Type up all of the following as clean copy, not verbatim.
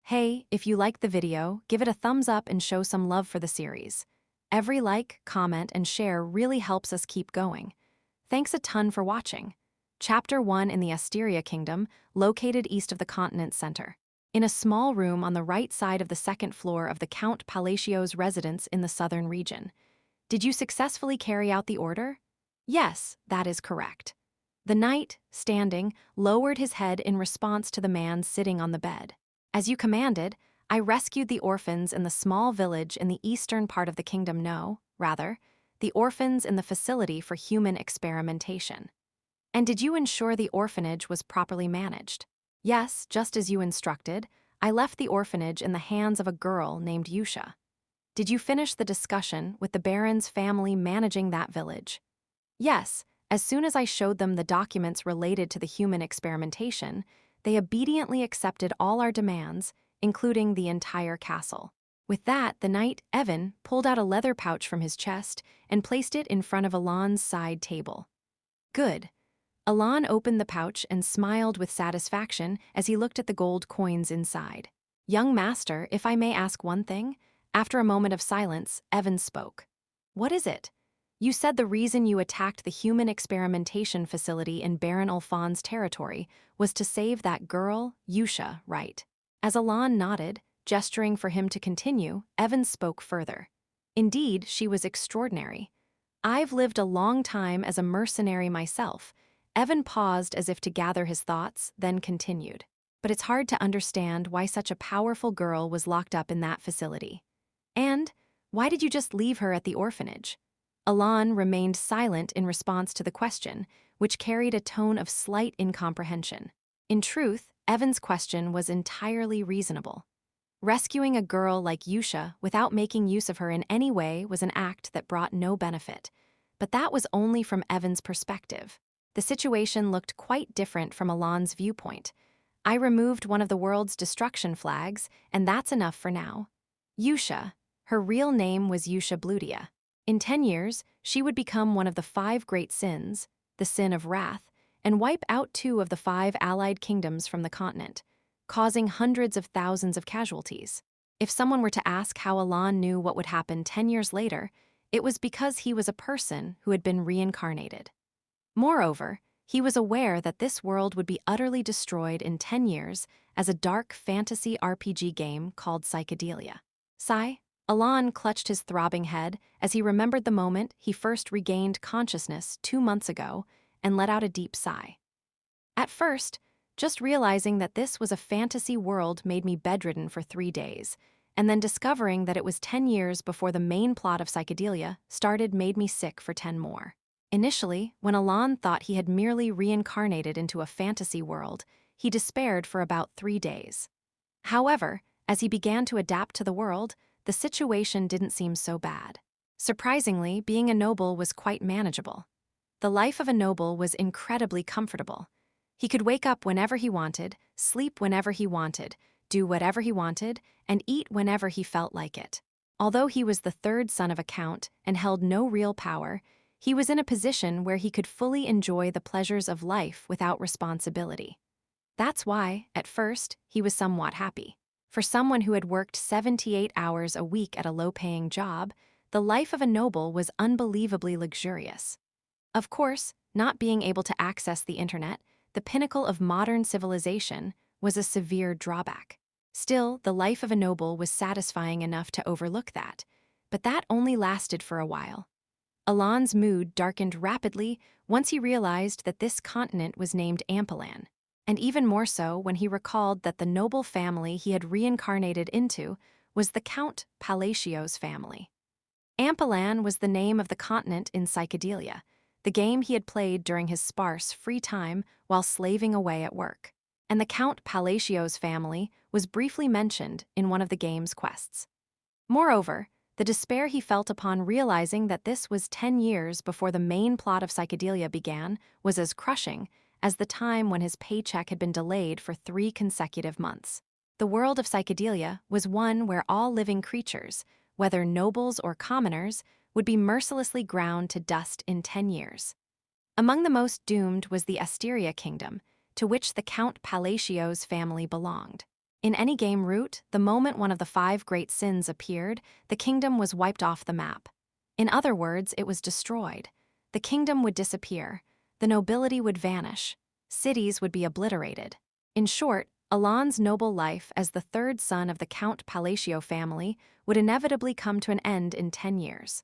Hey, if you liked the video, give it a thumbs up and show some love for the series. Every like, comment, and share really helps us keep going. Thanks a ton for watching. Chapter 1 in the Asteria Kingdom, located east of the continent center. In a small room on the right side of the second floor of the Count Palatios' residence in the southern region. Did you successfully carry out the order? Yes, that is correct. The knight, standing, lowered his head in response to the man sitting on the bed. As you commanded, I rescued the orphans in the small village in the eastern part of the kingdom. No, rather, the orphans in the facility for human experimentation. And did you ensure the orphanage was properly managed? Yes, just as you instructed, I left the orphanage in the hands of a girl named Yusha. Did you finish the discussion with the Baron's family managing that village? Yes, as soon as I showed them the documents related to the human experimentation, they obediently accepted all our demands, including the entire castle. With that, the knight, Evan, pulled out a leather pouch from his chest and placed it in front of Alon's side table. Good. Alon opened the pouch and smiled with satisfaction as he looked at the gold coins inside. Young master, if I may ask one thing? After a moment of silence, Evan spoke. What is it? You said the reason you attacked the human experimentation facility in Baron Ulfon's territory was to save that girl, Yusha, right? As Alon nodded, gesturing for him to continue, Evan spoke further. Indeed, she was extraordinary. I've lived a long time as a mercenary myself. Evan paused as if to gather his thoughts, then continued. But it's hard to understand why such a powerful girl was locked up in that facility. And why did you just leave her at the orphanage? Alon remained silent in response to the question, which carried a tone of slight incomprehension. In truth, Evan's question was entirely reasonable. Rescuing a girl like Yusha without making use of her in any way was an act that brought no benefit. But that was only from Evan's perspective. The situation looked quite different from Alon's viewpoint. I removed one of the world's destruction flags, and that's enough for now. Yusha, her real name was Yusha Bludia. In 10 years, she would become one of the 5 great sins, the sin of wrath, and wipe out 2 of the 5 allied kingdoms from the continent, causing hundreds of thousands of casualties. If someone were to ask how Alon knew what would happen 10 years later, it was because he was a person who had been reincarnated. Moreover, he was aware that this world would be utterly destroyed in 10 years as a dark fantasy RPG game called Psychedelia. Sigh. Alon clutched his throbbing head as he remembered the moment he first regained consciousness 2 months ago and let out a deep sigh. At first, just realizing that this was a fantasy world made me bedridden for 3 days, and then discovering that it was 10 years before the main plot of Psychedelia started made me sick for 10 more. Initially, when Alon thought he had merely reincarnated into a fantasy world, he despaired for about 3 days. However, as he began to adapt to the world, the situation didn't seem so bad. Surprisingly, being a noble was quite manageable. The life of a noble was incredibly comfortable. He could wake up whenever he wanted, sleep whenever he wanted, do whatever he wanted, and eat whenever he felt like it. Although he was the 3rd son of a count and held no real power, he was in a position where he could fully enjoy the pleasures of life without responsibility. That's why, at first, he was somewhat happy. For someone who had worked 78 hours a week at a low-paying job, the life of a noble was unbelievably luxurious. Of course, not being able to access the internet, the pinnacle of modern civilization, was a severe drawback. Still, the life of a noble was satisfying enough to overlook that, but that only lasted for a while. Alon's mood darkened rapidly once he realized that this continent was named Ampelan, and even more so when he recalled that the noble family he had reincarnated into was the Count Palatios family. Ampelan was the name of the continent in Psychedelia, the game he had played during his sparse free time while slaving away at work. And the Count Palatios family was briefly mentioned in one of the game's quests. Moreover, the despair he felt upon realizing that this was 10 years before the main plot of Psychedelia began was as crushing as the time when his paycheck had been delayed for 3 consecutive months. The world of Psychedelia was one where all living creatures, whether nobles or commoners, would be mercilessly ground to dust in 10 years. Among the most doomed was the Asteria kingdom, to which the Count Palatios family belonged. In any game route, the moment one of the 5 great sins appeared, the kingdom was wiped off the map. In other words, it was destroyed. The kingdom would disappear. The nobility would vanish. Cities would be obliterated. In short, Alon's noble life as the 3rd son of the Count Palacio family would inevitably come to an end in 10 years.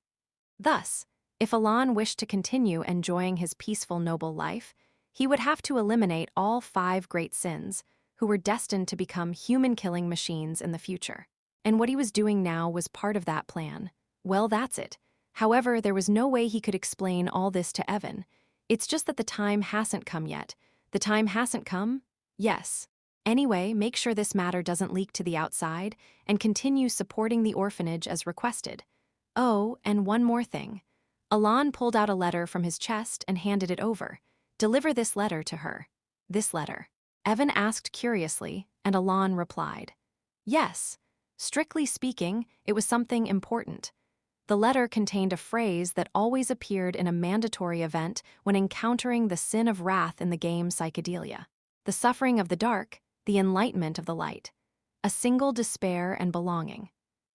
Thus, if Alon wished to continue enjoying his peaceful noble life, he would have to eliminate all 5 great sins, who were destined to become human-killing machines in the future. And what he was doing now was part of that plan. Well, that's it. However, there was no way he could explain all this to Evan. It's just that the time hasn't come yet. The time hasn't come? Yes. Anyway, make sure this matter doesn't leak to the outside, and continue supporting the orphanage as requested. Oh, and one more thing. Alon pulled out a letter from his chest and handed it over. Deliver this letter to her. This letter. Evan asked curiously, and Alon replied. Yes. Strictly speaking, it was something important. The letter contained a phrase that always appeared in a mandatory event when encountering the sin of wrath in the game Psychedelia. The suffering of the dark, the enlightenment of the light. A single despair and belonging.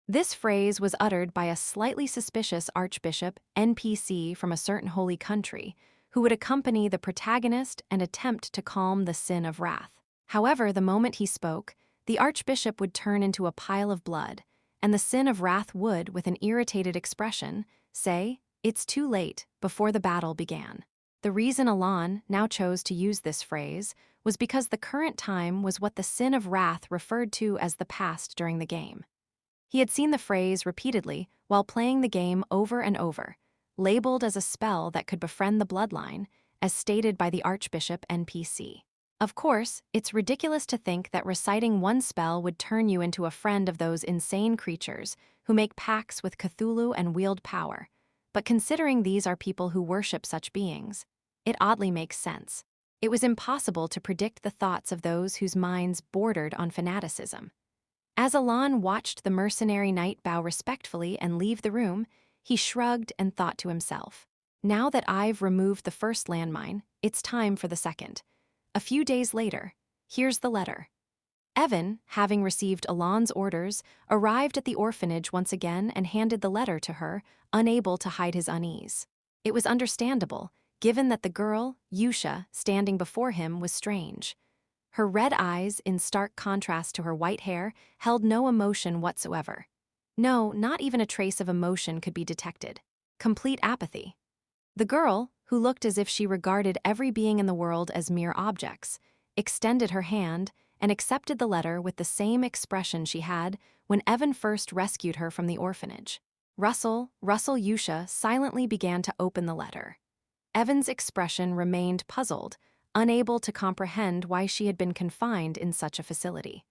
This phrase was uttered by a slightly suspicious archbishop, NPC from a certain holy country, who would accompany the protagonist and attempt to calm the sin of wrath. However, the moment he spoke, the archbishop would turn into a pile of blood, and the sin of wrath would, with an irritated expression, say, "It's too late," before the battle began. The reason Alon now chose to use this phrase was because the current time was what the sin of wrath referred to as the past during the game. He had seen the phrase repeatedly while playing the game over and over, labeled as a spell that could befriend the bloodline, as stated by the Archbishop NPC. Of course, it's ridiculous to think that reciting one spell would turn you into a friend of those insane creatures who make pacts with Cthulhu and wield power, but considering these are people who worship such beings, it oddly makes sense. It was impossible to predict the thoughts of those whose minds bordered on fanaticism. As Alon watched the mercenary knight bow respectfully and leave the room, he shrugged and thought to himself, now that I've removed the first landmine, it's time for the second. A few days later, here's the letter. Evan, having received Alon's orders, arrived at the orphanage once again and handed the letter to her, unable to hide his unease. It was understandable, given that the girl, Yusha, standing before him was strange. Her red eyes, in stark contrast to her white hair, held no emotion whatsoever. No, not even a trace of emotion could be detected. Complete apathy. The girl, who looked as if she regarded every being in the world as mere objects, extended her hand and accepted the letter with the same expression she had when Evan first rescued her from the orphanage. Russell Yusha silently began to open the letter. Evan's expression remained puzzled, unable to comprehend why she had been confined in such a facility.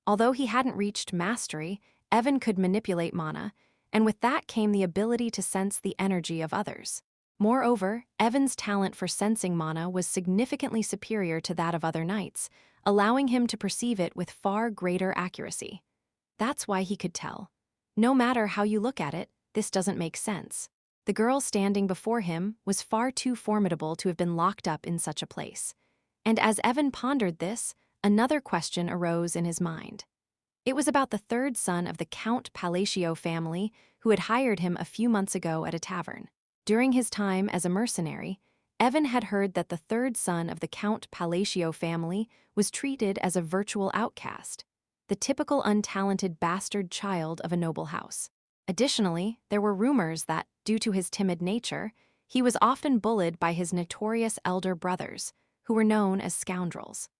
Although he hadn't reached mastery, Evan could manipulate mana, and with that came the ability to sense the energy of others. Moreover, Evan's talent for sensing mana was significantly superior to that of other knights, allowing him to perceive it with far greater accuracy. That's why he could tell. No matter how you look at it, this doesn't make sense. The girl standing before him was far too formidable to have been locked up in such a place. And as Evan pondered this, another question arose in his mind. It was about the 3rd son of the Count Palacio family who had hired him a few months ago at a tavern. During his time as a mercenary, Evan had heard that the 3rd son of the Count Palacio family was treated as a virtual outcast, the typical untalented bastard child of a noble house. Additionally, there were rumors that, due to his timid nature, he was often bullied by his notorious elder brothers, who were known as scoundrels.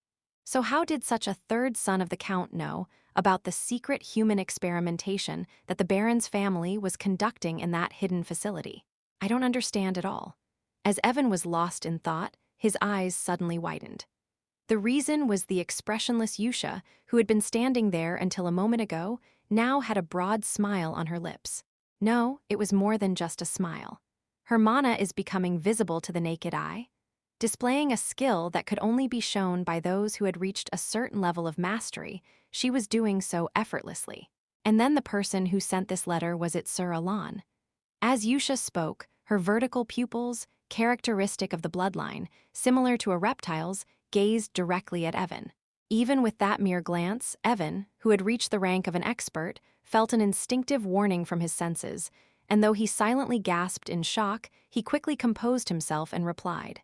So how did such a 3rd son of the Count know about the secret human experimentation that the Baron's family was conducting in that hidden facility? I don't understand at all. As Evan was lost in thought, his eyes suddenly widened. The reason was the expressionless Yusha, who had been standing there until a moment ago, now had a broad smile on her lips. No, it was more than just a smile. Her mana is becoming visible to the naked eye, displaying a skill that could only be shown by those who had reached a certain level of mastery. She was doing so effortlessly. And then the person who sent this letter was Sir Alon. As Yusha spoke, her vertical pupils, characteristic of the bloodline, similar to a reptile's, gazed directly at Evan. Even with that mere glance, Evan, who had reached the rank of an expert, felt an instinctive warning from his senses, and though he silently gasped in shock, he quickly composed himself and replied,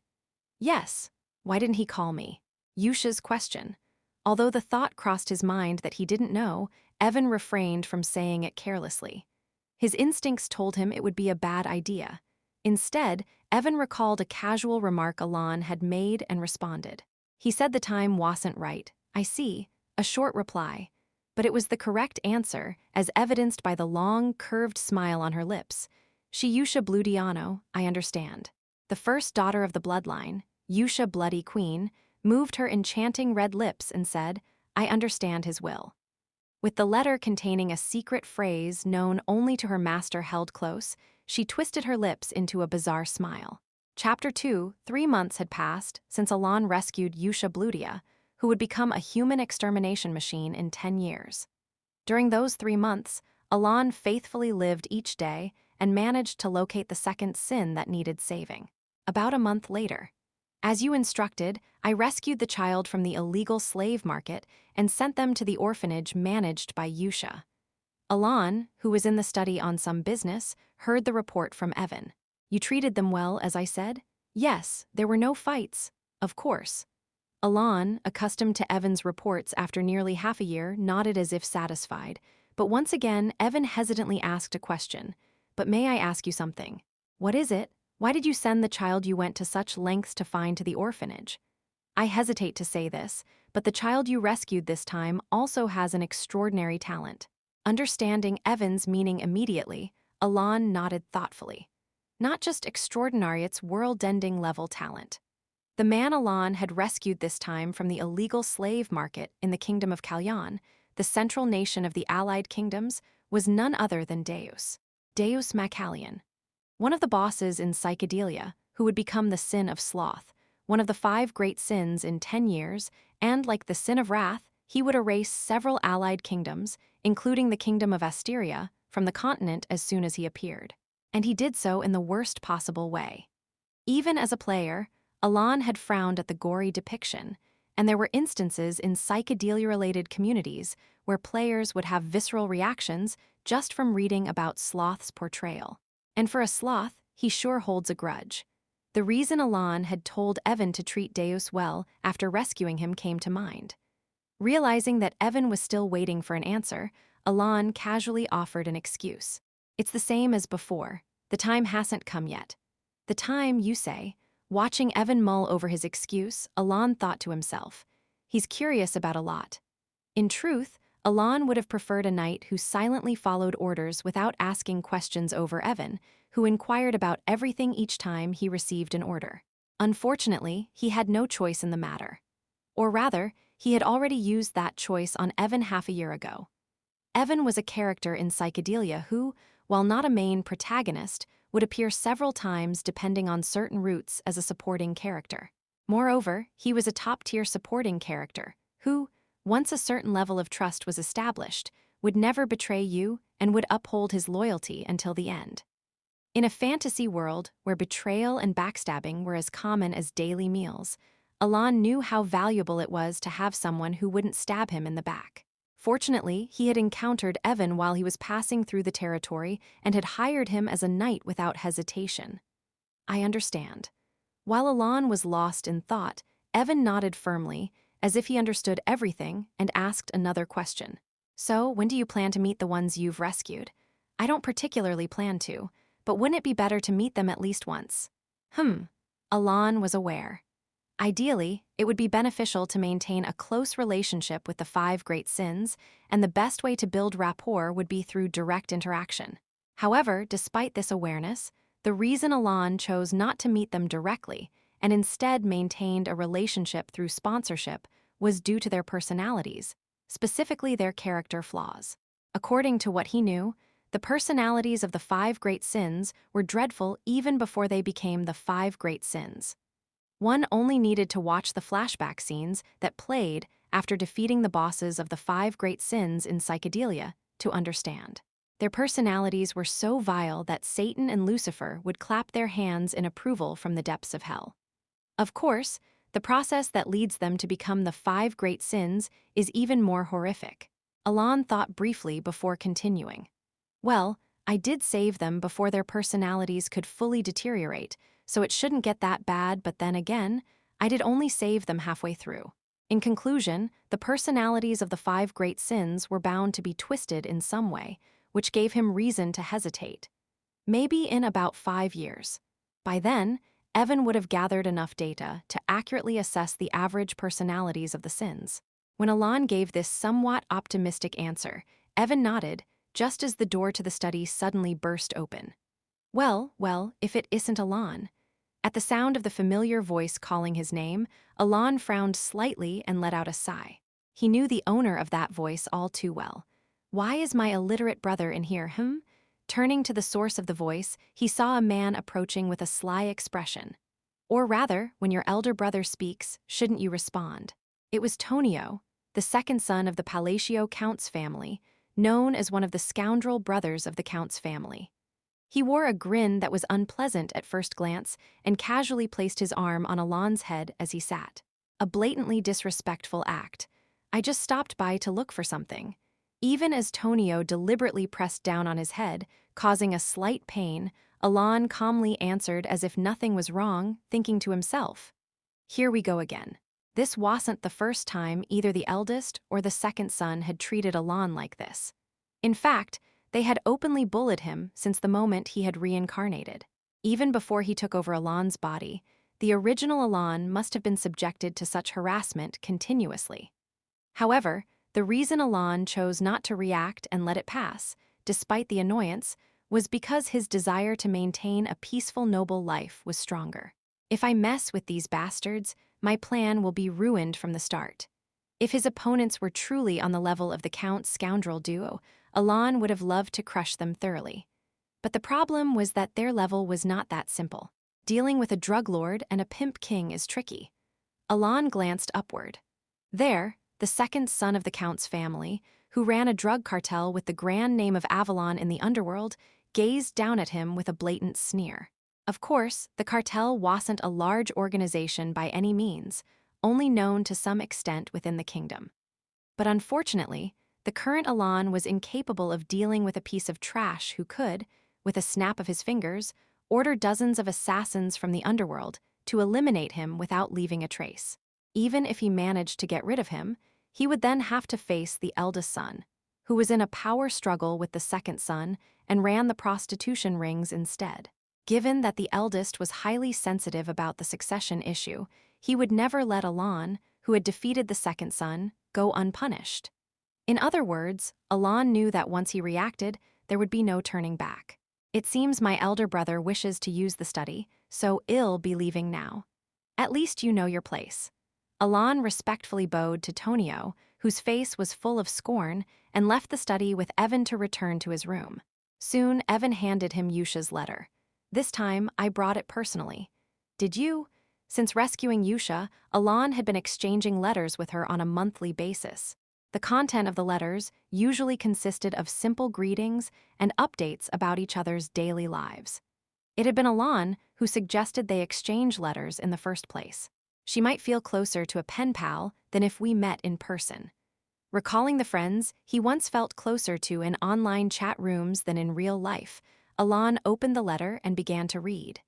"Yes, why didn't he call me?" Yusha's question. Although the thought crossed his mind that he didn't know, Evan refrained from saying it carelessly. His instincts told him it would be a bad idea. Instead, Evan recalled a casual remark Alon had made and responded. He said the time wasn't right. "I see," a short reply. But it was the correct answer, as evidenced by the long, curved smile on her lips. She Yusha Bludiano, I understand. The first daughter of the bloodline, Yusha Bloody Queen, moved her enchanting red lips and said, "I understand his will." With the letter containing a secret phrase known only to her master held close, she twisted her lips into a bizarre smile. Chapter 2, 3 months had passed since Alon rescued Yusha Bludia, who would become a human extermination machine in 10 years. During those 3 months, Alon faithfully lived each day and managed to locate the second sin that needed saving. About a month later, "As you instructed, I rescued the child from the illegal slave market and sent them to the orphanage managed by Yusha." Alon, who was in the study on some business, heard the report from Evan. "You treated them well, as I said?" "Yes, there were no fights." "Of course." Alon, accustomed to Evan's reports after nearly half a year, nodded as if satisfied. But once again, Evan hesitantly asked a question. "But may I ask you something?" "What is it? Why did you send the child you went to such lengths to find to the orphanage?" "I hesitate to say this, but the child you rescued this time also has an extraordinary talent." Understanding Evan's meaning immediately, Alon nodded thoughtfully. "Not just extraordinary, it's world-ending level talent." The man Alon had rescued this time from the illegal slave market in the kingdom of Kalyan, the central nation of the allied kingdoms, was none other than Deus Macallion, one of the bosses in psychedelia, who would become the sin of sloth, one of the 5 great sins in 10 years, and like the sin of wrath, he would erase several allied kingdoms, including the kingdom of Asteria, from the continent as soon as he appeared. And he did so in the worst possible way. Even as a player, Alon had frowned at the gory depiction, and there were instances in psychedelia-related communities where players would have visceral reactions just from reading about sloth's portrayal. And for a sloth, he sure holds a grudge. The reason Alon had told Evan to treat Deus well after rescuing him came to mind. Realizing that Evan was still waiting for an answer, Alon casually offered an excuse. "It's the same as before. The time hasn't come yet." "The time, you say?" Watching Evan mull over his excuse, Alon thought to himself, "He's curious about a lot." In truth, Alon would have preferred a knight who silently followed orders without asking questions over Evan, who inquired about everything each time he received an order. Unfortunately, he had no choice in the matter. Or rather, he had already used that choice on Evan half a year ago. Evan was a character in psychedelia who, while not a main protagonist, would appear several times depending on certain routes as a supporting character. Moreover, he was a top-tier supporting character who, once a certain level of trust was established, would never betray you and would uphold his loyalty until the end. In a fantasy world where betrayal and backstabbing were as common as daily meals, Alon knew how valuable it was to have someone who wouldn't stab him in the back. Fortunately, he had encountered Evan while he was passing through the territory and had hired him as a knight without hesitation. "I understand." While Alon was lost in thought, Evan nodded firmly, as if he understood everything, and asked another question. "So, when do you plan to meet the ones you've rescued?" "I don't particularly plan to, but wouldn't it be better to meet them at least once?" Alon was aware. Ideally, it would be beneficial to maintain a close relationship with the 5 great sins, and the best way to build rapport would be through direct interaction. However, despite this awareness, the reason Alon chose not to meet them directly and instead maintained a relationship through sponsorship was due to their personalities, specifically their character flaws. According to what he knew, the personalities of the 5 great sins were dreadful even before they became the 5 great sins. One only needed to watch the flashback scenes that played after defeating the bosses of the 5 great sins in psychedelia to understand. Their personalities were so vile that Satan and Lucifer would clap their hands in approval from the depths of hell. Of course, the process that leads them to become the 5 great sins is even more horrific. Alon thought briefly before continuing. Well, I did save them before their personalities could fully deteriorate, so it shouldn't get that bad, but then again, I did only save them halfway through. In conclusion, the personalities of the 5 great sins were bound to be twisted in some way, which gave him reason to hesitate. Maybe in about 5 years. By then, Evan would have gathered enough data to accurately assess the average personalities of the sins. When Alon gave this somewhat optimistic answer, Evan nodded, just as the door to the study suddenly burst open. Well, if it isn't Alon. At the sound of the familiar voice calling his name, Alon frowned slightly and let out a sigh. He knew the owner of that voice all too well. Why is my illiterate brother in here, Turning to the source of the voice, he saw a man approaching with a sly expression. Or rather, when your elder brother speaks, shouldn't you respond? It was Tonio, the second son of the Palacio Count's family, known as one of the scoundrel brothers of the Count's family. He wore a grin that was unpleasant at first glance and casually placed his arm on Alon's head as he sat. A blatantly disrespectful act. I just stopped by to look for something. Even as Tonio deliberately pressed down on his head, causing a slight pain, Alon calmly answered as if nothing was wrong, thinking to himself, "Here we go again." This wasn't the first time either the eldest or the second son had treated Alon like this. In fact, they had openly bullied him since the moment he had reincarnated. Even before he took over Alon's body, the original Alon must have been subjected to such harassment continuously. However, the reason Alon chose not to react and let it pass, despite the annoyance, was because his desire to maintain a peaceful, noble life was stronger. If I mess with these bastards, my plan will be ruined from the start. If his opponents were truly on the level of the Count's scoundrel duo, Alon would have loved to crush them thoroughly. But the problem was that their level was not that simple. Dealing with a drug lord and a pimp king is tricky. Alon glanced upward. There, the second son of the Count's family, who ran a drug cartel with the grand name of Avalon in the underworld, gazed down at him with a blatant sneer. Of course, the cartel wasn't a large organization by any means, only known to some extent within the kingdom. But unfortunately, the current Alon was incapable of dealing with a piece of trash who could, with a snap of his fingers, order dozens of assassins from the underworld to eliminate him without leaving a trace. Even if he managed to get rid of him, he would then have to face the eldest son, who was in a power struggle with the second son and ran the prostitution rings instead. Given that the eldest was highly sensitive about the succession issue, he would never let Alon, who had defeated the second son, go unpunished. In other words, Alon knew that once he reacted, there would be no turning back. It seems my elder brother wishes to use the study, so I'll be leaving now. At least you know your place. Alon respectfully bowed to Tonio, whose face was full of scorn, and left the study with Evan to return to his room. Soon, Evan handed him Yusha's letter. This time, I brought it personally. Did you? Since rescuing Yusha, Alon had been exchanging letters with her on a monthly basis. The content of the letters usually consisted of simple greetings and updates about each other's daily lives. It had been Alon who suggested they exchange letters in the first place. She might feel closer to a pen pal than if we met in person. Recalling the friends he once felt closer to in online chat rooms than in real life, Alon opened the letter and began to read.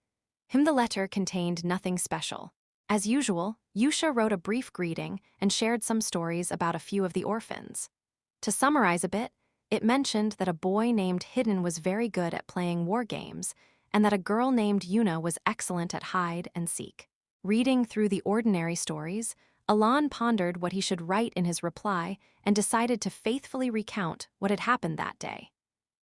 The letter contained nothing special. As usual, Yusha wrote a brief greeting and shared some stories about a few of the orphans. To summarize a bit, it mentioned that a boy named Hidden was very good at playing war games, and that a girl named Yuna was excellent at hide and seek. Reading through the ordinary stories, Alon pondered what he should write in his reply and decided to faithfully recount what had happened that day.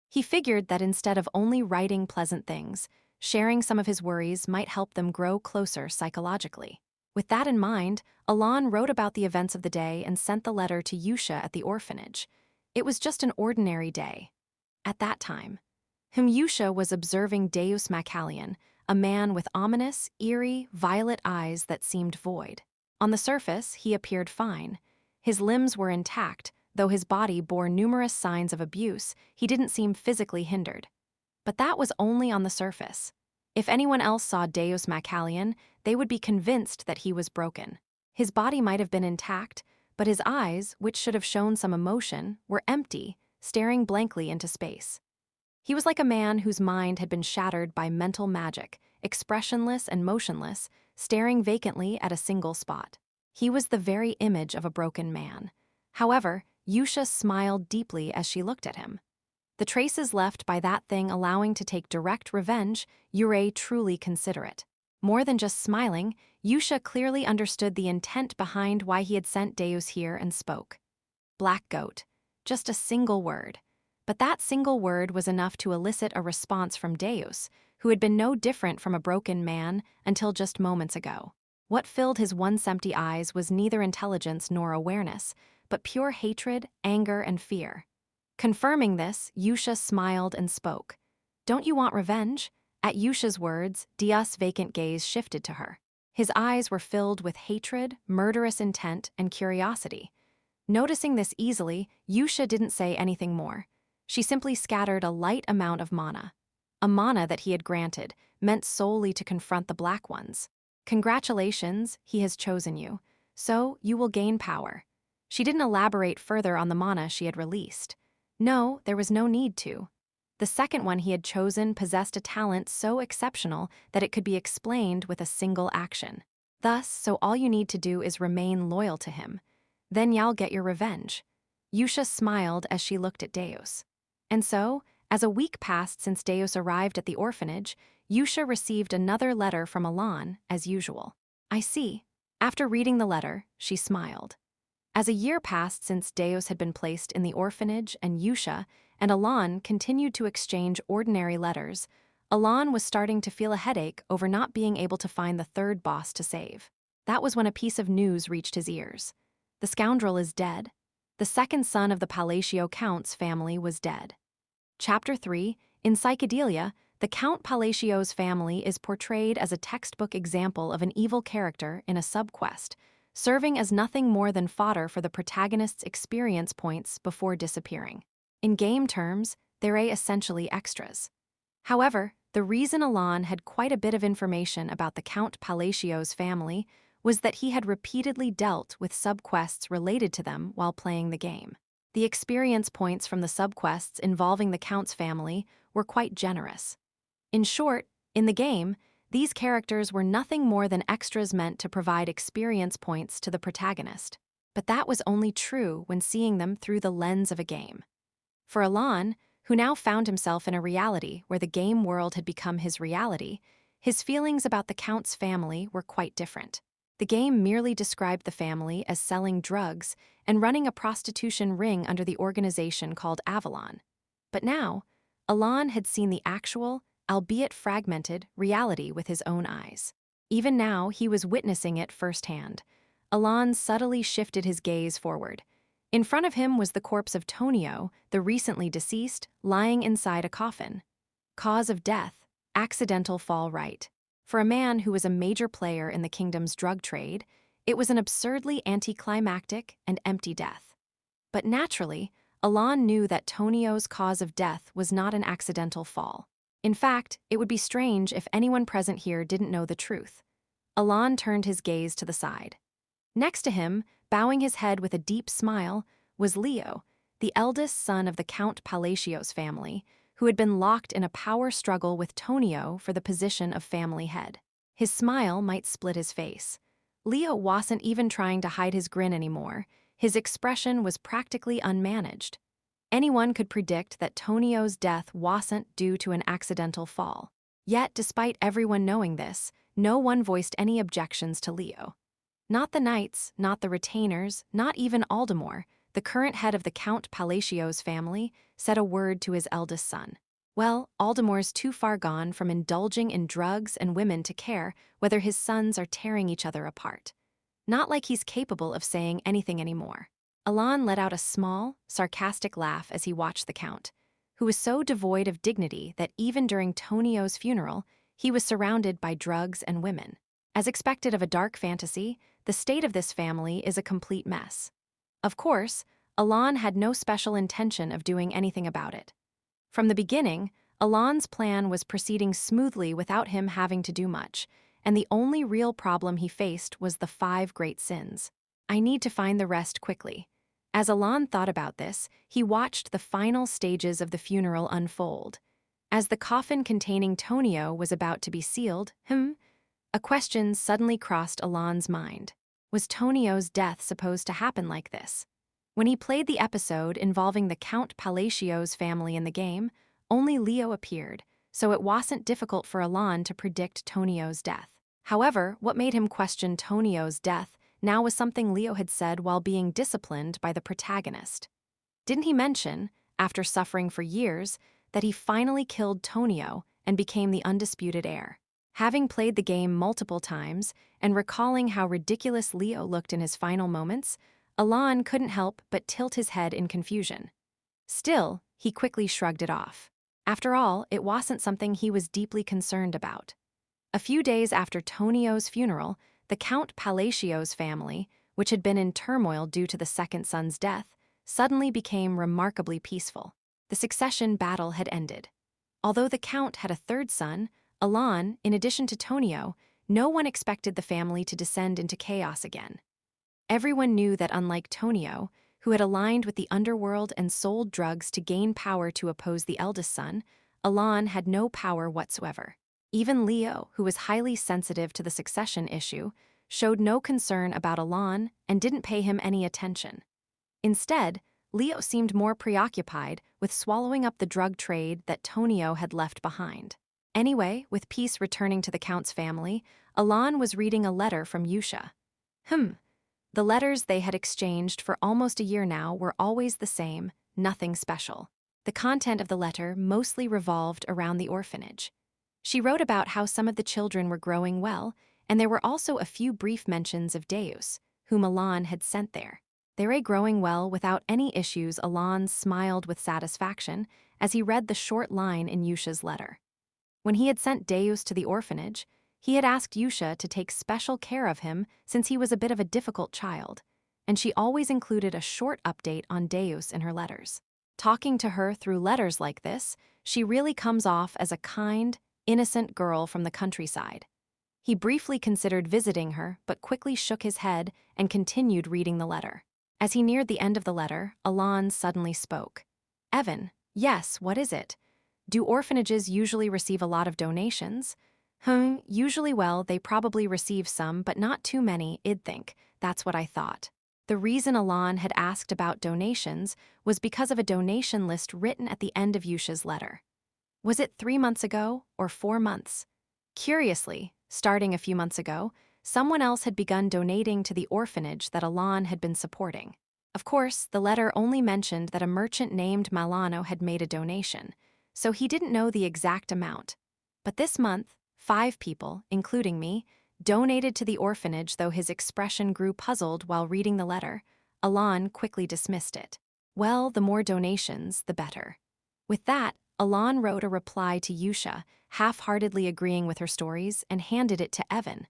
He figured that instead of only writing pleasant things, sharing some of his worries might help them grow closer psychologically. With that in mind, Alon wrote about the events of the day and sent the letter to Yusha at the orphanage. It was just an ordinary day. At that time, Yusha was observing Deus Macallion, a man with ominous, eerie, violet eyes that seemed void. On the surface, he appeared fine. His limbs were intact, though his body bore numerous signs of abuse. He didn't seem physically hindered. But that was only on the surface. If anyone else saw Deus Macallion, they would be convinced that he was broken. His body might have been intact, but his eyes, which should have shown some emotion, were empty, staring blankly into space. He was like a man whose mind had been shattered by mental magic, expressionless and motionless, staring vacantly at a single spot. He was the very image of a broken man. However, Yusha smiled deeply as she looked at him. The traces left by that thing allowing to take direct revenge, Yurei truly considerate. More than just smiling, Yusha clearly understood the intent behind why he had sent Deus here and spoke. Black goat. Just a single word. But that single word was enough to elicit a response from Deus, who had been no different from a broken man until just moments ago. What filled his once empty eyes was neither intelligence nor awareness, but pure hatred, anger, and fear. Confirming this, Yusha smiled and spoke. "Don't you want revenge?" At Yusha's words, Dia's vacant gaze shifted to her. His eyes were filled with hatred, murderous intent, and curiosity. Noticing this easily, Yusha didn't say anything more. She simply scattered a light amount of mana. A mana that he had granted, meant solely to confront the Black Ones. "Congratulations, he has chosen you. So, you will gain power." She didn't elaborate further on the mana she had released. No, there was no need to. The second one he had chosen possessed a talent so exceptional that it could be explained with a single action. Thus, so all you need to do is remain loyal to him. Then you'll get your revenge. Yusha smiled as she looked at Deus. And so, as a week passed since Deus arrived at the orphanage, Yusha received another letter from Alan, as usual. "I see." After reading the letter, she smiled. As a year passed since Deus had been placed in the orphanage and Yusha and Alan continued to exchange ordinary letters, Alan was starting to feel a headache over not being able to find the third boss to save. That was when a piece of news reached his ears. The scoundrel is dead. The second son of the Palacio Count's family was dead. Chapter 3, in Psychedelia, the Count Palacio's family is portrayed as a textbook example of an evil character in a subquest, serving as nothing more than fodder for the protagonist's experience points before disappearing. In game terms, they're essentially extras. However, the reason Alan had quite a bit of information about the Count Palacio's family was that he had repeatedly dealt with subquests related to them while playing the game. The experience points from the subquests involving the Count's family were quite generous. In short, in the game, these characters were nothing more than extras meant to provide experience points to the protagonist. But that was only true when seeing them through the lens of a game. For Alan, who now found himself in a reality where the game world had become his reality, his feelings about the Count's family were quite different. The game merely described the family as selling drugs and running a prostitution ring under the organization called Avalon. But now, Alan had seen the actual, albeit fragmented, reality with his own eyes. Even now, he was witnessing it firsthand. Alan subtly shifted his gaze forward. In front of him was the corpse of Tonio, the recently deceased, lying inside a coffin. Cause of death: accidental fall right. For a man who was a major player in the kingdom's drug trade, it was an absurdly anticlimactic and empty death. But naturally, Alan knew that Tonio's cause of death was not an accidental fall. In fact, it would be strange if anyone present here didn't know the truth. Alan turned his gaze to the side. Next to him, bowing his head with a deep smile, was Leo, the eldest son of the Count Palacio's family, who had been locked in a power struggle with Tonio for the position of family head. His smile might split his face. Leo wasn't even trying to hide his grin anymore. His expression was practically unmanaged. Anyone could predict that Tonio's death wasn't due to an accidental fall. Yet, despite everyone knowing this, no one voiced any objections to Leo. Not the knights, not the retainers, not even Aldemar, the current head of the Count Palacio's family, said a word to his eldest son. Well, Aldemar's too far gone from indulging in drugs and women to care whether his sons are tearing each other apart. Not like he's capable of saying anything anymore. Alan let out a small, sarcastic laugh as he watched the Count, who was so devoid of dignity that even during Tonio's funeral, he was surrounded by drugs and women. As expected of a dark fantasy, the state of this family is a complete mess. Of course, Alan had no special intention of doing anything about it. From the beginning, Alon's plan was proceeding smoothly without him having to do much, and the only real problem he faced was the 5 great sins. I need to find the rest quickly. As Alon thought about this, he watched the final stages of the funeral unfold. As the coffin containing Tonio was about to be sealed, a question suddenly crossed Alon's mind. Was Tonio's death supposed to happen like this? When he played the episode involving the Count Palacio's family in the game, only Leo appeared, so it wasn't difficult for Alon to predict Tonio's death. However, what made him question Tonio's death now was something Leo had said while being disciplined by the protagonist. Didn't he mention, after suffering for years, that he finally killed Tonio and became the undisputed heir? Having played the game multiple times and recalling how ridiculous Leo looked in his final moments, Alon couldn't help but tilt his head in confusion. Still, he quickly shrugged it off. After all, it wasn't something he was deeply concerned about. A few days after Tonio's funeral, the Count Palacio's family, which had been in turmoil due to the second son's death, suddenly became remarkably peaceful. The succession battle had ended. Although the Count had a third son, Alon, in addition to Tonio, no one expected the family to descend into chaos again. Everyone knew that unlike Tonio, who had aligned with the underworld and sold drugs to gain power to oppose the eldest son, Alon had no power whatsoever. Even Leo, who was highly sensitive to the succession issue, showed no concern about Alon and didn't pay him any attention. Instead, Leo seemed more preoccupied with swallowing up the drug trade that Tonio had left behind. Anyway, with peace returning to the Count's family, Alon was reading a letter from Yusha. The letters they had exchanged for almost a year now were always the same, nothing special. The content of the letter mostly revolved around the orphanage. She wrote about how some of the children were growing well, and there were also a few brief mentions of Deus, whom Alon had sent there. They were growing well without any issues. Alon smiled with satisfaction as he read the short line in Yusha's letter. When he had sent Deus to the orphanage, he had asked Yusha to take special care of him since he was a bit of a difficult child, and she always included a short update on Deus in her letters. Talking to her through letters like this, she really comes off as a kind, innocent girl from the countryside. He briefly considered visiting her, but quickly shook his head and continued reading the letter. As he neared the end of the letter, Alon suddenly spoke. "Evan, yes, what is it? Do orphanages usually receive a lot of donations?" Usually, well, they probably receive some, but not too many, I'd think. That's what I thought. The reason Alon had asked about donations was because of a donation list written at the end of Yusha's letter. Was it 3 months ago or 4 months? Curiously, starting a few months ago, someone else had begun donating to the orphanage that Alon had been supporting. Of course, the letter only mentioned that a merchant named Malano had made a donation, so he didn't know the exact amount. But this month, 5 people, including me, donated to the orphanage. Though his expression grew puzzled while reading the letter, Alon quickly dismissed it. Well, the more donations, the better. With that, Alon wrote a reply to Yusha, half-heartedly agreeing with her stories, and handed it to Evan.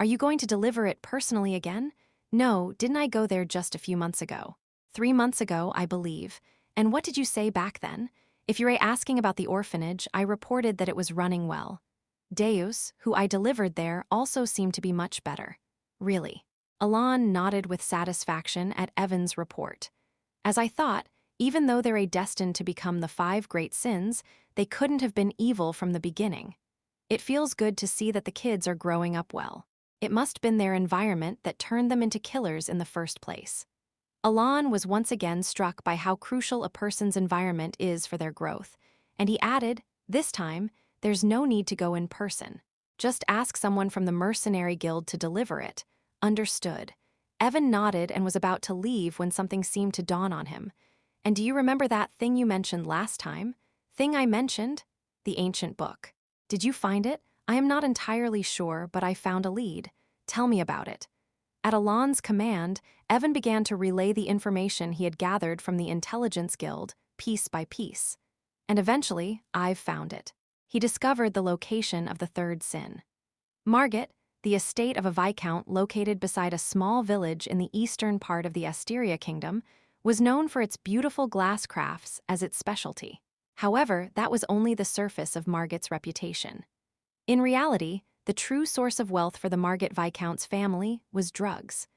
"Are you going to deliver it personally again?" "No, didn't I go there just a few months ago?" 3 months ago, I believe. "And what did you say back then?" "If you're asking about the orphanage, I reported that it was running well. Deus, who I delivered there, also seemed to be much better." "Really?" Alon nodded with satisfaction at Evan's report. "As I thought, even though they're destined to become the 5 great sins, they couldn't have been evil from the beginning. It feels good to see that the kids are growing up well. It must have been their environment that turned them into killers in the first place." Alon was once again struck by how crucial a person's environment is for their growth, and he added, "This time, there's no need to go in person. Just ask someone from the mercenary guild to deliver it." "Understood." Evan nodded and was about to leave when something seemed to dawn on him. "And do you remember that thing you mentioned last time?" "Thing I mentioned?" "The ancient book. Did you find it?" "I am not entirely sure, but I found a lead." "Tell me about it." At Alon's command, Evan began to relay the information he had gathered from the Intelligence Guild, piece by piece. And eventually, I've found it. He discovered the location of the 3rd sin. Margit, the estate of a viscount located beside a small village in the eastern part of the Asteria Kingdom, was known for its beautiful glass crafts as its specialty. However, that was only the surface of Margot's reputation. In reality, the true source of wealth for the Margot Viscount's family was drugs.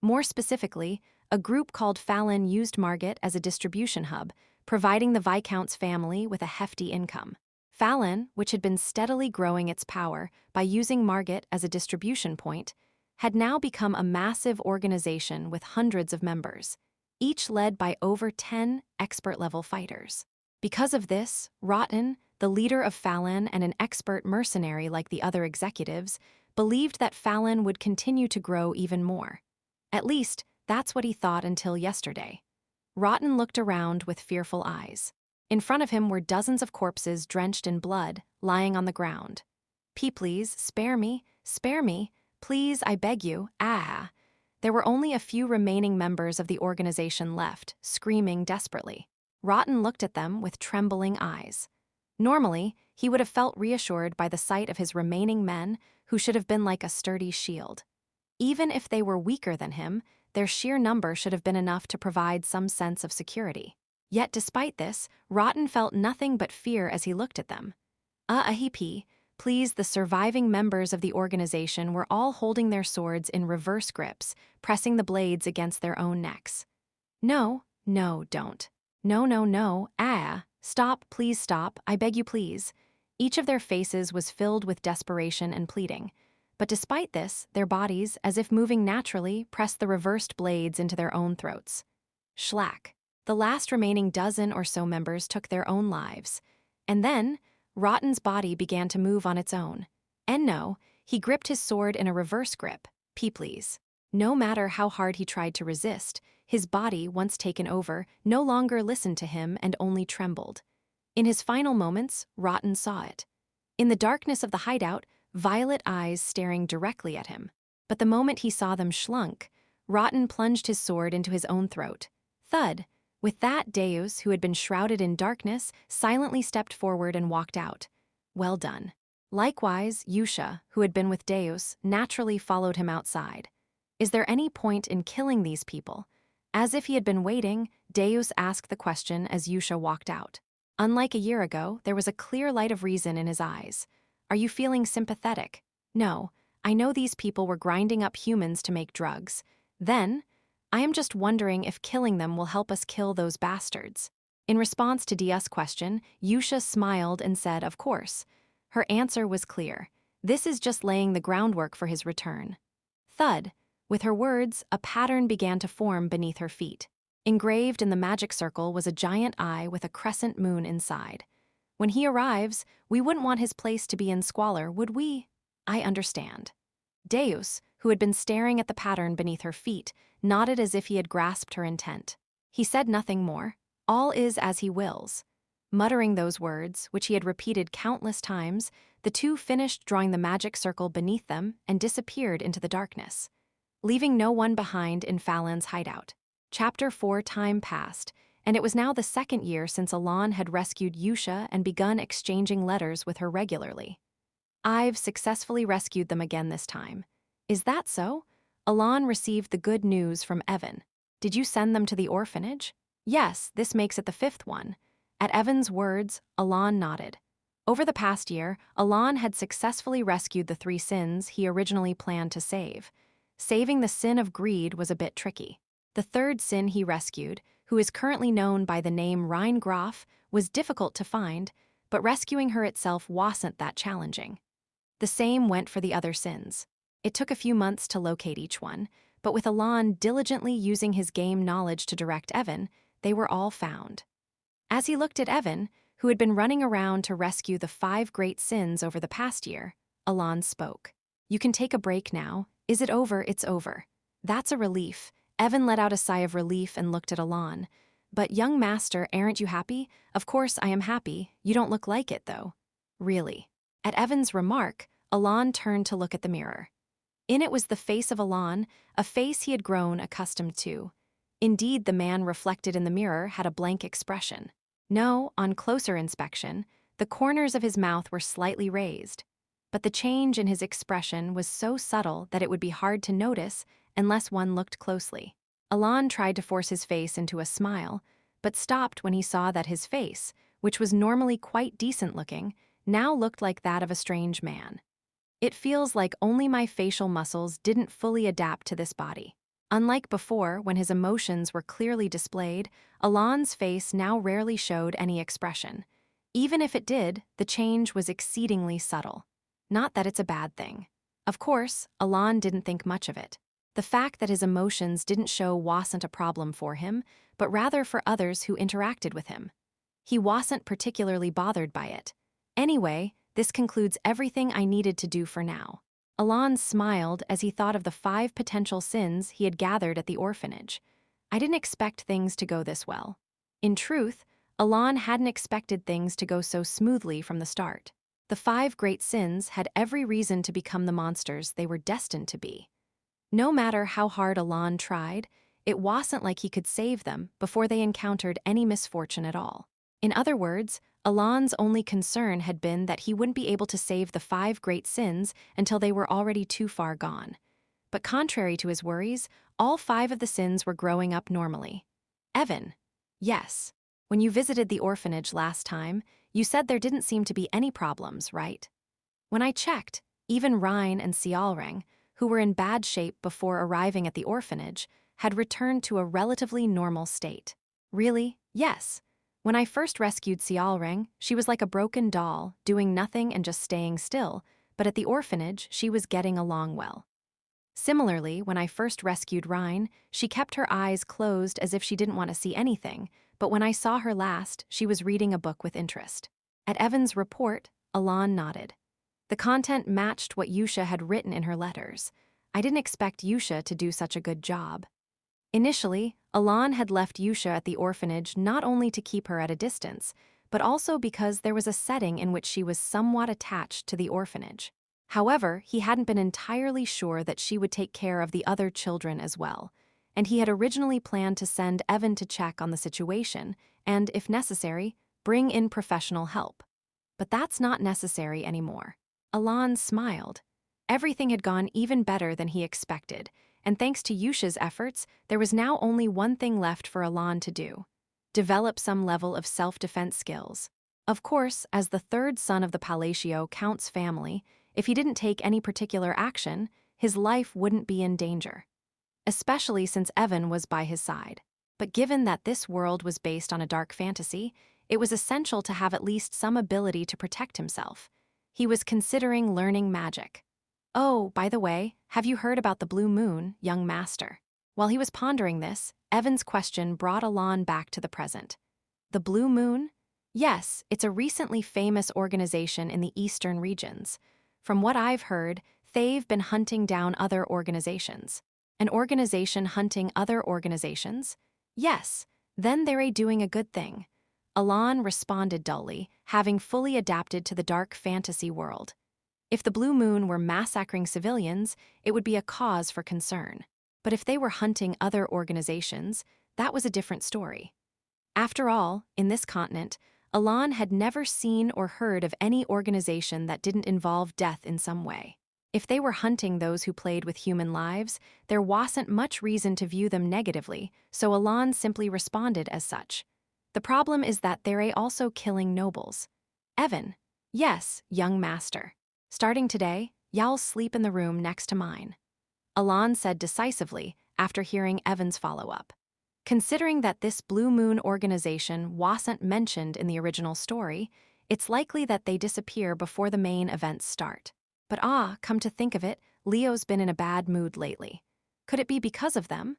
More specifically, a group called Fallon used Margot as a distribution hub, providing the Viscount's family with a hefty income. Fallon, which had been steadily growing its power by using Margot as a distribution point, had now become a massive organization with hundreds of members, each led by over 10 expert-level fighters. Because of this, Rotten, the leader of Fallon and an expert mercenary like the other executives, believed that Fallon would continue to grow even more. At least, that's what he thought until yesterday. Rotten looked around with fearful eyes. In front of him were dozens of corpses drenched in blood, lying on the ground. Please, spare me, please, I beg you, ah. There were only a few remaining members of the organization left, screaming desperately. Rotten looked at them with trembling eyes. Normally, he would have felt reassured by the sight of his remaining men, who should have been like a sturdy shield. Even if they were weaker than him, their sheer number should have been enough to provide some sense of security. Yet despite this, Rotten felt nothing but fear as he looked at them. Please, the surviving members of the organization were all holding their swords in reverse grips, pressing the blades against their own necks. No, don't. No, stop, please stop, I beg you please. Each of their faces was filled with desperation and pleading. But despite this, their bodies, as if moving naturally, pressed the reversed blades into their own throats. Schlack. The last remaining dozen or so members took their own lives. And then, Rotten's body began to move on its own. And no, he gripped his sword in a reverse grip. Please. No matter how hard he tried to resist, his body, once taken over, no longer listened to him and only trembled. In his final moments, Rotten saw it. In the darkness of the hideout, violet eyes staring directly at him. But the moment he saw them slunk, Rotten plunged his sword into his own throat. Thud. With that, Deus, who had been shrouded in darkness, silently stepped forward and walked out. Well done. Likewise, Yusha, who had been with Deus, naturally followed him outside. Is there any point in killing these people? As if he had been waiting, Deus asked the question as Yusha walked out. Unlike a year ago, there was a clear light of reason in his eyes. Are you feeling sympathetic? No, I know these people were grinding up humans to make drugs. Then, I am just wondering if killing them will help us kill those bastards. In response to Dia's question, Yusha smiled and said, of course. Her answer was clear. This is just laying the groundwork for his return. Thud. With her words, a pattern began to form beneath her feet. Engraved in the magic circle was a giant eye with a crescent moon inside. When he arrives, we wouldn't want his place to be in squalor, would we? I understand. Deus, who had been staring at the pattern beneath her feet, nodded as if he had grasped her intent. He said nothing more. All is as he wills. Muttering those words, which he had repeated countless times, the two finished drawing the magic circle beneath them and disappeared into the darkness, leaving no one behind in Fallon's hideout. Chapter 4. Time passed, and it was now the second year since Alon had rescued Yusha and begun exchanging letters with her regularly. I've successfully rescued them again this time. Is that so? Alon received the good news from Evan. Did you send them to the orphanage? Yes, this makes it the fifth one. At Evan's words, Alon nodded. Over the past year, Alon had successfully rescued the 3 sins he originally planned to save. Saving the sin of greed was a bit tricky. The third sin he rescued, who is currently known by the name Rheingraf, was difficult to find, but rescuing her itself wasn't that challenging. The same went for the other sins. It took a few months to locate each one, but with Alon diligently using his game knowledge to direct Evan, they were all found. As he looked at Evan, who had been running around to rescue the 5 great sins over the past year, Alon spoke. You can take a break now. Is it over? It's over. That's a relief. Evan let out a sigh of relief and looked at Alon. But young master, aren't you happy? Of course I am happy. You don't look like it, though. Really. At Evan's remark, Alon turned to look at the mirror. In it was the face of Alon, a face he had grown accustomed to. Indeed, the man reflected in the mirror had a blank expression. No, on closer inspection, the corners of his mouth were slightly raised. But the change in his expression was so subtle that it would be hard to notice unless one looked closely. Alon tried to force his face into a smile, but stopped when he saw that his face, which was normally quite decent-looking, now looked like that of a strange man. It feels like only my facial muscles didn't fully adapt to this body. Unlike before, when his emotions were clearly displayed, Alon's face now rarely showed any expression. Even if it did, the change was exceedingly subtle. Not that it's a bad thing. Of course, Alon didn't think much of it. The fact that his emotions didn't show wasn't a problem for him, but rather for others who interacted with him. He wasn't particularly bothered by it. Anyway, this concludes everything I needed to do for now. Alon smiled as he thought of the 5 potential sins he had gathered at the orphanage. I didn't expect things to go this well. In truth, Alon hadn't expected things to go so smoothly from the start. The 5 great sins had every reason to become the monsters they were destined to be. No matter how hard Alon tried, it wasn't like he could save them before they encountered any misfortune at all. In other words, Alon's only concern had been that he wouldn't be able to save the 5 great sins until they were already too far gone. But contrary to his worries, all 5 of the sins were growing up normally. Evan. Yes. When you visited the orphanage last time, you said there didn't seem to be any problems, right? When I checked, even Ryan and Sialrang, who were in bad shape before arriving at the orphanage, had returned to a relatively normal state. Really? Yes. When I first rescued Sialrang, she was like a broken doll, doing nothing and just staying still, but at the orphanage, she was getting along well. Similarly, when I first rescued Ryan, she kept her eyes closed as if she didn't want to see anything, but when I saw her last, she was reading a book with interest. At Evan's report, Alon nodded. The content matched what Yusha had written in her letters. I didn't expect Yusha to do such a good job. Initially, Alon had left Yusha at the orphanage not only to keep her at a distance, but also because there was a setting in which she was somewhat attached to the orphanage. However, he hadn't been entirely sure that she would take care of the other children as well, and he had originally planned to send Evan to check on the situation and, if necessary, bring in professional help. But that's not necessary anymore. Alon smiled. Everything had gone even better than he expected, and thanks to Yusha's efforts, there was now only one thing left for Alon to do: develop some level of self-defense skills. Of course, as the 3rd son of the Palacio Count's family, if he didn't take any particular action, his life wouldn't be in danger. Especially since Evan was by his side. But given that this world was based on a dark fantasy, it was essential to have at least some ability to protect himself. He was considering learning magic. Oh, by the way, have you heard about the blue moon, young master? While he was pondering this, Evan's question brought Alon back to the present. The blue moon? Yes, it's a recently famous organization in the eastern regions. From what I've heard, they've been hunting down other organizations. An organization hunting other organizations? Yes, then they're doing a good thing. Alon responded dully, having fully adapted to the dark fantasy world. If the blue moon were massacring civilians, it would be a cause for concern. But if they were hunting other organizations, that was a different story. After all, in this continent, Alon had never seen or heard of any organization that didn't involve death in some way. If they were hunting those who played with human lives, there wasn't much reason to view them negatively, so Alon simply responded as such. The problem is that they're also killing nobles. Evan. Yes, young master. Starting today, y'all sleep in the room next to mine. Alon said decisively after hearing Evan's follow-up. Considering that this Blue Moon organization wasn't mentioned in the original story, it's likely that they disappear before the main events start. But come to think of it, Leo's been in a bad mood lately. Could it be because of them?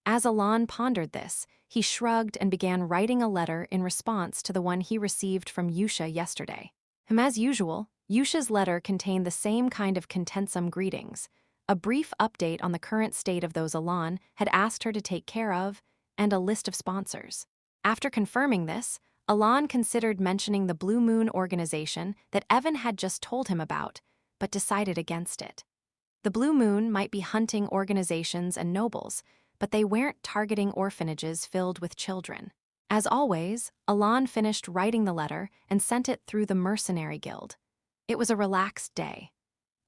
As Alon pondered this, he shrugged and began writing a letter in response to the one he received from Yusha yesterday. As usual, Yusha's letter contained the same kind of contensome greetings, a brief update on the current state of those Alon had asked her to take care of, and a list of sponsors. After confirming this, Alon considered mentioning the Blue Moon organization that Evan had just told him about, but decided against it. The Blue Moon might be hunting organizations and nobles, but they weren't targeting orphanages filled with children. As always, Alon finished writing the letter and sent it through the Mercenary Guild. It was a relaxed day.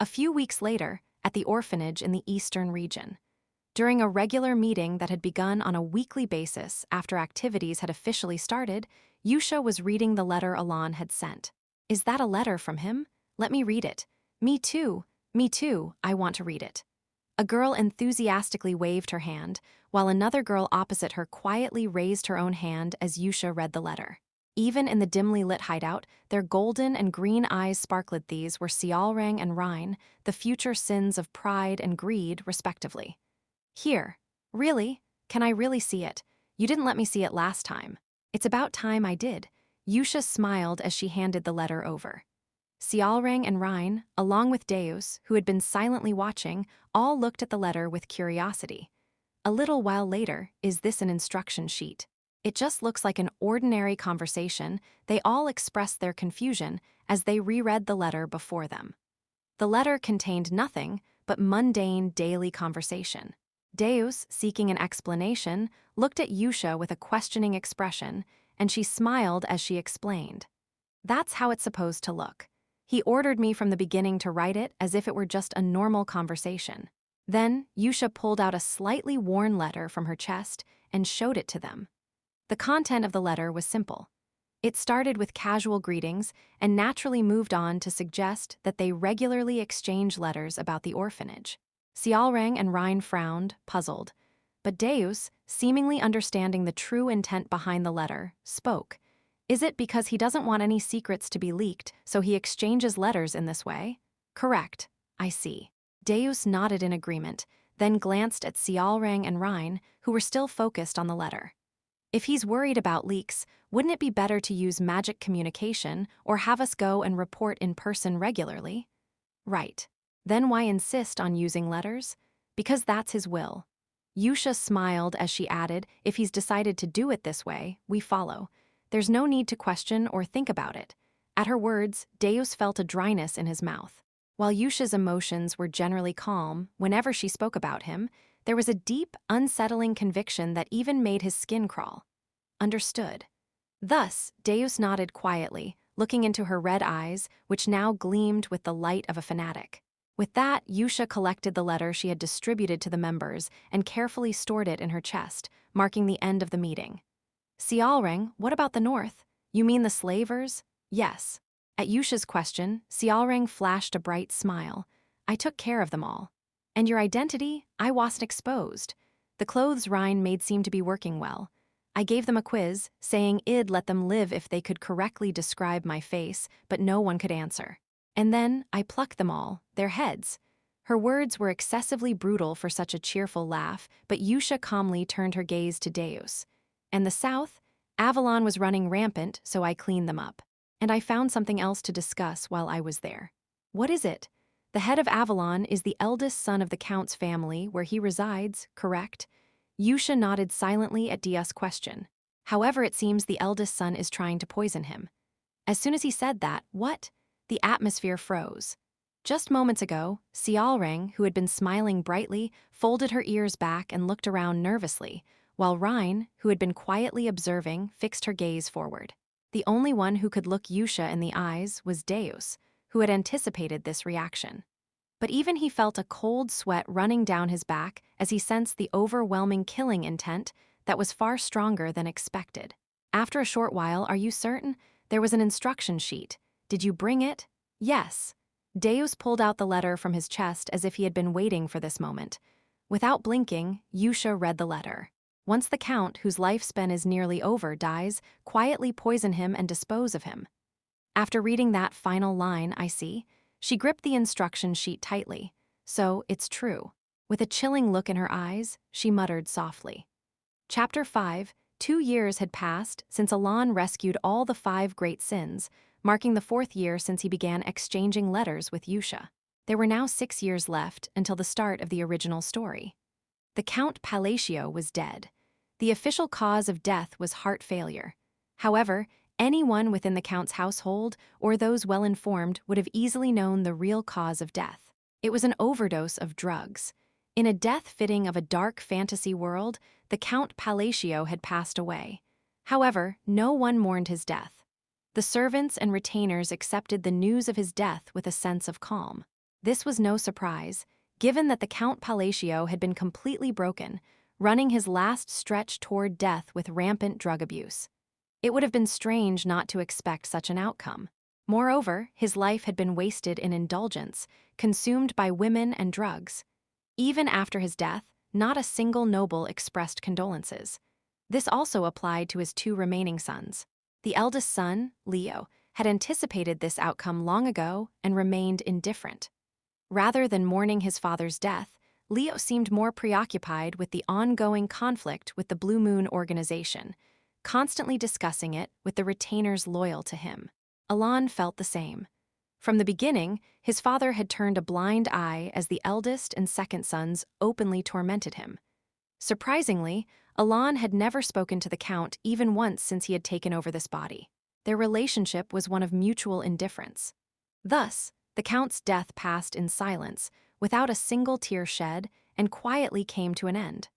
A few weeks later, at the orphanage in the eastern region. During a regular meeting that had begun on a weekly basis after activities had officially started, Yusha was reading the letter Alan had sent. Is that a letter from him? Let me read it. Me too, I want to read it. A girl enthusiastically waved her hand, while another girl opposite her quietly raised her own hand as Yusha read the letter. Even in the dimly lit hideout, their golden and green eyes sparkled. These were Sialrang and Rhine, the future sins of pride and greed, respectively. Here. Really? Can I really see it? You didn't let me see it last time. It's about time I did. Yusha smiled as she handed the letter over. Sialrang and Rhine, along with Deus, who had been silently watching, all looked at the letter with curiosity. A little while later, is this an instruction sheet? It just looks like an ordinary conversation. They all expressed their confusion as they reread the letter before them. The letter contained nothing but mundane daily conversation. Deus, seeking an explanation, looked at Yusha with a questioning expression, and she smiled as she explained. That's how it's supposed to look. He ordered me from the beginning to write it as if it were just a normal conversation. Then, Yusha pulled out a slightly worn letter from her chest and showed it to them. The content of the letter was simple. It started with casual greetings and naturally moved on to suggest that they regularly exchange letters about the orphanage. Sialrang and Rhine frowned, puzzled. But Deus, seemingly understanding the true intent behind the letter, spoke. Is it because he doesn't want any secrets to be leaked, so he exchanges letters in this way? Correct. I see. Deus nodded in agreement, then glanced at Sialrang and Rhine, who were still focused on the letter. If he's worried about leaks, wouldn't it be better to use magic communication or have us go and report in person regularly? Right. Then why insist on using letters? Because that's his will. Yusha smiled as she added, if he's decided to do it this way, we follow. There's no need to question or think about it. At her words, Deus felt a dryness in his mouth. While Yusha's emotions were generally calm, whenever she spoke about him, there was a deep, unsettling conviction that even made his skin crawl. Understood. Thus, Deus nodded quietly, looking into her red eyes, which now gleamed with the light of a fanatic. With that, Yusha collected the letter she had distributed to the members and carefully stored it in her chest, marking the end of the meeting. Sialrang, what about the north? You mean the slavers? Yes. At Yusha's question, Sialrang flashed a bright smile. I took care of them all. And your identity? I wasn't exposed. The clothes Rhine made seemed to be working well. I gave them a quiz, saying I'd let them live if they could correctly describe my face, but no one could answer. And then I plucked them all, their heads. Her words were excessively brutal for such a cheerful laugh, but Yusha calmly turned her gaze to Deus. And the south? Avalon was running rampant, so I cleaned them up. And I found something else to discuss while I was there. What is it? The head of Avalon is the eldest son of the Count's family, where he resides, correct? Yusha nodded silently at Dia's question. However, it seems the eldest son is trying to poison him. As soon as he said that, what? The atmosphere froze. Just moments ago, Sialrang, who had been smiling brightly, folded her ears back and looked around nervously, while Rhine, who had been quietly observing, fixed her gaze forward. The only one who could look Yusha in the eyes was Deus, who had anticipated this reaction. But even he felt a cold sweat running down his back as he sensed the overwhelming killing intent that was far stronger than expected. After a short while, are you certain? There was an instruction sheet. Did you bring it? Yes. Deus pulled out the letter from his chest as if he had been waiting for this moment. Without blinking, Yusha read the letter. Once the Count, whose lifespan is nearly over, dies, quietly poison him and dispose of him. After reading that final line, I see, she gripped the instruction sheet tightly. So, it's true. With a chilling look in her eyes, she muttered softly. Chapter 5. 2 years had passed since Alan rescued all the 5 great sins, marking the 4th year since he began exchanging letters with Yusha. There were now 6 years left until the start of the original story. The Count Palacio was dead. The official cause of death was heart failure. However, anyone within the Count's household or those well-informed would have easily known the real cause of death. It was an overdose of drugs. In a death fitting of a dark fantasy world, the Count Palacio had passed away. However, no one mourned his death. The servants and retainers accepted the news of his death with a sense of calm. This was no surprise. given that the Count Palacio had been completely broken, running his last stretch toward death with rampant drug abuse. It would have been strange not to expect such an outcome. Moreover, his life had been wasted in indulgence, consumed by women and drugs. Even after his death, not a single noble expressed condolences. This also applied to his two remaining sons. The eldest son, Leo, had anticipated this outcome long ago and remained indifferent. Rather than mourning his father's death, Leo seemed more preoccupied with the ongoing conflict with the Blue Moon organization, constantly discussing it with the retainers loyal to him. Alon felt the same. From the beginning, his father had turned a blind eye as the eldest and second sons openly tormented him. Surprisingly, Alon had never spoken to the Count even once since he had taken over this body. Their relationship was one of mutual indifference. Thus, the Count's death passed in silence, without a single tear shed, and quietly came to an end.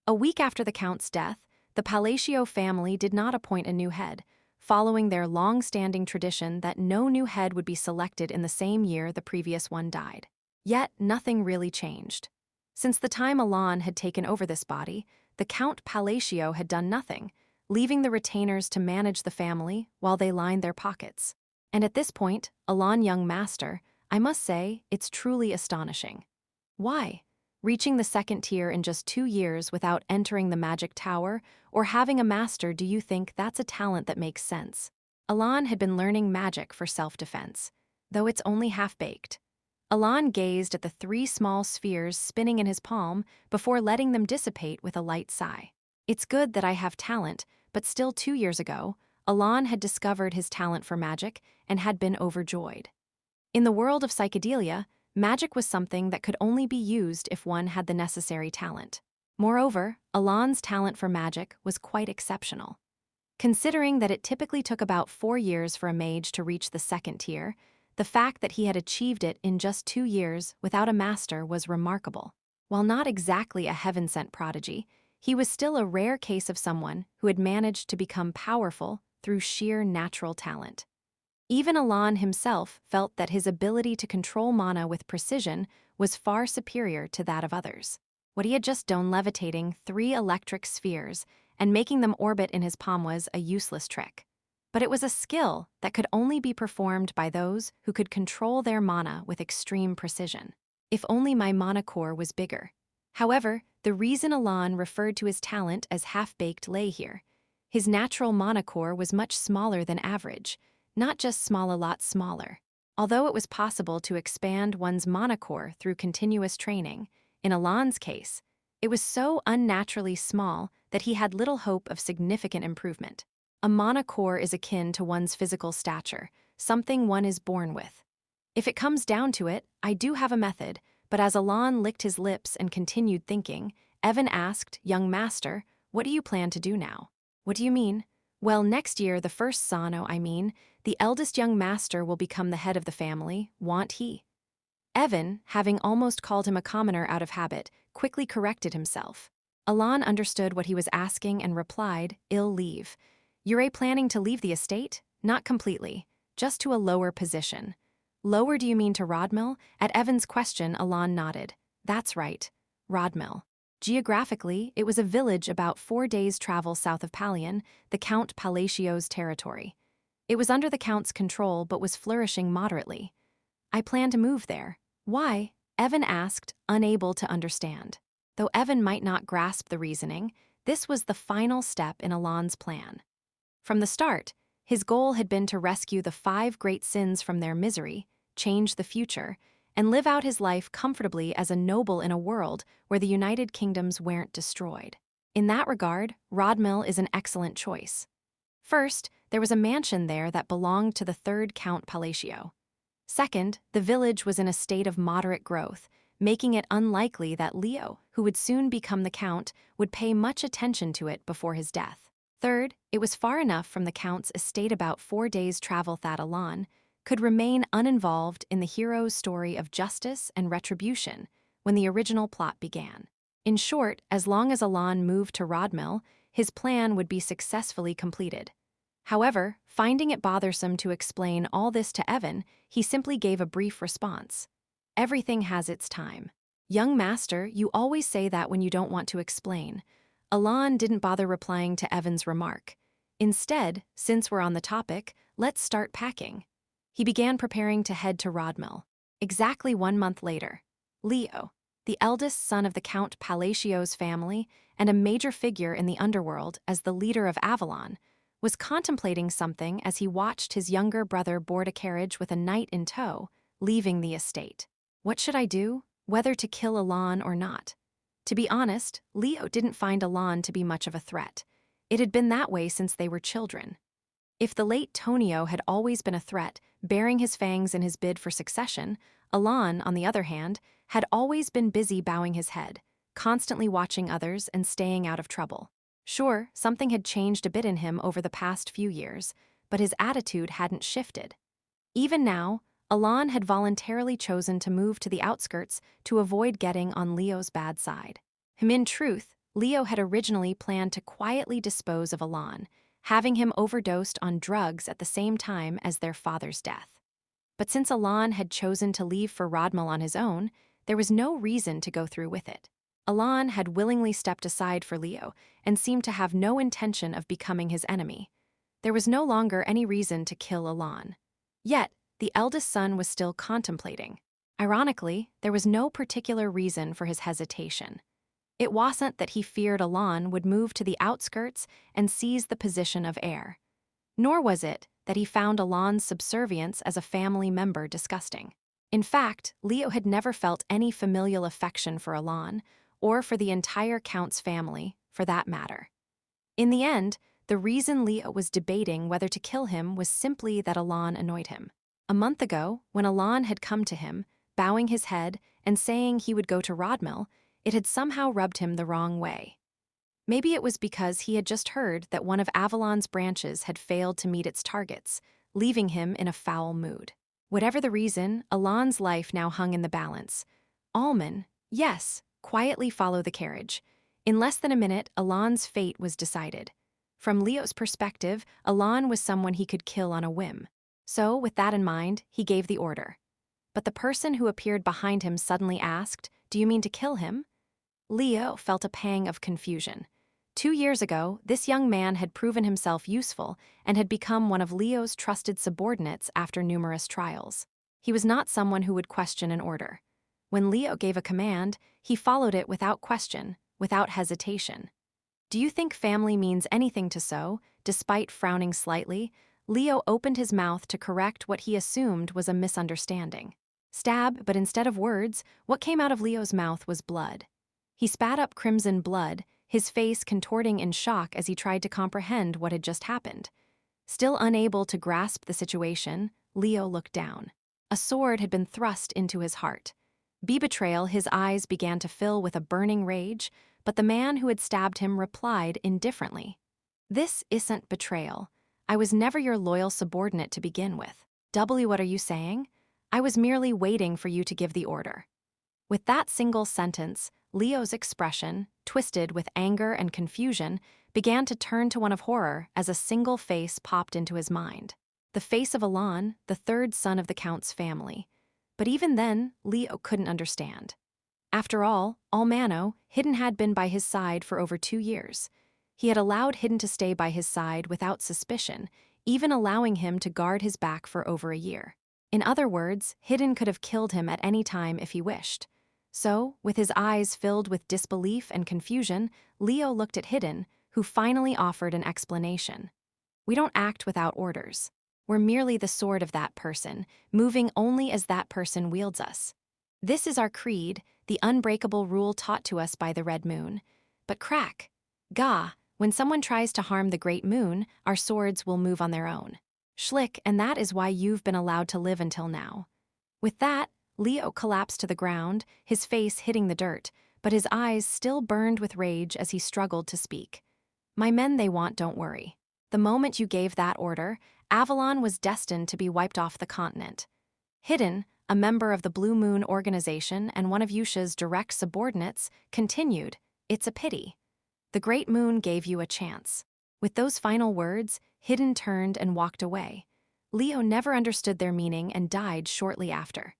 A week after the Count's death, the Palacio family did not appoint a new head, following their long-standing tradition that no new head would be selected in the same year the previous one died. Yet, nothing really changed. Since the time Alon had taken over this body, the Count Palacio had done nothing, leaving the retainers to manage the family while they lined their pockets. And at this point, Alon young master, I must say, it's truly astonishing. Why? Reaching the second tier in just 2 years without entering the magic tower or having a master, do you think that's a talent that makes sense? Alon had been learning magic for self-defense, though it's only half-baked. Alon gazed at the 3 small spheres spinning in his palm before letting them dissipate with a light sigh. It's good that I have talent, but still 2 years ago, Alon had discovered his talent for magic and had been overjoyed. In the world of psychedelia, magic was something that could only be used if one had the necessary talent. Moreover, Alon's talent for magic was quite exceptional. Considering that it typically took about 4 years for a mage to reach the second tier, the fact that he had achieved it in just 2 years without a master was remarkable. While not exactly a heaven-sent prodigy, he was still a rare case of someone who had managed to become powerful through sheer natural talent. Even Alon himself felt that his ability to control mana with precision was far superior to that of others. What he had just done, levitating 3 electric spheres and making them orbit in his palm, was a useless trick. But it was a skill that could only be performed by those who could control their mana with extreme precision. If only my mana core was bigger. However, the reason Alon referred to his talent as half-baked lay here. His natural mana core was much smaller than average, not just small, a lot smaller. Although it was possible to expand one's mana core through continuous training, in Alon's case, it was so unnaturally small that he had little hope of significant improvement. A mana core is akin to one's physical stature, something one is born with. If it comes down to it, I do have a method, but as Alon licked his lips and continued thinking, Evan asked, "Young master, what do you plan to do now?" "What do you mean?" "Well, next year, the first Sano, the eldest young master will become the head of the family, won't he?" Evan, having almost called him a commoner out of habit, quickly corrected himself. Alon understood what he was asking and replied, "Ill leave. You're planning to leave the estate?" "Not completely, just to a lower position." "Lower, do you mean to Rodmill?" At Evan's question, Alon nodded. "That's right, Rodmill." Geographically, it was a village about 4 days' travel south of Palion, the Count Palacio's territory. It was under the Count's control but was flourishing moderately. "I plan to move there." "Why?" Evan asked, unable to understand. Though Evan might not grasp the reasoning, this was the final step in Alon's plan. From the start, his goal had been to rescue the 5 great sins from their misery, change the future, and live out his life comfortably as a noble in a world where the United Kingdoms weren't destroyed. In that regard, Rodmill is an excellent choice. First, there was a mansion there that belonged to the 3rd Count Palacio. Second, the village was in a state of moderate growth, making it unlikely that Leo, who would soon become the Count, would pay much attention to it before his death. Third, it was far enough from the Count's estate, about 4 days' travel, that Alon could remain uninvolved in the hero's story of justice and retribution when the original plot began. In short, as long as Alon moved to Rodmill, his plan would be successfully completed. However, finding it bothersome to explain all this to Evan, he simply gave a brief response. "Everything has its time." "Young master, you always say that when you don't want to explain." Alon didn't bother replying to Evan's remark. Instead, since we're on the topic, let's start packing. He began preparing to head to Rodmill. Exactly 1 month later, Leo, the eldest son of the Count Palatios family and a major figure in the underworld as the leader of Avalon, was contemplating something as he watched his younger brother board a carriage with a knight in tow, leaving the estate. What should I do? Whether to kill Alon or not? To be honest, Leo didn't find Alon to be much of a threat. It had been that way since they were children. If the late Tonio had always been a threat, baring his fangs in his bid for succession, Alon, on the other hand, had always been busy bowing his head, constantly watching others and staying out of trouble. Sure, something had changed a bit in him over the past few years, but his attitude hadn't shifted. Even now, Alon had voluntarily chosen to move to the outskirts to avoid getting on Leo's bad side. In truth, Leo had originally planned to quietly dispose of Alon, having him overdosed on drugs at the same time as their father's death. But since Alon had chosen to leave for Rodmill on his own, there was no reason to go through with it. Alon had willingly stepped aside for Leo and seemed to have no intention of becoming his enemy. There was no longer any reason to kill Alon. Yet, the eldest son was still contemplating. Ironically, there was no particular reason for his hesitation. It wasn't that he feared Alon would move to the outskirts and seize the position of heir. Nor was it that he found Alon's subservience as a family member disgusting. In fact, Leo had never felt any familial affection for Alon, or for the entire Count's family, for that matter. In the end, the reason Leo was debating whether to kill him was simply that Alon annoyed him. A month ago, when Alon had come to him, bowing his head and saying he would go to Rodmill, it had somehow rubbed him the wrong way. Maybe it was because he had just heard that one of Avalon's branches had failed to meet its targets, leaving him in a foul mood. Whatever the reason, Alon's life now hung in the balance. Alman, yes, quietly follow the carriage. In less than a minute, Alon's fate was decided. From Leo's perspective, Alon was someone he could kill on a whim. So, with that in mind, he gave the order. But the person who appeared behind him suddenly asked, "Do you mean to kill him?" Leo felt a pang of confusion. 2 years ago, this young man had proven himself useful and had become one of Leo's trusted subordinates after numerous trials. He was not someone who would question an order. When Leo gave a command, he followed it without question, without hesitation. "Do you think family means anything to So?" Despite frowning slightly, Leo opened his mouth to correct what he assumed was a misunderstanding. Stab, but instead of words, what came out of Leo's mouth was blood. He spat up crimson blood, his face contorting in shock as he tried to comprehend what had just happened. Still unable to grasp the situation, Leo looked down. A sword had been thrust into his heart. Betrayal, his eyes began to fill with a burning rage, but the man who had stabbed him replied indifferently. "This isn't betrayal. I was never your loyal subordinate to begin with. What are you saying? I was merely waiting for you to give the order." With that single sentence, Leo's expression, twisted with anger and confusion, began to turn to one of horror as a single face popped into his mind. The face of Alon, the third son of the Count's family. But even then, Leo couldn't understand. After all, Almano, Hidden had been by his side for over 2 years. He had allowed Hidden to stay by his side without suspicion, even allowing him to guard his back for over a year. In other words, Hidden could have killed him at any time if he wished. So, with his eyes filled with disbelief and confusion, Leo looked at Hidden, who finally offered an explanation. "We don't act without orders. We're merely the sword of that person, moving only as that person wields us. This is our creed, the unbreakable rule taught to us by the Red Moon. But crack, when someone tries to harm the Great Moon, our swords will move on their own. Schlick, and that is why you've been allowed to live until now." With that, Leo collapsed to the ground, his face hitting the dirt, but his eyes still burned with rage as he struggled to speak. "My men they want, don't worry. The moment you gave that order, Avalon was destined to be wiped off the continent. Hidden, a member of the Blue Moon organization and one of Yusha's direct subordinates, continued, 'It's a pity. The Great Moon gave you a chance.'" With those final words, Hidden turned and walked away. Leo never understood their meaning and died shortly after.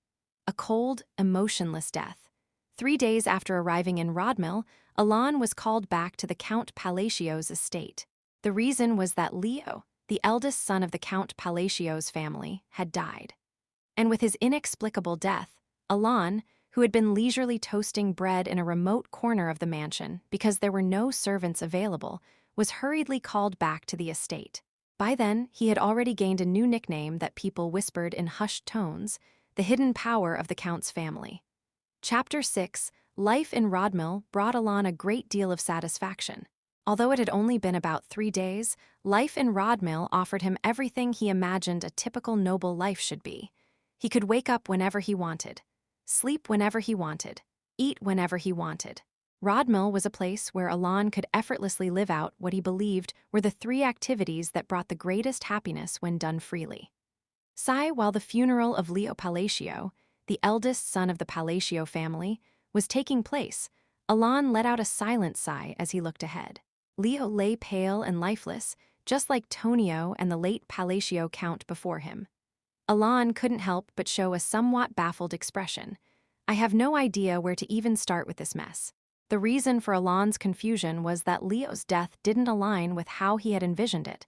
A cold, emotionless death. 3 days after arriving in Rodmil, Alan was called back to the Count Palacio's estate. The reason was that Leo, the eldest son of the Count Palacio's family, had died. And with his inexplicable death, Alan, who had been leisurely toasting bread in a remote corner of the mansion because there were no servants available, was hurriedly called back to the estate. By then, he had already gained a new nickname that people whispered in hushed tones, the hidden power of the Count's family. Chapter 6, Life in Rodmil brought Alan a great deal of satisfaction. Although it had only been about 3 days, life in Rodmil offered him everything he imagined a typical noble life should be. He could wake up whenever he wanted, sleep whenever he wanted, eat whenever he wanted. Rodmil was a place where Alan could effortlessly live out what he believed were the 3 activities that brought the greatest happiness when done freely. While the funeral of Leo Palacio, the eldest son of the Palacio family, was taking place, Alan let out a silent sigh as he looked ahead. Leo lay pale and lifeless, just like Tonio and the late Palacio Count before him. Alan couldn't help but show a somewhat baffled expression. I have no idea where to even start with this mess. The reason for Alan's confusion was that Leo's death didn't align with how he had envisioned it.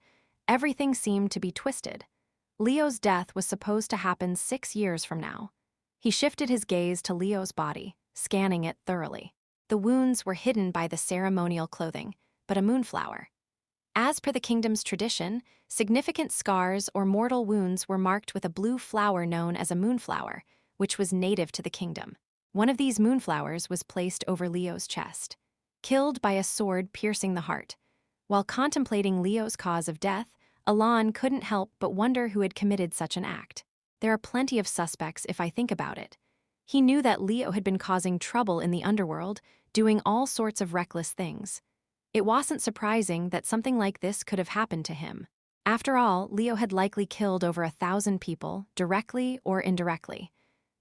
Everything seemed to be twisted. Leo's death was supposed to happen 6 years from now. He shifted his gaze to Leo's body, scanning it thoroughly. The wounds were hidden by the ceremonial clothing, but a moonflower. As per the kingdom's tradition, significant scars or mortal wounds were marked with a blue flower known as a moonflower, which was native to the kingdom. One of these moonflowers was placed over Leo's chest, killed by a sword piercing the heart. While contemplating Leo's cause of death, Alan couldn't help but wonder who had committed such an act. There are plenty of suspects if I think about it. He knew that Leo had been causing trouble in the underworld, doing all sorts of reckless things. It wasn't surprising that something like this could have happened to him. After all, Leo had likely killed over 1,000 people, directly or indirectly.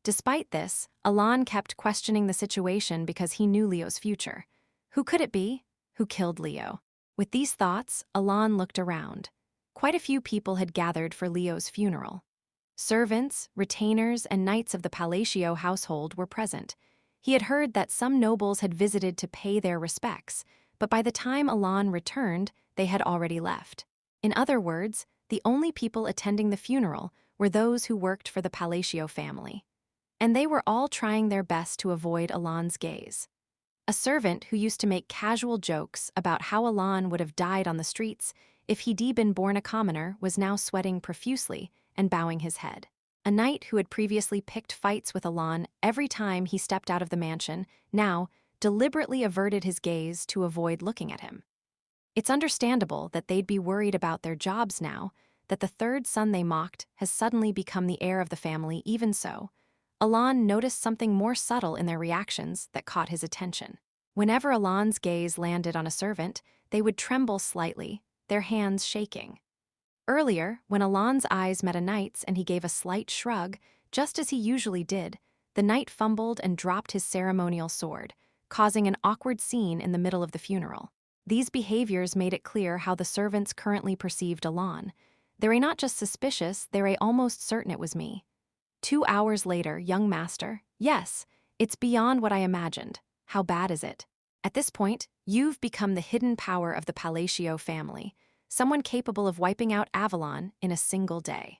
Despite this, Alan kept questioning the situation because he knew Leo's future. Who could it be? Who killed Leo? With these thoughts, Alan looked around. Quite a few people had gathered for Leo's funeral. Servants, retainers, and knights of the Palacio household were present. He had heard that some nobles had visited to pay their respects, but by the time Alan returned, they had already left. In other words, the only people attending the funeral were those who worked for the Palacio family. And they were all trying their best to avoid Alan's gaze. A servant who used to make casual jokes about how Alan would have died on the streets if he'd been born a commoner was now sweating profusely and bowing his head. A knight who had previously picked fights with Alan every time he stepped out of the mansion now deliberately averted his gaze to avoid looking at him. It's understandable that they'd be worried about their jobs now, that the 3rd son they mocked has suddenly become the heir of the family. Even so, Alan noticed something more subtle in their reactions that caught his attention. Whenever Alan's gaze landed on a servant, they would tremble slightly, their hands shaking. Earlier, when Alan's eyes met a knight's and he gave a slight shrug, just as he usually did, the knight fumbled and dropped his ceremonial sword, causing an awkward scene in the middle of the funeral. These behaviors made it clear how the servants currently perceived Alan. They're not just suspicious, they're almost certain it was me. 2 hours later, young master, yes, it's beyond what I imagined. How bad is it? At this point, you've become the hidden power of the Palacio family, someone capable of wiping out Avalon in a single day.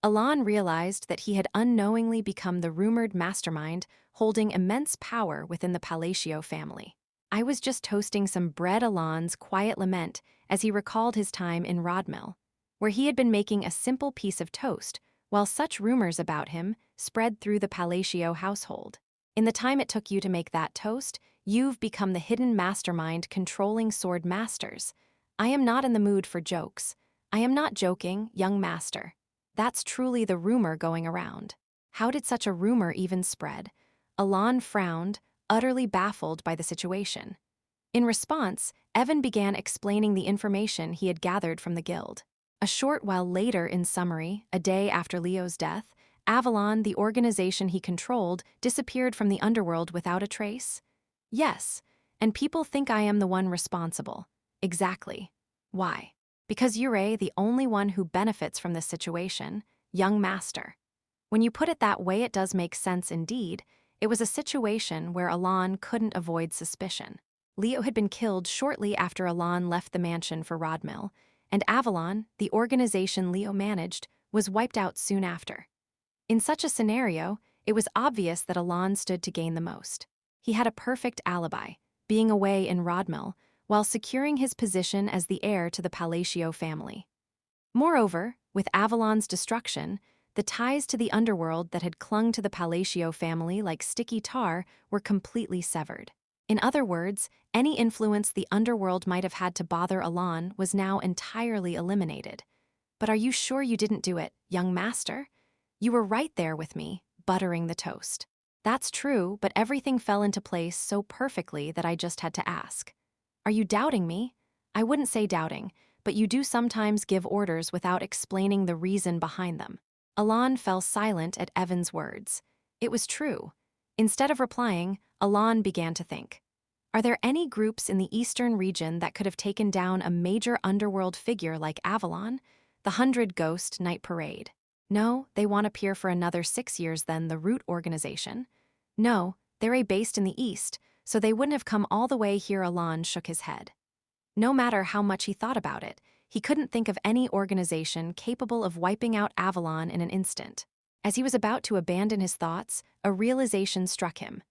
Alan realized that he had unknowingly become the rumored mastermind holding immense power within the Palacio family. I was just toasting some bread. Alan's quiet lament as he recalled his time in Rodmil, where he had been making a simple piece of toast while such rumors about him spread through the Palacio household. In the time it took you to make that toast, you've become the hidden mastermind controlling sword masters. I am not in the mood for jokes. I am not joking, young master. That's truly the rumor going around. How did such a rumor even spread? Alan frowned, utterly baffled by the situation. In response, Evan began explaining the information he had gathered from the guild. A short while later, in summary, a day after Leo's death, Avalon, the organization he controlled, disappeared from the underworld without a trace? Yes, and people think I am the one responsible. Exactly. Why? Because you're the only one who benefits from this situation, young master. When you put it that way, it does make sense indeed. It was a situation where Alon couldn't avoid suspicion. Leo had been killed shortly after Alon left the mansion for Rodmill, and Avalon, the organization Leo managed, was wiped out soon after. In such a scenario, it was obvious that Alon stood to gain the most. He had a perfect alibi, being away in Rodmill, while securing his position as the heir to the Palacio family. Moreover, with Avalon's destruction, the ties to the underworld that had clung to the Palacio family like sticky tar were completely severed. In other words, any influence the underworld might have had to bother Alon was now entirely eliminated. But are you sure you didn't do it, young master? You were right there with me, buttering the toast. That's true, but everything fell into place so perfectly that I just had to ask. Are you doubting me? I wouldn't say doubting, but you do sometimes give orders without explaining the reason behind them. Alon fell silent at Evan's words. It was true. Instead of replying, Alon began to think. Are there any groups in the eastern region that could have taken down a major underworld figure like Avalon? The 100 Ghost Night Parade. No, they won't appear for another 6 years then, the Root organization. No, they're based in the east, so they wouldn't have come all the way here. Alon shook his head. No matter how much he thought about it, he couldn't think of any organization capable of wiping out Avalon in an instant. As he was about to abandon his thoughts, a realization struck him.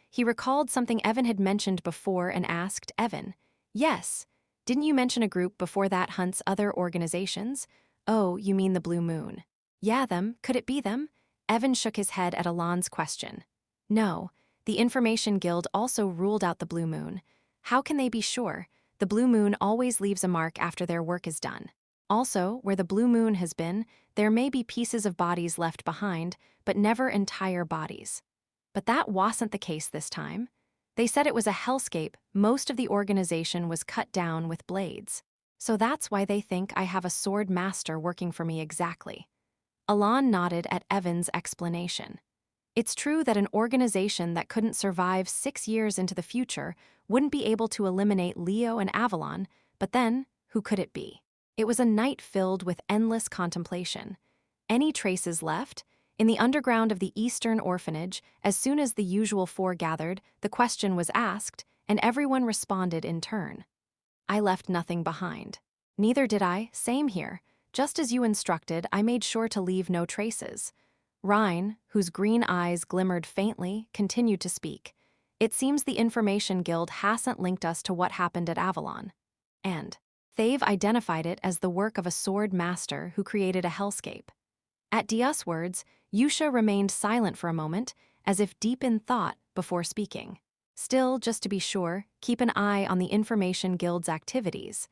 He recalled something Evan had mentioned before and asked Evan, "Yes, didn't you mention a group before that hunts other organizations? Oh, you mean the Blue Moon." Yeah, them. Could it be them? Evan shook his head at Alon's question. No, the Information Guild also ruled out the Blue Moon. How can they be sure? The Blue Moon always leaves a mark after their work is done. Also, where the Blue Moon has been, there may be pieces of bodies left behind, but never entire bodies. But that wasn't the case this time. They said it was a hellscape. Most of the organization was cut down with blades. So that's why they think I have a sword master working for me exactly. Alon nodded at Evan's explanation. It's true that an organization that couldn't survive 6 years into the future wouldn't be able to eliminate Leo and Avalon, but then, who could it be? It was a night filled with endless contemplation. Any traces left? In the underground of the Eastern Orphanage, as soon as the usual four gathered, the question was asked, and everyone responded in turn. I left nothing behind. Neither did I, same here. Just as you instructed, I made sure to leave no traces. Rhine, whose green eyes glimmered faintly, continued to speak. It seems the Information Guild hasn't linked us to what happened at Avalon. And they've identified it as the work of a sword master who created a hellscape. At Dia's words, Yusha remained silent for a moment, as if deep in thought, before speaking. Still, just to be sure, keep an eye on the Information Guild's activities.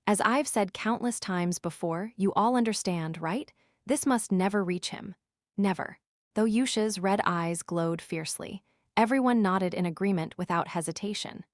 As I've said countless times before, you all understand, right? This must never reach him. Never. Though Yusha's red eyes glowed fiercely, everyone nodded in agreement without hesitation.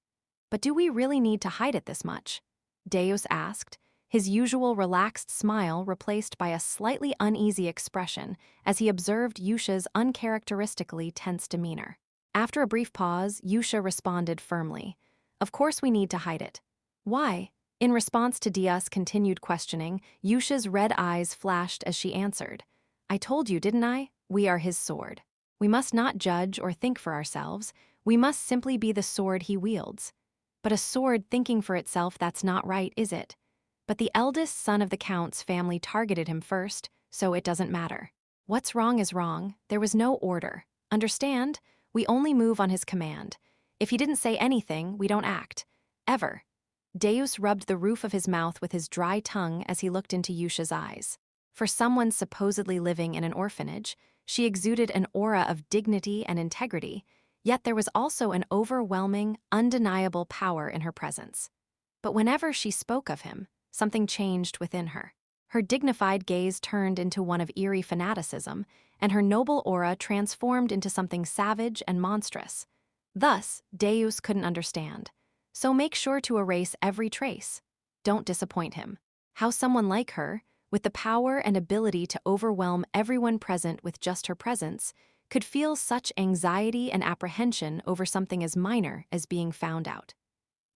But do we really need to hide it this much? Deus asked, his usual relaxed smile replaced by a slightly uneasy expression as he observed Yusha's uncharacteristically tense demeanor. After a brief pause, Yusha responded firmly, "Of course we need to hide it." "Why?" In response to Dia's continued questioning, Yusha's red eyes flashed as she answered, "I told you, didn't I? We are his sword. We must not judge or think for ourselves. We must simply be the sword he wields. But a sword thinking for itself, that's not right, is it? But the eldest son of the Count's family targeted him first, so it doesn't matter. What's wrong is wrong. There was no order. Understand? We only move on his command. If he didn't say anything, we don't act. Ever." Deus rubbed the roof of his mouth with his dry tongue as he looked into Yusha's eyes. For someone supposedly living in an orphanage, she exuded an aura of dignity and integrity, yet there was also an overwhelming, undeniable power in her presence. But whenever she spoke of him, something changed within her. Her dignified gaze turned into one of eerie fanaticism, and her noble aura transformed into something savage and monstrous. Thus, Deus couldn't understand. So make sure to erase every trace. Don't disappoint him. How someone like her, with the power and ability to overwhelm everyone present with just her presence, could feel such anxiety and apprehension over something as minor as being found out.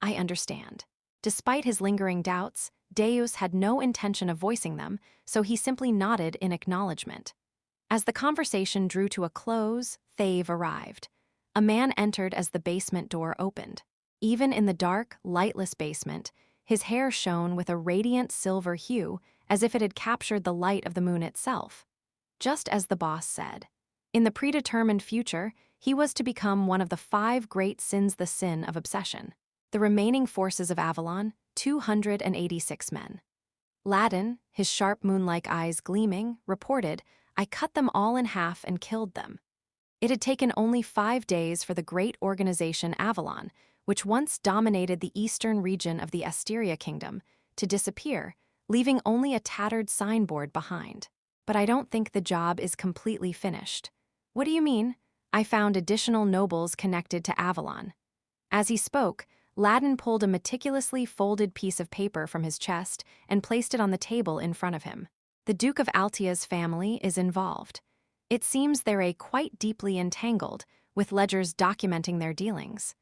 I understand. Despite his lingering doubts, Deus had no intention of voicing them, so he simply nodded in acknowledgement. As the conversation drew to a close, Thave arrived. A man entered as the basement door opened. Even in the dark, lightless basement, his hair shone with a radiant silver hue, as if it had captured the light of the moon itself. Just as the boss said. In the predetermined future, he was to become one of the 5 great sins, the sin of obsession. The remaining forces of Avalon, 286 men. Ladin, his sharp moon-like eyes gleaming, reported, "I cut them all in half and killed them." It had taken only 5 days for the great organization Avalon, which once dominated the eastern region of the Asteria Kingdom, to disappear, leaving only a tattered signboard behind. "But I don't think the job is completely finished." "What do you mean?" "I found additional nobles connected to Avalon." As he spoke, Ladin pulled a meticulously folded piece of paper from his chest and placed it on the table in front of him. "The Duke of Altia's family is involved. It seems they're quite deeply entangled, with ledgers documenting their dealings.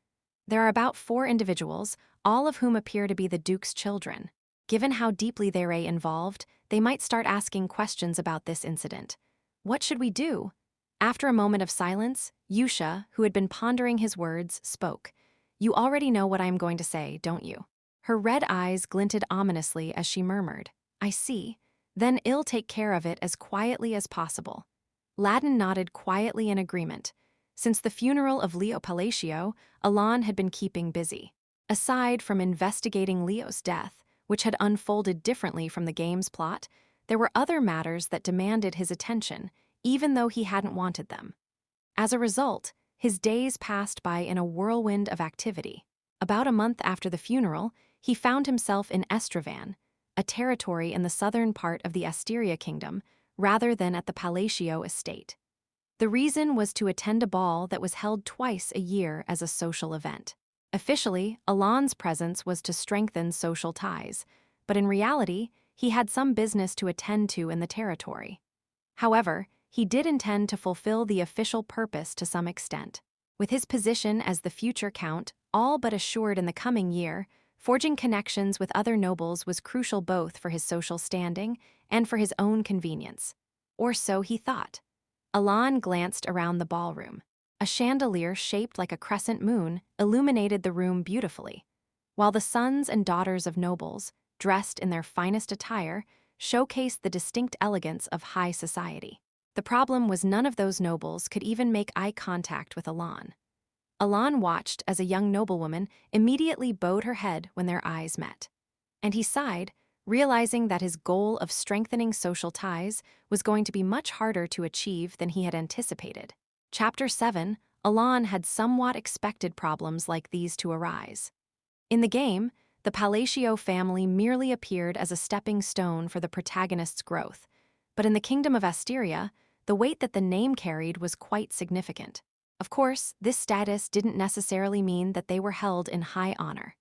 There are about 4 individuals, all of whom appear to be the Duke's children. Given how deeply they're involved, they might start asking questions about this incident. What should we do?" After a moment of silence, Yusha, who had been pondering his words, spoke. "You already know what I am going to say, don't you?" Her red eyes glinted ominously as she murmured, "I see. Then I'll take care of it as quietly as possible." Ladin nodded quietly in agreement. Since the funeral of Leo Palacio, Alon had been keeping busy. Aside from investigating Leo's death, which had unfolded differently from the game's plot, there were other matters that demanded his attention, even though he hadn't wanted them. As a result, his days passed by in a whirlwind of activity. About a month after the funeral, he found himself in Estravan, a territory in the southern part of the Asteria Kingdom, rather than at the Palacio estate. The reason was to attend a ball that was held twice a year as a social event. Officially, Alon's presence was to strengthen social ties, but in reality, he had some business to attend to in the territory. However, he did intend to fulfill the official purpose to some extent. With his position as the future count all but assured in the coming year, forging connections with other nobles was crucial both for his social standing and for his own convenience. Or so he thought. Alon glanced around the ballroom. A chandelier shaped like a crescent moon illuminated the room beautifully, while the sons and daughters of nobles, dressed in their finest attire, showcased the distinct elegance of high society. The problem was none of those nobles could even make eye contact with Alon. Alon watched as a young noblewoman immediately bowed her head when their eyes met. And he sighed, realizing that his goal of strengthening social ties was going to be much harder to achieve than he had anticipated. Chapter 7, Alon had somewhat expected problems like these to arise. In the game, the Palacio family merely appeared as a stepping stone for the protagonist's growth, but in the Kingdom of Asteria, the weight that the name carried was quite significant. Of course, this status didn't necessarily mean that they were held in high honor.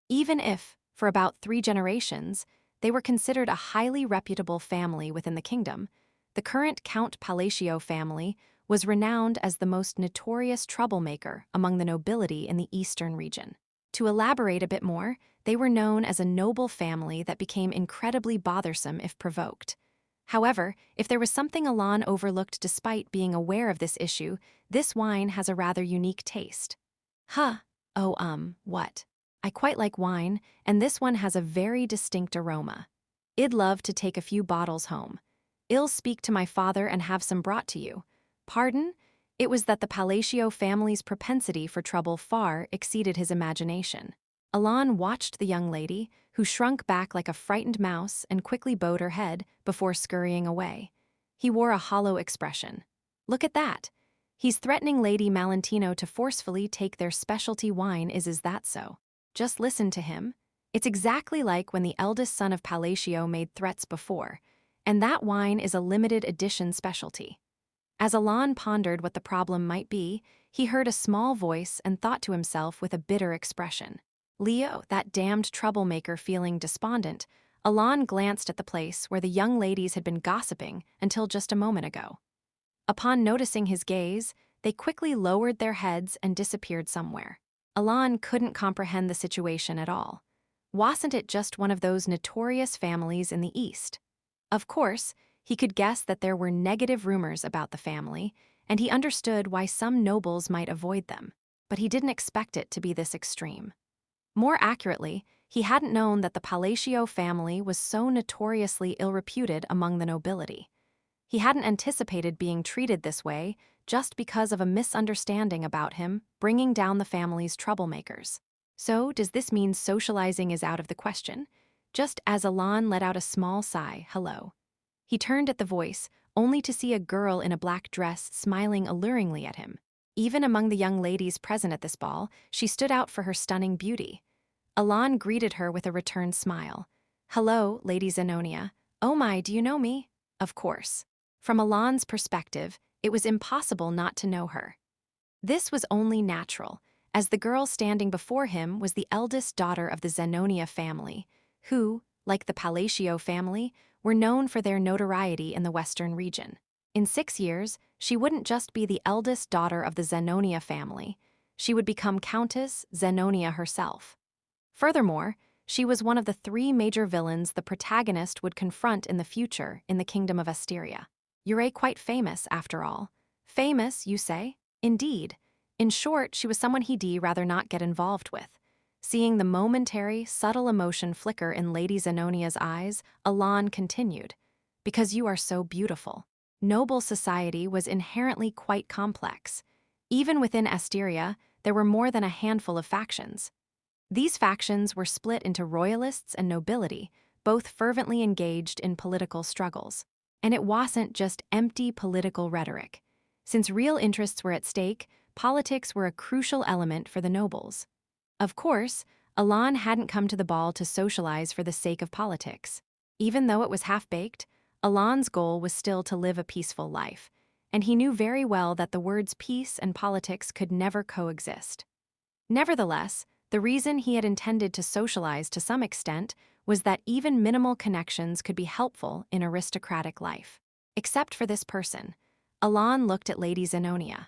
Even if, for about 3 generations, they were considered a highly reputable family within the kingdom, the current Count Palacio family was renowned as the most notorious troublemaker among the nobility in the eastern region. To elaborate a bit more, they were known as a noble family that became incredibly bothersome if provoked. However, if there was something Alon overlooked despite being aware of this issue, this wine has a rather unique taste. What? I quite like wine, and this one has a very distinct aroma. I'd love to take a few bottles home. I'll speak to my father and have some brought to you. Pardon? It was that the Palacio family's propensity for trouble far exceeded his imagination. Alon watched the young lady, who shrunk back like a frightened mouse and quickly bowed her head before scurrying away. He wore a hollow expression. Look at that. He's threatening Lady Malentino to forcefully take their specialty wine, is that so? Just listen to him. It's exactly like when the eldest son of Palacio made threats before, and that wine is a limited edition specialty. As Alon pondered what the problem might be, he heard a small voice and thought to himself with a bitter expression. Leo, that damned troublemaker. Feeling despondent, Alon glanced at the place where the young ladies had been gossiping until just a moment ago. Upon noticing his gaze, they quickly lowered their heads and disappeared somewhere. Alon couldn't comprehend the situation at all. Wasn't it just one of those notorious families in the East? Of course, He could guess that there were negative rumors about the family, and he understood why some nobles might avoid them. But he didn't expect it to be this extreme. More accurately, he hadn't known that the Palacio family was so notoriously ill-reputed among the nobility. He hadn't anticipated being treated this way just because of a misunderstanding about him bringing down the family's troublemakers. So, does this mean socializing is out of the question? Just as Alan let out a small sigh, hello. He turned at the voice, only to see a girl in a black dress smiling alluringly at him. Even among the young ladies present at this ball, she stood out for her stunning beauty. Alan greeted her with a return smile. Hello, Lady Zenonia. Oh my, do you know me? Of course. From Alan's perspective, it was impossible not to know her. This was only natural, as the girl standing before him was the eldest daughter of the Zenonia family, who, like the Palacio family, were known for their notoriety in the western region. In 6 years, she wouldn't just be the eldest daughter of the Zenonia family, she would become Countess Zenonia herself. Furthermore, she was one of the 3 major villains the protagonist would confront in the future in the Kingdom of Asteria. You're quite famous, after all. Famous, you say? Indeed. In short, she was someone he'd rather not get involved with. Seeing the momentary, subtle emotion flicker in Lady Zenonia's eyes, Alan continued. Because you are so beautiful. Noble society was inherently quite complex. Even within Asteria, there were more than a handful of factions. These factions were split into royalists and nobility, both fervently engaged in political struggles. And it wasn't just empty political rhetoric. Since real interests were at stake, politics were a crucial element for the nobles. Of course, Alan hadn't come to the ball to socialize for the sake of politics. Even though it was half-baked, Alan's goal was still to live a peaceful life, and he knew very well that the words peace and politics could never coexist. Nevertheless, the reason he had intended to socialize to some extent was that even minimal connections could be helpful in aristocratic life. Except for this person, Alan looked at Lady Zenonia.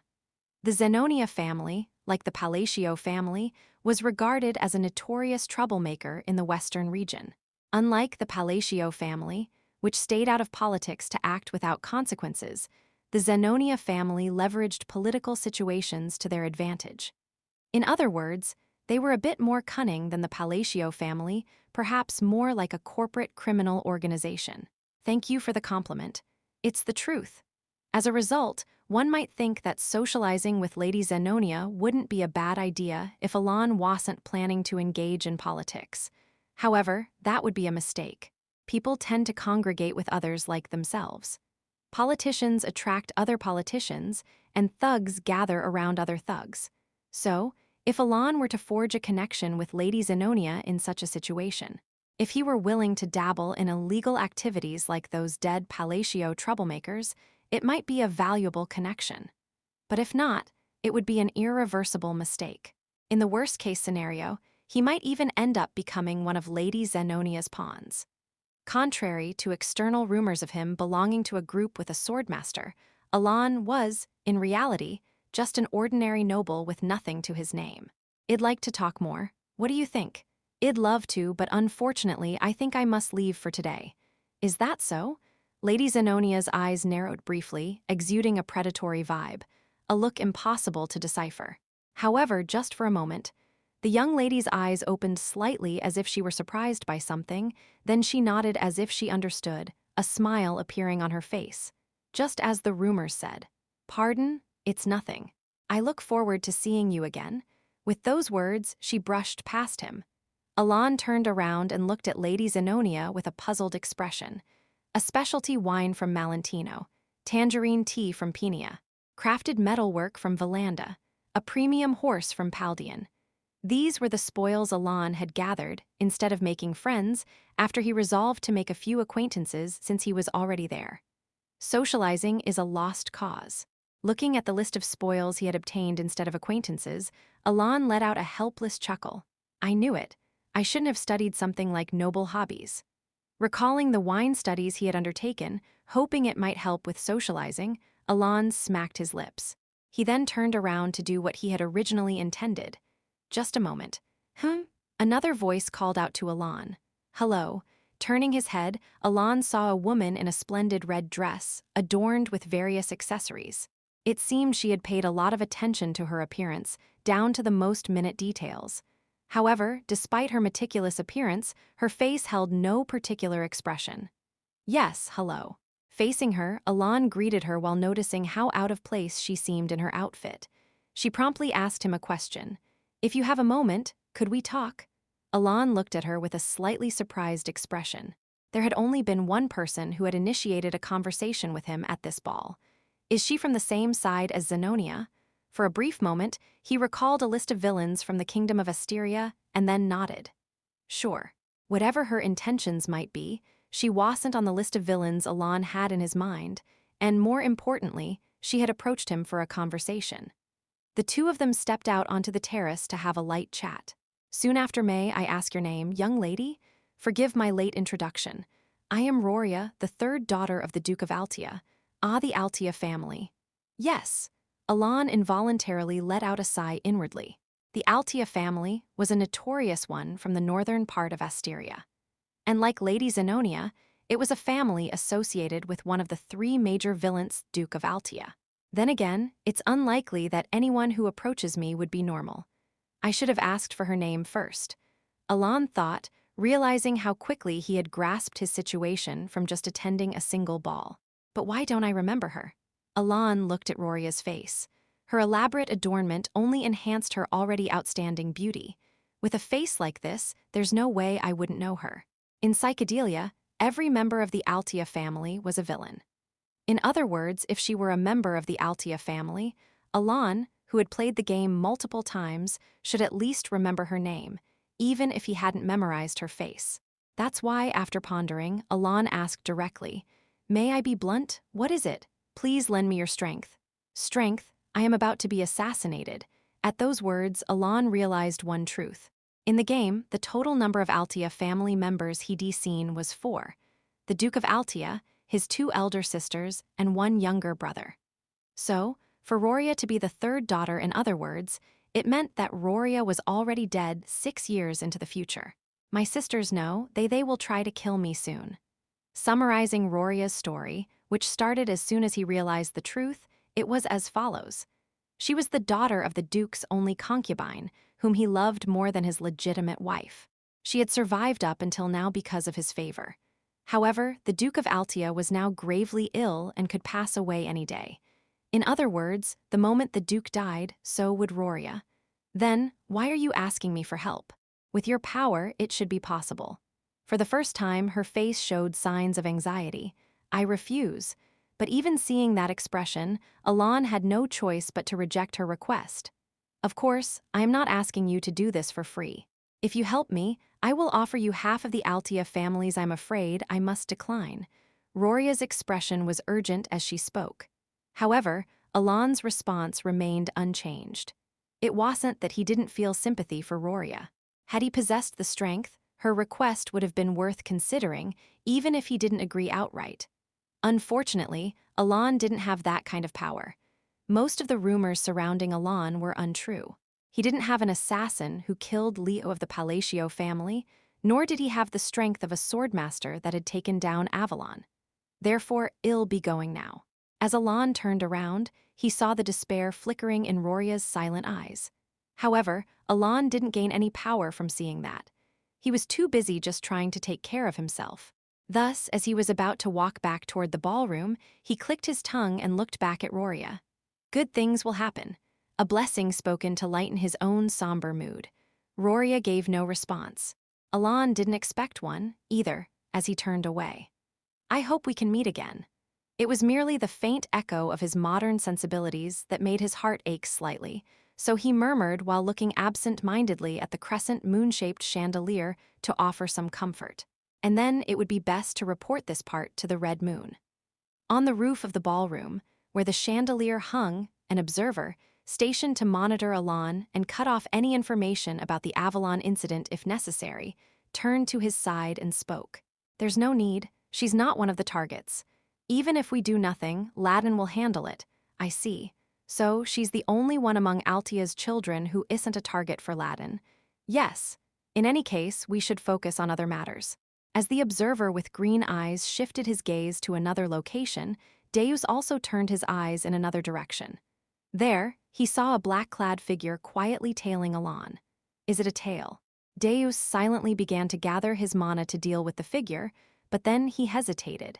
The Zenonia family, like the Palacio family, was regarded as a notorious troublemaker in the western region. Unlike the Palacio family, which stayed out of politics to act without consequences, the Zenonia family leveraged political situations to their advantage. In other words, they were a bit more cunning than the Palacio family, perhaps more like a corporate criminal organization. Thank you for the compliment. It's the truth. As a result, one might think that socializing with Lady Zenonia wouldn't be a bad idea if Alan wasn't planning to engage in politics. However, that would be a mistake. People tend to congregate with others like themselves. Politicians attract other politicians, and thugs gather around other thugs. So, if Alan were to forge a connection with Lady Zenonia in such a situation, if he were willing to dabble in illegal activities like those dead Palacio troublemakers, it might be a valuable connection. But if not, it would be an irreversible mistake. In the worst-case scenario, he might even end up becoming one of Lady Zenonia's pawns. Contrary to external rumors of him belonging to a group with a swordmaster, Alan was, in reality, just an ordinary noble with nothing to his name. I'd like to talk more. What do you think? I'd love to, but unfortunately, I think I must leave for today. Is that so? Lady Zenonia's eyes narrowed briefly, exuding a predatory vibe, a look impossible to decipher. However, just for a moment, the young lady's eyes opened slightly as if she were surprised by something, then she nodded as if she understood, a smile appearing on her face. Just as the rumors said, "Pardon? It's nothing. I look forward to seeing you again." With those words, she brushed past him. Alan turned around and looked at Lady Zenonia with a puzzled expression. A specialty wine from Malentino, tangerine tea from Pinia, crafted metalwork from Valanda, a premium horse from Paldian. These were the spoils Alan had gathered, instead of making friends, after he resolved to make a few acquaintances since he was already there. Socializing is a lost cause. Looking at the list of spoils he had obtained instead of acquaintances, Alan let out a helpless chuckle. I knew it. I shouldn't have studied something like noble hobbies. Recalling the wine studies he had undertaken, hoping it might help with socializing, Alan smacked his lips. He then turned around to do what he had originally intended. Just a moment. Another voice called out to Alan. Hello. Turning his head, Alon saw a woman in a splendid red dress, adorned with various accessories. It seemed she had paid a lot of attention to her appearance, down to the most minute details. However, despite her meticulous appearance, her face held no particular expression. "Yes, hello." Facing her, Alon greeted her while noticing how out of place she seemed in her outfit. She promptly asked him a question. "If you have a moment, could we talk?" Alon looked at her with a slightly surprised expression. There had only been one person who had initiated a conversation with him at this ball. Is she from the same side as Zenonia? For a brief moment, he recalled a list of villains from the kingdom of Asteria and then nodded. Sure. Whatever her intentions might be, she wasn't on the list of villains Alon had in his mind, and more importantly, she had approached him for a conversation. The two of them stepped out onto the terrace to have a light chat. Soon after, "May I ask your name, young lady? Forgive my late introduction. I am Roria, the third daughter of the Duke of Altia. The Altia family." "Yes." Alon involuntarily let out a sigh inwardly. The Altia family was a notorious one from the northern part of Asteria. And like Lady Zenonia, it was a family associated with one of the three major villains, Duke of Altia. Then again, it's unlikely that anyone who approaches me would be normal. I should have asked for her name first. Alon thought, realizing how quickly he had grasped his situation from just attending a single ball. But why don't I remember her? Alon looked at Roria's face. Her elaborate adornment only enhanced her already outstanding beauty. With a face like this, there's no way I wouldn't know her. In Psychedelia, every member of the Altia family was a villain. In other words, if she were a member of the Altia family, Alon, who had played the game multiple times, should at least remember her name, even if he hadn't memorized her face. That's why, after pondering, Alon asked directly, "May I be blunt? What is it? Please lend me your strength." "Strength? I am about to be assassinated." At those words, Alon realized one truth. In the game, the total number of Altia family members he'd seen was 4. The Duke of Altia, his 2 elder sisters, and 1 younger brother. So, for Roria to be the third daughter, in other words, it meant that Roria was already dead 6 years into the future. "My sisters know they will try to kill me soon." Summarizing Roria's story, which started as soon as he realized the truth, it was as follows. She was the daughter of the Duke's only concubine, whom he loved more than his legitimate wife. She had survived up until now because of his favor. However, the Duke of Altia was now gravely ill and could pass away any day. In other words, the moment the Duke died, so would Roria. Then, why are you asking me for help? With your power, it should be possible. For the first time, her face showed signs of anxiety. "I refuse." But even seeing that expression, Alon had no choice but to reject her request. "Of course, I am not asking you to do this for free. If you help me, I will offer you half of the Altia families I'm afraid I must decline." Roria's expression was urgent as she spoke. However, Alon's response remained unchanged. It wasn't that he didn't feel sympathy for Roria. Had he possessed the strength, her request would have been worth considering, even if he didn't agree outright. Unfortunately, Alon didn't have that kind of power. Most of the rumors surrounding Alon were untrue. He didn't have an assassin who killed Leo of the Palacio family, nor did he have the strength of a swordmaster that had taken down Avalon. Therefore, ill be going now. As Alon turned around, he saw the despair flickering in Roria's silent eyes. However, Alon didn't gain any power from seeing that. He was too busy just trying to take care of himself. Thus, as he was about to walk back toward the ballroom, he clicked his tongue and looked back at Roria. Good things will happen. A blessing spoken to lighten his own somber mood. Roria gave no response. Alon didn't expect one, either, as he turned away. "I hope we can meet again." It was merely the faint echo of his modern sensibilities that made his heart ache slightly, so he murmured while looking absent-mindedly at the crescent moon-shaped chandelier to offer some comfort. And then it would be best to report this part to the Red Moon. On the roof of the ballroom, where the chandelier hung, an observer, stationed to monitor Alon and cut off any information about the Avalon incident if necessary, turned to his side and spoke. "There's no need. She's not one of the targets. Even if we do nothing, Ladin will handle it. I see. So she's the only one among Altia's children who isn't a target for Ladin. Yes. In any case, we should focus on other matters." As the observer with green eyes shifted his gaze to another location, Deus also turned his eyes in another direction. There, he saw a black-clad figure quietly tailing Alon. Is it a tail? Deus silently began to gather his mana to deal with the figure, but then he hesitated.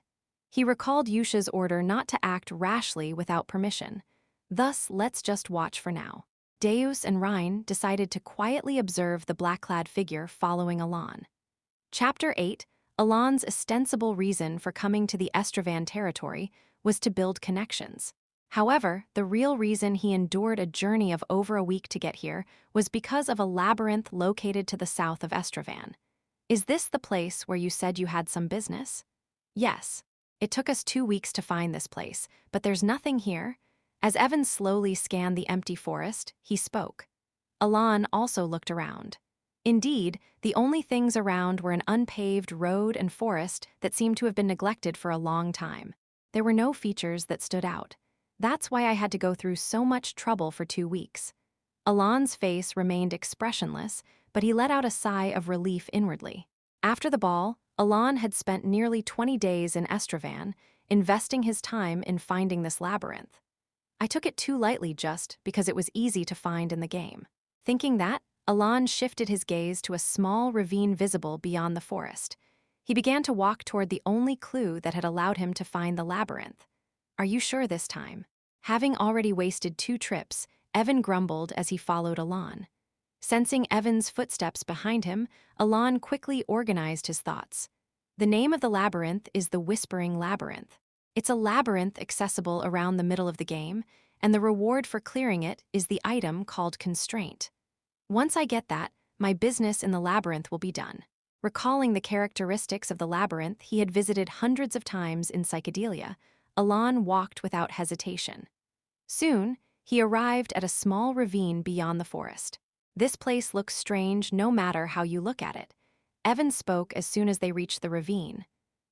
He recalled Yusha's order not to act rashly without permission. Thus, let's just watch for now. Deus and Rhine decided to quietly observe the black-clad figure following Alon. Chapter 8, Alon's ostensible reason for coming to the Estravan territory was to build connections. However, the real reason he endured a journey of over a week to get here was because of a labyrinth located to the south of Estravan. Is this the place where you said you had some business? Yes. It took us 2 weeks to find this place, but there's nothing here. As Evan slowly scanned the empty forest, he spoke. Alon also looked around. Indeed, the only things around were an unpaved road and forest that seemed to have been neglected for a long time. There were no features that stood out. That's why I had to go through so much trouble for 2 weeks. Alon's face remained expressionless, but he let out a sigh of relief inwardly. After the ball, Alon had spent nearly 20 days in Estravan, investing his time in finding this labyrinth. I took it too lightly just because it was easy to find in the game. Thinking that, Alon shifted his gaze to a small ravine visible beyond the forest. He began to walk toward the only clue that had allowed him to find the labyrinth. Are you sure this time? Having already wasted 2 trips, Evan grumbled as he followed Alon. Sensing Evan's footsteps behind him, Alon quickly organized his thoughts. The name of the labyrinth is the Whispering Labyrinth. It's a labyrinth accessible around the middle of the game, and the reward for clearing it is the item called Constraint. Once I get that, my business in the labyrinth will be done. Recalling the characteristics of the labyrinth he had visited hundreds of times in Psychedelia, Alon walked without hesitation. Soon, he arrived at a small ravine beyond the forest. This place looks strange no matter how you look at it. Evan spoke as soon as they reached the ravine.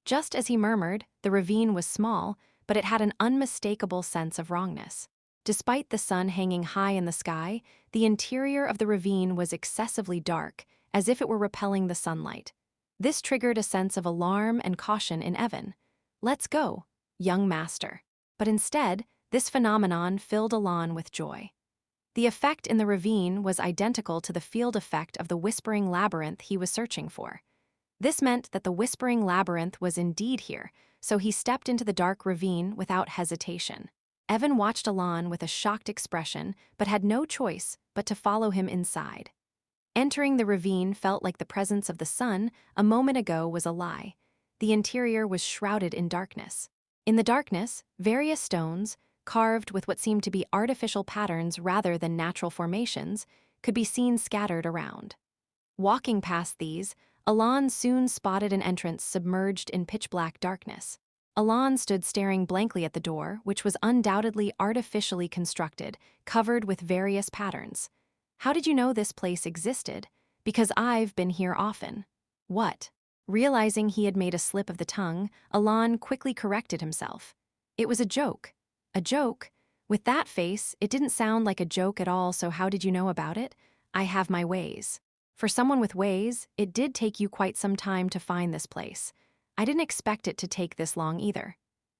Just as he murmured, the ravine was small, but it had an unmistakable sense of wrongness. Despite the sun hanging high in the sky, the interior of the ravine was excessively dark, as if it were repelling the sunlight. This triggered a sense of alarm and caution in Evan. Let's go, young master. But instead, this phenomenon filled Alon with joy. The effect in the ravine was identical to the field effect of the Whispering Labyrinth he was searching for. This meant that the Whispering Labyrinth was indeed here, so he stepped into the dark ravine without hesitation. Evan watched Alon with a shocked expression, but had no choice but to follow him inside. Entering the ravine felt like the presence of the sun a moment ago was a lie. The interior was shrouded in darkness. In the darkness, various stones, carved with what seemed to be artificial patterns rather than natural formations, could be seen scattered around. Walking past these, Alon soon spotted an entrance submerged in pitch-black darkness. Alon stood staring blankly at the door, which was undoubtedly artificially constructed, covered with various patterns. How did you know this place existed? Because I've been here often. What? Realizing he had made a slip of the tongue, Alon quickly corrected himself. It was a joke. A joke? With that face, it didn't sound like a joke at all, so how did you know about it? I have my ways. For someone with ways, it did take you quite some time to find this place. I didn't expect it to take this long either.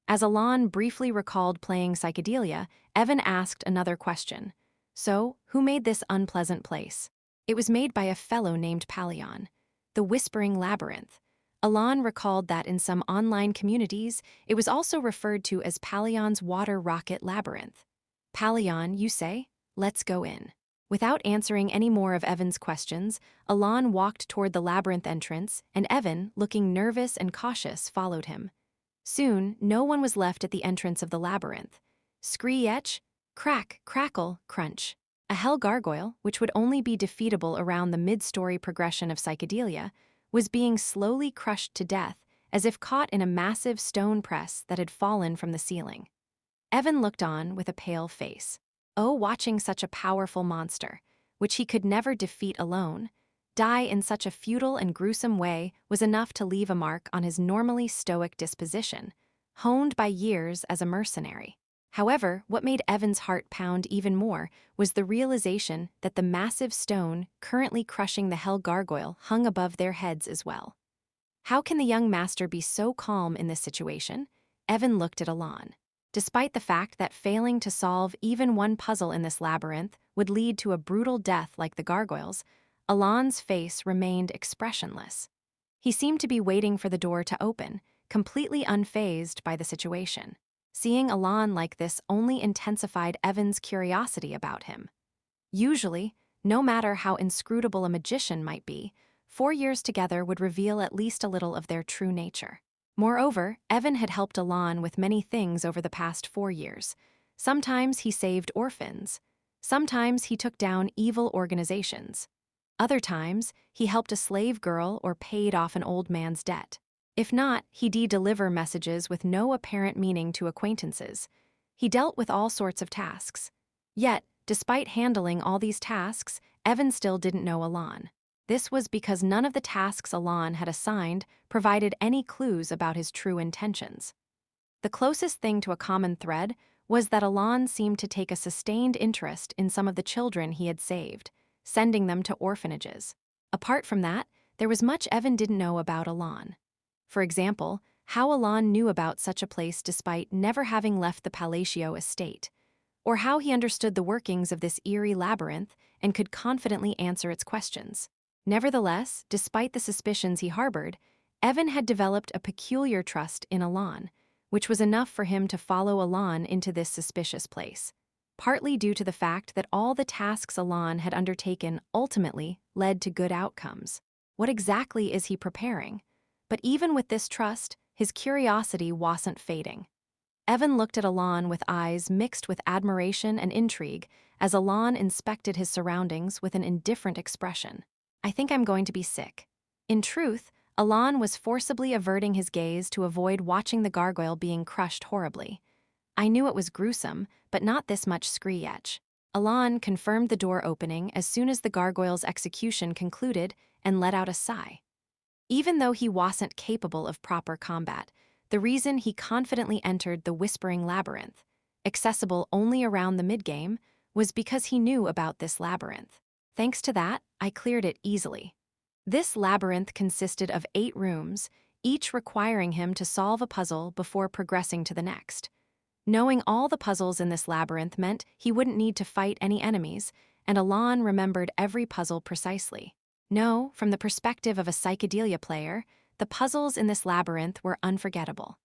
As Alon briefly recalled playing Psychedelia, Evan asked another question. So, who made this unpleasant place? It was made by a fellow named Palion. The Whispering Labyrinth. Alon recalled that in some online communities, it was also referred to as Palion's Water Rocket Labyrinth. Palion, you say? Let's go in. Without answering any more of Evan's questions, Alon walked toward the labyrinth entrance, and Evan, looking nervous and cautious, followed him. Soon, no one was left at the entrance of the labyrinth. Screech, crack, crackle, crunch. A hell gargoyle, which would only be defeatable around the mid-story progression of Psychedelia, was being slowly crushed to death, as if caught in a massive stone press that had fallen from the ceiling. Evan looked on with a pale face. Oh, watching such a powerful monster, which he could never defeat alone, die in such a futile and gruesome way was enough to leave a mark on his normally stoic disposition, honed by years as a mercenary. However, what made Evan's heart pound even more was the realization that the massive stone currently crushing the hell gargoyle hung above their heads as well. How can the young master be so calm in this situation? Evan looked at Alon. Despite the fact that failing to solve even one puzzle in this labyrinth would lead to a brutal death like the gargoyles, Alon's face remained expressionless. He seemed to be waiting for the door to open, completely unfazed by the situation. Seeing Alon like this only intensified Evan's curiosity about him. Usually, no matter how inscrutable a magician might be, 4 years together would reveal at least a little of their true nature. Moreover, Evan had helped Alon with many things over the past 4 years. Sometimes he saved orphans. Sometimes he took down evil organizations. Other times, he helped a slave girl or paid off an old man's debt. If not, he'd deliver messages with no apparent meaning to acquaintances. He dealt with all sorts of tasks. Yet, despite handling all these tasks, Evan still didn't know Alon. This was because none of the tasks Alon had assigned provided any clues about his true intentions. The closest thing to a common thread was that Alon seemed to take a sustained interest in some of the children he had saved, sending them to orphanages. Apart from that, there was much Evan didn't know about Alon. For example, how Alon knew about such a place despite never having left the Palatial estate, or how he understood the workings of this eerie labyrinth and could confidently answer its questions. Nevertheless, despite the suspicions he harbored, Evan had developed a peculiar trust in Alon, which was enough for him to follow Alon into this suspicious place, partly due to the fact that all the tasks Alon had undertaken ultimately led to good outcomes. What exactly is he preparing? But even with this trust, his curiosity wasn't fading. Evan looked at Alon with eyes mixed with admiration and intrigue as Alon inspected his surroundings with an indifferent expression. I think I'm going to be sick. In truth, Alon was forcibly averting his gaze to avoid watching the gargoyle being crushed horribly. I knew it was gruesome, but not this much scree-etch. Alon confirmed the door opening as soon as the gargoyle's execution concluded and let out a sigh. Even though he wasn't capable of proper combat, the reason he confidently entered the Whispering Labyrinth, accessible only around the mid-game, was because he knew about this labyrinth. Thanks to that, I cleared it easily. This labyrinth consisted of 8 rooms, each requiring him to solve a puzzle before progressing to the next. Knowing all the puzzles in this labyrinth meant he wouldn't need to fight any enemies, and Alon remembered every puzzle precisely. No, from the perspective of a psychedelia player, the puzzles in this labyrinth were unforgettable.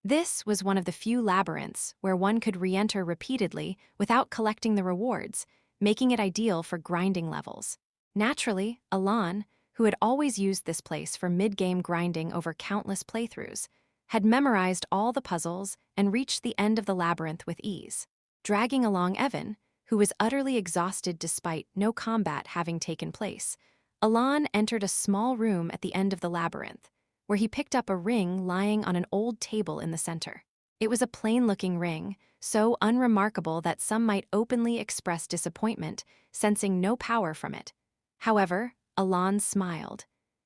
This was one of the few labyrinths where one could re-enter repeatedly without collecting the rewards, making it ideal for grinding levels. Naturally, Alon, who had always used this place for mid-game grinding over countless playthroughs, had memorized all the puzzles and reached the end of the labyrinth with ease. Dragging along Evan, who was utterly exhausted despite no combat having taken place, Alon entered a small room at the end of the labyrinth, where he picked up a ring lying on an old table in the center. It was a plain-looking ring, so unremarkable that some might openly express disappointment, sensing no power from it. However, Alon smiled.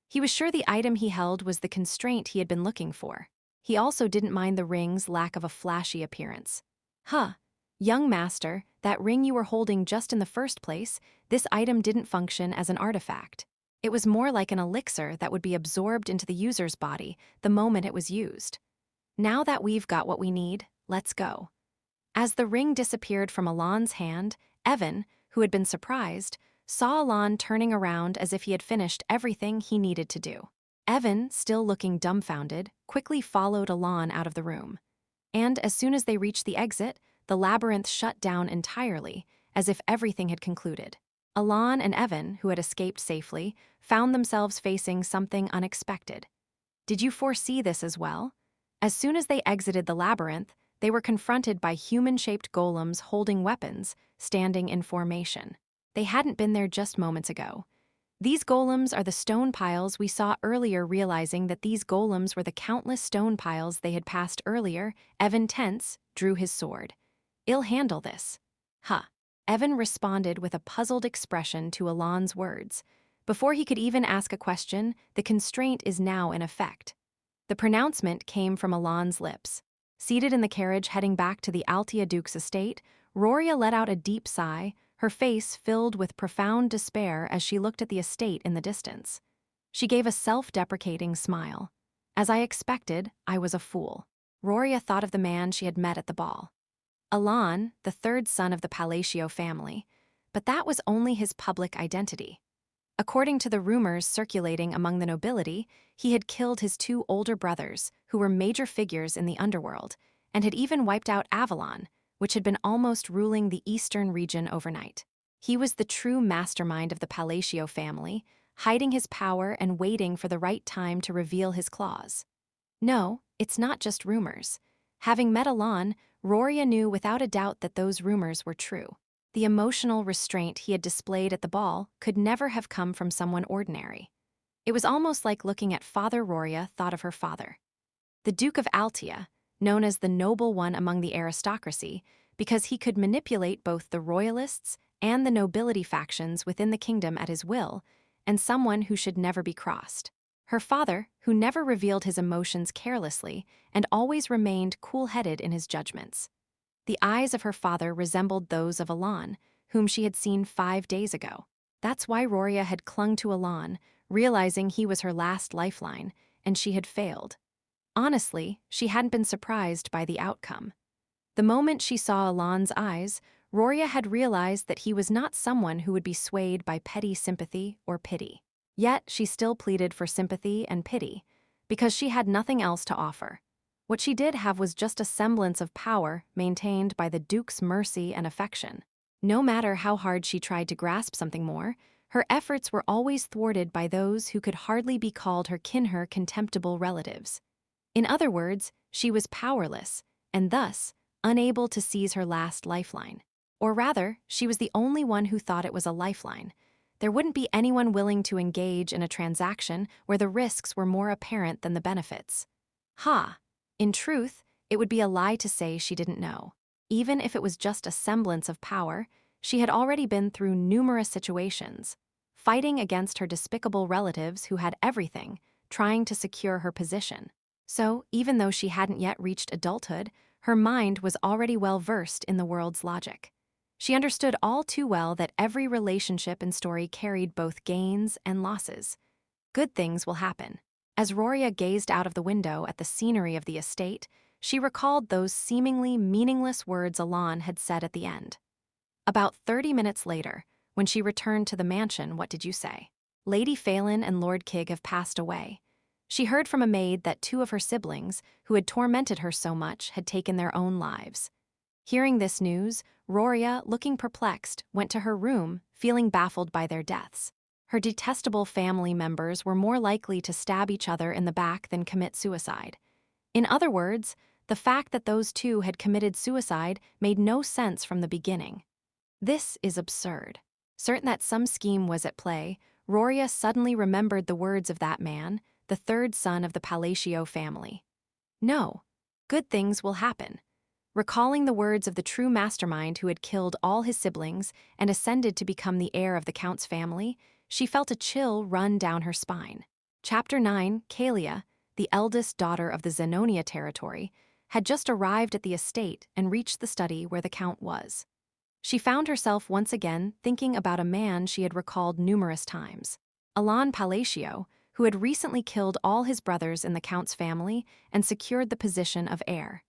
He was sure the item he held was the constraint he had been looking for. He also didn't mind the ring's lack of a flashy appearance. Young master, that ring you were holding just in the first place, this item didn't function as an artifact. It was more like an elixir that would be absorbed into the user's body the moment it was used. Now that we've got what we need, let's go. As the ring disappeared from Alon's hand, Evan, who had been surprised, saw Alon turning around as if he had finished everything he needed to do. Evan, still looking dumbfounded, quickly followed Alon out of the room. And as soon as they reached the exit, the labyrinth shut down entirely, as if everything had concluded. Alon and Evan, who had escaped safely, found themselves facing something unexpected. Did you foresee this as well? As soon as they exited the labyrinth, they were confronted by human-shaped golems holding weapons, standing in formation. They hadn't been there just moments ago. These golems are the stone piles we saw earlier. Realizing that these golems were the countless stone piles they had passed earlier, Evan, tense, drew his sword. "I'll handle this." Evan responded with a puzzled expression to Alon's words. Before he could even ask a question, the constraint is now in effect. The pronouncement came from Alon's lips. Seated in the carriage heading back to the Altia Duke's estate, Roria let out a deep sigh, her face filled with profound despair as she looked at the estate in the distance. She gave a self-deprecating smile. As I expected, I was a fool. Roria thought of the man she had met at the ball. Alon, the third son of the Palacio family, but that was only his public identity. According to the rumors circulating among the nobility, he had killed his two older brothers, who were major figures in the underworld, and had even wiped out Avalon, which had been almost ruling the eastern region overnight. He was the true mastermind of the Palacio family, hiding his power and waiting for the right time to reveal his claws. No, it's not just rumors. Having met Alon, Roria knew without a doubt that those rumors were true. The emotional restraint he had displayed at the ball could never have come from someone ordinary. It was almost like looking at Father Roria thought of her father. The Duke of Altea, known as the noble one among the aristocracy, because he could manipulate both the royalists and the nobility factions within the kingdom at his will, and someone who should never be crossed. Her father, who never revealed his emotions carelessly and always remained cool-headed in his judgments. The eyes of her father resembled those of Alon, whom she had seen 5 days ago. That's why Roria had clung to Alon, realizing he was her last lifeline, and she had failed. Honestly, she hadn't been surprised by the outcome. The moment she saw Alon's eyes, Roria had realized that he was not someone who would be swayed by petty sympathy or pity. Yet she still pleaded for sympathy and pity, because she had nothing else to offer. What she did have was just a semblance of power maintained by the Duke's mercy and affection. No matter how hard she tried to grasp something more, her efforts were always thwarted by those who could hardly be called her contemptible relatives. In other words, she was powerless, and thus unable to seize her last lifeline. Or rather, she was the only one who thought it was a lifeline. There wouldn't be anyone willing to engage in a transaction where the risks were more apparent than the benefits. In truth, it would be a lie to say she didn't know. Even if it was just a semblance of power, she had already been through numerous situations, fighting against her despicable relatives who had everything, trying to secure her position. So, even though she hadn't yet reached adulthood, her mind was already well versed in the world's logic. She understood all too well that every relationship and story carried both gains and losses. Good things will happen. As Roria gazed out of the window at the scenery of the estate, she recalled those seemingly meaningless words Alon had said at the end. About 30 minutes later, when she returned to the mansion, what did you say? Lady Phelan and Lord Kig have passed away. She heard from a maid that 2 of her siblings, who had tormented her so much, had taken their own lives. Hearing this news, Roria, looking perplexed, went to her room, feeling baffled by their deaths. Her detestable family members were more likely to stab each other in the back than commit suicide. In other words, the fact that those 2 had committed suicide made no sense from the beginning. This is absurd. Certain that some scheme was at play, Roria suddenly remembered the words of that man, the third son of the Palacio family. No, good things will happen. Recalling the words of the true mastermind who had killed all his siblings and ascended to become the heir of the Count's family, she felt a chill run down her spine. Chapter 9, Kalia, the eldest daughter of the Zenonia territory, had just arrived at the estate and reached the study where the Count was. She found herself once again thinking about a man she had recalled numerous times, Alon Palacio, who had recently killed all his brothers in the Count's family and secured the position of heir.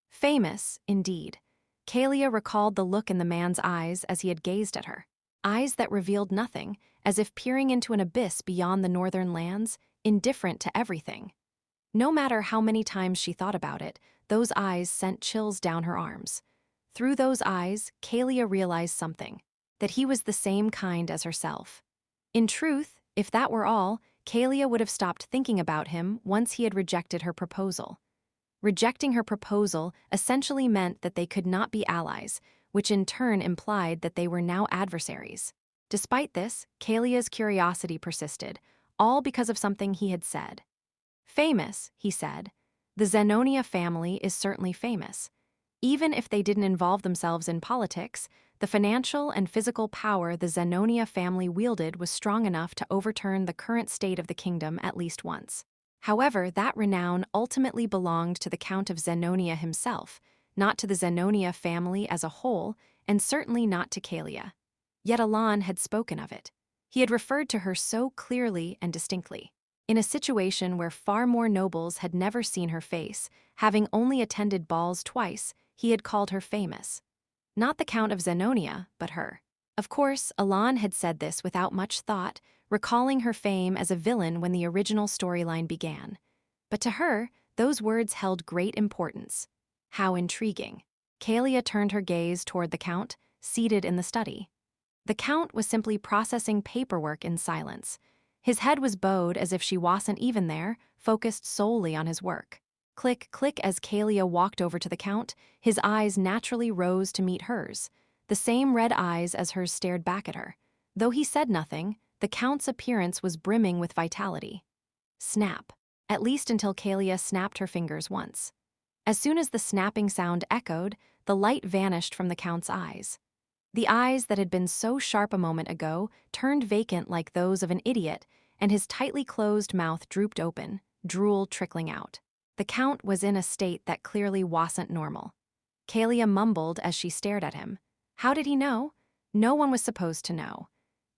Famous, indeed. Kalia recalled the look in the man's eyes as he had gazed at her. Eyes that revealed nothing, as if peering into an abyss beyond the northern lands, indifferent to everything. No matter how many times she thought about it, those eyes sent chills down her arms. Through those eyes, Kalia realized something, that he was the same kind as herself. In truth, if that were all, Kalia would have stopped thinking about him once he had rejected her proposal. Rejecting her proposal essentially meant that they could not be allies, which in turn implied that they were now adversaries. Despite this, Kalia's curiosity persisted, all because of something he had said. Famous, he said. The Zenonia family is certainly famous. Even if they didn't involve themselves in politics, the financial and physical power the Zenonia family wielded was strong enough to overturn the current state of the kingdom at least once. However, that renown ultimately belonged to the Count of Zenonia himself, not to the Zenonia family as a whole, and certainly not to Kalia. Yet Alon had spoken of it. He had referred to her so clearly and distinctly. In a situation where far more nobles had never seen her face, having only attended balls twice, he had called her famous. Not the Count of Zenonia, but her. Of course, Elan had said this without much thought, recalling her fame as a villain when the original storyline began. But to her, those words held great importance. How intriguing. Kalia turned her gaze toward the Count, seated in the study. The Count was simply processing paperwork in silence. His head was bowed as if she wasn't even there, focused solely on his work. Click, click as Kalia walked over to the Count, his eyes naturally rose to meet hers. The same red eyes as hers stared back at her. Though he said nothing, the Count's appearance was brimming with vitality. Snap. At least until Kalia snapped her fingers once. As soon as the snapping sound echoed, the light vanished from the Count's eyes. The eyes that had been so sharp a moment ago turned vacant like those of an idiot, and his tightly closed mouth drooped open, drool trickling out. The Count was in a state that clearly wasn't normal. Kalia mumbled as she stared at him. How did he know? No one was supposed to know.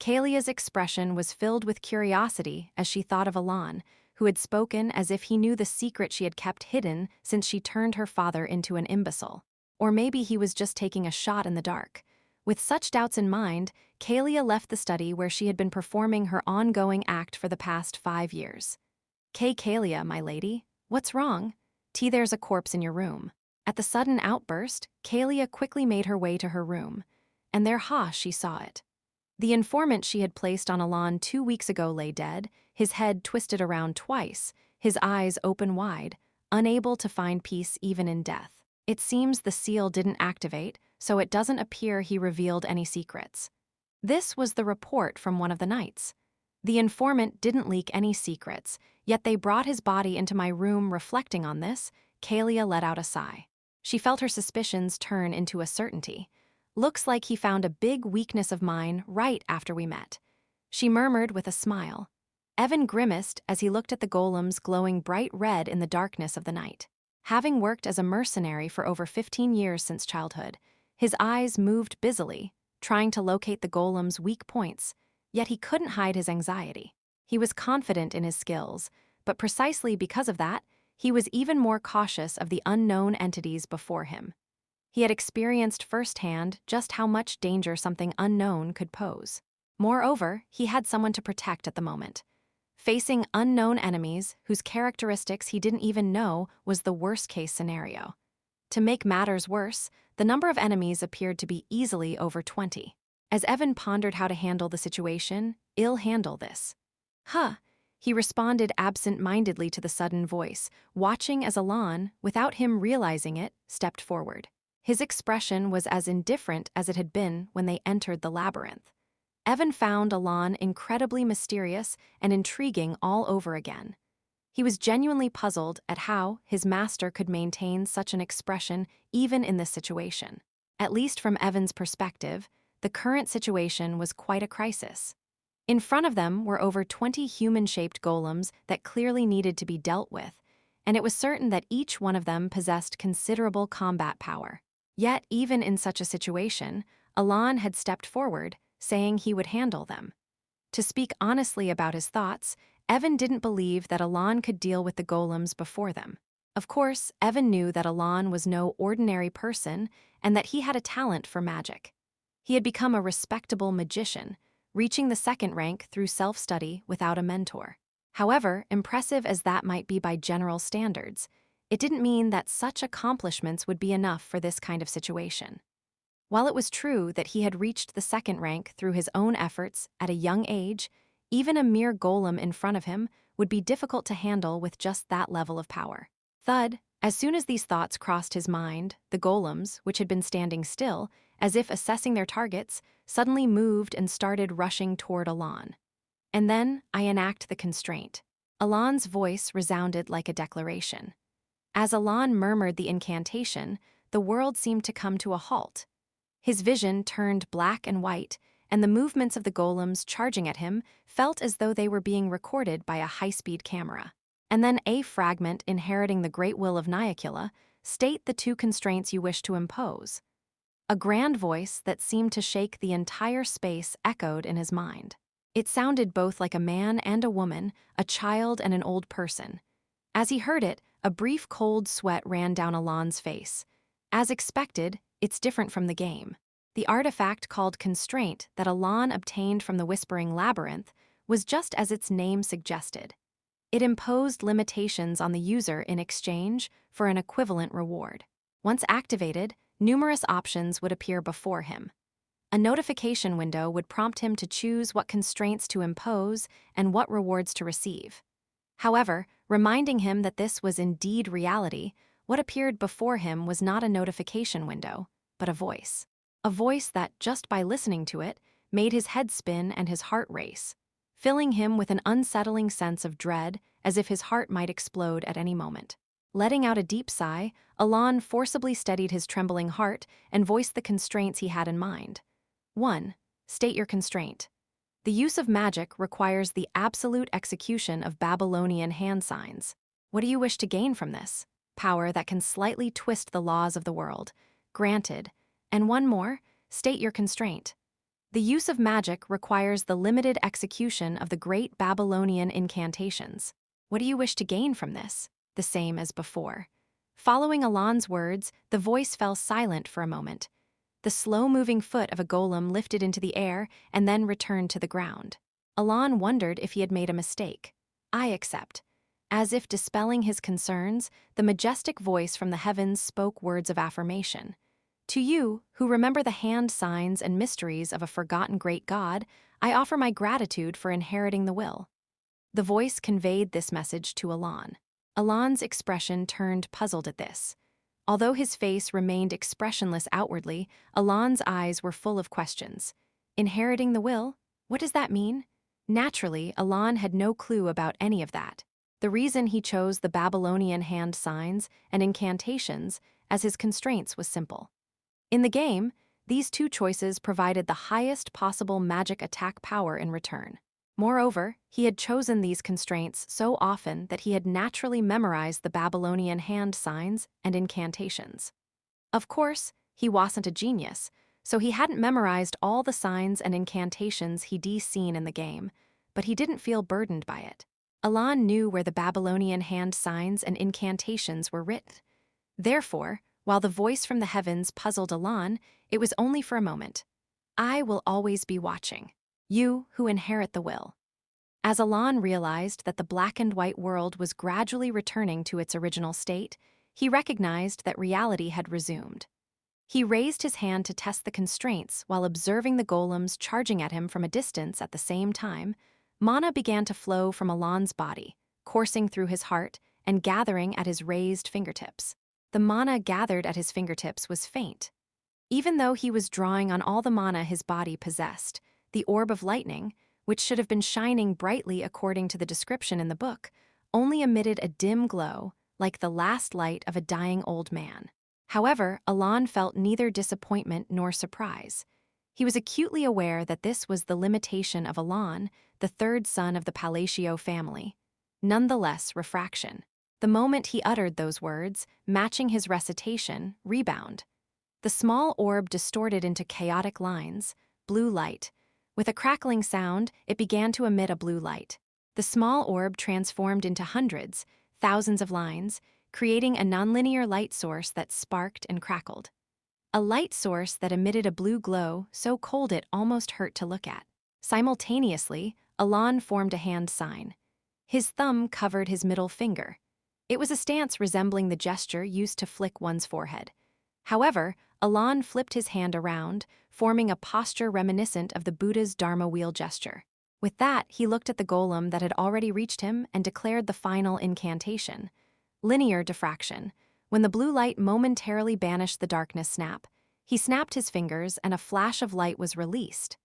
Kalia's expression was filled with curiosity as she thought of Elan, who had spoken as if he knew the secret she had kept hidden since she turned her father into an imbecile. Or maybe he was just taking a shot in the dark. With such doubts in mind, Kalia left the study where she had been performing her ongoing act for the past 5 years. Kalia, my lady, what's wrong? There's a corpse in your room. At the sudden outburst, Kalia quickly made her way to her room. And there she saw it. The informant she had placed on Elan 2 weeks ago lay dead, his head twisted around twice, his eyes open wide, unable to find peace even in death. It seems the seal didn't activate, so it doesn't appear he revealed any secrets. This was the report from one of the knights. The informant didn't leak any secrets, yet they brought his body into my room. Reflecting on this, Kalia let out a sigh. She felt her suspicions turn into a certainty. Looks like he found a big weakness of mine right after we met. She murmured with a smile. Evan grimaced as he looked at the golems glowing bright red in the darkness of the night. Having worked as a mercenary for over 15 years since childhood, his eyes moved busily, trying to locate the golem's weak points, yet he couldn't hide his anxiety. He was confident in his skills, but precisely because of that, he was even more cautious of the unknown entities before him. He had experienced firsthand just how much danger something unknown could pose. Moreover, he had someone to protect at the moment. Facing unknown enemies whose characteristics he didn't even know was the worst-case scenario. To make matters worse, the number of enemies appeared to be easily over 20. As Evan pondered how to handle the situation, "I'll handle this." He responded absent-mindedly to the sudden voice, watching as Elan, without him realizing it, stepped forward. His expression was as indifferent as it had been when they entered the labyrinth. Evan found Elan incredibly mysterious and intriguing all over again. He was genuinely puzzled at how his master could maintain such an expression even in this situation. At least from Evan's perspective, the current situation was quite a crisis. In front of them were over 20 human-shaped golems that clearly needed to be dealt with, and it was certain that each one of them possessed considerable combat power. Yet, even in such a situation, Elan had stepped forward, saying he would handle them. To speak honestly about his thoughts, Evan didn't believe that Elan could deal with the golems before them. Of course, Evan knew that Elan was no ordinary person and that he had a talent for magic. He had become a respectable magician, reaching the 2nd rank through self-study without a mentor. However, impressive as that might be by general standards, it didn't mean that such accomplishments would be enough for this kind of situation. While it was true that he had reached the 2nd rank through his own efforts at a young age, even a mere golem in front of him would be difficult to handle with just that level of power. Thud, as soon as these thoughts crossed his mind, the golems, which had been standing still, as if assessing their targets, suddenly moved and started rushing toward Elan. And then I enact the constraint. Elan's voice resounded like a declaration. As Elan murmured the incantation, the world seemed to come to a halt. His vision turned black and white, and the movements of the golems charging at him felt as though they were being recorded by a high-speed camera. And then a fragment inheriting the great will of Nyakilla, state the 2 constraints you wish to impose. A grand voice that seemed to shake the entire space echoed in his mind. It sounded both like a man and a woman, a child and an old person. As he heard it, a brief cold sweat ran down Alon's face. As expected, it's different from the game. The artifact called Constraint that Alon obtained from the Whispering Labyrinth was just as its name suggested. It imposed limitations on the user in exchange for an equivalent reward. Once activated, numerous options would appear before him. A notification window would prompt him to choose what constraints to impose and what rewards to receive. However, reminding him that this was indeed reality, what appeared before him was not a notification window, but a voice. A voice that, just by listening to it, made his head spin and his heart race, filling him with an unsettling sense of dread, as if his heart might explode at any moment. Letting out a deep sigh, Alon forcibly steadied his trembling heart and voiced the constraints he had in mind. 1. State your constraint. The use of magic requires the absolute execution of Babylonian hand signs. What do you wish to gain from this? Power that can slightly twist the laws of the world. Granted. And one more, state your constraint. The use of magic requires the limited execution of the great Babylonian incantations. What do you wish to gain from this? The same as before. Following Alon's words, the voice fell silent for a moment. The slow-moving foot of a golem lifted into the air and then returned to the ground. Alon wondered if he had made a mistake. I accept. As if dispelling his concerns, the majestic voice from the heavens spoke words of affirmation. To you, who remember the hand signs and mysteries of a forgotten great god, I offer my gratitude for inheriting the will. The voice conveyed this message to Alon. Alon's expression turned puzzled at this. Although his face remained expressionless outwardly, Alon's eyes were full of questions. Inheriting the will? What does that mean? Naturally, Alon had no clue about any of that. The reason he chose the Babylonian hand signs and incantations as his constraints was simple. In the game, these two choices provided the highest possible magic attack power in return. Moreover, he had chosen these constraints so often that he had naturally memorized the Babylonian hand signs and incantations. Of course, he wasn't a genius, so he hadn't memorized all the signs and incantations he'd seen in the game, but he didn't feel burdened by it. Alon knew where the Babylonian hand signs and incantations were written. Therefore, while the voice from the heavens puzzled Alon, it was only for a moment. I will always be watching. You who inherit the will. As Alon realized that the black and white world was gradually returning to its original state, he recognized that reality had resumed. He raised his hand to test the constraints while observing the golems charging at him from a distance at the same time. Mana began to flow from Alon's body, coursing through his heart and gathering at his raised fingertips. The mana gathered at his fingertips was faint. Even though he was drawing on all the mana his body possessed, the orb of lightning, which should have been shining brightly according to the description in the book, only emitted a dim glow, like the last light of a dying old man. However, Alon felt neither disappointment nor surprise. He was acutely aware that this was the limitation of Alon, the third son of the Palacio family. Nonetheless, refraction. The moment he uttered those words, matching his recitation, rebound. The small orb distorted into chaotic lines, blue light. With a crackling sound, it began to emit a blue light. The small orb transformed into hundreds, thousands of lines, creating a nonlinear light source that sparked and crackled. A light source that emitted a blue glow so cold it almost hurt to look at. Simultaneously, Alon formed a hand sign. His thumb covered his middle finger. It was a stance resembling the gesture used to flick one's forehead. However, Alon flipped his hand around, forming a posture reminiscent of the Buddha's Dharma wheel gesture. With that, he looked at the golem that had already reached him and declared the final incantation. Linear diffraction. When the blue light momentarily banished the darkness snap, he snapped his fingers and a flash of light was released.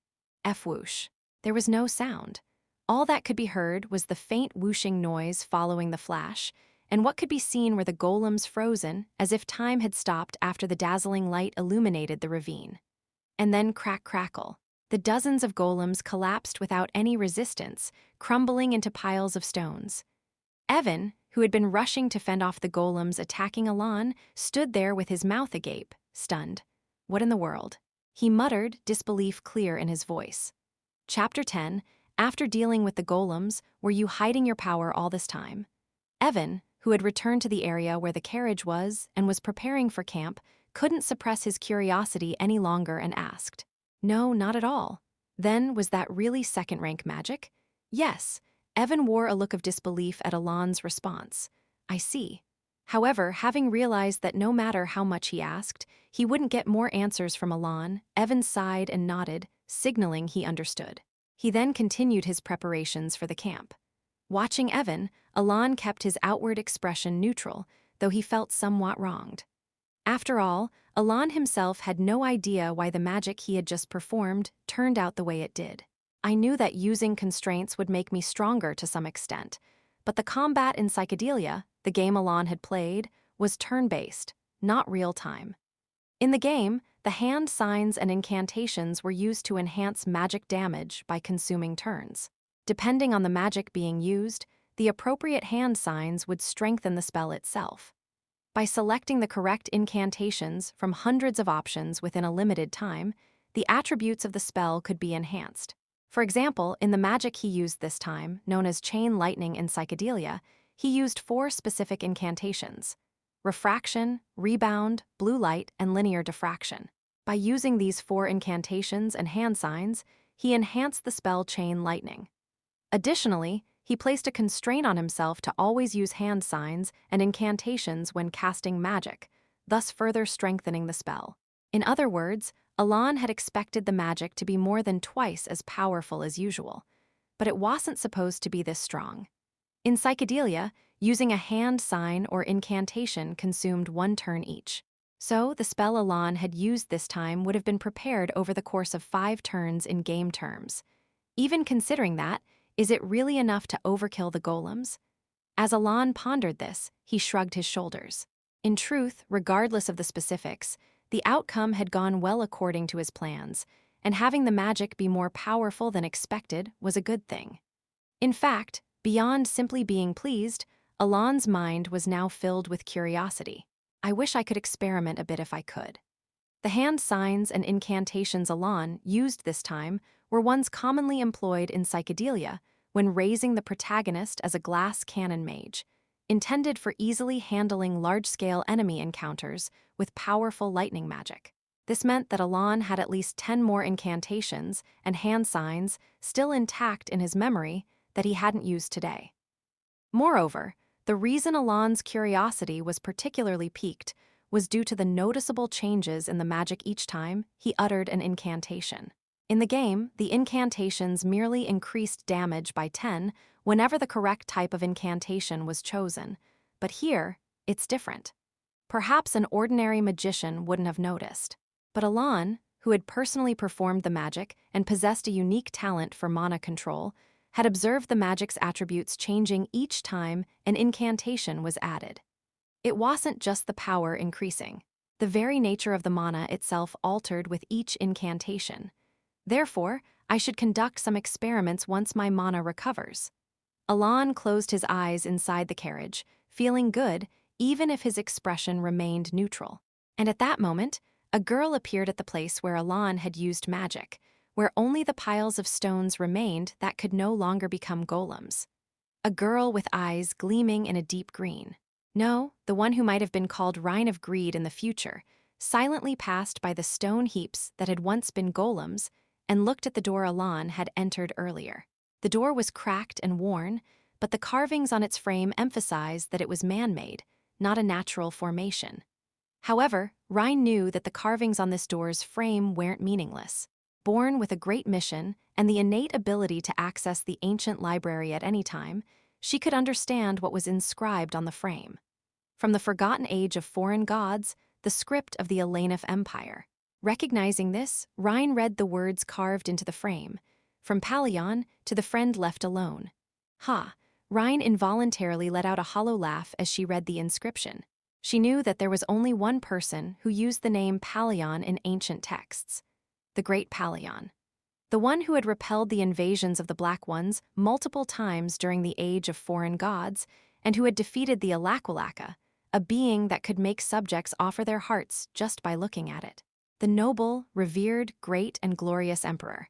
F-whoosh. There was no sound. All that could be heard was the faint whooshing noise following the flash, and what could be seen were the golems frozen, as if time had stopped after the dazzling light illuminated the ravine. And then crack-crackle. The dozens of golems collapsed without any resistance, crumbling into piles of stones. Evan, who had been rushing to fend off the golems attacking Alon, stood there with his mouth agape, stunned. What in the world? He muttered, disbelief clear in his voice. Chapter 10, After dealing with the golems, were you hiding your power all this time? Evan, who had returned to the area where the carriage was and was preparing for camp, couldn't suppress his curiosity any longer and asked, "No, not at all. Then, was that really second-rank magic?" "Yes." Evan wore a look of disbelief at Alon's response. "I see." However, having realized that no matter how much he asked, he wouldn't get more answers from Alon, Evan sighed and nodded, signaling he understood. He then continued his preparations for the camp. Watching Evan, Alon kept his outward expression neutral, though he felt somewhat wronged. After all, Alon himself had no idea why the magic he had just performed turned out the way it did. "I knew that using constraints would make me stronger to some extent, but the combat in Psychedelia, the game Alon had played, was turn-based, not real-time. In the game, the hand signs and incantations were used to enhance magic damage by consuming turns. Depending on the magic being used, the appropriate hand signs would strengthen the spell itself. By selecting the correct incantations from hundreds of options within a limited time, the attributes of the spell could be enhanced. For example, in the magic he used this time, known as Chain Lightning in Psychedelia, he used 4 specific incantations: Refraction, Rebound, Blue Light, and Linear Diffraction. By using these 4 incantations and hand signs, he enhanced the spell Chain Lightning. Additionally, he placed a constraint on himself to always use hand signs and incantations when casting magic, thus further strengthening the spell. In other words, Alon had expected the magic to be more than twice as powerful as usual, but it wasn't supposed to be this strong. In Psychedelia, using a hand sign or incantation consumed 1 turn each. So, the spell Alon had used this time would have been prepared over the course of 5 turns in game terms. Even considering that, is it really enough to overkill the golems? As Alon pondered this, he shrugged his shoulders. In truth, regardless of the specifics, the outcome had gone well according to his plans, and having the magic be more powerful than expected was a good thing. In fact, beyond simply being pleased, Alon's mind was now filled with curiosity. "I wish I could experiment a bit if I could." The hand signs and incantations Alon used this time were ones commonly employed in Psychedelia when raising the protagonist as a glass cannon mage, intended for easily handling large-scale enemy encounters with powerful lightning magic. This meant that Alon had at least 10 more incantations and hand signs still intact in his memory that he hadn't used today. Moreover, the reason Alon's curiosity was particularly piqued was due to the noticeable changes in the magic each time he uttered an incantation. In the game, the incantations merely increased damage by 10 whenever the correct type of incantation was chosen, but here, it's different. Perhaps an ordinary magician wouldn't have noticed, but Alon, who had personally performed the magic and possessed a unique talent for mana control, had observed the magic's attributes changing each time an incantation was added. It wasn't just the power increasing. The very nature of the mana itself altered with each incantation. Therefore, I should conduct some experiments once my mana recovers. Alon closed his eyes inside the carriage, feeling good even if his expression remained neutral. And at that moment, a girl appeared at the place where Alon had used magic, where only the piles of stones remained that could no longer become golems. A girl with eyes gleaming in a deep green. No, the one who might have been called Rhine of Greed in the future, silently passed by the stone heaps that had once been golems and looked at the door Alon had entered earlier. The door was cracked and worn, but the carvings on its frame emphasized that it was man-made, not a natural formation. However, Rhine knew that the carvings on this door's frame weren't meaningless. Born with a great mission and the innate ability to access the ancient library at any time, she could understand what was inscribed on the frame. From the forgotten age of foreign gods, the script of the Elenif Empire. Recognizing this, Rhine read the words carved into the frame, from Palion to the friend left alone. Ha! Rhine involuntarily let out a hollow laugh as she read the inscription. She knew that there was only one person who used the name Palion in ancient texts: the Great Palion. The one who had repelled the invasions of the Black Ones multiple times during the Age of Foreign Gods, and who had defeated the Alakwalaka, a being that could make subjects offer their hearts just by looking at it. The noble, revered, great, and glorious emperor.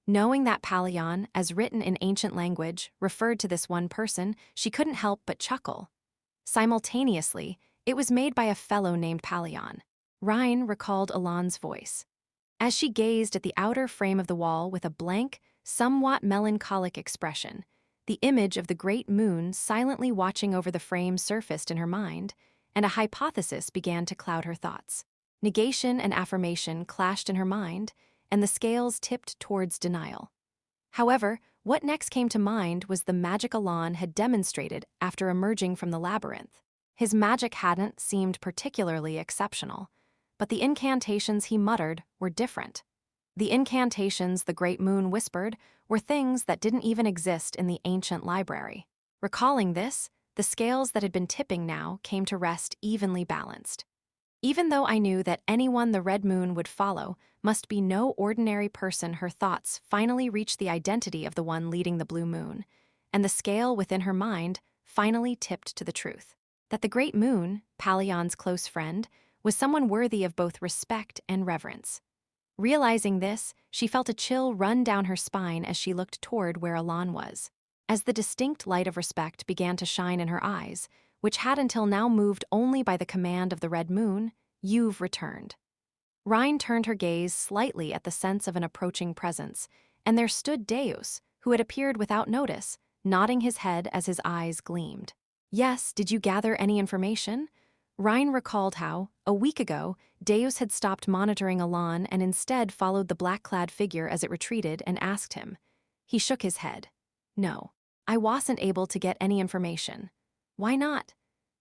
Knowing that Palion, as written in ancient language, referred to this one person, she couldn't help but chuckle. Simultaneously, it was made by a fellow named Palion. Rhine recalled Elan's voice. As she gazed at the outer frame of the wall with a blank, somewhat melancholic expression, the image of the great moon silently watching over the frame surfaced in her mind, and a hypothesis began to cloud her thoughts. Negation and affirmation clashed in her mind, and the scales tipped towards denial. However, what next came to mind was the magic Elan had demonstrated after emerging from the labyrinth. His magic hadn't seemed particularly exceptional, but the incantations he muttered were different. The incantations the great moon whispered were things that didn't even exist in the ancient library. Recalling this, the scales that had been tipping now came to rest evenly balanced. Even though I knew that anyone the red moon would follow must be no ordinary person, her thoughts finally reached the identity of the one leading the blue moon, and the scale within her mind finally tipped to the truth. That the great moon, Palion's close friend, was someone worthy of both respect and reverence. Realizing this, she felt a chill run down her spine as she looked toward where Elan was. As the distinct light of respect began to shine in her eyes, which had until now moved only by the command of the red moon, "You've returned." Rhine turned her gaze slightly at the sense of an approaching presence, and there stood Deus, who had appeared without notice, nodding his head as his eyes gleamed. "Yes, did you gather any information?" Rhine recalled how, a week ago, Deus had stopped monitoring Elan and instead followed the black-clad figure as it retreated and asked him. He shook his head. "No, I wasn't able to get any information." "Why not?"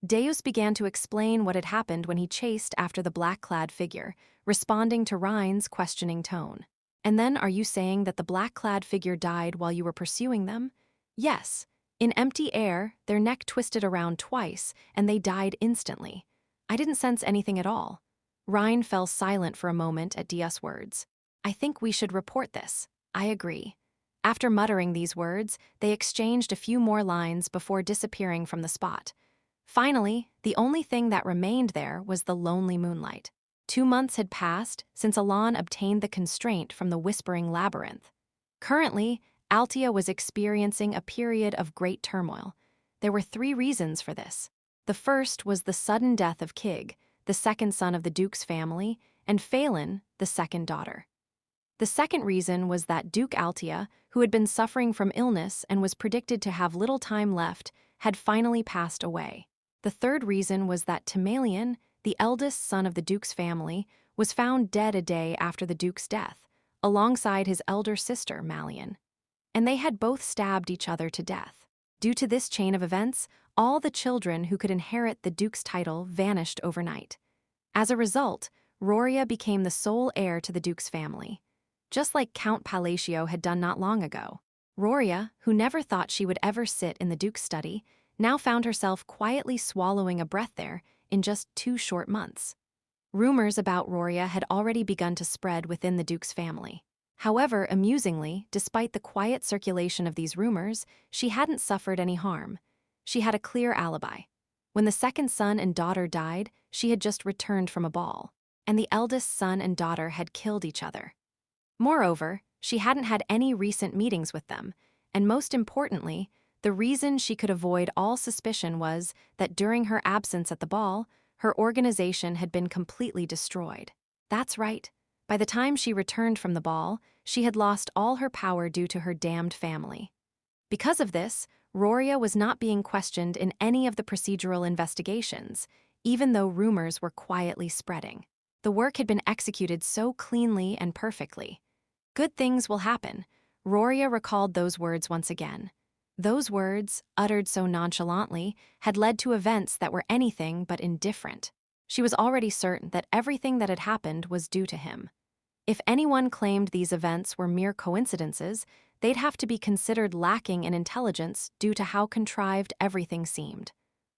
Deus began to explain what had happened when he chased after the black-clad figure, responding to Rhine's questioning tone. "And then are you saying that the black-clad figure died while you were pursuing them?" "Yes. In empty air, their neck twisted around twice, and they died instantly. I didn't sense anything at all." Rhine fell silent for a moment at Deus' words. "I think we should report this." "I agree." After muttering these words, they exchanged a few more lines before disappearing from the spot. Finally, the only thing that remained there was the lonely moonlight. 2 months had passed since Elan obtained the constraint from the Whispering Labyrinth. Currently, Altia was experiencing a period of great turmoil. There were 3 reasons for this. The first was the sudden death of Kig, the second son of the Duke's family, and Phelan, the second daughter. The second reason was that Duke Altia, who had been suffering from illness and was predicted to have little time left, had finally passed away. The third reason was that Timalion, the eldest son of the Duke's family, was found dead a day after the Duke's death, alongside his elder sister, Malion. And they had both stabbed each other to death. Due to this chain of events, all the children who could inherit the Duke's title vanished overnight. As a result, Roria became the sole heir to the Duke's family, just like Count Palatio had done not long ago. Roria, who never thought she would ever sit in the Duke's study, now found herself quietly swallowing a breath there in just 2 short months. Rumors about Roria had already begun to spread within the Duke's family. However, amusingly, despite the quiet circulation of these rumors, she hadn't suffered any harm. She had a clear alibi. When the second son and daughter died, she had just returned from a ball, and the eldest son and daughter had killed each other. Moreover, she hadn't had any recent meetings with them, and most importantly, the reason she could avoid all suspicion was that during her absence at the ball, her organization had been completely destroyed. That's right. By the time she returned from the ball, she had lost all her power due to her damned family. Because of this, Roria was not being questioned in any of the procedural investigations, even though rumors were quietly spreading. The work had been executed so cleanly and perfectly. "Good things will happen." Roria recalled those words once again. Those words, uttered so nonchalantly, had led to events that were anything but indifferent. She was already certain that everything that had happened was due to him. If anyone claimed these events were mere coincidences, they'd have to be considered lacking in intelligence due to how contrived everything seemed.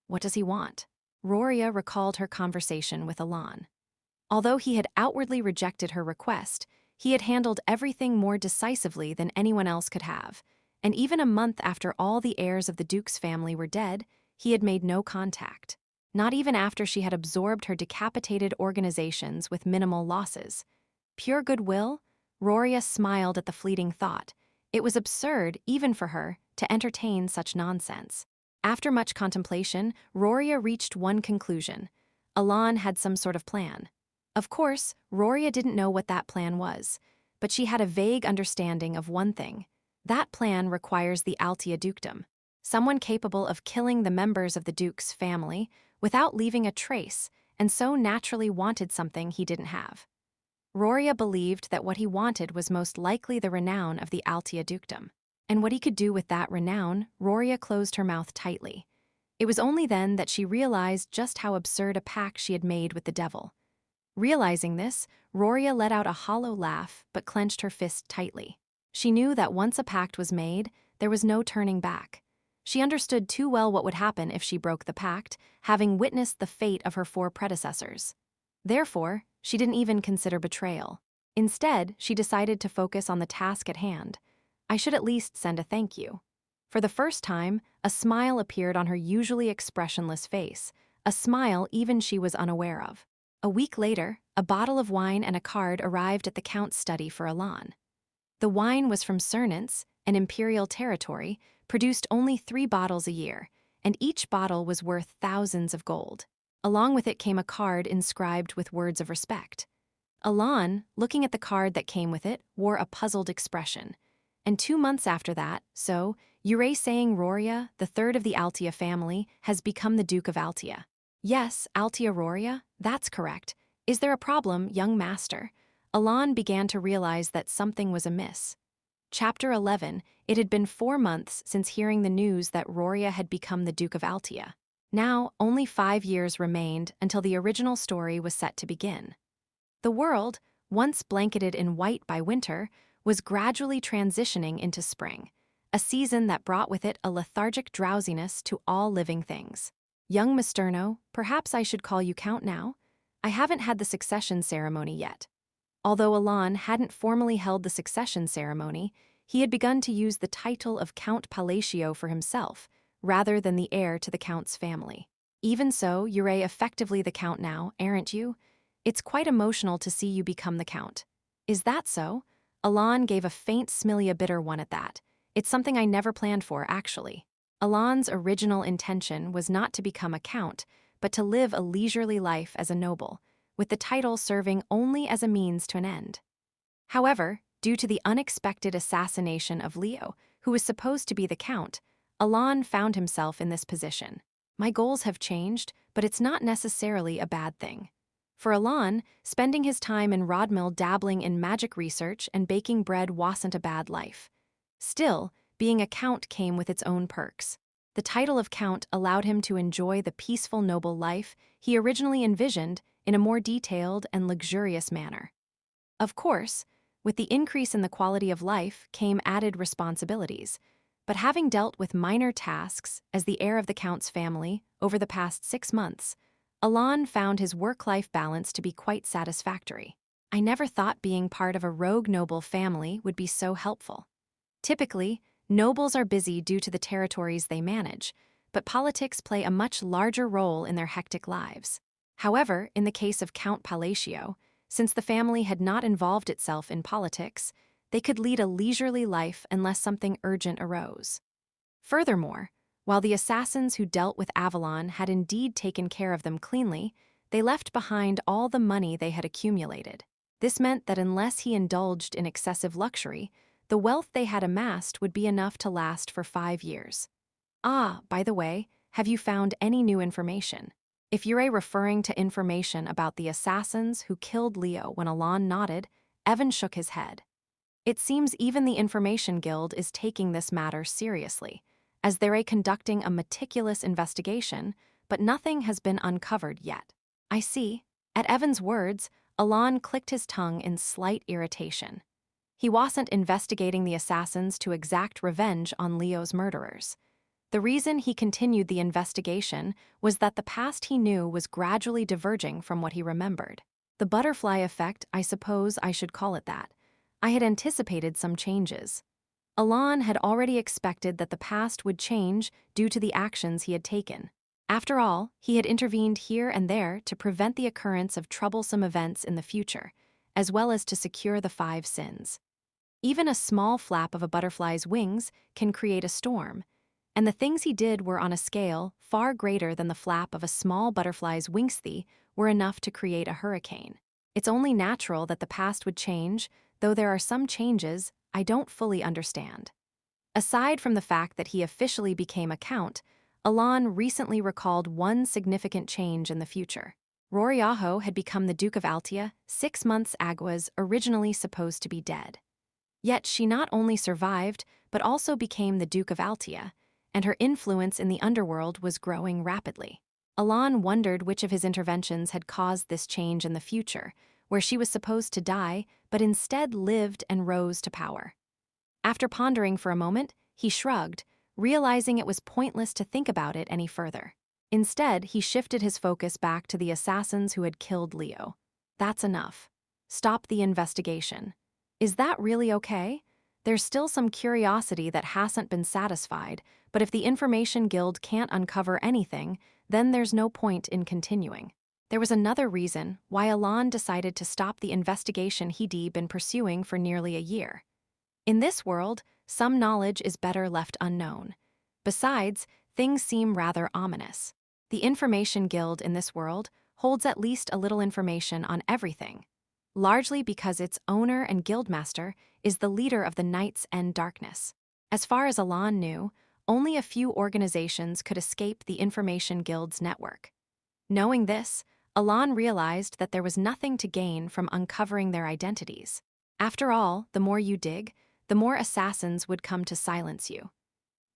What does he want? Roria recalled her conversation with Elan. Although he had outwardly rejected her request, he had handled everything more decisively than anyone else could have, and even a month after all the heirs of the Duke's family were dead, he had made no contact. Not even after she had absorbed her decapitated organizations with minimal losses. Pure goodwill? Roria smiled at the fleeting thought. It was absurd, even for her, to entertain such nonsense. After much contemplation, Roria reached one conclusion. Alan had some sort of plan. Of course, Roria didn't know what that plan was, but she had a vague understanding of one thing. That plan requires the Altia Dukedom, someone capable of killing the members of the Duke's family without leaving a trace, and so naturally wanted something he didn't have. Roria believed that what he wanted was most likely the renown of the Altia Dukedom. And what he could do with that renown, Roria closed her mouth tightly. It was only then that she realized just how absurd a pact she had made with the devil. Realizing this, Roria let out a hollow laugh but clenched her fist tightly. She knew that once a pact was made, there was no turning back. She understood too well what would happen if she broke the pact, having witnessed the fate of her 4 predecessors. Therefore, she didn't even consider betrayal. Instead, she decided to focus on the task at hand. I should at least send a thank you. For the first time, a smile appeared on her usually expressionless face, a smile even she was unaware of. A week later, a bottle of wine and a card arrived at the Count's study for Alan. The wine was from Cernance, an imperial territory, produced only 3 bottles a year, and each bottle was worth thousands of gold. Along with it came a card inscribed with words of respect. Alan, looking at the card that came with it, wore a puzzled expression. And 2 months after that, Yurei saying Roria, the 3rd of the Altia family, has become the Duke of Altia. Yes, Altia Roria, that's correct. Is there a problem, young master? Alan began to realize that something was amiss. Chapter 11, it had been 4 months since hearing the news that Roria had become the Duke of Altia. Now, only 5 years remained until the original story was set to begin. The world, once blanketed in white by winter, was gradually transitioning into spring, a season that brought with it a lethargic drowsiness to all living things. Young Masterno, perhaps I should call you Count now? I haven't had the succession ceremony yet. Although Alan hadn't formally held the succession ceremony, he had begun to use the title of Count Palatio for himself, rather than the heir to the Count's family. Even so, you're effectively the Count now, aren't you? It's quite emotional to see you become the Count. Is that so? Alan gave a faint Smilia bitter one at that. It's something I never planned for, actually. Alan's original intention was not to become a Count, but to live a leisurely life as a noble, with the title serving only as a means to an end. However, due to the unexpected assassination of Leo, who was supposed to be the Count, Alan found himself in this position. My goals have changed, but it's not necessarily a bad thing. For Alan, spending his time in Rodmill dabbling in magic research and baking bread wasn't a bad life. Still, being a Count came with its own perks. The title of Count allowed him to enjoy the peaceful noble life he originally envisioned in a more detailed and luxurious manner. Of course, with the increase in the quality of life came added responsibilities, but having dealt with minor tasks as the heir of the Count's family over the past 6 months, Alan found his work-life balance to be quite satisfactory. I never thought being part of a rogue noble family would be so helpful. Typically, nobles are busy due to the territories they manage, but politics play a much larger role in their hectic lives. However, in the case of Count Palatio, since the family had not involved itself in politics, they could lead a leisurely life unless something urgent arose. Furthermore, while the assassins who dealt with Avalon had indeed taken care of them cleanly, they left behind all the money they had accumulated. This meant that unless he indulged in excessive luxury, the wealth they had amassed would be enough to last for 5 years. Ah, by the way, have you found any new information? If you're referring to information about the assassins who killed Leo when Alan nodded, Evan shook his head. It seems even the Information Guild is taking this matter seriously, as they're conducting a meticulous investigation, but nothing has been uncovered yet. I see. At Evan's words, Alan clicked his tongue in slight irritation. He wasn't investigating the assassins to exact revenge on Leo's murderers. The reason he continued the investigation was that the past he knew was gradually diverging from what he remembered. The butterfly effect, I suppose I should call it that. I had anticipated some changes. Alan had already expected that the past would change due to the actions he had taken. After all, he had intervened here and there to prevent the occurrence of troublesome events in the future, as well as to secure the 5 sins. Even a small flap of a butterfly's wings can create a storm, and the things he did were on a scale far greater than the flap of a small butterfly's wingsthe were enough to create a hurricane. It's only natural that the past would change, though there are some changes I don't fully understand. Aside from the fact that he officially became a count, Alan recently recalled one significant change in the future. Roriaho had become the Duke of Altia 6 months was originally supposed to be dead. Yet she not only survived, but also became the Duke of Altia, and her influence in the underworld was growing rapidly. Alan wondered which of his interventions had caused this change in the future, where she was supposed to die, but instead lived and rose to power. After pondering for a moment, he shrugged, realizing it was pointless to think about it any further. Instead, he shifted his focus back to the assassins who had killed Leo. That's enough. Stop the investigation. Is that really okay? There's still some curiosity that hasn't been satisfied, but if the Information Guild can't uncover anything, then there's no point in continuing. There was another reason why Alan decided to stop the investigation he'd been pursuing for nearly a year. In this world, some knowledge is better left unknown. Besides, things seem rather ominous. The Information Guild in this world holds at least a little information on everything, largely because its owner and guildmaster is the leader of the Night's End Darkness. As far as Alan knew, only a few organizations could escape the Information Guild's network. Knowing this, Alan realized that there was nothing to gain from uncovering their identities. After all, the more you dig, the more assassins would come to silence you.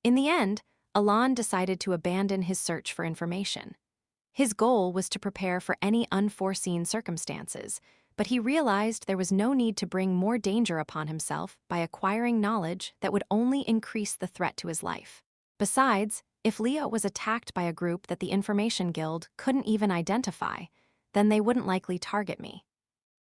In the end, Alan decided to abandon his search for information. His goal was to prepare for any unforeseen circumstances, but he realized there was no need to bring more danger upon himself by acquiring knowledge that would only increase the threat to his life. Besides, if Leo was attacked by a group that the Information Guild couldn't even identify, then they wouldn't likely target me.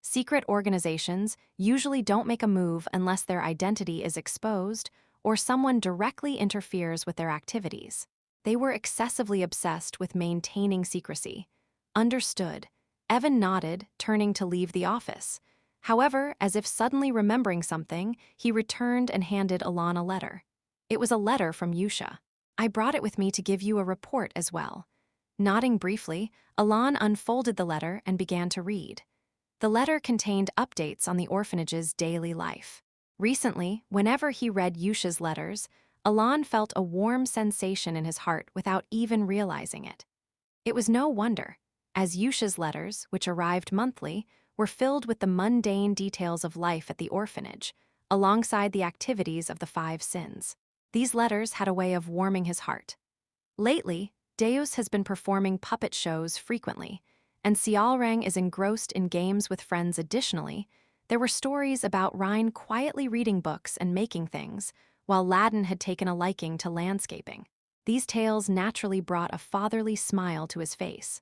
Secret organizations usually don't make a move unless their identity is exposed or someone directly interferes with their activities. They were excessively obsessed with maintaining secrecy. Understood. Evan nodded, turning to leave the office. However, as if suddenly remembering something, he returned and handed Alan a letter. It was a letter from Yusha. I brought it with me to give you a report as well. Nodding briefly, Alan unfolded the letter and began to read. The letter contained updates on the orphanage's daily life. Recently, whenever he read Yusha's letters, Alan felt a warm sensation in his heart without even realizing it. It was no wonder, as Yusha's letters, which arrived monthly, were filled with the mundane details of life at the orphanage, alongside the activities of the 5 sins. These letters had a way of warming his heart. Lately, Deus has been performing puppet shows frequently, and Sialrang is engrossed in games with friends. Additionally, there were stories about Rhine quietly reading books and making things, while Ladin had taken a liking to landscaping. These tales naturally brought a fatherly smile to his face.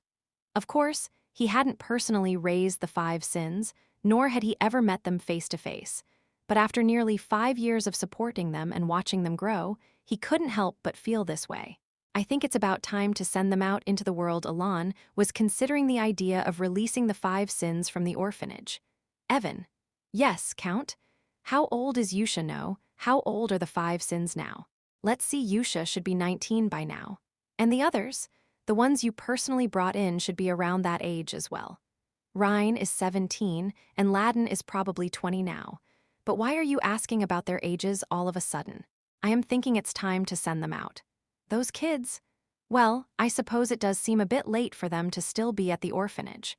Of course, he hadn't personally raised the 5 sins, nor had he ever met them face to face. But after nearly 5 years of supporting them and watching them grow, he couldn't help but feel this way. I think it's about time to send them out into the world. Alan was considering the idea of releasing the 5 sins from the orphanage. Evan. Yes, Count. How old is Yusha now? How old are the 5 sins now? Let's see, Yusha should be 19 by now. And the others? The ones you personally brought in should be around that age as well. Rhine is 17, and Ladin is probably 20 now. But why are you asking about their ages all of a sudden? I am thinking it's time to send them out. Those kids? Well, I suppose it does seem a bit late for them to still be at the orphanage.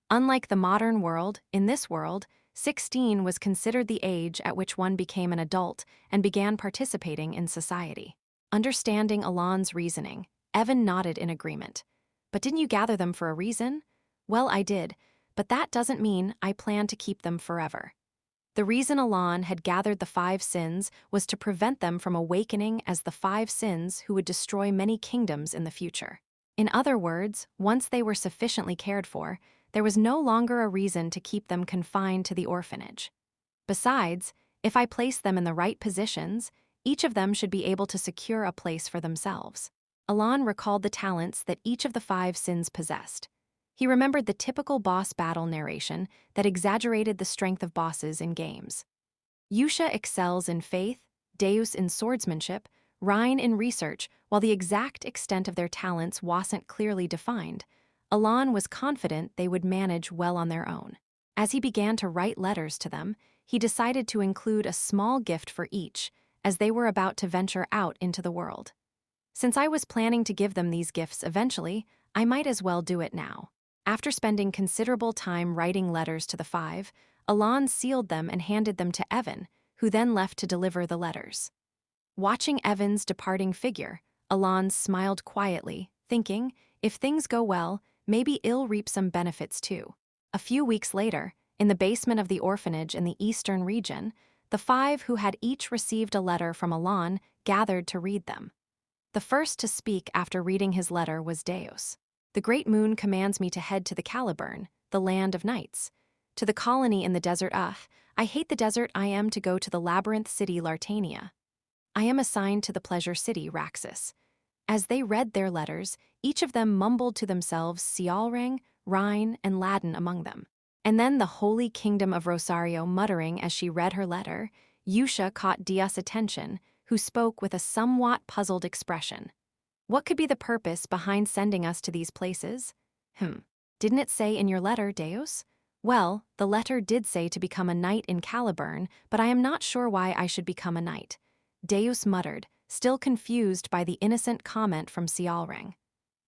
Unlike the modern world, in this world, 16 was considered the age at which one became an adult and began participating in society. Understanding Alan's reasoning, Evan nodded in agreement. But didn't you gather them for a reason? Well, I did, but that doesn't mean I plan to keep them forever. The reason Alan had gathered the 5 sins was to prevent them from awakening as the 5 sins who would destroy many kingdoms in the future. In other words, once they were sufficiently cared for, there was no longer a reason to keep them confined to the orphanage. Besides, if I place them in the right positions, each of them should be able to secure a place for themselves. Alan recalled the talents that each of the 5 sins possessed. He remembered the typical boss battle narration that exaggerated the strength of bosses in games. Yusha excels in faith, Deus in swordsmanship, Rhine in research, while the exact extent of their talents wasn't clearly defined. Alon was confident they would manage well on their own. As he began to write letters to them, he decided to include a small gift for each, as they were about to venture out into the world. Since I was planning to give them these gifts eventually, I might as well do it now. After spending considerable time writing letters to the five, Alon sealed them and handed them to Evan, who then left to deliver the letters. Watching Evan's departing figure, Alon smiled quietly, thinking, if things go well, maybe he'll reap some benefits too. A few weeks later, in the basement of the orphanage in the eastern region, the five who had each received a letter from Alon gathered to read them. The first to speak after reading his letter was Deus. The great moon commands me to head to the Caliburn, the land of nights. To the colony in the desert I hate the desert. I am to go to the labyrinth city Lartania. I am assigned to the pleasure city Raxus. As they read their letters, each of them mumbled to themselves Cialrang, Rhine, and Latin among them. And then the holy kingdom of Rosario muttering as she read her letter, Yusha caught Dia's attention, who spoke with a somewhat puzzled expression. What could be the purpose behind sending us to these places? Didn't it say in your letter, Deus? Well, the letter did say to become a knight in Caliburn, but I am not sure why I should become a knight. Deus muttered, still confused by the innocent comment from Cialrang.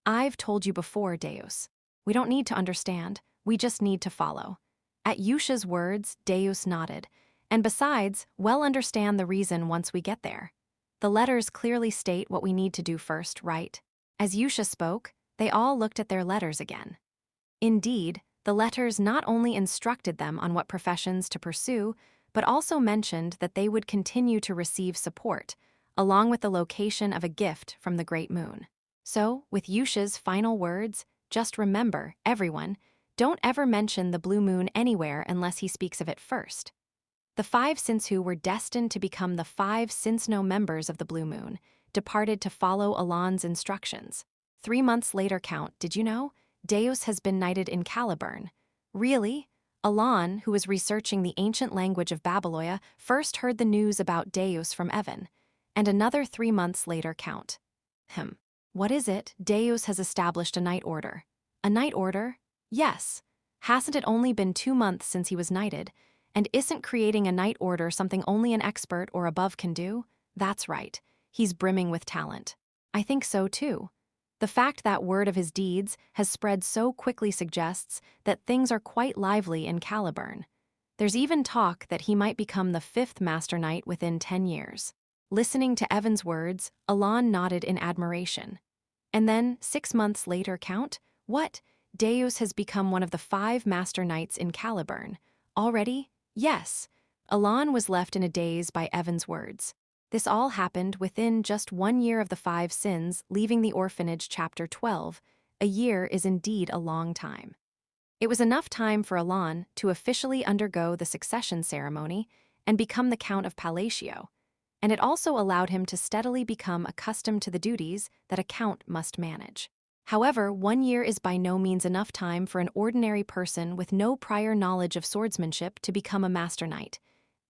I've told you before, Deus. We don't need to understand, we just need to follow. At Yusha's words, Deus nodded. And besides, we'll understand the reason once we get there. The letters clearly state what we need to do first, right? As Yusha spoke, they all looked at their letters again. Indeed, the letters not only instructed them on what professions to pursue, but also mentioned that they would continue to receive support, along with the location of a gift from the Great Moon. So, with Yusha's final words, just remember, everyone, don't ever mention the blue moon anywhere unless he speaks of it first. The five Sinsu were destined to become the 5 Sinsno members of the Blue Moon, departed to follow Alon's instructions. 3 months later did you know? Deus has been knighted in Caliburn. Really? Alon, who was researching the ancient language of Babylonia, first heard the news about Deus from Evan. And another 3 months later What is it? Deus has established a knight order. A knight order? Yes. Hasn't it only been 2 months since he was knighted? And isn't creating a knight order something only an expert or above can do? That's right. He's brimming with talent. I think so too. The fact that word of his deeds has spread so quickly suggests that things are quite lively in Caliburn. There's even talk that he might become the 5th Master Knight within 10 years. Listening to Evan's words, Alon nodded in admiration. And then, 6 months later what? Deus has become one of the 5 Master Knights in Caliburn. Already? Yes. Alon was left in a daze by Evan's words. This all happened within just 1 year of the 5 sins leaving the orphanage chapter 12. A year is indeed a long time. It was enough time for Alon to officially undergo the succession ceremony and become the Count of Palatio, and it also allowed him to steadily become accustomed to the duties that a count must manage. However, 1 year is by no means enough time for an ordinary person with no prior knowledge of swordsmanship to become a Master Knight.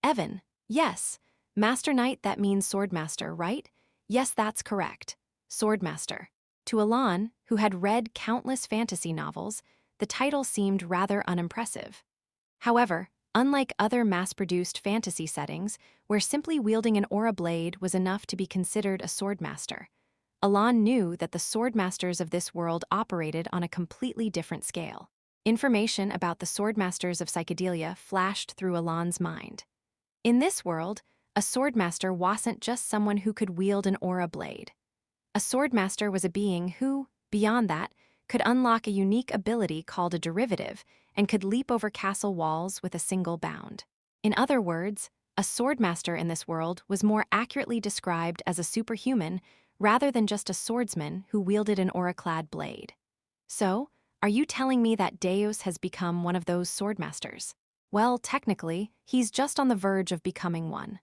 Evan, yes. Master Knight, that means Swordmaster, right? Yes, that's correct. Swordmaster. To Alon, who had read countless fantasy novels, the title seemed rather unimpressive. However, unlike other mass-produced fantasy settings, where simply wielding an aura blade was enough to be considered a swordmaster, Alon knew that the swordmasters of this world operated on a completely different scale. Information about the swordmasters of Psychedelia flashed through Alon's mind. In this world, a swordmaster wasn't just someone who could wield an aura blade. A swordmaster was a being who, beyond that, could unlock a unique ability called a derivative and could leap over castle walls with a single bound. In other words, a swordmaster in this world was more accurately described as a superhuman rather than just a swordsman who wielded an aura-clad blade. So, are you telling me that Deus has become one of those swordmasters? Well, technically, he's just on the verge of becoming one.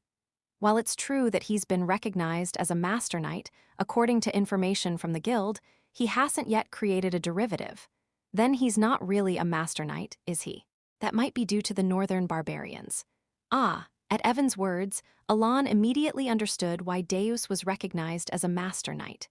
While it's true that he's been recognized as a Master Knight, according to information from the guild, he hasn't yet created a derivative. Then he's not really a master knight, is he? That might be due to the northern barbarians. Ah, at Evan's words, Alan immediately understood why Deus was recognized as a master knight.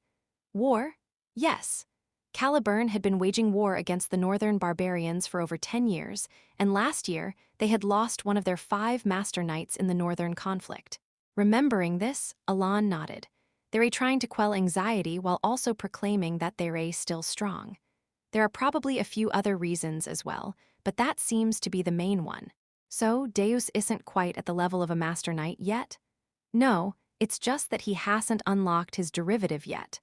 War? Yes. Caliburn had been waging war against the northern barbarians for over 10 years, and last year they had lost one of their 5 master knights in the northern conflict. Remembering this, Alan nodded, they're trying to quell anxiety while also proclaiming that they're still strong. There are probably a few other reasons as well, but that seems to be the main one. So, Deus isn't quite at the level of a master knight yet? No, it's just that he hasn't unlocked his derivative yet.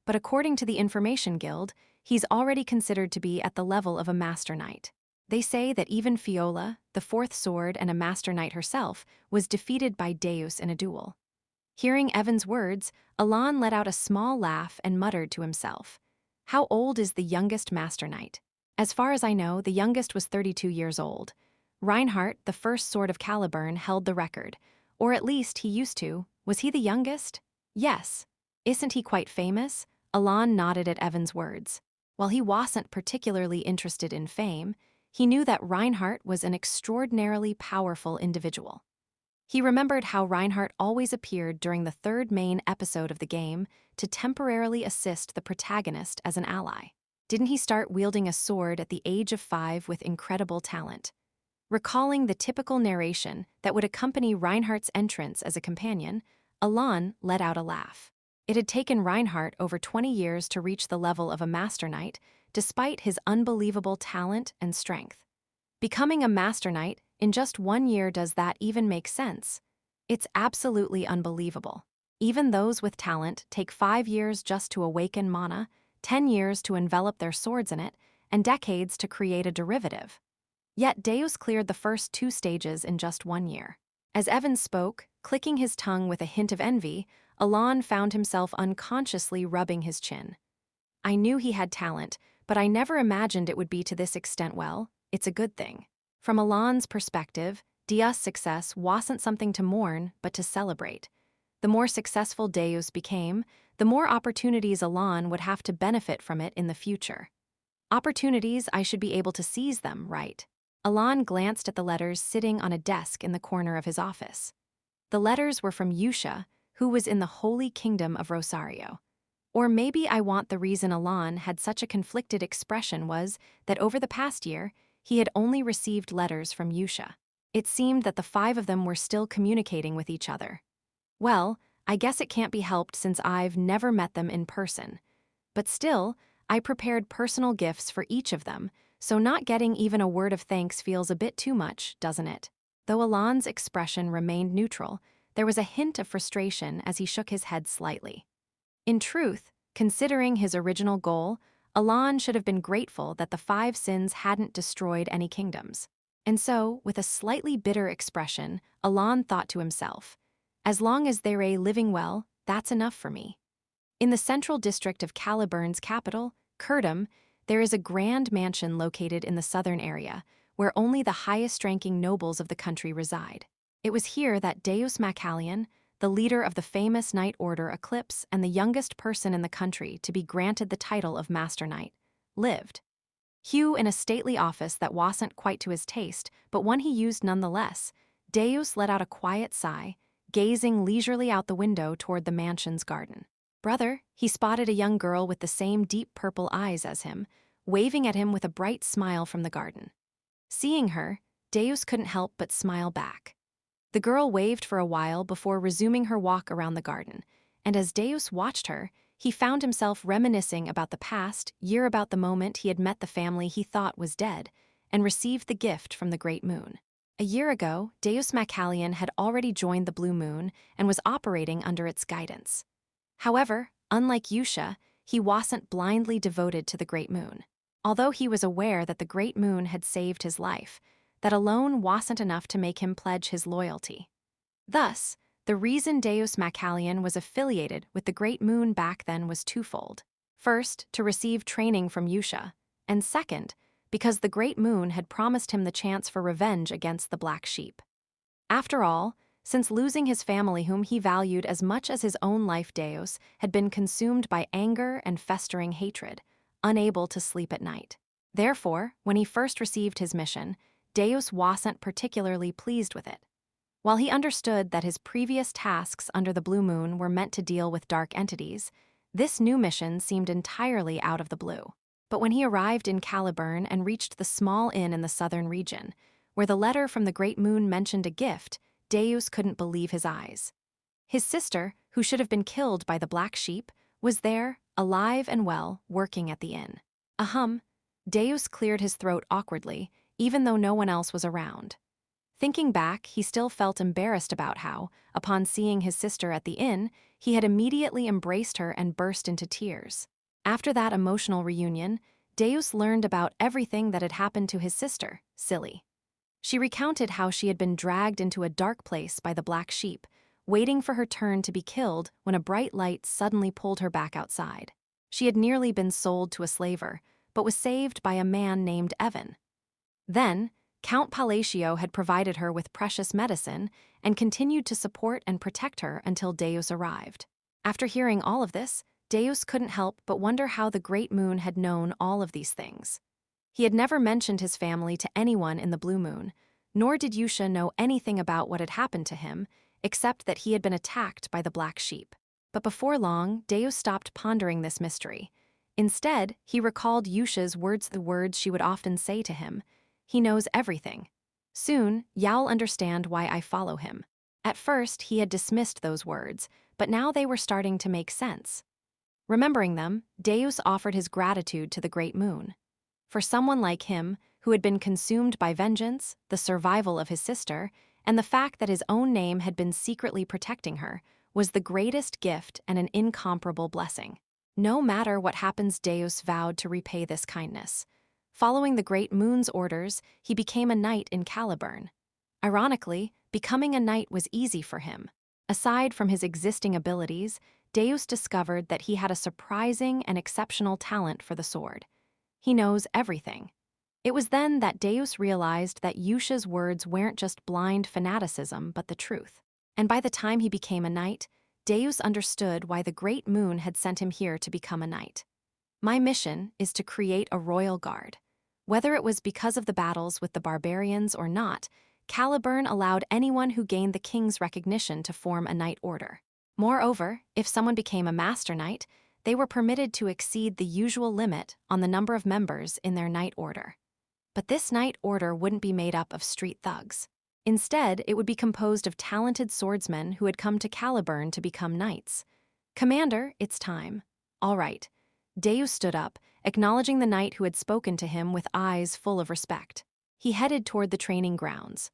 But according to the Information Guild, he's already considered to be at the level of a master knight. They say that even Fiola, the 4th sword and a master knight herself, was defeated by Deus in a duel. Hearing Evan's words, Alan let out a small laugh and muttered to himself, "How old is the youngest master knight?" As far as I know, the youngest was 32 years old. Reinhardt, the 1st sword of Caliburn, held the record. Or at least he used to. Was he the youngest? Yes. Isn't he quite famous? Alan nodded at Evan's words. While he wasn't particularly interested in fame, he knew that Reinhardt was an extraordinarily powerful individual. He remembered how Reinhardt always appeared during the 3rd main episode of the game to temporarily assist the protagonist as an ally. Didn't he start wielding a sword at the age of 5 with incredible talent? Recalling the typical narration that would accompany Reinhardt's entrance as a companion, Alan let out a laugh. It had taken Reinhardt over 20 years to reach the level of a master knight, despite his unbelievable talent and strength. Becoming a master knight in just 1 year, does that even make sense? It's absolutely unbelievable. Even those with talent take 5 years just to awaken mana, 10 years to envelop their swords in it, and decades to create a derivative. Yet Deus cleared the first 2 stages in just 1 year. As Evan spoke, clicking his tongue with a hint of envy, Alan found himself unconsciously rubbing his chin. I knew he had talent, but I never imagined it would be to this extent. Well, it's a good thing. From Alan's perspective, Dia's success wasn't something to mourn, but to celebrate. The more successful Deus became, the more opportunities Alan would have to benefit from it in the future. Opportunities, I should be able to seize them, right? Alan glanced at the letters sitting on a desk in the corner of his office. The letters were from Yusha, who was in the Holy Kingdom of Rosario. Or maybe the reason Alan had such a conflicted expression was that over the past year, he had only received letters from Yusha. It seemed that the 5 of them were still communicating with each other. Well, I guess it can't be helped since I've never met them in person. But still, I prepared personal gifts for each of them, so not getting even a word of thanks feels a bit too much, doesn't it? Though Alan's expression remained neutral, there was a hint of frustration as he shook his head slightly. In truth, considering his original goal, Alan should have been grateful that the 5 sins hadn't destroyed any kingdoms. And so, with a slightly bitter expression, Alan thought to himself, as long as they're living well, that's enough for me. In the central district of Caliburn's capital, Kurdum, there is a grand mansion located in the southern area, where only the highest-ranking nobles of the country reside. It was here that Deus Macallion, the leader of the famous Knight Order Eclipse and the youngest person in the country to be granted the title of Master Knight, lived. Hugh in a stately office that wasn't quite to his taste, but one he used nonetheless, Deus let out a quiet sigh, gazing leisurely out the window toward the mansion's garden. Brother, he spotted a young girl with the same deep purple eyes as him, waving at him with a bright smile from the garden. Seeing her, Deus couldn't help but smile back. The girl waved for a while before resuming her walk around the garden, and as Deus watched her, he found himself reminiscing about the past year, about the moment he had met the family he thought was dead, and received the gift from the Great Moon. A year ago, Deus Macallion had already joined the Blue Moon and was operating under its guidance. However, unlike Yusha, he wasn't blindly devoted to the Great Moon. Although he was aware that the Great Moon had saved his life, that alone wasn't enough to make him pledge his loyalty. Thus, the reason Deus Macallion was affiliated with the Great Moon back then was twofold. First, to receive training from Yusha, and second, because the Great Moon had promised him the chance for revenge against the Black Sheep. After all, since losing his family whom he valued as much as his own life, Deus had been consumed by anger and festering hatred, unable to sleep at night. Therefore, when he first received his mission, Deus wasn't particularly pleased with it. While he understood that his previous tasks under the Blue Moon were meant to deal with dark entities, this new mission seemed entirely out of the blue. But when he arrived in Caliburn and reached the small inn in the southern region, where the letter from the Great Moon mentioned a gift, Deus couldn't believe his eyes. His sister, who should have been killed by the black sheep, was there, alive and well, working at the inn. Ahem. Deus cleared his throat awkwardly, even though no one else was around. Thinking back, he still felt embarrassed about how, upon seeing his sister at the inn, he had immediately embraced her and burst into tears. After that emotional reunion, Deus learned about everything that had happened to his sister, Silly. She recounted how she had been dragged into a dark place by the black sheep, waiting for her turn to be killed when a bright light suddenly pulled her back outside. She had nearly been sold to a slaver, but was saved by a man named Evan. Then, Count Palacio had provided her with precious medicine and continued to support and protect her until Deus arrived. After hearing all of this, Deus couldn't help but wonder how the Great Moon had known all of these things. He had never mentioned his family to anyone in the Blue Moon, nor did Yusha know anything about what had happened to him, except that he had been attacked by the black sheep. But before long, Deus stopped pondering this mystery. Instead, he recalled Yusha's words, the words she would often say to him. He knows everything. Soon, Yao'll understand why I follow him. At first, he had dismissed those words, but now they were starting to make sense. Remembering them, Deus offered his gratitude to the Great Moon. For someone like him, who had been consumed by vengeance, the survival of his sister, and the fact that his own name had been secretly protecting her, was the greatest gift and an incomparable blessing. No matter what happens, Deus vowed to repay this kindness. Following the Great Moon's orders, he became a knight in Caliburn. Ironically, becoming a knight was easy for him. Aside from his existing abilities, Deus discovered that he had a surprising and exceptional talent for the sword. He knows everything. It was then that Deus realized that Yusha's words weren't just blind fanaticism, but the truth. And by the time he became a knight, Deus understood why the Great Moon had sent him here to become a knight. My mission is to create a royal guard. Whether it was because of the battles with the barbarians or not, Caliburn allowed anyone who gained the king's recognition to form a knight order. Moreover, if someone became a master knight, they were permitted to exceed the usual limit on the number of members in their knight order. But this knight order wouldn't be made up of street thugs. Instead, it would be composed of talented swordsmen who had come to Caliburn to become knights. Commander, it's time. All right. Deus stood up, acknowledging the knight who had spoken to him with eyes full of respect. He headed toward the training grounds.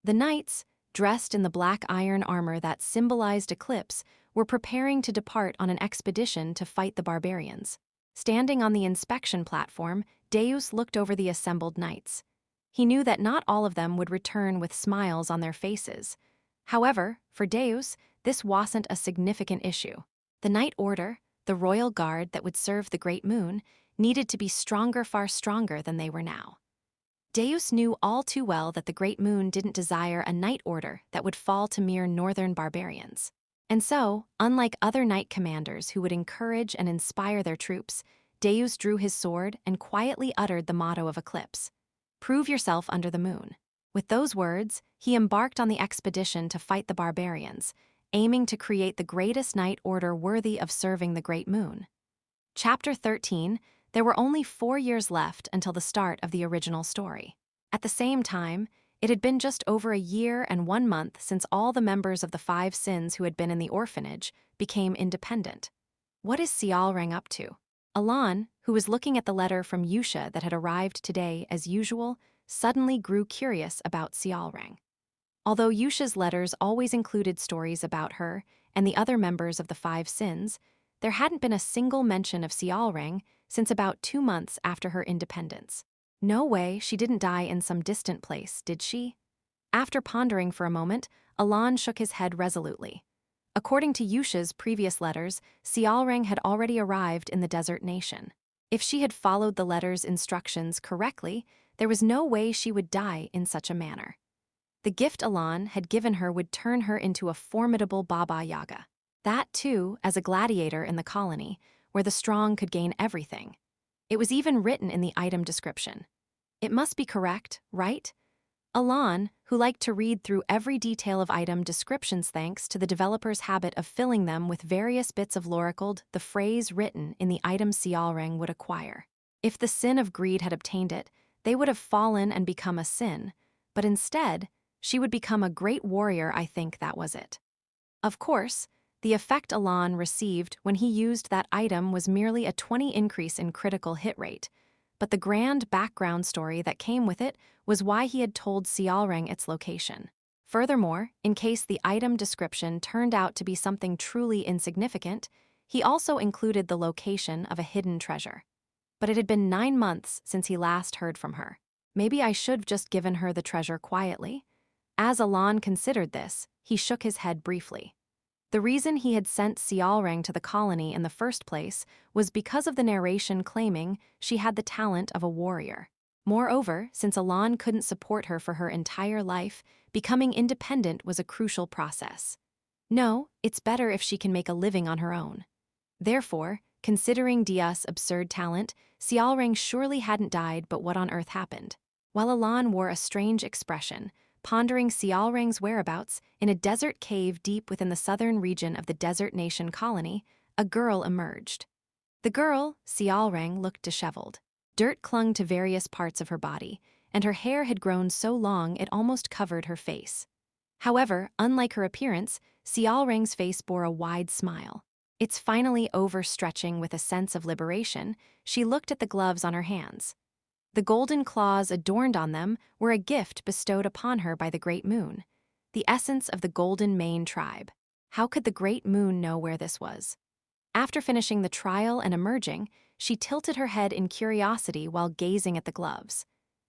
The knights, dressed in the black iron armor that symbolized eclipse, were preparing to depart on an expedition to fight the barbarians. Standing on the inspection platform, Deus looked over the assembled knights. He knew that not all of them would return with smiles on their faces. However, for Deus, this wasn't a significant issue. The Knight Order, the royal guard that would serve the Great Moon, needed to be stronger, far stronger than they were now. Deus knew all too well that the Great Moon didn't desire a knight order that would fall to mere northern barbarians. And so, unlike other knight commanders who would encourage and inspire their troops, Deus drew his sword and quietly uttered the motto of Eclipse: "Prove yourself under the moon." With those words, he embarked on the expedition to fight the barbarians, aiming to create the greatest knight order worthy of serving the Great Moon. Chapter 13. There were only 4 years left until the start of the original story. At the same time, it had been just over a year and 1 month since all the members of the 5 Sins who had been in the orphanage became independent. What is Xiaoreng up to? Alan, who was looking at the letter from Yusha that had arrived today as usual, suddenly grew curious about Xiaoreng. Although Yusha's letters always included stories about her and the other members of the 5 Sins, there hadn't been a single mention of Xiaoreng since about 2 months after her independence. No way she didn't die in some distant place, did she? After pondering for a moment, Alan shook his head resolutely. According to Yusha's previous letters, Xiaoreng had already arrived in the desert nation. If she had followed the letter's instructions correctly, there was no way she would die in such a manner. The gift Alan had given her would turn her into a formidable Baba Yaga. That, too, as a gladiator in the colony, where the strong could gain everything. It was even written in the item description. It must be correct, right? Alan, who liked to read through every detail of item descriptions thanks to the developer's habit of filling them with various bits of loricled, the phrase written in the item Sialrang would acquire. If the sin of greed had obtained it, they would have fallen and become a sin, but instead, she would become a great warrior. I think that was it. Of course, the effect Alan received when he used that item was merely a 20 increase in critical hit rate, but the grand background story that came with it was why he had told Sialrang its location. Furthermore, in case the item description turned out to be something truly insignificant, he also included the location of a hidden treasure. But it had been 9 months since he last heard from her. Maybe I should have just given her the treasure quietly? As Alan considered this, he shook his head briefly. The reason he had sent Sialrang to the colony in the first place was because of the narration claiming she had the talent of a warrior. Moreover, since Alan couldn't support her for her entire life, becoming independent was a crucial process. No, it's better if she can make a living on her own. Therefore, considering Dia's absurd talent, Sialrang surely hadn't died, but what on earth happened? While Alan wore a strange expression, pondering Sialrang's whereabouts, in a desert cave deep within the southern region of the desert nation colony, a girl emerged. The girl, Sialrang, looked disheveled. Dirt clung to various parts of her body, and her hair had grown so long it almost covered her face. However, unlike her appearance, Sialrang's face bore a wide smile. It's finally overstretching with a sense of liberation, she looked at the gloves on her hands. The golden claws adorned on them were a gift bestowed upon her by the Great Moon, the essence of the Golden Mane tribe. How could the Great Moon know where this was? After finishing the trial and emerging, she tilted her head in curiosity while gazing at the gloves.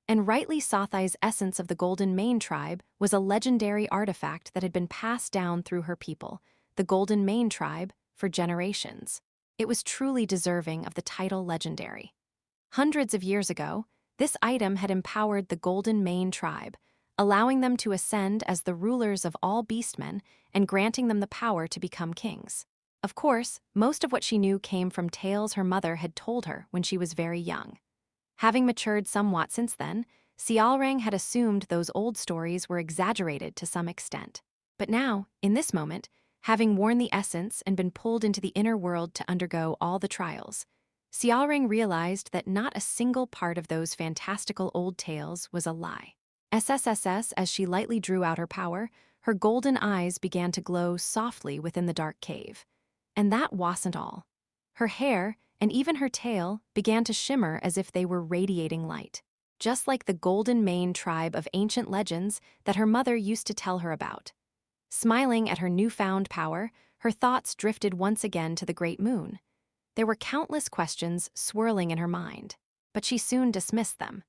And rightly Sothai's essence of the Golden Mane tribe was a legendary artifact that had been passed down through her people, the Golden Mane tribe, for generations. It was truly deserving of the title legendary. Hundreds of years ago, this item had empowered the Golden Mane tribe, allowing them to ascend as the rulers of all beastmen and granting them the power to become kings. Of course, most of what she knew came from tales her mother had told her when she was very young. Having matured somewhat since then, Sialrang had assumed those old stories were exaggerated to some extent. But now, in this moment, having worn the essence and been pulled into the inner world to undergo all the trials, Sialrang realized that not a single part of those fantastical old tales was a lie. SSSS, as she lightly drew out her power, her golden eyes began to glow softly within the dark cave. And that wasn't all. Her hair, and even her tail, began to shimmer as if they were radiating light, just like the Golden Mane tribe of ancient legends that her mother used to tell her about. Smiling at her newfound power, her thoughts drifted once again to the Great Moon. There were countless questions swirling in her mind, but she soon dismissed them.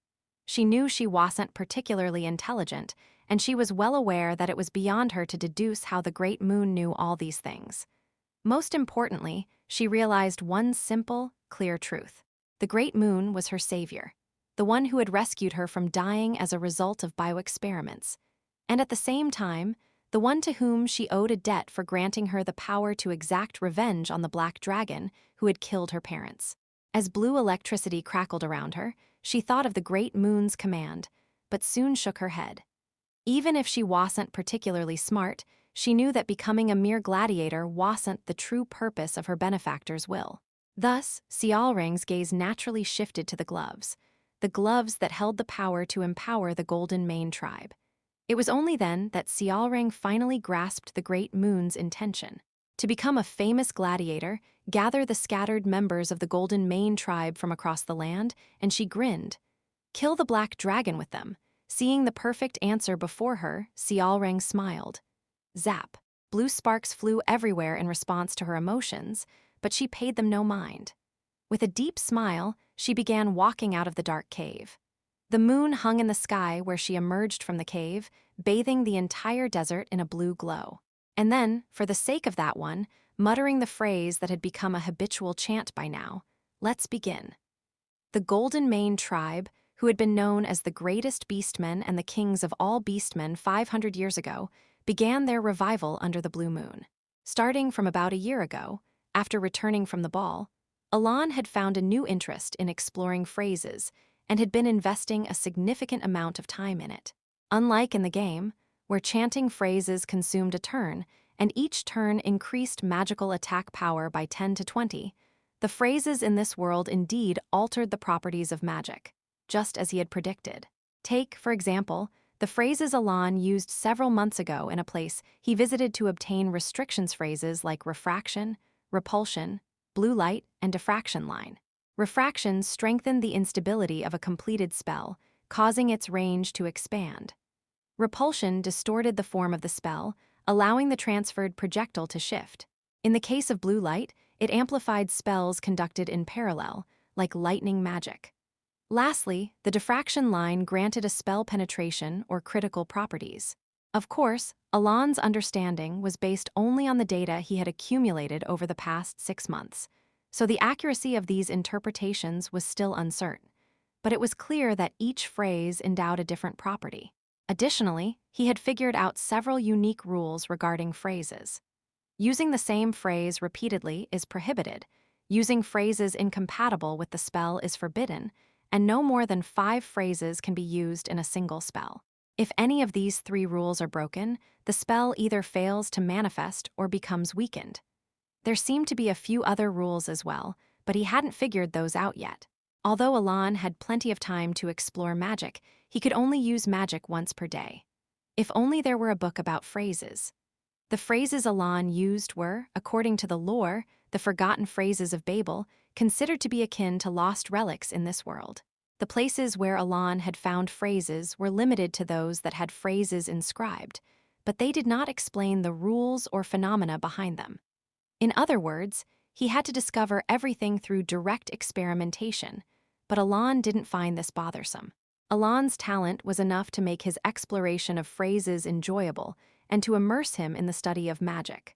She knew she wasn't particularly intelligent, and she was well aware that it was beyond her to deduce how the Great Moon knew all these things. Most importantly, she realized one simple, clear truth. The Great Moon was her savior, the one who had rescued her from dying as a result of bioexperiments, and at the same time, the one to whom she owed a debt for granting her the power to exact revenge on the Black Dragon who had killed her parents. As blue electricity crackled around her, she thought of the Great Moon's command, but soon shook her head. Even if she wasn't particularly smart, she knew that becoming a mere gladiator wasn't the true purpose of her benefactor's will. Thus, Sialrang's gaze naturally shifted to the gloves that held the power to empower the Golden Mane tribe. It was only then that Sialrang finally grasped the Great Moon's intention. To become a famous gladiator, gather the scattered members of the Golden Mane tribe from across the land, and she grinned. Kill the Black Dragon with them. Seeing the perfect answer before her, Sialrang smiled. Zap! Blue sparks flew everywhere in response to her emotions, but she paid them no mind. With a deep smile, she began walking out of the dark cave. The moon hung in the sky where she emerged from the cave, bathing the entire desert in a blue glow. And then, for the sake of that one, muttering the phrase that had become a habitual chant by now, "Let's begin." The Golden Mane tribe, who had been known as the greatest beastmen and the kings of all beastmen 500 years ago, began their revival under the blue moon. Starting from about a year ago, after returning from the ball, Alan had found a new interest in exploring phrases and had been investing a significant amount of time in it. Unlike in the game, where chanting phrases consumed a turn, and each turn increased magical attack power by 10 to 20, the phrases in this world indeed altered the properties of magic, just as he had predicted. Take, for example, the phrases Alan used several months ago in a place he visited to obtain restrictions phrases like refraction, repulsion, blue light, and diffraction line. Refraction strengthened the instability of a completed spell, causing its range to expand. Repulsion distorted the form of the spell, allowing the transferred projectile to shift. In the case of blue light, it amplified spells conducted in parallel, like lightning magic. Lastly, the diffraction line granted a spell penetration or critical properties. Of course, Alan's understanding was based only on the data he had accumulated over the past 6 months, so the accuracy of these interpretations was still uncertain. But it was clear that each phrase endowed a different property. Additionally, he had figured out several unique rules regarding phrases. Using the same phrase repeatedly is prohibited, using phrases incompatible with the spell is forbidden, and no more than 5 phrases can be used in a single spell. If any of these 3 rules are broken, the spell either fails to manifest or becomes weakened. There seemed to be a few other rules as well, but he hadn't figured those out yet. Although Alan had plenty of time to explore magic, he could only use magic once per day. If only there were a book about phrases. The phrases Alan used were, according to the lore, the forgotten phrases of Babel, considered to be akin to lost relics in this world. The places where Alan had found phrases were limited to those that had phrases inscribed, but they did not explain the rules or phenomena behind them. In other words, he had to discover everything through direct experimentation, but Alan didn't find this bothersome. Alan's talent was enough to make his exploration of phrases enjoyable and to immerse him in the study of magic.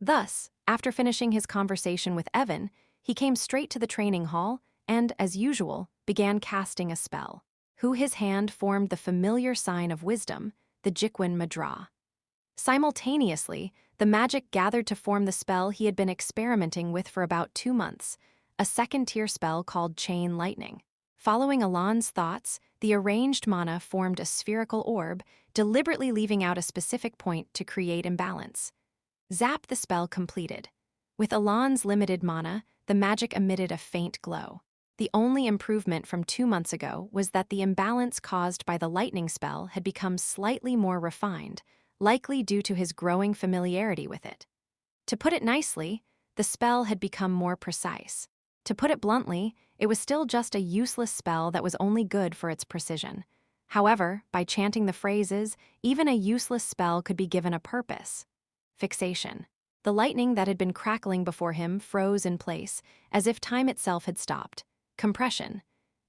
Thus, after finishing his conversation with Evan, he came straight to the training hall and, as usual, began casting a spell. Who his hand formed the familiar sign of wisdom, the Jiquin Madra. Simultaneously, the magic gathered to form the spell he had been experimenting with for about 2 months, a second-tier spell called Chain Lightning. Following Alan's thoughts, the arranged mana formed a spherical orb, deliberately leaving out a specific point to create imbalance. Zap the spell completed. With Alan's limited mana, the magic emitted a faint glow. The only improvement from 2 months ago was that the imbalance caused by the lightning spell had become slightly more refined, likely due to his growing familiarity with it. To put it nicely, the spell had become more precise. To put it bluntly, it was still just a useless spell that was only good for its precision. However, by chanting the phrases, even a useless spell could be given a purpose. Fixation. The lightning that had been crackling before him froze in place, as if time itself had stopped. Compression.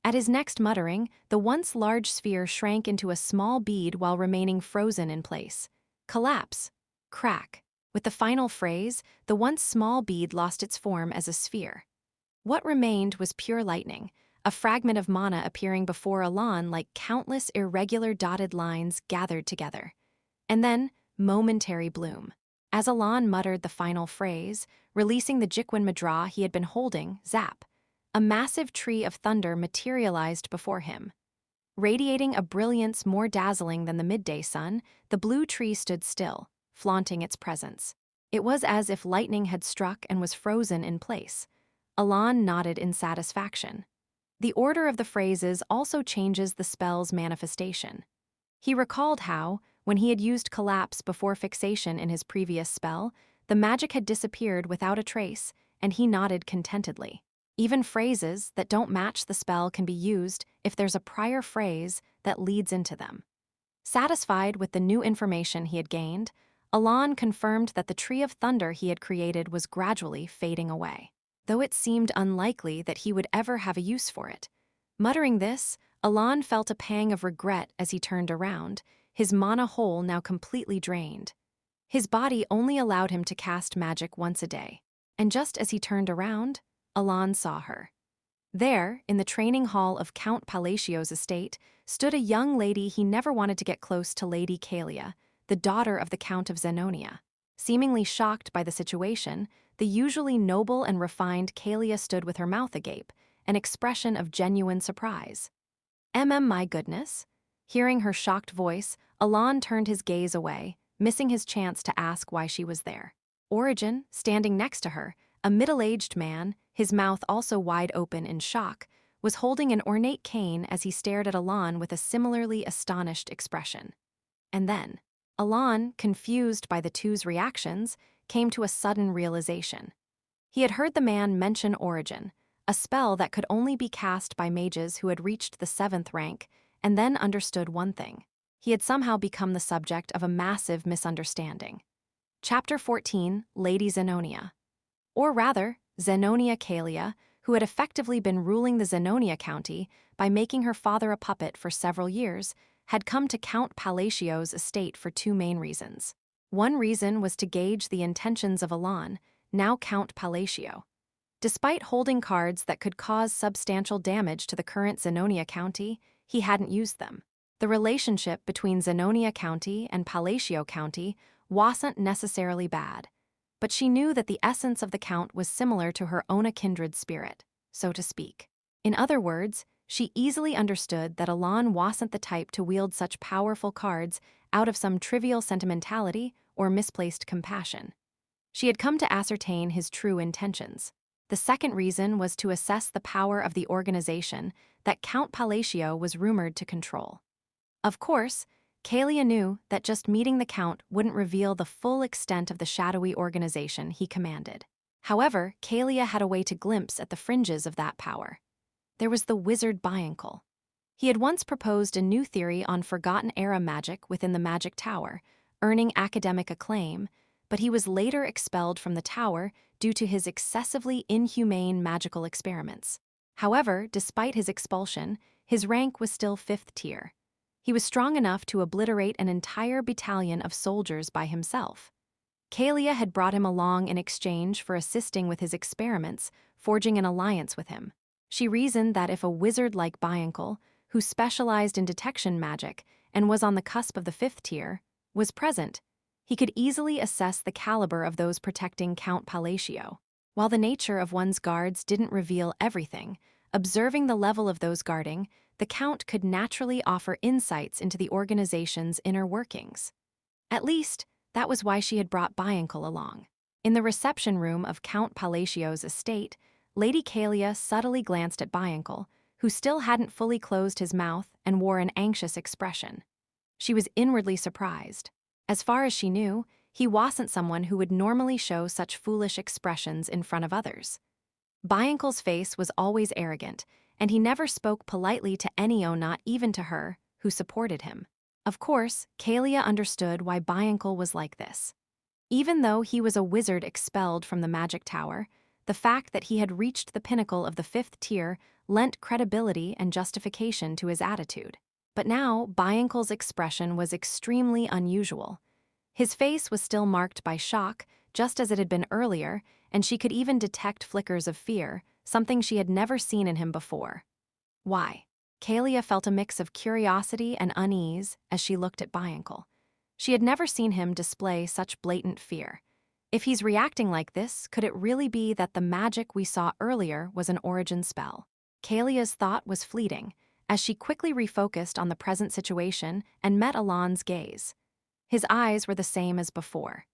At his next muttering, the once large sphere shrank into a small bead while remaining frozen in place. Collapse. Crack. With the final phrase, the once small bead lost its form as a sphere. What remained was pure lightning, a fragment of mana appearing before Alan like countless irregular dotted lines gathered together. And then, momentary bloom. As Alan muttered the final phrase, releasing the Jiquin Madra he had been holding, zap, a massive tree of thunder materialized before him. Radiating a brilliance more dazzling than the midday sun, the blue tree stood still, flaunting its presence. It was as if lightning had struck and was frozen in place. Alan nodded in satisfaction. The order of the phrases also changes the spell's manifestation. He recalled how, when he had used collapse before fixation in his previous spell, the magic had disappeared without a trace, and he nodded contentedly. Even phrases that don't match the spell can be used if there's a prior phrase that leads into them. Satisfied with the new information he had gained, Alan confirmed that the tree of thunder he had created was gradually fading away, though it seemed unlikely that he would ever have a use for it. Muttering this, Alan felt a pang of regret as he turned around, his mana hole now completely drained. His body only allowed him to cast magic once a day, and just as he turned around, Alan saw her. There, in the training hall of Count Palacio's estate, stood a young lady he never wanted to get close to, Lady Kalia, the daughter of the Count of Zenonia. Seemingly shocked by the situation, the usually noble and refined Kalia stood with her mouth agape, an expression of genuine surprise. My goodness? Hearing her shocked voice, Alon turned his gaze away, missing his chance to ask why she was there. Origin, standing next to her, a middle-aged man, his mouth also wide open in shock, was holding an ornate cane as he stared at Alon with a similarly astonished expression. And then, Alon, confused by the two's reactions, came to a sudden realization. He had heard the man mention Origin, a spell that could only be cast by mages who had reached the 7th rank, and then understood one thing. He had somehow become the subject of a massive misunderstanding. Chapter 14, Lady Zenonia. Or rather, Zenonia Kalia, who had effectively been ruling the Zenonia County by making her father a puppet for several years, had come to Count Palacio's estate for two main reasons. One reason was to gauge the intentions of Alon, now Count Palacio. Despite holding cards that could cause substantial damage to the current Zenonia County, he hadn't used them. The relationship between Zenonia County and Palacio County wasn't necessarily bad, but she knew that the essence of the Count was similar to her own kindred spirit, so to speak. In other words, she easily understood that Alon wasn't the type to wield such powerful cards out of some trivial sentimentality or misplaced compassion. She had come to ascertain his true intentions. The second reason was to assess the power of the organization that Count Palacio was rumored to control. Of course, Kalia knew that just meeting the Count wouldn't reveal the full extent of the shadowy organization he commanded. However, Kalia had a way to glimpse at the fringes of that power. There was the wizard Biancle. He had once proposed a new theory on forgotten-era magic within the Magic Tower, earning academic acclaim, but he was later expelled from the tower due to his excessively inhumane magical experiments. However, despite his expulsion, his rank was still 5th tier. He was strong enough to obliterate an entire battalion of soldiers by himself. Kalia had brought him along in exchange for assisting with his experiments, forging an alliance with him. She reasoned that if a wizard like Biancle, who specialized in detection magic and was on the cusp of the 5th tier, was present, he could easily assess the caliber of those protecting Count Palacio. While the nature of one's guards didn't reveal everything, observing the level of those guarding, the Count could naturally offer insights into the organization's inner workings. At least, that was why she had brought Biancle along. In the reception room of Count Palacio's estate, Lady Kalia subtly glanced at Biancle, who still hadn't fully closed his mouth and wore an anxious expression. She was inwardly surprised. As far as she knew, he wasn't someone who would normally show such foolish expressions in front of others. Biancle's face was always arrogant, and he never spoke politely to anyone, not even to her, who supported him. Of course, Kalia understood why Biancle was like this. Even though he was a wizard expelled from the Magic Tower, the fact that he had reached the pinnacle of the 5th tier lent credibility and justification to his attitude. But now, Biancle's expression was extremely unusual. His face was still marked by shock, just as it had been earlier, and she could even detect flickers of fear, something she had never seen in him before. Why? Kalia felt a mix of curiosity and unease as she looked at Biancle. She had never seen him display such blatant fear. If he's reacting like this, could it really be that the magic we saw earlier was an origin spell? Kalia's thought was fleeting, as she quickly refocused on the present situation and met Alon's gaze. His eyes were the same as before.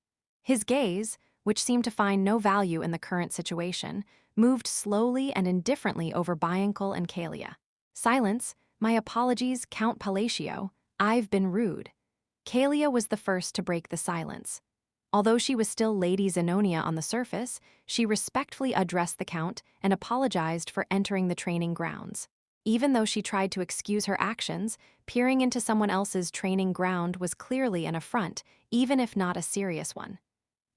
His gaze, which seemed to find no value in the current situation, moved slowly and indifferently over Biancle and Kalia. Silence, my apologies, Count Palacio, I've been rude. Kalia was the first to break the silence. Although she was still Lady Zenonia on the surface, she respectfully addressed the Count and apologized for entering the training grounds. Even though she tried to excuse her actions, peering into someone else's training ground was clearly an affront, even if not a serious one.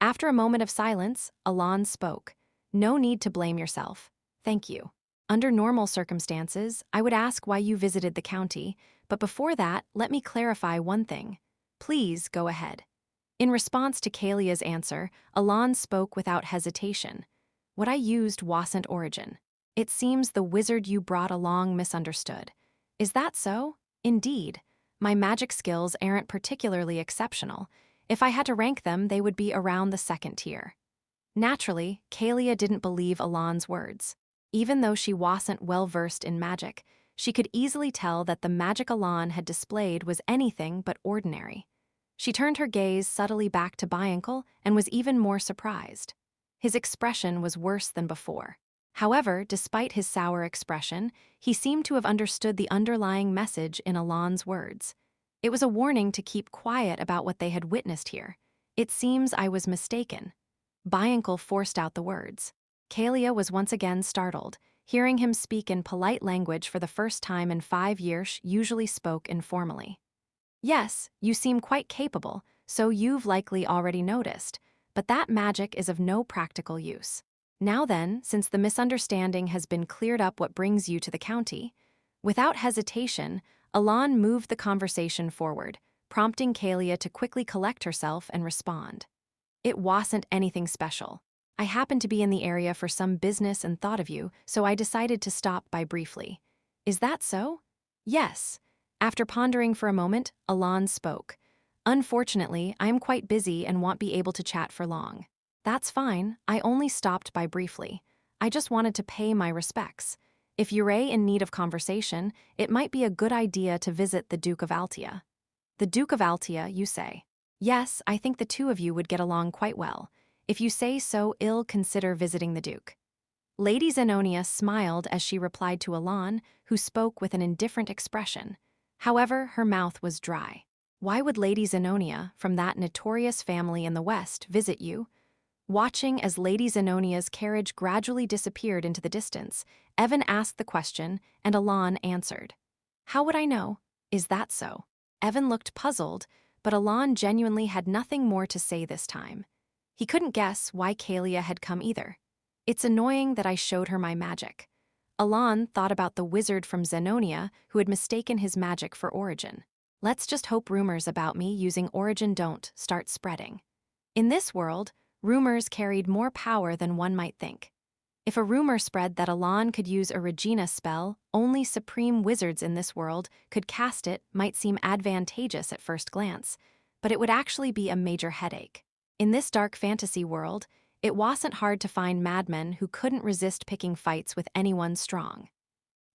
After a moment of silence, Alon spoke. No need to blame yourself. Thank you. Under normal circumstances, I would ask why you visited the county, but before that, let me clarify one thing. Please go ahead. In response to Kalia's answer, Alon spoke without hesitation. What I used wasn't origin. It seems the wizard you brought along misunderstood. Is that so? Indeed. My magic skills aren't particularly exceptional. If I had to rank them, they would be around the 2nd tier. Naturally, Kalia didn't believe Alon's words. Even though she wasn't well-versed in magic, she could easily tell that the magic Alon had displayed was anything but ordinary. She turned her gaze subtly back to Bianca and was even more surprised. His expression was worse than before. However, despite his sour expression, he seemed to have understood the underlying message in Alon's words. It was a warning to keep quiet about what they had witnessed here. "It seems I was mistaken." Bianca forced out the words. Kalia was once again startled, hearing him speak in polite language for the first time in 5 years, usually spoke informally. "Yes, you seem quite capable, so you've likely already noticed, but that magic is of no practical use. Now then, since the misunderstanding has been cleared up, what brings you to the county?" Without hesitation, Alon moved the conversation forward, prompting Kalia to quickly collect herself and respond. "It wasn't anything special. I happened to be in the area for some business and thought of you, so I decided to stop by briefly." "Is that so?" "Yes." After pondering for a moment, Alon spoke. "Unfortunately, I am quite busy and won't be able to chat for long." "That's fine, I only stopped by briefly. I just wanted to pay my respects. If you're in need of conversation, it might be a good idea to visit the Duke of Altia." "The Duke of Altia, you say?" "Yes, I think the two of you would get along quite well. If you say so, I'll consider visiting the Duke." Lady Zenonia smiled as she replied to Alon, who spoke with an indifferent expression. However, her mouth was dry. Why would Lady Zenonia, from that notorious family in the West, visit you? Watching as Lady Zenonia's carriage gradually disappeared into the distance, Evan asked the question, and Alon answered. "How would I know? Is that so?" Evan looked puzzled, but Alon genuinely had nothing more to say this time. He couldn't guess why Kalia had come either. "It's annoying that I showed her my magic." Alon thought about the wizard from Zenonia who had mistaken his magic for Origin. "Let's just hope rumors about me using Origin don't start spreading." In this world, rumors carried more power than one might think. If a rumor spread that Alon could use a Regina spell, only supreme wizards in this world could cast it, might seem advantageous at first glance, but it would actually be a major headache. In this dark fantasy world, it wasn't hard to find madmen who couldn't resist picking fights with anyone strong.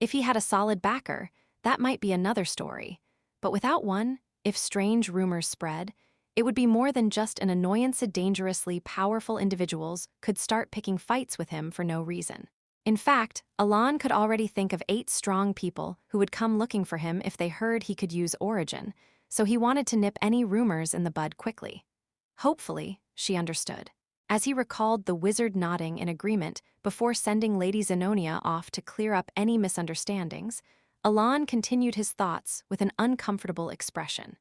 If he had a solid backer, that might be another story, but without one, if strange rumors spread, it would be more than just an annoyance. Dangerously powerful individuals could start picking fights with him for no reason. In fact, Alon could already think of 8 strong people who would come looking for him if they heard he could use Origin, so he wanted to nip any rumors in the bud quickly. Hopefully, she understood. As he recalled the wizard nodding in agreement before sending Lady Zenonia off to clear up any misunderstandings, Alon continued his thoughts with an uncomfortable expression.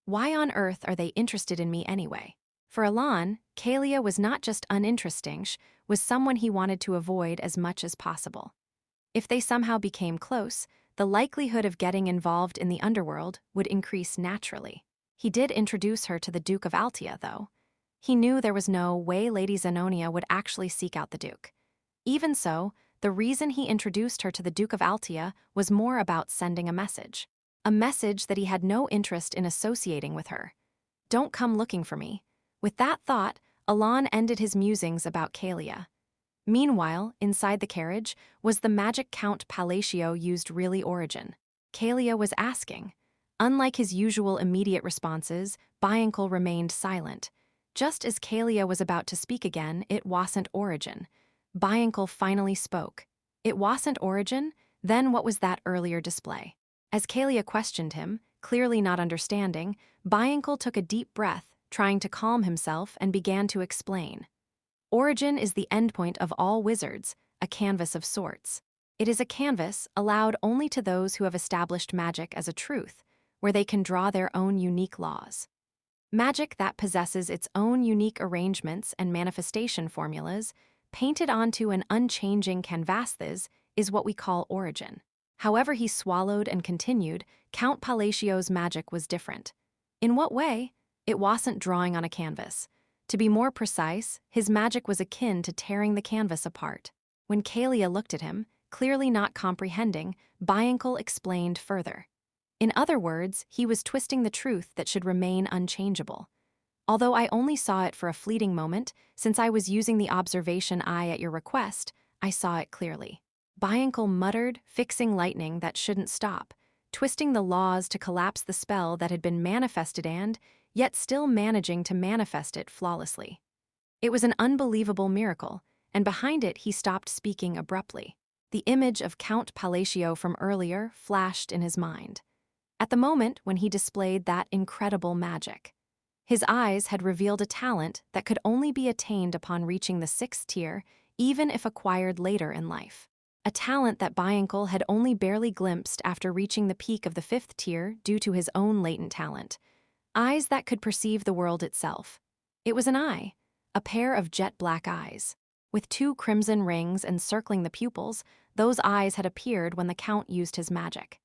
Why on earth are they interested in me anyway? For Alon, Kalia was not just uninteresting, she was someone he wanted to avoid as much as possible. If they somehow became close, the likelihood of getting involved in the underworld would increase naturally. He did introduce her to the Duke of Altia, though. He knew there was no way Lady Zenonia would actually seek out the Duke. Even so, the reason he introduced her to the Duke of Altia was more about sending a message. A message that he had no interest in associating with her. "Don't come looking for me." With that thought, Alon ended his musings about Kalia. Meanwhile, inside the carriage, was the magic Count Palacio used really Origin? Kalia was asking. Unlike his usual immediate responses, Bianca remained silent. Just as Kalia was about to speak again, "It wasn't Origin." Bianca finally spoke. "It wasn't Origin? Then what was that earlier display?" As Kalia questioned him, clearly not understanding, Bianca took a deep breath, trying to calm himself, and began to explain. "Origin is the endpoint of all wizards, a canvas of sorts. It is a canvas allowed only to those who have established magic as a truth, where they can draw their own unique laws. Magic that possesses its own unique arrangements and manifestation formulas, painted onto an unchanging canvas, is what we call Origin." However, he swallowed and continued, Count Palacio's magic was different. In what way? It wasn't drawing on a canvas. To be more precise, his magic was akin to tearing the canvas apart. When Kalia looked at him, clearly not comprehending, Bianca explained further. In other words, he was twisting the truth that should remain unchangeable. Although I only saw it for a fleeting moment, since I was using the observation eye at your request, I saw it clearly. Biancle muttered, fixing lightning that shouldn't stop, twisting the laws to collapse the spell that had been manifested and, yet still managing to manifest it flawlessly. It was an unbelievable miracle, and behind it he stopped speaking abruptly. The image of Count Palacio from earlier flashed in his mind. At the moment when he displayed that incredible magic, his eyes had revealed a talent that could only be attained upon reaching the 6th tier, even if acquired later in life. A talent that Biancle had only barely glimpsed after reaching the peak of the 5th tier due to his own latent talent. Eyes that could perceive the world itself. It was an eye, a pair of jet-black eyes. With 2 crimson rings encircling the pupils, those eyes had appeared when the Count used his magic.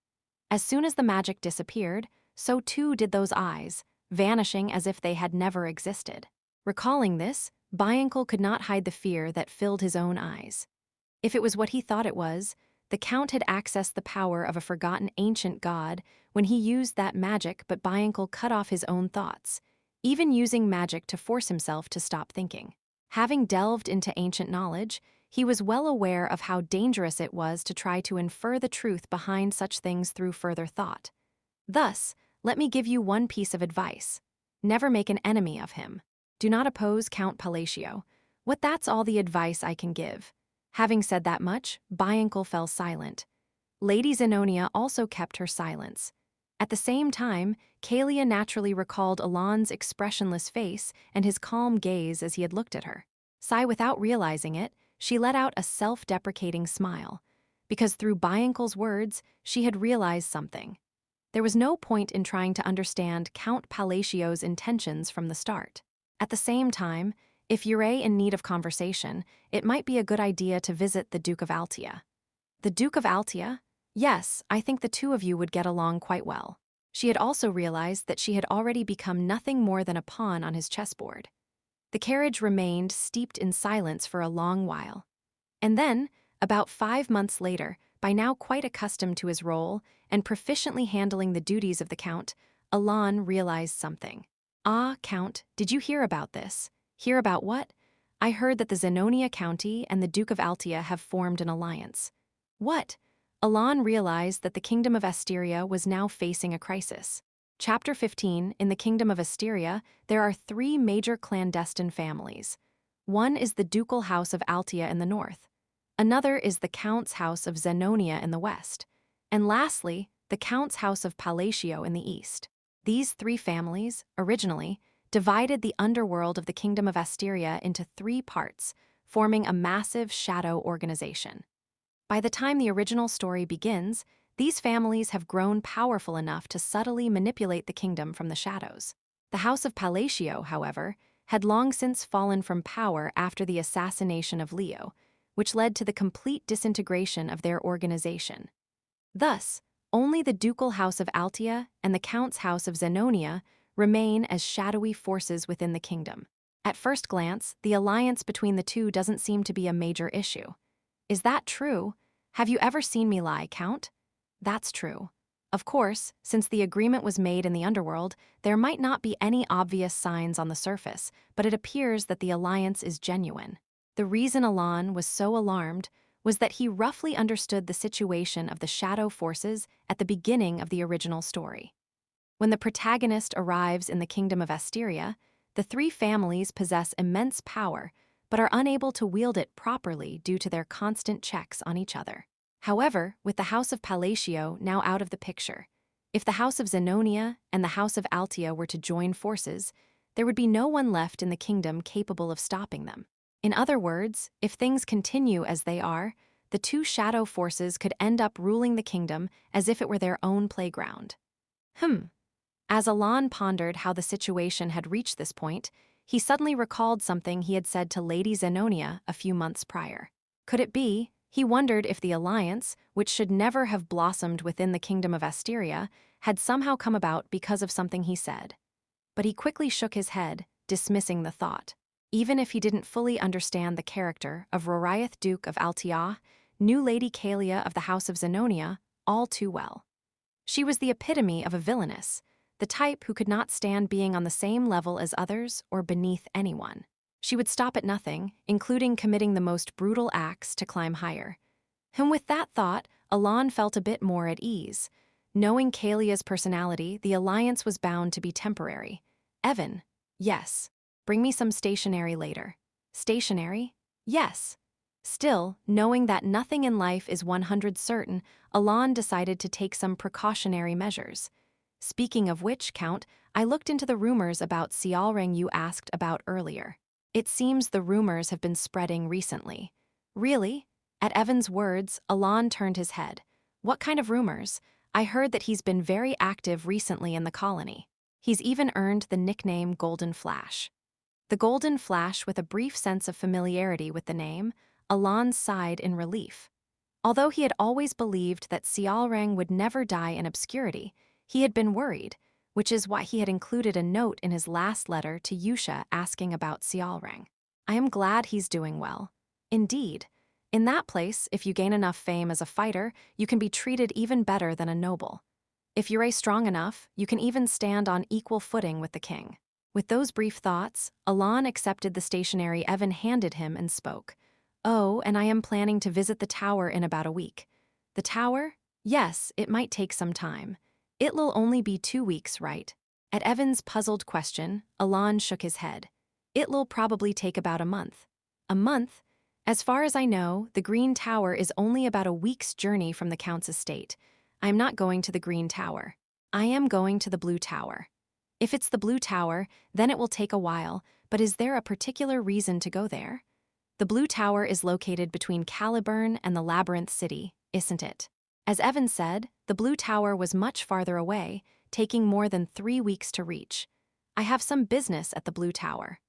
As soon as the magic disappeared, so too did those eyes, vanishing as if they had never existed. Recalling this, Biancle could not hide the fear that filled his own eyes. If it was what he thought it was, the Count had accessed the power of a forgotten ancient god when he used that magic, but Biancle cut off his own thoughts, even using magic to force himself to stop thinking. Having delved into ancient knowledge, he was well aware of how dangerous it was to try to infer the truth behind such things through further thought. Thus, let me give you one piece of advice. Never make an enemy of him. Do not oppose Count Palacio. That's all the advice I can give. Having said that much, Biancle fell silent. Lady Zenonia also kept her silence. At the same time, Kalia naturally recalled Alon's expressionless face and his calm gaze as he had looked at her. Without realizing it, she let out a self-deprecating smile, because through Biancle's words, she had realized something. There was no point in trying to understand Count Palacio's intentions from the start. At the same time, if you're in need of conversation, it might be a good idea to visit the Duke of Altia. The Duke of Altia? Yes, I think the two of you would get along quite well. She had also realized that she had already become nothing more than a pawn on his chessboard. The carriage remained steeped in silence for a long while. And then, about 5 months later, by now quite accustomed to his role and proficiently handling the duties of the Count, Alon realized something. Ah, Count, did you hear about this? Hear about what? I heard that the Zenonia County and the Duke of Altia have formed an alliance. What? Alon realized that the Kingdom of Asteria was now facing a crisis. Chapter 15, in the Kingdom of Asteria, there are 3 major clandestine families. One is the Ducal House of Altia in the north. Another is the Count's House of Zenonia in the west. And lastly, the Count's House of Palacio in the east. These 3 families, originally, divided the underworld of the Kingdom of Asteria into 3 parts, forming a massive shadow organization. By the time the original story begins, these families have grown powerful enough to subtly manipulate the kingdom from the shadows. The House of Palacio, however, had long since fallen from power after the assassination of Leo, which led to the complete disintegration of their organization. Thus, only the Ducal House of Altia and the Count's House of Zenonia remain as shadowy forces within the kingdom. At first glance, the alliance between the two doesn't seem to be a major issue. Is that true? Have you ever seen me lie, Count? That's true. Of course, since the agreement was made in the underworld, there might not be any obvious signs on the surface, but it appears that the alliance is genuine. The reason Alon was so alarmed was that he roughly understood the situation of the shadow forces at the beginning of the original story. When the protagonist arrives in the Kingdom of Asteria, the 3 families possess immense power, but are unable to wield it properly due to their constant checks on each other. However, with the House of Palacio now out of the picture, if the House of Zenonia and the House of Altia were to join forces, there would be no one left in the kingdom capable of stopping them. In other words, if things continue as they are, the 2 shadow forces could end up ruling the kingdom as if it were their own playground. As Alon pondered how the situation had reached this point, he suddenly recalled something he had said to Lady Zenonia a few months prior. Could it be, he wondered if the alliance, which should never have blossomed within the Kingdom of Asteria, had somehow come about because of something he said. But he quickly shook his head, dismissing the thought. Even if he didn't fully understand the character of Roriath Duke of Altia, knew Lady Kalia of the House of Zenonia all too well. She was the epitome of a villainess, the type who could not stand being on the same level as others or beneath anyone. She would stop at nothing, including committing the most brutal acts to climb higher. And with that thought, Alon felt a bit more at ease. Knowing Kalia's personality, the alliance was bound to be temporary. Evan, yes. Bring me some stationery later. Stationery? Yes. Still, knowing that nothing in life is 100% certain, Alon decided to take some precautionary measures. Speaking of which, Count, I looked into the rumors about Xiaoreng you asked about earlier. It seems the rumors have been spreading recently. Really? At Evan's words, Alon turned his head. What kind of rumors? I heard that he's been very active recently in the colony. He's even earned the nickname Golden Flash. The Golden Flash, with a brief sense of familiarity with the name, Alon sighed in relief. Although he had always believed that Xiaoreng would never die in obscurity, he had been worried, which is why he had included a note in his last letter to Yusha asking about Xiaoreng. I am glad he's doing well. Indeed. In that place, if you gain enough fame as a fighter, you can be treated even better than a noble. If you're strong enough, you can even stand on equal footing with the king. With those brief thoughts, Alon accepted the stationery Evan handed him and spoke. Oh, and I am planning to visit the tower in about a week. The tower? Yes, it might take some time. It'll only be 2 weeks, right? At Evan's puzzled question, Alon shook his head. It'll probably take about a month. A month? As far as I know, the Green Tower is only about a week's journey from the Count's estate. I'm not going to the Green Tower. I am going to the Blue Tower. If it's the Blue Tower, then it will take a while, but is there a particular reason to go there? The Blue Tower is located between Caliburn and the Labyrinth City, isn't it? As Evan said, the Blue Tower was much farther away, taking more than 3 weeks to reach. I have some business at the Blue Tower.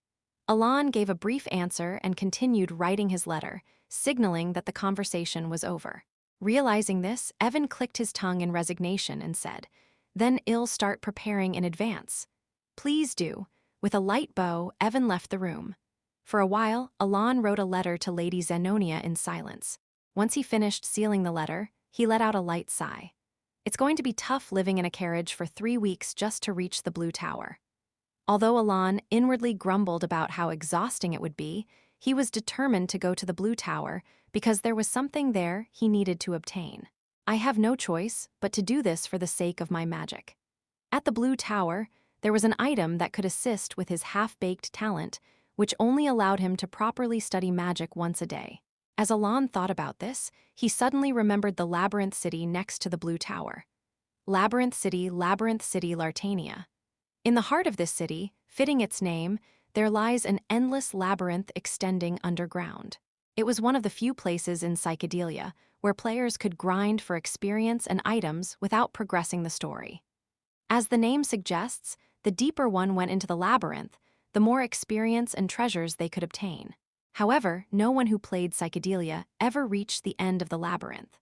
Alon gave a brief answer and continued writing his letter, signaling that the conversation was over. Realizing this, Evan clicked his tongue in resignation and said, "Then I'll start preparing in advance." "Please do." With a light bow, Evan left the room. For a while, Alon wrote a letter to Lady Zenonia in silence. Once he finished sealing the letter, he let out a light sigh. It's going to be tough living in a carriage for 3 weeks just to reach the Blue Tower. Although Alon inwardly grumbled about how exhausting it would be, he was determined to go to the Blue Tower because there was something there he needed to obtain. I have no choice but to do this for the sake of my magic. At the Blue Tower, there was an item that could assist with his half-baked talent, which only allowed him to properly study magic once a day. As Alon thought about this, he suddenly remembered the Labyrinth City next to the Blue Tower. Labyrinth City, Lartania. In the heart of this city, fitting its name, there lies an endless labyrinth extending underground. It was one of the few places in Psychedelia where players could grind for experience and items without progressing the story. As the name suggests, the deeper one went into the labyrinth, the more experience and treasures they could obtain. However, no one who played Psychedelia ever reached the end of the labyrinth.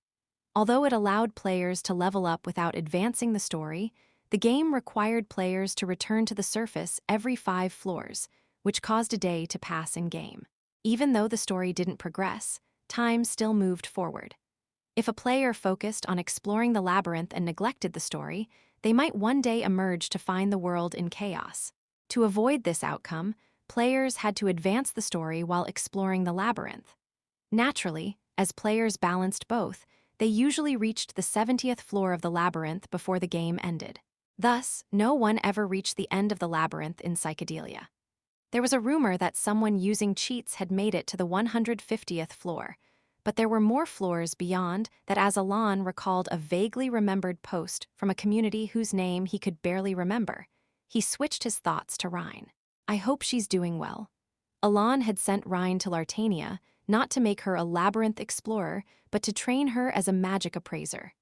Although it allowed players to level up without advancing the story, the game required players to return to the surface every 5 floors, which caused a day to pass in-game. Even though the story didn't progress, time still moved forward. If a player focused on exploring the labyrinth and neglected the story, they might one day emerge to find the world in chaos. To avoid this outcome, players had to advance the story while exploring the labyrinth. Naturally, as players balanced both, they usually reached the 70th floor of the labyrinth before the game ended. Thus, no one ever reached the end of the labyrinth in Psychedelia. There was a rumor that someone using cheats had made it to the 150th floor, but there were more floors beyond that, as Alon recalled a vaguely remembered post from a community whose name he could barely remember. He switched his thoughts to Rhine. I hope she's doing well. Alon had sent Rhine to Lartania, not to make her a labyrinth explorer, but to train her as a magic appraiser.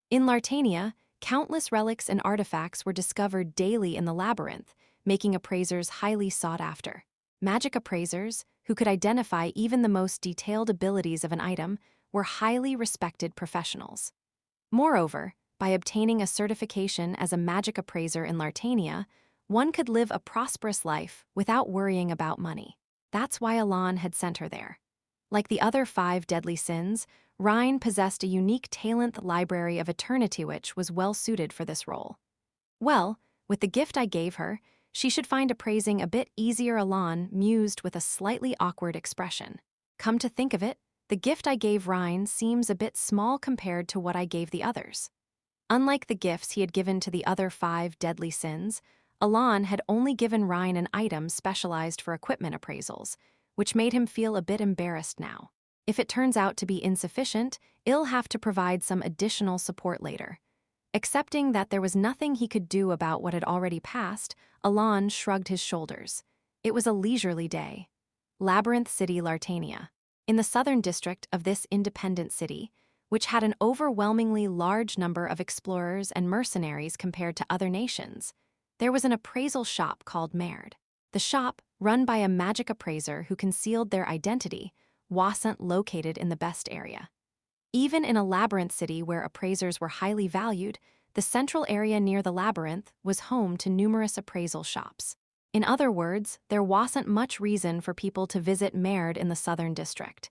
In Lartania, countless relics and artifacts were discovered daily in the labyrinth, making appraisers highly sought after. Magic appraisers, who could identify even the most detailed abilities of an item, were highly respected professionals. Moreover, by obtaining a certification as a magic appraiser in Lartania, one could live a prosperous life without worrying about money. That's why Alon had sent her there. Like the other 5 deadly sins, Rhine possessed a unique talent library of eternity which was well suited for this role. Well, With the gift I gave her, she should find appraising a bit easier. Alon mused with a slightly awkward expression. Come to think of it, the gift I gave Ryan seems a bit small compared to what I gave the others. Unlike the gifts he had given to the other 5 deadly sins, Alon had only given Ryan an item specialized for equipment appraisals, which made him feel a bit embarrassed now. If it turns out to be insufficient, he'll have to provide some additional support later. Accepting that there was nothing he could do about what had already passed, Alon shrugged his shoulders. It was a leisurely day. Labyrinth City, Lartania. In the southern district of this independent city, which had an overwhelmingly large number of explorers and mercenaries compared to other nations, there was an appraisal shop called Maerd. The shop, run by a magic appraiser who concealed their identity, wasn't located in the best area. Even in a labyrinth city where appraisers were highly valued, the central area near the labyrinth was home to numerous appraisal shops. In other words, there wasn't much reason for people to visit Maerd in the southern district.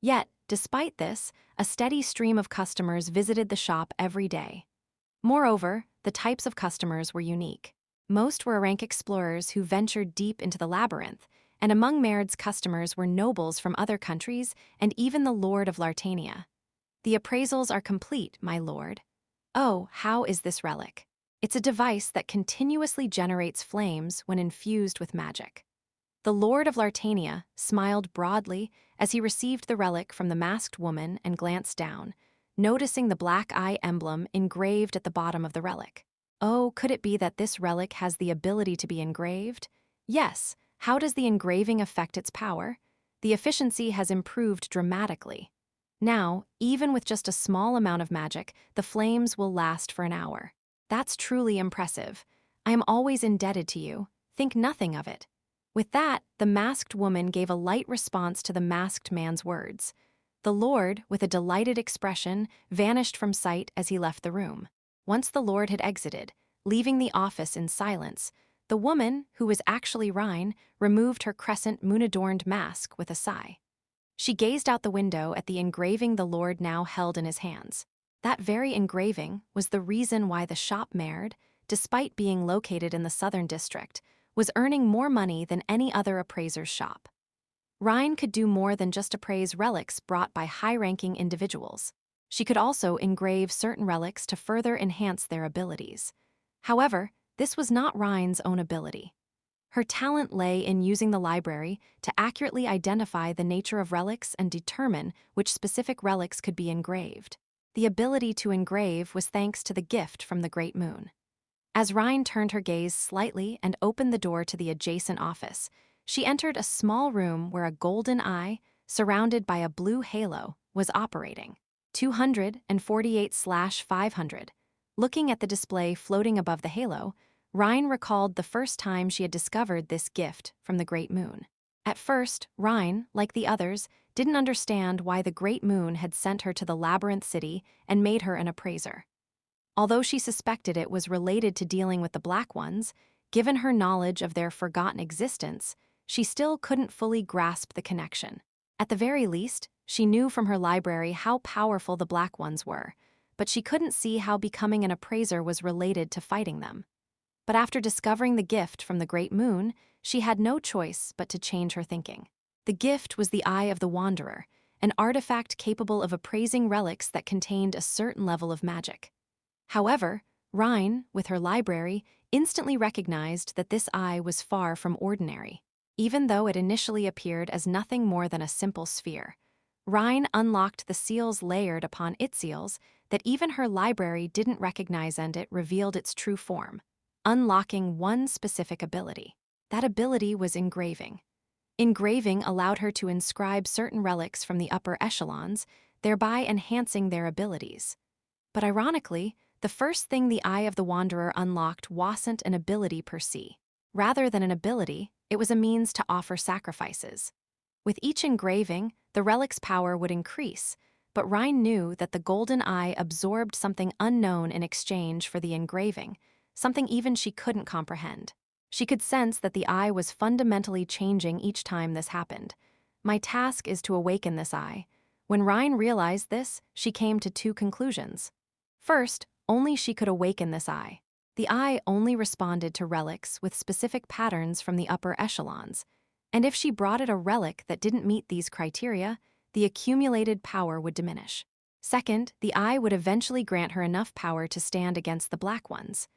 Yet, despite this, a steady stream of customers visited the shop every day. Moreover, the types of customers were unique. Most were rank explorers who ventured deep into the labyrinth, and among Maerd's customers were nobles from other countries and even the Lord of Lartania. The appraisals are complete, my lord. Oh, how is this relic? It's a device that continuously generates flames when infused with magic. The Lord of Lartania smiled broadly as he received the relic from the masked woman and glanced down, noticing the black eye emblem engraved at the bottom of the relic. Oh, could it be that this relic has the ability to be engraved? Yes. How does the engraving affect its power? The efficiency has improved dramatically. Now, even with just a small amount of magic, the flames will last for an hour. That's truly impressive. I am always indebted to you. Think nothing of it. With that, the masked woman gave a light response to the masked man's words. The Lord, with a delighted expression, vanished from sight as he left the room. Once the Lord had exited, leaving the office in silence, the woman, who was actually Rhine, removed her crescent moon-adorned mask with a sigh. She gazed out the window at the engraving the Lord now held in his hands. That very engraving was the reason why the shop Maerd, despite being located in the southern district, was earning more money than any other appraiser's shop. Rhine could do more than just appraise relics brought by high-ranking individuals. She could also engrave certain relics to further enhance their abilities. However, this was not Rhine's own ability. Her talent lay in using the library to accurately identify the nature of relics and determine which specific relics could be engraved. The ability to engrave was thanks to the gift from the Great Moon. As Rhine turned her gaze slightly and opened the door to the adjacent office, she entered a small room where a golden eye, surrounded by a blue halo, was operating. 248/500. Looking at the display floating above the halo, Rhine recalled the first time she had discovered this gift from the Great Moon. At first, Rhine, like the others, didn't understand why the Great Moon had sent her to the Labyrinth City and made her an appraiser. Although she suspected it was related to dealing with the Black Ones, given her knowledge of their forgotten existence, she still couldn't fully grasp the connection. At the very least, she knew from her library how powerful the Black Ones were, but she couldn't see how becoming an appraiser was related to fighting them. But after discovering the gift from the Great Moon, she had no choice but to change her thinking. The gift was the Eye of the Wanderer, an artifact capable of appraising relics that contained a certain level of magic. However, Rhine, with her library, instantly recognized that this eye was far from ordinary. Even though it initially appeared as nothing more than a simple sphere, Rhine unlocked the seals layered upon its seals that even her library didn't recognize, and it revealed its true form, unlocking one specific ability. That ability was engraving. Engraving allowed her to inscribe certain relics from the upper echelons, thereby enhancing their abilities. But ironically, the first thing the Eye of the Wanderer unlocked wasn't an ability per se. Rather than an ability, it was a means to offer sacrifices. With each engraving, the relic's power would increase, but Rhine knew that the golden eye absorbed something unknown in exchange for the engraving, something even she couldn't comprehend. She could sense that the eye was fundamentally changing each time this happened. My task is to awaken this eye. When Rhine realized this, she came to two conclusions. First, only she could awaken this eye. The eye only responded to relics with specific patterns from the upper echelons, and if she brought it a relic that didn't meet these criteria, the accumulated power would diminish. Second, the eye would eventually grant her enough power to stand against the black ones.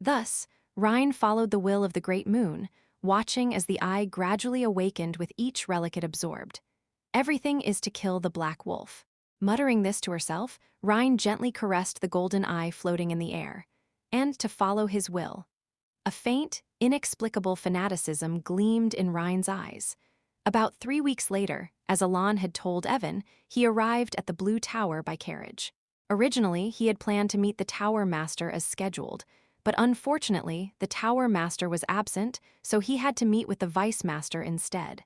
Thus, Rhine followed the will of the great moon, watching as the eye gradually awakened with each relic it absorbed. Everything is to kill the black wolf. Muttering this to herself, Rhine gently caressed the golden eye floating in the air, and to follow his will. A faint, inexplicable fanaticism gleamed in Rhine's eyes. About 3 weeks later, as Alon had told Evan, he arrived at the Blue Tower by carriage. Originally, he had planned to meet the Tower Master as scheduled, but unfortunately, the Tower Master was absent, so he had to meet with the Vice Master instead.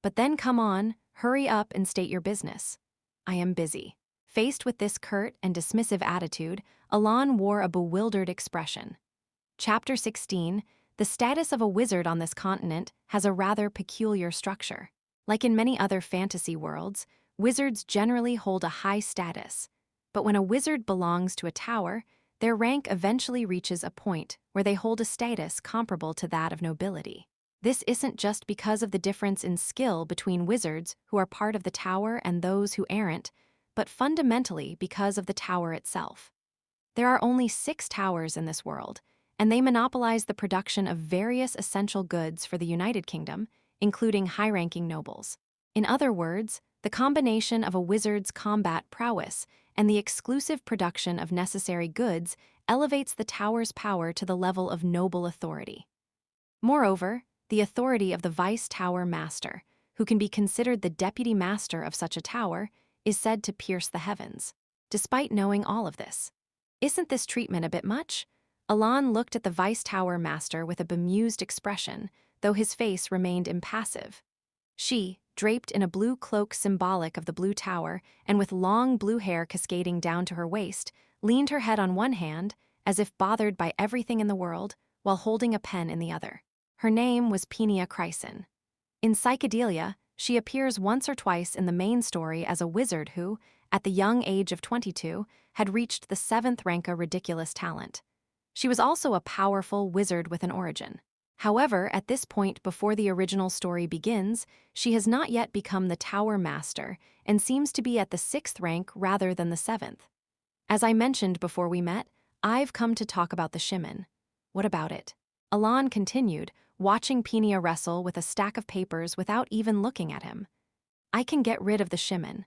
But then come on, hurry up and state your business. I am busy. Faced with this curt and dismissive attitude, Alon wore a bewildered expression. Chapter 16, the status of a wizard on this continent has a rather peculiar structure. Like in many other fantasy worlds, wizards generally hold a high status. But when a wizard belongs to a tower, their rank eventually reaches a point where they hold a status comparable to that of nobility. This isn't just because of the difference in skill between wizards who are part of the tower and those who aren't, but fundamentally because of the tower itself. There are only 6 towers in this world, and they monopolize the production of various essential goods for the United Kingdom, including high-ranking nobles. In other words, the combination of a wizard's combat prowess and the exclusive production of necessary goods elevates the tower's power to the level of noble authority. Moreover, the authority of the Vice Tower Master, who can be considered the deputy master of such a tower, is said to pierce the heavens. Despite knowing all of this, isn't this treatment a bit much? Alon looked at the Vice Tower Master with a bemused expression, though his face remained impassive. She, draped in a blue cloak symbolic of the Blue Tower and with long blue hair cascading down to her waist, leaned her head on one hand, as if bothered by everything in the world, while holding a pen in the other. Her name was Peenia Chryson. In Psychedelia, she appears once or twice in the main story as a wizard who, at the young age of 22, had reached the 7th rank of ridiculous talent. She was also a powerful wizard with an origin. However, at this point before the original story begins, she has not yet become the Tower Master and seems to be at the 6th rank rather than the 7th. As I mentioned before we met, I've come to talk about the Shimmin. What about it? Alon continued, watching Peenia wrestle with a stack of papers without even looking at him. I can get rid of the Shimmin.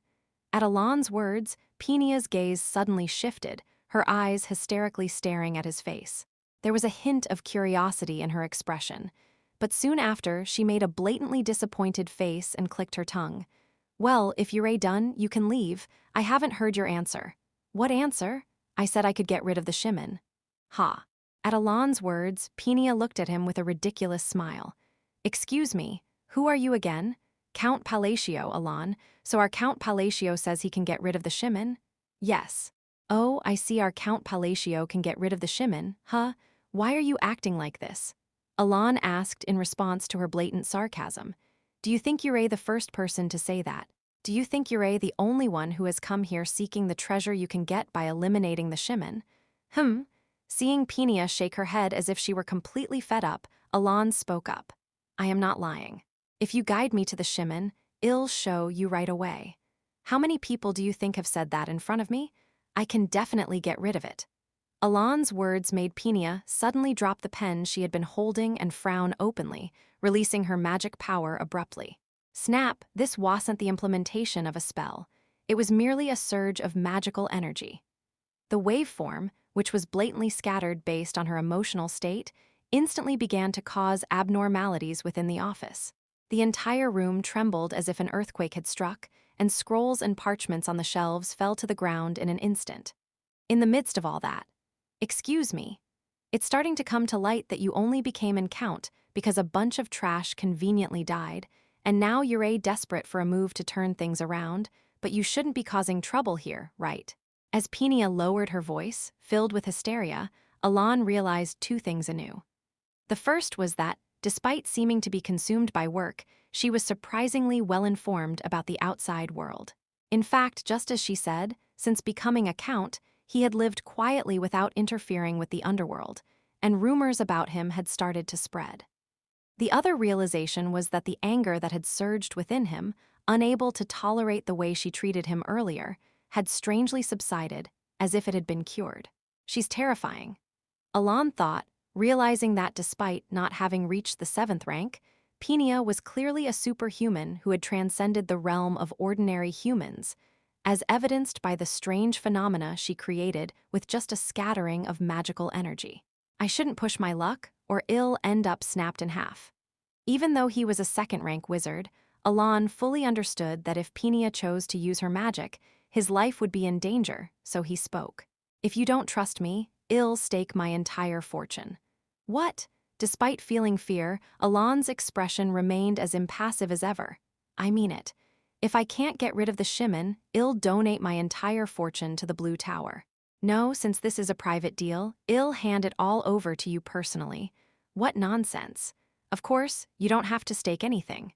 At Alon's words, Peenia's gaze suddenly shifted, her eyes hysterically staring at his face. There was a hint of curiosity in her expression, but soon after she made a blatantly disappointed face and clicked her tongue. Well, if you're done, you can leave. I haven't heard your answer. What answer? I said I could get rid of the Shimmin. Ha. At Alon's words, Peenia looked at him with a ridiculous smile. Excuse me, who are you again? Count Palatio, Alon. So our Count Palatio says he can get rid of the Shimmin? Yes. Oh, I see our Count Palatio can get rid of the Shimmin, huh? Why are you acting like this? Alon asked in response to her blatant sarcasm. Do you think you're the first person to say that? Do you think you're the only one who has come here seeking the treasure you can get by eliminating the Shimmin? Seeing Peenia shake her head as if she were completely fed up, Alon spoke up. I am not lying. If you guide me to the Shimmin, I'll show you right away. How many people do you think have said that in front of me? I can definitely get rid of it. Alon's words made Peenia suddenly drop the pen she had been holding and frown openly, releasing her magic power abruptly. Snap, this wasn't the implementation of a spell. It was merely a surge of magical energy. The waveform, which was blatantly scattered based on her emotional state, instantly began to cause abnormalities within the office. The entire room trembled as if an earthquake had struck, and scrolls and parchments on the shelves fell to the ground in an instant. In the midst of all that, excuse me, it's starting to come to light that you only became in Count because a bunch of trash conveniently died, and now you're desperate for a move to turn things around, but you shouldn't be causing trouble here, right? As Peenia lowered her voice, filled with hysteria, Alon realized 2 things anew. The first was that, despite seeming to be consumed by work, she was surprisingly well-informed about the outside world. In fact, just as she said, since becoming a count, he had lived quietly without interfering with the underworld, and rumors about him had started to spread. The other realization was that the anger that had surged within him, unable to tolerate the way she treated him earlier, had strangely subsided, as if it had been cured. She's terrifying, Alon thought, realizing that despite not having reached the 7th rank, Penia was clearly a superhuman who had transcended the realm of ordinary humans, as evidenced by the strange phenomena she created with just a scattering of magical energy. I shouldn't push my luck, or I'll end up snapped in half. Even though he was a 2nd-rank wizard, Alon fully understood that if Penia chose to use her magic, his life would be in danger, so he spoke. If you don't trust me, I'll stake my entire fortune. What? Despite feeling fear, Alon's expression remained as impassive as ever. I mean it. If I can't get rid of the Shimon, I'll donate my entire fortune to the Blue Tower. No, since this is a private deal, I'll hand it all over to you personally. What nonsense. Of course, you don't have to stake anything.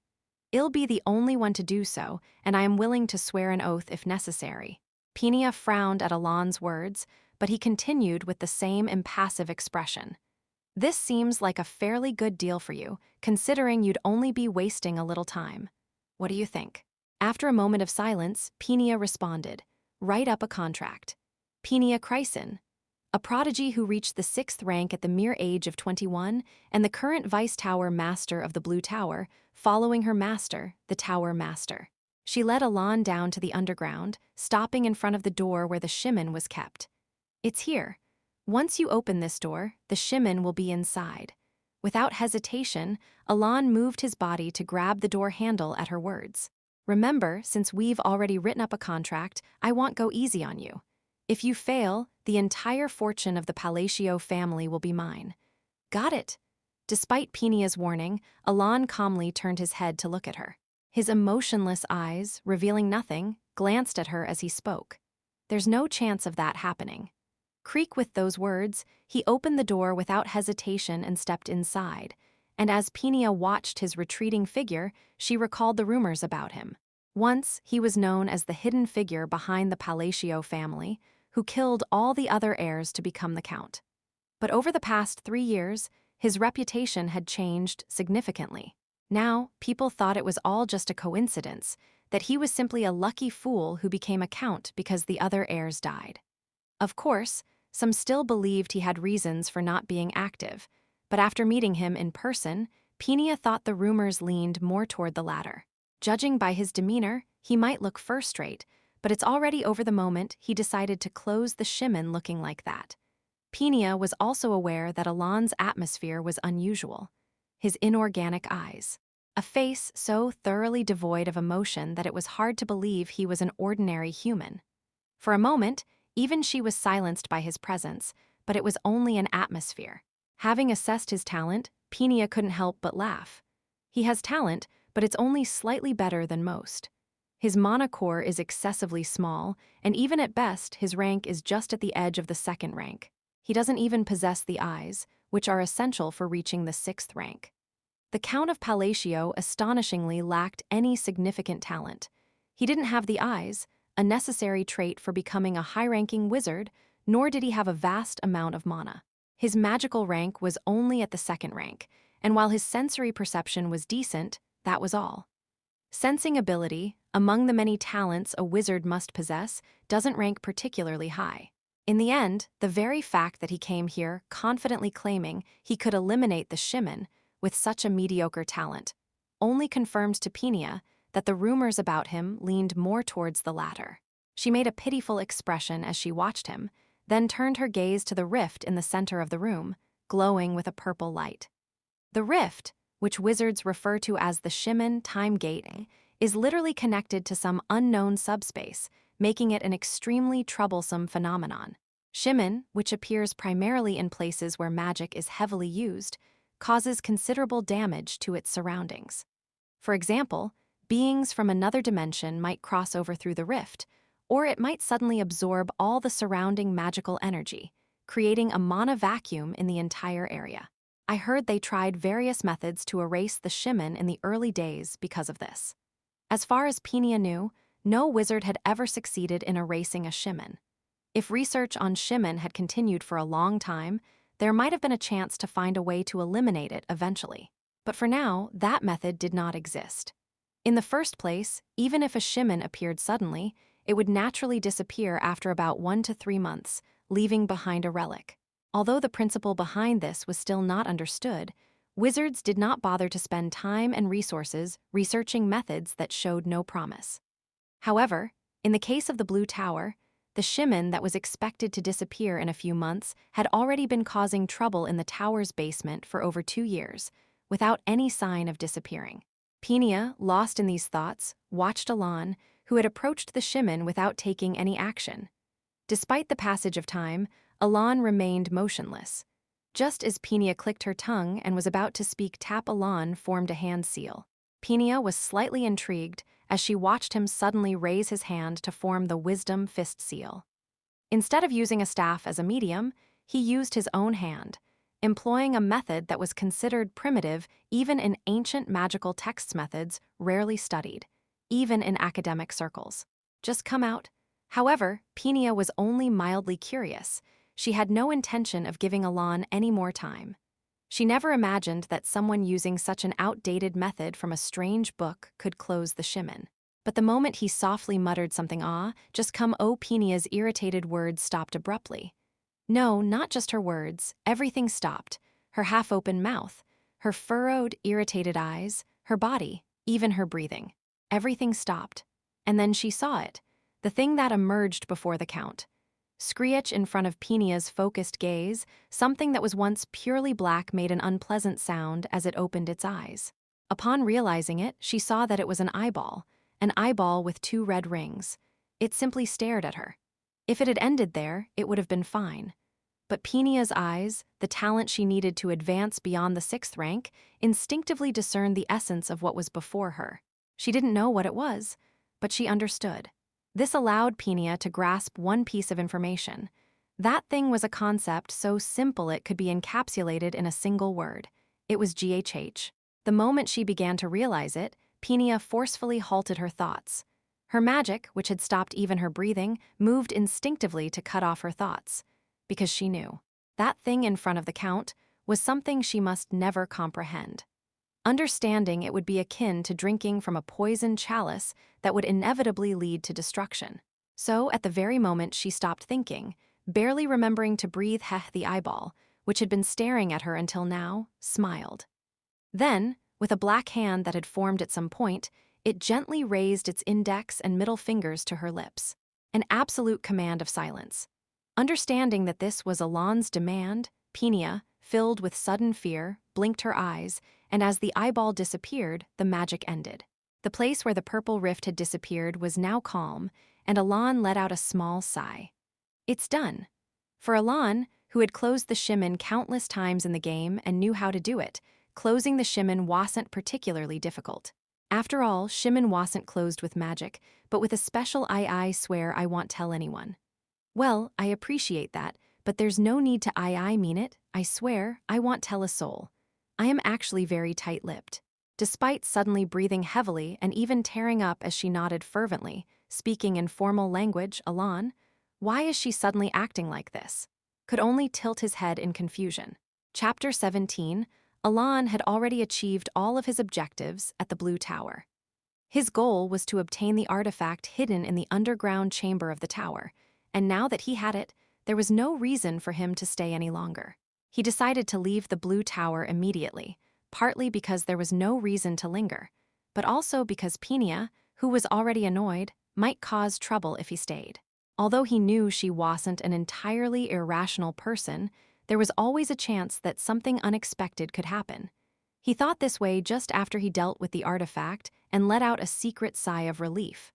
I'll be the only one to do so, and I am willing to swear an oath if necessary. Penia frowned at Alon's words, but he continued with the same impassive expression. This seems like a fairly good deal for you, considering you'd only be wasting a little time. What do you think? After a moment of silence, Penia responded, "Write up a contract." Penia Chryson, a prodigy who reached the 6th rank at the mere age of 21 and the current Vice Tower Master of the Blue Tower, following her master, the Tower Master. She led Alon down to the underground, stopping in front of the door where the Shimon was kept. It's here. Once you open this door, the Shimon will be inside. Without hesitation, Alon moved his body to grab the door handle at her words. Remember, since we've already written up a contract, I won't go easy on you. If you fail, the entire fortune of the Palacio family will be mine. Got it? Despite Penia's warning, Alon calmly turned his head to look at her. His emotionless eyes, revealing nothing, glanced at her as he spoke. There's no chance of that happening. Creak with those words, he opened the door without hesitation and stepped inside, and as Penia watched his retreating figure, she recalled the rumors about him. Once, he was known as the hidden figure behind the Palacio family, who killed all the other heirs to become the Count. But over the past 3 years, his reputation had changed significantly. Now, people thought it was all just a coincidence, that he was simply a lucky fool who became a Count because the other heirs died. Of course, some still believed he had reasons for not being active, but after meeting him in person, Penia thought the rumors leaned more toward the latter. Judging by his demeanor, he might look first-rate, but it's already over the moment he decided to close the Shimon looking like that. Penia was also aware that Alon's atmosphere was unusual. His inorganic eyes. A face so thoroughly devoid of emotion that it was hard to believe he was an ordinary human. For a moment, even she was silenced by his presence, but it was only an atmosphere. Having assessed his talent, Penia couldn't help but laugh. He has talent, but it's only slightly better than most. His mana core is excessively small, and even at best, his rank is just at the edge of the 2nd rank. He doesn't even possess the eyes, which are essential for reaching the 6th rank. The Count of Palacio astonishingly lacked any significant talent. He didn't have the eyes, a necessary trait for becoming a high-ranking wizard, nor did he have a vast amount of mana. His magical rank was only at the 2nd rank, and while his sensory perception was decent, that was all. Sensing ability, among the many talents a wizard must possess, doesn't rank particularly high. In the end, the very fact that he came here confidently claiming he could eliminate the Shimon with such a mediocre talent only confirmed to Penia that the rumors about him leaned more towards the latter. She made a pitiful expression as she watched him, then turned her gaze to the rift in the center of the room, glowing with a purple light. The rift, which wizards refer to as the Shimon Time Gate, is literally connected to some unknown subspace, making it an extremely troublesome phenomenon. Shimon, which appears primarily in places where magic is heavily used, causes considerable damage to its surroundings. For example, beings from another dimension might cross over through the rift, or it might suddenly absorb all the surrounding magical energy, creating a mana vacuum in the entire area. I heard they tried various methods to erase the Shimon in the early days because of this. As far as Penia knew, no wizard had ever succeeded in erasing a Shimon. If research on Shimon had continued for a long time, there might have been a chance to find a way to eliminate it eventually. But for now, that method did not exist. In the first place, even if a shimon appeared suddenly, it would naturally disappear after about 1 to 3 months, leaving behind a relic. Although the principle behind this was still not understood, wizards did not bother to spend time and resources researching methods that showed no promise. However, in the case of the Blue Tower, the shimon that was expected to disappear in a few months had already been causing trouble in the tower's basement for over 2 years, without any sign of disappearing. Peenia, lost in these thoughts, watched Alan, who had approached the shimon without taking any action. Despite the passage of time, Alan remained motionless. Just as Peenia clicked her tongue and was about to speak, Alan formed a hand seal. Peenia was slightly intrigued as she watched him suddenly raise his hand to form the Wisdom Fist seal. Instead of using a staff as a medium, he used his own hand, employing a method that was considered primitive even in ancient magical texts, methods rarely studied, even in academic circles. Just come out. However, Peenia was only mildly curious. She had no intention of giving Alan any more time. She never imagined that someone using such an outdated method from a strange book could close the shimon. But the moment he softly muttered something, just come, Peenia's irritated words stopped abruptly. No, not just her words, everything stopped. Her half-open mouth, her furrowed, irritated eyes, her body, even her breathing. Everything stopped. And then she saw it, the thing that emerged before the count. Screech in front of Peenia's focused gaze, something that was once purely black made an unpleasant sound as it opened its eyes. Upon realizing it, she saw that it was an eyeball with 2 red rings. It simply stared at her. If it had ended there, it would have been fine. But Peenia's eyes, the talent she needed to advance beyond the 6th rank, instinctively discerned the essence of what was before her. She didn't know what it was, but she understood. This allowed Peenia to grasp one piece of information. That thing was a concept so simple it could be encapsulated in a single word. It was GHH. The moment she began to realize it, Peenia forcefully halted her thoughts. Her magic, which had stopped even her breathing, moved instinctively to cut off her thoughts. Because she knew. That thing in front of the count was something she must never comprehend. Understanding it would be akin to drinking from a poisoned chalice that would inevitably lead to destruction. So, at the very moment she stopped thinking, barely remembering to breathe, the eyeball, which had been staring at her until now, smiled. Then, with a black hand that had formed at some point, it gently raised its index and middle fingers to her lips. An absolute command of silence. Understanding that this was Alan's demand, Peenia, filled with sudden fear, blinked her eyes, and as the eyeball disappeared, the magic ended. The place where the purple rift had disappeared was now calm, and Alan let out a small sigh. It's done. For Alan, who had closed the shimon countless times in the game and knew how to do it, closing the shimon wasn't particularly difficult. After all, shimon wasn't closed with magic, but with a special I swear I won't tell anyone. Well, I appreciate that, but there's no need to I mean it, I swear, I won't tell a soul. I am actually very tight-lipped. Despite suddenly breathing heavily and even tearing up as she nodded fervently, speaking in formal language, Alan, why is she suddenly acting like this? Could only tilt his head in confusion. Chapter 17, Alan had already achieved all of his objectives at the Blue Tower. His goal was to obtain the artifact hidden in the underground chamber of the tower, and now that he had it, there was no reason for him to stay any longer. He decided to leave the Blue Tower immediately, partly because there was no reason to linger, but also because Peenia, who was already annoyed, might cause trouble if he stayed. Although he knew she wasn't an entirely irrational person, there was always a chance that something unexpected could happen. He thought this way just after he dealt with the artifact and let out a secret sigh of relief.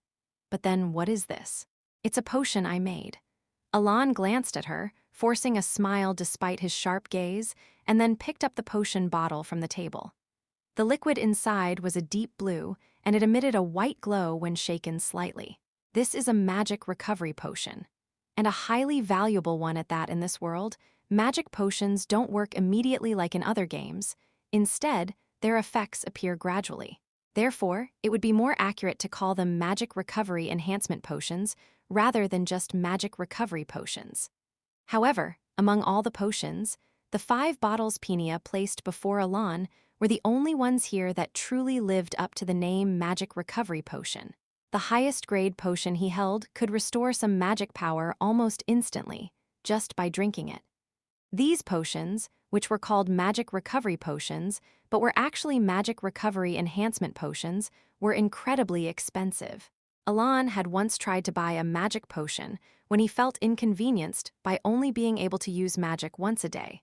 But then, what is this? It's a potion I made. Alan glanced at her, forcing a smile despite his sharp gaze, and then picked up the potion bottle from the table. The liquid inside was a deep blue, and it emitted a white glow when shaken slightly. This is a magic recovery potion. And a highly valuable one at that in this world. Magic potions don't work immediately like in other games. Instead, their effects appear gradually. Therefore, it would be more accurate to call them magic recovery enhancement potions rather than just magic recovery potions. However, among all the potions, The 5 bottles Penia placed before Alon were the only ones here that truly lived up to the name Magic Recovery Potion. The highest grade potion he held could restore some magic power almost instantly, just by drinking it. These potions, which were called Magic Recovery Potions, but were actually Magic Recovery Enhancement Potions, were incredibly expensive. Alon had once tried to buy a magic potion when he felt inconvenienced by only being able to use magic once a day.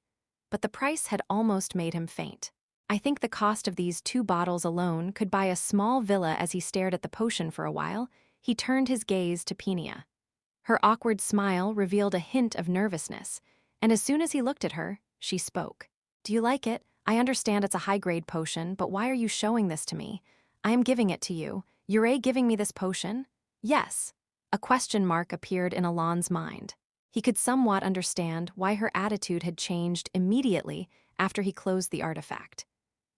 But the price had almost made him faint. I think the cost of these 2 bottles alone could buy a small villa. As he stared at the potion for a while, he turned his gaze to Penia. Her awkward smile revealed a hint of nervousness, and as soon as he looked at her, she spoke. "Do you like it? I understand it's a high-grade potion, but why are you showing this to me? I am giving it to you. You're giving me this potion?" "Yes." A question mark appeared in Alon's mind. He could somewhat understand why her attitude had changed immediately after he closed the artifact.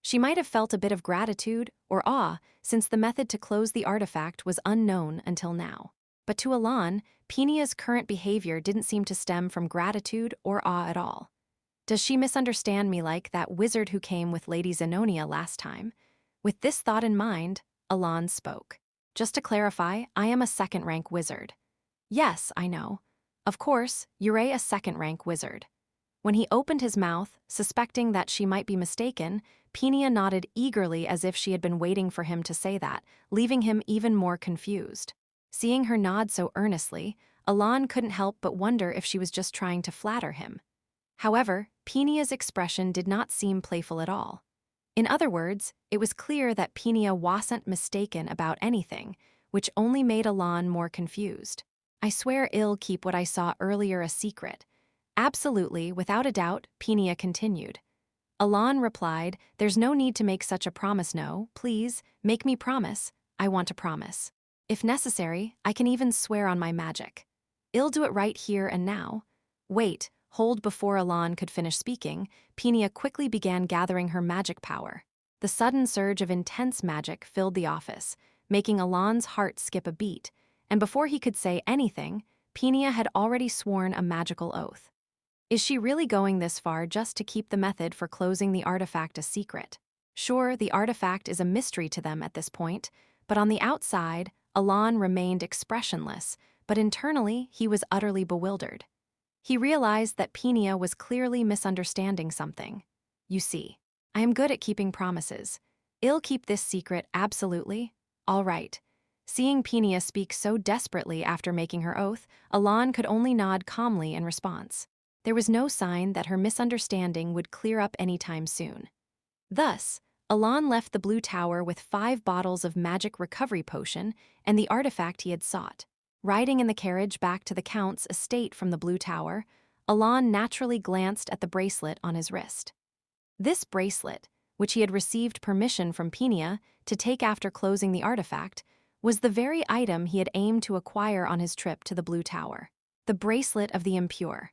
She might have felt a bit of gratitude or awe, since the method to close the artifact was unknown until now. But to Alon, Penia's current behavior didn't seem to stem from gratitude or awe at all. Does she misunderstand me like that wizard who came with Lady Zenonia last time? With this thought in mind, Alon spoke. "Just to clarify, I am a second-rank wizard." "Yes, I know. Of course, you're a second-rank wizard." When he opened his mouth, suspecting that she might be mistaken, Penia nodded eagerly as if she had been waiting for him to say that, leaving him even more confused. Seeing her nod so earnestly, Alon couldn't help but wonder if she was just trying to flatter him. However, Penia's expression did not seem playful at all. In other words, it was clear that Penia wasn't mistaken about anything, which only made Alon more confused. "I swear I'll keep what I saw earlier a secret." "Absolutely, without a doubt," Penia continued. Alon replied, "There's no need to make such a promise, no. Please, make me promise. I want to promise. If necessary, I can even swear on my magic. I'll do it right here and now." "Wait, hold." Before Alon could finish speaking, Penia quickly began gathering her magic power. The sudden surge of intense magic filled the office, making Alon's heart skip a beat, and before he could say anything, Penia had already sworn a magical oath. Is she really going this far just to keep the method for closing the artifact a secret? Sure, the artifact is a mystery to them at this point, but on the outside, Alon remained expressionless, but internally he was utterly bewildered. He realized that Penia was clearly misunderstanding something. "You see, I am good at keeping promises. I'll keep this secret, absolutely. All right." Seeing Penia speak so desperately after making her oath, Alon could only nod calmly in response. There was no sign that her misunderstanding would clear up anytime soon. Thus, Alon left the Blue Tower with 5 bottles of Magic Recovery Potion and the artifact he had sought. Riding in the carriage back to the Count's estate from the Blue Tower, Alon naturally glanced at the bracelet on his wrist. This bracelet, which he had received permission from Penia to take after closing the artifact, was the very item he had aimed to acquire on his trip to the Blue Tower. The bracelet of the impure.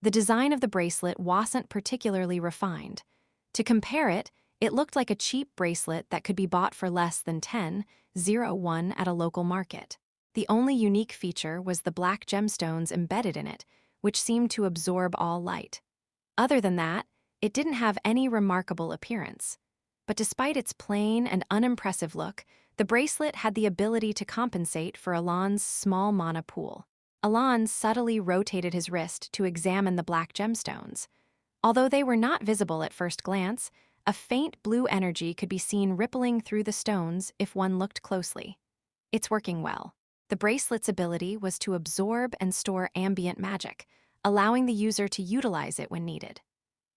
The design of the bracelet wasn't particularly refined. To compare it, it looked like a cheap bracelet that could be bought for less than 10.01 at a local market. The only unique feature was the black gemstones embedded in it, which seemed to absorb all light. Other than that, it didn't have any remarkable appearance. But despite its plain and unimpressive look, the bracelet had the ability to compensate for Alon's small mana pool. Alon subtly rotated his wrist to examine the black gemstones. Although they were not visible at first glance, a faint blue energy could be seen rippling through the stones if one looked closely. It's working well. The bracelet's ability was to absorb and store ambient magic, allowing the user to utilize it when needed.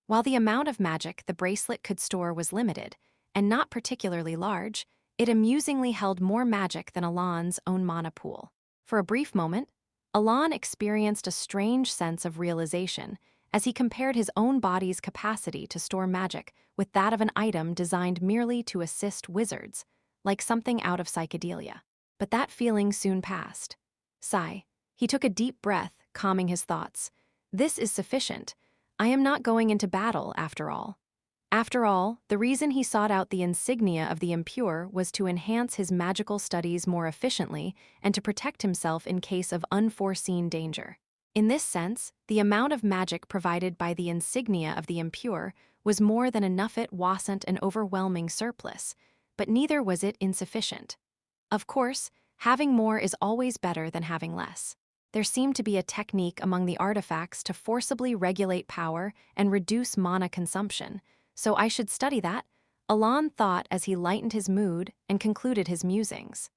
While the amount of magic the bracelet could store was limited, and not particularly large, it amusingly held more magic than Alon's own mana pool. For a brief moment, Alon experienced a strange sense of realization as he compared his own body's capacity to store magic with that of an item designed merely to assist wizards, like something out of psychedelia. But that feeling soon passed. Sigh. He took a deep breath, calming his thoughts. This is sufficient. I am not going into battle, after all. After all, the reason he sought out the insignia of the impure was to enhance his magical studies more efficiently and to protect himself in case of unforeseen danger. In this sense, the amount of magic provided by the insignia of the impure was more than enough. It wasn't an overwhelming surplus, but neither was it insufficient. Of course, having more is always better than having less. There seemed to be a technique among the artifacts to forcibly regulate power and reduce mana consumption, so I should study that, Alon thought as he lightened his mood and concluded his musings.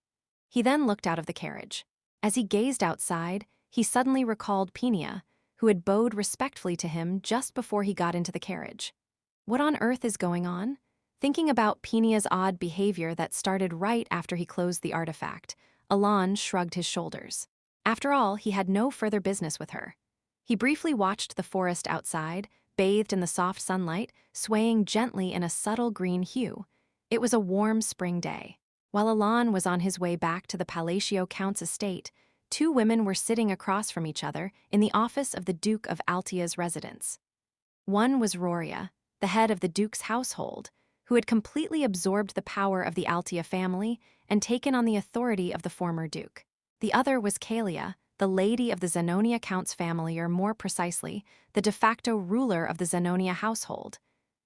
He then looked out of the carriage. As he gazed outside, he suddenly recalled Pinia, who had bowed respectfully to him just before he got into the carriage. What on earth is going on? Thinking about Pinia's odd behavior that started right after he closed the artifact, Alon shrugged his shoulders. After all, he had no further business with her. He briefly watched the forest outside, bathed in the soft sunlight, swaying gently in a subtle green hue. It was a warm spring day. While Alon was on his way back to the Palacio Count's estate, two women were sitting across from each other in the office of the Duke of Altia's residence. One was Roria, the head of the Duke's household, who had completely absorbed the power of the Altia family and taken on the authority of the former Duke. The other was Kalia, the lady of the Zenonia Count's family, or more precisely, the de facto ruler of the Zenonia household.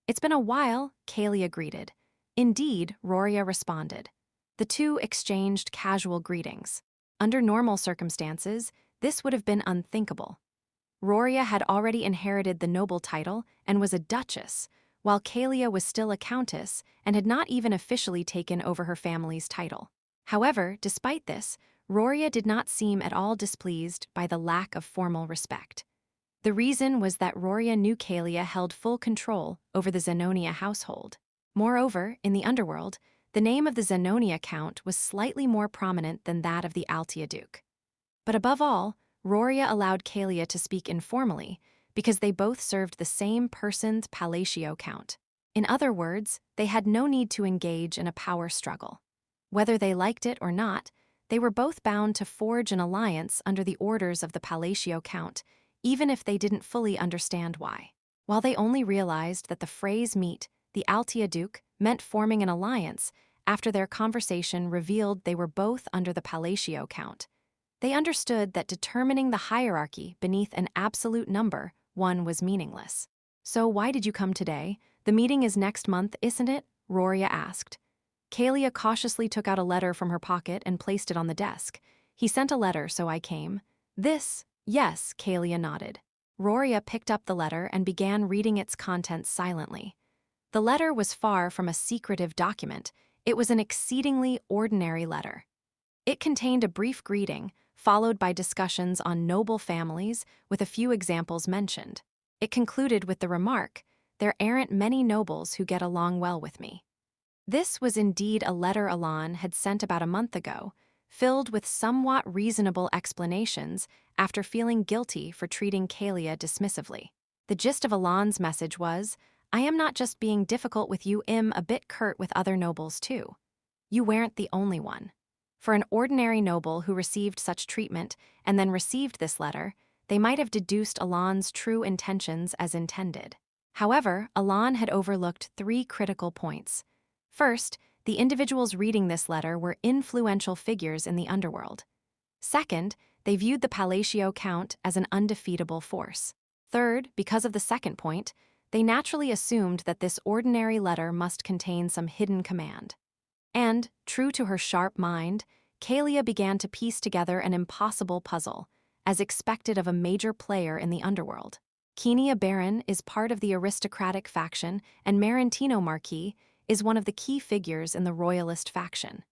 "It's been a while," Kalia greeted. "Indeed," Roria responded. The two exchanged casual greetings. Under normal circumstances, this would have been unthinkable. Roria had already inherited the noble title and was a duchess, while Kalia was still a countess and had not even officially taken over her family's title. However, despite this, Roria did not seem at all displeased by the lack of formal respect. The reason was that Roria knew Kalia held full control over the Zenonia household. Moreover, in the underworld, the name of the Zenonia Count was slightly more prominent than that of the Altia Duke. But above all, Roria allowed Kalia to speak informally because they both served the same person's Palacio Count. In other words, they had no need to engage in a power struggle. Whether they liked it or not, they were both bound to forge an alliance under the orders of the Palacio Count, even if they didn't fully understand why. While they only realized that the phrase "meet the Altia Duke" meant forming an alliance, after their conversation revealed they were both under the Palacio Count, they understood that determining the hierarchy beneath an absolute number, one, was meaningless. "So why did you come today? The meeting is next month, isn't it?" Roria asked. Kalia cautiously took out a letter from her pocket and placed it on the desk. "He sent a letter, so I came." "This?" "Yes," Kalia nodded. Roria picked up the letter and began reading its contents silently. The letter was far from a secretive document. It was an exceedingly ordinary letter. It contained a brief greeting, followed by discussions on noble families, with a few examples mentioned. It concluded with the remark, "There aren't many nobles who get along well with me." This was indeed a letter Alon had sent about a month ago, filled with somewhat reasonable explanations after feeling guilty for treating Kalia dismissively. The gist of Alon's message was, "I am not just being difficult with you, I'm a bit curt with other nobles too. You weren't the only one." For an ordinary noble who received such treatment and then received this letter, they might have deduced Alon's true intentions as intended. However, Alon had overlooked three critical points. First, the individuals reading this letter were influential figures in the underworld. Second, they viewed the Palacio Count as an undefeatable force. Third, because of the second point, they naturally assumed that this ordinary letter must contain some hidden command. And, true to her sharp mind, Kalia began to piece together an impossible puzzle, as expected of a major player in the underworld. Kenia Baron is part of the aristocratic faction, and Marantino Marquis is one of the key figures in the royalist faction.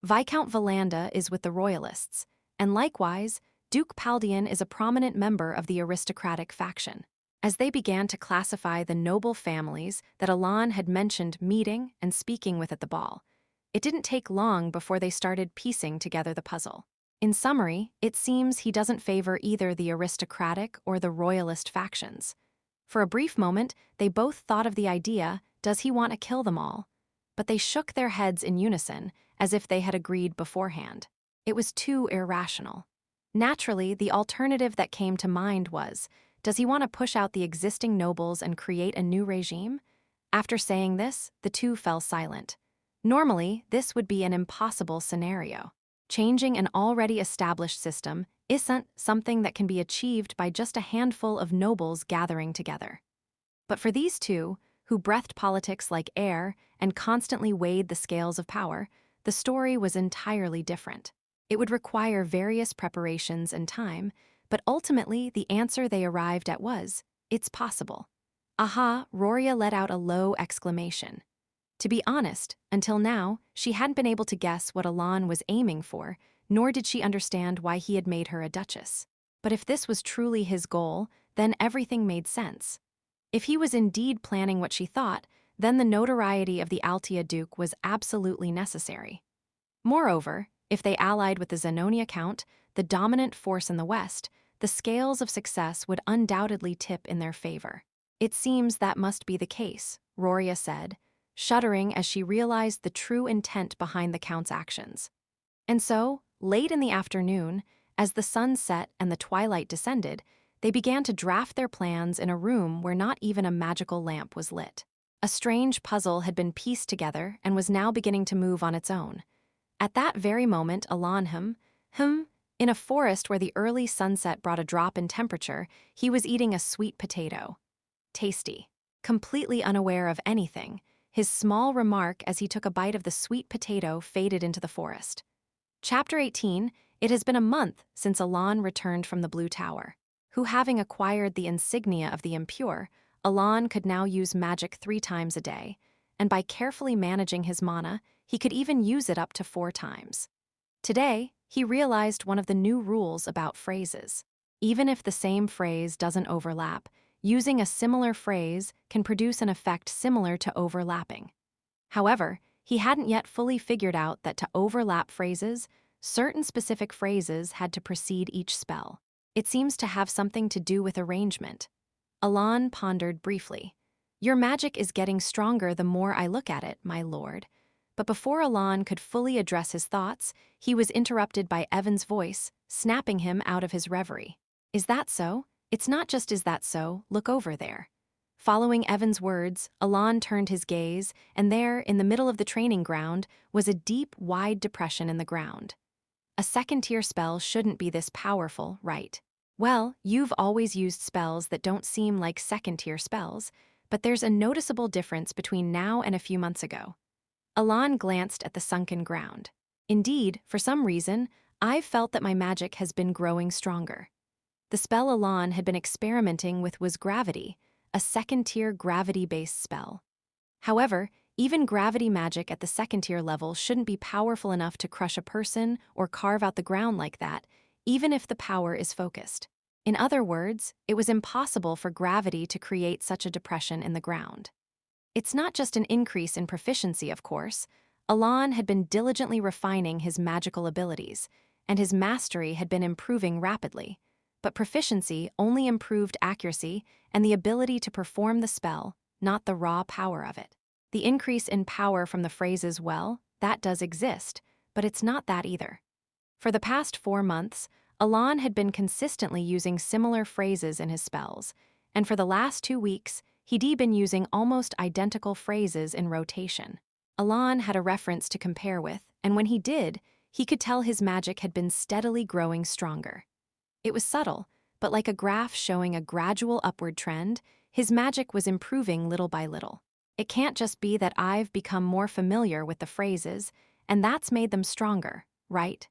Viscount Valanda is with the royalists, and likewise, Duke Paldian is a prominent member of the aristocratic faction. As they began to classify the noble families that Alon had mentioned meeting and speaking with at the ball, it didn't take long before they started piecing together the puzzle. In summary, it seems he doesn't favor either the aristocratic or the royalist factions. For a brief moment, they both thought of the idea, does he want to kill them all? But they shook their heads in unison, as if they had agreed beforehand. It was too irrational. Naturally, the alternative that came to mind was, does he want to push out the existing nobles and create a new regime? After saying this, the two fell silent. Normally, this would be an impossible scenario. Changing an already established system isn't something that can be achieved by just a handful of nobles gathering together. But for these two, who breathed politics like air and constantly weighed the scales of power, the story was entirely different. It would require various preparations and time, but ultimately the answer they arrived at was, it's possible. Aha, Roria let out a low exclamation. To be honest, until now, she hadn't been able to guess what Alan was aiming for, nor did she understand why he had made her a duchess. But if this was truly his goal, then everything made sense. If he was indeed planning what she thought, then the notoriety of the Altia Duke was absolutely necessary. Moreover, if they allied with the Zenonia Count, the dominant force in the West, the scales of success would undoubtedly tip in their favor. It seems that must be the case, Roria said, shuddering as she realized the true intent behind the Count's actions. And so, late in the afternoon, as the sun set and the twilight descended, they began to draft their plans in a room where not even a magical lamp was lit. A strange puzzle had been pieced together and was now beginning to move on its own. At that very moment, Alanham, in a forest where the early sunset brought a drop in temperature, he was eating a sweet potato. Tasty. Completely unaware of anything, his small remark as he took a bite of the sweet potato faded into the forest. Chapter 18, It has been a month since Alan returned from the Blue Tower. Who, having acquired the insignia of the impure, Alan could now use magic 3 times a day, and by carefully managing his mana, he could even use it up to 4 times. Today, he realized one of the new rules about phrases. Even if the same phrase doesn't overlap, using a similar phrase can produce an effect similar to overlapping. However, he hadn't yet fully figured out that to overlap phrases, certain specific phrases had to precede each spell. It seems to have something to do with arrangement. Alan pondered briefly. Your magic is getting stronger the more I look at it, my lord. But before Alan could fully address his thoughts, he was interrupted by Evan's voice, snapping him out of his reverie. Is that so? It's not just is that so, look over there. Following Evan's words, Alan turned his gaze, and there, in the middle of the training ground, was a deep, wide depression in the ground. A second-tier spell shouldn't be this powerful, right? Well, you've always used spells that don't seem like second-tier spells, but there's a noticeable difference between now and a few months ago. Alan glanced at the sunken ground. Indeed, for some reason, I've felt that my magic has been growing stronger. The spell Alan had been experimenting with was Gravity, a second-tier gravity-based spell. However, even gravity magic at the second-tier level shouldn't be powerful enough to crush a person or carve out the ground like that, even if the power is focused. In other words, it was impossible for gravity to create such a depression in the ground. It's not just an increase in proficiency, of course. Alan had been diligently refining his magical abilities, and his mastery had been improving rapidly. But proficiency only improved accuracy and the ability to perform the spell, not the raw power of it. The increase in power from the phrases, well, that does exist, but it's not that either. For the past 4 months, Alan had been consistently using similar phrases in his spells, and for the last 2 weeks, he'd been using almost identical phrases in rotation. Alan had a reference to compare with, and when he did, he could tell his magic had been steadily growing stronger. It was subtle, but like a graph showing a gradual upward trend, his magic was improving little by little. It can't just be that I've become more familiar with the phrases, and that's made them stronger, right?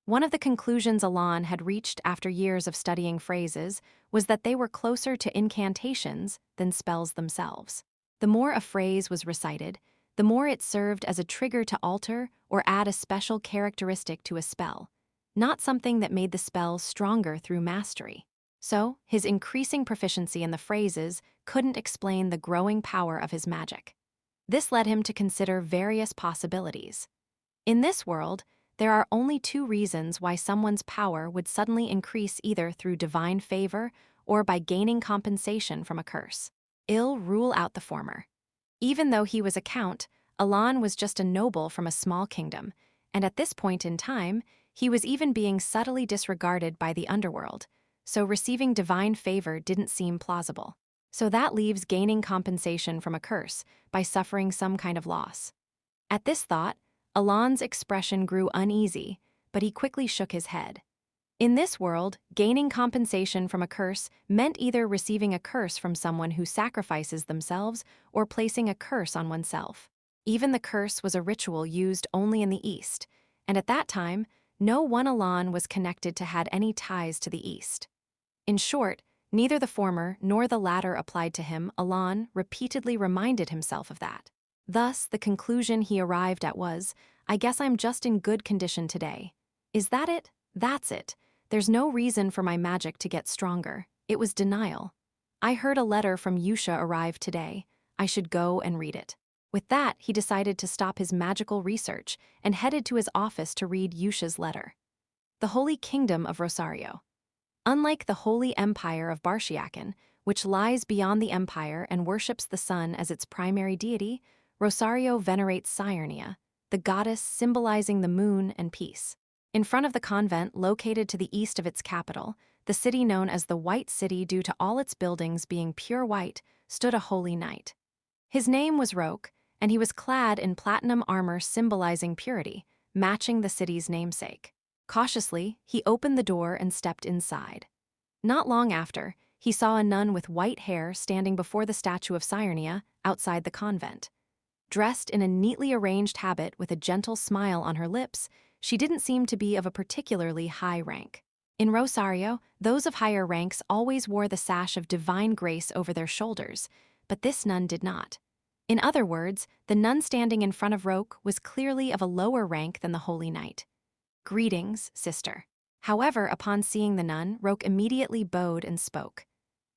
One of the conclusions Alan had reached after years of studying phrases was that they were closer to incantations than spells themselves. The more a phrase was recited, the more it served as a trigger to alter or add a special characteristic to a spell, not something that made the spell stronger through mastery. So, his increasing proficiency in the phrases couldn't explain the growing power of his magic. This led him to consider various possibilities. In this world, there are only 2 reasons why someone's power would suddenly increase either through divine favor or by gaining compensation from a curse. I'll rule out the former. Even though he was a count, Alan was just a noble from a small kingdom, and at this point in time, he was even being subtly disregarded by the underworld, so receiving divine favor didn't seem plausible. So that leaves gaining compensation from a curse by suffering some kind of loss. At this thought, Alan's expression grew uneasy, but he quickly shook his head. In this world, gaining compensation from a curse meant either receiving a curse from someone who sacrifices themselves or placing a curse on oneself. Even the curse was a ritual used only in the East, and at that time, no one Elan was connected to had any ties to the East. In short, neither the former nor the latter applied to him. Elan repeatedly reminded himself of that. Thus, the conclusion he arrived at was, I guess I'm just in good condition today. Is that it? That's it. There's no reason for my magic to get stronger. It was denial. I heard a letter from Yusha arrive today. I should go and read it. With that, he decided to stop his magical research and headed to his office to read Yusha's letter. The Holy Kingdom of Rosario. Unlike the Holy Empire of Barshiakan, which lies beyond the empire and worships the sun as its primary deity, Rosario venerates Saturnia, the goddess symbolizing the moon and peace. In front of the convent located to the east of its capital, the city known as the White City due to all its buildings being pure white, stood a holy knight. His name was Roque, and he was clad in platinum armor symbolizing purity, matching the city's namesake. Cautiously, he opened the door and stepped inside. Not long after, he saw a nun with white hair standing before the statue of Saturnia outside the convent. Dressed in a neatly arranged habit with a gentle smile on her lips, she didn't seem to be of a particularly high rank. In Rosario, those of higher ranks always wore the sash of divine grace over their shoulders, but this nun did not. In other words, the nun standing in front of Roque was clearly of a lower rank than the holy knight. Greetings, sister. However, upon seeing the nun, Roque immediately bowed and spoke.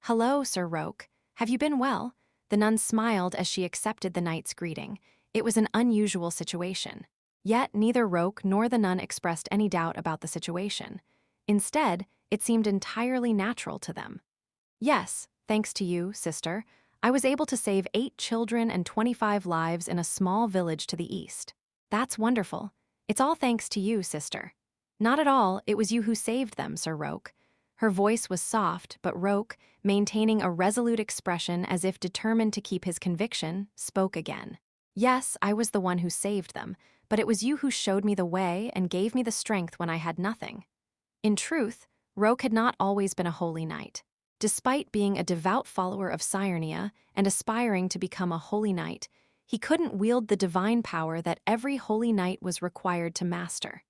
Hello, Sir Roque. Have you been well? The nun smiled as she accepted the knight's greeting. It was an unusual situation. Yet neither Roque nor the nun expressed any doubt about the situation. Instead, it seemed entirely natural to them. Yes, thanks to you, sister, I was able to save 8 children and 25 lives in a small village to the east. That's wonderful. It's all thanks to you, sister. Not at all, it was you who saved them, Sir Roque. Her voice was soft, but Roque, maintaining a resolute expression as if determined to keep his conviction, spoke again. Yes, I was the one who saved them, but it was you who showed me the way and gave me the strength when I had nothing. In truth, Roque had not always been a holy knight. Despite being a devout follower of Saturnia and aspiring to become a holy knight, he couldn't wield the divine power that every holy knight was required to master.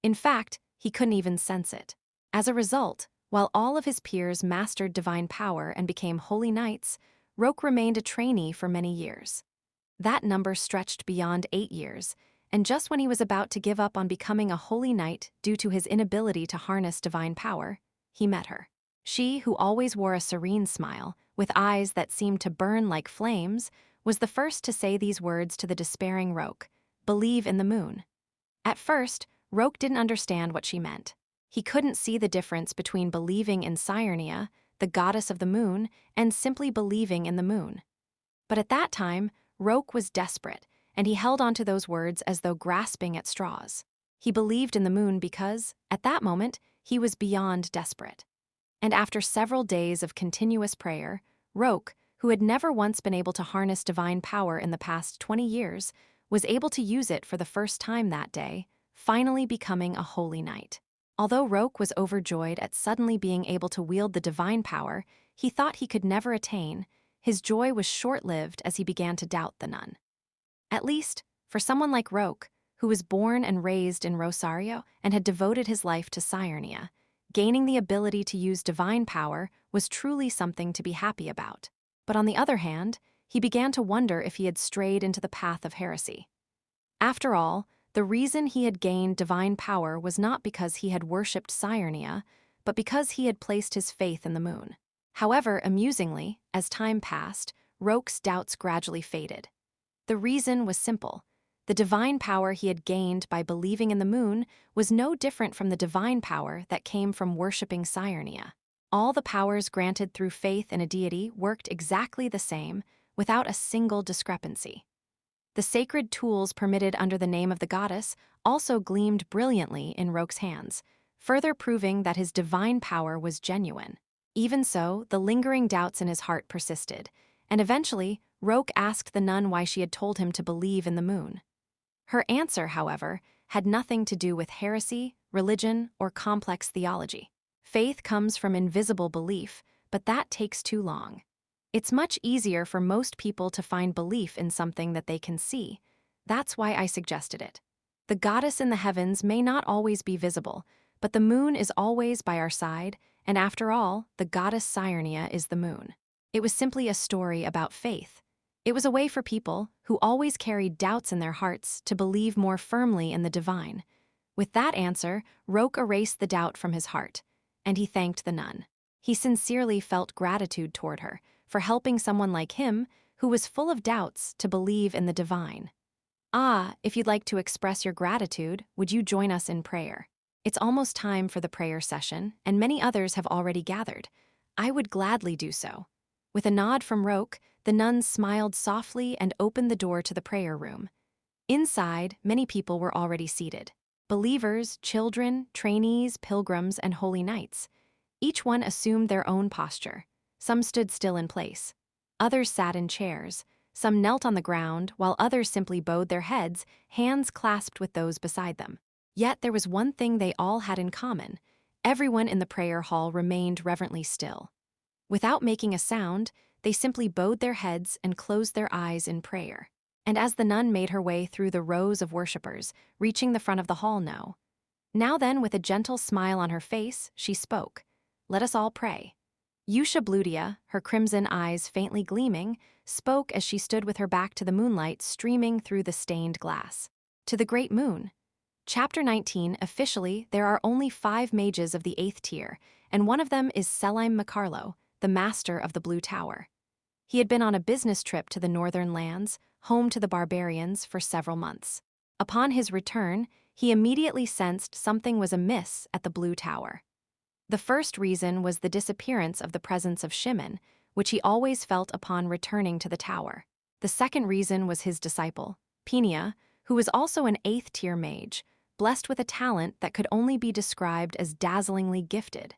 In fact, he couldn't even sense it. As a result, while all of his peers mastered divine power and became holy knights, Roque remained a trainee for many years. That number stretched beyond 8 years, and just when he was about to give up on becoming a holy knight due to his inability to harness divine power, he met her. She, who always wore a serene smile, with eyes that seemed to burn like flames, was the first to say these words to the despairing Roque, "Believe in the moon." At first, Roque didn't understand what she meant. He couldn't see the difference between believing in Saturnia, the goddess of the moon, and simply believing in the moon. But at that time, Roque was desperate, and he held onto those words as though grasping at straws. He believed in the moon because, at that moment, he was beyond desperate. And after several days of continuous prayer, Roque, who had never once been able to harness divine power in the past 20 years, was able to use it for the first time that day, finally becoming a holy knight. Although Roque was overjoyed at suddenly being able to wield the divine power he thought he could never attain, his joy was short-lived as he began to doubt the nun. At least, for someone like Roque, who was born and raised in Rosario and had devoted his life to Saturnia, gaining the ability to use divine power was truly something to be happy about. But on the other hand, he began to wonder if he had strayed into the path of heresy. After all, the reason he had gained divine power was not because he had worshipped Saturnia, but because he had placed his faith in the moon. However, amusingly, as time passed, Roque's doubts gradually faded. The reason was simple. The divine power he had gained by believing in the moon was no different from the divine power that came from worshipping Saturnia. All the powers granted through faith in a deity worked exactly the same, without a single discrepancy. The sacred tools permitted under the name of the goddess also gleamed brilliantly in Roque's hands, further proving that his divine power was genuine. Even so, the lingering doubts in his heart persisted, and eventually, Roque asked the nun why she had told him to believe in the moon. Her answer, however, had nothing to do with heresy, religion, or complex theology. Faith comes from invisible belief, but that takes too long. It's much easier for most people to find belief in something that they can see. That's why I suggested it. The goddess in the heavens may not always be visible, but the moon is always by our side, and after all, the goddess Saturnia is the moon. It was simply a story about faith. It was a way for people, who always carried doubts in their hearts, to believe more firmly in the divine. With that answer, Roque erased the doubt from his heart, and he thanked the nun. He sincerely felt gratitude toward her for helping someone like him, who was full of doubts, to believe in the divine. If you'd like to express your gratitude, would you join us in prayer? It's almost time for the prayer session, and many others have already gathered. I would gladly do so. With a nod from Roque, the nun smiled softly and opened the door to the prayer room. Inside, many people were already seated. Believers, children, trainees, pilgrims, and holy knights. Each one assumed their own posture. Some stood still in place. Others sat in chairs. Some knelt on the ground, while others simply bowed their heads, hands clasped with those beside them. Yet there was one thing they all had in common. Everyone in the prayer hall remained reverently still. Without making a sound, they simply bowed their heads and closed their eyes in prayer. And as the nun made her way through the rows of worshippers, reaching the front of the hall now then, with a gentle smile on her face, she spoke. Let us all pray. Eusebia, her crimson eyes faintly gleaming, spoke as she stood with her back to the moonlight streaming through the stained glass. To the great moon. Chapter 19. Officially, there are only 5 mages of the 8th tier, and one of them is Selim Macarlo, the master of the Blue Tower. He had been on a business trip to the northern lands, home to the barbarians, for several months. Upon his return, he immediately sensed something was amiss at the Blue Tower. The first reason was the disappearance of the presence of Shimon, which he always felt upon returning to the tower. The second reason was his disciple, Penia, who was also an 8th tier mage, blessed with a talent that could only be described as dazzlingly gifted.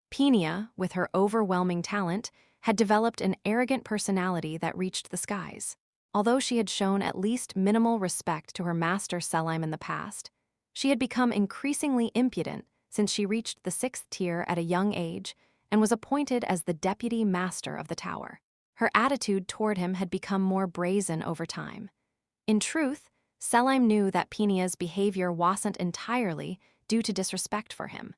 Penia, with her overwhelming talent, had developed an arrogant personality that reached the skies. Although she had shown at least minimal respect to her master Selim in the past, she had become increasingly impudent since she reached the 6th tier at a young age and was appointed as the deputy master of the tower. Her attitude toward him had become more brazen over time. In truth, Selim knew that Penia's behavior wasn't entirely due to disrespect for him.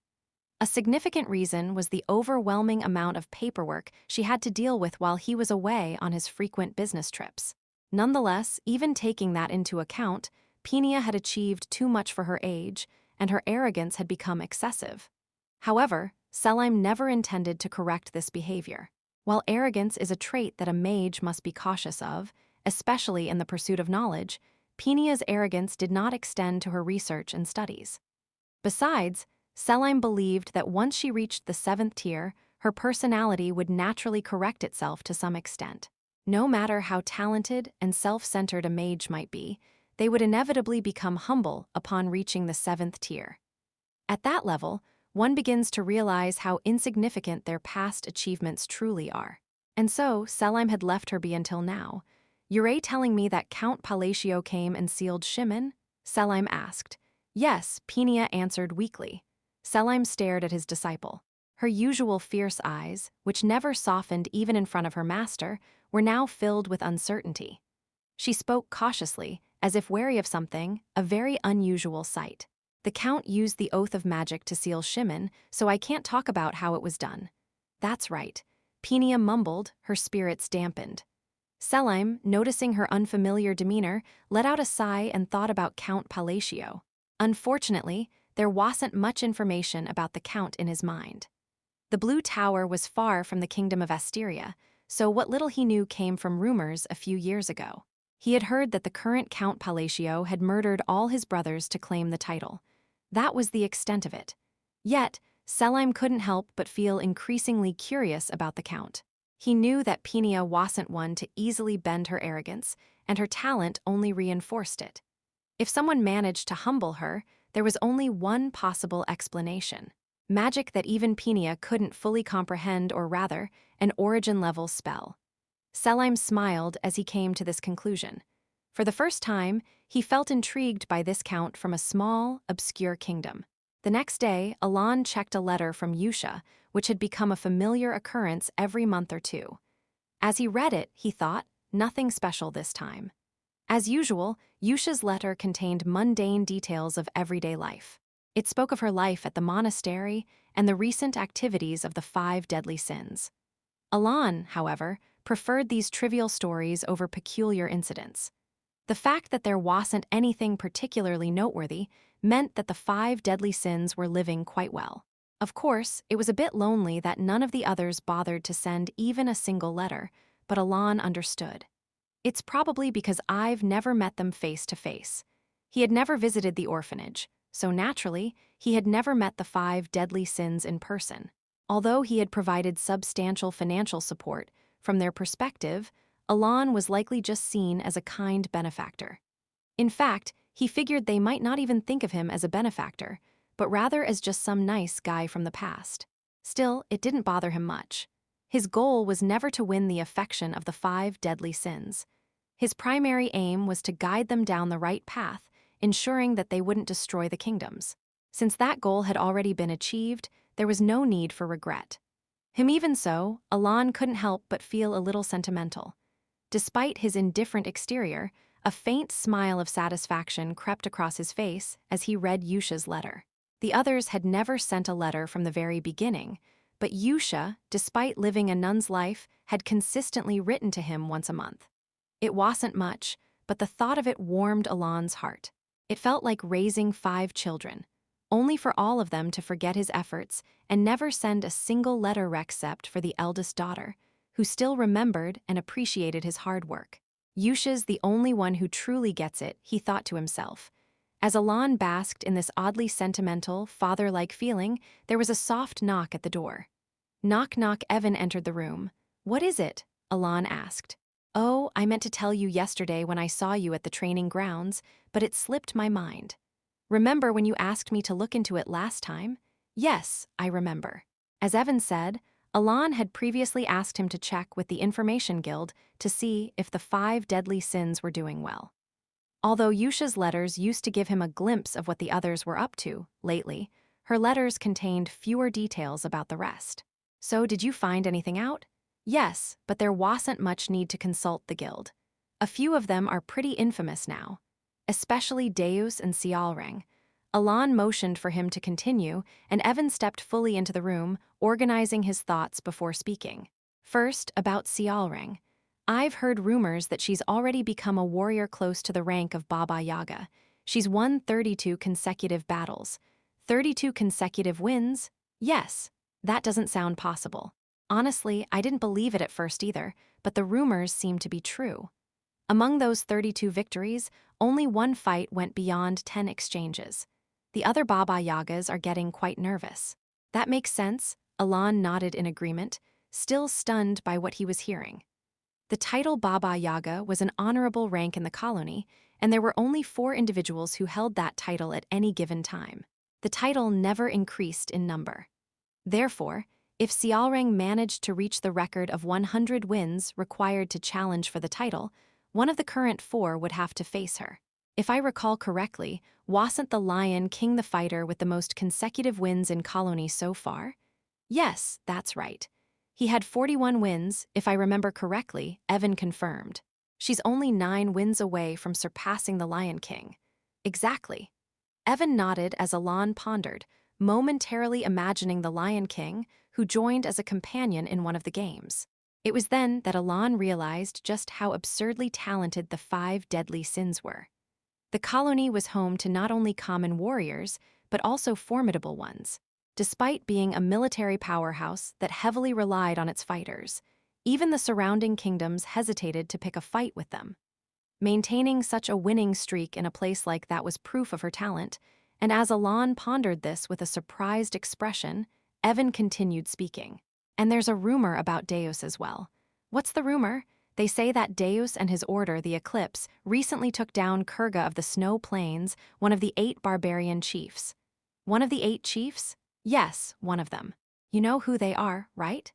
A significant reason was the overwhelming amount of paperwork she had to deal with while he was away on his frequent business trips. Nonetheless, even taking that into account, Penia had achieved too much for her age, and her arrogance had become excessive. However, Selim never intended to correct this behavior. While arrogance is a trait that a mage must be cautious of, especially in the pursuit of knowledge, Penia's arrogance did not extend to her research and studies. Besides, Selim believed that once she reached the 7th tier, her personality would naturally correct itself to some extent. No matter how talented and self-centered a mage might be, they would inevitably become humble upon reaching the 7th tier. At that level, one begins to realize how insignificant their past achievements truly are. And so, Selim had left her be until now. "You're telling me that Count Palacio came and sealed Shimon?" Selim asked. "Yes," Penia answered weakly. Selim stared at his disciple. Her usual fierce eyes, which never softened even in front of her master, were now filled with uncertainty. She spoke cautiously, as if wary of something, a very unusual sight. "The Count used the oath of magic to seal Shimon, so I can't talk about how it was done." "That's right," Penia mumbled, her spirits dampened. Selim, noticing her unfamiliar demeanor, let out a sigh and thought about Count Palacio. Unfortunately, there wasn't much information about the Count in his mind. The Blue Tower was far from the kingdom of Asteria, so what little he knew came from rumors a few years ago. He had heard that the current Count Palacio had murdered all his brothers to claim the title. That was the extent of it. Yet, Selim couldn't help but feel increasingly curious about the Count. He knew that Penia wasn't one to easily bend her arrogance, and her talent only reinforced it. If someone managed to humble her, there was only one possible explanation: magic that even Penia couldn't fully comprehend, or rather, an origin-level spell. Selim smiled as he came to this conclusion. For the first time, he felt intrigued by this Count from a small, obscure kingdom. The next day, Alon checked a letter from Yusha, which had become a familiar occurrence every month or two. As he read it, he thought, nothing special this time. As usual, Yusha's letter contained mundane details of everyday life. It spoke of her life at the monastery and the recent activities of the 5 deadly sins. Alon, however, preferred these trivial stories over peculiar incidents. The fact that there wasn't anything particularly noteworthy meant that the 5 deadly sins were living quite well. Of course, it was a bit lonely that none of the others bothered to send even a single letter, but Alon understood. It's probably because I've never met them face to face. He had never visited the orphanage, so naturally, he had never met the 5 deadly sins in person. Although he had provided substantial financial support, from their perspective, Alon was likely just seen as a kind benefactor. In fact, he figured they might not even think of him as a benefactor, but rather as just some nice guy from the past. Still, it didn't bother him much. His goal was never to win the affection of the 5 deadly sins. His primary aim was to guide them down the right path, ensuring that they wouldn't destroy the kingdoms. Since that goal had already been achieved, there was no need for regret. Even so, Alon couldn't help but feel a little sentimental. Despite his indifferent exterior, a faint smile of satisfaction crept across his face as he read Yusha's letter. The others had never sent a letter from the very beginning, but Yusha, despite living a nun's life, had consistently written to him once a month. It wasn't much, but the thought of it warmed Alon's heart. It felt like raising 5 children, only for all of them to forget his efforts and never send a single letter except for the eldest daughter, who still remembered and appreciated his hard work. Yusha's the only one who truly gets it, he thought to himself. As Alon basked in this oddly sentimental, father-like feeling, there was a soft knock at the door. Knock, knock. Evan entered the room. "What is it?" Alon asked. "Oh, I meant to tell you yesterday when I saw you at the training grounds, but it slipped my mind. Remember when you asked me to look into it last time?" "Yes, I remember." As Evan said, Alon had previously asked him to check with the Information Guild to see if the 5 deadly sins were doing well. Although Yusha's letters used to give him a glimpse of what the others were up to, lately, her letters contained fewer details about the rest. "So did you find anything out?" "Yes, but there wasn't much need to consult the guild. A few of them are pretty infamous now, especially Deus and Sialrang." Alon motioned for him to continue, and Evan stepped fully into the room, organizing his thoughts before speaking. "First, about Sialrang. I've heard rumors that she's already become a warrior close to the rank of Baba Yaga. She's won 32 consecutive battles. 32 consecutive wins? Yes, that doesn't sound possible. Honestly, I didn't believe it at first either, but the rumors seem to be true. Among those 32 victories, only one fight went beyond 10 exchanges. The other Baba Yagas are getting quite nervous." "That makes sense," Alon nodded in agreement, still stunned by what he was hearing. The title Baba Yaga was an honorable rank in the colony, and there were only 4 individuals who held that title at any given time. The title never increased in number. Therefore, if Sialrang managed to reach the record of 100 wins required to challenge for the title, one of the current 4 would have to face her. If I recall correctly, wasn't the Lion King the fighter with the most consecutive wins in colony so far? Yes, that's right. He had 41 wins, if I remember correctly, Evan confirmed. She's only 9 wins away from surpassing the Lion King. Exactly. Evan nodded as Alon pondered, momentarily imagining the Lion King, who joined as a companion in one of the games. It was then that Alon realized just how absurdly talented the 5 deadly sins were. The colony was home to not only common warriors, but also formidable ones. Despite being a military powerhouse that heavily relied on its fighters, even the surrounding kingdoms hesitated to pick a fight with them. Maintaining such a winning streak in a place like that was proof of her talent, and as Alon pondered this with a surprised expression, Evan continued speaking. "And there's a rumor about Deus as well." "What's the rumor?" "They say that Deus and his order, the Eclipse, recently took down Kurga of the Snow Plains, one of the 8 barbarian chiefs." "One of the 8 chiefs?" "Yes, one of them. You know who they are, right?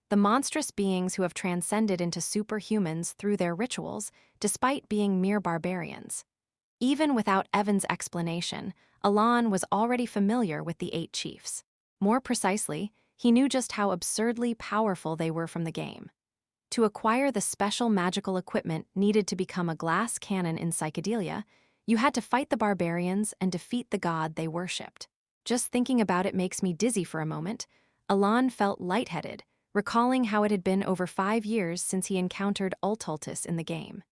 The monstrous beings who have transcended into superhumans through their rituals, despite being mere barbarians." Even without Evan's explanation, Alan was already familiar with the 8 chiefs. More precisely, he knew just how absurdly powerful they were from the game. To acquire the special magical equipment needed to become a glass cannon in psychedelia, you had to fight the barbarians and defeat the god they worshipped. Just thinking about it makes me dizzy for a moment. Alan felt lightheaded, recalling how it had been over 5 years since he encountered Ultultus in the game.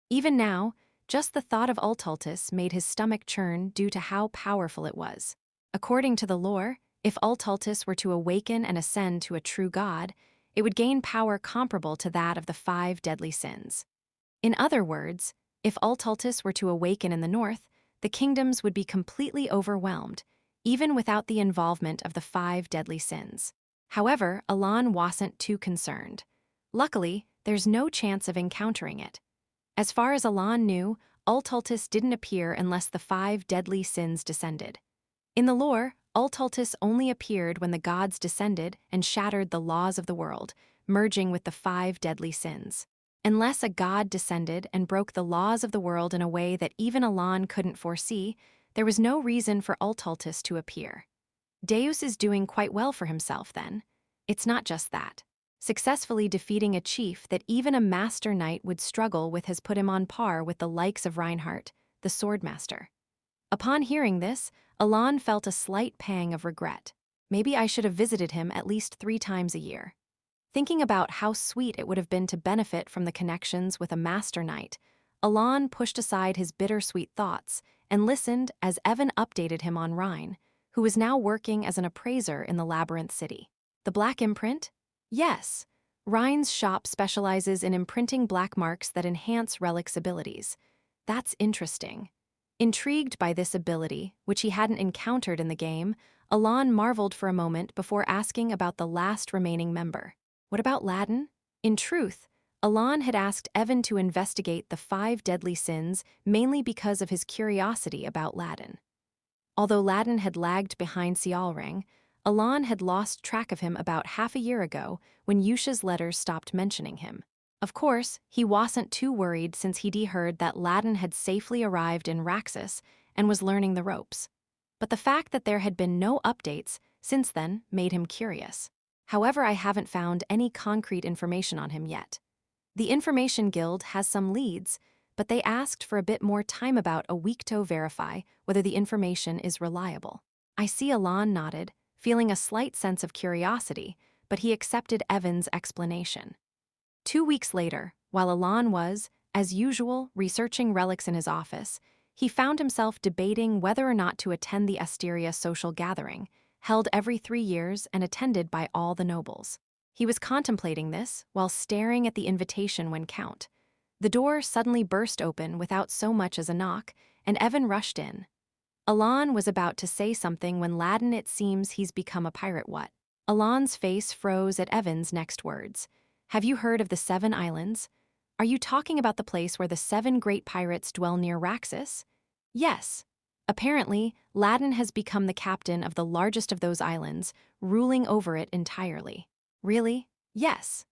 Even now, just the thought of Ultultus made his stomach churn due to how powerful it was. According to the lore, if Ultultus were to awaken and ascend to a true god, it would gain power comparable to that of the 5 deadly sins. In other words, if Ultultus were to awaken in the north, the kingdoms would be completely overwhelmed, even without the involvement of the 5 deadly sins. However, Alan wasn't too concerned. Luckily, there's no chance of encountering it. As far as Alan knew, Ultultus didn't appear unless the 5 deadly sins descended. In the lore, Ultultus only appeared when the gods descended and shattered the laws of the world, merging with the 5 deadly sins. Unless a god descended and broke the laws of the world in a way that even Alan couldn't foresee, there was no reason for Ultultus to appear. Deus is doing quite well for himself, then. It's not just that. Successfully defeating a chief that even a master knight would struggle with has put him on par with the likes of Reinhardt, the swordmaster. Upon hearing this, Alan felt a slight pang of regret. Maybe I should have visited him at least 3 times a year. Thinking about how sweet it would have been to benefit from the connections with a master knight, Alan pushed aside his bittersweet thoughts and listened as Evan updated him on Rhine, who was now working as an appraiser in the Labyrinth City. The black imprint? Yes. Rhine's shop specializes in imprinting black marks that enhance relics' abilities. That's interesting. Intrigued by this ability, which he hadn't encountered in the game, Alan marveled for a moment before asking about the last remaining member. What about Ladin? In truth, Alan had asked Evan to investigate the 5 deadly sins mainly because of his curiosity about Ladin. Although Ladin had lagged behind Cialring, Alan had lost track of him about half a year ago when Yusha's letters stopped mentioning him. Of course, he wasn't too worried since he'd heard that Ladin had safely arrived in Raxus and was learning the ropes. But the fact that there had been no updates since then made him curious. However, I haven't found any concrete information on him yet. The Information Guild has some leads, but they asked for a bit more time about a week to verify whether the information is reliable. I see Alan nodded, feeling a slight sense of curiosity, but he accepted Evan's explanation. 2 weeks later, while Alan was, as usual, researching relics in his office, he found himself debating whether or not to attend the Asteria social gathering, held every 3 years and attended by all the nobles. He was contemplating this while staring at the invitation when count. The door suddenly burst open without so much as a knock, and Evan rushed in. Alan was about to say something when Ladin it seems he's become a pirate what? Alan's face froze at Evan's next words. Have you heard of the 7 islands? Are you talking about the place where the 7 great pirates dwell near Raxus? Yes. Apparently, Ladin has become the captain of the largest of those islands, ruling over it entirely. Really? Yes.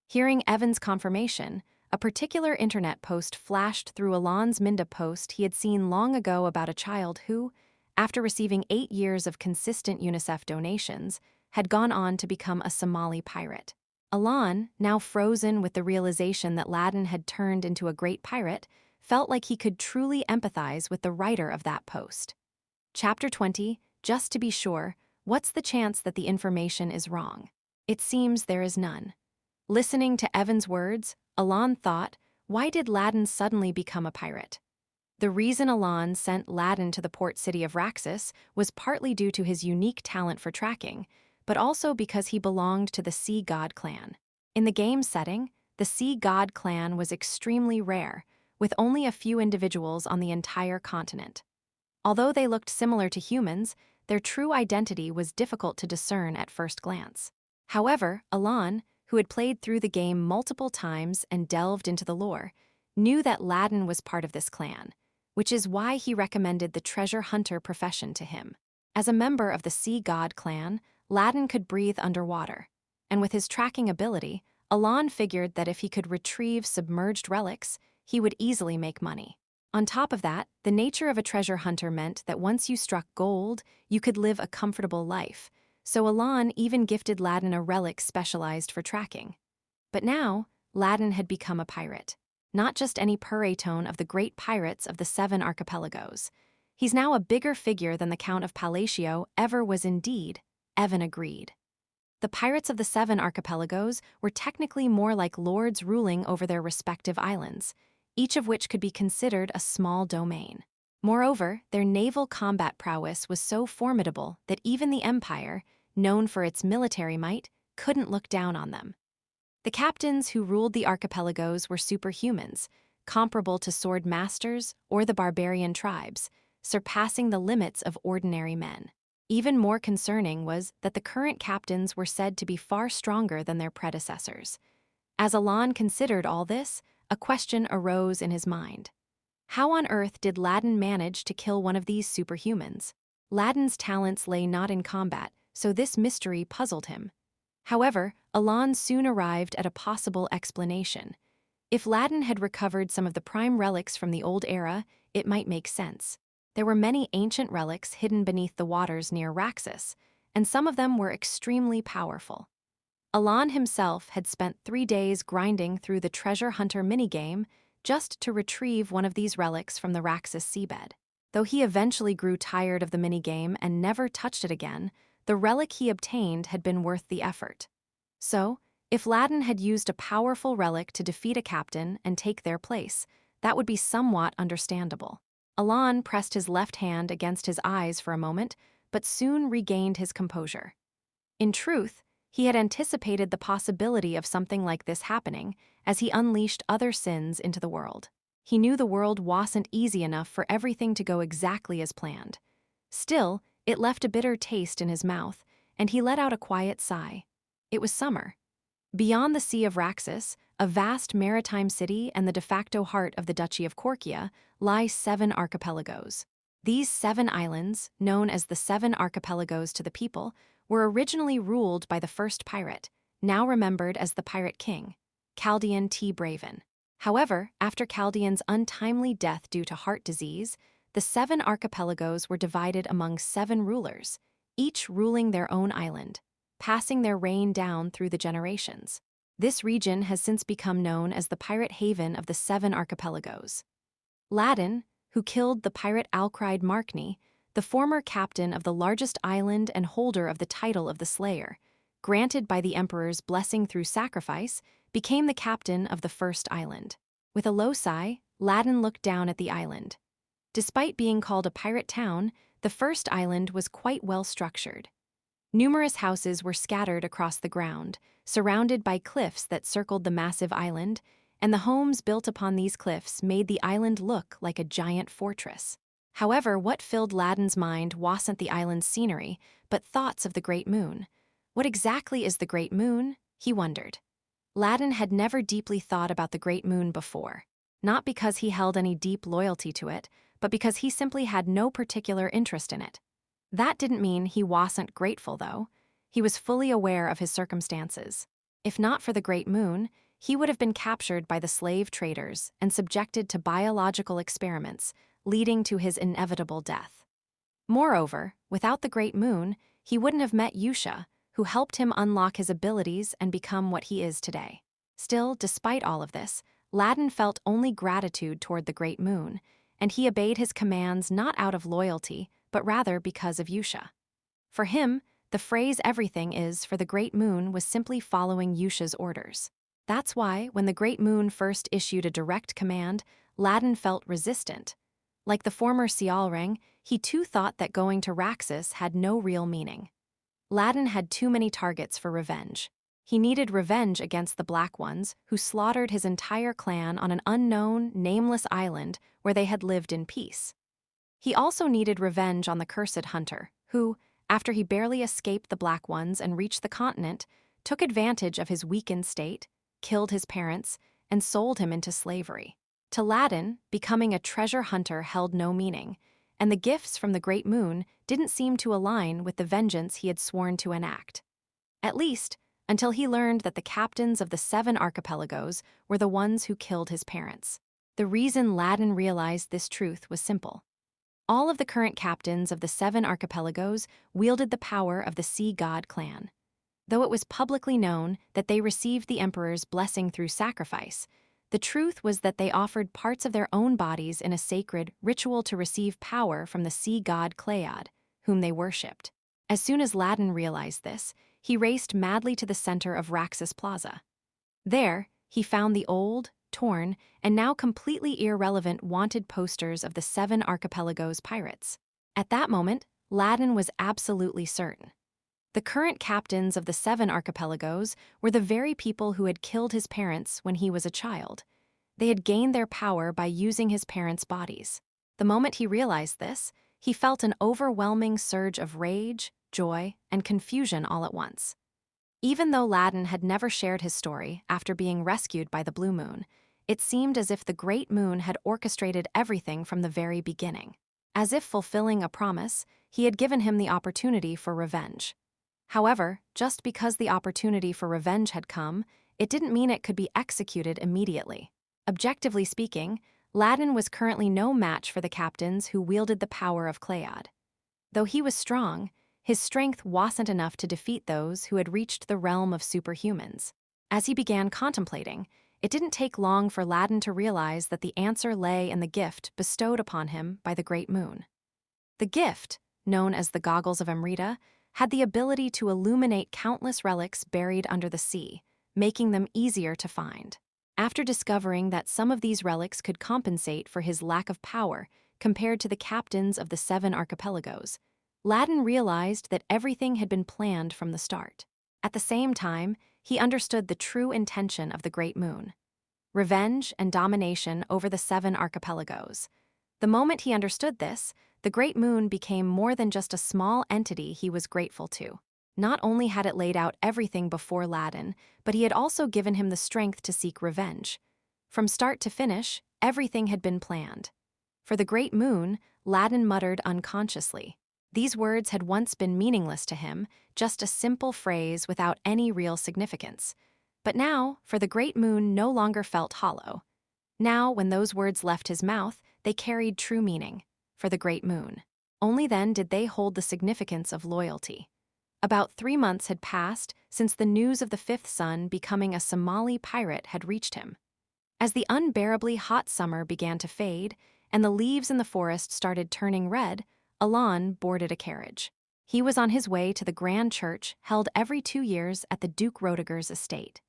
Hearing Evan's confirmation, a particular internet post flashed through Alan's Minda post he had seen long ago about a child who, after receiving 8 years of consistent UNICEF donations, had gone on to become a Somali pirate. Alan, now frozen with the realization that Ladin had turned into a great pirate, felt like he could truly empathize with the writer of that post. Chapter 20, just to be sure, what's the chance that the information is wrong? It seems there is none. Listening to Evan's words, Alan thought, why did Ladin suddenly become a pirate? The reason Alan sent Ladin to the port city of Raxus was partly due to his unique talent for tracking, but also because he belonged to the Sea God clan. In the game setting, the Sea God clan was extremely rare, with only a few individuals on the entire continent. Although they looked similar to humans, their true identity was difficult to discern at first glance. However, Alan, who had played through the game multiple times and delved into the lore, knew that Ladin was part of this clan, which is why he recommended the treasure hunter profession to him. As a member of the Sea God clan, Ladin could breathe underwater, and with his tracking ability, Alan figured that if he could retrieve submerged relics, he would easily make money. On top of that, the nature of a treasure hunter meant that once you struck gold, you could live a comfortable life, so Alan even gifted Ladin a relic specialized for tracking. But now, Ladin had become a pirate. Not just any Patron of the great pirates of the 7 archipelagos. He's now a bigger figure than the Count of Palatio ever was indeed, Evan agreed. The pirates of the 7 archipelagos were technically more like lords ruling over their respective islands, each of which could be considered a small domain. Moreover, their naval combat prowess was so formidable that even the Empire, known for its military might, couldn't look down on them. The captains who ruled the archipelagos were superhumans, comparable to sword masters or the barbarian tribes, surpassing the limits of ordinary men. Even more concerning was that the current captains were said to be far stronger than their predecessors. As Alan considered all this, a question arose in his mind. How on earth did Ladin manage to kill one of these superhumans? Ladin's talents lay not in combat, so this mystery puzzled him. However, Alan soon arrived at a possible explanation. If Ladin had recovered some of the prime relics from the old era, it might make sense. There were many ancient relics hidden beneath the waters near Raxus, and some of them were extremely powerful. Alan himself had spent 3 days grinding through the treasure hunter minigame just to retrieve one of these relics from the Raxus seabed. Though he eventually grew tired of the minigame and never touched it again, the relic he obtained had been worth the effort. So, if Ladin had used a powerful relic to defeat a captain and take their place, that would be somewhat understandable. Alan pressed his left hand against his eyes for a moment, but soon regained his composure. In truth, he had anticipated the possibility of something like this happening as he unleashed other sins into the world. He knew the world wasn't easy enough for everything to go exactly as planned. Still, it left a bitter taste in his mouth, and he let out a quiet sigh. It was summer. Beyond the Sea of Raxus, a vast maritime city and the de facto heart of the Duchy of Korkia, lie 7 archipelagos. These 7 islands, known as the 7 archipelagos to the people, were originally ruled by the first pirate, now remembered as the Pirate King, Chaldean T. Braven. However, after Chaldean's untimely death due to heart disease, the 7 archipelagos were divided among 7 rulers, each ruling their own island, passing their reign down through the generations. This region has since become known as the Pirate Haven of the 7 archipelagos. Ladin, who killed the pirate Alcride Markney, the former captain of the largest island and holder of the title of the Slayer, granted by the Emperor's blessing through sacrifice, became the captain of the first island. With a low sigh, Ladin looked down at the island. Despite being called a pirate town, the first island was quite well structured. Numerous houses were scattered across the ground, surrounded by cliffs that circled the massive island, and the homes built upon these cliffs made the island look like a giant fortress. However, what filled Ladin's mind wasn't the island's scenery, but thoughts of the Great Moon. What exactly is the Great Moon? He wondered. Ladin had never deeply thought about the Great Moon before, not because he held any deep loyalty to it, but because he simply had no particular interest in it. That didn't mean he wasn't grateful, though. He was fully aware of his circumstances. If not for the Great Moon, he would have been captured by the slave traders and subjected to biological experiments, leading to his inevitable death. Moreover, without the Great Moon, he wouldn't have met Yusha, who helped him unlock his abilities and become what he is today. Still, despite all of this, Ladin felt only gratitude toward the Great Moon, and he obeyed his commands not out of loyalty, but rather because of Yusha. For him, the phrase "everything is" for the Great Moon was simply following Yusha's orders. That's why, when the Great Moon first issued a direct command, Ladin felt resistant. Like the former Sialrang, he too thought that going to Raxus had no real meaning. Ladin had too many targets for revenge. He needed revenge against the Black Ones, who slaughtered his entire clan on an unknown, nameless island where they had lived in peace. He also needed revenge on the Cursed Hunter, who, after he barely escaped the Black Ones and reached the continent, took advantage of his weakened state, killed his parents, and sold him into slavery. To Ladin, becoming a treasure hunter held no meaning, and the gifts from the Great Moon didn't seem to align with the vengeance he had sworn to enact. At least, until he learned that the captains of the 7 archipelagos were the ones who killed his parents. The reason Ladin realized this truth was simple. All of the current captains of the 7 archipelagos wielded the power of the sea god clan. Though it was publicly known that they received the emperor's blessing through sacrifice, the truth was that they offered parts of their own bodies in a sacred ritual to receive power from the sea god Cleod, whom they worshipped. As soon as Ladin realized this, he raced madly to the center of Raxus Plaza. There, he found the old, torn, and now completely irrelevant wanted posters of the 7 archipelagos pirates. At that moment, Ladin was absolutely certain. The current captains of the 7 archipelagos were the very people who had killed his parents when he was a child. They had gained their power by using his parents' bodies. The moment he realized this, he felt an overwhelming surge of rage, joy, and confusion all at once. Even though Ladin had never shared his story after being rescued by the Blue Moon, it seemed as if the Great Moon had orchestrated everything from the very beginning. As if fulfilling a promise, he had given him the opportunity for revenge. However, just because the opportunity for revenge had come, it didn't mean it could be executed immediately. Objectively speaking, Ladin was currently no match for the captains who wielded the power of Cleod. Though he was strong, his strength wasn't enough to defeat those who had reached the realm of superhumans. As he began contemplating, it didn't take long for Ladin to realize that the answer lay in the gift bestowed upon him by the Great Moon. The gift, known as the Goggles of Amrita, had the ability to illuminate countless relics buried under the sea, making them easier to find. After discovering that some of these relics could compensate for his lack of power compared to the captains of the 7 archipelagos, Ladin realized that everything had been planned from the start. At the same time, he understood the true intention of the Great Moon: revenge and domination over the 7 archipelagos. The moment he understood this, the Great Moon became more than just a small entity he was grateful to. Not only had it laid out everything before Ladin, but he had also given him the strength to seek revenge. From start to finish, everything had been planned. For the Great Moon, Ladin muttered unconsciously. These words had once been meaningless to him, just a simple phrase without any real significance. But now, for the Great Moon no longer felt hollow. Now, when those words left his mouth, they carried true meaning. For the Great Moon. Only then did they hold the significance of loyalty. About 3 months had passed since the news of the 5th son becoming a Somali pirate had reached him. As the unbearably hot summer began to fade and the leaves in the forest started turning red, Alan boarded a carriage. He was on his way to the grand church held every 2 years at the Duke Roediger's estate.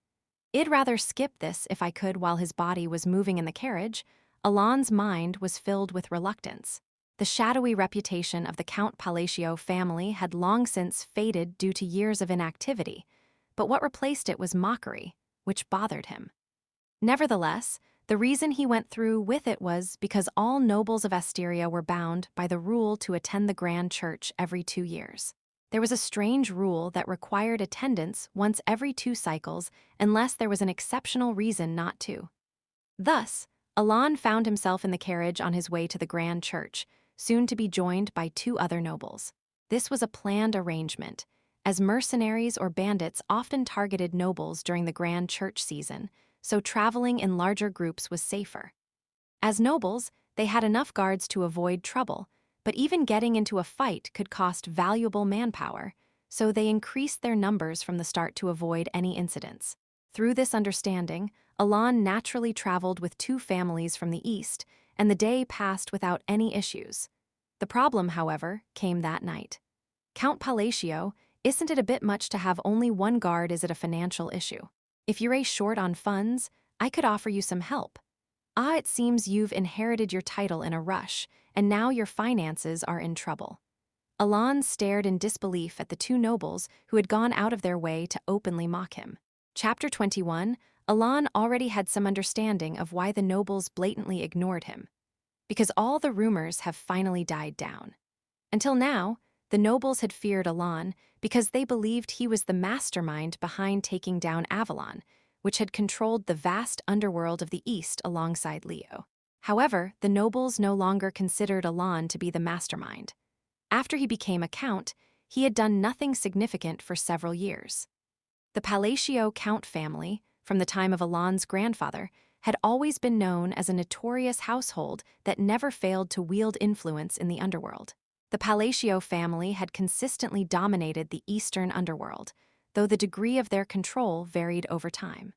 I'd rather skip this if I could while his body was moving in the carriage. Alan's mind was filled with reluctance. The shadowy reputation of the Count Palacio family had long since faded due to years of inactivity, but what replaced it was mockery, which bothered him. Nevertheless, the reason he went through with it was because all nobles of Asteria were bound by the rule to attend the grand church every 2 years. There was a strange rule that required attendance once every 2 cycles unless there was an exceptional reason not to. Thus, Alan found himself in the carriage on his way to the grand church, soon to be joined by 2 other nobles. This was a planned arrangement, as mercenaries or bandits often targeted nobles during the grand church season, so traveling in larger groups was safer. As nobles, they had enough guards to avoid trouble, but even getting into a fight could cost valuable manpower, so they increased their numbers from the start to avoid any incidents. Through this understanding, Alan naturally traveled with 2 families from the east, and the day passed without any issues. The problem, however, came that night. Count Palacio, isn't it a bit much to have only 1 guard? Is it a financial issue? If you're short on funds, I could offer you some help. It seems you've inherited your title in a rush, and now your finances are in trouble. Alan stared in disbelief at the 2 nobles who had gone out of their way to openly mock him. Chapter 21, Alan already had some understanding of why the nobles blatantly ignored him. Because all the rumors have finally died down. Until now, the nobles had feared Alan because they believed he was the mastermind behind taking down Avalon, which had controlled the vast underworld of the East alongside Leo. However, the nobles no longer considered Alan to be the mastermind. After he became a count, he had done nothing significant for several years. The Palacio Count family, from the time of Alan's grandfather, had always been known as a notorious household that never failed to wield influence in the underworld. The Palacio family had consistently dominated the Eastern underworld, though the degree of their control varied over time.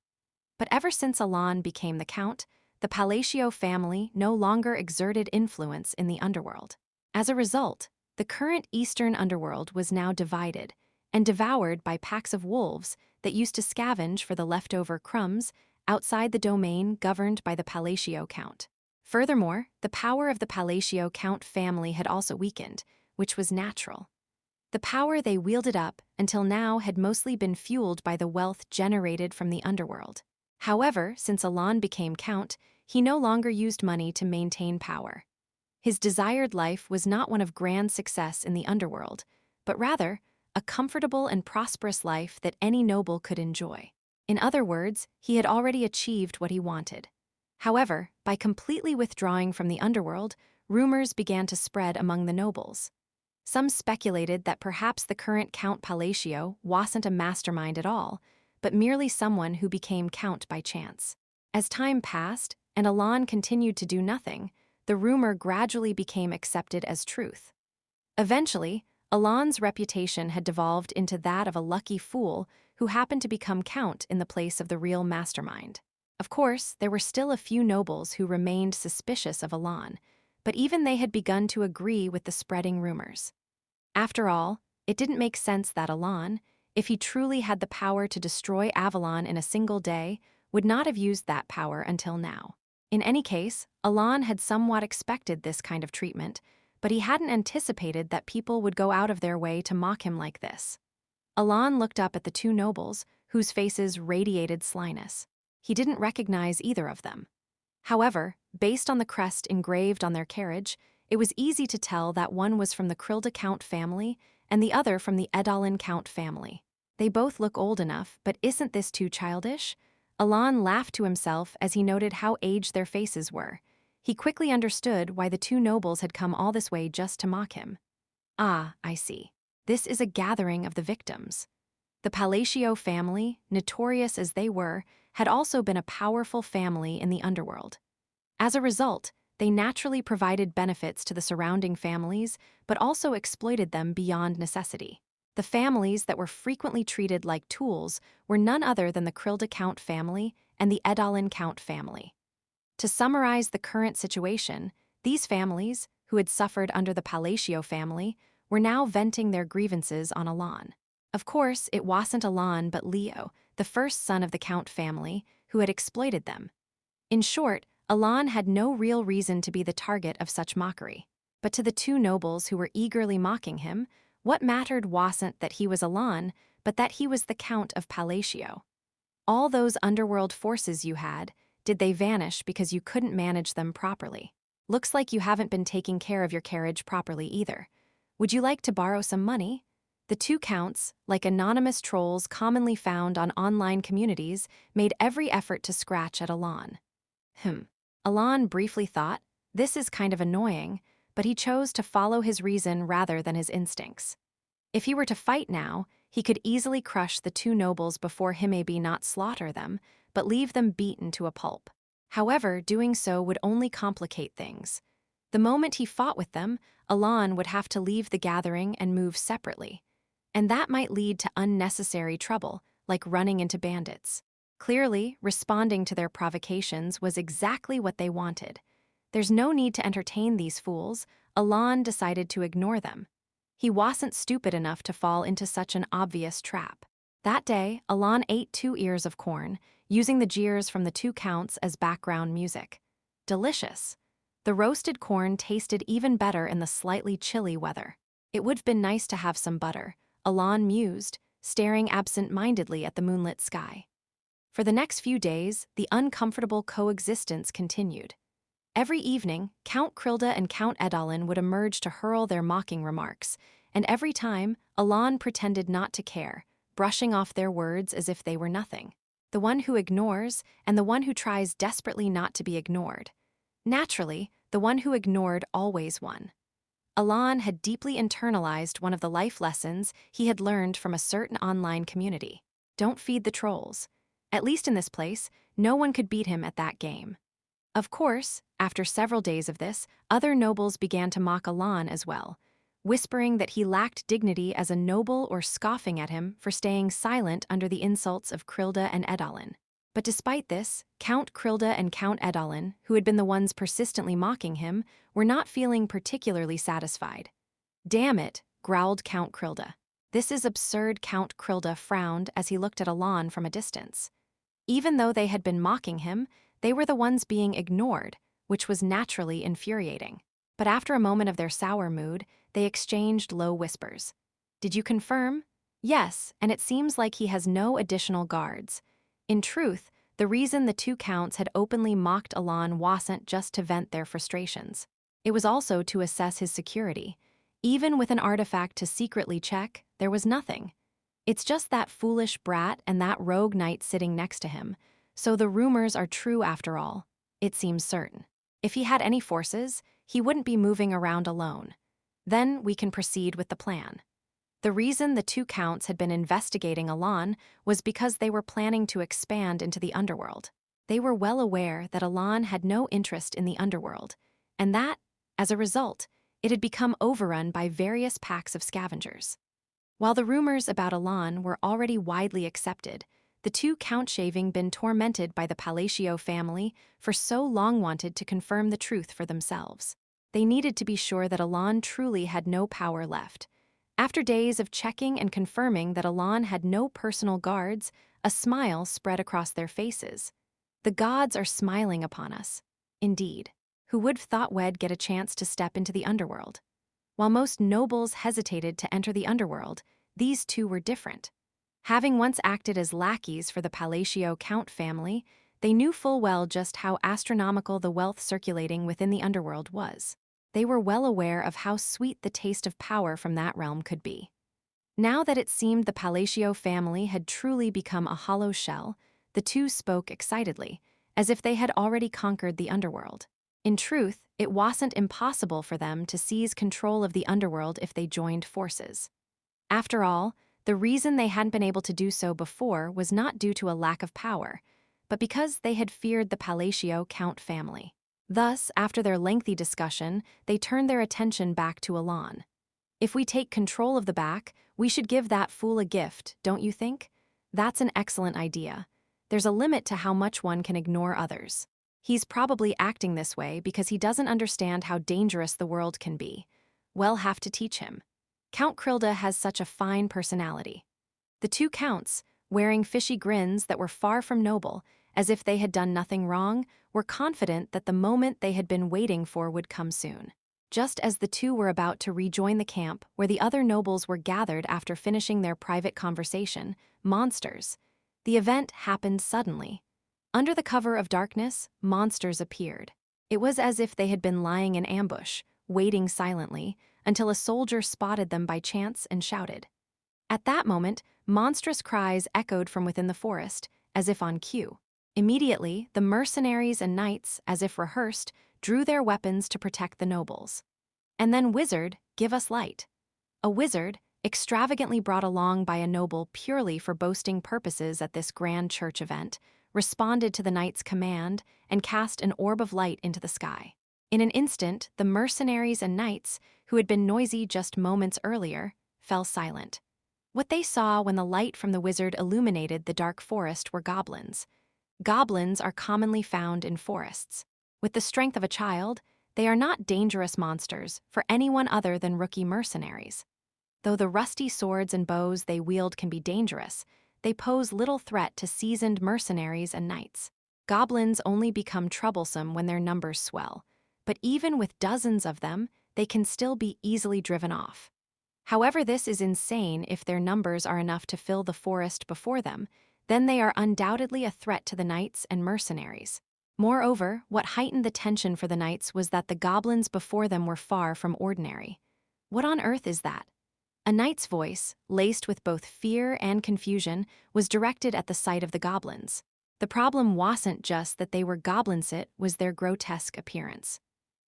But ever since Alon became the Count, the Palacio family no longer exerted influence in the underworld. As a result, the current Eastern underworld was now divided and devoured by packs of wolves that used to scavenge for the leftover crumbs outside the domain governed by the Palacio Count. Furthermore, the power of the Palacio Count family had also weakened, which was natural. The power they wielded up until now had mostly been fueled by the wealth generated from the underworld. However, since Alon became Count, he no longer used money to maintain power. His desired life was not one of grand success in the underworld, but rather a comfortable and prosperous life that any noble could enjoy. In other words, he had already achieved what he wanted. However, by completely withdrawing from the underworld, rumors began to spread among the nobles. Some speculated that perhaps the current Count Palacio wasn't a mastermind at all, but merely someone who became Count by chance. As time passed, and Alon continued to do nothing, the rumor gradually became accepted as truth. Eventually, Alon's reputation had devolved into that of a lucky fool who happened to become Count in the place of the real mastermind. Of course, there were still a few nobles who remained suspicious of Alon, but even they had begun to agree with the spreading rumors. After all, it didn't make sense that Alon, if he truly had the power to destroy Avalon in a single day, would not have used that power until now. In any case, Alon had somewhat expected this kind of treatment, but he hadn't anticipated that people would go out of their way to mock him like this. Alon looked up at the two nobles, whose faces radiated slyness. He didn't recognize either of them. However, based on the crest engraved on their carriage, it was easy to tell that one was from the Krilda Count family and the other from the Edalin Count family. They both look old enough, but isn't this too childish? Alon laughed to himself as he noted how aged their faces were. He quickly understood why the two nobles had come all this way just to mock him. Ah, I see. This is a gathering of the victims. The Palacio family, notorious as they were, had also been a powerful family in the underworld. As a result, they naturally provided benefits to the surrounding families, but also exploited them beyond necessity. The families that were frequently treated like tools were none other than the Krilda Count family and the Edalin Count family. To summarize the current situation, these families, who had suffered under the Palacio family, were now venting their grievances on Alon. Of course, it wasn't Alon but Leo, the first son of the Count family, who had exploited them. In short, Alon had no real reason to be the target of such mockery. But to the two nobles who were eagerly mocking him, what mattered wasn't that he was Alon, but that he was the Count of Palacio. All those underworld forces you had, did they vanish because you couldn't manage them properly? Looks like you haven't been taking care of your carriage properly either. Would you like to borrow some money? The two counts, like anonymous trolls commonly found on online communities, made every effort to scratch at Alon. Alon briefly thought, this is kind of annoying, but he chose to follow his reason rather than his instincts. If he were to fight now, he could easily crush the two nobles before he maybe not slaughter them, but leave them beaten to a pulp. However, doing so would only complicate things. The moment he fought with them, Alon would have to leave the gathering and move separately. And that might lead to unnecessary trouble, like running into bandits. Clearly, responding to their provocations was exactly what they wanted. There's no need to entertain these fools. Alon decided to ignore them. He wasn't stupid enough to fall into such an obvious trap. That day, Alon ate 2 ears of corn, using the jeers from the two counts as background music. Delicious. The roasted corn tasted even better in the slightly chilly weather. It would have been nice to have some butter, Alon mused, staring absent-mindedly at the moonlit sky. For the next few days, the uncomfortable coexistence continued. Every evening, Count Krilda and Count Edalin would emerge to hurl their mocking remarks, and every time, Alon pretended not to care, brushing off their words as if they were nothing. The one who ignores, and the one who tries desperately not to be ignored. Naturally, the one who ignored always won. Alon had deeply internalized one of the life lessons he had learned from a certain online community. Don't feed the trolls. At least in this place, No one could beat him at that game. Of course, after several days of this, other nobles began to mock Alan as well, whispering that he lacked dignity as a noble or scoffing at him for staying silent under the insults of Krilda and Edalin. But despite this, Count Krilda and Count Edalin, who had been the ones persistently mocking him, were not feeling particularly satisfied. "Damn it," growled Count Krilda. "This is absurd." Count Krilda frowned as he looked at Alan from a distance. Even though they had been mocking him, they were the ones being ignored, which was naturally infuriating. But after a moment of their sour mood, they exchanged low whispers. "Did you confirm?" "Yes, and it seems like he has no additional guards." In truth, the reason the two counts had openly mocked Alan wasn't just to vent their frustrations. It was also to assess his security. Even with an artifact to secretly check, there was nothing. It's just that foolish brat and that rogue knight sitting next to him, so the rumors are true after all. It seems certain. If he had any forces, he wouldn't be moving around alone. Then we can proceed with the plan. The reason the two counts had been investigating Alan was because they were planning to expand into the underworld. They were well aware that Alan had no interest in the underworld, and that, as a result, it had become overrun by various packs of scavengers. While the rumors about Alan were already widely accepted, the two count-shaving been tormented by the Palacio family for so long wanted to confirm the truth for themselves. They needed to be sure that Alan truly had no power left. After days of checking and confirming that Alan had no personal guards, a smile spread across their faces. The gods are smiling upon us. Indeed. Who would have thought we'd get a chance to step into the underworld? While most nobles hesitated to enter the underworld, these two were different. Having once acted as lackeys for the Palacio Count family, they knew full well just how astronomical the wealth circulating within the underworld was. They were well aware of how sweet the taste of power from that realm could be. Now that it seemed the Palacio family had truly become a hollow shell, the two spoke excitedly, as if they had already conquered the underworld. In truth, it wasn't impossible for them to seize control of the underworld if they joined forces. After all, the reason they hadn't been able to do so before was not due to a lack of power, but because they had feared the Palacio Count family. Thus, after their lengthy discussion, they turned their attention back to Alan. "If we take control of the back, we should give that fool a gift, don't you think? That's an excellent idea. There's a limit to how much one can ignore others. He's probably acting this way because he doesn't understand how dangerous the world can be. We'll have to teach him. Count Krilda has such a fine personality." The two counts, wearing fishy grins that were far from noble, as if they had done nothing wrong, were confident that the moment they had been waiting for would come soon. Just as the two were about to rejoin the camp where the other nobles were gathered after finishing their private conversation, monsters, the event happened suddenly. Under the cover of darkness, monsters appeared. It was as if they had been lying in ambush, waiting silently, until a soldier spotted them by chance and shouted. At that moment, monstrous cries echoed from within the forest, as if on cue. Immediately, the mercenaries and knights, as if rehearsed, drew their weapons to protect the nobles. And then "Wizard, give us light." A wizard, extravagantly brought along by a noble purely for boasting purposes at this grand church event, responded to the knight's command and cast an orb of light into the sky. In an instant, the mercenaries and knights, who had been noisy just moments earlier, fell silent. What they saw when the light from the wizard illuminated the dark forest were goblins. Goblins are commonly found in forests. With the strength of a child, they are not dangerous monsters for anyone other than rookie mercenaries. Though the rusty swords and bows they wield can be dangerous, they pose little threat to seasoned mercenaries and knights. Goblins only become troublesome when their numbers swell, but even with dozens of them, they can still be easily driven off. However, this is insane if their numbers are enough to fill the forest before them, then they are undoubtedly a threat to the knights and mercenaries. Moreover, what heightened the tension for the knights was that the goblins before them were far from ordinary. What on earth is that? A knight's voice, laced with both fear and confusion, was directed at the sight of the goblins. The problem wasn't just that they were goblins, it was their grotesque appearance.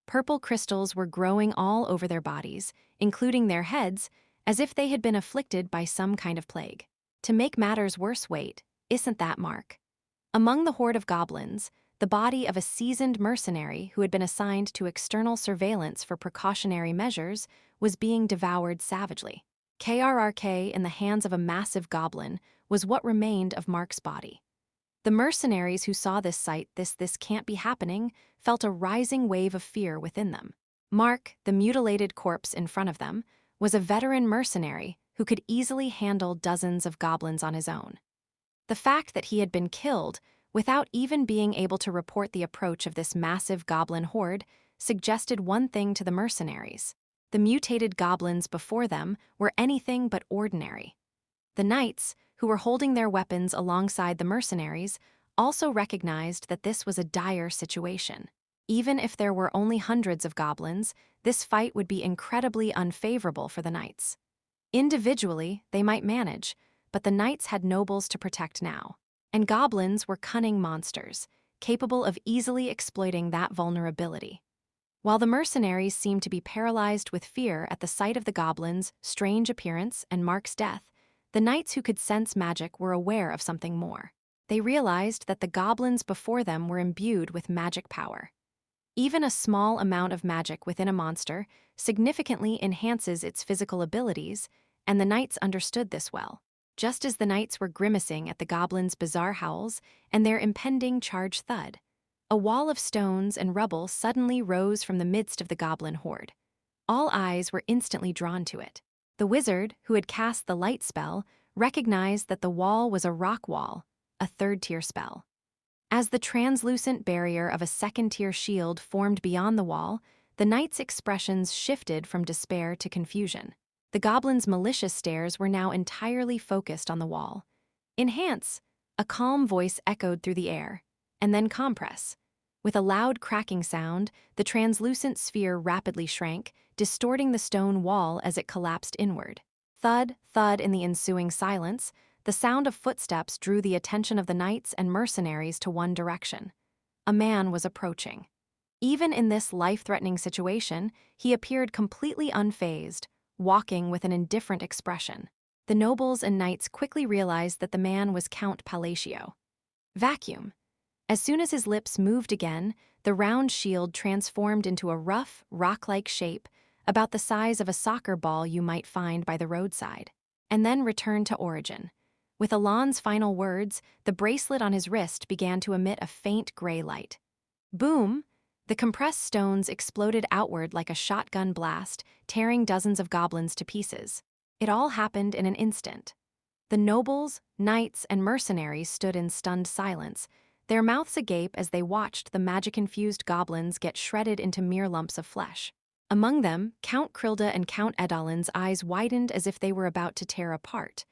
Purple crystals were growing all over their bodies, including their heads, as if they had been afflicted by some kind of plague. To make matters worse, wait, isn't that Mark? Among the horde of goblins, the body of a seasoned mercenary who had been assigned to external surveillance for precautionary measures was being devoured savagely. KRRK in the hands of a massive goblin was what remained of Mark's body. The mercenaries who saw this sight, this can't be happening, felt a rising wave of fear within them. Mark, the mutilated corpse in front of them, was a veteran mercenary who could easily handle dozens of goblins on his own. The fact that he had been killed without even being able to report the approach of this massive goblin horde suggested one thing to the mercenaries. The mutated goblins before them were anything but ordinary. The knights, who were holding their weapons alongside the mercenaries, also recognized that this was a dire situation. Even if there were only hundreds of goblins, this fight would be incredibly unfavorable for the knights. Individually, they might manage, but the knights had nobles to protect now. And goblins were cunning monsters, capable of easily exploiting that vulnerability. While the mercenaries seemed to be paralyzed with fear at the sight of the goblins' strange appearance and Mark's death, the knights who could sense magic were aware of something more. They realized that the goblins before them were imbued with magic power. Even a small amount of magic within a monster significantly enhances its physical abilities, and the knights understood this well. Just as the knights were grimacing at the goblins' bizarre howls and their impending charge thud, a wall of stones and rubble suddenly rose from the midst of the goblin horde. All eyes were instantly drawn to it. The wizard, who had cast the light spell, recognized that the wall was a rock wall, a third-tier spell. As the translucent barrier of a second-tier shield formed beyond the wall, the knights' expressions shifted from despair to confusion. The goblins' malicious stares were now entirely focused on the wall. Enhance, a calm voice echoed through the air, and then compress. With a loud cracking sound, the translucent sphere rapidly shrank, distorting the stone wall as it collapsed inward. Thud, thud in the ensuing silence, the sound of footsteps drew the attention of the knights and mercenaries to one direction. A man was approaching. Even in this life-threatening situation, he appeared completely unfazed, walking with an indifferent expression. The nobles and knights quickly realized that the man was Count Palatio. Vacuum. As soon as his lips moved again, the round shield transformed into a rough, rock-like shape, about the size of a soccer ball you might find by the roadside, and then returned to origin. With Alon's final words, the bracelet on his wrist began to emit a faint gray light. Boom! The compressed stones exploded outward like a shotgun blast, tearing dozens of goblins to pieces. It all happened in an instant. The nobles, knights, and mercenaries stood in stunned silence, their mouths agape as they watched the magic-infused goblins get shredded into mere lumps of flesh. Among them, Count Krilda and Count Edalin's eyes widened as if they were about to tear apart.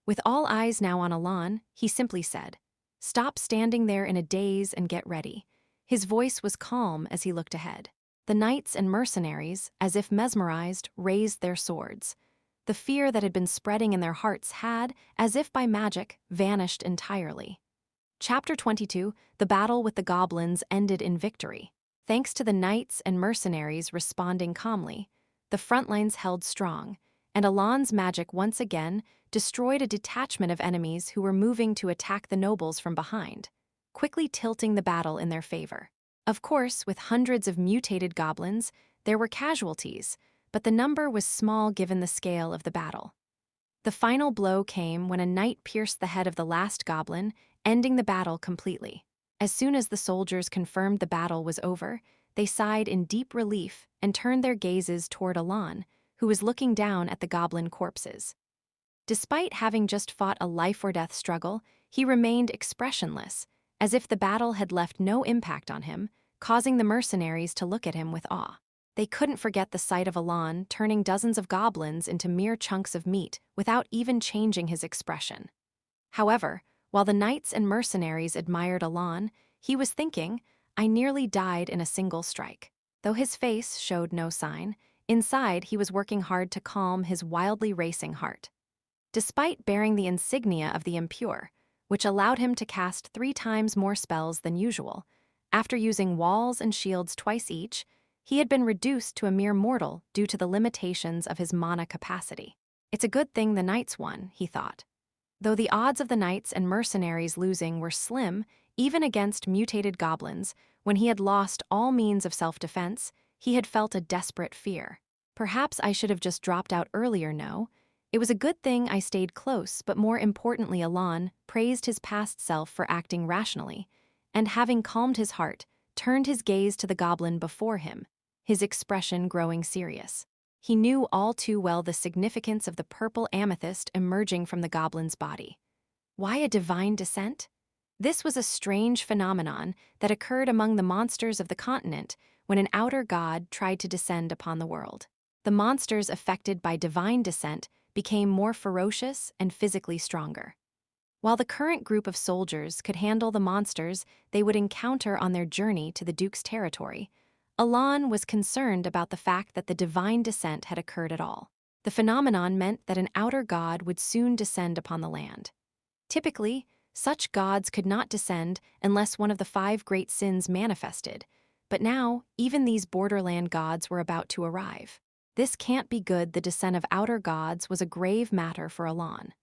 With all eyes now on Alon, he simply said, "Stop standing there in a daze and get ready." His voice was calm as he looked ahead. The knights and mercenaries, as if mesmerized, raised their swords. The fear that had been spreading in their hearts had, as if by magic, vanished entirely. Chapter 22, The Battle with the Goblins ended in victory. Thanks to the knights and mercenaries responding calmly, the front lines held strong, and Alon's magic once again destroyed a detachment of enemies who were moving to attack the nobles from behind, quickly tilting the battle in their favor. Of course, with hundreds of mutated goblins, there were casualties, but the number was small given the scale of the battle. The final blow came when a knight pierced the head of the last goblin, ending the battle completely. As soon as the soldiers confirmed the battle was over, they sighed in deep relief and turned their gazes toward Alon, who was looking down at the goblin corpses. Despite having just fought a life-or-death struggle, he remained expressionless, as if the battle had left no impact on him, causing the mercenaries to look at him with awe. They couldn't forget the sight of Alon turning dozens of goblins into mere chunks of meat without even changing his expression. However, while the knights and mercenaries admired Alon, he was thinking, "I nearly died in a single strike." Though his face showed no sign, inside he was working hard to calm his wildly racing heart. Despite bearing the insignia of the impure, which allowed him to cast 3 times more spells than usual, after using walls and shields twice each, he had been reduced to a mere mortal due to the limitations of his mana capacity. It's a good thing the knights won, he thought. Though the odds of the knights and mercenaries losing were slim, Even against mutated goblins, when he had lost all means of self-defense, he had felt a desperate fear. Perhaps I should have just dropped out earlier, no? It was a good thing I stayed close, but more importantly, Alon praised his past self for acting rationally, and having calmed his heart, turned his gaze to the goblin before him, his expression growing serious. He knew all too well the significance of the purple amethyst emerging from the goblin's body. Why a divine descent? This was a strange phenomenon that occurred among the monsters of the continent when an outer god tried to descend upon the world. The monsters affected by divine descent became more ferocious and physically stronger. While the current group of soldiers could handle the monsters they would encounter on their journey to the Duke's territory, Alon was concerned about the fact that the divine descent had occurred at all. The phenomenon meant that an outer god would soon descend upon the land. Typically, such gods could not descend unless one of the 5 great sins manifested, but now even these borderland gods were about to arrive. This can't be good. The descent of outer gods was a grave matter for Alon.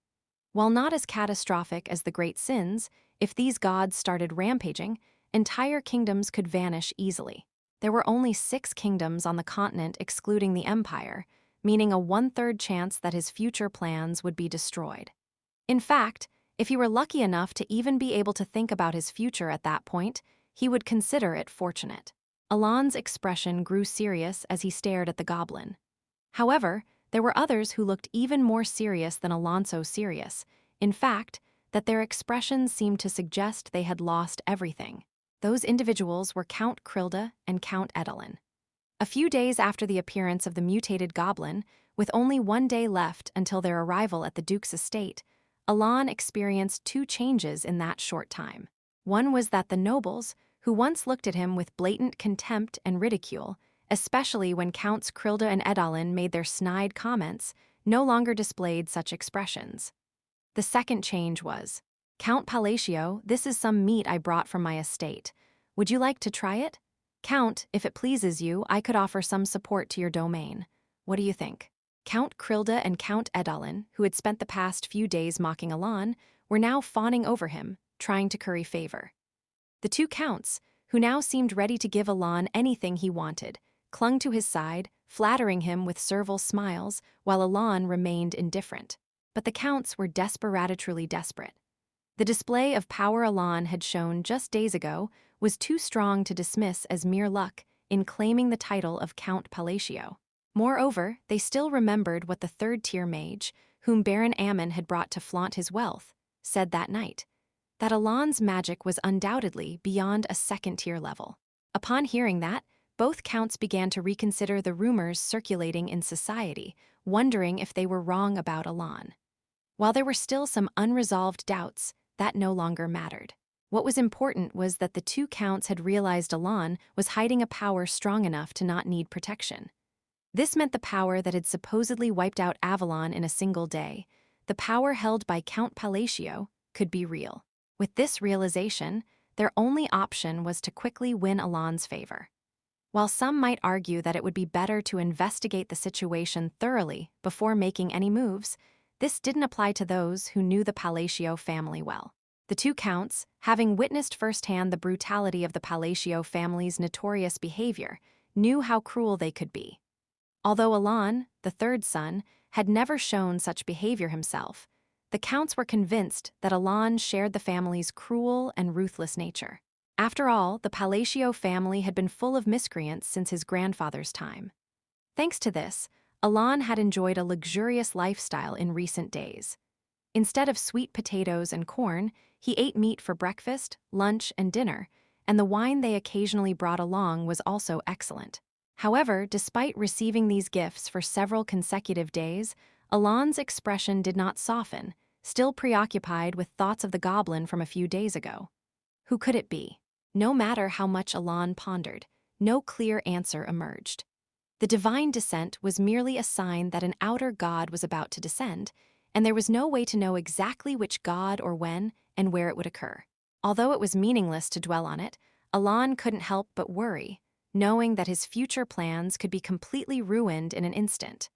While not as catastrophic as the great sins, if these gods started rampaging, entire kingdoms could vanish easily. There were only 6 kingdoms on the continent excluding the Empire, meaning a 1/3 chance that his future plans would be destroyed. In fact, if he were lucky enough to even be able to think about his future at that point, he would consider it fortunate. Alon's expression grew serious as he stared at the goblin. However, there were others who looked even more serious than Alonso serious, in fact, that their expressions seemed to suggest they had lost everything. Those individuals were Count Krilda and Count Edalin. A few days after the appearance of the mutated goblin, with only 1 day left until their arrival at the Duke's estate, Alon experienced 2 changes in that short time. One was that the nobles, who once looked at him with blatant contempt and ridicule, especially when Counts Krilda and Edalin made their snide comments, no longer displayed such expressions. The second change was, "Count Palacio, this is some meat I brought from my estate. Would you like to try it? Count, if it pleases you, I could offer some support to your domain. What do you think?" Count Krilda and Count Edalin, who had spent the past few days mocking Alon, were now fawning over him, trying to curry favor. The 2 counts, who now seemed ready to give Alon anything he wanted, clung to his side, flattering him with servile smiles, while Alon remained indifferent. But the counts were desperately desperate. The display of power Alon had shown just days ago was too strong to dismiss as mere luck in claiming the title of Count Palacio. Moreover, they still remembered what the 3rd-tier mage, whom Baron Ammon had brought to flaunt his wealth, said that night, that Alon's magic was undoubtedly beyond a 2nd-tier level. Upon hearing that, both counts began to reconsider the rumors circulating in society, wondering if they were wrong about Alon. While there were still some unresolved doubts, that no longer mattered. What was important was that the 2 counts had realized Alon was hiding a power strong enough to not need protection. This meant the power that had supposedly wiped out Avalon in a single day, the power held by Count Palacio, could be real. With this realization, their only option was to quickly win Alon's favor. While some might argue that it would be better to investigate the situation thoroughly before making any moves, this didn't apply to those who knew the Palacio family well. The 2 counts, having witnessed firsthand the brutality of the Palacio family's notorious behavior, knew how cruel they could be. Although Alon, the 3rd son, had never shown such behavior himself, the counts were convinced that Alon shared the family's cruel and ruthless nature. After all, the Palacio family had been full of miscreants since his grandfather's time. Thanks to this, Alon had enjoyed a luxurious lifestyle in recent days. Instead of sweet potatoes and corn, he ate meat for breakfast, lunch, and dinner, and the wine they occasionally brought along was also excellent. However, despite receiving these gifts for several consecutive days, Alon's expression did not soften, still preoccupied with thoughts of the goblin from a few days ago. Who could it be? No matter how much Alon pondered, no clear answer emerged. The divine descent was merely a sign that an outer god was about to descend, and there was no way to know exactly which god or when and where it would occur. Although it was meaningless to dwell on it, Alon couldn't help but worry, knowing that his future plans could be completely ruined in an instant.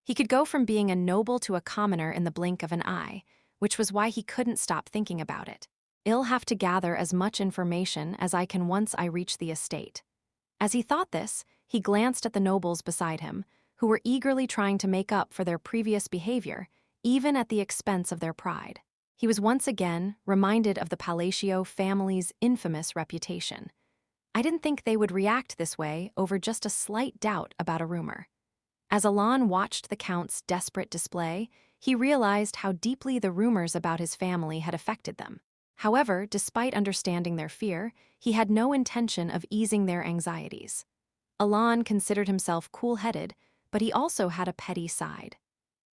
He could go from being a noble to a commoner in the blink of an eye, which was why he couldn't stop thinking about it. I'll have to gather as much information as I can once I reach the estate. As he thought this, he glanced at the nobles beside him, who were eagerly trying to make up for their previous behavior, even at the expense of their pride. He was once again reminded of the Palacio family's infamous reputation. I didn't think they would react this way over just a slight doubt about a rumor. As Alon watched the Count's desperate display, he realized how deeply the rumors about his family had affected them. However, despite understanding their fear, he had no intention of easing their anxieties. Alon considered himself cool-headed, but he also had a petty side.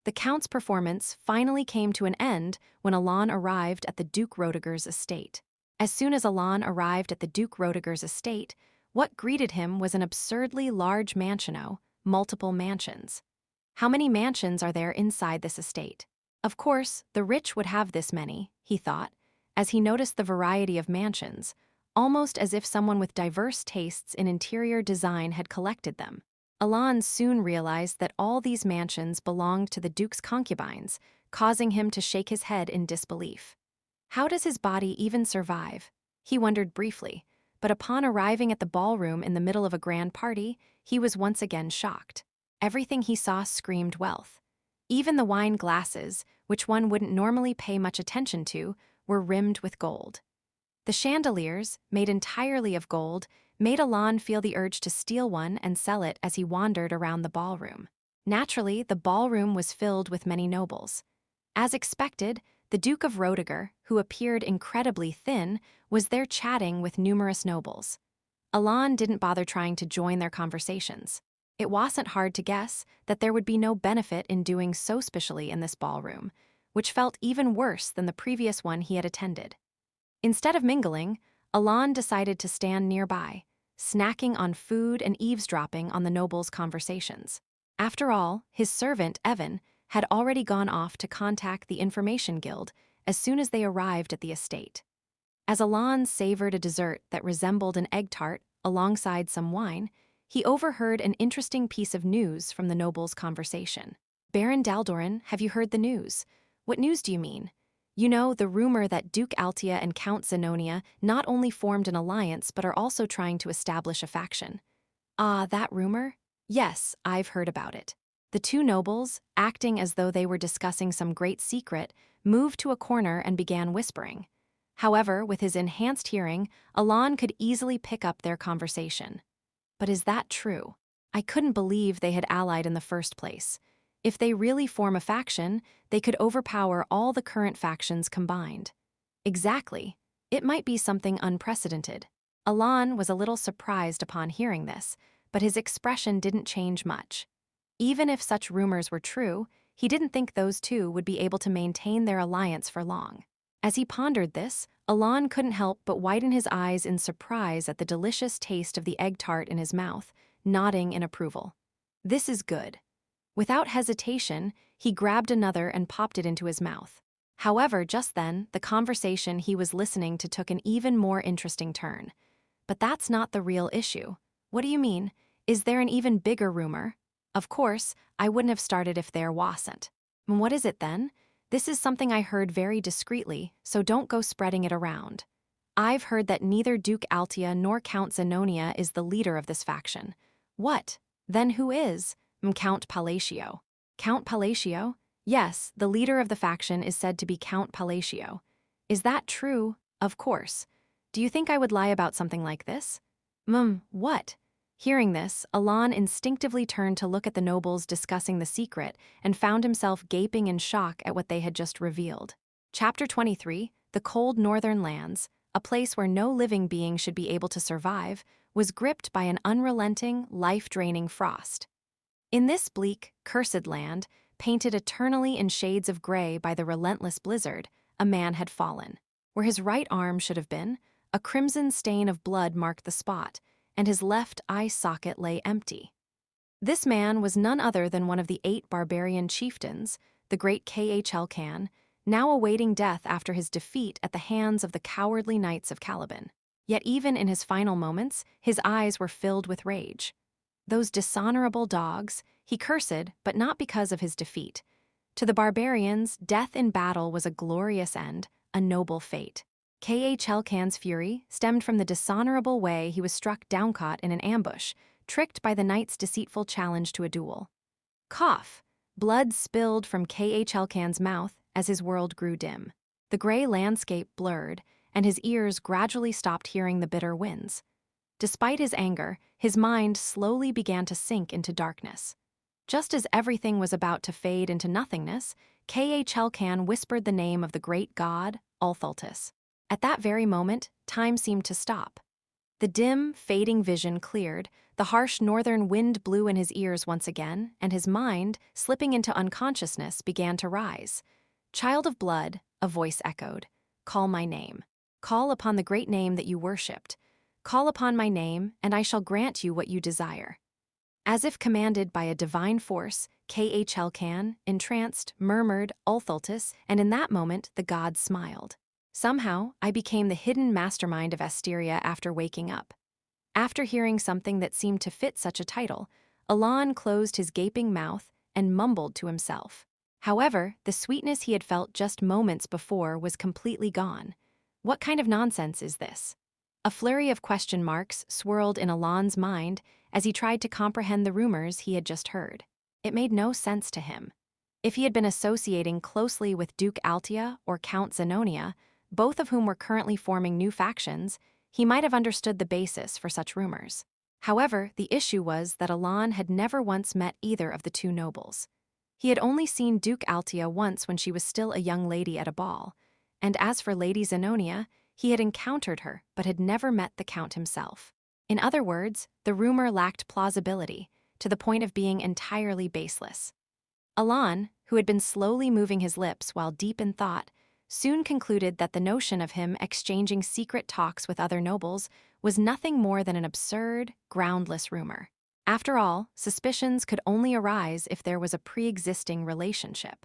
The Count's performance finally came to an end when Alon arrived at the Duke Roediger's estate. As soon as Alon arrived at the Duke Roediger's estate, what greeted him was an absurdly large mansion, multiple mansions. How many mansions are there inside this estate? Of course, the rich would have this many, he thought, as he noticed the variety of mansions, almost as if someone with diverse tastes in interior design had collected them. Alon soon realized that all these mansions belonged to the Duke's concubines, causing him to shake his head in disbelief. How does his body even survive? He wondered briefly, but upon arriving at the ballroom in the middle of a grand party, he was once again shocked. Everything he saw screamed wealth. Even the wine glasses, which one wouldn't normally pay much attention to, were rimmed with gold. The chandeliers, made entirely of gold, made Alon feel the urge to steal one and sell it as he wandered around the ballroom. Naturally, the ballroom was filled with many nobles. As expected, the Duke of Roediger, who appeared incredibly thin, was there chatting with numerous nobles. Alon didn't bother trying to join their conversations. It wasn't hard to guess that there would be no benefit in doing so specially in this ballroom, which felt even worse than the previous one he had attended. Instead of mingling, Alon decided to stand nearby, snacking on food and eavesdropping on the nobles' conversations. After all, his servant, Evan, had already gone off to contact the Information Guild as soon as they arrived at the estate. As Alon savored a dessert that resembled an egg tart alongside some wine, he overheard an interesting piece of news from the nobles' conversation. "Baron Daldoran, have you heard the news?" "What news do you mean?" "You know, the rumor that Duke Altia and Count Zenonia not only formed an alliance but are also trying to establish a faction." "Ah, that rumor?" "Yes, I've heard about it." The two nobles, acting as though they were discussing some great secret, moved to a corner and began whispering. However, with his enhanced hearing, Alon could easily pick up their conversation. But is that true? I couldn't believe they had allied in the first place. If they really form a faction, they could overpower all the current factions combined. Exactly. It might be something unprecedented. Alon was a little surprised upon hearing this, but his expression didn't change much. Even if such rumors were true, he didn't think those two would be able to maintain their alliance for long. As he pondered this, Alon couldn't help but widen his eyes in surprise at the delicious taste of the egg tart in his mouth, nodding in approval. This is good. Without hesitation, he grabbed another and popped it into his mouth. However, just then, the conversation he was listening to took an even more interesting turn. But that's not the real issue. What do you mean? Is there an even bigger rumor? Of course, I wouldn't have started if there wasn't. What is it then? This is something I heard very discreetly, so don't go spreading it around. I've heard that neither Duke Altia nor Count Zenonia is the leader of this faction. What? Then who is? Count Palacio. Count Palacio? Yes, the leader of the faction is said to be Count Palacio. Is that true? Of course. Do you think I would lie about something like this? What? Hearing this, Alon instinctively turned to look at the nobles discussing the secret and found himself gaping in shock at what they had just revealed. Chapter 23, The Cold Northern Lands, a place where no living being should be able to survive, was gripped by an unrelenting, life-draining frost. In this bleak, cursed land, painted eternally in shades of gray by the relentless blizzard, a man had fallen. Where his right arm should have been, a crimson stain of blood marked the spot, and his left eye socket lay empty. This man was none other than one of the 8 barbarian chieftains, the great Khlkan, now awaiting death after his defeat at the hands of the cowardly knights of Caliban. Yet even in his final moments, his eyes were filled with rage. Those dishonorable dogs, he cursed, but not because of his defeat. To the barbarians, death in battle was a glorious end, a noble fate. Helkan's fury stemmed from the dishonorable way he was struck downcaught in an ambush, tricked by the knight's deceitful challenge to a duel. Cough! Blood spilled from Helkan's mouth as his world grew dim. The gray landscape blurred, and his ears gradually stopped hearing the bitter winds. Despite his anger, his mind slowly began to sink into darkness. Just as everything was about to fade into nothingness, Helkan whispered the name of the great god, Althaltus. At that very moment, time seemed to stop. The dim, fading vision cleared, the harsh northern wind blew in his ears once again, and his mind, slipping into unconsciousness, began to rise. "Child of blood," a voice echoed, "call my name. Call upon the great name that you worshipped. Call upon my name, and I shall grant you what you desire." As if commanded by a divine force, Helkan, entranced, murmured Althaltus, and in that moment the god smiled. "Somehow, I became the hidden mastermind of Asteria after waking up." After hearing something that seemed to fit such a title, Alan closed his gaping mouth and mumbled to himself. However, the sweetness he had felt just moments before was completely gone. What kind of nonsense is this? A flurry of question marks swirled in Alan's mind as he tried to comprehend the rumors he had just heard. It made no sense to him. If he had been associating closely with Duke Altia or Count Zenonia, both of whom were currently forming new factions, he might have understood the basis for such rumors. However, the issue was that Alan had never once met either of the two nobles. He had only seen Duke Altia once when she was still a young lady at a ball, and as for Lady Zenonia, he had encountered her but had never met the Count himself. In other words, the rumor lacked plausibility, to the point of being entirely baseless. Alan, who had been slowly moving his lips while deep in thought, soon concluded that the notion of him exchanging secret talks with other nobles was nothing more than an absurd, groundless rumor. After all, suspicions could only arise if there was a pre-existing relationship.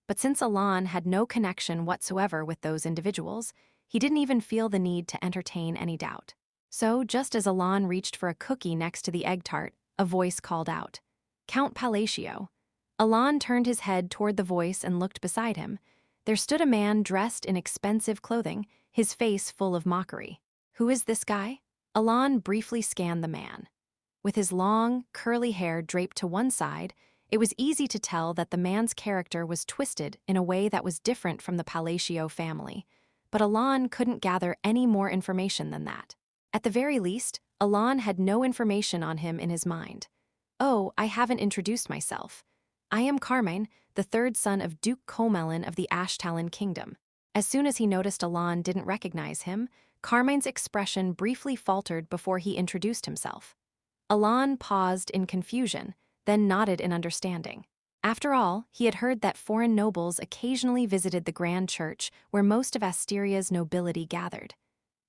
But since Alan had no connection whatsoever with those individuals, he didn't even feel the need to entertain any doubt. So, just as Alan reached for a cookie next to the egg tart, a voice called out, "Count Palatio." Alan turned his head toward the voice and looked beside him. There stood a man dressed in expensive clothing, his face full of mockery. Who is this guy? Alan briefly scanned the man. With his long, curly hair draped to one side, it was easy to tell that the man's character was twisted in a way that was different from the Palatio family. But Alan couldn't gather any more information than that. At the very least, Alan had no information on him in his mind. "Oh, I haven't introduced myself. I am Carmine, the third son of Duke Comelin of the Ashtalon Kingdom." As soon as he noticed Alan didn't recognize him, Carmine's expression briefly faltered before he introduced himself. Alan paused in confusion, then nodded in understanding. After all, he had heard that foreign nobles occasionally visited the grand church where most of Asteria's nobility gathered.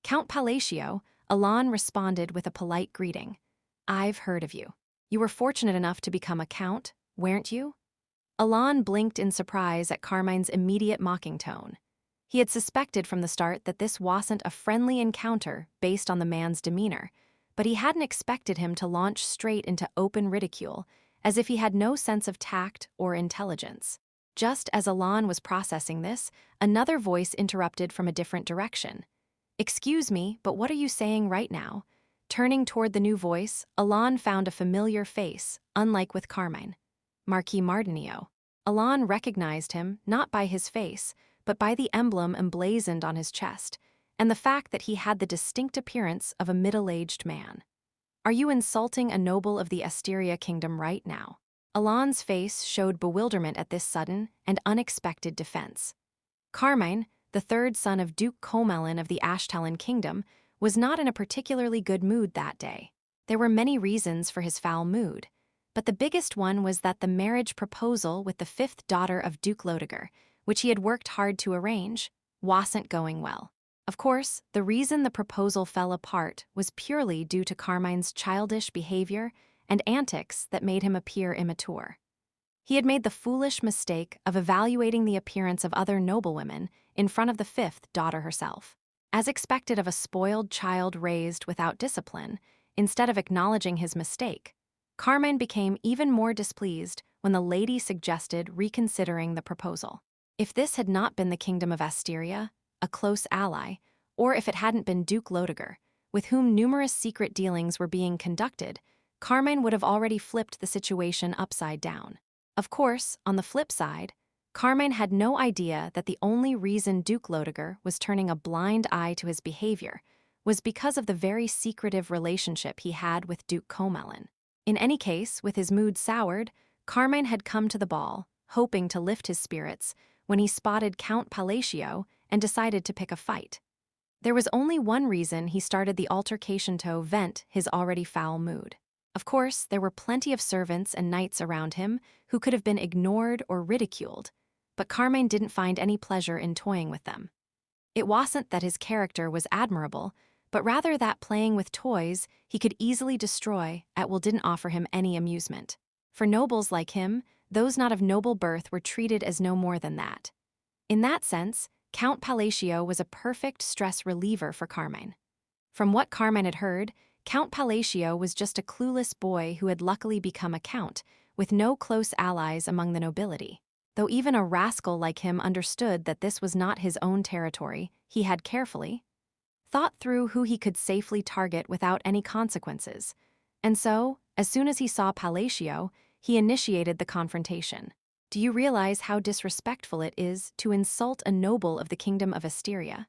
"Count Palatio," Alan responded with a polite greeting. "I've heard of you. You were fortunate enough to become a count, weren't you?" Alan blinked in surprise at Carmine's immediate mocking tone. He had suspected from the start that this wasn't a friendly encounter based on the man's demeanor, but he hadn't expected him to launch straight into open ridicule, as if he had no sense of tact or intelligence. Just as Alan was processing this, another voice interrupted from a different direction. "Excuse me, but what are you saying right now?" Turning toward the new voice, Alan found a familiar face, unlike with Carmine. Marquis Mardinio. Alan recognized him not by his face, but by the emblem emblazoned on his chest, and the fact that he had the distinct appearance of a middle-aged man. "Are you insulting a noble of the Asteria kingdom right now?" Alan's face showed bewilderment at this sudden and unexpected defense. Carmine, the third son of Duke Comelin of the Ashtalon Kingdom, was not in a particularly good mood that day. There were many reasons for his foul mood, but the biggest one was that the marriage proposal with the fifth daughter of Duke Lotiger, which he had worked hard to arrange, wasn't going well. Of course, the reason the proposal fell apart was purely due to Carmine's childish behavior and antics that made him appear immature. He had made the foolish mistake of evaluating the appearance of other noblewomen in front of the fifth daughter herself. As expected of a spoiled child raised without discipline, instead of acknowledging his mistake, Carmine became even more displeased when the lady suggested reconsidering the proposal. If this had not been the kingdom of Asteria, a close ally, or if it hadn't been Duke Lotiger, with whom numerous secret dealings were being conducted, Carmine would have already flipped the situation upside down. Of course, on the flip side, Carmine had no idea that the only reason Duke Lotiger was turning a blind eye to his behavior was because of the very secretive relationship he had with Duke Comelin. In any case, with his mood soured, Carmine had come to the ball, hoping to lift his spirits, when he spotted Count Palacio and decided to pick a fight. There was only one reason he started the altercation: to vent his already foul mood. Of course, there were plenty of servants and knights around him who could have been ignored or ridiculed, but Carmine didn't find any pleasure in toying with them. It wasn't that his character was admirable, but rather that playing with toys he could easily destroy at will didn't offer him any amusement. For nobles like him, those not of noble birth were treated as no more than that. In that sense, Count Palacio was a perfect stress reliever for Carmine. From what Carmine had heard, Count Palacio was just a clueless boy who had luckily become a count, with no close allies among the nobility. Though even a rascal like him understood that this was not his own territory, he had carefully thought through who he could safely target without any consequences. And so, as soon as he saw Palacio, he initiated the confrontation. Do you realize how disrespectful it is to insult a noble of the Kingdom of Asteria?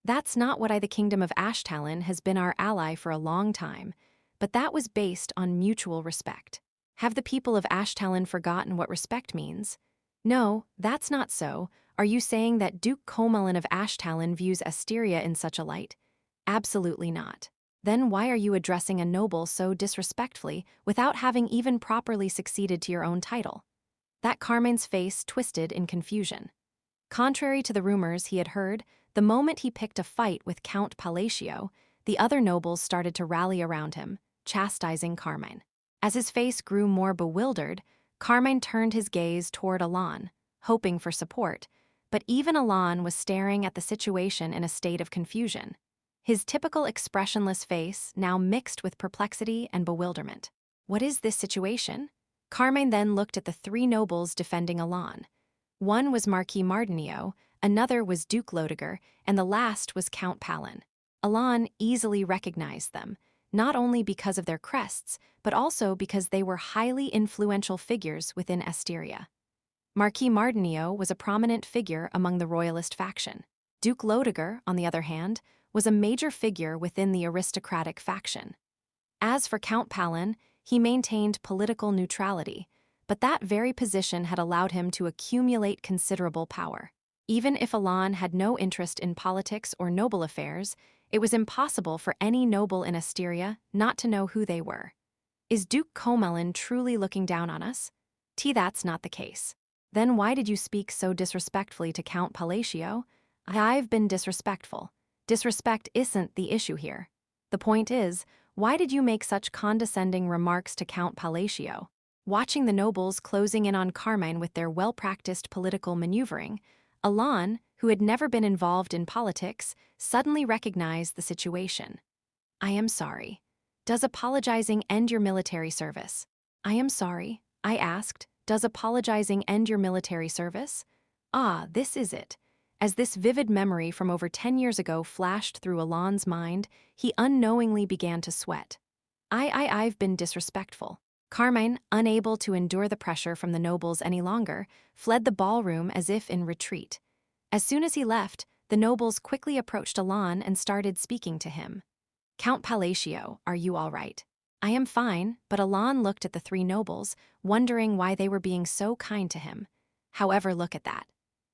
That's not what the Kingdom of Ashtalon has been our ally for a long time, but that was based on mutual respect. Have the people of Ashtalon forgotten what respect means? No, that's not so. Are you saying that Duke Comelin of Ashtalon views Asteria in such a light? Absolutely not. Then why are you addressing a noble so disrespectfully without having even properly succeeded to your own title? That Carmine's face twisted in confusion. Contrary to the rumors he had heard, the moment he picked a fight with Count Palacio, the other nobles started to rally around him, chastising Carmine. As his face grew more bewildered, Carmine turned his gaze toward Alon, hoping for support, but even Alon was staring at the situation in a state of confusion. His typical expressionless face now mixed with perplexity and bewilderment. What is this situation? Carmine then looked at the three nobles defending Alon. One was Marquis Mardinio, another was Duke Lotiger, and the last was Count Palin. Alon easily recognized them, not only because of their crests, but also because they were highly influential figures within Asteria. Marquis Mardinio was a prominent figure among the royalist faction. Duke Lotiger, on the other hand, was a major figure within the aristocratic faction. As for Count Palin, he maintained political neutrality, but that very position had allowed him to accumulate considerable power. Even if Alon had no interest in politics or noble affairs, it was impossible for any noble in Asteria not to know who they were. Is Duke Comelin truly looking down on us? That's not the case. Then why did you speak so disrespectfully to Count Palacio? I've been disrespectful. Disrespect isn't the issue here. The point is, why did you make such condescending remarks to Count Palacio? Watching the nobles closing in on Carmine with their well-practiced political maneuvering, Alon, who had never been involved in politics, suddenly recognized the situation. I am sorry. Does apologizing end your military service? I am sorry, I asked. Does apologizing end your military service? Ah, this is it. As this vivid memory from over 10 years ago flashed through Alon's mind, he unknowingly began to sweat. I've been disrespectful. Carmine, unable to endure the pressure from the nobles any longer, fled the ballroom as if in retreat. As soon as he left, the nobles quickly approached Alon and started speaking to him. Count Palacio, are you all right? I am fine, but Alon looked at the three nobles, wondering why they were being so kind to him. However, look at that.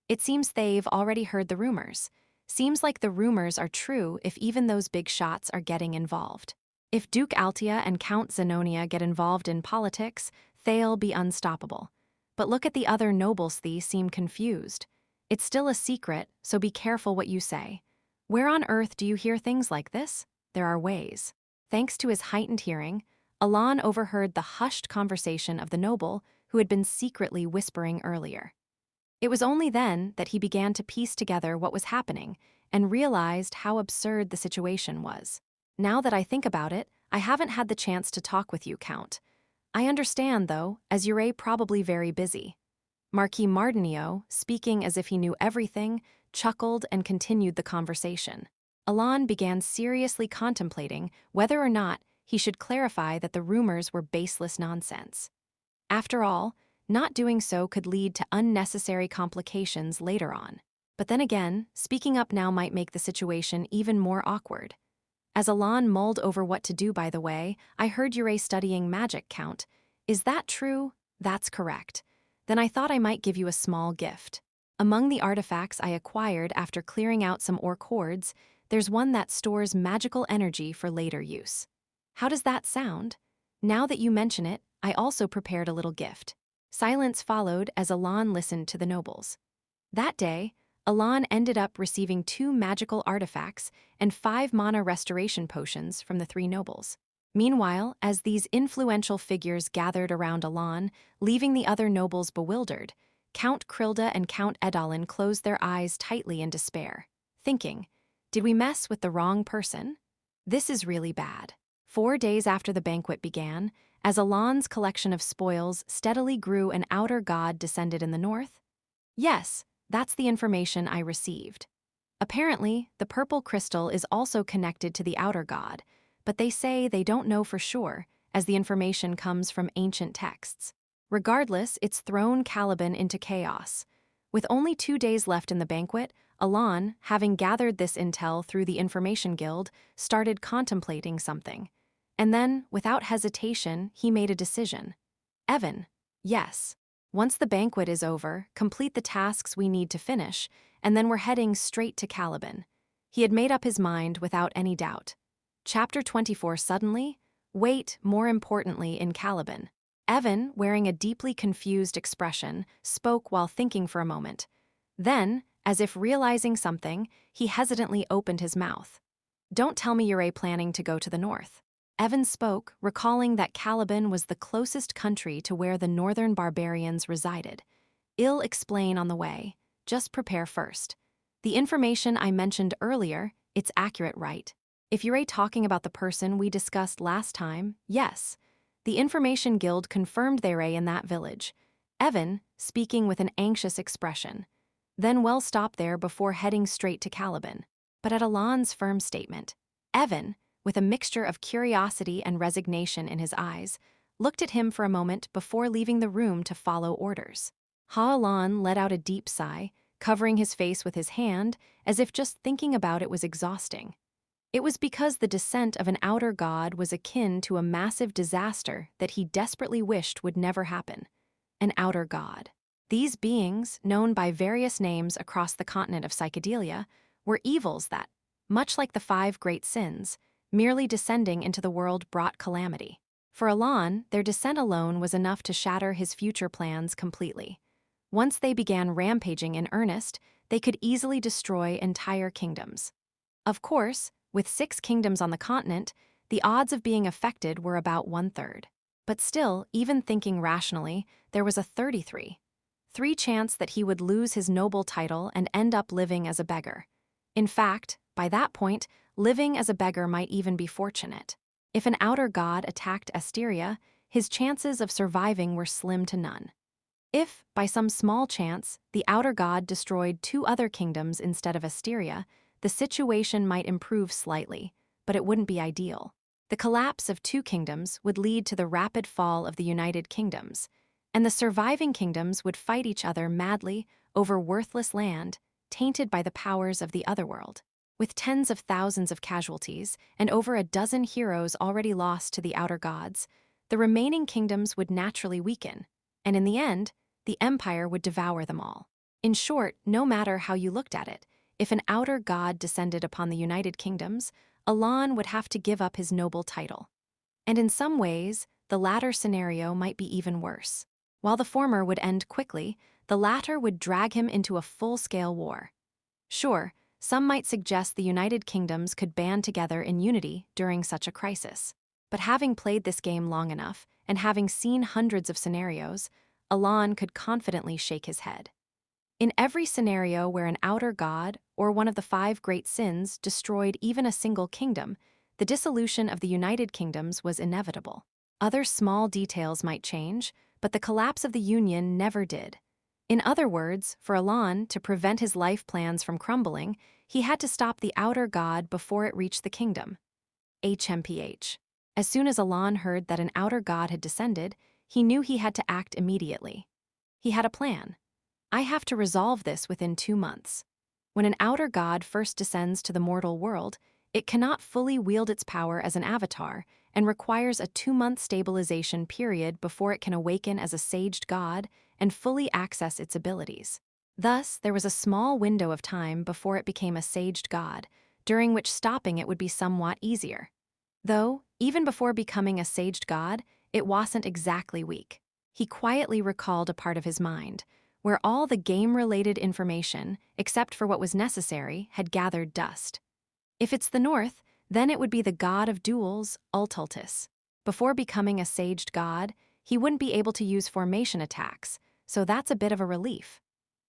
It seems they've already heard the rumors. Seems like the rumors are true if even those big shots are getting involved. If Duke Altia and Count Zenonia get involved in politics, they'll be unstoppable. But look at the other nobles, they seem confused. It's still a secret, so be careful what you say. Where on earth do you hear things like this? There are ways. Thanks to his heightened hearing, Alon overheard the hushed conversation of the noble who had been secretly whispering earlier. It was only then that he began to piece together what was happening and realized how absurd the situation was. Now that I think about it, I haven't had the chance to talk with you, Count. I understand, though, as you're probably very busy. Marquis Mardinio, speaking as if he knew everything, chuckled and continued the conversation. Alan began seriously contemplating whether or not he should clarify that the rumors were baseless nonsense. After all, not doing so could lead to unnecessary complications later on. But then again, speaking up now might make the situation even more awkward. As Alan mulled over what to do, by the way, I heard you're studying magic, Count. Is that true? That's correct. Then I thought I might give you a small gift. Among the artifacts I acquired after clearing out some orc hordes, there's one that stores magical energy for later use. How does that sound? Now that you mention it, I also prepared a little gift. Silence followed as Alan listened to the nobles. That day, Alan ended up receiving 2 magical artifacts and 5 mana restoration potions from the 3 nobles. Meanwhile, as these influential figures gathered around Alan, leaving the other nobles bewildered, Count Krilda and Count Edalin closed their eyes tightly in despair, thinking, did we mess with the wrong person? This is really bad. 4 days after the banquet began, as Alan's collection of spoils steadily grew, an outer god descended in the north. Yes, that's the information I received. Apparently, the purple crystal is also connected to the outer god, but they say they don't know for sure, as the information comes from ancient texts. Regardless, it's thrown Caliban into chaos. With only 2 days left in the banquet, Alan, having gathered this intel through the Information Guild, started contemplating something. And then, without hesitation, he made a decision. Evan, yes. Once the banquet is over, complete the tasks we need to finish, and then we're heading straight to Caliban. He had made up his mind without any doubt. Chapter 24 suddenly, wait, more importantly, in Caliban. Evan, wearing a deeply confused expression, spoke while thinking for a moment. Then, as if realizing something, he hesitantly opened his mouth. Don't tell me you're planning to go to the north. Evan spoke, recalling that Caliban was the closest country to where the northern barbarians resided. I'll explain on the way. Just prepare first. The information I mentioned earlier, it's accurate, right? If you're talking about the person we discussed last time, yes. The Information Guild confirmed they're in that village. Evan, speaking with an anxious expression. Then well stopped there before heading straight to Caliban. But at Alan's firm statement, Evan, with a mixture of curiosity and resignation in his eyes, looked at him for a moment before leaving the room to follow orders. Alan let out a deep sigh, covering his face with his hand, as if just thinking about it was exhausting. It was because the descent of an outer god was akin to a massive disaster that he desperately wished would never happen. An outer god. These beings, known by various names across the continent of Psychedelia, were evils that, much like the 5 great sins, merely descending into the world brought calamity. For Alan, their descent alone was enough to shatter his future plans completely. Once they began rampaging in earnest, they could easily destroy entire kingdoms. Of course, with 6 kingdoms on the continent, the odds of being affected were about 1/3. But still, even thinking rationally, there was a 33 chance that he would lose his noble title and end up living as a beggar. In fact, by that point, living as a beggar might even be fortunate. If an outer god attacked Asteria, his chances of surviving were slim to none. If, by some small chance, the outer god destroyed 2 other kingdoms instead of Asteria, the situation might improve slightly, but it wouldn't be ideal. The collapse of 2 kingdoms would lead to the rapid fall of the United Kingdoms, and the surviving kingdoms would fight each other madly over worthless land tainted by the powers of the otherworld. With tens of thousands of casualties and over a dozen heroes already lost to the outer gods, the remaining kingdoms would naturally weaken, and in the end, the empire would devour them all. In short, no matter how you looked at it, if an outer god descended upon the United Kingdoms, Alan would have to give up his noble title. And in some ways, the latter scenario might be even worse. While the former would end quickly, the latter would drag him into a full-scale war. Sure, some might suggest the United Kingdoms could band together in unity during such a crisis. But having played this game long enough, and having seen hundreds of scenarios, Alan could confidently shake his head. In every scenario where an outer god, or one of the 5 great sins, destroyed even a single kingdom, the dissolution of the United Kingdoms was inevitable. Other small details might change, but the collapse of the Union never did. In other words, for Alan to prevent his life plans from crumbling, he had to stop the outer god before it reached the kingdom. HMPH. As soon as Alan heard that an outer god had descended, he knew he had to act immediately. He had a plan. I have to resolve this within 2 months. When an outer god first descends to the mortal world, it cannot fully wield its power as an avatar and requires a 2-month stabilization period before it can awaken as a saged god and fully access its abilities. Thus, there was a small window of time before it became a saged god, during which stopping it would be somewhat easier. Though, even before becoming a saged god, it wasn't exactly weak. He quietly recalled a part of his mind, where all the game-related information, except for what was necessary, had gathered dust. If it's the north, then it would be the god of duels, Ultultus. Before becoming a saged god, he wouldn't be able to use formation attacks, so that's a bit of a relief.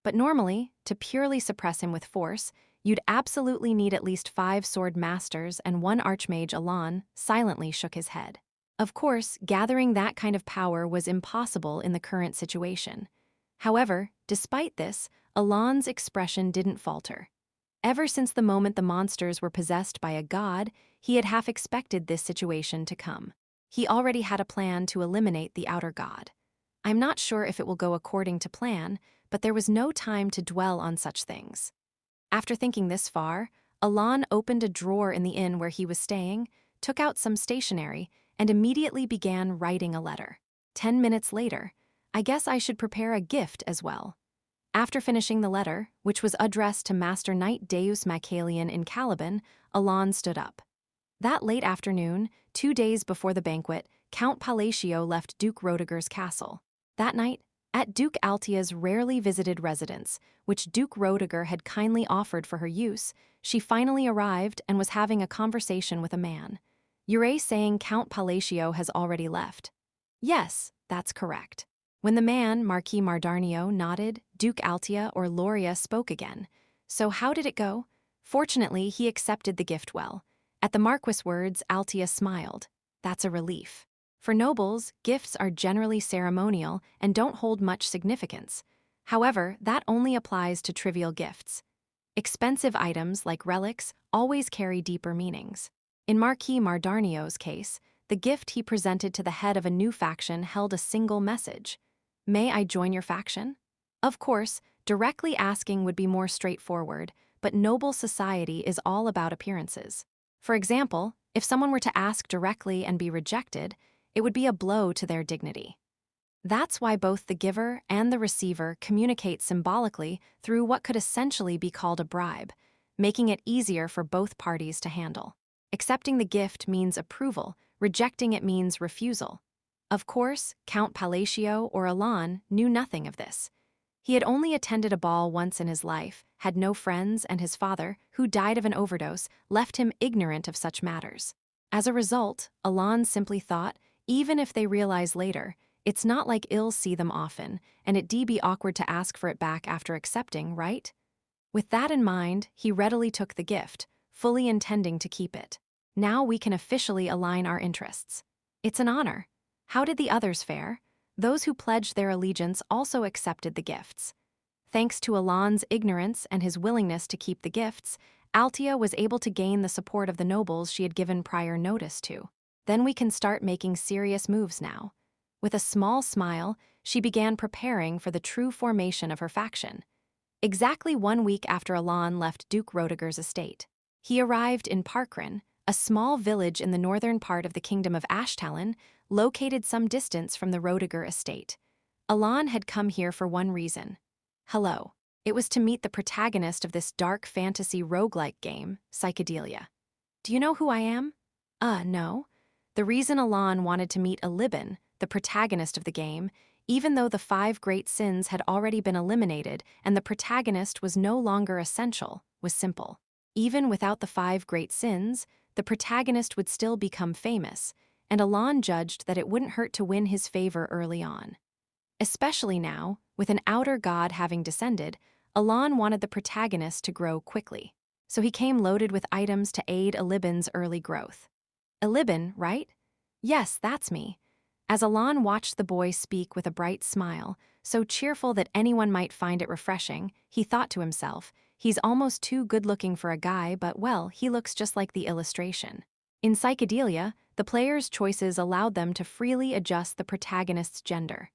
But normally, to purely suppress him with force, you'd absolutely need at least 5 sword masters, and 1 archmage. Alan silently shook his head. Of course, gathering that kind of power was impossible in the current situation. However, despite this, Alan's expression didn't falter. Ever since the moment the monsters were possessed by a god, he had half expected this situation to come. He already had a plan to eliminate the outer god. I'm not sure if it will go according to plan, but there was no time to dwell on such things. After thinking this far, Alan opened a drawer in the inn where he was staying, took out some stationery, and immediately began writing a letter. 10 minutes later, I guess I should prepare a gift as well. After finishing the letter, which was addressed to Master Knight Deus Macalian in Caliban, Alan stood up. That late afternoon, 2 days before the banquet, Count Palatio left Duke Roediger's castle. That night, at Duke Altia's rarely visited residence, which Duke Roediger had kindly offered for her use, she finally arrived and was having a conversation with a man. You're saying Count Palatio has already left? Yes, that's correct. When the man, Marquis Mardarnio, nodded, Duke Altia or Loria spoke again. So how did it go? Fortunately, he accepted the gift well. At the Marquis' words, Altia smiled. That's a relief. For nobles, gifts are generally ceremonial and don't hold much significance. However, that only applies to trivial gifts. Expensive items, like relics, always carry deeper meanings. In Marquis Mardarnio's case, the gift he presented to the head of a new faction held a single message. May I join your faction? Of course, directly asking would be more straightforward, but noble society is all about appearances. For example, if someone were to ask directly and be rejected, it would be a blow to their dignity. That's why both the giver and the receiver communicate symbolically through what could essentially be called a bribe, making it easier for both parties to handle. Accepting the gift means approval, rejecting it means refusal. Of course, Count Palatio or Alan knew nothing of this. He had only attended a ball once in his life, had no friends, and his father, who died of an overdose, left him ignorant of such matters. As a result, Alan simply thought, even if they realize later, it's not like I'll see them often, and it'd be awkward to ask for it back after accepting, right? With that in mind, he readily took the gift, fully intending to keep it. Now we can officially align our interests. It's an honor. How did the others fare? Those who pledged their allegiance also accepted the gifts. Thanks to Alan's ignorance and his willingness to keep the gifts, Altia was able to gain the support of the nobles she had given prior notice to. Then we can start making serious moves now. With a small smile, she began preparing for the true formation of her faction. Exactly 1 week after Alan left Duke Roediger's estate, he arrived in Parkrin, a small village in the northern part of the kingdom of Ashtalon, located some distance from the Roediger estate. Alan had come here for one reason. Hello. It was to meet the protagonist of this dark fantasy roguelike game, Psychedelia. Do you know who I am? No. The reason Alan wanted to meet Aliban, the protagonist of the game, even though the 5 great sins had already been eliminated and the protagonist was no longer essential, was simple. Even without the 5 great sins, the protagonist would still become famous, and Alan judged that it wouldn't hurt to win his favor early on. Especially now, with an outer god having descended, Alan wanted the protagonist to grow quickly. So he came loaded with items to aid Aliban's early growth. Aliban, right? Yes, that's me. As Alon watched the boy speak with a bright smile, so cheerful that anyone might find it refreshing, he thought to himself, he's almost too good-looking for a guy, but well, he looks just like the illustration. In Psychedelia, the player's choices allowed them to freely adjust the protagonist's gender.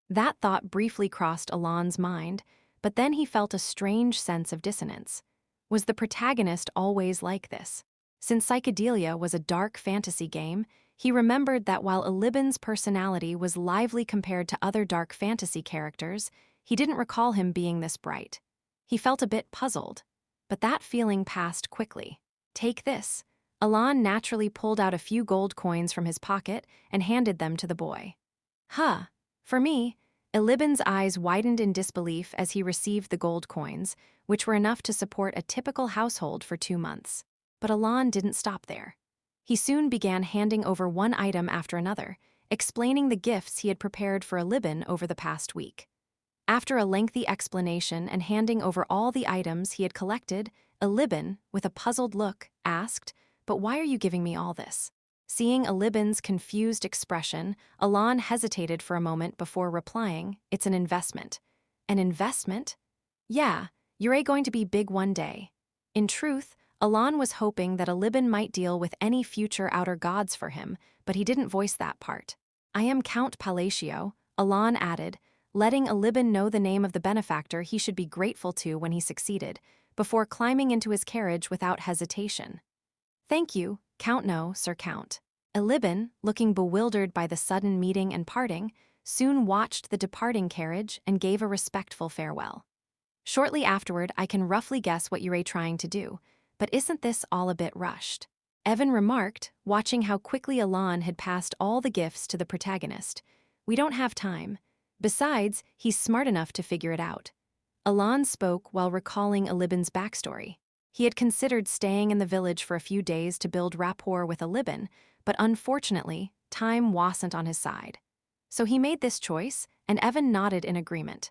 That thought briefly crossed Alon's mind, but then he felt a strange sense of dissonance. Was the protagonist always like this? Since Psychedelia was a dark fantasy game, he remembered that while Alibin's personality was lively compared to other dark fantasy characters, he didn't recall him being this bright. He felt a bit puzzled, but that feeling passed quickly. Take this. Alon naturally pulled out a few gold coins from his pocket and handed them to the boy. Huh. For me, Alibin's eyes widened in disbelief as he received the gold coins, which were enough to support a typical household for 2 months. But Alon didn't stop there. He soon began handing over one item after another, explaining the gifts he had prepared for Alibin over the past week. After a lengthy explanation and handing over all the items he had collected, Alibin, with a puzzled look, asked, "But why are you giving me all this?" Seeing Alibin's confused expression, Alon hesitated for a moment before replying, "It's an investment." An investment? Yeah, you're going to be big one day. In truth, Alon was hoping that Alibin might deal with any future outer gods for him, but he didn't voice that part. "I am Count Palatio," Alon added, letting Alibin know the name of the benefactor he should be grateful to when he succeeded, before climbing into his carriage without hesitation. "Thank you, Count. No, Sir Count." Alibin, looking bewildered by the sudden meeting and parting, soon watched the departing carriage and gave a respectful farewell. Shortly afterward, "I can roughly guess what you're trying to do, but isn't this all a bit rushed?" Evan remarked, watching how quickly Alon had passed all the gifts to the protagonist. "We don't have time. Besides, he's smart enough to figure it out." Alon spoke while recalling Alibin's backstory. He had considered staying in the village for a few days to build rapport with Alibin, but unfortunately, time wasn't on his side. So he made this choice, and Evan nodded in agreement.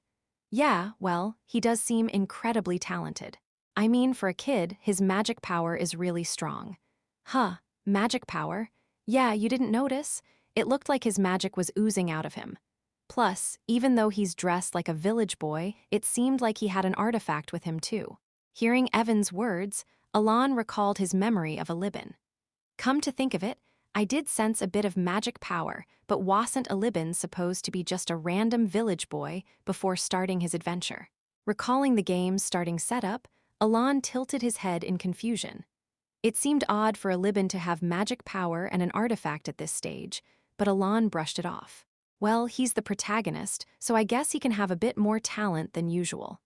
"Yeah, well, he does seem incredibly talented. I mean, for a kid, his magic power is really strong." "Huh, magic power? Yeah, you didn't notice? It looked like his magic was oozing out of him. Plus, even though he's dressed like a village boy, it seemed like he had an artifact with him too." Hearing Evan's words, Alon recalled his memory of Alibin. "Come to think of it, I did sense a bit of magic power, but wasn't Alibin supposed to be just a random village boy before starting his adventure?" Recalling the game's starting setup, Alon tilted his head in confusion. It seemed odd for Alibin to have magic power and an artifact at this stage, but Alon brushed it off. Well, he's the protagonist, so I guess he can have a bit more talent than usual.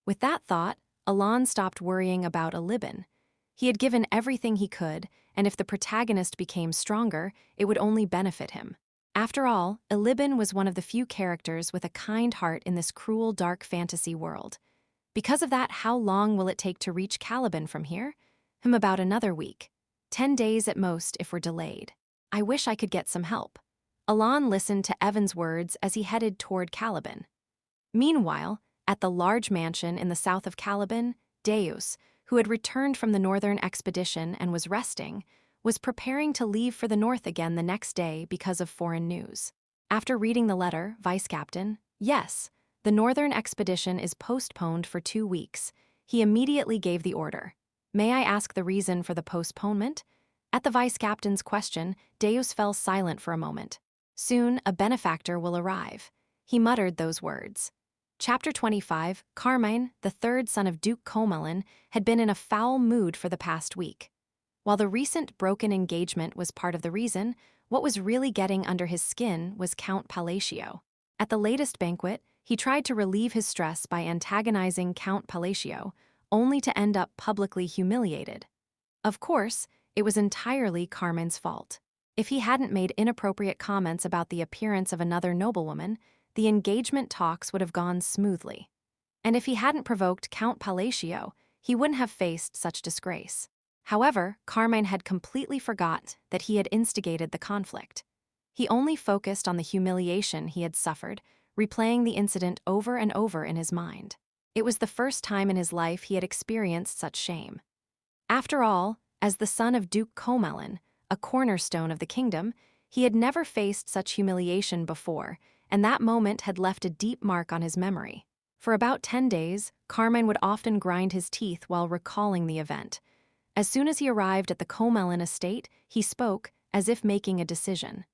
With that thought, Alon stopped worrying about Alibin. He had given everything he could, and if the protagonist became stronger, it would only benefit him. After all, Alibin was one of the few characters with a kind heart in this cruel, dark fantasy world. Because of that, how long will it take to reach Caliban from here? About another week. 10 days at most if we're delayed. I wish I could get some help. Alon listened to Evan's words as he headed toward Caliban. Meanwhile, at the large mansion in the south of Caliban, Deus, who had returned from the northern expedition and was resting, was preparing to leave for the north again the next day because of foreign news. After reading the letter, Vice Captain, "Yes, the northern expedition is postponed for 2 weeks." He immediately gave the order. "May I ask the reason for the postponement?" At the Vice Captain's question, Deus fell silent for a moment. "Soon, a benefactor will arrive." He muttered those words. Chapter 25, Carmine, the third son of Duke Comelin, had been in a foul mood for the past week. While the recent broken engagement was part of the reason, what was really getting under his skin was Count Palatio. At the latest banquet, he tried to relieve his stress by antagonizing Count Palatio, only to end up publicly humiliated. Of course, it was entirely Carmine's fault. If he hadn't made inappropriate comments about the appearance of another noblewoman, the engagement talks would have gone smoothly. And if he hadn't provoked Count Palatio, he wouldn't have faced such disgrace. However, Carmine had completely forgot that he had instigated the conflict. He only focused on the humiliation he had suffered, replaying the incident over and over in his mind. It was the first time in his life he had experienced such shame. After all, as the son of Duke Comelin, a cornerstone of the kingdom, He had never faced such humiliation before, and that moment had left a deep mark on his memory. For about 10 days, Carmine would often grind his teeth while recalling the event. As soon as he arrived at the Comelin estate, he spoke, as if making a decision.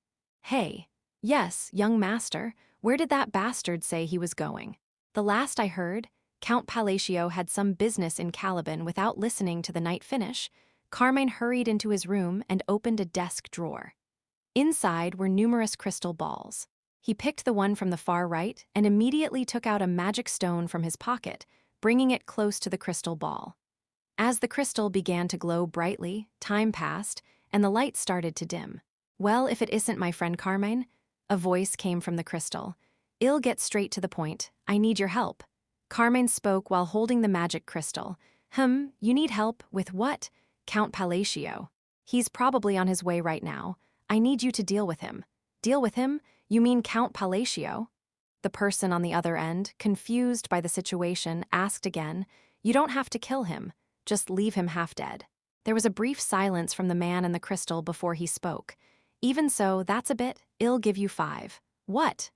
"Hey, yes, young master, where did that bastard say he was going? The last I heard, Count Palacio had some business in Caliban without listening to the night finish." Carmine hurried into his room and opened a desk drawer. Inside were numerous crystal balls. He picked the one from the far right and immediately took out a magic stone from his pocket, bringing it close to the crystal ball. As the crystal began to glow brightly, time passed, and the light started to dim. "Well, if it isn't my friend Carmine," a voice came from the crystal. "I'll get straight to the point. I need your help." Carmine spoke while holding the magic crystal. You need help with what?" "Count Palacio. He's probably on his way right now. I need you to deal with him." "Deal with him? You mean Count Palacio?" The person on the other end, confused by the situation, asked again. "You don't have to kill him. Just leave him half dead." There was a brief silence from the man in the crystal before he spoke. "Even so, that's a bit. I'll give you 5. "What?"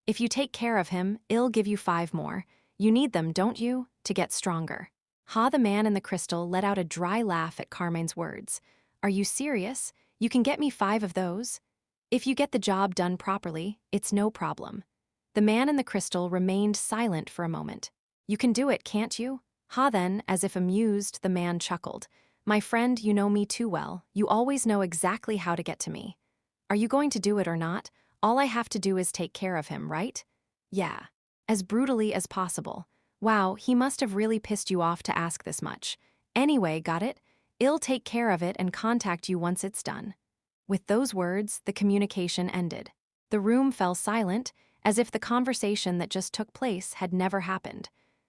"If you take care of him, I'll give you 5 more. You need them, don't you, to get stronger?" The man in the crystal let out a dry laugh at Carmine's words. "Are you serious? You can get me 5 of those? If you get the job done properly, it's no problem." The man in the crystal remained silent for a moment. "You can do it, can't you?" Then, as if amused, the man chuckled. "My friend, you know me too well. You always know exactly how to get to me. Are you going to do it or not? All I have to do is take care of him, right?" "Yeah." "As brutally as possible." "Wow, he must have really pissed you off to ask this much. Anyway, got it? I'll take care of it and contact you once it's done." With those words, the communication ended. The room fell silent, as if the conversation that just took place had never happened.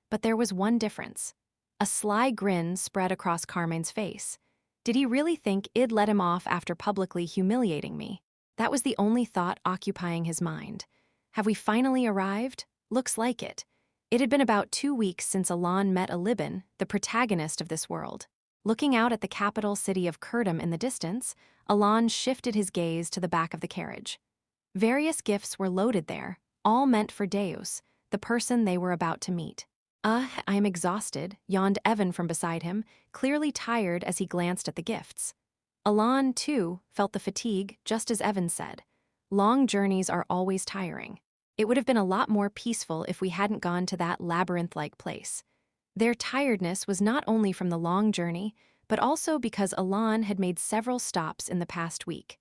But there was one difference. A sly grin spread across Carmine's face. Did he really think I'd let him off after publicly humiliating me? That was the only thought occupying his mind. Have we finally arrived? Looks like it. It had been about 2 weeks since Alon met Alibin, the protagonist of this world. Looking out at the capital city of Kurdum in the distance, Alon shifted his gaze to the back of the carriage. Various gifts were loaded there, all meant for Deus, the person they were about to meet. I am exhausted," yawned Evan from beside him, clearly tired as he glanced at the gifts. Alon, too, felt the fatigue, just as Evan said. Long journeys are always tiring. It would have been a lot more peaceful if we hadn't gone to that labyrinth-like place. Their tiredness was not only from the long journey, but also because Alon had made several stops in the past week.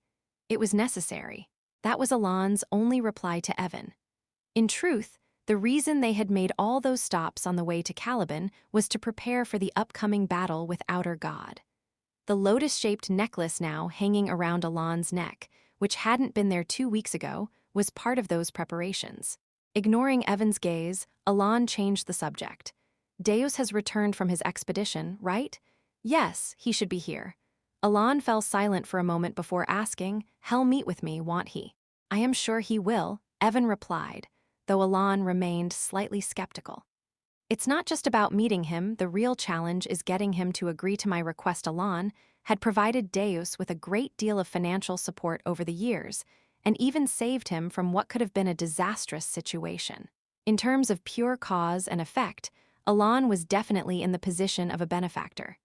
It was necessary. That was Alon's only reply to Evan. In truth, the reason they had made all those stops on the way to Caliban was to prepare for the upcoming battle with Outer God. The lotus-shaped necklace now hanging around Alon's neck, which hadn't been there 2 weeks ago, was part of those preparations. Ignoring Evan's gaze, Alon changed the subject. "Deus has returned from his expedition, right?" "Yes, he should be here." Alon fell silent for a moment before asking, "He'll meet with me, won't he?" "I am sure he will," Evan replied, though Alon remained slightly skeptical. "It's not just about meeting him, the real challenge is getting him to agree to my request." Alon had provided Deus with a great deal of financial support over the years, and even saved him from what could have been a disastrous situation. In terms of pure cause and effect, Alon was definitely in the position of a benefactor.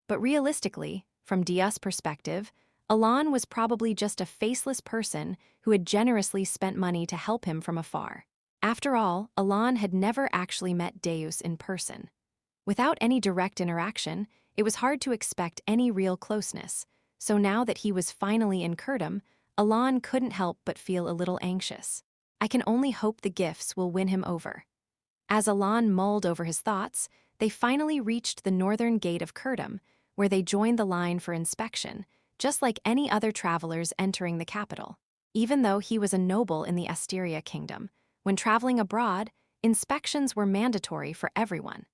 But realistically, from Deus' perspective, Alon was probably just a faceless person who had generously spent money to help him from afar. After all, Alon had never actually met Deus in person. Without any direct interaction, it was hard to expect any real closeness, so now that he was finally in Kurdum, Alon couldn't help but feel a little anxious. I can only hope the gifts will win him over. As Alon mulled over his thoughts, they finally reached the northern gate of Kurdum, where they joined the line for inspection, just like any other travelers entering the capital. Even though he was a noble in the Asteria kingdom, when traveling abroad, inspections were mandatory for everyone.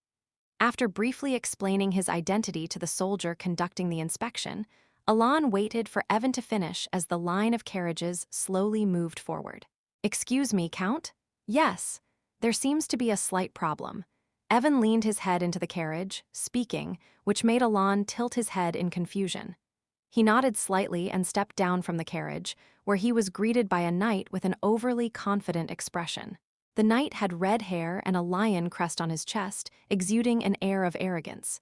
After briefly explaining his identity to the soldier conducting the inspection, Alon waited for Evan to finish as the line of carriages slowly moved forward. "Excuse me, Count?" "Yes. There seems to be a slight problem." Evan leaned his head into the carriage, speaking, which made Alon tilt his head in confusion. He nodded slightly and stepped down from the carriage, where he was greeted by a knight with an overly confident expression. The knight had red hair and a lion crest on his chest, exuding an air of arrogance.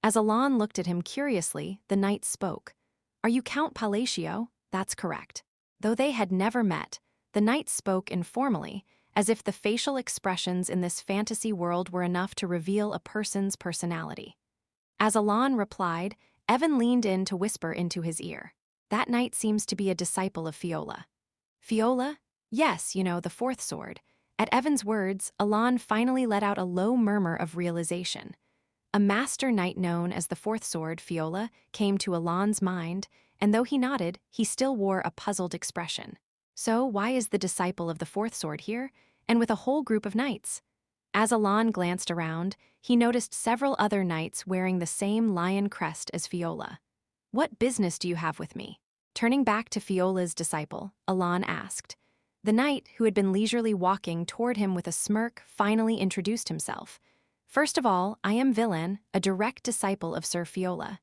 As Alon looked at him curiously, the knight spoke. "Are you Count Palatio?" "That's correct." Though they had never met, the knight spoke informally, as if the facial expressions in this fantasy world were enough to reveal a person's personality. As Alon replied, Evan leaned in to whisper into his ear. "That knight seems to be a disciple of Fiola." "Fiola?" "Yes, you know, the fourth sword." At Evan's words, Alon finally let out a low murmur of realization. A master knight known as the fourth sword, Fiola, came to Alon's mind, and though he nodded, he still wore a puzzled expression. So why is the disciple of the fourth sword here, and with a whole group of knights? As Alon glanced around, he noticed several other knights wearing the same lion crest as Fiola. "What business do you have with me?" Turning back to Fiola's disciple, Alon asked. The knight, who had been leisurely walking toward him with a smirk, finally introduced himself. "First of all, I am Villain, a direct disciple of Sir Fiola.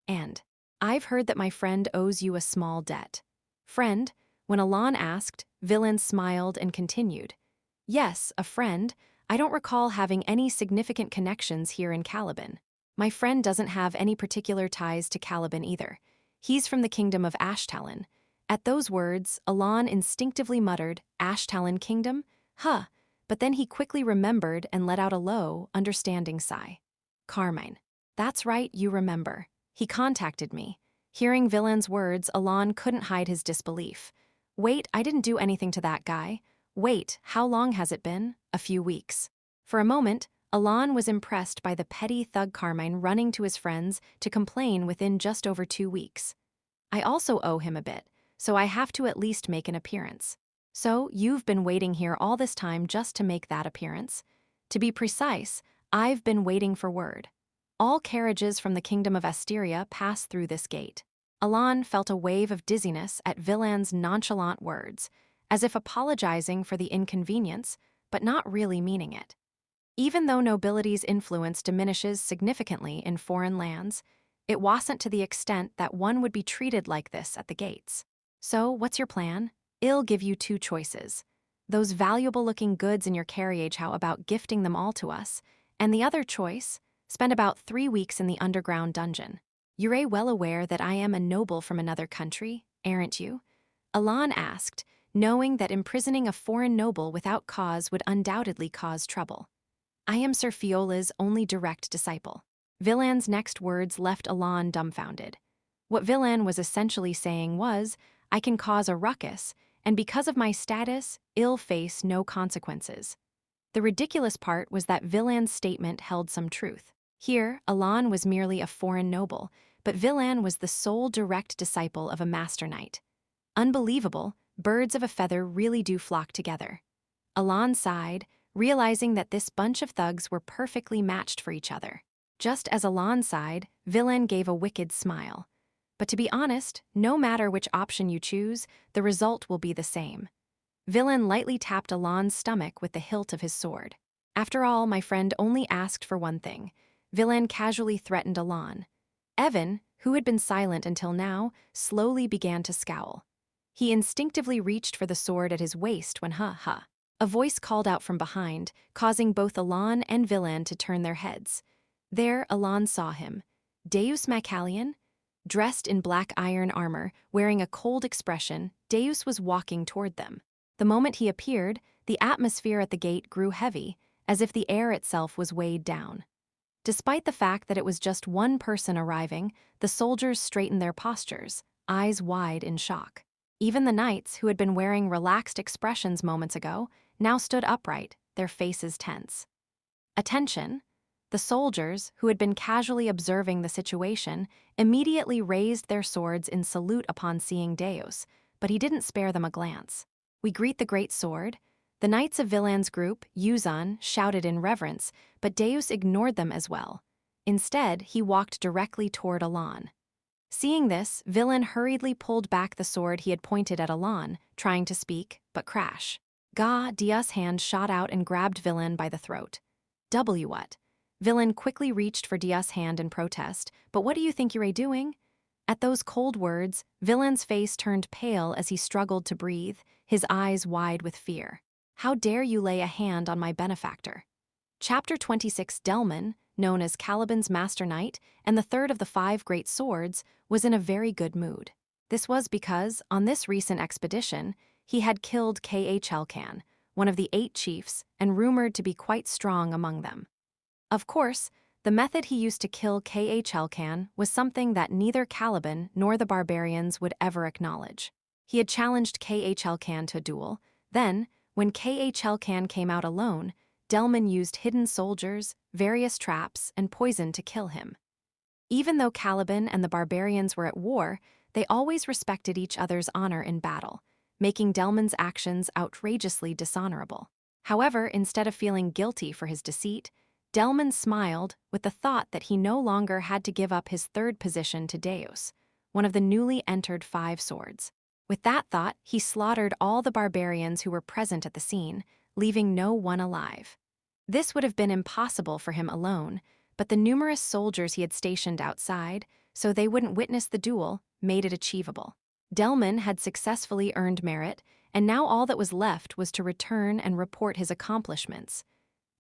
And I've heard that my friend owes you a small debt." "Friend?" When Alon asked, Villain smiled and continued. "Yes, a friend. I don't recall having any significant connections here in Caliban. My friend doesn't have any particular ties to Caliban either. He's from the kingdom of Ashtalon." At those words, Alon instinctively muttered, "Ashtalon Kingdom? Huh." But then he quickly remembered and let out a low, understanding sigh. "Carmine. That's right, you remember. He contacted me." Hearing Villain's words, Alon couldn't hide his disbelief. "Wait, I didn't do anything to that guy." "Wait, how long has it been?" "A few weeks." For a moment, Alon was impressed by the petty thug Carmine running to his friends to complain within just over 2 weeks. "I also owe him a bit, so I have to at least make an appearance." "So, you've been waiting here all this time just to make that appearance?" "To be precise, I've been waiting for word. All carriages from the kingdom of Asteria pass through this gate." Alon felt a wave of dizziness at Villan's nonchalant words, as if apologizing for the inconvenience, but not really meaning it. Even though nobility's influence diminishes significantly in foreign lands, it wasn't to the extent that one would be treated like this at the gates. "So, what's your plan?" "I'll give you 2 choices. Those valuable-looking goods in your carriage, how about gifting them all to us? And the other choice, spend about 3 weeks in the underground dungeon. You're well aware that I am a noble from another country, aren't you?" Alon asked, knowing that imprisoning a foreign noble without cause would undoubtedly cause trouble. "I am Sir Fiola's only direct disciple." Villan's next words left Alon dumbfounded. What Villan was essentially saying was, "I can cause a ruckus, and because of my status, I'll face no consequences." The ridiculous part was that Villan's statement held some truth. Here, Alon was merely a foreign noble, but Villan was the sole direct disciple of a master knight. Unbelievable, birds of a feather really do flock together. Alon sighed, realizing that this bunch of thugs were perfectly matched for each other. Just as Alon sighed, Villan gave a wicked smile. But to be honest, no matter which option you choose, the result will be the same. Villan lightly tapped Alon's stomach with the hilt of his sword. "After all, my friend only asked for one thing." Villan casually threatened Alon. Evan, who had been silent until now, slowly began to scowl. He instinctively reached for the sword at his waist when a voice called out from behind, causing both Alon and Villan to turn their heads. There, Alon saw him. Deus Macallion? Dressed in black iron armor, wearing a cold expression, Deus was walking toward them. The moment he appeared, the atmosphere at the gate grew heavy, as if the air itself was weighed down. Despite the fact that it was just one person arriving, the soldiers straightened their postures, eyes wide in shock. Even the knights, who had been wearing relaxed expressions moments ago, now stood upright, their faces tense. "Attention!" The soldiers, who had been casually observing the situation, immediately raised their swords in salute upon seeing Deus, but he didn't spare them a glance. "We greet the great sword." The knights of Villan's group, Yuzan, shouted in reverence, but Deus ignored them as well. Instead, he walked directly toward Alon. Seeing this, Villan hurriedly pulled back the sword he had pointed at Alon, trying to speak, but crash. Dia's hand shot out and grabbed Villan by the throat. What? Villan quickly reached for Dia's hand in protest, "But what do you think you're doing?" At those cold words, Villain's face turned pale as he struggled to breathe, his eyes wide with fear. How dare you lay a hand on my benefactor? Chapter 26. Delman, known as Caliban's Master Knight and the third of the 5 great swords, was in a very good mood. This was because, on this recent expedition, he had killed K.H.L.Can, one of the 8 chiefs, and rumored to be quite strong among them. Of course, the method he used to kill K.H.L.Can was something that neither Caliban nor the barbarians would ever acknowledge. He had challenged K.H.L.Can to a duel. Then, when K.H.L.Can came out alone, Delman used hidden soldiers, various traps, and poison to kill him. Even though Caliban and the barbarians were at war, they always respected each other's honor in battle, making Delman's actions outrageously dishonorable. However, instead of feeling guilty for his deceit, Delman smiled with the thought that he no longer had to give up his 3rd position to Deus, one of the newly entered 5 swords. With that thought, he slaughtered all the barbarians who were present at the scene, leaving no one alive. This would have been impossible for him alone, but the numerous soldiers he had stationed outside, so they wouldn't witness the duel, made it achievable. Delman had successfully earned merit, and now all that was left was to return and report his accomplishments.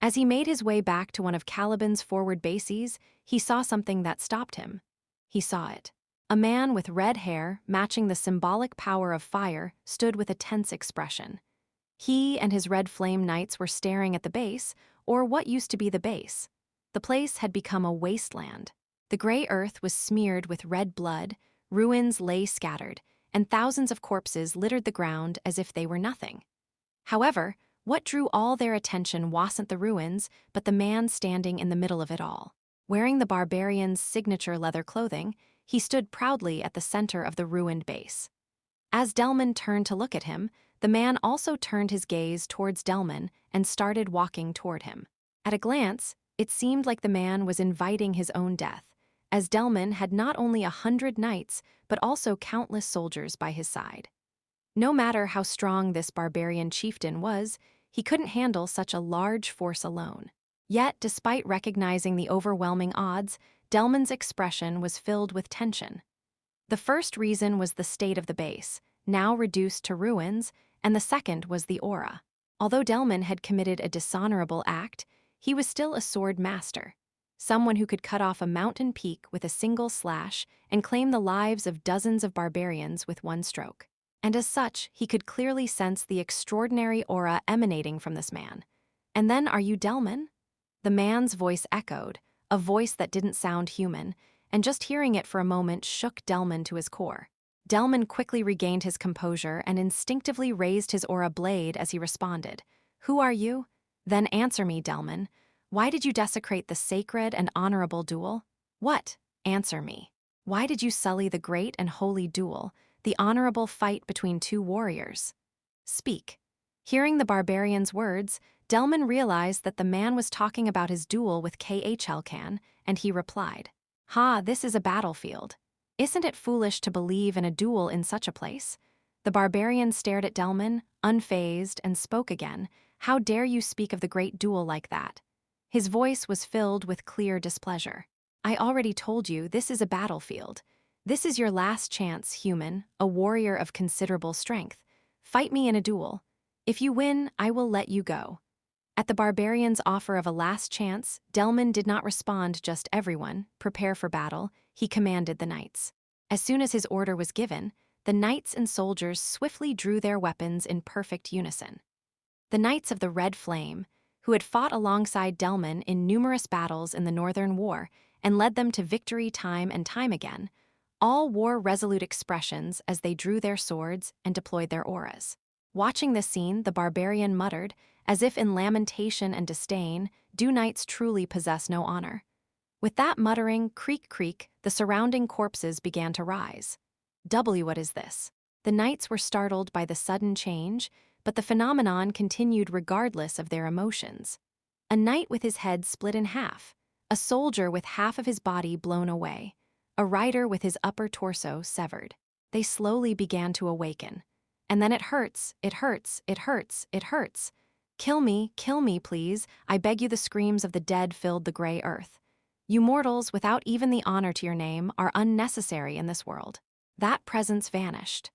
As he made his way back to one of Caliban's forward bases, he saw something that stopped him. He saw it. A man with red hair, matching the symbolic power of fire, stood with a tense expression. He and his red flame knights were staring at the base, or what used to be the base. The place had become a wasteland. The gray earth was smeared with red blood, ruins lay scattered, and thousands of corpses littered the ground as if they were nothing. However, what drew all their attention wasn't the ruins, but the man standing in the middle of it all. Wearing the barbarian's signature leather clothing, he stood proudly at the center of the ruined base. As Delman turned to look at him, the man also turned his gaze towards Delman and started walking toward him. At a glance, it seemed like the man was inviting his own death, as Delman had not only 100 knights, but also countless soldiers by his side. No matter how strong this barbarian chieftain was, he couldn't handle such a large force alone. Yet, despite recognizing the overwhelming odds, Delman's expression was filled with tension. The first reason was the state of the base, now reduced to ruins, and the second was the aura. Although Delman had committed a dishonorable act, he was still a sword master, someone who could cut off a mountain peak with a single slash and claim the lives of dozens of barbarians with one stroke. And as such, he could clearly sense the extraordinary aura emanating from this man. "And then are you Delman?" The man's voice echoed, a voice that didn't sound human, and just hearing it for a moment shook Delman to his core. Delman quickly regained his composure and instinctively raised his aura blade as he responded. "Who are you? Then answer me, Delman. Why did you desecrate the sacred and honorable duel? What? Answer me. Why did you sully the great and holy duel, the honorable fight between 2 warriors? Speak." Hearing the barbarian's words, Delman realized that the man was talking about his duel with K.H.L.Can, and he replied, "Ha, this is a battlefield. Isn't it foolish to believe in a duel in such a place?" The barbarian stared at Delman, unfazed, and spoke again. "How dare you speak of the great duel like that?" His voice was filled with clear displeasure. "I already told you this is a battlefield. This is your last chance, human, a warrior of considerable strength. Fight me in a duel. If you win, I will let you go." At the barbarian's offer of a last chance, Delman did not respond just "Everyone, prepare for battle," he commanded the knights. As soon as his order was given, the knights and soldiers swiftly drew their weapons in perfect unison. The Knights of the Red Flame, who had fought alongside Delman in numerous battles in the Northern War and led them to victory time and time again, all wore resolute expressions as they drew their swords and deployed their auras. Watching this scene, the barbarian muttered, as if in lamentation and disdain, "Do knights truly possess no honor?" With that muttering, creak creak, the surrounding corpses began to rise. What is this? The knights were startled by the sudden change, but the phenomenon continued regardless of their emotions. A knight with his head split in half, a soldier with half of his body blown away, a rider with his upper torso severed. They slowly began to awaken. And then "It hurts, it hurts, it hurts, it hurts. Kill me, please, I beg you." The screams of the dead filled the gray earth. You mortals, without even the honor to your name, are unnecessary in this world." That presence vanished.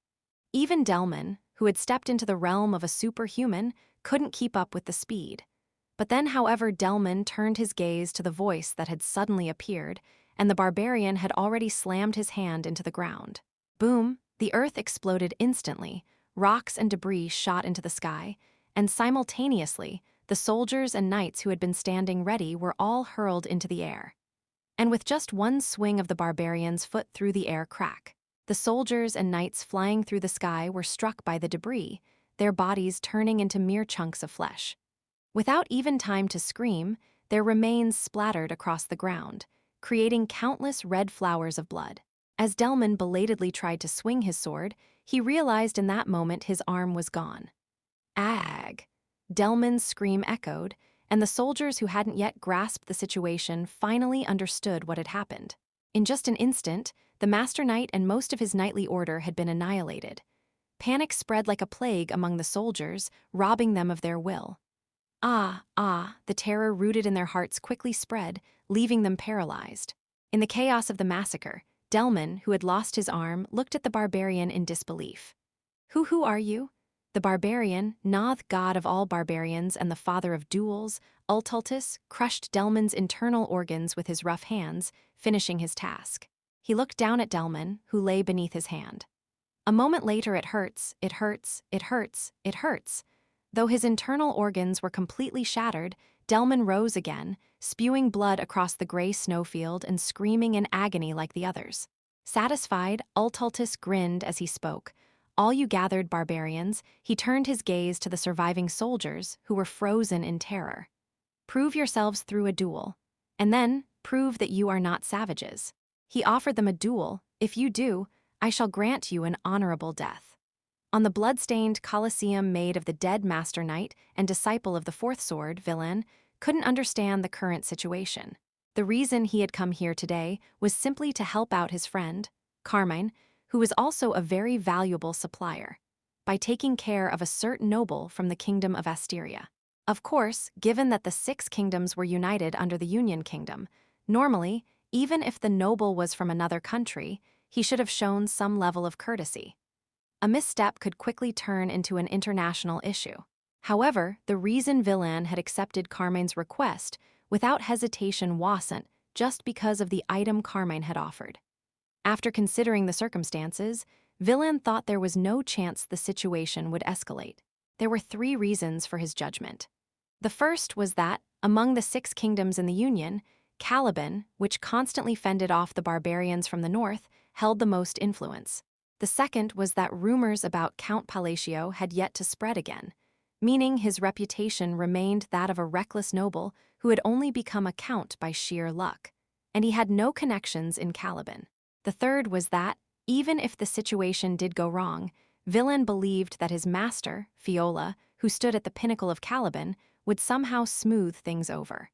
Even Delman, who had stepped into the realm of a superhuman, couldn't keep up with the speed. But then, however, Delman turned his gaze to the voice that had suddenly appeared, and the barbarian had already slammed his hand into the ground. Boom! The earth exploded instantly, rocks and debris shot into the sky, and simultaneously, the soldiers and knights who had been standing ready were all hurled into the air. And with just one swing of the barbarian's foot through the air crack, the soldiers and knights flying through the sky were struck by the debris, their bodies turning into mere chunks of flesh. Without even time to scream, their remains splattered across the ground, creating countless red flowers of blood. As Delman belatedly tried to swing his sword, he realized in that moment his arm was gone. Ag! Delman's scream echoed, and the soldiers who hadn't yet grasped the situation finally understood what had happened. In just an instant, the Master Knight and most of his knightly order had been annihilated. Panic spread like a plague among the soldiers, robbing them of their will. The terror rooted in their hearts quickly spread, leaving them paralyzed. In the chaos of the massacre, Delman, who had lost his arm, looked at the barbarian in disbelief. Who are you?" The barbarian, Noth, god of all barbarians and the father of duels, Ultultus, crushed Delman's internal organs with his rough hands, finishing his task. He looked down at Delman, who lay beneath his hand. A moment later, it hurts, it hurts, it hurts, it hurts. Though his internal organs were completely shattered, Delman rose again, spewing blood across the gray snowfield and screaming in agony like the others. Satisfied, Ultultus grinned as he spoke. "All you gathered, barbarians," he turned his gaze to the surviving soldiers, who were frozen in terror. "Prove yourselves through a duel, and then prove that you are not savages." He offered them a duel. "If you do, I shall grant you an honorable death." On the blood-stained Colosseum made of the dead Master Knight and disciple of the Fourth Sword, Villain, couldn't understand the current situation. The reason he had come here today was simply to help out his friend, Carmine, who was also a very valuable supplier, by taking care of a certain noble from the Kingdom of Asteria. Of course, given that the 6 kingdoms were united under the Union Kingdom, normally, even if the noble was from another country, he should have shown some level of courtesy. A misstep could quickly turn into an international issue. However, the reason Villain had accepted Carmine's request without hesitation wasn't just because of the item Carmine had offered. After considering the circumstances, Villain thought there was no chance the situation would escalate. There were 3 reasons for his judgment. The first was that, among the 6 kingdoms in the Union, Caliban, which constantly fended off the barbarians from the north, held the most influence. The second was that rumors about Count Palatio had yet to spread again, meaning his reputation remained that of a reckless noble who had only become a count by sheer luck, and he had no connections in Caliban. The third was that, even if the situation did go wrong, Villain believed that his master, Fiola, who stood at the pinnacle of Caliban, would somehow smooth things over.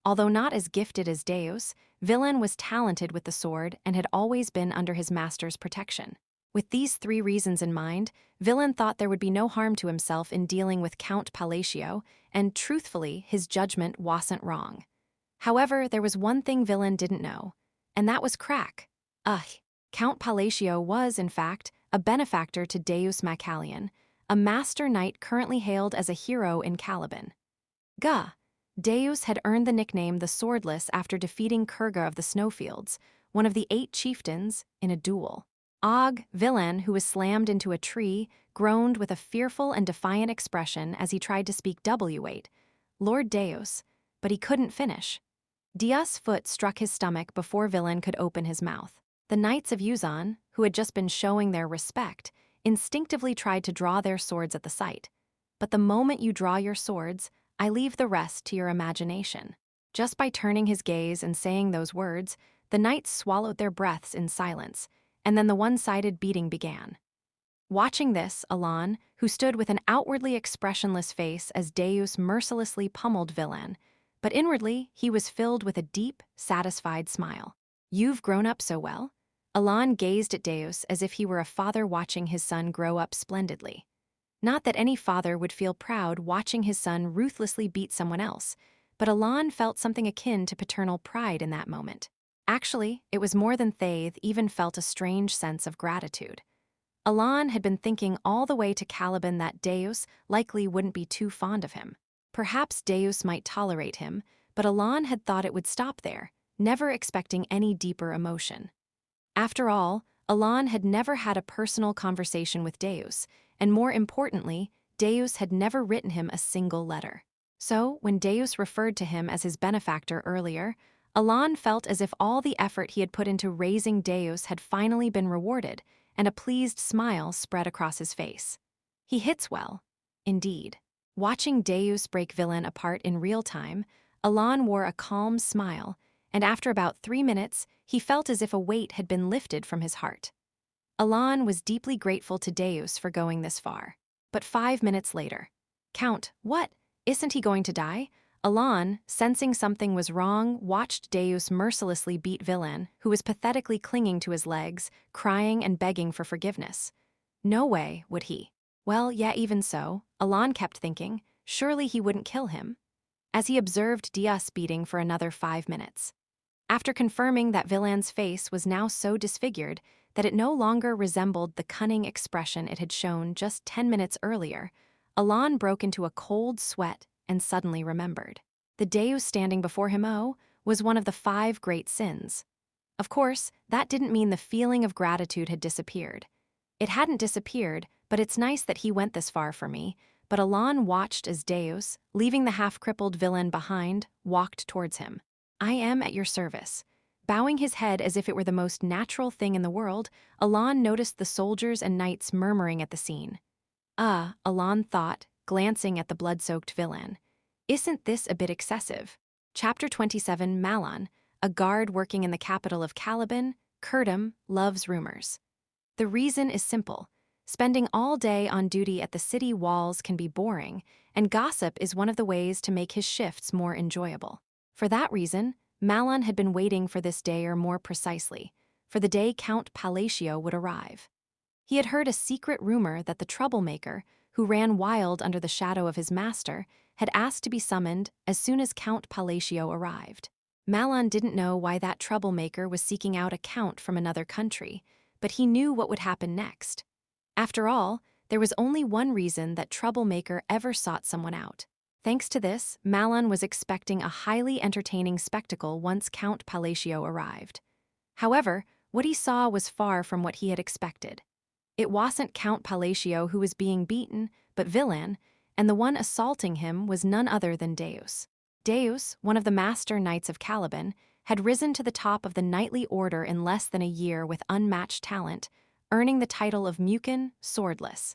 Although not as gifted as Deus, Villain was talented with the sword and had always been under his master's protection. With these 3 reasons in mind, Villain thought there would be no harm to himself in dealing with Count Palatio, and truthfully, his judgment wasn't wrong. However, there was one thing Villain didn't know, and that was crack. Count Palatio was, in fact, a benefactor to Deus Macallion, a master knight currently hailed as a hero in Caliban. Deus had earned the nickname the Swordless after defeating Kurga of the Snowfields, one of the 8 chieftains, in a duel. Villain, who was slammed into a tree, groaned with a fearful and defiant expression as he tried to speak W8, "Lord Deus," but he couldn't finish. Dia's foot struck his stomach before Villain could open his mouth. The Knights of Uzan, who had just been showing their respect, instinctively tried to draw their swords at the sight. But the moment you draw your swords, I leave the rest to your imagination. Just by turning his gaze and saying those words, the knights swallowed their breaths in silence, and then the one-sided beating began. Watching this, Alan, who stood with an outwardly expressionless face as Deus mercilessly pummeled Villain, but inwardly he was filled with a deep, satisfied smile. "You've grown up so well." Alan gazed at Deus as if he were a father watching his son grow up splendidly. Not that any father would feel proud watching his son ruthlessly beat someone else, but Alon felt something akin to paternal pride in that moment. Actually, it was more than Thaith even felt a strange sense of gratitude. Alon had been thinking all the way to Caliban that Deus likely wouldn't be too fond of him. Perhaps Deus might tolerate him, but Alon had thought it would stop there, never expecting any deeper emotion. After all, Alon had never had a personal conversation with Deus, and more importantly, Deus had never written him a single letter. So, when Deus referred to him as his benefactor earlier, Alon felt as if all the effort he had put into raising Deus had finally been rewarded, and a pleased smile spread across his face. He hits well, indeed. Watching Deus break Villain apart in real time, Alon wore a calm smile, and after about 3 minutes, he felt as if a weight had been lifted from his heart. Alon was deeply grateful to Deus for going this far. But 5 minutes later, "Count, what? Isn't he going to die?" Alon, sensing something was wrong, watched Deus mercilessly beat Villain, who was pathetically clinging to his legs, crying and begging for forgiveness. No way would he. Well, yeah, even so, Alon kept thinking, surely he wouldn't kill him. As he observed Deus beating for another 5 minutes. After confirming that Villain's face was now so disfigured that it no longer resembled the cunning expression it had shown just 10 minutes earlier, Alon broke into a cold sweat and suddenly remembered. The Deus standing before him, was one of the 5 great sins. Of course, that didn't mean the feeling of gratitude had disappeared. It hadn't disappeared, but it's nice that he went this far for me. But Alon watched as Deus, leaving the half-crippled Villain behind, walked towards him. "I am at your service." Bowing his head as if it were the most natural thing in the world, Alon noticed the soldiers and knights murmuring at the scene. Alon thought, glancing at the blood-soaked Villain. Isn't this a bit excessive? Chapter 27, Malon, a guard working in the capital of Caliban, Curdum, loves rumors. The reason is simple. Spending all day on duty at the city walls can be boring, and gossip is one of the ways to make his shifts more enjoyable. For that reason, Malon had been waiting for this day, or more precisely, for the day Count Palatio would arrive. He had heard a secret rumor that the troublemaker, who ran wild under the shadow of his master, had asked to be summoned as soon as Count Palatio arrived. Malon didn't know why that troublemaker was seeking out a count from another country, but he knew what would happen next. After all, there was only one reason that troublemaker ever sought someone out. Thanks to this, Malon was expecting a highly entertaining spectacle once Count Palatio arrived. However, what he saw was far from what he had expected. It wasn't Count Palatio who was being beaten, but Villain, and the one assaulting him was none other than Deus. Deus, one of the master knights of Caliban, had risen to the top of the knightly order in less than a year with unmatched talent, earning the title of Mucin, Swordless.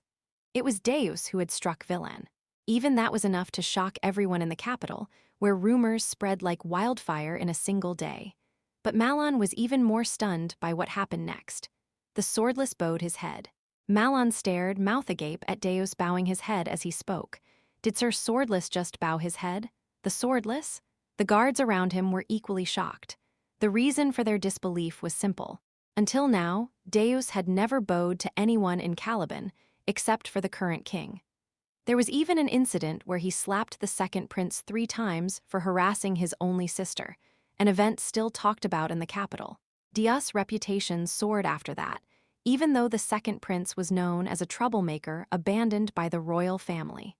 It was Deus who had struck Villain. Even that was enough to shock everyone in the capital, where rumors spread like wildfire in a single day. But Malon was even more stunned by what happened next. The Swordless bowed his head. Malon stared, mouth agape, at Deus, bowing his head as he spoke. Did Sir Swordless just bow his head? The Swordless? The guards around him were equally shocked. The reason for their disbelief was simple. Until now, Deus had never bowed to anyone in Caliban, except for the current king. There was even an incident where he slapped the second prince 3 times for harassing his only sister, an event still talked about in the capital. Deus' reputation soared after that, even though the second prince was known as a troublemaker abandoned by the royal family.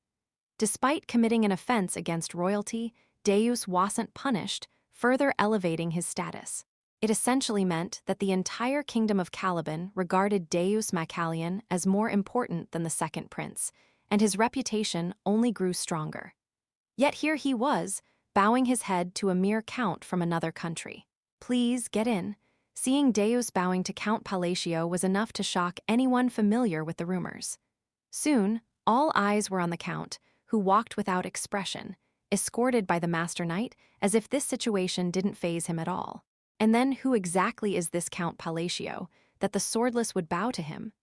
Despite committing an offense against royalty, Deus wasn't punished, further elevating his status. It essentially meant that the entire kingdom of Caliban regarded Deus Macallion as more important than the second prince, and his reputation only grew stronger. Yet here he was, bowing his head to a mere count from another country. "Please, get in." Seeing Deus bowing to Count Palatio was enough to shock anyone familiar with the rumors. Soon, all eyes were on the count, who walked without expression, escorted by the master knight, as if this situation didn't faze him at all. And then who exactly is this Count Palatio, that the Swordless would bow to him?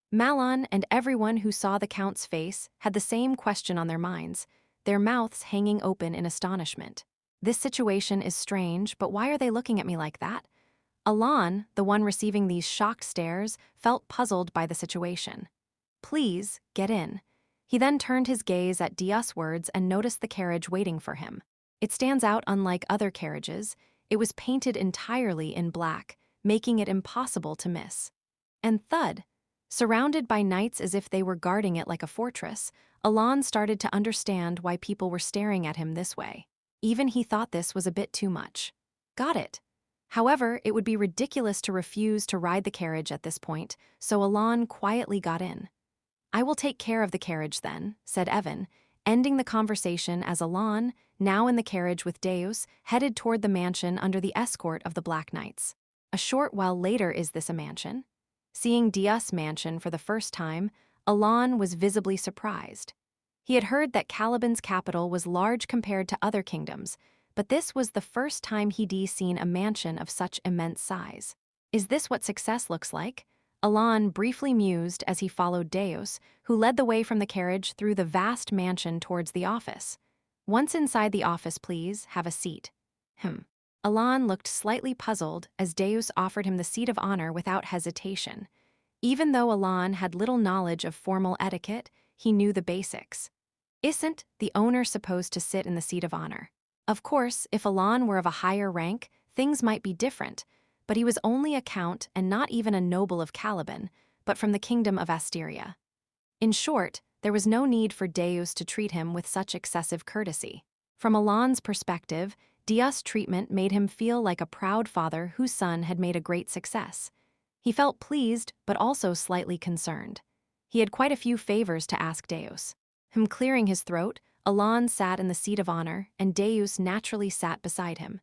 Malon and everyone who saw the count's face had the same question on their minds, their mouths hanging open in astonishment. This situation is strange, but why are they looking at me like that? Alon, the one receiving these shocked stares, felt puzzled by the situation. "Please, get in." He then turned his gaze at Deus' words and noticed the carriage waiting for him. It stands out unlike other carriages. It was painted entirely in black, making it impossible to miss. And thud! Surrounded by knights as if they were guarding it like a fortress, Alon started to understand why people were staring at him this way. Even he thought this was a bit too much. Got it. However, it would be ridiculous to refuse to ride the carriage at this point, so Alon quietly got in. I will take care of the carriage then, said Evan, ending the conversation as Alon, now in the carriage with Deus, headed toward the mansion under the escort of the Black Knights. A short while later, is this a mansion? Seeing Deus' mansion for the first time, Alon was visibly surprised. He had heard that Caliban's capital was large compared to other kingdoms, but this was the first time he'd seen a mansion of such immense size. Is this what success looks like? Alon briefly mused as he followed Deus, who led the way from the carriage through the vast mansion towards the office. Once inside the office, please, have a seat. Alon looked slightly puzzled as Deus offered him the seat of honor without hesitation. Even though Alon had little knowledge of formal etiquette, he knew the basics. Isn't the owner supposed to sit in the seat of honor? Of course, if Alon were of a higher rank, things might be different, but he was only a count and not even a noble of Caliban, but from the kingdom of Asteria. In short, there was no need for Deus to treat him with such excessive courtesy. From Alon's perspective, Deus' treatment made him feel like a proud father whose son had made a great success. He felt pleased, but also slightly concerned. He had quite a few favors to ask Deus. Clearing his throat, Alon sat in the seat of honor, and Deus naturally sat beside him.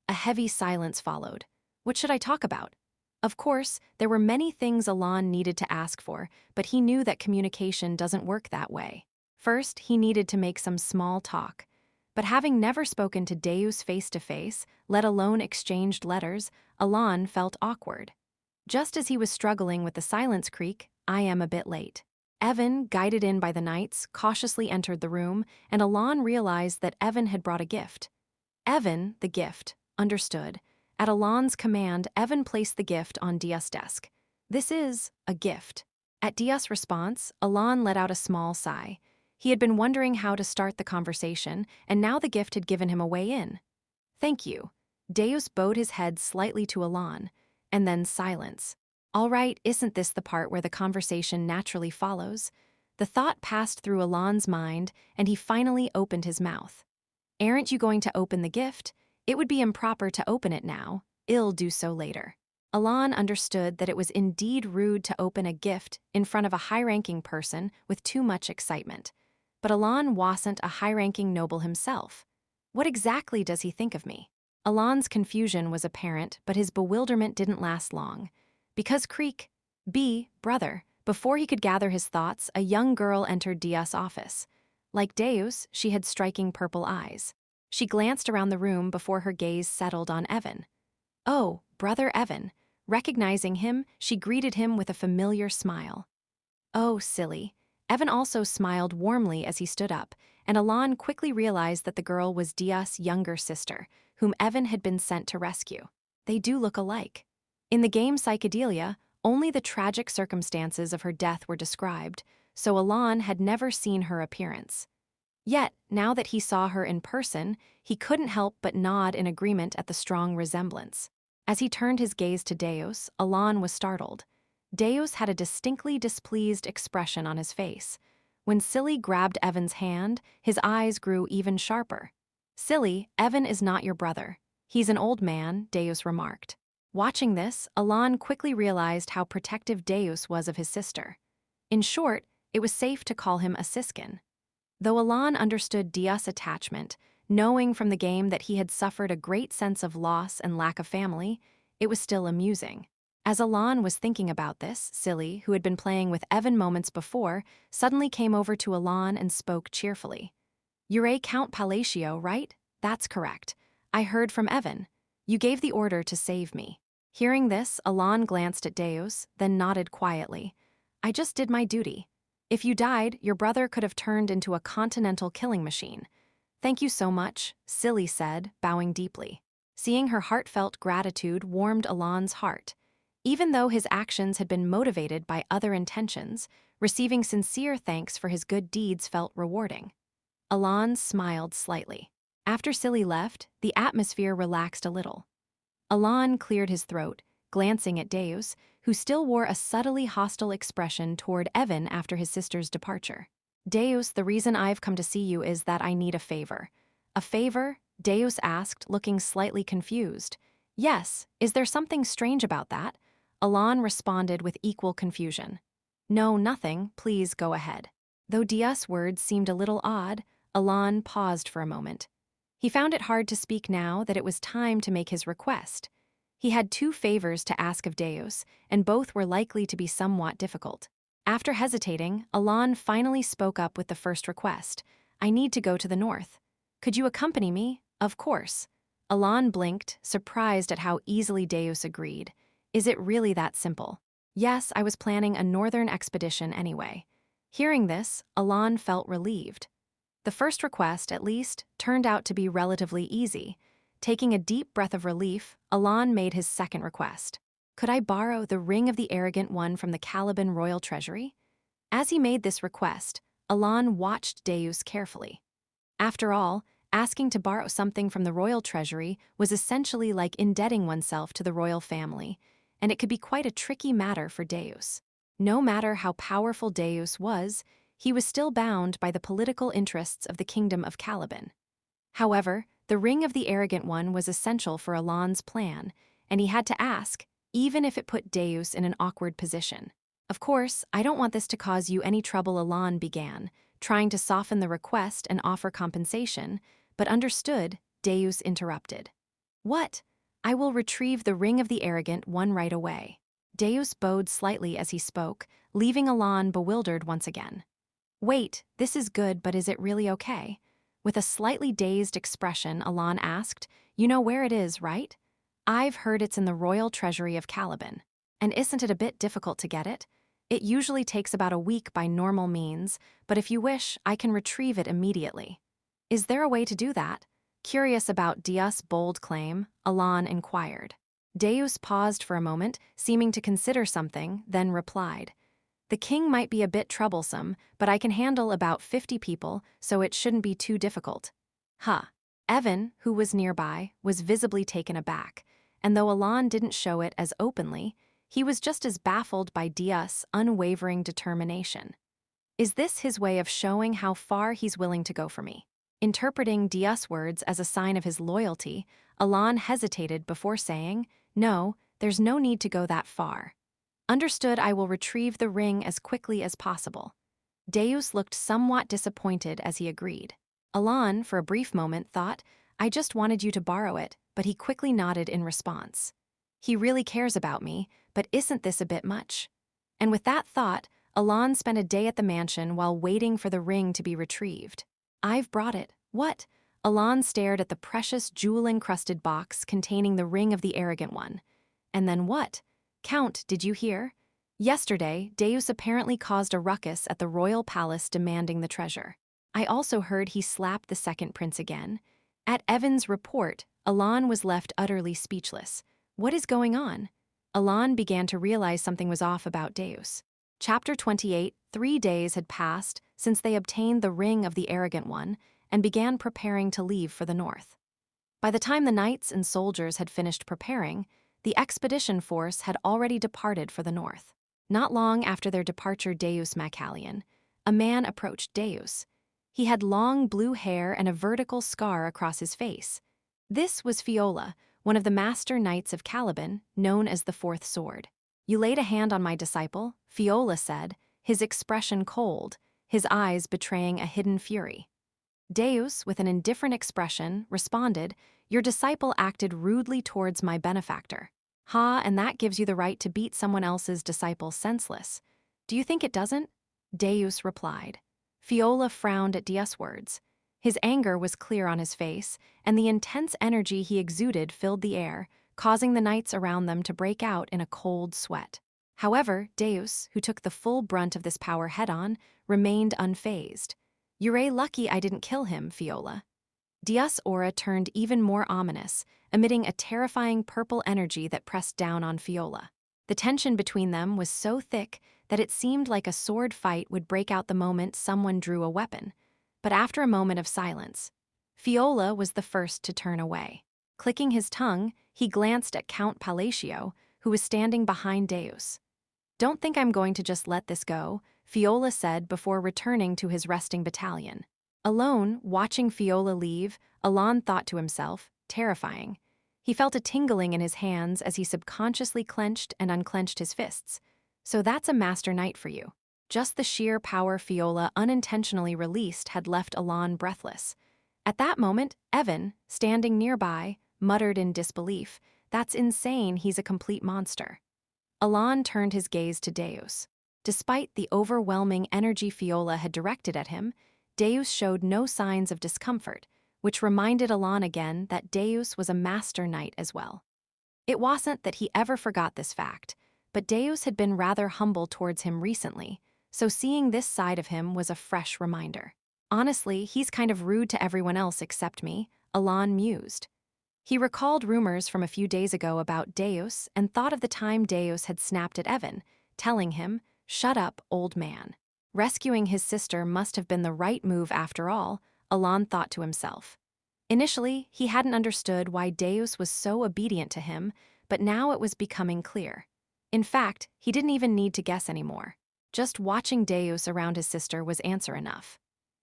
A heavy silence followed. What should I talk about? Of course, there were many things Alon needed to ask for, but he knew that communication doesn't work that way. First, he needed to make some small talk. But having never spoken to Deus face-to-face, let alone exchanged letters, Alon felt awkward. Just as he was struggling with the silence creak, I am a bit late. Evan, guided in by the knights, cautiously entered the room, and Alon realized that Evan had brought a gift. Evan, the gift, understood. At Alon's command, Evan placed the gift on Deus' desk. This is a gift. At Deus' response, Alon let out a small sigh. He had been wondering how to start the conversation, and now the gift had given him a way in. Thank you. Deus bowed his head slightly to Alon, and then silence. All right, isn't this the part where the conversation naturally follows? The thought passed through Alon's mind, and he finally opened his mouth. Aren't you going to open the gift? It would be improper to open it now. I'll do so later. Alon understood that it was indeed rude to open a gift in front of a high-ranking person with too much excitement. But Alon wasn't a high-ranking noble himself. What exactly does he think of me? Alon's confusion was apparent, but his bewilderment didn't last long. Because brother, before he could gather his thoughts, a young girl entered Deus' office. Like Deus, she had striking purple eyes. She glanced around the room before her gaze settled on Evan. Oh, brother Evan. Recognizing him, she greeted him with a familiar smile. Oh, silly. Evan also smiled warmly as he stood up, and Alon quickly realized that the girl was Deus' younger sister, whom Evan had been sent to rescue. They do look alike. In the game Psychedelia, only the tragic circumstances of her death were described, so Alon had never seen her appearance. Yet, now that he saw her in person, he couldn't help but nod in agreement at the strong resemblance. As he turned his gaze to Deus, Alon was startled. Deus had a distinctly displeased expression on his face. When Silly grabbed Evan's hand, his eyes grew even sharper. Silly, Evan is not your brother. He's an old man, Deus remarked. Watching this, Alon quickly realized how protective Deus was of his sister. In short, it was safe to call him a siskin. Though Alon understood Deus' attachment, knowing from the game that he had suffered a great sense of loss and lack of family, it was still amusing. As Alon was thinking about this, Silly, who had been playing with Evan moments before, suddenly came over to Alon and spoke cheerfully. You're Count Palatio, right? That's correct. I heard from Evan. You gave the order to save me. Hearing this, Alon glanced at Deus, then nodded quietly. I just did my duty. If you died, your brother could have turned into a continental killing machine. Thank you so much, Silly said, bowing deeply. Seeing her heartfelt gratitude warmed Alon's heart. Even though his actions had been motivated by other intentions, receiving sincere thanks for his good deeds felt rewarding. Alon smiled slightly. After Silly left, the atmosphere relaxed a little. Alon cleared his throat, glancing at Deus, who still wore a subtly hostile expression toward Evan after his sister's departure. Deus, the reason I've come to see you is that I need a favor. A favor? Deus asked, looking slightly confused. Yes, is there something strange about that? Alon responded with equal confusion. No, nothing, please go ahead. Though Deus' words seemed a little odd, Alon paused for a moment. He found it hard to speak now that it was time to make his request. He had 2 favors to ask of Deus, and both were likely to be somewhat difficult. After hesitating, Alon finally spoke up with the first request. I need to go to the north. Could you accompany me? Of course. Alon blinked, surprised at how easily Deus agreed. Is it really that simple? Yes, I was planning a northern expedition anyway. Hearing this, Alon felt relieved. The first request, at least, turned out to be relatively easy. Taking a deep breath of relief, Alon made his second request. Could I borrow the Ring of the Arrogant One from the Caliban royal treasury? As he made this request, Alon watched Deus carefully. After all, asking to borrow something from the royal treasury was essentially like indebting oneself to the royal family, and it could be quite a tricky matter for Deus. No matter how powerful Deus was, he was still bound by the political interests of the kingdom of Caliban. However, the Ring of the Arrogant One was essential for Alon's plan, and he had to ask, even if it put Deus in an awkward position. Of course, I don't want this to cause you any trouble, Alon began, trying to soften the request and offer compensation, but understood, Deus interrupted. What? I will retrieve the Ring of the Arrogant One right away. Deus bowed slightly as he spoke, leaving Alon bewildered once again. Wait, this is good, but is it really okay? With a slightly dazed expression, Alon asked, You know where it is, right? I've heard it's in the royal treasury of Caliban. And isn't it a bit difficult to get it? It usually takes about a week by normal means, but if you wish, I can retrieve it immediately. Is there a way to do that? Curious about Deus' bold claim, Alon inquired. Deus paused for a moment, seeming to consider something, then replied. The king might be a bit troublesome, but I can handle about 50 people, so it shouldn't be too difficult. Huh. Evan, who was nearby, was visibly taken aback, and though Alon didn't show it as openly, he was just as baffled by Deus' unwavering determination. Is this his way of showing how far he's willing to go for me? Interpreting Deus' words as a sign of his loyalty, Alon hesitated before saying, No, there's no need to go that far. Understood, I will retrieve the ring as quickly as possible. Deus looked somewhat disappointed as he agreed. Alon, for a brief moment, thought, I just wanted you to borrow it, but he quickly nodded in response. He really cares about me, but isn't this a bit much? And with that thought, Alon spent a day at the mansion while waiting for the ring to be retrieved. I've brought it. What? Alon stared at the precious jewel-encrusted box containing the Ring of the Arrogant One. And then what? Count, did you hear? Yesterday, Deus apparently caused a ruckus at the royal palace demanding the treasure. I also heard he slapped the second prince again. At Evan's report, Alon was left utterly speechless. What is going on? Alon began to realize something was off about Deus. Chapter 28, 3 days had passed since they obtained the Ring of the Arrogant One and began preparing to leave for the north. By the time the knights and soldiers had finished preparing, the expedition force had already departed for the north. Not long after their departure, Deus Macallion, a man approached Deus. He had long blue hair and a vertical scar across his face. This was Fiola, one of the master knights of Caliban, known as the Fourth Sword. You laid a hand on my disciple, Fiola said, his expression cold, his eyes betraying a hidden fury. Deus, with an indifferent expression, responded, Your disciple acted rudely towards my benefactor. Ha, and that gives you the right to beat someone else's disciple senseless. Do you think it doesn't? Deus replied. Fiola frowned at Deus' words. His anger was clear on his face, and the intense energy he exuded filled the air, causing the knights around them to break out in a cold sweat. However, Deus, who took the full brunt of this power head-on, remained unfazed. You're lucky I didn't kill him, Fiola. Deus' aura turned even more ominous, emitting a terrifying purple energy that pressed down on Fiola. The tension between them was so thick that it seemed like a sword fight would break out the moment someone drew a weapon. But after a moment of silence, Fiola was the first to turn away. Clicking his tongue, he glanced at Count Palatio, who was standing behind Deus. "Don't think I'm going to just let this go," Fiola said before returning to his resting battalion. Alone, watching Fiola leave, Alon thought to himself, terrifying. He felt a tingling in his hands as he subconsciously clenched and unclenched his fists. So that's a master knight for you. Just the sheer power Fiola unintentionally released had left Alon breathless. At that moment, Evan, standing nearby, muttered in disbelief, "That's insane, he's a complete monster." Alon turned his gaze to Deus. Despite the overwhelming energy Fiola had directed at him, Deus showed no signs of discomfort, which reminded Alon again that Deus was a master knight as well. It wasn't that he ever forgot this fact, but Deus had been rather humble towards him recently, so seeing this side of him was a fresh reminder. "Honestly, he's kind of rude to everyone else except me," Alon mused. He recalled rumors from a few days ago about Deus and thought of the time Deus had snapped at Evan, telling him, "Shut up, old man." Rescuing his sister must have been the right move after all, Alon thought to himself. Initially, he hadn't understood why Deus was so obedient to him, but now it was becoming clear. In fact, he didn't even need to guess anymore. Just watching Deus around his sister was answer enough.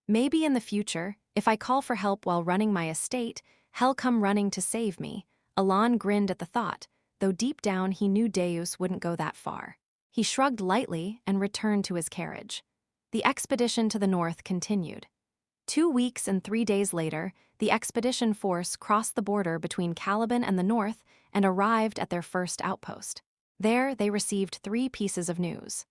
Maybe in the future, if I call for help while running my estate, he'll come running to save me. Alon grinned at the thought, though deep down he knew Deus wouldn't go that far. He shrugged lightly and returned to his carriage. The expedition to the north continued. 2 weeks and 3 days later, the expedition force crossed the border between Caliban and the north and arrived at their first outpost. There, they received 3 pieces of news.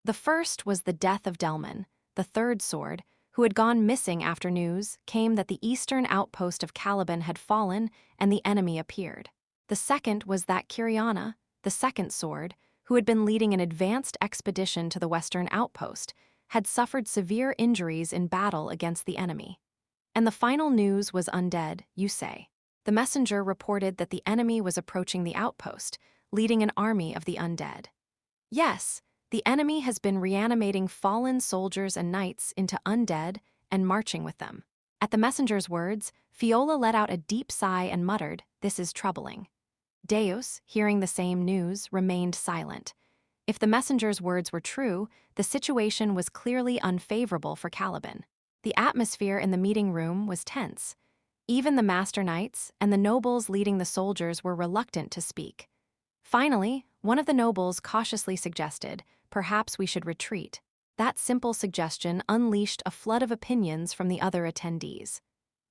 The first was the death of Delman, the third sword, who had gone missing after news came that the eastern outpost of Caliban had fallen and the enemy appeared. The second was that Kiriana, the second sword, who had been leading an advanced expedition to the western outpost, had suffered severe injuries in battle against the enemy. And the final news was undead, you say. The messenger reported that the enemy was approaching the outpost, leading an army of the undead. Yes, the enemy has been reanimating fallen soldiers and knights into undead and marching with them. At the messenger's words, Fiola let out a deep sigh and muttered, "This is troubling." Deus, hearing the same news, remained silent. If the messenger's words were true, the situation was clearly unfavorable for Caliban. The atmosphere in the meeting room was tense. Even the master knights and the nobles leading the soldiers were reluctant to speak. Finally, one of the nobles cautiously suggested, "Perhaps we should retreat." That simple suggestion unleashed a flood of opinions from the other attendees.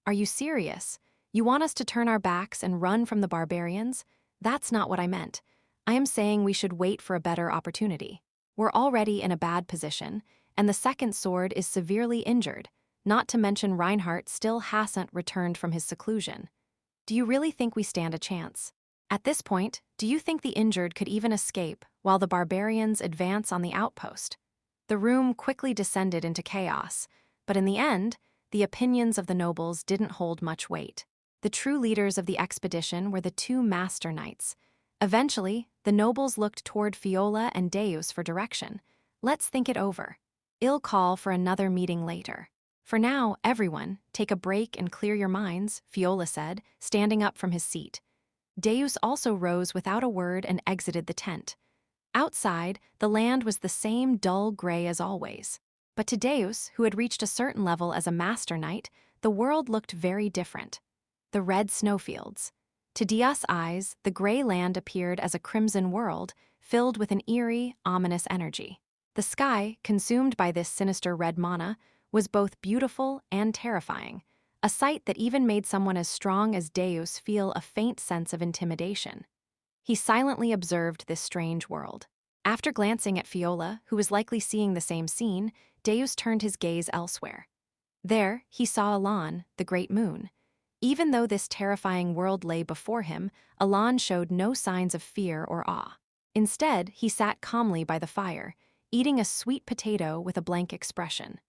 "Are you serious? You want us to turn our backs and run from the barbarians? That's not what I meant. I am saying we should wait for a better opportunity. We're already in a bad position, and the second sword is severely injured, not to mention Reinhardt still hasn't returned from his seclusion. Do you really think we stand a chance? At this point, do you think the injured could even escape while the barbarians advance on the outpost?" The room quickly descended into chaos, but in the end, the opinions of the nobles didn't hold much weight. The true leaders of the expedition were the 2 master knights. Eventually, the nobles looked toward Fiola and Deus for direction. "Let's think it over. I'll call for another meeting later. For now, everyone, take a break and clear your minds," Fiola said, standing up from his seat. Deus also rose without a word and exited the tent. Outside, the land was the same dull gray as always. But to Deus, who had reached a certain level as a master knight, the world looked very different. The red snowfields. To Dias' eyes, the gray land appeared as a crimson world, filled with an eerie, ominous energy. The sky, consumed by this sinister red mana, was both beautiful and terrifying, a sight that even made someone as strong as Deus feel a faint sense of intimidation. He silently observed this strange world. After glancing at Fiola, who was likely seeing the same scene, Deus turned his gaze elsewhere. There, he saw Alon, the great moon. Even though this terrifying world lay before him, Alon showed no signs of fear or awe. Instead, he sat calmly by the fire, eating a sweet potato with a blank expression.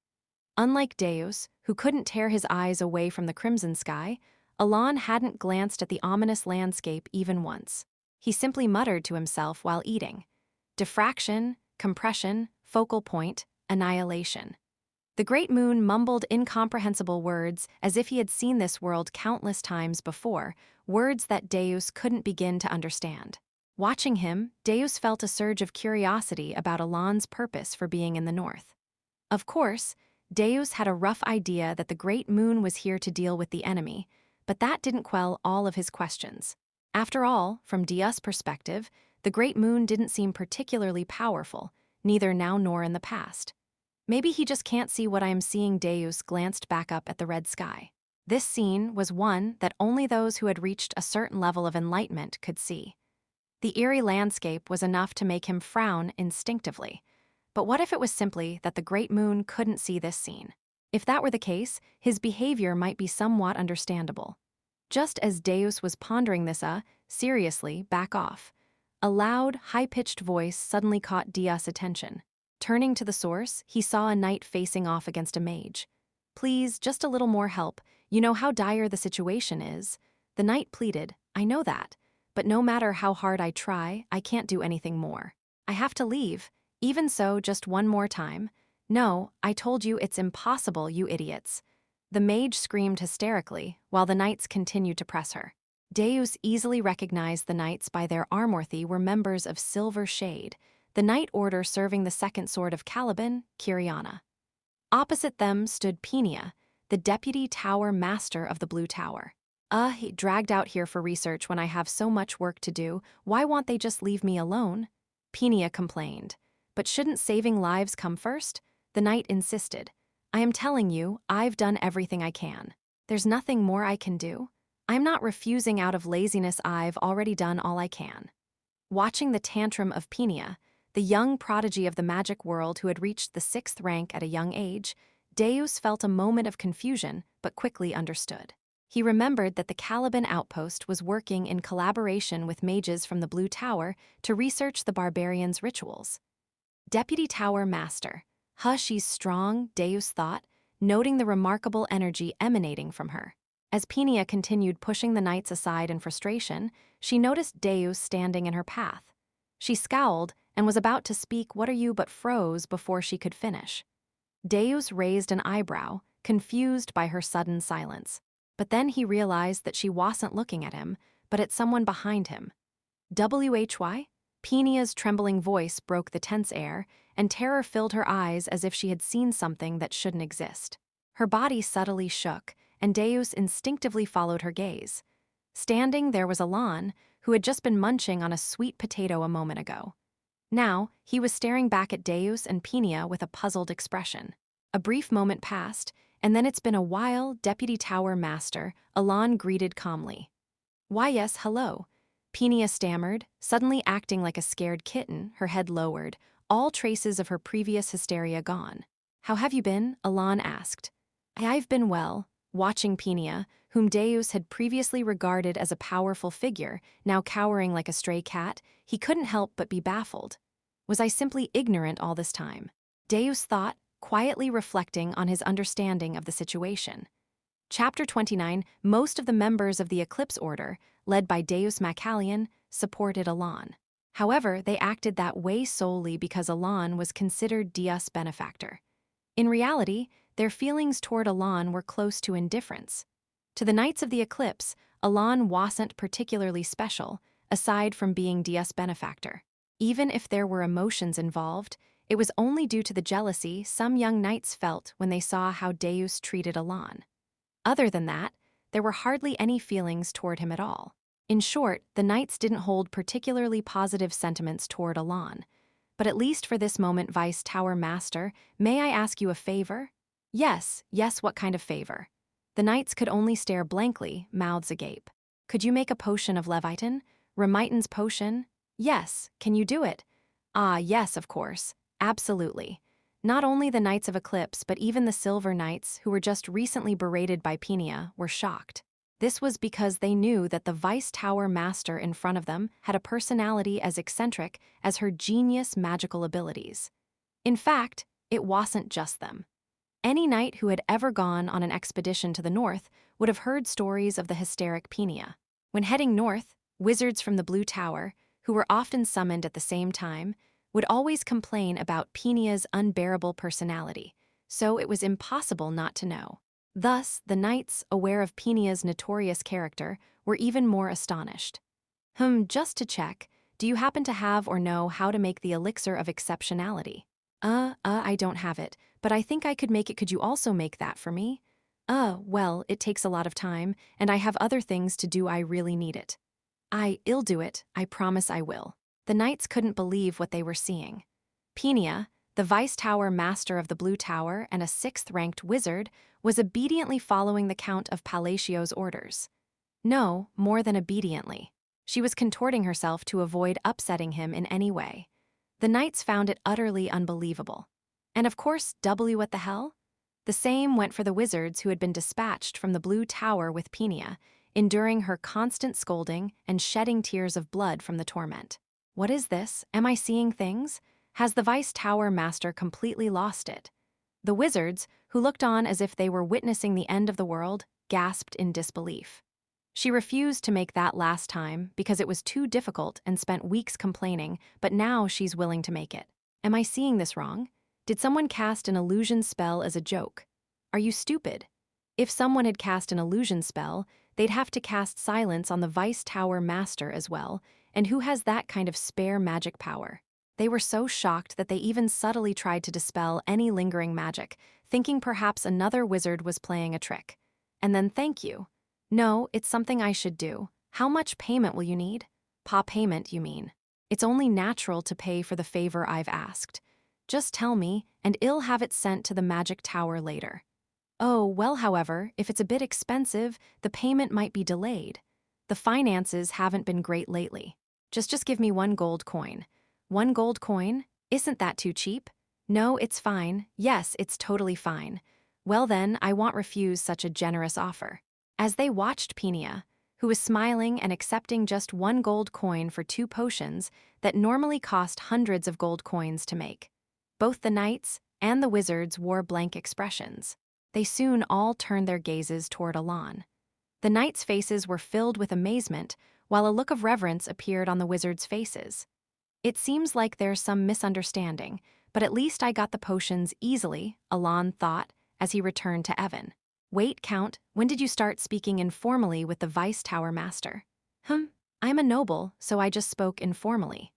Unlike Deus, who couldn't tear his eyes away from the crimson sky, Alon hadn't glanced at the ominous landscape even once. He simply muttered to himself while eating. Diffraction, compression, focal point, annihilation. The great moon mumbled incomprehensible words as if he had seen this world countless times before, words that Deus couldn't begin to understand. Watching him, Deus felt a surge of curiosity about Elan's purpose for being in the north. Of course, Deus had a rough idea that the great moon was here to deal with the enemy, but that didn't quell all of his questions. After all, from Dia's perspective, the great moon didn't seem particularly powerful, neither now nor in the past. Maybe he just can't see what I am seeing. Deus glanced back up at the red sky. This scene was one that only those who had reached a certain level of enlightenment could see. The eerie landscape was enough to make him frown instinctively. But what if it was simply that the great moon couldn't see this scene? If that were the case, his behavior might be somewhat understandable. Just as Deus was pondering this, seriously, back off. A loud, high-pitched voice suddenly caught Dia's attention. Turning to the source, he saw a knight facing off against a mage. "Please, just a little more help. You know how dire the situation is." The knight pleaded, "I know that. But no matter how hard I try, I can't do anything more. I have to leave. Even so, just one more time." "No, I told you it's impossible, you idiots." The mage screamed hysterically, while the knights continued to press her. Deus easily recognized the knights by their armorthy were members of Silver Shade, the knight order serving the second sword of Caliban, Kiriana. Opposite them stood Pinia, the deputy tower master of the Blue Tower. He dragged out here for research when I have so much work to do. Why won't they just leave me alone?" Pinia complained. "But shouldn't saving lives come first?" The knight insisted. "I am telling you, I've done everything I can. There's nothing more I can do. I'm not refusing out of laziness. I've already done all I can." Watching the tantrum of Pinia, the young prodigy of the magic world who had reached the 6th rank at a young age, Deus felt a moment of confusion, but quickly understood. He remembered that the Caliban outpost was working in collaboration with mages from the Blue Tower to research the barbarians' rituals. Deputy Tower Master. She's strong, Deus thought, noting the remarkable energy emanating from her. As Pinia continued pushing the knights aside in frustration, she noticed Deus standing in her path. She scowled and was about to speak "What are you?" but froze before she could finish. Deus raised an eyebrow, confused by her sudden silence. But then he realized that she wasn't looking at him, but at someone behind him. "Why?" Pinia's trembling voice broke the tense air, and terror filled her eyes as if she had seen something that shouldn't exist. Her body subtly shook, and Deus instinctively followed her gaze. Standing there was Elan, who had just been munching on a sweet potato a moment ago. Now, he was staring back at Deus and Pinia with a puzzled expression. A brief moment passed, and then "It's been a while, Deputy Tower Master," Elan greeted calmly. "Why yes, hello," Pinia stammered, suddenly acting like a scared kitten, her head lowered, all traces of her previous hysteria gone. "How have you been?" Elan asked. "I've been well." Watching Pinia, whom Deus had previously regarded as a powerful figure, now cowering like a stray cat, he couldn't help but be baffled. Was I simply ignorant all this time? Deus thought, quietly reflecting on his understanding of the situation. Chapter 29, most of the members of the Eclipse Order, led by Deus Macallion, supported Elan. However, they acted that way solely because Elan was considered Dia's benefactor. In reality, their feelings toward Elan were close to indifference. To the Knights of the Eclipse, Elan wasn't particularly special, aside from being Dia's benefactor. Even if there were emotions involved, it was only due to the jealousy some young knights felt when they saw how Deus treated Elan. Other than that, there were hardly any feelings toward him at all. In short, the knights didn't hold particularly positive sentiments toward Elan. But at least for this moment, Vice Tower Master, may I ask you a favor? Yes, what kind of favor? The knights could only stare blankly, mouths agape. Could you make a potion of Leviton? Remiton's potion? Yes, can you do it? Yes, of course. Absolutely. Not only the Knights of Eclipse, but even the Silver Knights, who were just recently berated by Pinia, were shocked. This was because they knew that the Vice Tower Master in front of them had a personality as eccentric as her genius magical abilities. In fact, it wasn't just them. Any knight who had ever gone on an expedition to the north would have heard stories of the hysteric Pinia. When heading north, wizards from the Blue Tower, who were often summoned at the same time, would always complain about Pinia's unbearable personality, so it was impossible not to know. Thus, the knights, aware of Penia's notorious character, were even more astonished. Just to check, do you happen to have or know how to make the elixir of exceptionality? I don't have it, but I think I could make it. Could you also make that for me? Well, it takes a lot of time, and I have other things to do. I really need it. I'll do it, I promise I will. The knights couldn't believe what they were seeing. Penia, the Vice Tower Master of the Blue Tower and a 6th-ranked wizard, was obediently following the Count of Palacio's orders. No, more than obediently. She was contorting herself to avoid upsetting him in any way. The knights found it utterly unbelievable. And of course, what the hell? The same went for the wizards who had been dispatched from the Blue Tower with Penia, enduring her constant scolding and shedding tears of blood from the torment. What is this? Am I seeing things? Has the Vice Tower Master completely lost it? The wizards, who looked on as if they were witnessing the end of the world, gasped in disbelief. She refused to make that last time because it was too difficult and spent weeks complaining, but now she's willing to make it. Am I seeing this wrong? Did someone cast an illusion spell as a joke? Are you stupid? If someone had cast an illusion spell, they'd have to cast silence on the Vice Tower Master as well, and who has that kind of spare magic power? They were so shocked that they even subtly tried to dispel any lingering magic, thinking perhaps another wizard was playing a trick. And then thank you. No, it's something I should do. How much payment will you need? Payment, you mean. It's only natural to pay for the favor I've asked. Just tell me, and I'll have it sent to the magic tower later. Oh, well, however, if it's a bit expensive, the payment might be delayed. The finances haven't been great lately. Just give me 1 gold coin. 1 gold coin? Isn't that too cheap? No, it's fine. Yes, it's totally fine. Well then, I won't refuse such a generous offer. As they watched Penia, who was smiling and accepting just 1 gold coin for 2 potions that normally cost hundreds of gold coins to make. Both the knights and the wizards wore blank expressions. They soon all turned their gazes toward Alon. The knights' faces were filled with amazement, while a look of reverence appeared on the wizards' faces. It seems like there's some misunderstanding, but at least I got the potions easily, Alon thought, as he returned to Evan. Wait, Count, when did you start speaking informally with the Vice Tower Master? I'm a noble, so I just spoke informally.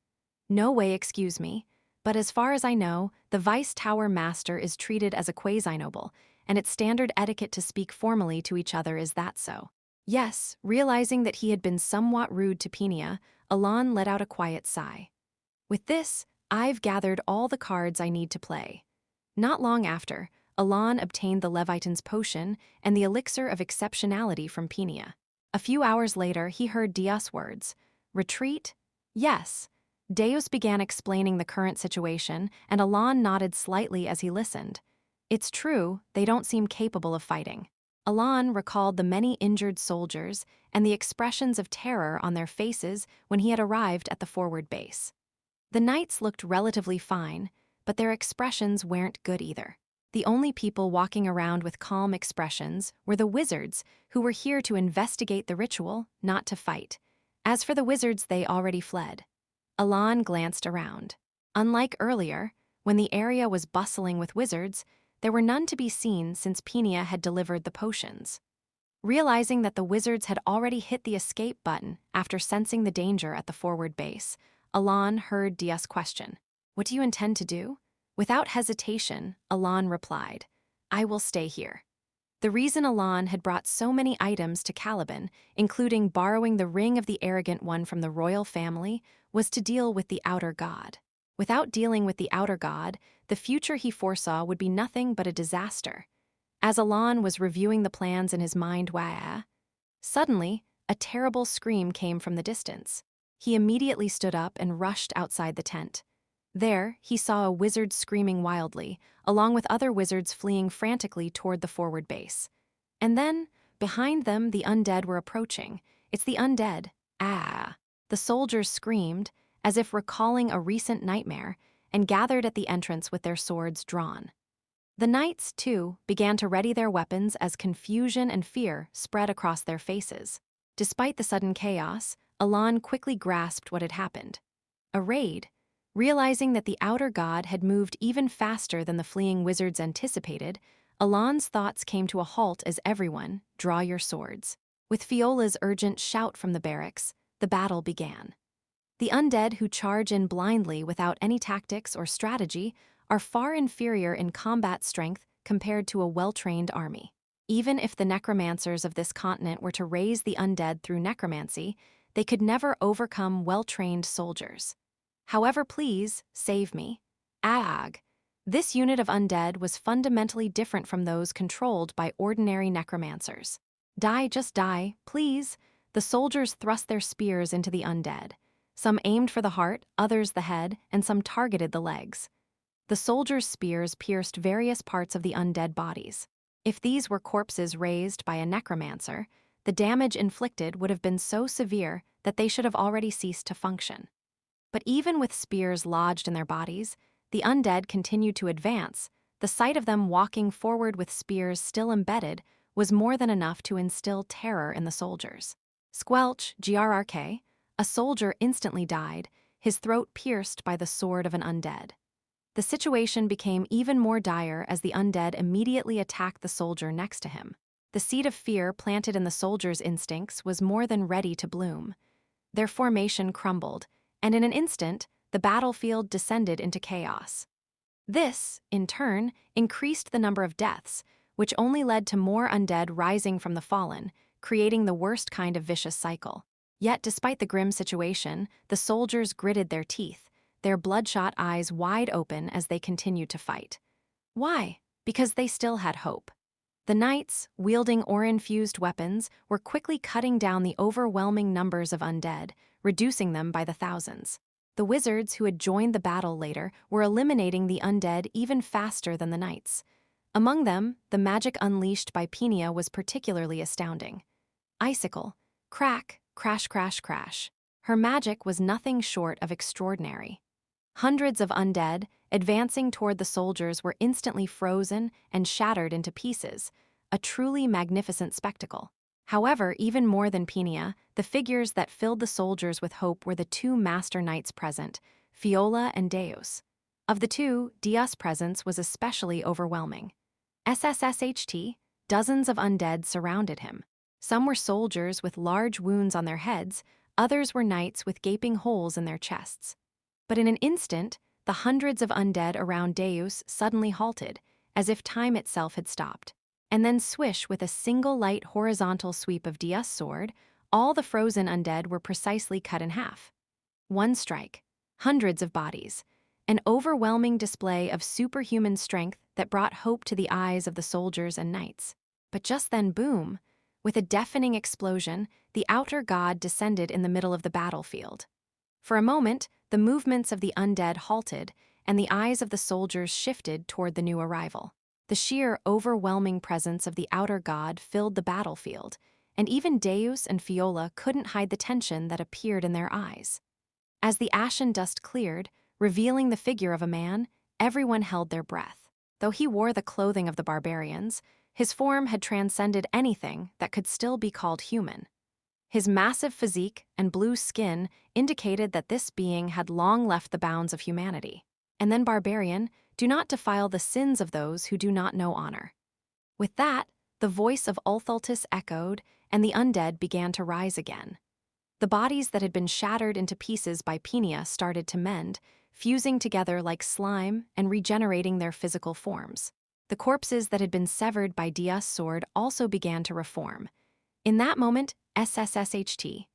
No way, excuse me, but as far as I know, the Vice Tower Master is treated as a quasi-noble, and it's standard etiquette to speak formally to each other. Is that so? Yes, realizing that he had been somewhat rude to Penia, Alon let out a quiet sigh. With this, I've gathered all the cards I need to play. Not long after, Alon obtained the Levitan's potion and the elixir of exceptionality from Penia. A few hours later, he heard Dios' words. Retreat? Yes. Deus began explaining the current situation, and Alon nodded slightly as he listened. It's true, they don't seem capable of fighting. Alon recalled the many injured soldiers and the expressions of terror on their faces when he had arrived at the forward base. The knights looked relatively fine, but their expressions weren't good either. The only people walking around with calm expressions were the wizards, who were here to investigate the ritual, not to fight. As for the wizards, they already fled. Alon glanced around. Unlike earlier, when the area was bustling with wizards, there were none to be seen since Penia had delivered the potions. Realizing that the wizards had already hit the escape button after sensing the danger at the forward base, Alon heard Diaz question, "What do you intend to do?" Without hesitation, Alon replied, "I will stay here." The reason Alon had brought so many items to Caliban, including borrowing the ring of the arrogant one from the royal family, was to deal with the outer god. Without dealing with the outer god, the future he foresaw would be nothing but a disaster. As Alon was reviewing the plans in his mind, suddenly, a terrible scream came from the distance. He immediately stood up and rushed outside the tent. There, he saw a wizard screaming wildly, along with other wizards fleeing frantically toward the forward base. And then, behind them, the undead were approaching. It's the undead. The soldiers screamed, as if recalling a recent nightmare, and gathered at the entrance with their swords drawn. The knights, too, began to ready their weapons as confusion and fear spread across their faces. Despite the sudden chaos, Alon quickly grasped what had happened. A raid? Realizing that the outer god had moved even faster than the fleeing wizards anticipated, Alon's thoughts came to a halt as everyone, draw your swords. With Fiola's urgent shout from the barracks, the battle began. The undead who charge in blindly without any tactics or strategy are far inferior in combat strength compared to a well-trained army. Even if the necromancers of this continent were to raise the undead through necromancy, they could never overcome well-trained soldiers. However, please, save me. Ag. This unit of undead was fundamentally different from those controlled by ordinary necromancers. Die, just die, please. The soldiers thrust their spears into the undead. Some aimed for the heart, others the head, and some targeted the legs. The soldiers' spears pierced various parts of the undead bodies. If these were corpses raised by a necromancer, the damage inflicted would have been so severe that they should have already ceased to function. But even with spears lodged in their bodies, the undead continued to advance. The sight of them walking forward with spears still embedded was more than enough to instill terror in the soldiers. Squelch, GRRK, a soldier instantly died, his throat pierced by the sword of an undead. The situation became even more dire as the undead immediately attacked the soldier next to him. The seed of fear planted in the soldiers' instincts was more than ready to bloom. Their formation crumbled, and in an instant, the battlefield descended into chaos. This, in turn, increased the number of deaths, which only led to more undead rising from the fallen, creating the worst kind of vicious cycle. Yet, despite the grim situation, the soldiers gritted their teeth, their bloodshot eyes wide open as they continued to fight. Why? Because they still had hope. The knights, wielding aura-infused weapons, were quickly cutting down the overwhelming numbers of undead, reducing them by the thousands. The wizards who had joined the battle later were eliminating the undead even faster than the knights. Among them, the magic unleashed by Peenia was particularly astounding. Icicle, crack, crash, crash, crash. Her magic was nothing short of extraordinary. Hundreds of undead, advancing toward the soldiers, were instantly frozen and shattered into pieces, a truly magnificent spectacle. However, even more than Peenia, the figures that filled the soldiers with hope were the two master knights present, Fiola and Deus. Of the two, Dia's presence was especially overwhelming. SSSHT, dozens of undead surrounded him. Some were soldiers with large wounds on their heads, others were knights with gaping holes in their chests. But in an instant, the hundreds of undead around Deus suddenly halted, as if time itself had stopped. And then swish, with a single light horizontal sweep of Dia's sword, all the frozen undead were precisely cut in half. One strike, hundreds of bodies, an overwhelming display of superhuman strength that brought hope to the eyes of the soldiers and knights. But just then, boom! With a deafening explosion, the outer god descended in the middle of the battlefield. For a moment, the movements of the undead halted, and the eyes of the soldiers shifted toward the new arrival. The sheer, overwhelming presence of the outer god filled the battlefield, and even Deus and Fiola couldn't hide the tension that appeared in their eyes. As the ashen dust cleared, revealing the figure of a man, everyone held their breath. Though he wore the clothing of the barbarians, his form had transcended anything that could still be called human. His massive physique and blue skin indicated that this being had long left the bounds of humanity. And then, barbarian, do not defile the sins of those who do not know honor. With that, the voice of Ulthultus echoed, and the undead began to rise again. The bodies that had been shattered into pieces by Peenia started to mend, fusing together like slime and regenerating their physical forms. The corpses that had been severed by Dia's sword also began to reform. In that moment, SSSHT.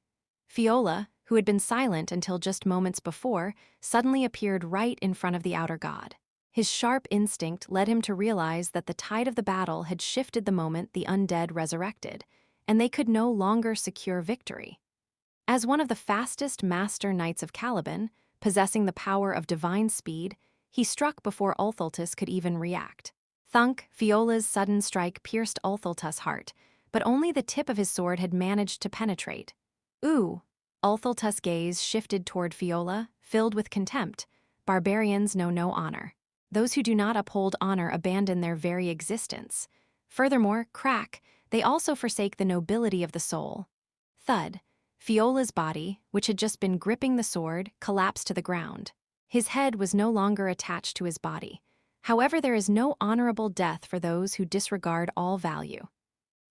Fiola, who had been silent until just moments before, suddenly appeared right in front of the outer god. His sharp instinct led him to realize that the tide of the battle had shifted the moment the undead resurrected, and they could no longer secure victory. As one of the fastest master knights of Caliban, possessing the power of divine speed, he struck before Ulthultus could even react. Thunk, Fiola's sudden strike pierced Ulthultus' heart, but only the tip of his sword had managed to penetrate. Ooh! Ulthultus' gaze shifted toward Fiola, filled with contempt. Barbarians know no honor. Those who do not uphold honor abandon their very existence. Furthermore, crack, they also forsake the nobility of the soul. Thud. Fiola's body, which had just been gripping the sword, collapsed to the ground. His head was no longer attached to his body. However, there is no honorable death for those who disregard all value.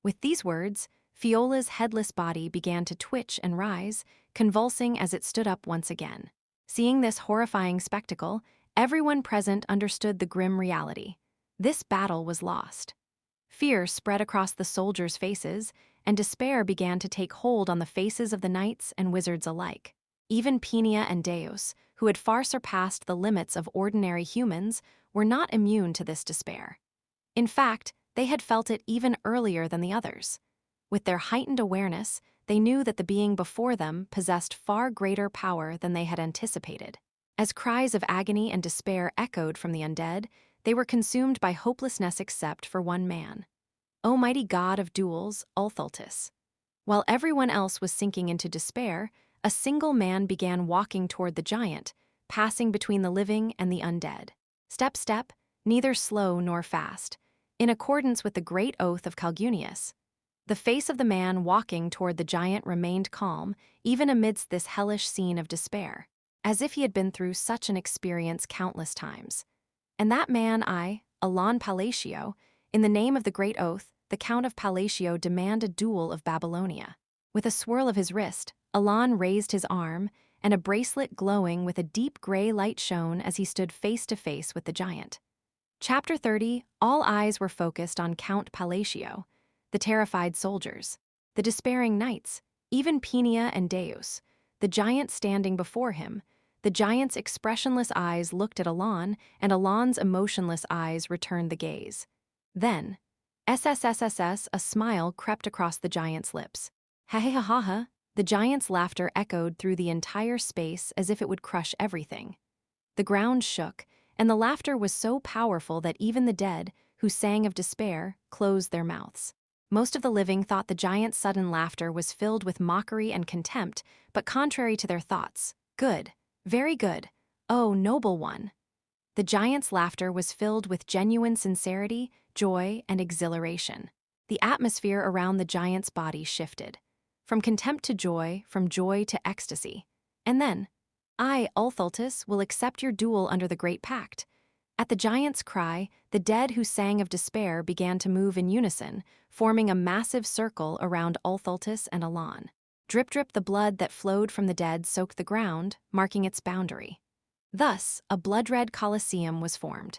With these words, Fiola's headless body began to twitch and rise, convulsing as it stood up once again. Seeing this horrifying spectacle, everyone present understood the grim reality. This battle was lost. Fear spread across the soldiers' faces, and despair began to take hold on the faces of the knights and wizards alike. Even Peña and Deus, who had far surpassed the limits of ordinary humans, were not immune to this despair. In fact, they had felt it even earlier than the others. With their heightened awareness, they knew that the being before them possessed far greater power than they had anticipated. As cries of agony and despair echoed from the undead, they were consumed by hopelessness except for one man. O mighty god of duels, Ulthultus. While everyone else was sinking into despair, a single man began walking toward the giant, passing between the living and the undead. Step, step, neither slow nor fast, in accordance with the great oath of Calgunius. The face of the man walking toward the giant remained calm, even amidst this hellish scene of despair, as if he had been through such an experience countless times. And that man Alon Palatio, in the name of the great oath, the Count of Palatio demand a duel of Babylonia. With a swirl of his wrist, Alon raised his arm, and a bracelet glowing with a deep gray light shone as he stood face to face with the giant. Chapter 30, all eyes were focused on Count Palatio, the terrified soldiers, the despairing knights, even Peña and Deus, the giant standing before him. The giant's expressionless eyes looked at Alon, and Alon's emotionless eyes returned the gaze. Then, SSSSS, a smile crept across the giant's lips. Ha ha ha ha ha, the giant's laughter echoed through the entire space as if it would crush everything. The ground shook, and the laughter was so powerful that even the dead, who sang of despair, closed their mouths. Most of the living thought the giant's sudden laughter was filled with mockery and contempt, but contrary to their thoughts, good, very good, oh, noble one. The giant's laughter was filled with genuine sincerity, joy, and exhilaration. The atmosphere around the giant's body shifted. From contempt to joy, from joy to ecstasy. And then, I, Ulthultus, will accept your duel under the Great Pact. At the giant's cry, the dead who sang of despair began to move in unison, forming a massive circle around Ulthultus and Alon. Drip drip, the blood that flowed from the dead soaked the ground, marking its boundary. Thus, a blood-red Colosseum was formed.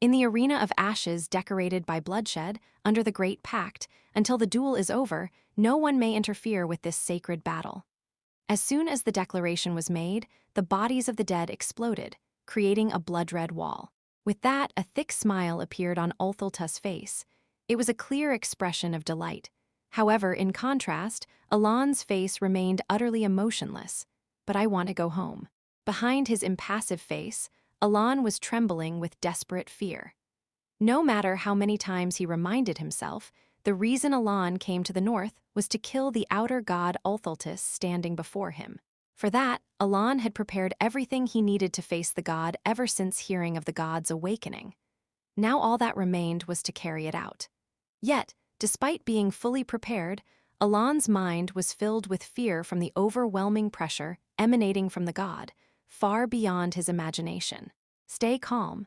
In the arena of ashes decorated by bloodshed, under the Great Pact, until the duel is over, no one may interfere with this sacred battle. As soon as the declaration was made, the bodies of the dead exploded, creating a blood-red wall. With that, a thick smile appeared on Ulthultus' face. It was a clear expression of delight. However, in contrast, Alon's face remained utterly emotionless. But I want to go home. Behind his impassive face, Alon was trembling with desperate fear. No matter how many times he reminded himself, the reason Alon came to the north was to kill the outer god Ulthultus standing before him. For that, Alon had prepared everything he needed to face the god ever since hearing of the god's awakening. Now all that remained was to carry it out. Yet, despite being fully prepared, Alon's mind was filled with fear from the overwhelming pressure emanating from the god, far beyond his imagination. Stay calm.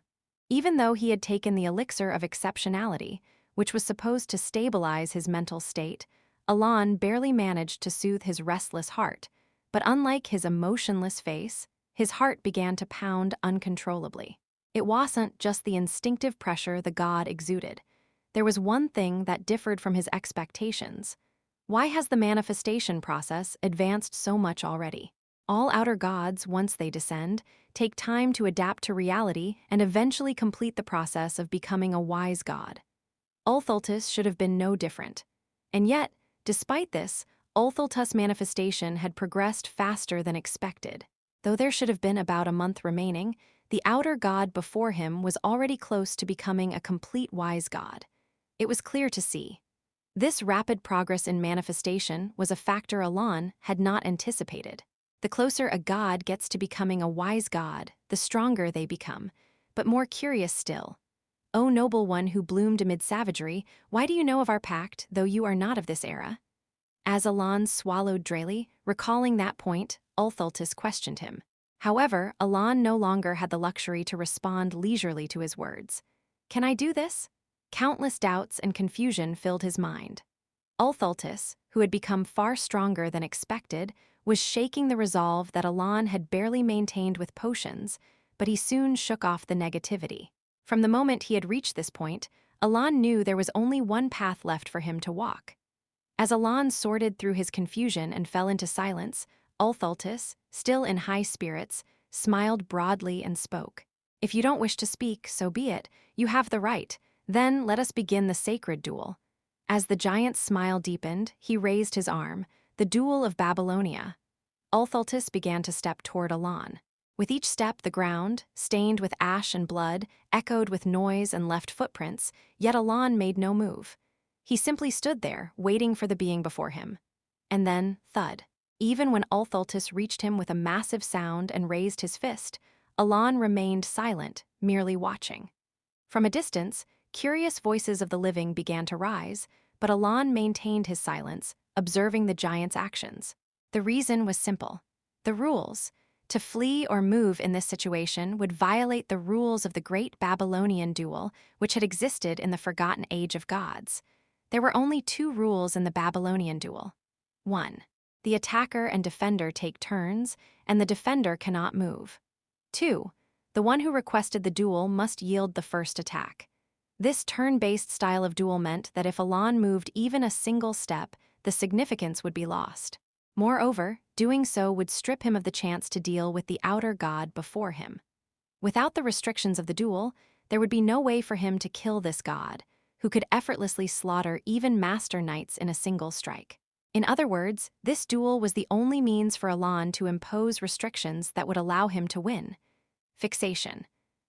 Even though he had taken the elixir of exceptionality, which was supposed to stabilize his mental state, Alon barely managed to soothe his restless heart. But unlike his emotionless face, his heart began to pound uncontrollably. It wasn't just the instinctive pressure the god exuded. There was one thing that differed from his expectations. Why has the manifestation process advanced so much already? All outer gods, once they descend, take time to adapt to reality and eventually complete the process of becoming a wise god. Ulthultus should have been no different. And yet, despite this, Ulthultus' manifestation had progressed faster than expected. Though there should have been about a month remaining, the outer god before him was already close to becoming a complete wise god. It was clear to see. This rapid progress in manifestation was a factor Alon had not anticipated. The closer a god gets to becoming a wise god, the stronger they become. But more curious still. O noble one who bloomed amid savagery, why do you know of our pact, though you are not of this era? As Alon swallowed dreily, recalling that point, Ulthultus questioned him. However, Alan no longer had the luxury to respond leisurely to his words. Can I do this? Countless doubts and confusion filled his mind. Ulthultus, who had become far stronger than expected, was shaking the resolve that Alan had barely maintained with potions, but he soon shook off the negativity. From the moment he had reached this point, Alan knew there was only one path left for him to walk. As Alan sorted through his confusion and fell into silence, Ulthultus, still in high spirits, smiled broadly and spoke. If you don't wish to speak, so be it. You have the right. Then let us begin the sacred duel. As the giant's smile deepened, he raised his arm. The duel of Babylonia. Ulthultus began to step toward Alan. With each step, the ground, stained with ash and blood, echoed with noise and left footprints, yet Alan made no move. He simply stood there, waiting for the being before him. And then, thud. Even when Ulthultus reached him with a massive sound and raised his fist, Alan remained silent, merely watching. From a distance, curious voices of the living began to rise, but Alan maintained his silence, observing the giant's actions. The reason was simple. The rules. To flee or move in this situation would violate the rules of the great Babylonian duel, which had existed in the forgotten age of gods. There were only two rules in the Babylonian duel. 1. The attacker and defender take turns, and the defender cannot move. 2. The one who requested the duel must yield the first attack. This turn-based style of duel meant that if Alan moved even a single step, the significance would be lost. Moreover, doing so would strip him of the chance to deal with the outer god before him. Without the restrictions of the duel, there would be no way for him to kill this god, who could effortlessly slaughter even master knights in a single strike. In other words, this duel was the only means for Alan to impose restrictions that would allow him to win. Fixation.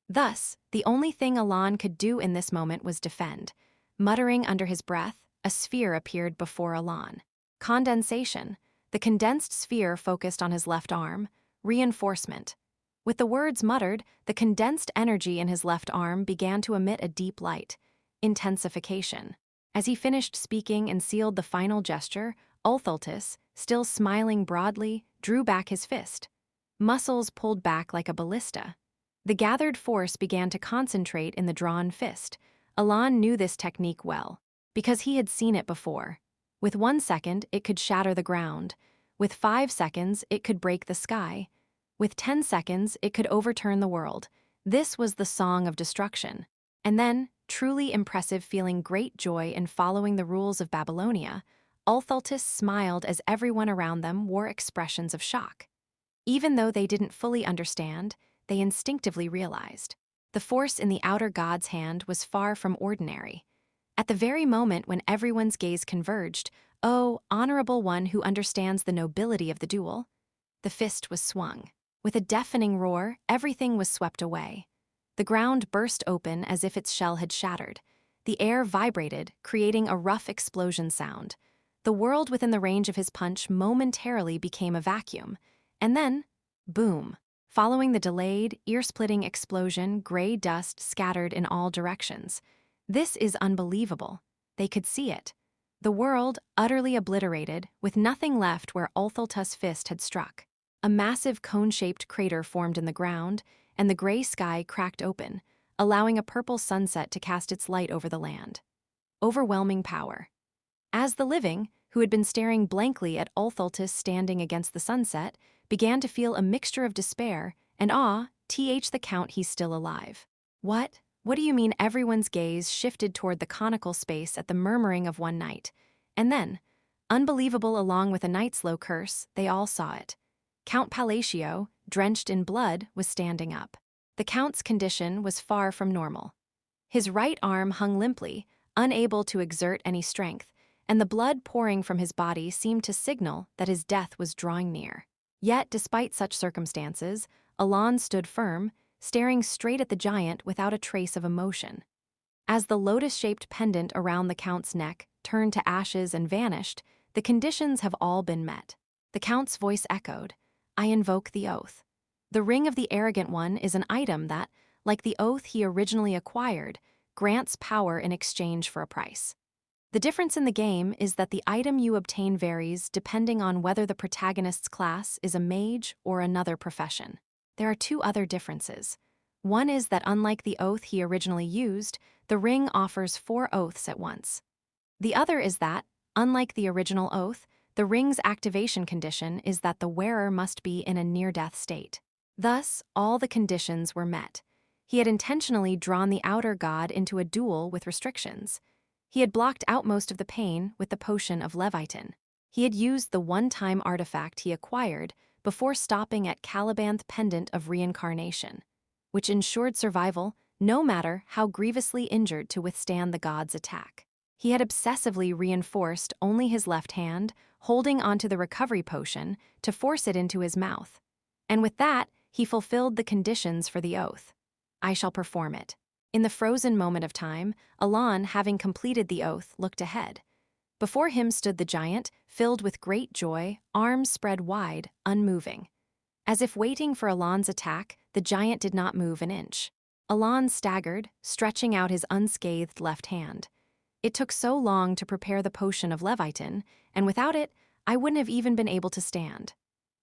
Thus, the only thing Alan could do in this moment was defend. Muttering under his breath, a sphere appeared before Alan. Condensation. The condensed sphere focused on his left arm. Reinforcement. With the words muttered, the condensed energy in his left arm began to emit a deep light. Intensification. As he finished speaking and sealed the final gesture, Ulthultus, still smiling broadly, drew back his fist. Muscles pulled back like a ballista. The gathered force began to concentrate in the drawn fist. Alan knew this technique well, because he had seen it before. With 1 second, it could shatter the ground. With 5 seconds, it could break the sky. With 10 seconds, it could overturn the world. This was the song of destruction. And then, truly impressive, feeling great joy in following the rules of Babylonia, Ulthultus smiled as everyone around them wore expressions of shock. Even though they didn't fully understand, they instinctively realized. The force in the outer god's hand was far from ordinary. At the very moment when everyone's gaze converged, "Oh, honorable one who understands the nobility of the duel," the fist was swung. With a deafening roar, everything was swept away. The ground burst open as if its shell had shattered. The air vibrated, creating a rough explosion sound. The world within the range of his punch momentarily became a vacuum. And then, boom. Following the delayed, ear-splitting explosion, gray dust scattered in all directions. This is unbelievable. They could see it. The world, utterly obliterated, with nothing left where Ulthultus' fist had struck. A massive cone-shaped crater formed in the ground, and the gray sky cracked open, allowing a purple sunset to cast its light over the land. Overwhelming power. As the living, who had been staring blankly at Ulthultus standing against the sunset, began to feel a mixture of despair and awe, the count, he's still alive. What do you mean? Everyone's gaze shifted toward the conical space at the murmuring of one knight. And then, unbelievable along with a knight's low curse, they all saw it. Count Palatio, drenched in blood, was standing up. The count's condition was far from normal. His right arm hung limply, unable to exert any strength, and the blood pouring from his body seemed to signal that his death was drawing near. Yet, despite such circumstances, Alan stood firm, staring straight at the giant without a trace of emotion. As the lotus-shaped pendant around the count's neck turned to ashes and vanished, the conditions have all been met. The count's voice echoed, "I invoke the oath." The ring of the arrogant one is an item that, like the oath he originally acquired, grants power in exchange for a price. The difference in the game is that the item you obtain varies depending on whether the protagonist's class is a mage or another profession. There are two other differences. One is that unlike the oath he originally used, the ring offers 4 oaths at once. The other is that, unlike the original oath, the ring's activation condition is that the wearer must be in a near-death state. Thus, all the conditions were met. He had intentionally drawn the outer god into a duel with restrictions. He had blocked out most of the pain with the potion of Leviathan. He had used the one-time artifact he acquired before stopping at Caliban's pendant of reincarnation, which ensured survival no matter how grievously injured to withstand the god's attack. He had obsessively reinforced only his left hand, holding onto the recovery potion to force it into his mouth. And with that, he fulfilled the conditions for the oath. I shall perform it. In the frozen moment of time, Alan, having completed the oath, looked ahead. Before him stood the giant, filled with great joy, arms spread wide, unmoving. As if waiting for Alan's attack, the giant did not move an inch. Alan staggered, stretching out his unscathed left hand. It took so long to prepare the potion of Leviathan, and without it, I wouldn't have even been able to stand.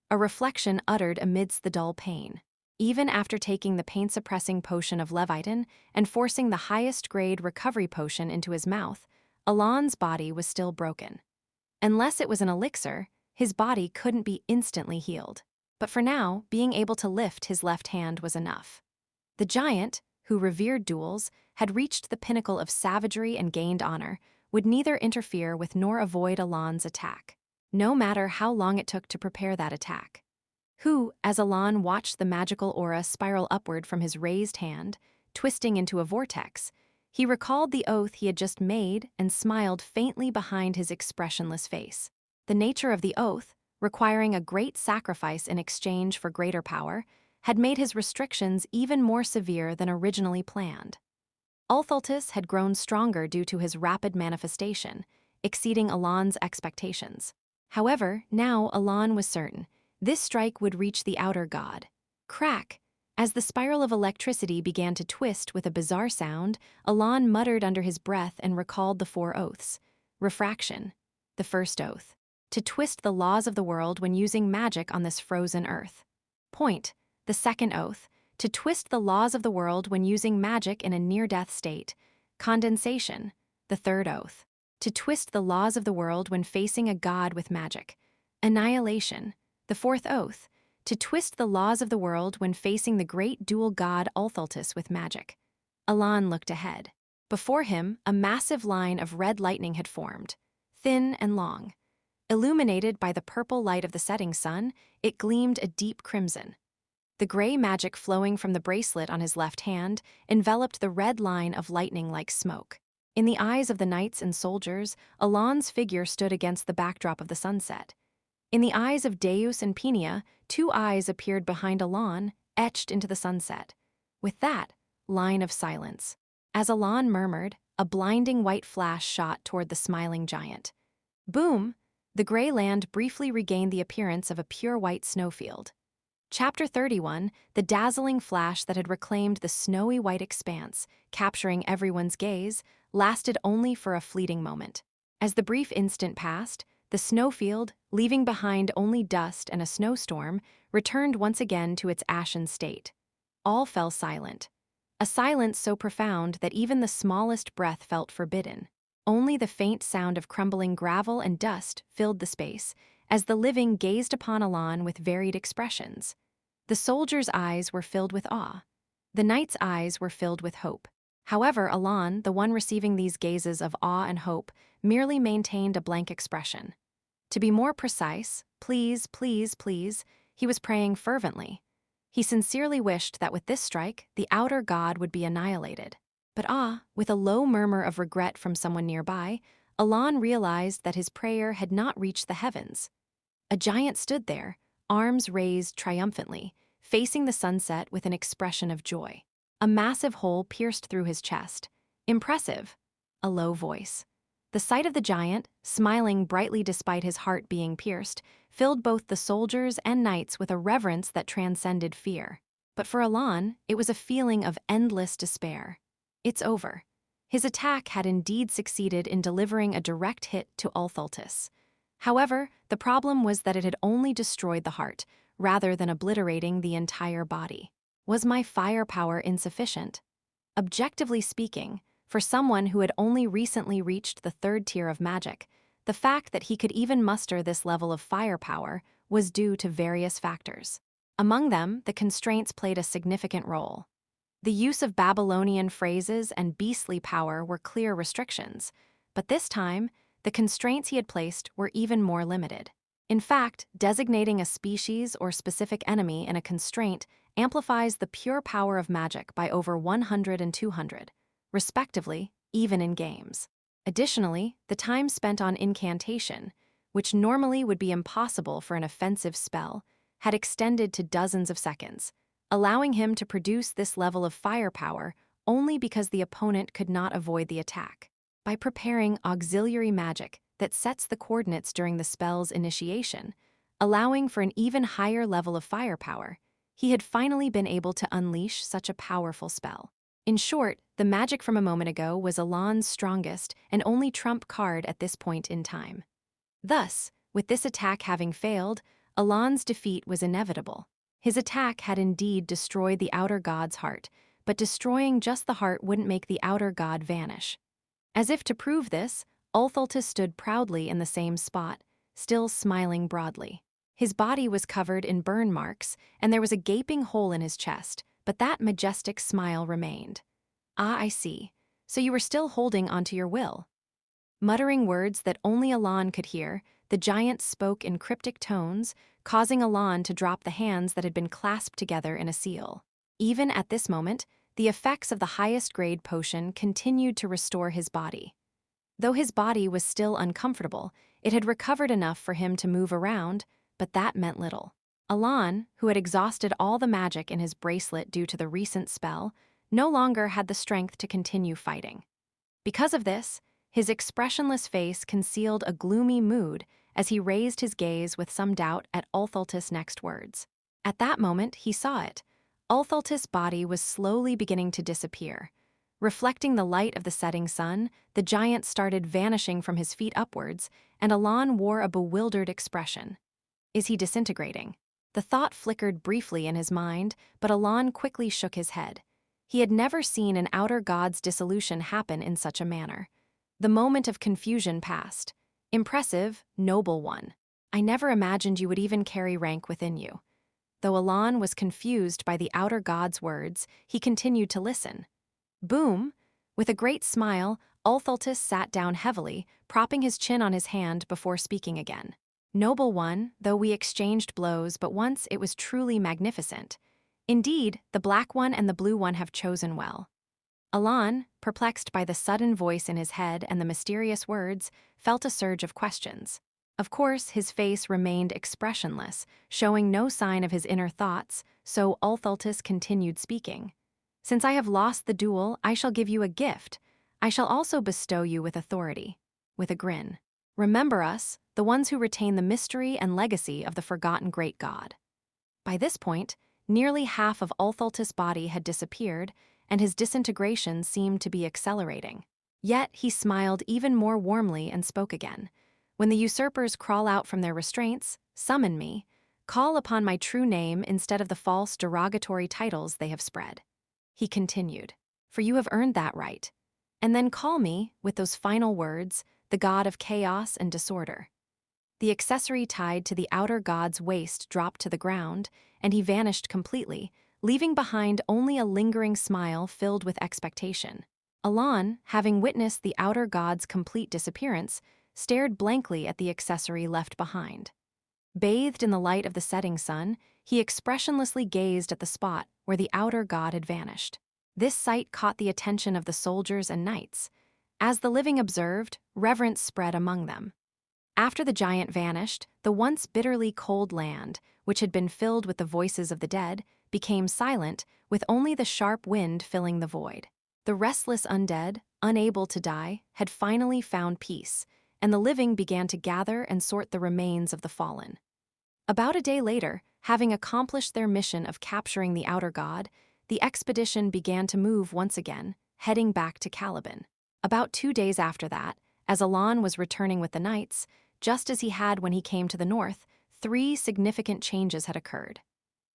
A reflection uttered amidst the dull pain. Even after taking the pain-suppressing potion of Leviathan and forcing the highest-grade recovery potion into his mouth, Alan's body was still broken. Unless it was an elixir, his body couldn't be instantly healed. But for now, being able to lift his left hand was enough. The giant, who revered duels, had reached the pinnacle of savagery and gained honor, would neither interfere with nor avoid Alan's attack, no matter how long it took to prepare that attack. Who, as Alan watched the magical aura spiral upward from his raised hand, twisting into a vortex, he recalled the oath he had just made and smiled faintly behind his expressionless face. The nature of the oath, requiring a great sacrifice in exchange for greater power, had made his restrictions even more severe than originally planned. Ulthaltus had grown stronger due to his rapid manifestation, exceeding Alan's expectations. However, now Alan was certain this strike would reach the outer god. Crack! As the spiral of electricity began to twist with a bizarre sound, Alan muttered under his breath and recalled the 4 oaths. Refraction, the first oath. To twist the laws of the world when using magic on this frozen earth. Point, the second oath. To twist the laws of the world when using magic in a near-death state. Condensation, the third oath. To twist the laws of the world when facing a god with magic. Annihilation, the fourth oath. To twist the laws of the world when facing the great dual god Ulthaltus with magic. Alan looked ahead. Before him, a massive line of red lightning had formed, thin and long. Illuminated by the purple light of the setting sun, it gleamed a deep crimson. The gray magic flowing from the bracelet on his left hand enveloped the red line of lightning like smoke. In the eyes of the knights and soldiers, Alan's figure stood against the backdrop of the sunset. In the eyes of Deus and Penia, 2 eyes appeared behind Alan, etched into the sunset. With that, line of silence. As Alan murmured, a blinding white flash shot toward the smiling giant. Boom! The gray land briefly regained the appearance of a pure white snowfield. Chapter 31, the dazzling flash that had reclaimed the snowy white expanse, capturing everyone's gaze, lasted only for a fleeting moment. As the brief instant passed, the snowfield, leaving behind only dust and a snowstorm, returned once again to its ashen state. All fell silent. A silence so profound that even the smallest breath felt forbidden. Only the faint sound of crumbling gravel and dust filled the space, as the living gazed upon Alan with varied expressions. The soldier's eyes were filled with awe. The knight's eyes were filled with hope. However, Alan, the one receiving these gazes of awe and hope, merely maintained a blank expression. To be more precise, please, please, please, he was praying fervently. He sincerely wished that with this strike, the outer god would be annihilated. But with a low murmur of regret from someone nearby, Alan realized that his prayer had not reached the heavens. A giant stood there, arms raised triumphantly, facing the sunset with an expression of joy. A massive hole pierced through his chest. Impressive. A low voice. The sight of the giant, smiling brightly despite his heart being pierced, filled both the soldiers and knights with a reverence that transcended fear. But for Alan, it was a feeling of endless despair. It's over. His attack had indeed succeeded in delivering a direct hit to Ulthaltus. However, the problem was that it had only destroyed the heart, rather than obliterating the entire body. Was my firepower insufficient? Objectively speaking, for someone who had only recently reached the third tier of magic, the fact that he could even muster this level of firepower was due to various factors. Among them, the constraints played a significant role. The use of Babylonian phrases and beastly power were clear restrictions, but this time, the constraints he had placed were even more limited. In fact, designating a species or specific enemy in a constraint amplifies the pure power of magic by over 100 and 200, respectively, even in games. Additionally, the time spent on incantation, which normally would be impossible for an offensive spell, had extended to dozens of seconds, allowing him to produce this level of firepower only because the opponent could not avoid the attack. By preparing auxiliary magic that sets the coordinates during the spell's initiation, allowing for an even higher level of firepower, he had finally been able to unleash such a powerful spell. In short, the magic from a moment ago was Elan's strongest and only trump card at this point in time. Thus, with this attack having failed, Elan's defeat was inevitable. His attack had indeed destroyed the outer god's heart, but destroying just the heart wouldn't make the outer god vanish. As if to prove this, Ulthaltus stood proudly in the same spot, still smiling broadly. His body was covered in burn marks, and there was a gaping hole in his chest, but that majestic smile remained. "Ah, I see. So you were still holding onto your will." Muttering words that only Elan could hear, the giant spoke in cryptic tones, causing Elan to drop the hands that had been clasped together in a seal. Even at this moment, the effects of the highest grade potion continued to restore his body. Though his body was still uncomfortable, it had recovered enough for him to move around, but that meant little. Elan, who had exhausted all the magic in his bracelet due to the recent spell, no longer had the strength to continue fighting. Because of this, his expressionless face concealed a gloomy mood as he raised his gaze with some doubt at Ulthaltus' next words. At that moment, he saw it. Ulthaltus' body was slowly beginning to disappear. Reflecting the light of the setting sun, the giant started vanishing from his feet upwards, and Elan wore a bewildered expression. Is he disintegrating? The thought flickered briefly in his mind, but Elan quickly shook his head. He had never seen an outer god's dissolution happen in such a manner. The moment of confusion passed. Impressive, noble one. I never imagined you would even carry rank within you. Though Elan was confused by the outer god's words, he continued to listen. Boom! With a great smile, Ulthaltus sat down heavily, propping his chin on his hand before speaking again. Noble one, though we exchanged blows, but once it was truly magnificent. Indeed, the black one and the blue one have chosen well. Elan, perplexed by the sudden voice in his head and the mysterious words, felt a surge of questions. Of course, his face remained expressionless, showing no sign of his inner thoughts, so Ulthaltus continued speaking. Since I have lost the duel, I shall give you a gift. I shall also bestow you with authority. With a grin. Remember us, the ones who retain the mystery and legacy of the forgotten great god. By this point, nearly half of Ulthaltus' body had disappeared, and his disintegration seemed to be accelerating. Yet he smiled even more warmly and spoke again. When the usurpers crawl out from their restraints, summon me, call upon my true name instead of the false derogatory titles they have spread. He continued, for you have earned that right. And then call me, with those final words, the god of chaos and disorder. The accessory tied to the outer god's waist dropped to the ground, and he vanished completely, leaving behind only a lingering smile filled with expectation. Elan, having witnessed the outer god's complete disappearance, stared blankly at the accessory left behind. Bathed in the light of the setting sun, he expressionlessly gazed at the spot where the outer god had vanished. This sight caught the attention of the soldiers and knights. As the living observed, reverence spread among them. After the giant vanished, the once bitterly cold land, which had been filled with the voices of the dead, became silent, with only the sharp wind filling the void. The restless undead, unable to die, had finally found peace, and the living began to gather and sort the remains of the fallen. About a day later, having accomplished their mission of capturing the outer god, the expedition began to move once again, heading back to Caliban. About 2 days after that, as Elan was returning with the knights, just as he had when he came to the north, three significant changes had occurred.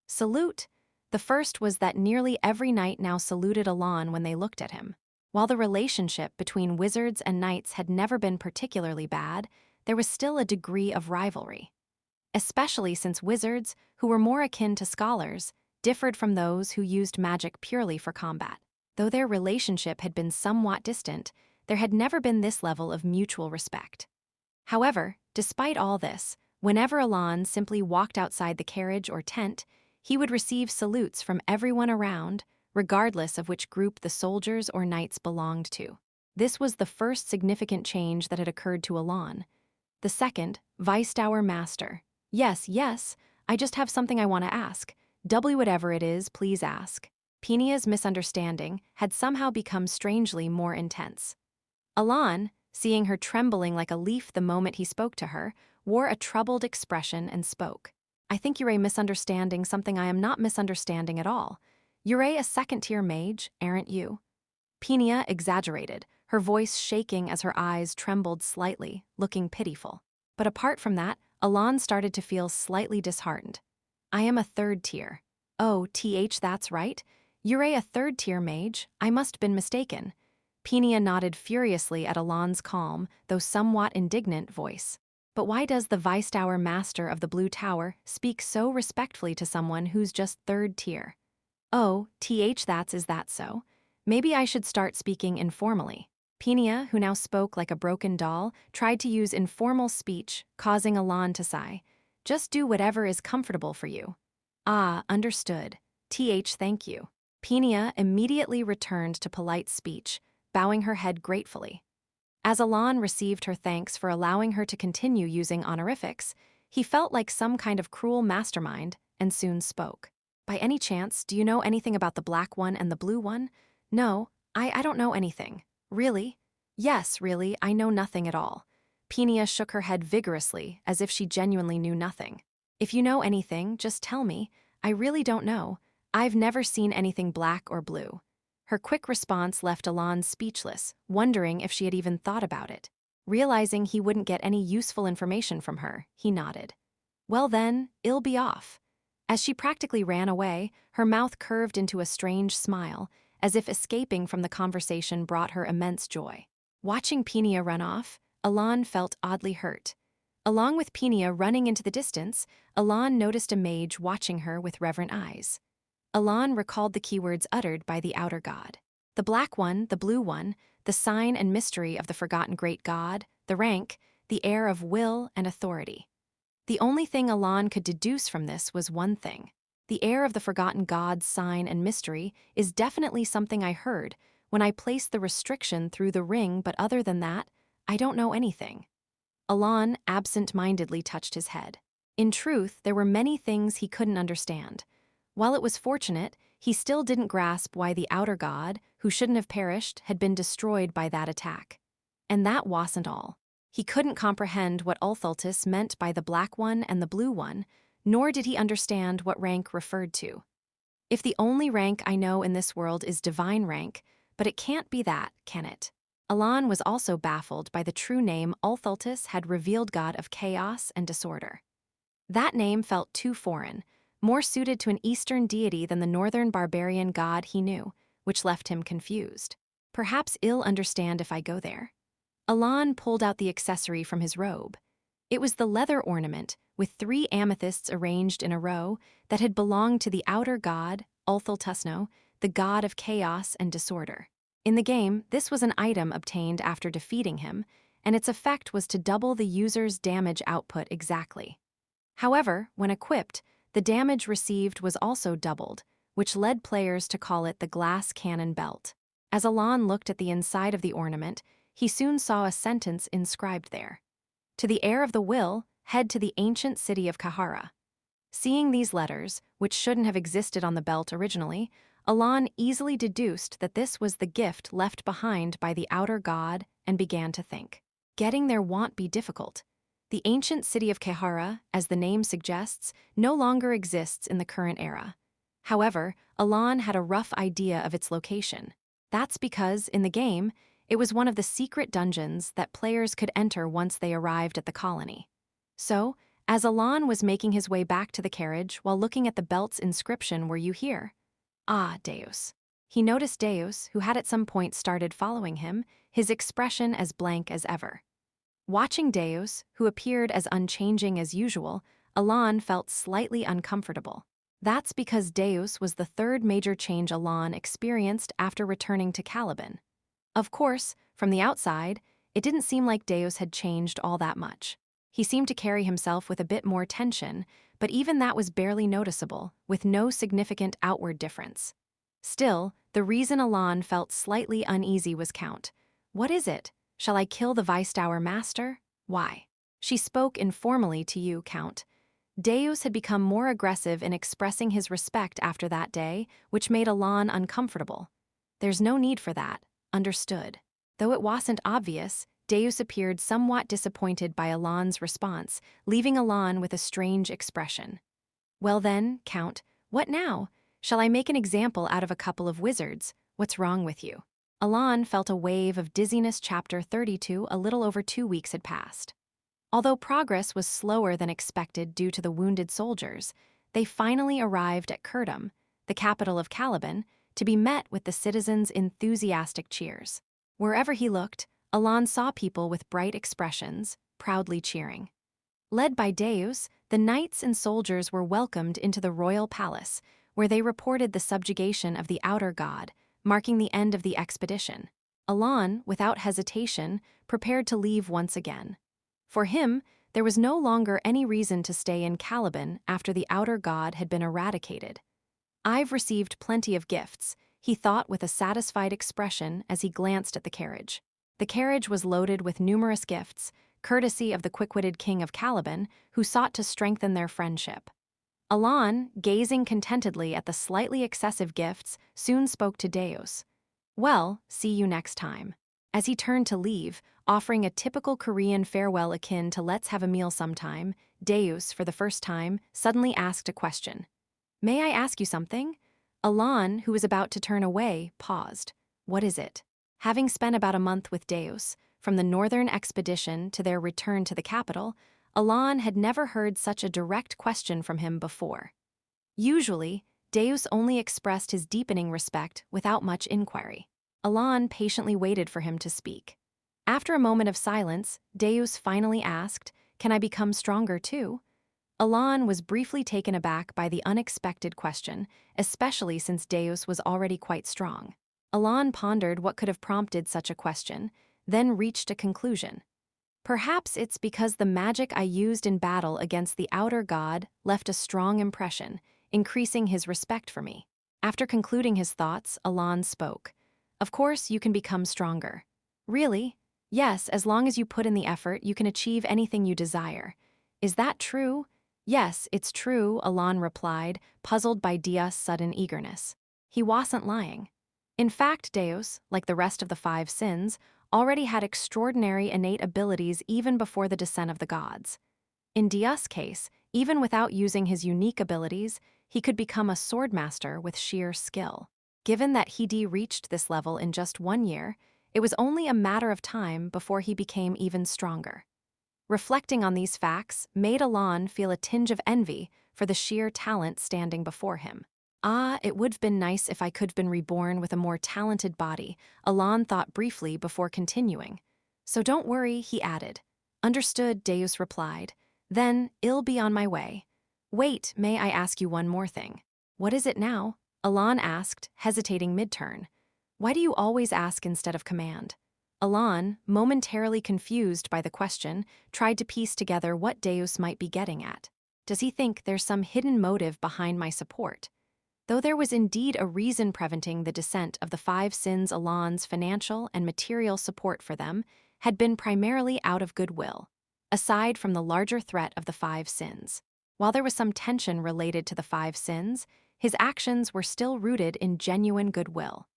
Salute. The first was that nearly every knight now saluted Alon when they looked at him. While the relationship between wizards and knights had never been particularly bad, there was still a degree of rivalry. Especially since wizards, who were more akin to scholars, differed from those who used magic purely for combat. Though their relationship had been somewhat distant, there had never been this level of mutual respect. However, despite all this, whenever Alon simply walked outside the carriage or tent, he would receive salutes from everyone around, regardless of which group the soldiers or knights belonged to. This was the first significant change that had occurred to Alon. The second, Vice-Dower Master. Yes, I just have something I want to ask. Whatever it is, please ask. Penia's misunderstanding had somehow become strangely more intense. Alon, seeing her trembling like a leaf the moment he spoke to her, wore a troubled expression and spoke. I think you're misunderstanding something I am not misunderstanding at all. You're a second-tier mage, aren't you? Penia exaggerated, her voice shaking as her eyes trembled slightly, looking pitiful. But apart from that, Alon started to feel slightly disheartened. I am a third tier. Oh, that's right. You're a third-tier mage. I must have been mistaken. Penia nodded furiously at Alon's calm, though somewhat indignant voice. But why does the Vice-Dower Master of the Blue Tower speak so respectfully to someone who's just third tier? Oh, is that so? Maybe I should start speaking informally. Penia, who now spoke like a broken doll, tried to use informal speech, causing Alon to sigh. Just do whatever is comfortable for you. Ah, understood. Thank you. Penia immediately returned to polite speech, bowing her head gratefully. As Alon received her thanks for allowing her to continue using honorifics, he felt like some kind of cruel mastermind and soon spoke. By any chance, do you know anything about the black one and the blue one? No, I don't know anything. Really? Yes, really, I know nothing at all. Penia shook her head vigorously, as if she genuinely knew nothing. If you know anything, just tell me. I really don't know. I've never seen anything black or blue. Her quick response left Alon speechless, wondering if she had even thought about it. Realizing he wouldn't get any useful information from her, he nodded. Well then, it'll be off. As she practically ran away, her mouth curved into a strange smile, as if escaping from the conversation brought her immense joy. Watching Penia run off, Alon felt oddly hurt. Along with Penia running into the distance, Alon noticed a mage watching her with reverent eyes. Alon recalled the keywords uttered by the outer god. The black one, the blue one, the sign and mystery of the forgotten great god, the rank, the air of will and authority. The only thing Alon could deduce from this was one thing. The air of the forgotten god's sign and mystery is definitely something I heard when I placed the restriction through the ring, but other than that, I don't know anything. Alon absent-mindedly touched his head. In truth, there were many things he couldn't understand. While it was fortunate, he still didn't grasp why the outer god, who shouldn't have perished, had been destroyed by that attack. And that wasn't all. He couldn't comprehend what Ulthultus meant by the black one and the blue one, nor did he understand what rank referred to. If the only rank I know in this world is divine rank, but it can't be that, can it? Alon was also baffled by the true name Ulthultus had revealed, god of chaos and disorder. That name felt too foreign, more suited to an Eastern deity than the northern barbarian god he knew, which left him confused. Perhaps I'll understand if I go there. Alon pulled out the accessory from his robe. It was the leather ornament, with 3 amethysts arranged in a row, that had belonged to the outer god, Ulthultusno, the god of chaos and disorder. In the game, this was an item obtained after defeating him, and its effect was to double the user's damage output exactly. However, when equipped, the damage received was also doubled, which led players to call it the glass cannon belt. As Alon looked at the inside of the ornament, he soon saw a sentence inscribed there. To the heir of the will, head to the ancient city of Kahara. Seeing these letters, which shouldn't have existed on the belt originally, Alon easily deduced that this was the gift left behind by the outer god and began to think. Getting there won't be difficult. The ancient city of Kahara, as the name suggests, no longer exists in the current era. However, Alon had a rough idea of its location. That's because, in the game, it was one of the secret dungeons that players could enter once they arrived at the colony. So, As Alon was making his way back to the carriage while looking at the belt's inscription, "Were you here?" "Ah, Deus." He noticed Deus, who had at some point started following him, his expression as blank as ever. Watching Deus, who appeared as unchanging as usual, Alon felt slightly uncomfortable. That's because Deus was the third major change Alon experienced after returning to Caliban. Of course, from the outside, it didn't seem like Deus had changed all that much. He seemed to carry himself with a bit more tension, but even that was barely noticeable, with no significant outward difference. Still, the reason Alon felt slightly uneasy was Count. "What is it? Shall I kill the Weisdower master? Why?" "She spoke informally to you, Count." Deus had become more aggressive in expressing his respect after that day, which made Alon uncomfortable. "There's no need for that. Understood." Though it wasn't obvious, Deus appeared somewhat disappointed by Alon's response, leaving Alon with a strange expression. "Well then, Count, what now? Shall I make an example out of a couple of wizards? What's wrong with you?" Alon felt a wave of dizziness. Chapter 32. A little over 2 weeks had passed. Although progress was slower than expected due to the wounded soldiers, they finally arrived at Curdum, the capital of Caliban, to be met with the citizens' enthusiastic cheers. Wherever he looked, Alon saw people with bright expressions, proudly cheering. Led by Deus, the knights and soldiers were welcomed into the royal palace, where they reported the subjugation of the outer god, marking the end of the expedition. Alon, without hesitation, prepared to leave once again. For him, there was no longer any reason to stay in Caliban after the outer god had been eradicated. "I've received plenty of gifts," he thought with a satisfied expression as he glanced at the carriage. The carriage was loaded with numerous gifts, courtesy of the quick-witted king of Caliban, who sought to strengthen their friendship. Alon, gazing contentedly at the slightly excessive gifts, soon spoke to Deus. "Well, see you next time." As he turned to leave, offering a typical Korean farewell akin to "let's have a meal sometime," Deus, for the first time, suddenly asked a question. "May I ask you something?" Alon, who was about to turn away, paused. "What is it?" Having spent about a month with Deus, from the northern expedition to their return to the capital, Alon had never heard such a direct question from him before. Usually, Deus only expressed his deepening respect without much inquiry. Alon patiently waited for him to speak. After a moment of silence, Deus finally asked, "Can I become stronger too?" Alon was briefly taken aback by the unexpected question, especially since Deus was already quite strong. Alon pondered what could have prompted such a question, then reached a conclusion. "Perhaps it's because the magic I used in battle against the outer god left a strong impression, increasing his respect for me." After concluding his thoughts, Alon spoke. "Of course, you can become stronger." "Really?" "Yes, as long as you put in the effort, you can achieve anything you desire." "Is that true?" "Yes, it's true," Alon replied, puzzled by Dia's sudden eagerness. He wasn't lying. In fact, Deus, like the rest of the 5 sins, already had extraordinary innate abilities even before the descent of the gods. In Dia's case, even without using his unique abilities, he could become a swordmaster with sheer skill. Given that Hidi reached this level in just 1 year, it was only a matter of time before he became even stronger. Reflecting on these facts made Alon feel a tinge of envy for the sheer talent standing before him. "Ah, it would have been nice if I could have been reborn with a more talented body," Alon thought briefly before continuing. "So don't worry," he added. "Understood," Deus replied. "Then, I'll be on my way." "Wait, may I ask you one more thing?" "What is it now?" Alon asked, hesitating mid-turn. "Why do you always ask instead of command?" Alon, momentarily confused by the question, tried to piece together what Deus might be getting at. Does he think there's some hidden motive behind my support? Though there was indeed a reason preventing the descent of the 5 sins, Alon's financial and material support for them had been primarily out of goodwill, aside from the larger threat of the 5 sins. While there was some tension related to the 5 sins, his actions were still rooted in genuine goodwill.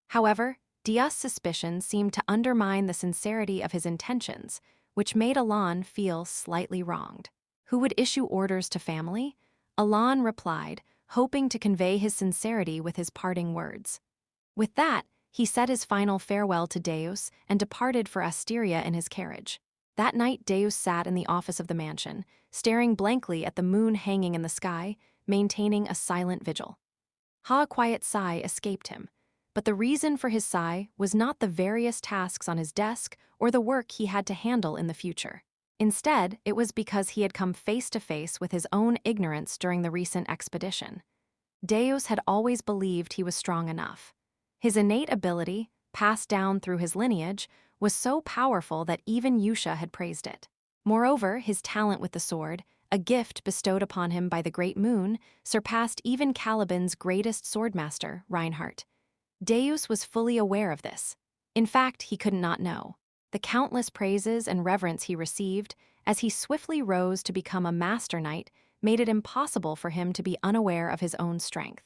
However, Dia's suspicion seemed to undermine the sincerity of his intentions, which made Alon feel slightly wronged. Who would issue orders to family? Alon replied, hoping to convey his sincerity with his parting words. With that, he said his final farewell to Deus and departed for Asteria in his carriage. That night, Deus sat in the office of the mansion, staring blankly at the moon hanging in the sky, maintaining a silent vigil. A quiet sigh escaped him, but the reason for his sigh was not the various tasks on his desk or the work he had to handle in the future. Instead, it was because he had come face to face with his own ignorance during the recent expedition. Deus had always believed he was strong enough. His innate ability, passed down through his lineage, was so powerful that even Yusha had praised it. Moreover, his talent with the sword, a gift bestowed upon him by the Great Moon, surpassed even Caliban's greatest swordmaster, Reinhardt. Deus was fully aware of this. In fact, he could not know the countless praises and reverence he received as he swiftly rose to become a master knight made it impossible for him to be unaware of his own strength.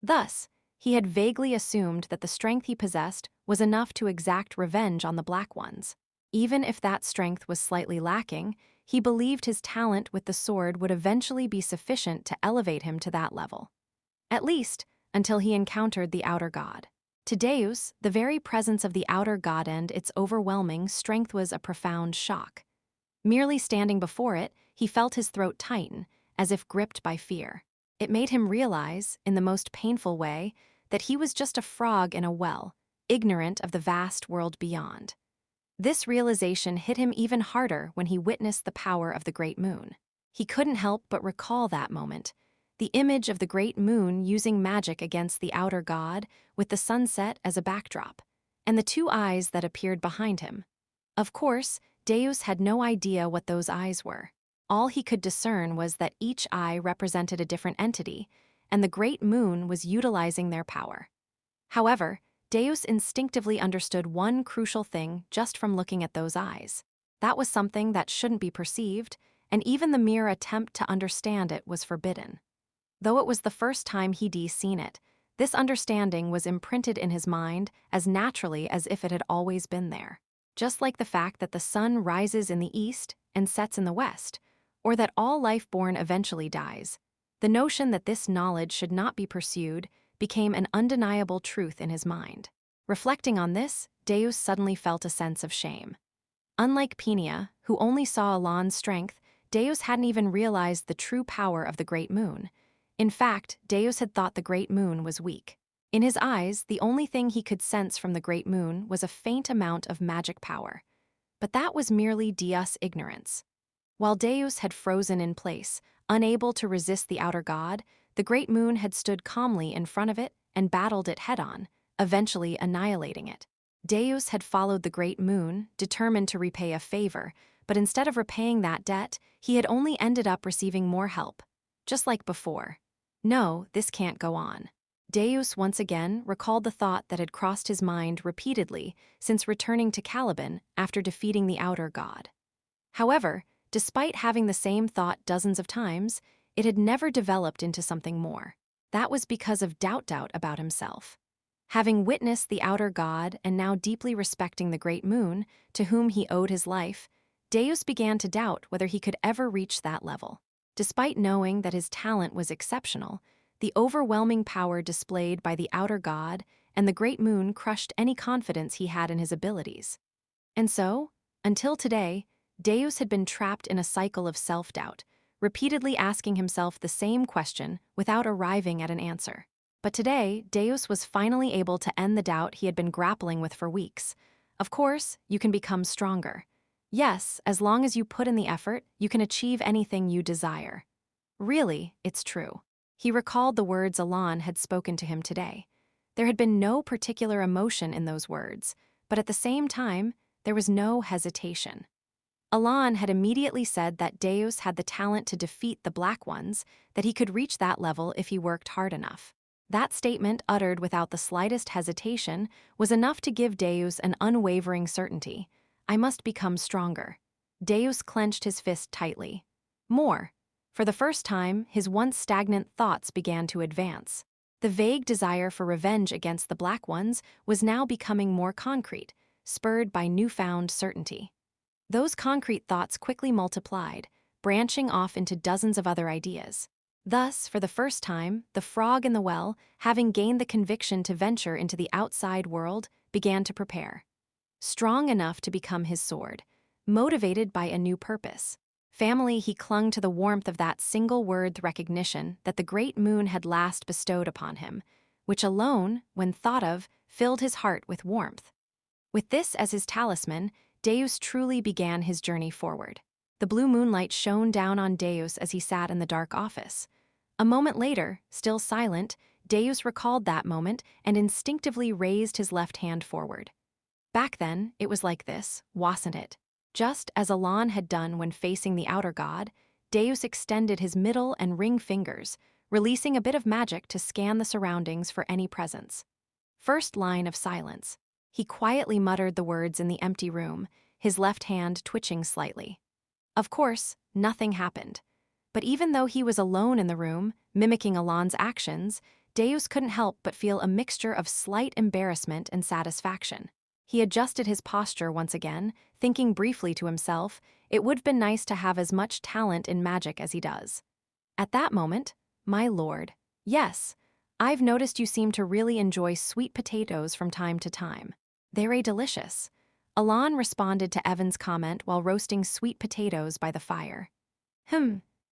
Thus, he had vaguely assumed that the strength he possessed was enough to exact revenge on the Black Ones. Even if that strength was slightly lacking, he believed his talent with the sword would eventually be sufficient to elevate him to that level. At least, until he encountered the Outer God. To Deus, the very presence of the Outer God and its overwhelming strength was a profound shock. Merely standing before it, he felt his throat tighten, as if gripped by fear. It made him realize, in the most painful way, that he was just a frog in a well, ignorant of the vast world beyond. This realization hit him even harder when he witnessed the power of the Great Moon. He couldn't help but recall that moment, the image of the Great Moon using magic against the Outer God, with the sunset as a backdrop, and the two eyes that appeared behind him. Of course, Deus had no idea what those eyes were. All he could discern was that each eye represented a different entity, and the Great Moon was utilizing their power. However, Deus instinctively understood one crucial thing just from looking at those eyes. That was something that shouldn't be perceived, and even the mere attempt to understand it was forbidden. Though it was the first time he'd seen it, this understanding was imprinted in his mind as naturally as if it had always been there. Just like the fact that the sun rises in the east and sets in the west, or that all life born eventually dies, the notion that this knowledge should not be pursued became an undeniable truth in his mind. Reflecting on this, Deus suddenly felt a sense of shame. Unlike Peña, who only saw Elan's strength, Deus hadn't even realized the true power of the Great Moon. In fact, Deus had thought the Great Moon was weak. In his eyes, the only thing he could sense from the Great Moon was a faint amount of magic power. But that was merely Deus' ignorance. While Deus had frozen in place, unable to resist the Outer God, the Great Moon had stood calmly in front of it and battled it head-on, eventually annihilating it. Deus had followed the Great Moon, determined to repay a favor, but instead of repaying that debt, he had only ended up receiving more help. Just like before. No, this can't go on. Deus once again recalled the thought that had crossed his mind repeatedly since returning to Caliban after defeating the Outer God. However, despite having the same thought dozens of times, it had never developed into something more. That was because of doubt about himself. Having witnessed the Outer God and now deeply respecting the Great Moon, to whom he owed his life, Deus began to doubt whether he could ever reach that level. Despite knowing that his talent was exceptional, the overwhelming power displayed by the Outer God and the Great Moon crushed any confidence he had in his abilities. And so, until today, Deus had been trapped in a cycle of self-doubt, repeatedly asking himself the same question without arriving at an answer. But today, Deus was finally able to end the doubt he had been grappling with for weeks. Of course, you can become stronger. Yes, as long as you put in the effort, you can achieve anything you desire. Really, it's true. He recalled the words Elan had spoken to him today. There had been no particular emotion in those words, but at the same time, there was no hesitation. Elan had immediately said that Deus had the talent to defeat the Black Ones, that he could reach that level if he worked hard enough. That statement, uttered without the slightest hesitation, was enough to give Deus an unwavering certainty. I must become stronger. Deus clenched his fist tightly. More. For the first time, his once stagnant thoughts began to advance. The vague desire for revenge against the Black Ones was now becoming more concrete, spurred by newfound certainty. Those concrete thoughts quickly multiplied, branching off into dozens of other ideas. Thus, for the first time, the frog in the well, having gained the conviction to venture into the outside world, began to prepare. Strong enough to become his sword, motivated by a new purpose. Family, he clung to the warmth of that single word's recognition that the great moon had last bestowed upon him, which alone, when thought of, filled his heart with warmth. With this as his talisman, Deus truly began his journey forward. The blue moonlight shone down on Deus as he sat in the dark office. A moment later, still silent, Deus recalled that moment and instinctively raised his left hand forward. Back then, it was like this, wasn't it? Just as Elan had done when facing the outer god, Deus extended his middle and ring fingers, releasing a bit of magic to scan the surroundings for any presence. First line of silence. He quietly muttered the words in the empty room, his left hand twitching slightly. Of course, nothing happened. But even though he was alone in the room, mimicking Elan's actions, Deus couldn't help but feel a mixture of slight embarrassment and satisfaction. He adjusted his posture once again, thinking briefly to himself, it would have been nice to have as much talent in magic as he does. At that moment, my lord, yes, I've noticed you seem to really enjoy sweet potatoes from time to time. They're delicious. Elan responded to Evan's comment while roasting sweet potatoes by the fire.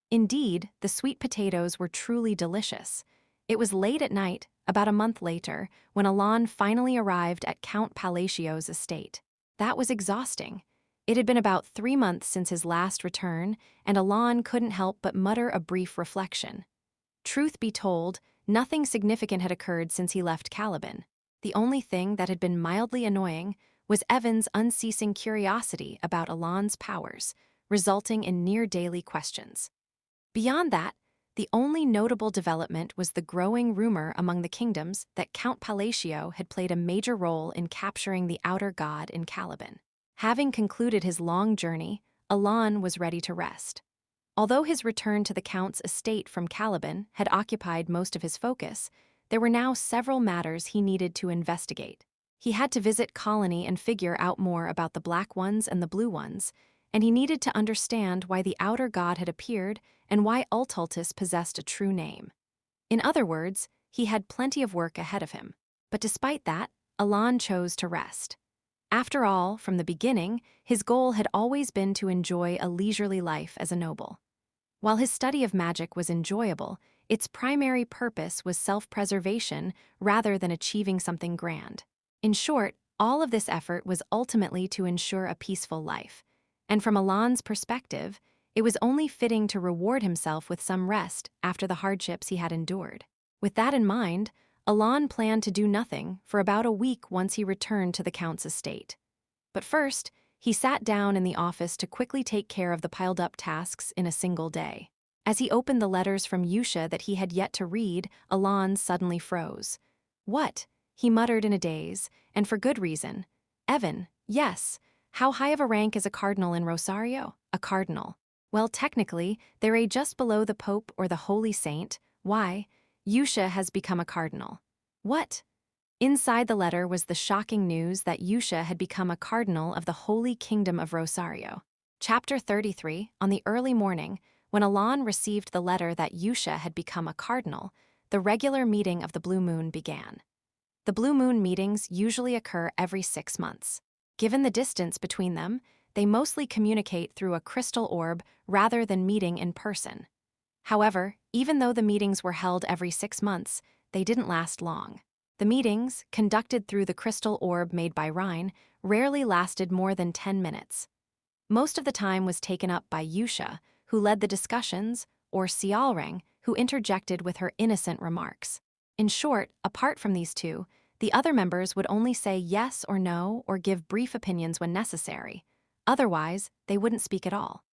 Indeed, the sweet potatoes were truly delicious. It was late at night, about a month later, when Elan finally arrived at Count Palacio's estate. That was exhausting. It had been about 3 months since his last return, and Elan couldn't help but mutter a brief reflection. Truth be told, nothing significant had occurred since he left Caliban. The only thing that had been mildly annoying was Evan's unceasing curiosity about Elan's powers, resulting in near-daily questions. Beyond that, the only notable development was the growing rumor among the kingdoms that Count Palacio had played a major role in capturing the outer god in Caliban. Having concluded his long journey, Elan was ready to rest. Although his return to the Count's estate from Caliban had occupied most of his focus, there were now several matters he needed to investigate. He had to visit Colony and figure out more about the Black Ones and the Blue Ones, and he needed to understand why the outer god had appeared and why Ultultus possessed a true name. In other words, he had plenty of work ahead of him. But despite that, Elan chose to rest. After all, from the beginning, his goal had always been to enjoy a leisurely life as a noble. While his study of magic was enjoyable, its primary purpose was self-preservation rather than achieving something grand. In short, all of this effort was ultimately to ensure a peaceful life. And from Elan's perspective, it was only fitting to reward himself with some rest after the hardships he had endured. With that in mind, Elan planned to do nothing for about a week once he returned to the Count's estate. But first, he sat down in the office to quickly take care of the piled-up tasks in a single day. As he opened the letters from Yusha that he had yet to read, Elan suddenly froze. "What?" he muttered in a daze, and for good reason. "Evan, yes. How high of a rank is a cardinal in Rosario?" "A cardinal. Well, technically, they're just below the Pope or the Holy Saint. Why? Yusha has become a cardinal." "What?" Inside the letter was the shocking news that Yusha had become a cardinal of the Holy Kingdom of Rosario. Chapter 33, on the early morning, when Elan received the letter that Yusha had become a cardinal, the regular meeting of the Blue Moon began. The Blue Moon meetings usually occur every 6 months. Given the distance between them, they mostly communicate through a crystal orb rather than meeting in person. However, even though the meetings were held every 6 months, they didn't last long. The meetings, conducted through the crystal orb made by Rhine, rarely lasted more than 10 minutes. Most of the time was taken up by Yusha, who led the discussions, or Sialrang, who interjected with her innocent remarks. In short, apart from these two, the other members would only say yes or no or give brief opinions when necessary. Otherwise, they wouldn't speak at all.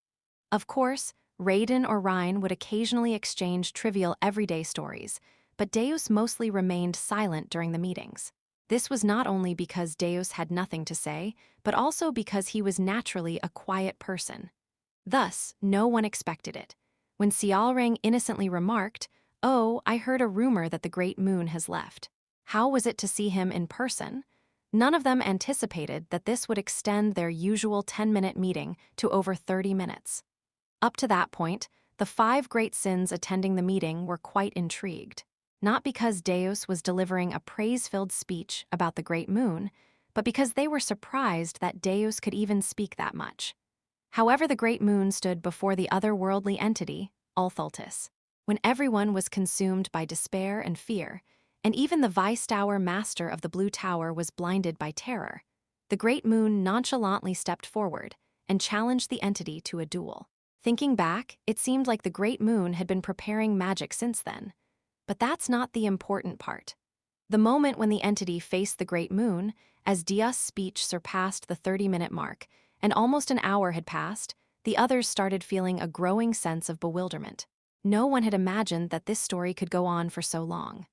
Of course, Raiden or Rhine would occasionally exchange trivial everyday stories, but Deus mostly remained silent during the meetings. This was not only because Deus had nothing to say, but also because he was naturally a quiet person. Thus, no one expected it. When Sialrang innocently remarked, "Oh, I heard a rumor that the Great Moon has left. How was it to see him in person?" None of them anticipated that this would extend their usual 10-minute meeting to over 30 minutes. Up to that point, the 5 great sins attending the meeting were quite intrigued. Not because Deus was delivering a praise-filled speech about the Great Moon, but because they were surprised that Deus could even speak that much. However, the great moon stood before the otherworldly entity, Althaltus. When everyone was consumed by despair and fear, and even the Vice Tower master of the Blue Tower was blinded by terror, the great moon nonchalantly stepped forward and challenged the entity to a duel. Thinking back, it seemed like the great moon had been preparing magic since then. But that's not the important part. The moment when the entity faced the great moon, as Dia's speech surpassed the 30-minute mark, and almost an hour had passed, the others started feeling a growing sense of bewilderment. No one had imagined that this story could go on for so long.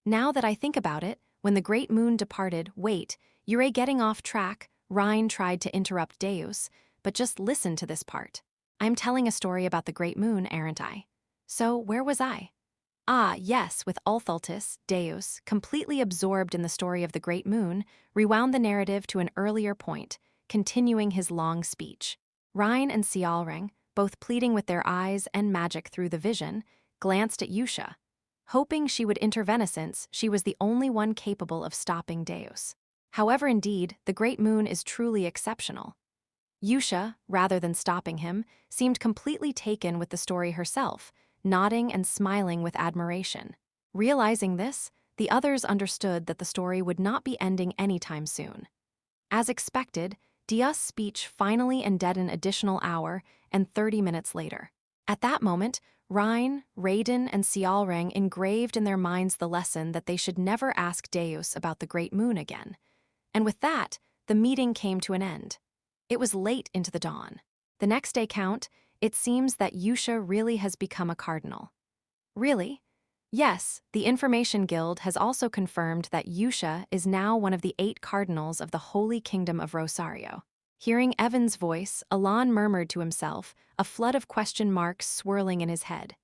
Now that I think about it, when the great moon departed, wait, you're getting off track, Rhine tried to interrupt Deus, but just listen to this part. I'm telling a story about the great moon, aren't I? So, where was I? Ah, yes, with Althaltus, Deus, completely absorbed in the story of the great moon, rewound the narrative to an earlier point, continuing his long speech. Rhine and Cialring, both pleading with their eyes and magic through the vision, glanced at Yusha, hoping she would intervene since she was the only one capable of stopping Deus. However, indeed, the great moon is truly exceptional. Yusha, rather than stopping him, seemed completely taken with the story herself, nodding and smiling with admiration. Realizing this, the others understood that the story would not be ending anytime soon. As expected, Dia's speech finally ended an additional hour and 30 minutes later. At that moment, Rhine, Raiden, and Cialring engraved in their minds the lesson that they should never ask Deus about the great moon again. And with that, the meeting came to an end. It was late into the dawn. The next day count, it seems that Yusha really has become a cardinal. Really? Yes, the Information Guild has also confirmed that Yusha is now one of the 8 cardinals of the Holy Kingdom of Rosario. Hearing Evan's voice, Alon murmured to himself, a flood of question marks swirling in his head.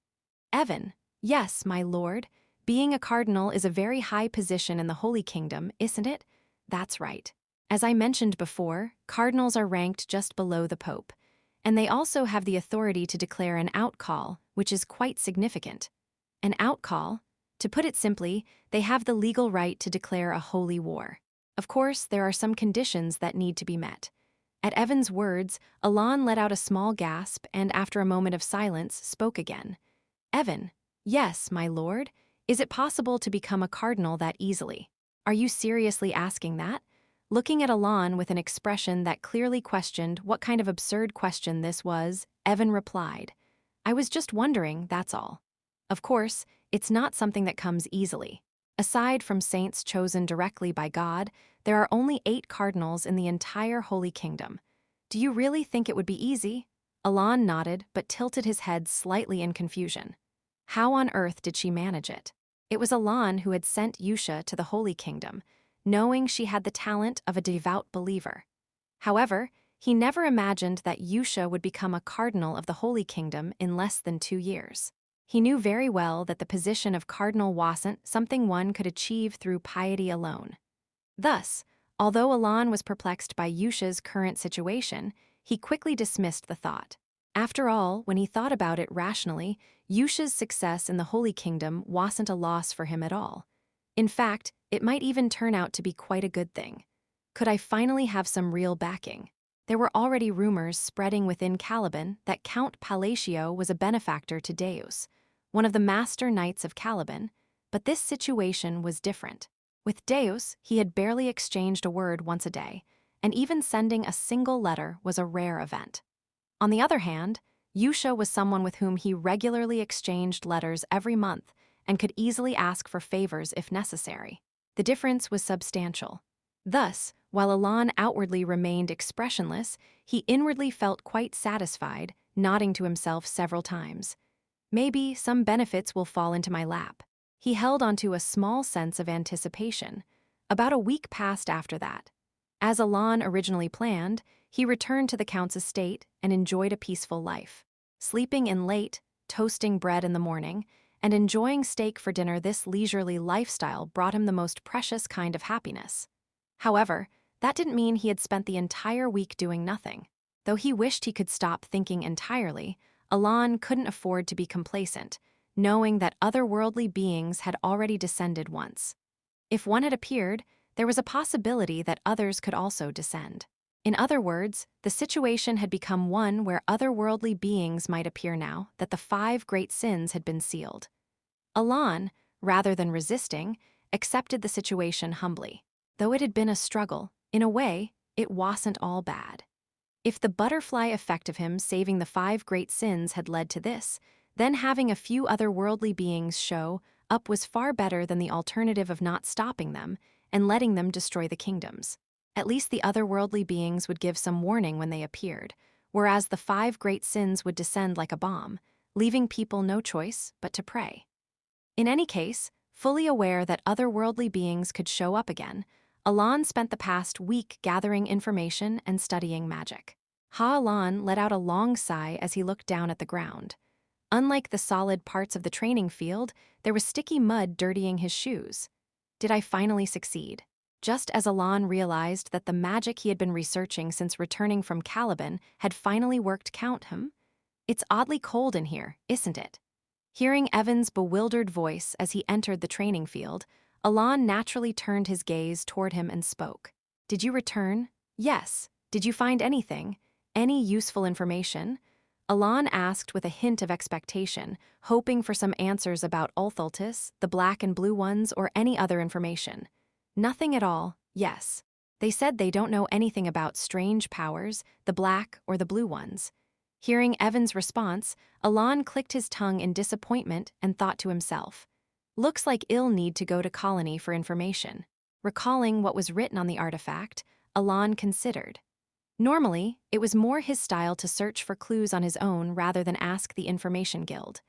Evan, yes, my lord. Being a cardinal is a very high position in the Holy Kingdom, isn't it? That's right. As I mentioned before, cardinals are ranked just below the Pope, and they also have the authority to declare an outcall, which is quite significant. An outcall? To put it simply, they have the legal right to declare a holy war. Of course, there are some conditions that need to be met. At Evan's words, Alon let out a small gasp and, after a moment of silence, spoke again. Evan, yes, my lord. Is it possible to become a cardinal that easily? Are you seriously asking that? Looking at Alon with an expression that clearly questioned what kind of absurd question this was, Evan replied, I was just wondering, that's all. Of course, it's not something that comes easily. Aside from saints chosen directly by God, there are only 8 cardinals in the entire Holy Kingdom. Do you really think it would be easy? Alon nodded but tilted his head slightly in confusion. How on earth did she manage it? It was Alon who had sent Yusha to the Holy Kingdom, knowing she had the talent of a devout believer. However, he never imagined that Yusha would become a cardinal of the Holy Kingdom in less than 2 years. He knew very well that the position of cardinal wasn't something one could achieve through piety alone. Thus, although Alon was perplexed by Yusha's current situation, he quickly dismissed the thought. After all, when he thought about it rationally, Yusha's success in the Holy Kingdom wasn't a loss for him at all. In fact, it might even turn out to be quite a good thing. Could I finally have some real backing? There were already rumors spreading within Caliban that Count Palatio was a benefactor to Deus, one of the master knights of Caliban, but this situation was different. With Deus, he had barely exchanged a word once a day, and even sending a single letter was a rare event. On the other hand, Yusha was someone with whom he regularly exchanged letters every month and could easily ask for favors if necessary. The difference was substantial. Thus, while Alon outwardly remained expressionless, he inwardly felt quite satisfied, nodding to himself several times. Maybe some benefits will fall into my lap. He held onto a small sense of anticipation. About a week passed after that. As Alon originally planned, he returned to the Count's estate and enjoyed a peaceful life. Sleeping in late, toasting bread in the morning, and enjoying steak for dinner, this leisurely lifestyle brought him the most precious kind of happiness. However, that didn't mean he had spent the entire week doing nothing. Though he wished he could stop thinking entirely, Alon couldn't afford to be complacent, knowing that otherworldly beings had already descended once. If one had appeared, there was a possibility that others could also descend. In other words, the situation had become one where otherworldly beings might appear now that the 5 great sins had been sealed. Alan, rather than resisting, accepted the situation humbly. Though it had been a struggle, in a way, it wasn't all bad. If the butterfly effect of him saving the 5 great sins had led to this, then having a few otherworldly beings show up was far better than the alternative of not stopping them and letting them destroy the kingdoms. At least the otherworldly beings would give some warning when they appeared, whereas the 5 great sins would descend like a bomb, leaving people no choice but to pray. In any case, fully aware that otherworldly beings could show up again, Alan spent the past week gathering information and studying magic. Alan let out a long sigh as he looked down at the ground. Unlike the solid parts of the training field, there was sticky mud dirtying his shoes. Did I finally succeed? Just as Alan realized that the magic he had been researching since returning from Caliban had finally worked, count him. It's oddly cold in here, isn't it? Hearing Evan's bewildered voice as he entered the training field, Alan naturally turned his gaze toward him and spoke. Did you return? Yes. Did you find anything? Any useful information? Alan asked with a hint of expectation, hoping for some answers about Ulthaltis, the black and blue ones, or any other information. Nothing at all, yes. They said they don't know anything about strange powers, the black or the blue ones. Hearing Evan's response, Alan clicked his tongue in disappointment and thought to himself, looks like I'll need to go to Colony for information. Recalling what was written on the artifact, Alan considered. Normally, it was more his style to search for clues on his own rather than ask the Information Guild.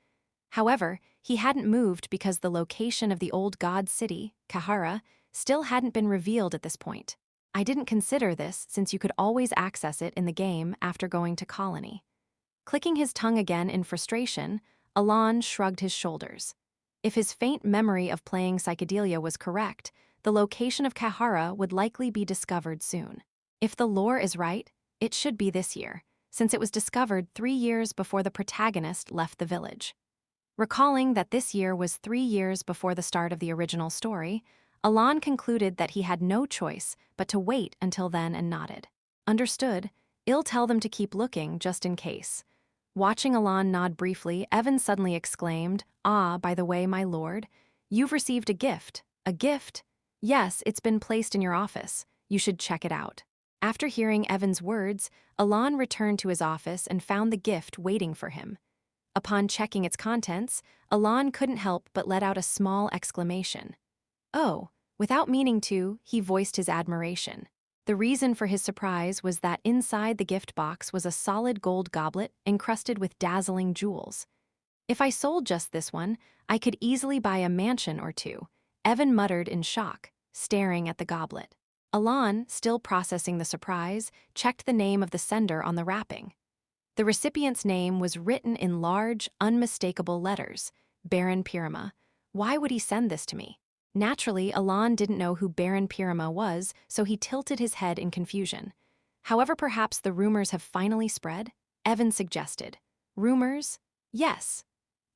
However, he hadn't moved because the location of the old god city, Kahara, still hadn't been revealed at this point. I didn't consider this since you could always access it in the game after going to Colony. Clicking his tongue again in frustration, Alan shrugged his shoulders. If his faint memory of playing psychedelia was correct, the location of Kahara would likely be discovered soon. If the lore is right, it should be this year, since it was discovered 3 years before the protagonist left the village. Recalling that this year was 3 years before the start of the original story, Alan concluded that he had no choice but to wait until then and nodded. Understood, I'll tell them to keep looking just in case. Watching Alan nod briefly, Evan suddenly exclaimed, "Ah, by the way, my lord, you've received a gift." "A gift?" "Yes, it's been placed in your office. You should check it out." After hearing Evan's words, Alan returned to his office and found the gift waiting for him. Upon checking its contents, Alan couldn't help but let out a small exclamation. "Oh," without meaning to, he voiced his admiration. The reason for his surprise was that inside the gift box was a solid gold goblet encrusted with dazzling jewels. "If I sold just this one, I could easily buy a mansion or 2, Evan muttered in shock, staring at the goblet. Alan, still processing the surprise, checked the name of the sender on the wrapping. The recipient's name was written in large, unmistakable letters, Baron Pirama. Why would he send this to me? Naturally, Alan didn't know who Baron Pirama was, so he tilted his head in confusion. However, perhaps the rumors have finally spread? Evan suggested. Rumors? Yes.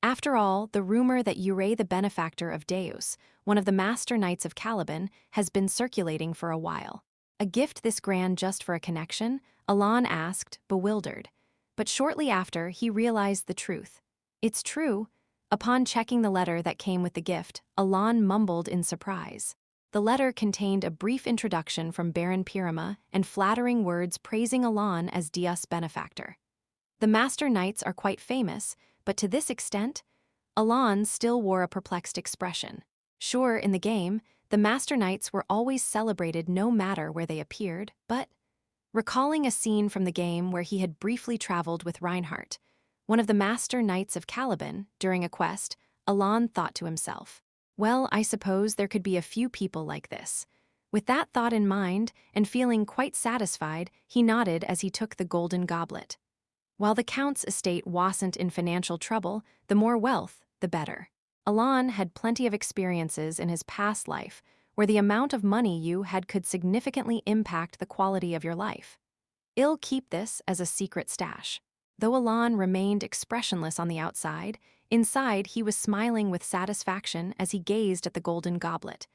After all, the rumor that Ure, the benefactor of Deus, one of the master knights of Caliban, has been circulating for a while. A gift this grand just for a connection? Alan asked, bewildered. But shortly after, he realized the truth. It's true. Upon checking the letter that came with the gift, Alan mumbled in surprise. The letter contained a brief introduction from Baron Pirama and flattering words praising Alan as Deus benefactor. The Master Knights are quite famous, but to this extent, Alan still wore a perplexed expression. Sure, in the game, the Master Knights were always celebrated no matter where they appeared, but recalling a scene from the game where he had briefly traveled with Reinhardt, one of the Master Knights of Caliban, during a quest, Alan thought to himself, well, I suppose there could be a few people like this. With that thought in mind, and feeling quite satisfied, he nodded as he took the golden goblet. While the Count's estate wasn't in financial trouble, the more wealth, the better. Alan had plenty of experiences in his past life where the amount of money you had could significantly impact the quality of your life. I'll keep this as a secret stash. Though Alan remained expressionless on the outside, inside he was smiling with satisfaction as he gazed at the golden goblet.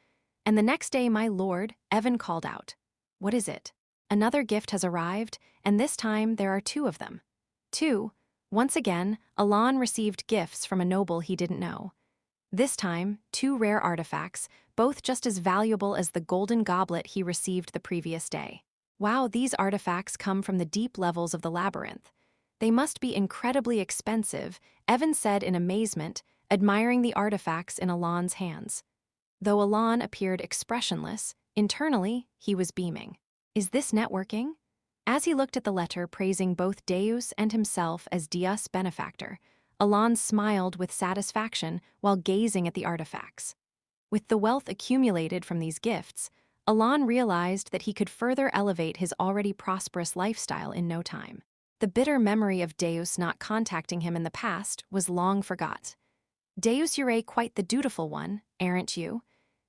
And the next day, my lord, Evan called out. What is it? another gift has arrived, and this time there are two of them. 2. Once again, Alon received gifts from a noble he didn't know. This time, 2 rare artifacts, both just as valuable as the golden goblet he received the previous day. Wow, these artifacts come from the deep levels of the labyrinth. They must be incredibly expensive, Evan said in amazement, admiring the artifacts in Alon's hands. Though Alon appeared expressionless, internally, he was beaming. Is this networking? As he looked at the letter praising both Deus and himself as Dios benefactor, Alon smiled with satisfaction while gazing at the artifacts. With the wealth accumulated from these gifts, Alon realized that he could further elevate his already prosperous lifestyle in no time. The bitter memory of Deus not contacting him in the past was long forgot. Deus, you're quite the dutiful one, aren't you?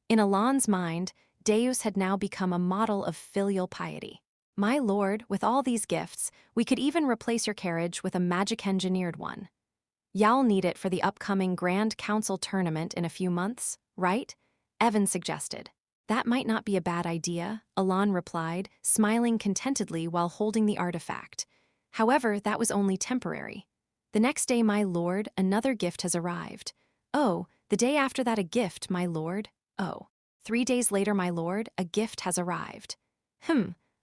In Alon's mind, Deus had now become a model of filial piety. My lord, with all these gifts, we could even replace your carriage with a magic-engineered one. Y'all need it for the upcoming Grand Council tournament in a few months, right? Evan suggested. That might not be a bad idea, Alon replied, smiling contentedly while holding the artifact. However, that was only temporary. The next day, my lord, another gift has arrived. Oh, the day after that, a gift, my lord. Oh. 3 days later, my lord, a gift has arrived.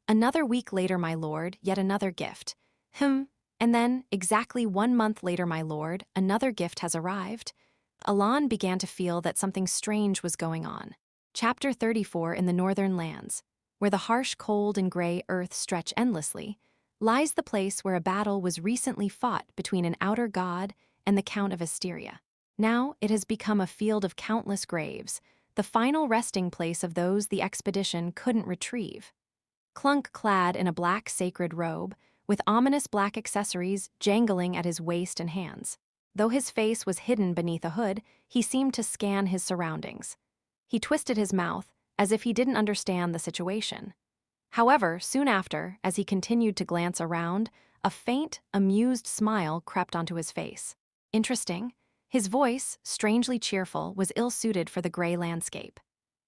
Another week later, my lord, yet another gift. And then, exactly 1 month later, my lord, another gift has arrived. Alon began to feel that something strange was going on. Chapter 34 in the Northern Lands, where the harsh, cold, and gray earth stretch endlessly, lies the place where a battle was recently fought between an outer god and the Count of Asteria. Now it has become a field of countless graves, the final resting place of those the expedition couldn't retrieve. Clunk, clad in a black sacred robe, with ominous black accessories jangling at his waist and hands. Though his face was hidden beneath a hood, he seemed to scan his surroundings. He twisted his mouth, as if he didn't understand the situation. However, soon after, as he continued to glance around, a faint, amused smile crept onto his face. Interesting. His voice, strangely cheerful, was ill-suited for the gray landscape.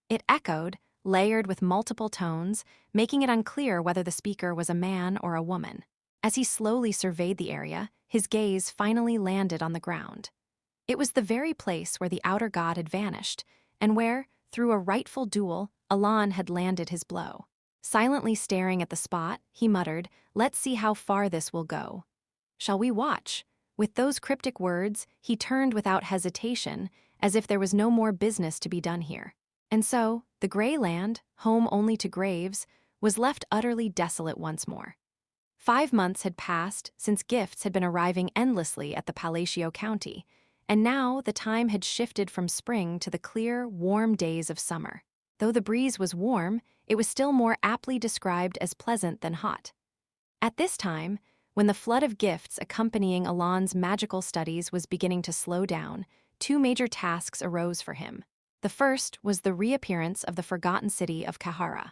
It echoed, layered with multiple tones, making it unclear whether the speaker was a man or a woman. As he slowly surveyed the area, his gaze finally landed on the ground. It was the very place where the outer god had vanished, and where, through a rightful duel, Alon had landed his blow. Silently staring at the spot, he muttered, "Let's see how far this will go. Shall we watch?" With those cryptic words, he turned without hesitation, as if there was no more business to be done here. And so, the gray land, home only to graves, was left utterly desolate once more. 5 months had passed since gifts had been arriving endlessly at the Palacio County, and now the time had shifted from spring to the clear, warm days of summer. Though the breeze was warm, it was still more aptly described as pleasant than hot. At this time, when the flood of gifts accompanying Alon's magical studies was beginning to slow down, 2 major tasks arose for him. The first was the reappearance of the forgotten city of Kahara.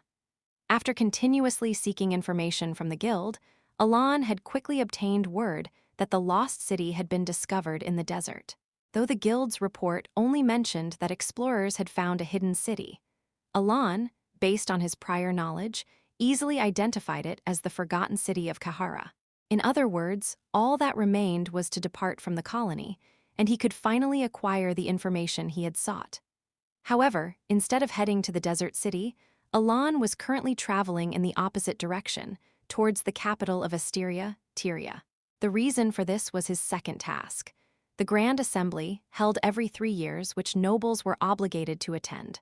After continuously seeking information from the guild, Alon had quickly obtained word that the lost city had been discovered in the desert. Though the guild's report only mentioned that explorers had found a hidden city, Alon, based on his prior knowledge, easily identified it as the forgotten city of Kahara. In other words, all that remained was to depart from the colony, and he could finally acquire the information he had sought. However, instead of heading to the desert city, Alon was currently traveling in the opposite direction, towards the capital of Asteria, Tyria. The reason for this was his second task, the Grand Assembly, held every 3 years, which nobles were obligated to attend.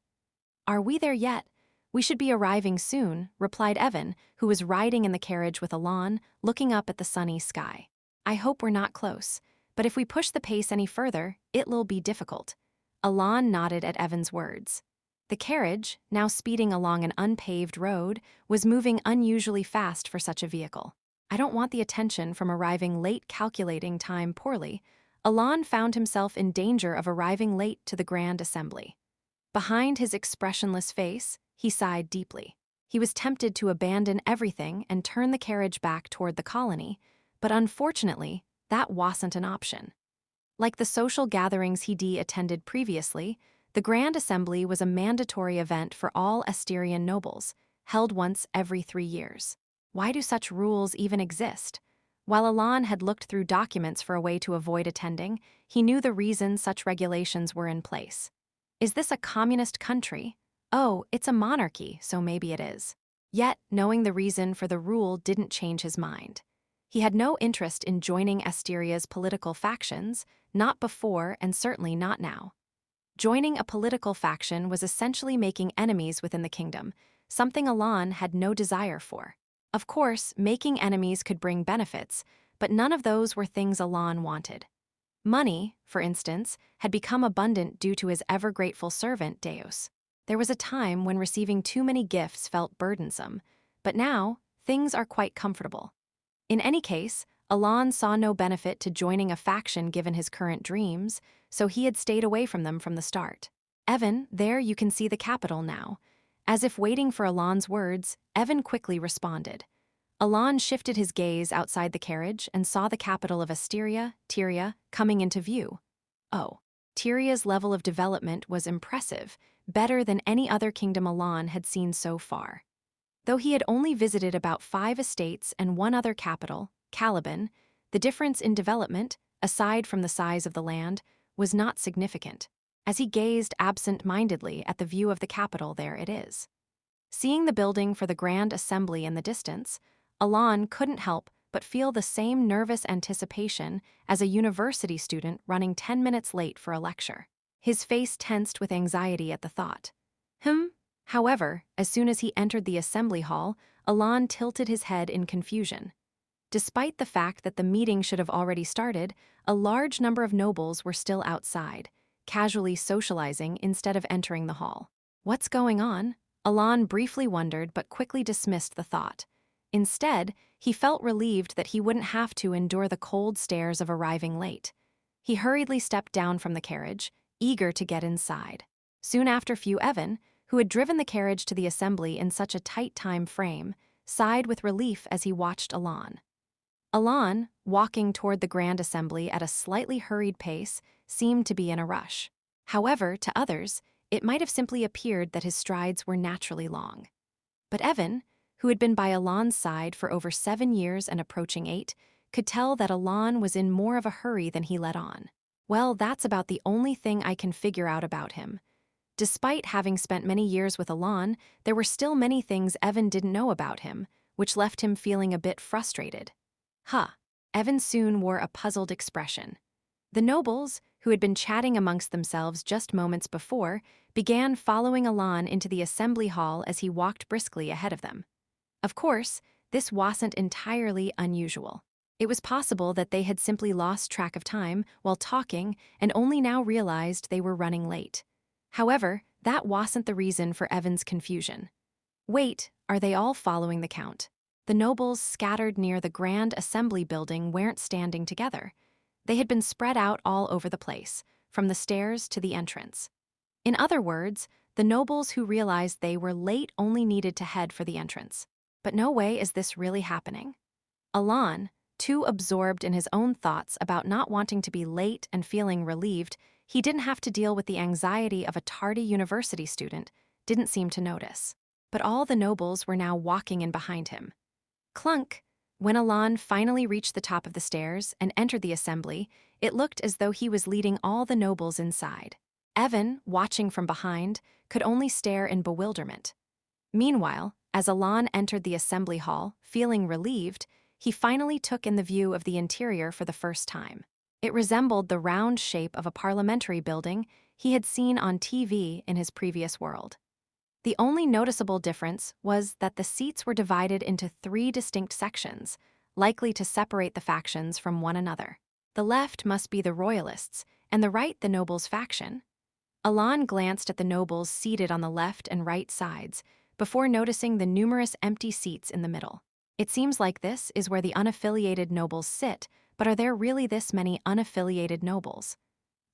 "Are we there yet? We should be arriving soon," replied Evan, who was riding in the carriage with Alon, looking up at the sunny sky. "I hope we're not close, but if we push the pace any further, it'll be difficult." Alon nodded at Evan's words. The carriage, now speeding along an unpaved road, was moving unusually fast for such a vehicle. I don't want the attention from arriving late. Calculating time poorly, Alon found himself in danger of arriving late to the Grand Assembly. Behind his expressionless face, he sighed deeply. He was tempted to abandon everything and turn the carriage back toward the colony, but unfortunately, that wasn't an option. Like the social gatherings he'd attended previously, the Grand Assembly was a mandatory event for all Asterian nobles, held once every 3 years. Why do such rules even exist? While Alan had looked through documents for a way to avoid attending, he knew the reason such regulations were in place. Is this a communist country? Oh, it's a monarchy, so maybe it is. Yet, knowing the reason for the rule didn't change his mind. He had no interest in joining Asteria's political factions, not before and certainly not now. Joining a political faction was essentially making enemies within the kingdom, something Alan had no desire for. Of course, making enemies could bring benefits, but none of those were things Alan wanted. Money, for instance, had become abundant due to his ever-grateful servant, Deus. There was a time when receiving too many gifts felt burdensome, but now, things are quite comfortable. In any case, Alan saw no benefit to joining a faction given his current dreams, so he had stayed away from them from the start. Evan, there you can see the capital now. As if waiting for Alan's words, Evan quickly responded. Alan shifted his gaze outside the carriage and saw the capital of Asteria, Tyria, coming into view. Oh, Tyria's level of development was impressive, better than any other kingdom Alan had seen so far. Though he had only visited about 5 estates and one other capital, Caliban, the difference in development, aside from the size of the land, was not significant. As he gazed absent-mindedly at the view of the capital, there it is. Seeing the building for the Grand Assembly in the distance, Alan couldn't help but feel the same nervous anticipation as a university student running 10 minutes late for a lecture. His face tensed with anxiety at the thought. However, as soon as he entered the assembly hall, Alan tilted his head in confusion. Despite the fact that the meeting should have already started, a large number of nobles were still outside, casually socializing instead of entering the hall. What's going on? Alan briefly wondered but quickly dismissed the thought. Instead, he felt relieved that he wouldn't have to endure the cold stares of arriving late. He hurriedly stepped down from the carriage, eager to get inside. Soon after, Evan, who had driven the carriage to the assembly in such a tight time frame, sighed with relief as he watched Alan. Alan, walking toward the Grand Assembly at a slightly hurried pace, seemed to be in a rush. However, to others, it might have simply appeared that his strides were naturally long. But Evan, who had been by Alan's side for over 7 years and approaching 8, could tell that Alan was in more of a hurry than he let on. Well, that's about the only thing I can figure out about him. Despite having spent many years with Alan, there were still many things Evan didn't know about him, which left him feeling a bit frustrated. Evan soon wore a puzzled expression. The nobles, who had been chatting amongst themselves just moments before, began following Alan into the assembly hall as he walked briskly ahead of them. Of course, this wasn't entirely unusual. It was possible that they had simply lost track of time while talking and only now realized they were running late. However, that wasn't the reason for Evan's confusion. Wait, are they all following the count? The nobles scattered near the Grand Assembly building weren't standing together. They had been spread out all over the place, from the stairs to the entrance. In other words, the nobles who realized they were late only needed to head for the entrance. But no way is this really happening. Alan, too absorbed in his own thoughts about not wanting to be late and feeling relieved he didn't have to deal with the anxiety of a tardy university student, didn't seem to notice. But all the nobles were now walking in behind him. Clunk! When Alan finally reached the top of the stairs and entered the assembly, it looked as though he was leading all the nobles inside. Evan, watching from behind, could only stare in bewilderment. Meanwhile, as Alan entered the assembly hall, feeling relieved, he finally took in the view of the interior for the first time. It resembled the round shape of a parliamentary building he had seen on TV in his previous world. The only noticeable difference was that the seats were divided into 3 distinct sections, likely to separate the factions from one another. The left must be the royalists, and the right the nobles' faction. Alan glanced at the nobles seated on the left and right sides, before noticing the numerous empty seats in the middle. It seems like this is where the unaffiliated nobles sit, but are there really this many unaffiliated nobles?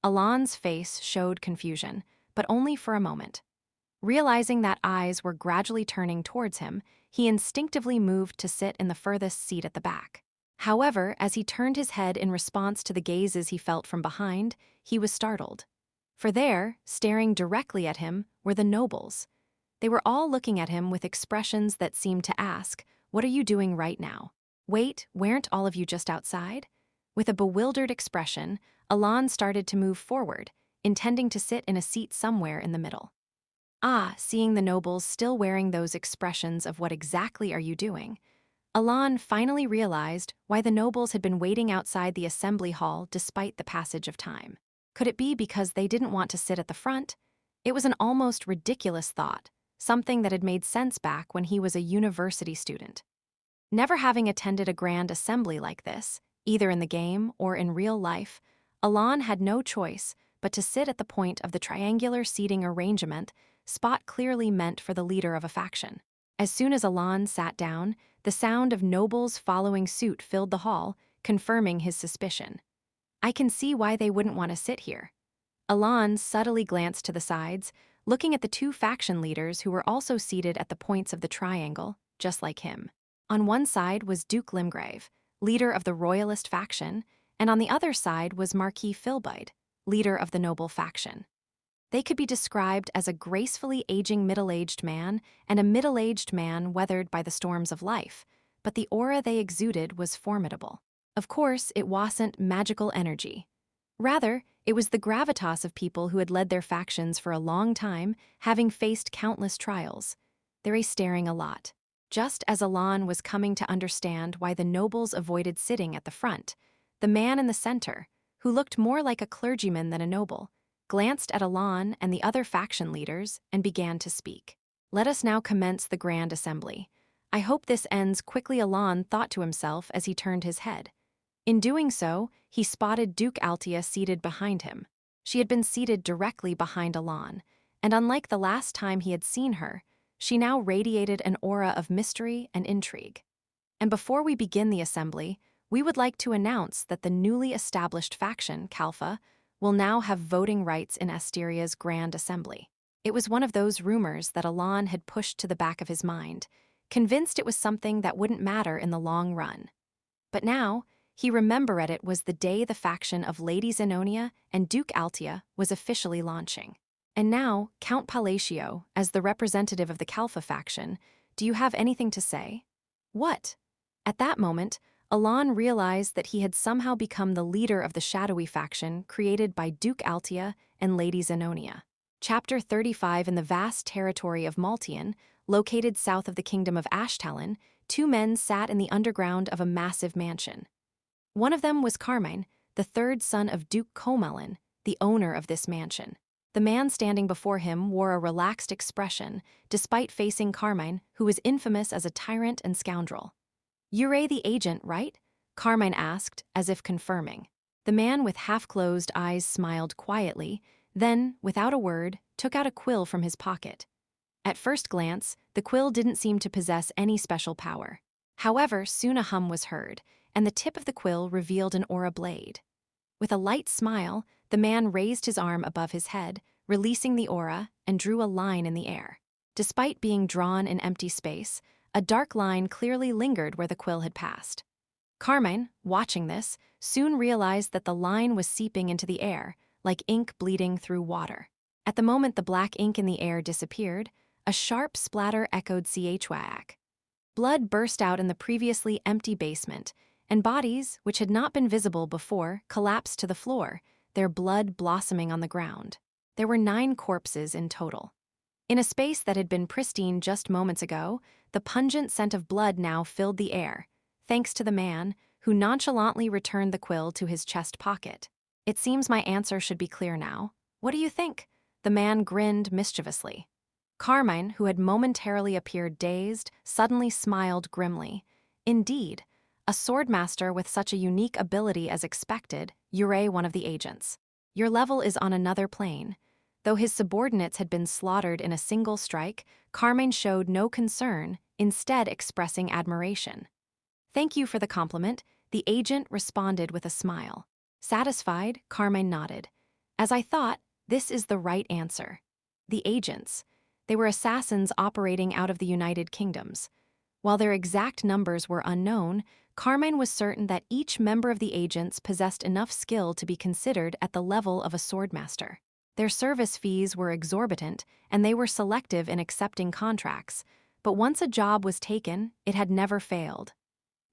Alan's face showed confusion, but only for a moment. Realizing that eyes were gradually turning towards him, he instinctively moved to sit in the furthest seat at the back. However, as he turned his head in response to the gazes he felt from behind, he was startled. For there, staring directly at him, were the nobles. They were all looking at him with expressions that seemed to ask, What are you doing right now? Wait, weren't all of you just outside? With a bewildered expression, Alon started to move forward, intending to sit in a seat somewhere in the middle. Seeing the nobles still wearing those expressions of what exactly are you doing, Alon finally realized why the nobles had been waiting outside the assembly hall despite the passage of time. Could it be because they didn't want to sit at the front? It was an almost ridiculous thought, something that had made sense back when he was a university student. Never having attended a grand assembly like this, either in the game or in real life, Alon had no choice but to sit at the point of the triangular seating arrangement, spot clearly meant for the leader of a faction. As soon as Alon sat down, the sound of nobles following suit filled the hall, confirming his suspicion. I can see why they wouldn't want to sit here. Alon subtly glanced to the sides, looking at the two faction leaders who were also seated at the points of the triangle, just like him. On one side was Duke Limgrave, leader of the royalist faction, and on the other side was Marquis Filbide, leader of the noble faction. They could be described as a gracefully aging middle-aged man and a middle-aged man weathered by the storms of life, but the aura they exuded was formidable. Of course, it wasn't magical energy. Rather, it was the gravitas of people who had led their factions for a long time, having faced countless trials. They're staring a lot. Just as Alon was coming to understand why the nobles avoided sitting at the front, the man in the center, who looked more like a clergyman than a noble, glanced at Alon and the other faction leaders and began to speak. Let us now commence the grand assembly. I hope this ends quickly, Alon thought to himself as he turned his head. In doing so, he spotted Duke Altia seated behind him. She had been seated directly behind Alon, and unlike the last time he had seen her, she now radiated an aura of mystery and intrigue. And before we begin the assembly, we would like to announce that the newly established faction, Kalfa, will now have voting rights in Asteria's Grand Assembly. It was one of those rumors that Alon had pushed to the back of his mind, convinced it was something that wouldn't matter in the long run. But now, he remembered it was the day the faction of Lady Zenonia and Duke Altia was officially launching. And now, Count Palatio, as the representative of the Kalfa faction, do you have anything to say? What? At that moment, Alon realized that he had somehow become the leader of the shadowy faction created by Duke Altia and Lady Zenonia. Chapter 35. In the vast territory of Maltian, located south of the kingdom of Ashtalon, two men sat in the underground of a massive mansion. One of them was Carmine, the third son of Duke Comelin, the owner of this mansion. The man standing before him wore a relaxed expression, despite facing Carmine, who was infamous as a tyrant and scoundrel. "You're the agent, right?" Carmine asked, as if confirming. The man with half-closed eyes smiled quietly, then, without a word, took out a quill from his pocket. At first glance, the quill didn't seem to possess any special power. However, soon a hum was heard, and the tip of the quill revealed an aura blade. With a light smile, the man raised his arm above his head, releasing the aura, and drew a line in the air. Despite being drawn in empty space, a dark line clearly lingered where the quill had passed. Carmine, watching this, soon realized that the line was seeping into the air, like ink bleeding through water. At the moment the black ink in the air disappeared, a sharp splatter echoed chwack. Blood burst out in the previously empty basement, and bodies, which had not been visible before, collapsed to the floor, their blood blossoming on the ground. There were 9 corpses in total. In a space that had been pristine just moments ago, the pungent scent of blood now filled the air, thanks to the man, who nonchalantly returned the quill to his chest pocket. "It seems my answer should be clear now. What do you think?" The man grinned mischievously. Carmine, who had momentarily appeared dazed, suddenly smiled grimly. Indeed, a swordmaster with such a unique ability as expected, you're one of the agents. Your level is on another plane. Though his subordinates had been slaughtered in a single strike, Carmine showed no concern, instead expressing admiration. "Thank you for the compliment," the agent responded with a smile. Satisfied, Carmine nodded. "As I thought, this is the right answer." The agents. They were assassins operating out of the United Kingdoms. While their exact numbers were unknown, Carmine was certain that each member of the agents possessed enough skill to be considered at the level of a swordmaster. Their service fees were exorbitant, and they were selective in accepting contracts, but once a job was taken, it had never failed.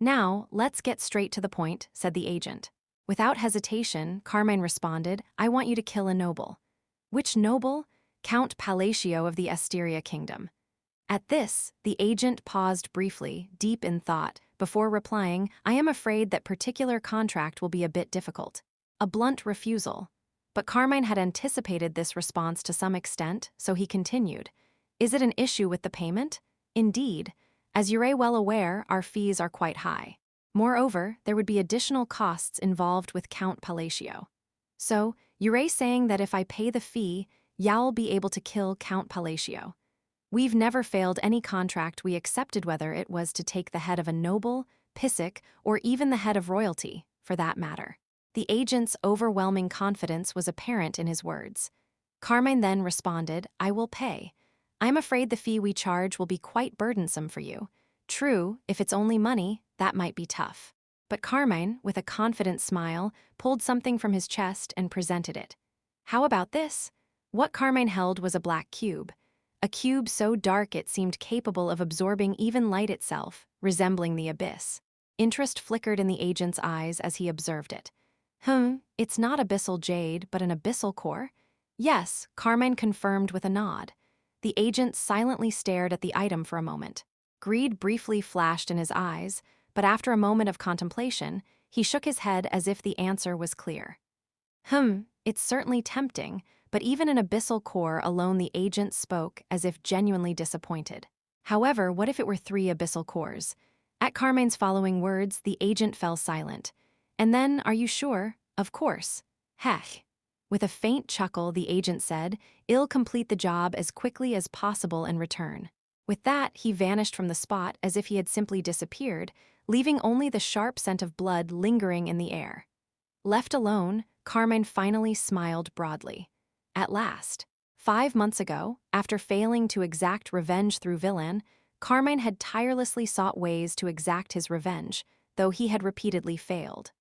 "Now, let's get straight to the point," said the agent. Without hesitation, Carmine responded, "I want you to kill a noble." "Which noble?" "Count Palatio of the Asteria Kingdom." At this, the agent paused briefly, deep in thought, before replying, "I am afraid that particular contract will be a bit difficult." A blunt refusal. But Carmine had anticipated this response to some extent, so he continued, "Is it an issue with the payment?" "Indeed. As you're well aware, our fees are quite high. Moreover, there would be additional costs involved with Count Palatio. So, you're saying that if I pay the fee, you'll be able to kill Count Palatio." "We've never failed any contract we accepted, whether it was to take the head of a noble, Pisic, or even the head of royalty, for that matter." The agent's overwhelming confidence was apparent in his words. Carmine then responded, "I will pay. I'm afraid the fee we charge will be quite burdensome for you. True, if it's only money, that might be tough." But Carmine, with a confident smile, pulled something from his chest and presented it. "How about this?" What Carmine held was a black cube. A cube so dark it seemed capable of absorbing even light itself, resembling the abyss. Interest flickered in the agent's eyes as he observed it. It's not abyssal jade, but an abyssal core?" "Yes," Carmine confirmed with a nod. The agent silently stared at the item for a moment. Greed briefly flashed in his eyes, but after a moment of contemplation, he shook his head as if the answer was clear. It's certainly tempting, but even an abyssal core alone, the agent spoke as if genuinely disappointed. However, what if it were 3 abyssal cores? At Carmine's following words, the agent fell silent. "And then, are you sure?" "Of course." "Hech." With a faint chuckle, the agent said, "I'll complete the job as quickly as possible and return." With that, he vanished from the spot as if he had simply disappeared, leaving only the sharp scent of blood lingering in the air. Left alone, Carmine finally smiled broadly. At last. 5 months ago, after failing to exact revenge through Villain, Carmine had tirelessly sought ways to exact his revenge, though he had repeatedly failed.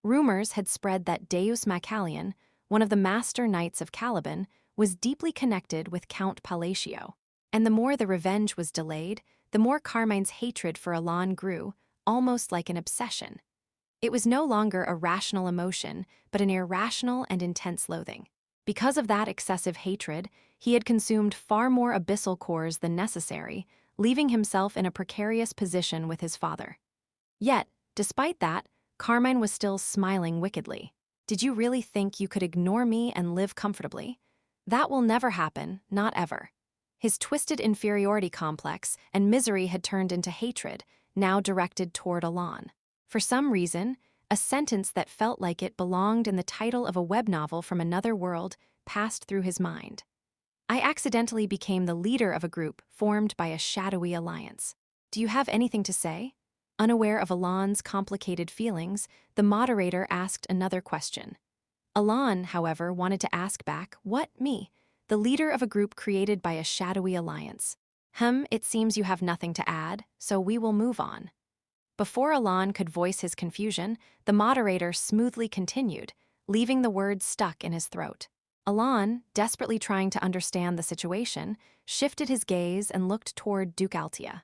Rumors had spread that Deus Macalion, one of the master knights of Caliban, was deeply connected with Count Palatio. And the more the revenge was delayed, the more Carmine's hatred for Elan grew, almost like an obsession. It was no longer a rational emotion, but an irrational and intense loathing. Because of that excessive hatred, he had consumed far more abyssal cores than necessary, leaving himself in a precarious position with his father. Yet, despite that, Carmine was still smiling wickedly. "Did you really think you could ignore me and live comfortably? That will never happen, not ever." His twisted inferiority complex and misery had turned into hatred, now directed toward Elan. For some reason, a sentence that felt like it belonged in the title of a web novel from another world passed through his mind. "I accidentally became the leader of a group formed by a shadowy alliance. Do you have anything to say?" Unaware of Elan's complicated feelings, the moderator asked another question. Elan, however, wanted to ask back, "What, me? The leader of a group created by a shadowy alliance. It seems you have nothing to add, so we will move on." Before Elan could voice his confusion, the moderator smoothly continued, leaving the words stuck in his throat. Elan, desperately trying to understand the situation, shifted his gaze and looked toward Duke Altia.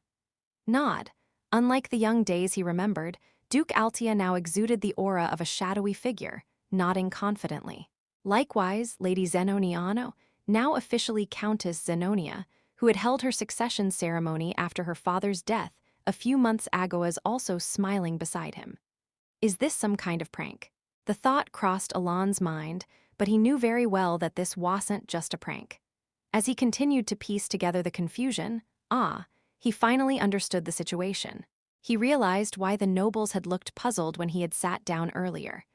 Nod. Unlike the young days he remembered, Duke Altia now exuded the aura of a shadowy figure, nodding confidently. Likewise, Lady Zenoniano, now officially Countess Zenonia, who had held her succession ceremony after her father's death a few months ago, was also smiling beside him. Is this some kind of prank? The thought crossed Elan's mind, but he knew very well that this wasn't just a prank. As he continued to piece together the confusion, he finally understood the situation. He realized why the nobles had looked puzzled when he had sat down earlier,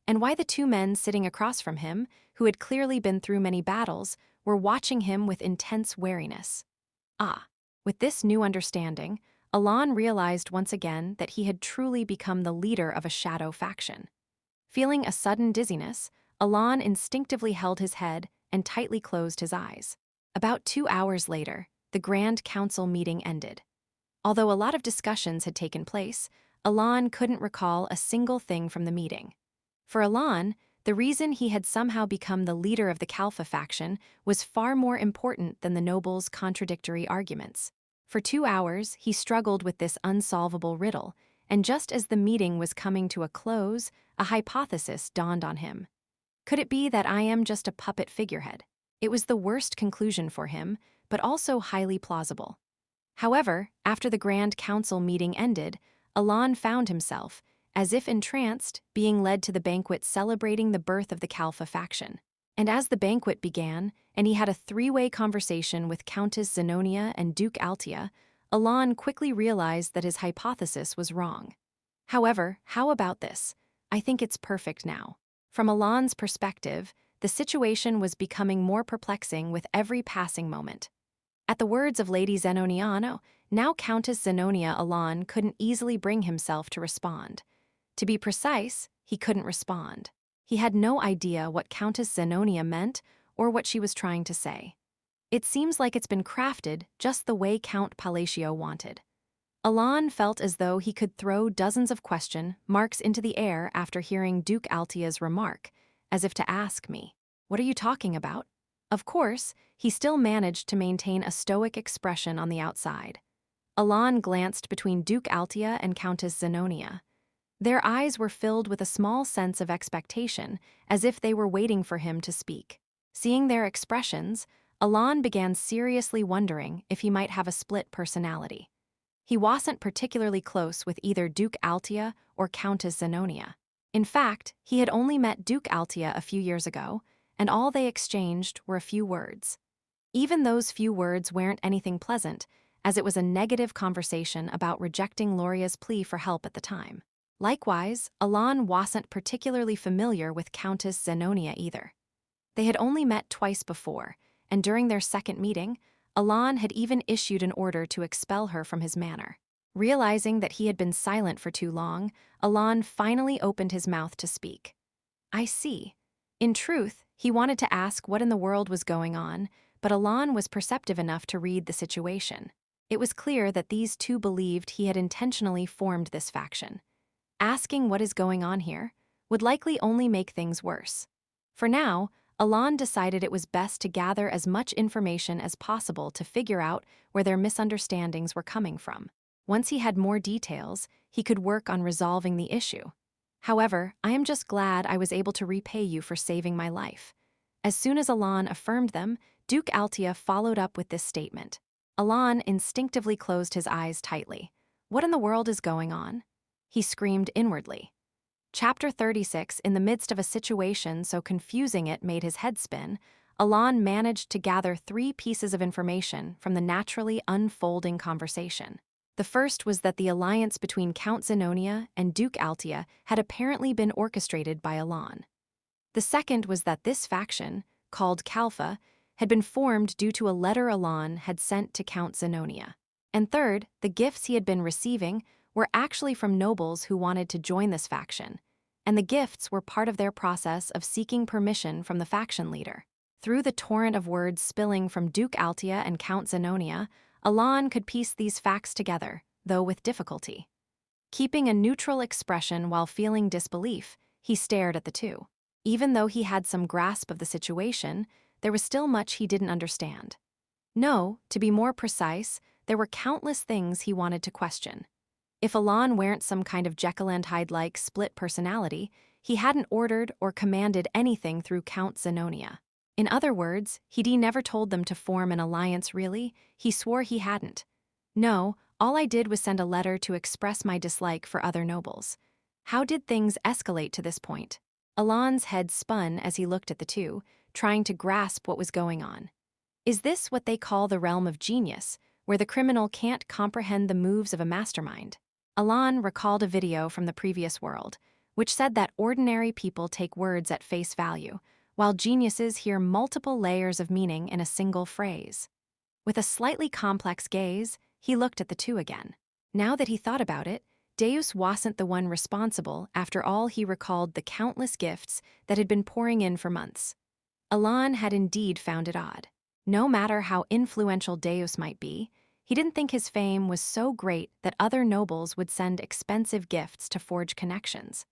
and why the 2 men sitting across from him, who had clearly been through many battles, were watching him with intense wariness. With this new understanding, Elan realized once again that he had truly become the leader of a shadow faction. Feeling a sudden dizziness, Elan instinctively held his head and tightly closed his eyes. About 2 hours later, the Grand Council meeting ended. Although a lot of discussions had taken place, Elan couldn't recall a single thing from the meeting. For Elan, the reason he had somehow become the leader of the Kalfa faction was far more important than the nobles' contradictory arguments. For 2 hours, he struggled with this unsolvable riddle, and just as the meeting was coming to a close, a hypothesis dawned on him. Could it be that I am just a puppet figurehead? It was the worst conclusion for him, but also highly plausible. However, after the Grand Council meeting ended, Alan found himself, as if entranced, being led to the banquet celebrating the birth of the Kalfa faction. And as the banquet began, and he had a three-way conversation with Countess Zenonia and Duke Altia, Alan quickly realized that his hypothesis was wrong. However, how about this? I think it's perfect now. From Alan's perspective, the situation was becoming more perplexing with every passing moment. At the words of Lady Zenoniano, now Countess Zenonia, Alan couldn't easily bring himself to respond. To be precise, he couldn't respond. He had no idea what Countess Zenonia meant or what she was trying to say. It seems like it's been crafted just the way Count Palacio wanted. Alan felt as though he could throw dozens of question marks into the air after hearing Duke Altia's remark, as if to ask me, "What are you talking about?" Of course, he still managed to maintain a stoic expression on the outside. Alan glanced between Duke Altia and Countess Zenonia. Their eyes were filled with a small sense of expectation, as if they were waiting for him to speak. Seeing their expressions, Alan began seriously wondering if he might have a split personality. He wasn't particularly close with either Duke Altia or Countess Zenonia. In fact, he had only met Duke Altia a few years ago, and all they exchanged were a few words. Even those few words weren't anything pleasant, as it was a negative conversation about rejecting Loria's plea for help at the time. Likewise, Alan wasn't particularly familiar with Countess Zenonia either. They had only met twice before, and during their second meeting, Alan had even issued an order to expel her from his manor. Realizing that he had been silent for too long, Alan finally opened his mouth to speak. "I see." In truth, he wanted to ask what in the world was going on, but Alan was perceptive enough to read the situation. It was clear that these two believed he had intentionally formed this faction. Asking what is going on here would likely only make things worse. For now, Alan decided it was best to gather as much information as possible to figure out where their misunderstandings were coming from. Once he had more details, he could work on resolving the issue. "However, I am just glad I was able to repay you for saving my life." As soon as Alan affirmed them, Duke Altia followed up with this statement. Alan instinctively closed his eyes tightly. What in the world is going on? He screamed inwardly. Chapter 36. In the midst of a situation so confusing it made his head spin, Alan managed to gather three pieces of information from the naturally unfolding conversation. The first was that the alliance between Count Zenonia and Duke Altia had apparently been orchestrated by Alan. The second was that this faction, called Kalfa, had been formed due to a letter Alan had sent to Count Zenonia. And third, the gifts he had been receiving were actually from nobles who wanted to join this faction, and the gifts were part of their process of seeking permission from the faction leader. Through the torrent of words spilling from Duke Altia and Count Zenonia, Alan could piece these facts together, though with difficulty. Keeping a neutral expression while feeling disbelief, he stared at the two. Even though he had some grasp of the situation, there was still much he didn't understand. No, to be more precise, there were countless things he wanted to question. If Alan weren't some kind of Jekyll and Hyde-like split personality, he hadn't ordered or commanded anything through Count Zenonia. In other words, he'd never told them to form an alliance really, he swore he hadn't. No, all I did was send a letter to express my dislike for other nobles. How did things escalate to this point? Alan's head spun as he looked at the two, trying to grasp what was going on. Is this what they call the realm of genius, where the criminal can't comprehend the moves of a mastermind? Alan recalled a video from the previous world, which said that ordinary people take words at face value, while geniuses hear multiple layers of meaning in a single phrase. With a slightly complex gaze, he looked at the two again. Now that he thought about it, Deus wasn't the one responsible. After all, he recalled the countless gifts that had been pouring in for months. Alan had indeed found it odd. No matter how influential Deus might be, he didn't think his fame was so great that other nobles would send expensive gifts to forge connections.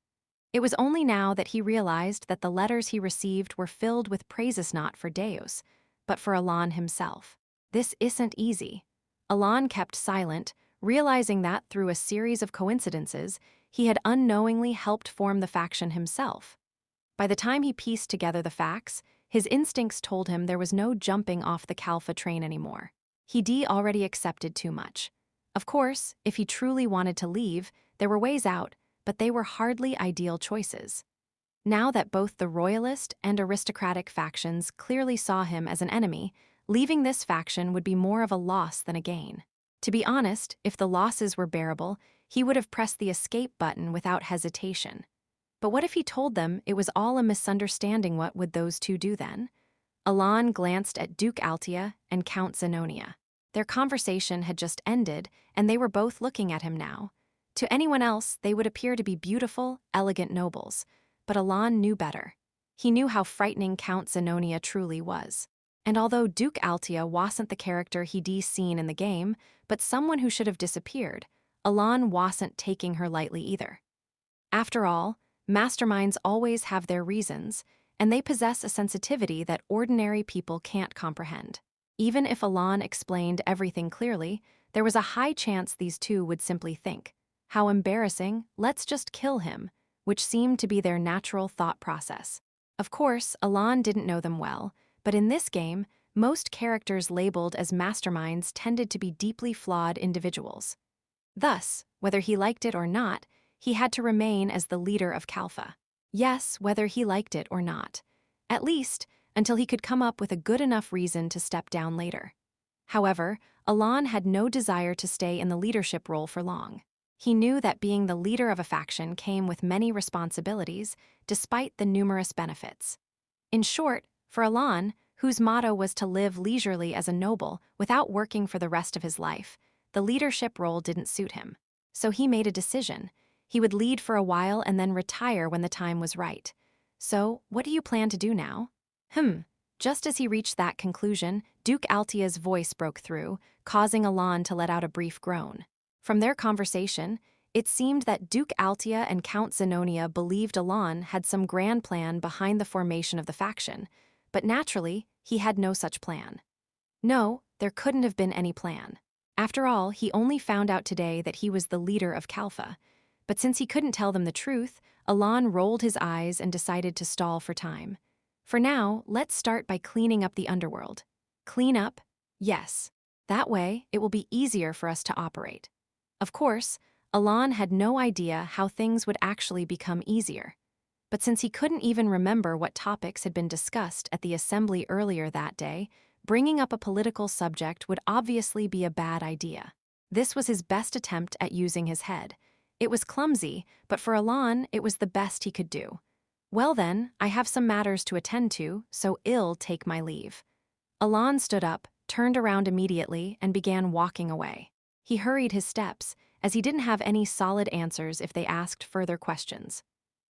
It was only now that he realized that the letters he received were filled with praises not for Deus, but for Alan himself. This isn't easy. Alan kept silent, realizing that through a series of coincidences, he had unknowingly helped form the faction himself. By the time he pieced together the facts, his instincts told him there was no jumping off the Kalfa train anymore. He'd already accepted too much. Of course, if he truly wanted to leave, there were ways out, but they were hardly ideal choices. Now that both the royalist and aristocratic factions clearly saw him as an enemy, leaving this faction would be more of a loss than a gain. To be honest, if the losses were bearable, he would have pressed the escape button without hesitation. But what if he told them it was all a misunderstanding? What would those two do then? Alan glanced at Duke Altia and Count Zenonia. Their conversation had just ended, and they were both looking at him now. To anyone else, they would appear to be beautiful, elegant nobles. But Alan knew better. He knew how frightening Count Zenonia truly was. And although Duke Altia wasn't the character he'd seen in the game, but someone who should have disappeared, Alan wasn't taking her lightly either. After all, masterminds always have their reasons, and they possess a sensitivity that ordinary people can't comprehend. Even if Alan explained everything clearly, there was a high chance these two would simply think, "How embarrassing, let's just kill him," which seemed to be their natural thought process. Of course, Alan didn't know them well, but in this game, most characters labeled as masterminds tended to be deeply flawed individuals. Thus, whether he liked it or not, he had to remain as the leader of Kalfa. Yes, whether he liked it or not. At least, until he could come up with a good enough reason to step down later. However, Alan had no desire to stay in the leadership role for long. He knew that being the leader of a faction came with many responsibilities, despite the numerous benefits. In short, for Alan, whose motto was to live leisurely as a noble without working for the rest of his life, the leadership role didn't suit him. So he made a decision. He would lead for a while and then retire when the time was right. "So, what do you plan to do now?" Just as he reached that conclusion, Duke Altia's voice broke through, causing Alan to let out a brief groan. From their conversation, it seemed that Duke Altia and Count Zenonia believed Alan had some grand plan behind the formation of the faction, but naturally, he had no such plan. No, there couldn't have been any plan. After all, he only found out today that he was the leader of Kalfa. But since he couldn't tell them the truth, Alan rolled his eyes and decided to stall for time. For now, let's start by cleaning up the underworld. Clean up? Yes. That way, it will be easier for us to operate. Of course, Alan had no idea how things would actually become easier. But since he couldn't even remember what topics had been discussed at the assembly earlier that day, bringing up a political subject would obviously be a bad idea. This was his best attempt at using his head. It was clumsy, but for Alan, it was the best he could do. "Well then, I have some matters to attend to, so I'll take my leave." Alan stood up, turned around immediately, and began walking away. He hurried his steps, as he didn't have any solid answers if they asked further questions.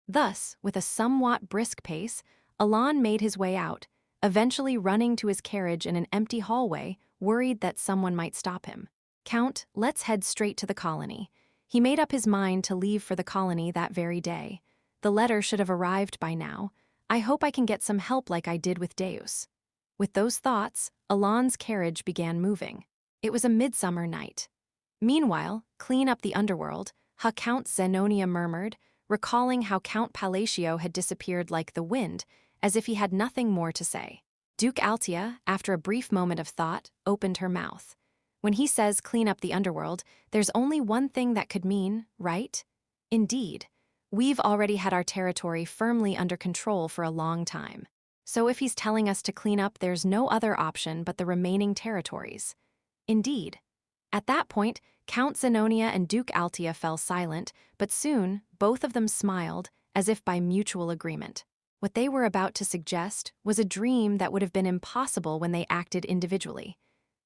Thus, with a somewhat brisk pace, Alan made his way out, eventually running to his carriage in an empty hallway, worried that someone might stop him. "Count, let's head straight to the colony." He made up his mind to leave for the colony that very day. The letter should have arrived by now. I hope I can get some help like I did with Deus. With those thoughts, Alan's carriage began moving. It was a midsummer night. Meanwhile, clean up the underworld, Count Zenonia murmured, recalling how Count Palatio had disappeared like the wind, as if he had nothing more to say. Duke Altia, after a brief moment of thought, opened her mouth. When he says clean up the underworld, there's only one thing that could mean, right? Indeed. We've already had our territory firmly under control for a long time. So if he's telling us to clean up, there's no other option but the remaining territories. Indeed. At that point, Count Zenonia and Duke Altia fell silent, but soon, both of them smiled, as if by mutual agreement. What they were about to suggest was a dream that would have been impossible when they acted individually.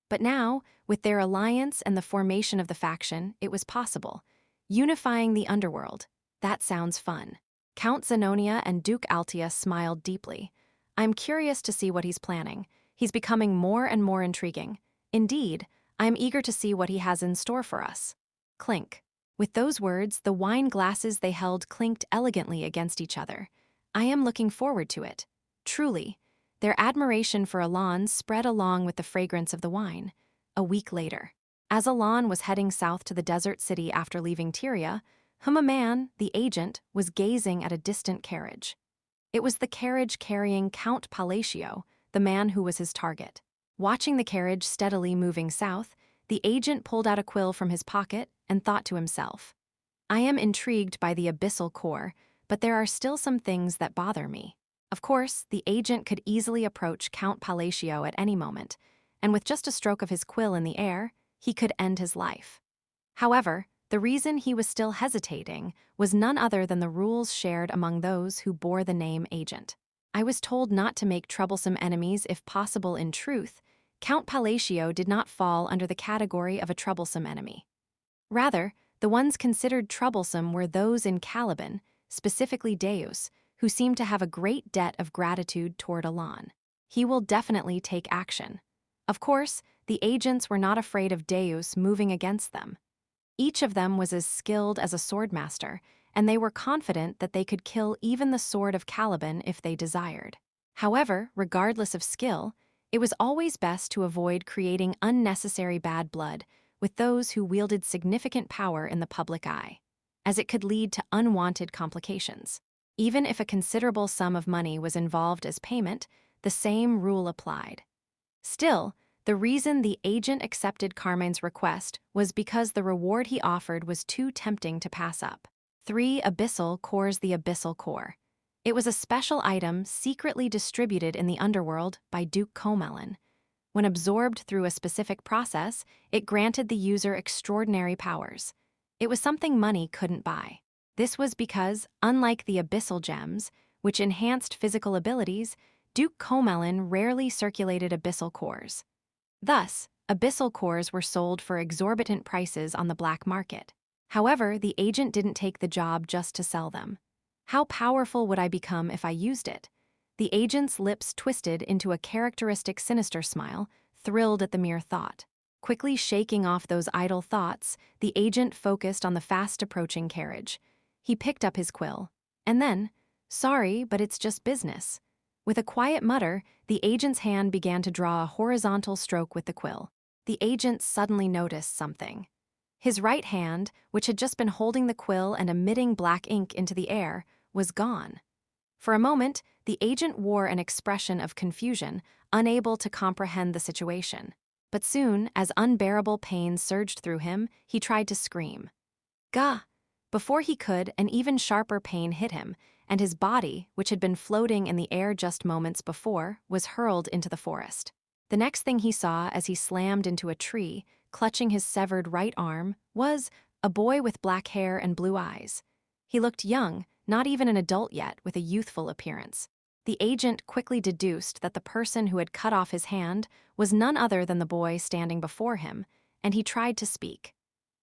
But now, with their alliance and the formation of the faction, it was possible. Unifying the underworld. That sounds fun. Count Zenonia and Duke Altia smiled deeply. "I'm curious to see what he's planning. He's becoming more and more intriguing. Indeed, I'm eager to see what he has in store for us." Clink. With those words, the wine glasses they held clinked elegantly against each other. "I am looking forward to it." Truly. Their admiration for Alan spread along with the fragrance of the wine. A week later. As Alan was heading south to the desert city after leaving Tyria, a man, the agent, was gazing at a distant carriage. It was the carriage carrying Count Palatio, the man who was his target. Watching the carriage steadily moving south, the agent pulled out a quill from his pocket and thought to himself, I am intrigued by the abyssal core, but there are still some things that bother me. Of course, the agent could easily approach Count Palatio at any moment, and with just a stroke of his quill in the air, he could end his life. However, the reason he was still hesitating was none other than the rules shared among those who bore the name agent. I was told not to make troublesome enemies if possible. In truth, Count Palatio did not fall under the category of a troublesome enemy. Rather, the ones considered troublesome were those in Caliban, specifically Deus, who seemed to have a great debt of gratitude toward Alan. He will definitely take action. Of course, the agents were not afraid of Deus moving against them. Each of them was as skilled as a swordmaster, and they were confident that they could kill even the sword of Caliban if they desired. However, regardless of skill, it was always best to avoid creating unnecessary bad blood with those who wielded significant power in the public eye, as it could lead to unwanted complications. Even if a considerable sum of money was involved as payment, the same rule applied. Still, the reason the agent accepted Carmine's request was because the reward he offered was too tempting to pass up. 3 abyssal cores. The abyssal core. It was a special item secretly distributed in the underworld by Duke Comelin. When absorbed through a specific process, it granted the user extraordinary powers. It was something money couldn't buy. This was because, unlike the abyssal gems, which enhanced physical abilities, Duke Comelin rarely circulated abyssal cores. Thus, abyssal cores were sold for exorbitant prices on the black market. However, the agent didn't take the job just to sell them. How powerful would I become if I used it? The agent's lips twisted into a characteristic sinister smile, thrilled at the mere thought. Quickly shaking off those idle thoughts, the agent focused on the fast-approaching carriage. He picked up his quill. And then, sorry, but it's just business. With a quiet mutter, the agent's hand began to draw a horizontal stroke with the quill. The agent suddenly noticed something. His right hand, which had just been holding the quill and emitting black ink into the air, was gone. For a moment, the agent wore an expression of confusion, unable to comprehend the situation. But soon, as unbearable pain surged through him, he tried to scream. Gah! Before he could, an even sharper pain hit him, and his body, which had been floating in the air just moments before, was hurled into the forest. The next thing he saw as he slammed into a tree, clutching his severed right arm, was a boy with black hair and blue eyes. He looked young, not even an adult yet, with a youthful appearance. The agent quickly deduced that the person who had cut off his hand was none other than the boy standing before him, and he tried to speak.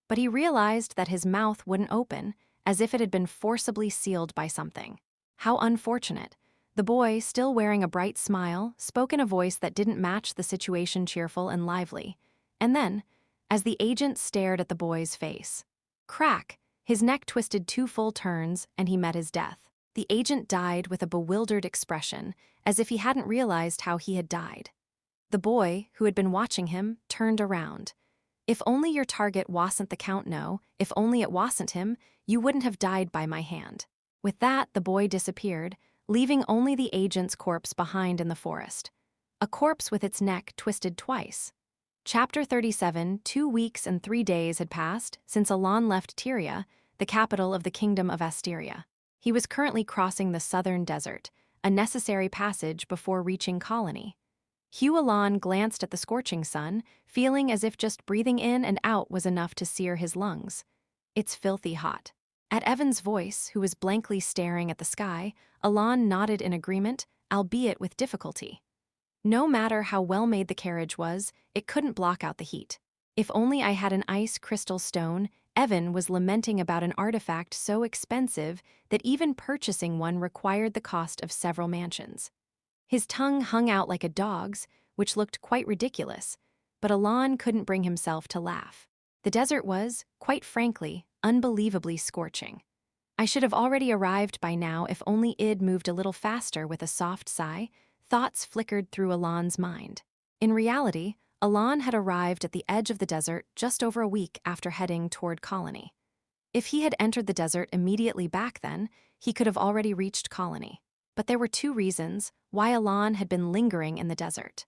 But he realized that his mouth wouldn't open, as if it had been forcibly sealed by something. How unfortunate. The boy, still wearing a bright smile, spoke in a voice that didn't match the situation, cheerful and lively. And then, as the agent stared at the boy's face, crack, his neck twisted 2 full turns and he met his death. The agent died with a bewildered expression, as if he hadn't realized how he had died. The boy, who had been watching him, turned around. If only your target wasn't the Count, no, if only it wasn't him, you wouldn't have died by my hand. With that, the boy disappeared, leaving only the agent's corpse behind in the forest. A corpse with its neck twisted twice. Chapter 37. 2 weeks and 3 days had passed since Alan left Tyria, the capital of the Kingdom of Asteria. He was currently crossing the southern desert, a necessary passage before reaching Colony. Hugh Alan glanced at the scorching sun, feeling as if just breathing in and out was enough to sear his lungs. It's filthy hot. At Evan's voice, who was blankly staring at the sky, Alan nodded in agreement, albeit with difficulty. No matter how well-made the carriage was, it couldn't block out the heat. If only I had an ice crystal stone, Evan was lamenting about an artifact so expensive that even purchasing one required the cost of several mansions. His tongue hung out like a dog's, which looked quite ridiculous, but Alan couldn't bring himself to laugh. The desert was, quite frankly, unbelievably scorching. I should have already arrived by now if only Id moved a little faster. With a soft sigh, thoughts flickered through Alan's mind. In reality, Alan had arrived at the edge of the desert just over a week after heading toward Colony. If he had entered the desert immediately back then, he could have already reached Colony. But there were two reasons why Alan had been lingering in the desert.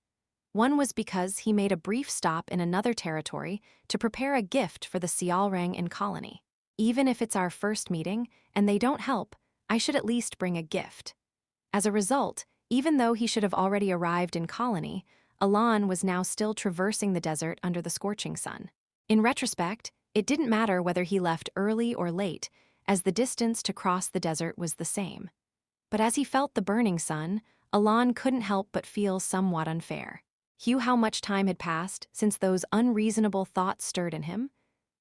One was because he made a brief stop in another territory to prepare a gift for the Sialrang in Colony. Even if it's our first meeting and they don't help, I should at least bring a gift. As a result, even though he should have already arrived in Colony, Alan was now still traversing the desert under the scorching sun. In retrospect, it didn't matter whether he left early or late, as the distance to cross the desert was the same. But as he felt the burning sun, Alan couldn't help but feel somewhat unfair. How much time had passed since those unreasonable thoughts stirred in him?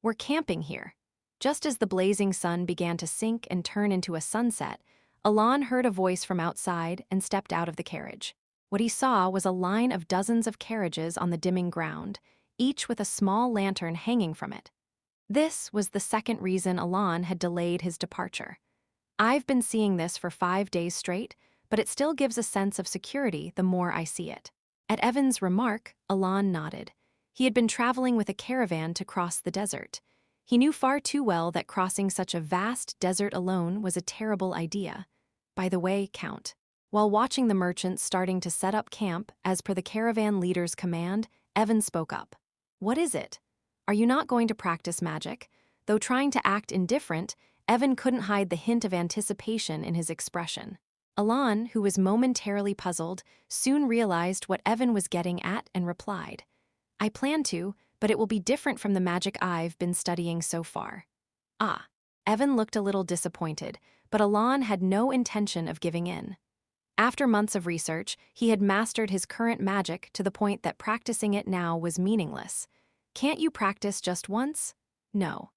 We're camping here. Just as the blazing sun began to sink and turn into a sunset, Alan heard a voice from outside and stepped out of the carriage. What he saw was a line of dozens of carriages on the dimming ground, each with a small lantern hanging from it. This was the second reason Alan had delayed his departure. I've been seeing this for 5 days straight, but it still gives a sense of security the more I see it. At Evan's remark, Alan nodded. He had been traveling with a caravan to cross the desert. He knew far too well that crossing such a vast desert alone was a terrible idea. By the way, Count, while watching the merchants starting to set up camp as per the caravan leader's command, Evan spoke up. What is it? Are you not going to practice magic? Though trying to act indifferent, Evan couldn't hide the hint of anticipation in his expression. Alan, who was momentarily puzzled, soon realized what Evan was getting at and replied, I plan to, but it will be different from the magic I've been studying so far. Ah. Evan looked a little disappointed, but Alan had no intention of giving in. After months of research, he had mastered his current magic to the point that practicing it now was meaningless. Can't you practice just once? No.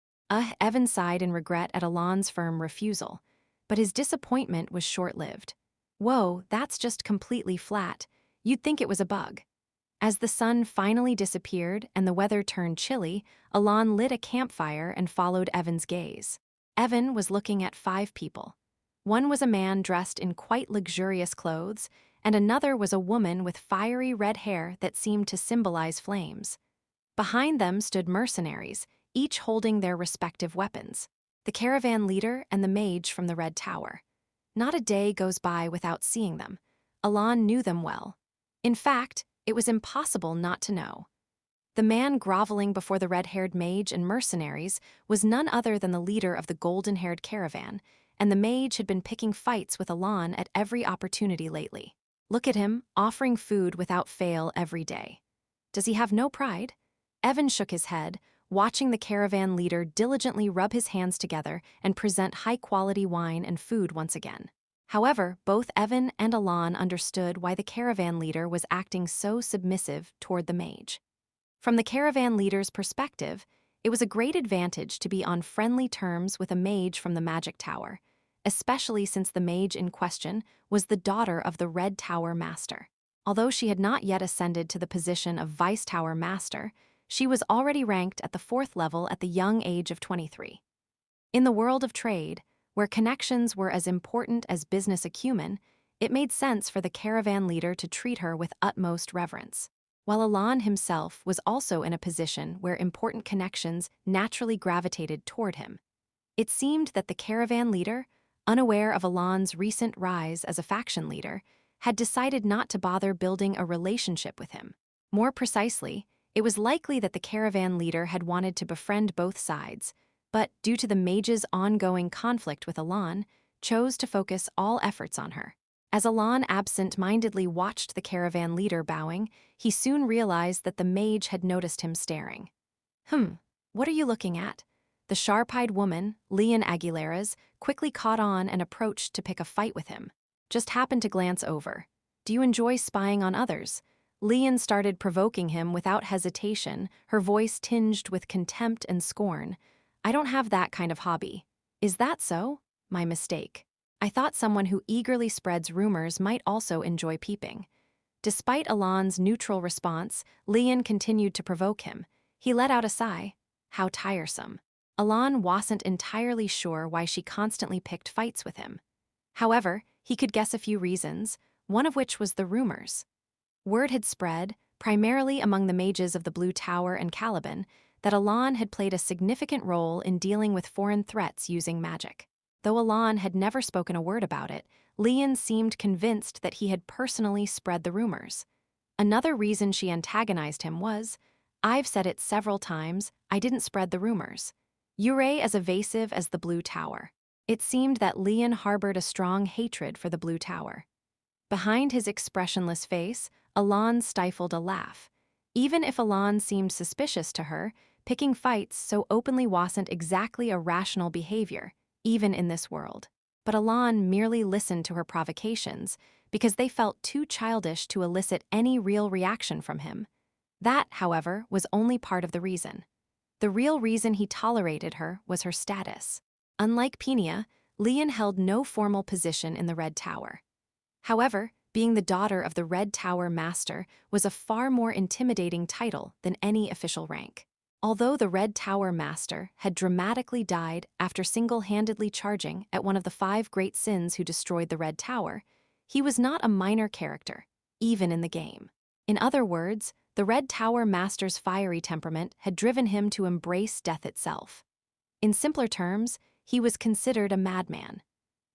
Evan sighed in regret at Alan's firm refusal. But his disappointment was short-lived. Whoa, that's just completely flat. You'd think it was a bug. As the sun finally disappeared and the weather turned chilly, Alan lit a campfire and followed Evan's gaze. Evan was looking at 5 people. One was a man dressed in quite luxurious clothes, and another was a woman with fiery red hair that seemed to symbolize flames. Behind them stood mercenaries, each holding their respective weapons. The caravan leader and the mage from the Red Tower. Not a day goes by without seeing them. Alan knew them well. In fact, it was impossible not to know. The man groveling before the red-haired mage and mercenaries was none other than the leader of the golden-haired caravan, and the mage had been picking fights with Alan at every opportunity lately. Look at him, offering food without fail every day. Does he have no pride? Evan shook his head, watching the caravan leader diligently rub his hands together and present high-quality wine and food once again. However, both Evan and Alan understood why the caravan leader was acting so submissive toward the mage. From the caravan leader's perspective, it was a great advantage to be on friendly terms with a mage from the Magic Tower, especially since the mage in question was the daughter of the Red Tower Master. Although she had not yet ascended to the position of Vice Tower Master, she was already ranked at the 4th level at the young age of 23. In the world of trade, where connections were as important as business acumen, it made sense for the caravan leader to treat her with utmost reverence. While Alan himself was also in a position where important connections naturally gravitated toward him. It seemed that the caravan leader, unaware of Alan's recent rise as a faction leader, had decided not to bother building a relationship with him. More precisely, it was likely that the caravan leader had wanted to befriend both sides, but due to the mage's ongoing conflict with Alan, chose to focus all efforts on her. As Alan absent-mindedly watched the caravan leader bowing, he soon realized that the mage had noticed him staring. What are you looking at? The sharp-eyed woman, Leon Aguilera's, quickly caught on and approached to pick a fight with him. Just happened to glance over. Do you enjoy spying on others? Leon started provoking him without hesitation, her voice tinged with contempt and scorn. I don't have that kind of hobby. Is that so? My mistake. I thought someone who eagerly spreads rumors might also enjoy peeping. Despite Alan's neutral response, Leon continued to provoke him. He let out a sigh. How tiresome. Alan wasn't entirely sure why she constantly picked fights with him. However, he could guess a few reasons, one of which was the rumors. Word had spread, primarily among the mages of the Blue Tower and Caliban, that Elan had played a significant role in dealing with foreign threats using magic. Though Elan had never spoken a word about it, Leon seemed convinced that he had personally spread the rumors. Another reason she antagonized him was, "I've said it several times, I didn't spread the rumors." Ure as evasive as the Blue Tower. It seemed that Leon harbored a strong hatred for the Blue Tower. Behind his expressionless face, Elan stifled a laugh. Even if Elan seemed suspicious to her, picking fights so openly wasn't exactly a rational behavior, even in this world. But Elan merely listened to her provocations because they felt too childish to elicit any real reaction from him. That, however, was only part of the reason. The real reason he tolerated her was her status. Unlike Penia, Leon held no formal position in the Red Tower. However, being the daughter of the Red Tower Master was a far more intimidating title than any official rank. Although the Red Tower Master had dramatically died after single-handedly charging at one of the 5 great sins who destroyed the Red Tower, he was not a minor character, even in the game. In other words, the Red Tower Master's fiery temperament had driven him to embrace death itself. In simpler terms, he was considered a madman.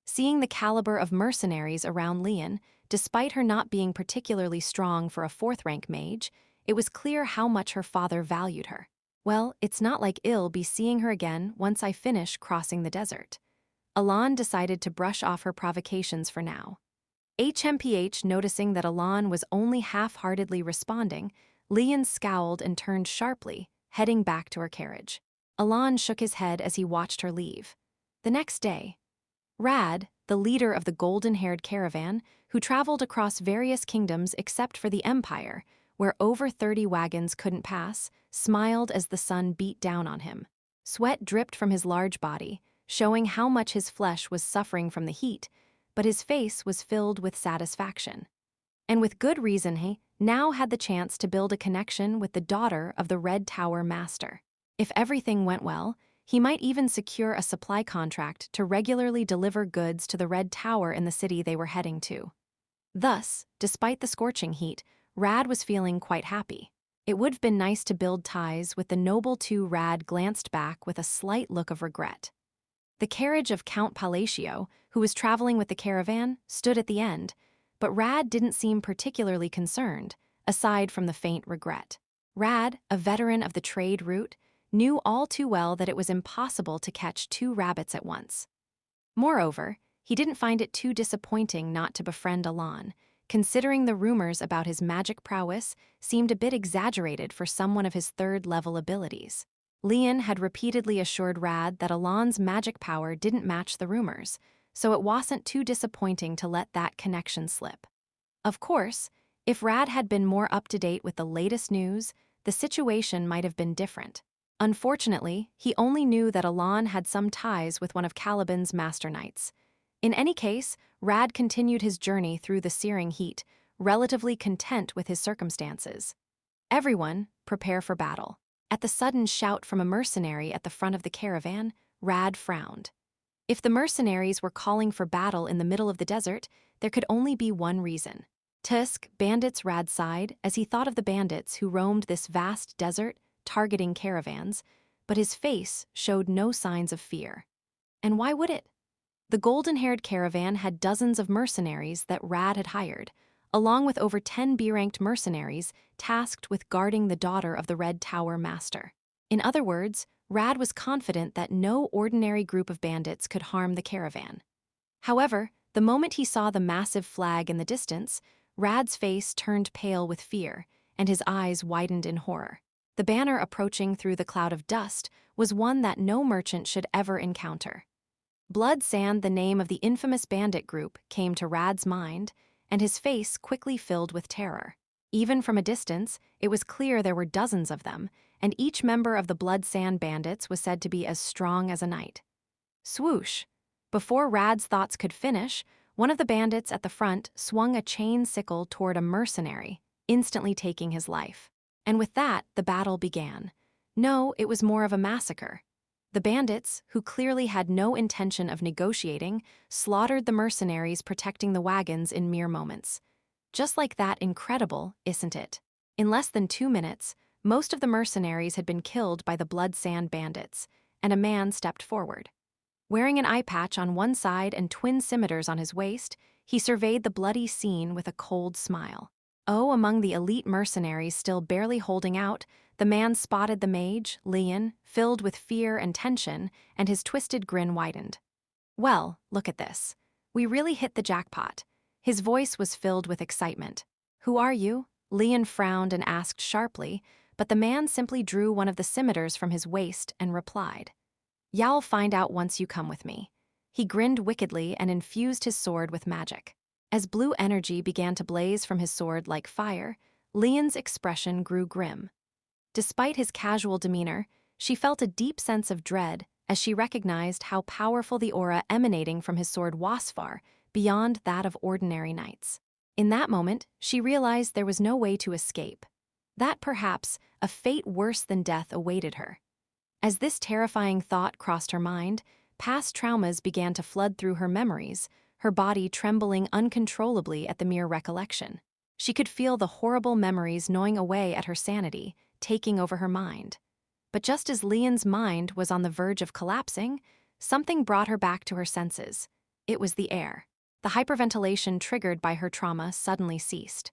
Seeing the caliber of mercenaries around Leon, despite her not being particularly strong for a 4th-rank mage, it was clear how much her father valued her. "Well, it's not like I'll be seeing her again once I finish crossing the desert." Elan decided to brush off her provocations for now. HMPH, noticing that Elan was only half-heartedly responding, Leon scowled and turned sharply, heading back to her carriage. Elan shook his head as he watched her leave. The next day, Rad, the leader of the golden-haired caravan, who traveled across various kingdoms except for the Empire, where over 30 wagons couldn't pass, smiled as the sun beat down on him. Sweat dripped from his large body, showing how much his flesh was suffering from the heat, but his face was filled with satisfaction. And with good reason, he now had the chance to build a connection with the daughter of the Red Tower Master. If everything went well, he might even secure a supply contract to regularly deliver goods to the Red Tower in the city they were heading to. Thus, despite the scorching heat, Rad was feeling quite happy. It would have been nice to build ties with the noble too. Rad glanced back with a slight look of regret. The carriage of Count Palatio, who was traveling with the caravan, stood at the end, but Rad didn't seem particularly concerned, aside from the faint regret. Rad, a veteran of the trade route, knew all too well that it was impossible to catch 2 rabbits at once. Moreover, he didn't find it too disappointing not to befriend Elan, considering the rumors about his magic prowess seemed a bit exaggerated for someone of his 3rd-level abilities. Leon had repeatedly assured Rad that Elan's magic power didn't match the rumors, so it wasn't too disappointing to let that connection slip. Of course, if Rad had been more up-to-date with the latest news, the situation might have been different. Unfortunately, he only knew that Elan had some ties with one of Caliban's master knights. In any case, Rad continued his journey through the searing heat, relatively content with his circumstances. Everyone, prepare for battle. At the sudden shout from a mercenary at the front of the caravan, Rad frowned. If the mercenaries were calling for battle in the middle of the desert, there could only be one reason. Tusk, bandits. Rad sighed as he thought of the bandits who roamed this vast desert, targeting caravans, but his face showed no signs of fear. And why would it? The golden-haired caravan had dozens of mercenaries that Rad had hired, along with over 10 B-ranked mercenaries tasked with guarding the daughter of the Red Tower Master. In other words, Rad was confident that no ordinary group of bandits could harm the caravan. However, the moment he saw the massive flag in the distance, Rad's face turned pale with fear, and his eyes widened in horror. The banner approaching through the cloud of dust was one that no merchant should ever encounter. Blood Sand, the name of the infamous bandit group, came to Rad's mind, and his face quickly filled with terror. Even from a distance, it was clear there were dozens of them, and each member of the Blood Sand bandits was said to be as strong as a knight. Swoosh! Before Rad's thoughts could finish, one of the bandits at the front swung a chain sickle toward a mercenary, instantly taking his life. And with that, the battle began. No, it was more of a massacre. The bandits, who clearly had no intention of negotiating, slaughtered the mercenaries protecting the wagons in mere moments. Just like that. Incredible, isn't it? In less than 2 minutes, most of the mercenaries had been killed by the blood sand bandits, and a man stepped forward. Wearing an eye patch on one side and twin scimitars on his waist, he surveyed the bloody scene with a cold smile. Oh, among the elite mercenaries still barely holding out, the man spotted the mage, Leon, filled with fear and tension, and his twisted grin widened. "Well, look at this. We really hit the jackpot." His voice was filled with excitement. "Who are you?" Leon frowned and asked sharply, but the man simply drew one of the scimitars from his waist and replied, "Y'all find out once you come with me." He grinned wickedly and infused his sword with magic. As blue energy began to blaze from his sword like fire, Leon's expression grew grim. Despite his casual demeanor, she felt a deep sense of dread as she recognized how powerful the aura emanating from his sword was far beyond that of ordinary knights. In that moment, she realized there was no way to escape. That perhaps a fate worse than death awaited her. As this terrifying thought crossed her mind, past traumas began to flood through her memories, her body trembling uncontrollably at the mere recollection. She could feel the horrible memories gnawing away at her sanity, taking over her mind. But just as Leon's mind was on the verge of collapsing, something brought her back to her senses. It was the air. The hyperventilation triggered by her trauma suddenly ceased.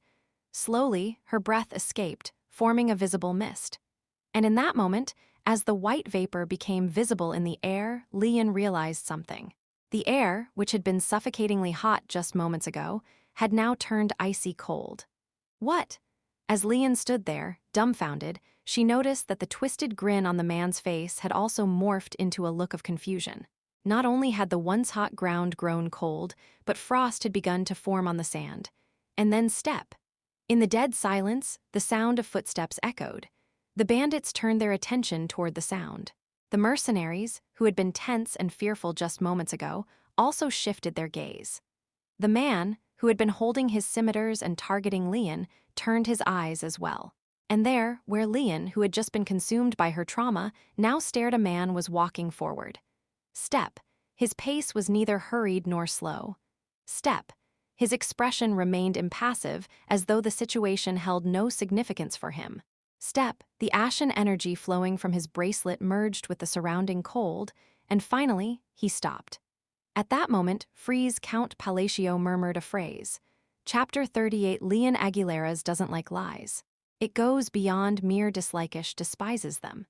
Slowly, her breath escaped, forming a visible mist. And in that moment, as the white vapor became visible in the air, Leon realized something. The air, which had been suffocatingly hot just moments ago, had now turned icy cold. What? As Leon stood there, dumbfounded, she noticed that the twisted grin on the man's face had also morphed into a look of confusion. Not only had the once hot ground grown cold, but frost had begun to form on the sand. And then step. In the dead silence, the sound of footsteps echoed. The bandits turned their attention toward the sound. The mercenaries, who had been tense and fearful just moments ago, also shifted their gaze. The man, who had been holding his scimitars and targeting Leon, turned his eyes as well. And there, where Leon, who had just been consumed by her trauma, now stared, a man was walking forward. Step. His pace was neither hurried nor slow. Step. His expression remained impassive, as though the situation held no significance for him. Step. The ashen energy flowing from his bracelet merged with the surrounding cold, and finally, he stopped. At that moment, Freeze Count Palacio murmured a phrase. Chapter 38. Leon Aguilera's doesn't like lies. It goes beyond mere dislike-ish, despises them.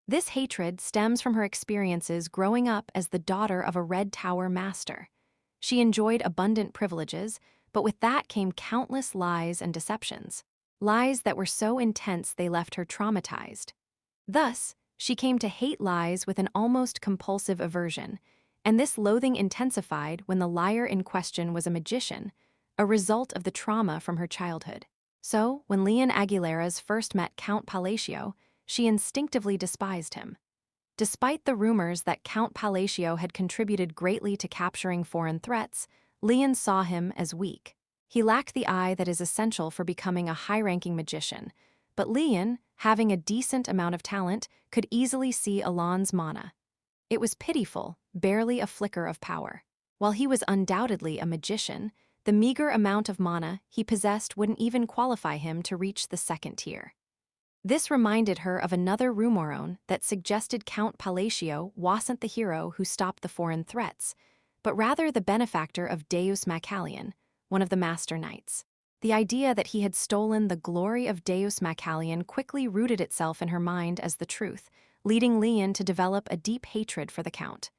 This hatred stems from her experiences growing up as the daughter of a Red Tower master. She enjoyed abundant privileges, but with that came countless lies and deceptions. Lies that were so intense they left her traumatized. Thus, she came to hate lies with an almost compulsive aversion, and this loathing intensified when the liar in question was a magician, a result of the trauma from her childhood. So, when Leon Aguilera's first met Count Palacio, she instinctively despised him. Despite the rumors that Count Palacio had contributed greatly to capturing foreign threats, Leon saw him as weak. He lacked the eye that is essential for becoming a high-ranking magician, but Leon, having a decent amount of talent, could easily see Alon's mana. It was pitiful, barely a flicker of power. While he was undoubtedly a magician, the meager amount of mana he possessed wouldn't even qualify him to reach the second tier. This reminded her of another rumoron that suggested Count Palacio wasn't the hero who stopped the foreign threats, but rather the benefactor of Deus Macallion, one of the Master Knights. The idea that he had stolen the glory of Deus Macallion quickly rooted itself in her mind as the truth, leading Leon to develop a deep hatred for the Count.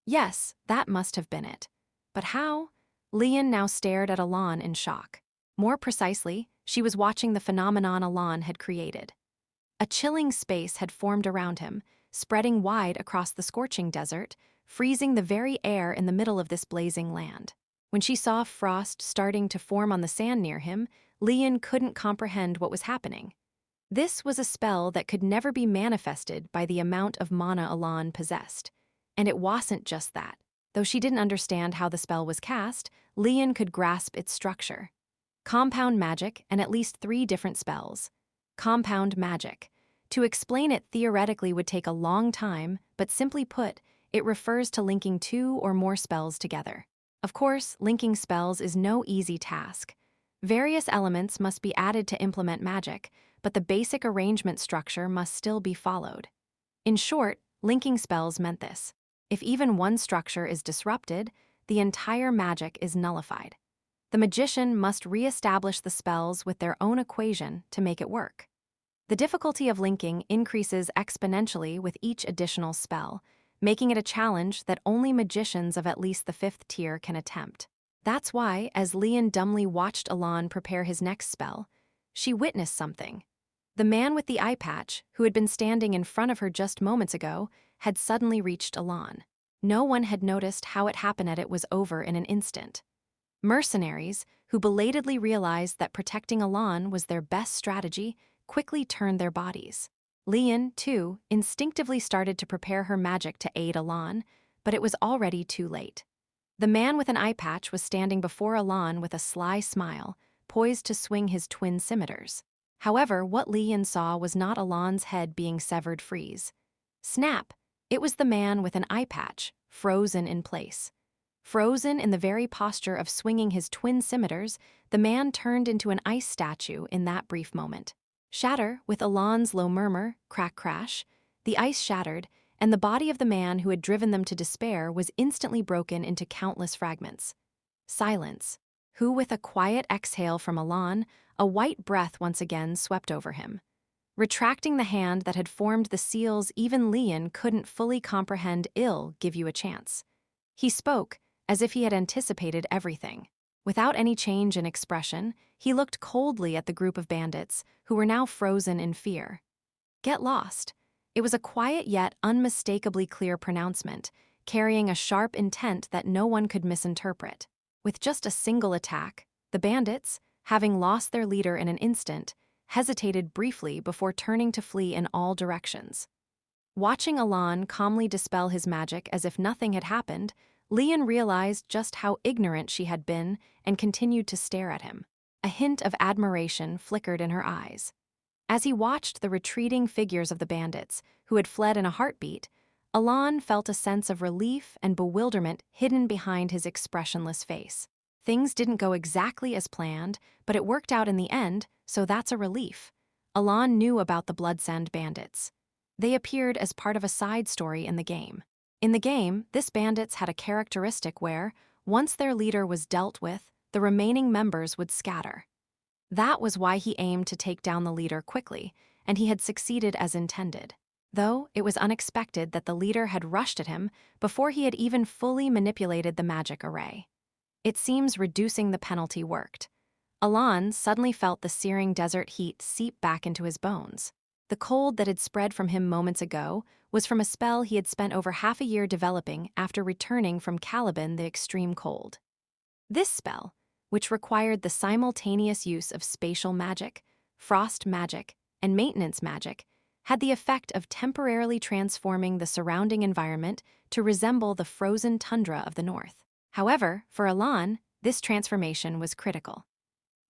Yes, that must have been it. But how? Leon now stared at Alon in shock. More precisely, she was watching the phenomenon Alon had created. A chilling space had formed around him, spreading wide across the scorching desert, freezing the very air in the middle of this blazing land. When she saw frost starting to form on the sand near him, Leon couldn't comprehend what was happening. This was a spell that could never be manifested by the amount of mana Alon possessed. And it wasn't just that. Though she didn't understand how the spell was cast, Leon could grasp its structure. Compound magic and at least 3 different spells. Compound magic. To explain it theoretically would take a long time, but simply put, it refers to linking 2 or more spells together. Of course, linking spells is no easy task. Various elements must be added to implement magic, but the basic arrangement structure must still be followed. In short, linking spells meant this. If even one structure is disrupted, the entire magic is nullified. The magician must re-establish the spells with their own equation to make it work. The difficulty of linking increases exponentially with each additional spell, making it a challenge that only magicians of at least the 5th tier can attempt. That's why, as Leon dumbly watched Alon prepare his next spell, she witnessed something. The man with the eye patch, who had been standing in front of her just moments ago, had suddenly reached Alon. No one had noticed how it happened. It was over in an instant. Mercenaries, who belatedly realized that protecting Alon was their best strategy, quickly turned their bodies. Leon, too, instinctively started to prepare her magic to aid Alon, but it was already too late. The man with an eye patch was standing before Alon with a sly smile, poised to swing his twin scimitars. However, what Leon saw was not Alon's head being severed freeze. Snap! It was the man with an eye patch, frozen in place. Frozen in the very posture of swinging his twin scimitars, the man turned into an ice statue in that brief moment. Shatter, with Alon's low murmur, crack crash, the ice shattered, and the body of the man who had driven them to despair was instantly broken into countless fragments. Silence. Who, with a quiet exhale from Alon, a white breath once again swept over him. Retracting the hand that had formed the seals, even Leon couldn't fully comprehend. "I'll give you a chance." He spoke, as if he had anticipated everything. Without any change in expression, he looked coldly at the group of bandits, who were now frozen in fear. "Get lost." It was a quiet yet unmistakably clear pronouncement, carrying a sharp intent that no one could misinterpret. With just a single attack, the bandits, having lost their leader in an instant, hesitated briefly before turning to flee in all directions. Watching Alon calmly dispel his magic as if nothing had happened, Leon realized just how ignorant she had been and continued to stare at him. A hint of admiration flickered in her eyes. As he watched the retreating figures of the bandits, who had fled in a heartbeat, Alon felt a sense of relief and bewilderment hidden behind his expressionless face. Things didn't go exactly as planned, but it worked out in the end, so that's a relief. Alon knew about the Bloodsend bandits. They appeared as part of a side story in the game. In the game, this bandits had a characteristic where, once their leader was dealt with, the remaining members would scatter. That was why he aimed to take down the leader quickly, and he had succeeded as intended. Though it was unexpected that the leader had rushed at him before he had even fully manipulated the magic array. It seems reducing the penalty worked. Alon suddenly felt the searing desert heat seep back into his bones. The cold that had spread from him moments ago was from a spell he had spent over half a year developing after returning from Caliban the Extreme Cold. This spell, which required the simultaneous use of spatial magic, frost magic, and maintenance magic, had the effect of temporarily transforming the surrounding environment to resemble the frozen tundra of the north. However, for Alon, this transformation was critical.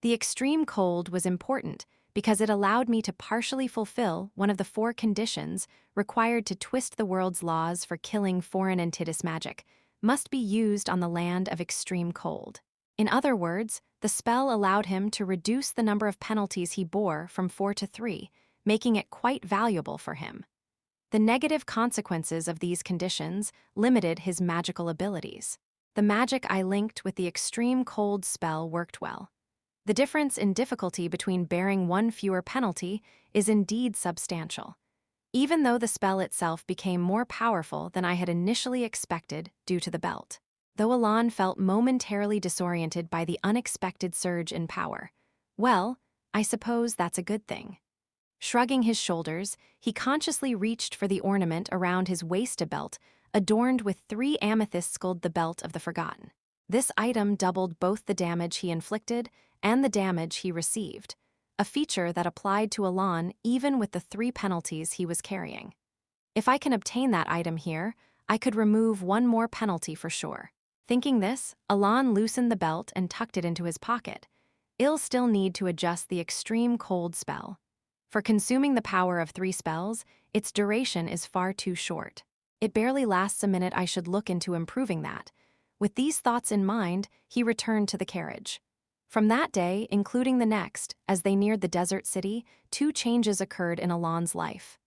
The extreme cold was important because it allowed me to partially fulfill one of the 4 conditions required to twist the world's laws for killing foreign entities. Magic must be used on the land of extreme cold. In other words, the spell allowed him to reduce the number of penalties he bore from 4 to 3, making it quite valuable for him. The negative consequences of these conditions limited his magical abilities. The magic I linked with the extreme cold spell worked well. The difference in difficulty between bearing 1 fewer penalty is indeed substantial, even though the spell itself became more powerful than I had initially expected due to the belt. Though Alon felt momentarily disoriented by the unexpected surge in power. Well, I suppose that's a good thing. Shrugging his shoulders, he consciously reached for the ornament around his waist, belt, adorned with 3 amethysts, called the Belt of the Forgotten. This item doubled both the damage he inflicted and the damage he received, a feature that applied to Alon even with the 3 penalties he was carrying. If I can obtain that item here, I could remove 1 more penalty for sure. Thinking this, Alon loosened the belt and tucked it into his pocket. I'll still need to adjust the extreme cold spell. For consuming the power of 3 spells, its duration is far too short. It barely lasts a minute. I should look into improving that. With these thoughts in mind, he returned to the carriage. From that day, including the next, as they neared the desert city, two changes occurred in Alon's life.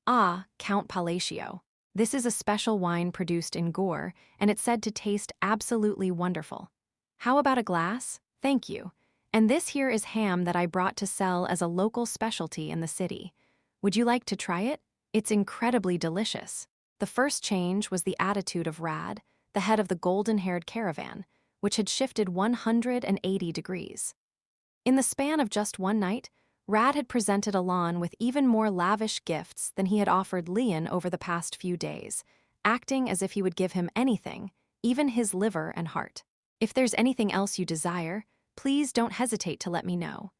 Ah, Count Palacio. This is a special wine produced in Gore, and it's said to taste absolutely wonderful. How about a glass? Thank you. And this here is ham that I brought to sell as a local specialty in the city. Would you like to try it? It's incredibly delicious. The first change was the attitude of Rad, the head of the golden-haired caravan, which had shifted 180 degrees. In the span of just one night, Rad had presented Alon with even more lavish gifts than he had offered Leon over the past few days, acting as if he would give him anything, even his liver and heart. If there's anything else you desire, please don't hesitate to let me know.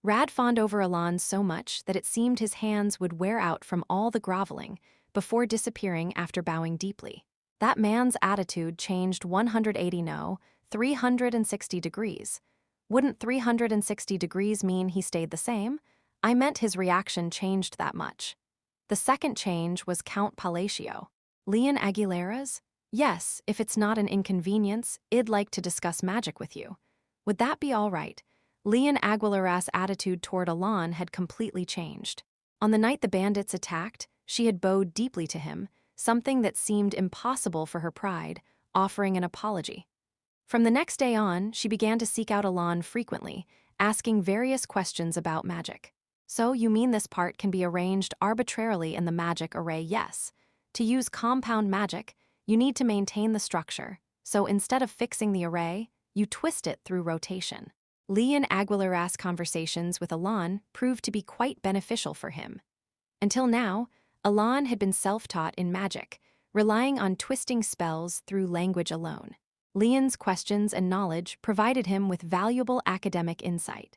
Rad fawned over Alon so much that it seemed his hands would wear out from all the groveling before disappearing after bowing deeply. That man's attitude changed 360 degrees. Wouldn't 360 degrees mean he stayed the same? I meant his reaction changed that much. The second change was Count Palacio. Leon Aguilera's? Yes, if it's not an inconvenience, I'd like to discuss magic with you. Would that be all right? Leon Aguilera's attitude toward Alon had completely changed. On the night the bandits attacked, she had bowed deeply to him, something that seemed impossible for her pride, offering an apology. From the next day on, she began to seek out Alon frequently, asking various questions about magic. So you mean this part can be arranged arbitrarily in the magic array? Yes. To use compound magic, you need to maintain the structure, so instead of fixing the array, you twist it through rotation. Leon Aguilera's conversations with Alon proved to be quite beneficial for him. Until now, Alon had been self-taught in magic, relying on twisting spells through language alone. Leon's questions and knowledge provided him with valuable academic insight.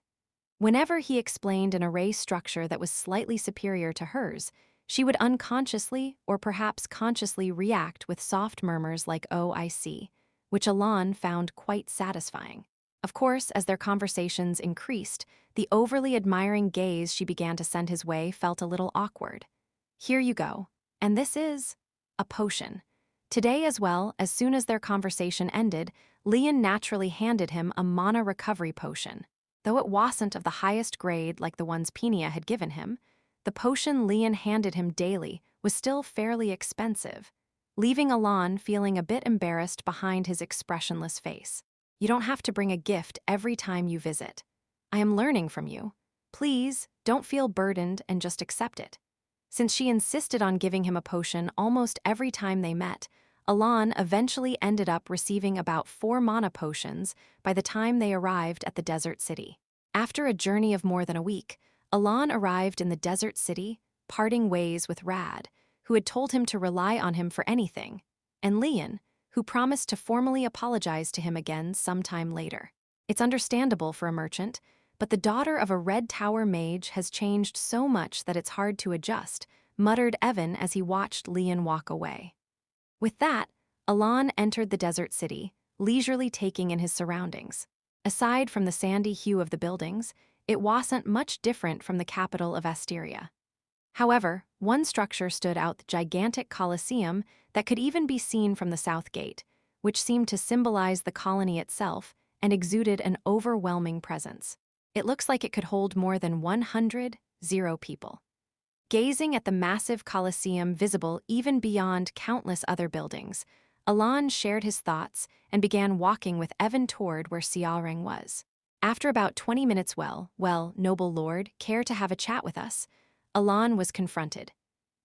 Whenever he explained an array structure that was slightly superior to hers, she would unconsciously or perhaps consciously react with soft murmurs like "oh, I see," which Alon found quite satisfying. Of course, as their conversations increased, the overly admiring gaze she began to send his way felt a little awkward. Here you go. And this is a potion. Today as well, as soon as their conversation ended, Leon naturally handed him a mana recovery potion. Though it wasn't of the highest grade like the ones Penia had given him, the potion Leon handed him daily was still fairly expensive, leaving Alon feeling a bit embarrassed behind his expressionless face. You don't have to bring a gift every time you visit. I am learning from you. Please, don't feel burdened and just accept it. Since she insisted on giving him a potion almost every time they met, Alon eventually ended up receiving about 4 mana potions by the time they arrived at the desert city. After a journey of more than a week, Alon arrived in the desert city, parting ways with Rad, who had told him to rely on him for anything, and Leon, who promised to formally apologize to him again sometime later. It's understandable for a merchant, but the daughter of a Red Tower mage has changed so much that it's hard to adjust, muttered Evan as he watched Leon walk away. With that, Alon entered the desert city, leisurely taking in his surroundings. Aside from the sandy hue of the buildings, it wasn't much different from the capital of Asteria. However, one structure stood out, the gigantic Colosseum that could even be seen from the south gate, which seemed to symbolize the colony itself and exuded an overwhelming presence. It looks like it could hold more than 100 people. Gazing at the massive Colosseum visible even beyond countless other buildings, Alon shared his thoughts and began walking with Evan toward where Siarang was. After about 20 minutes, well, noble lord, care to have a chat with us? Alon was confronted.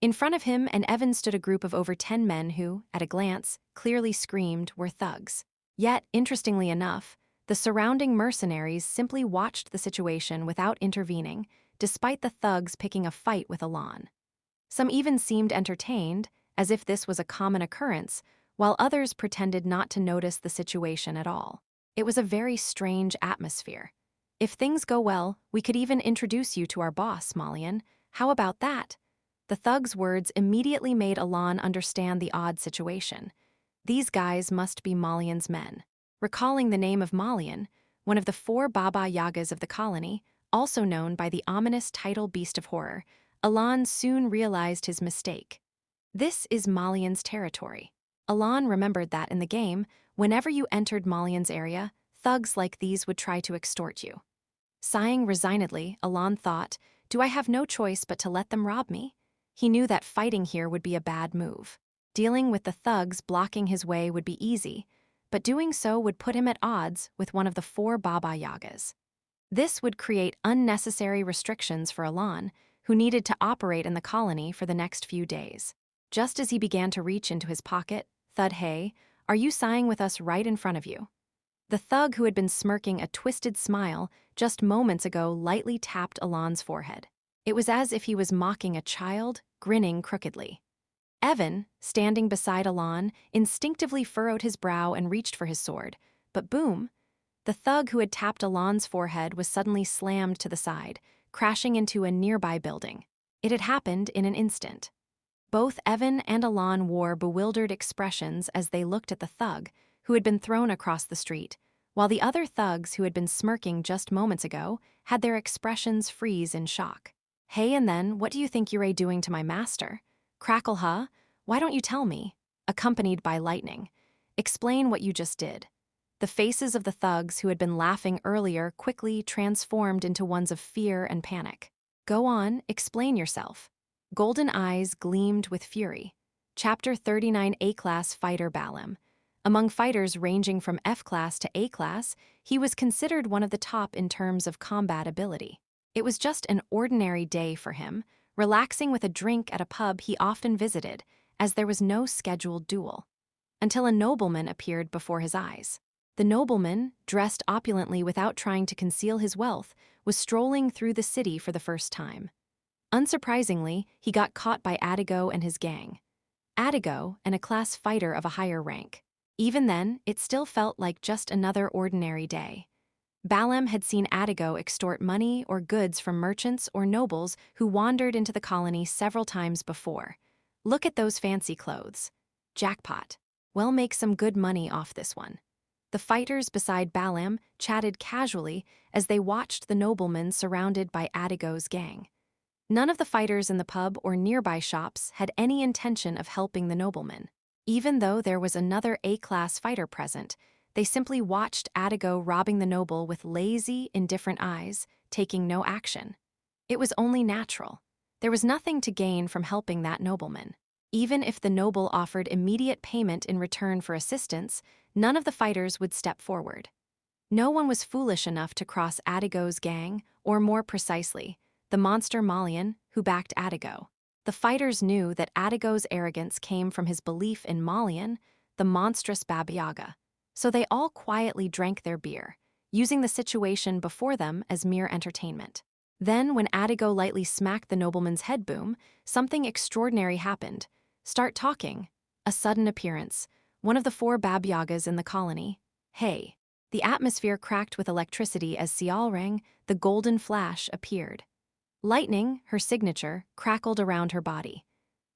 In front of him and Evan stood a group of over 10 men who, at a glance, clearly screamed were thugs. Yet, interestingly enough, the surrounding mercenaries simply watched the situation without intervening, despite the thugs picking a fight with Alon. Some even seemed entertained, as if this was a common occurrence, while others pretended not to notice the situation at all. It was a very strange atmosphere. If things go well, we could even introduce you to our boss, Malian. How about that? The thug's words immediately made Alon understand the odd situation. These guys must be Malian's men. Recalling the name of Malian, one of the 4 Baba Yagas of the colony, also known by the ominous title Beast of Horror, Alon soon realized his mistake. This is Malian's territory. Alon remembered that in the game, whenever you entered Malian's area, Thugs like these would try to extort you. Sighing resignedly, Alon thought, do I have no choice but to let them rob me? He knew that fighting here would be a bad move. Dealing with the thugs blocking his way would be easy, but doing so would put him at odds with one of the 4 Baba Yagas. This would create unnecessary restrictions for Alon, who needed to operate in the colony for the next few days. Just as he began to reach into his pocket, thud, hey, are you sighing with us right in front of you? The thug who had been smirking a twisted smile just moments ago lightly tapped Alon's forehead. It was as if he was mocking a child, grinning crookedly. Evan, standing beside Alon, instinctively furrowed his brow and reached for his sword, but boom! The thug who had tapped Alon's forehead was suddenly slammed to the side, crashing into a nearby building. It had happened in an instant. Both Evan and Alon wore bewildered expressions as they looked at the thug, who had been thrown across the street, while the other thugs who had been smirking just moments ago had their expressions freeze in shock. Hey, and then, what do you think you're doing to my master? Crackle, huh? Why don't you tell me? Accompanied by lightning. Explain what you just did. The faces of the thugs who had been laughing earlier quickly transformed into ones of fear and panic. Go on, explain yourself. Golden eyes gleamed with fury. Chapter 39 A-Class Fighter Balam. Among fighters ranging from F-Class to A-Class, he was considered one of the top in terms of combat ability. It was just an ordinary day for him, relaxing with a drink at a pub he often visited, as there was no scheduled duel. Until a nobleman appeared before his eyes. The nobleman, dressed opulently without trying to conceal his wealth, was strolling through the city for the first time. Unsurprisingly, he got caught by Adigo and his gang. Adigo, and a class fighter of a higher rank. Even then, it still felt like just another ordinary day. Balam had seen Adigo extort money or goods from merchants or nobles who wandered into the colony several times before. Look at those fancy clothes. Jackpot. We'll make some good money off this one. The fighters beside Balam chatted casually as they watched the nobleman surrounded by Adigo's gang. None of the fighters in the pub or nearby shops had any intention of helping the nobleman. Even though there was another A-class fighter present, they simply watched Adigo robbing the noble with lazy, indifferent eyes, taking no action. It was only natural. There was nothing to gain from helping that nobleman. Even if the noble offered immediate payment in return for assistance, none of the fighters would step forward. No one was foolish enough to cross Adigo's gang, or more precisely, the monster Malian who backed Adigo. The fighters knew that Adigo's arrogance came from his belief in Malian, the monstrous Baba Yaga. So they all quietly drank their beer, using the situation before them as mere entertainment. Then, when Adigo lightly smacked the nobleman's head boom, something extraordinary happened. Start talking. A sudden appearance. One of the 4 Baba Yagas in the colony. Hey. The atmosphere cracked with electricity as Sialrang, the golden flash, appeared. Lightning, her signature, crackled around her body.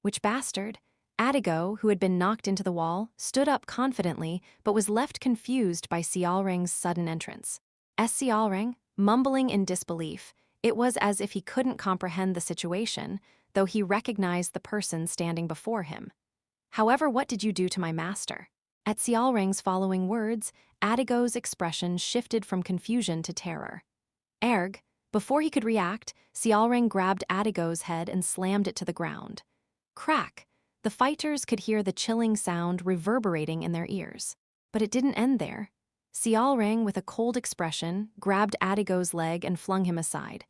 Which bastard? Adigo, who had been knocked into the wall, stood up confidently but was left confused by Sialrang's sudden entrance. As Sialrang, mumbling in disbelief, it was as if he couldn't comprehend the situation, though he recognized the person standing before him. However, what did you do to my master? At Sialrang's following words, Adigo's expression shifted from confusion to terror. Erg, before he could react, Sialrang grabbed Adigo's head and slammed it to the ground. Crack! The fighters could hear the chilling sound reverberating in their ears. But it didn't end there. Sialrang, with a cold expression, grabbed Adigo's leg and flung him aside.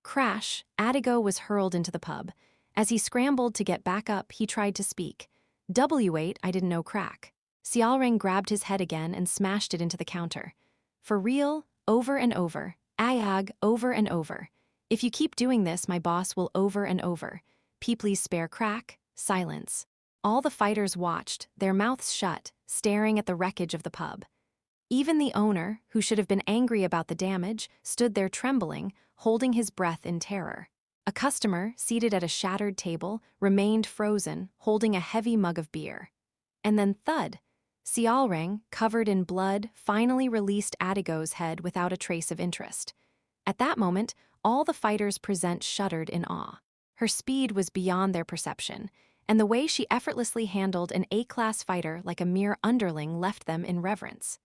Crash! Adigo was hurled into the pub. As he scrambled to get back up, he tried to speak. W8, I didn't know crack. Sialrang grabbed his head again and smashed it into the counter. For real, over and over. Ayag, over and over. If you keep doing this, my boss will over and over. Please spare crack. Silence. All the fighters watched, their mouths shut, staring at the wreckage of the pub. Even the owner, who should have been angry about the damage, stood there trembling, holding his breath in terror. A customer, seated at a shattered table, remained frozen, holding a heavy mug of beer. And then thud! Sialrang, covered in blood, finally released Adigo's head without a trace of interest. At that moment, all the fighters present shuddered in awe. Her speed was beyond their perception, and the way she effortlessly handled an A-class fighter like a mere underling left them in reverence.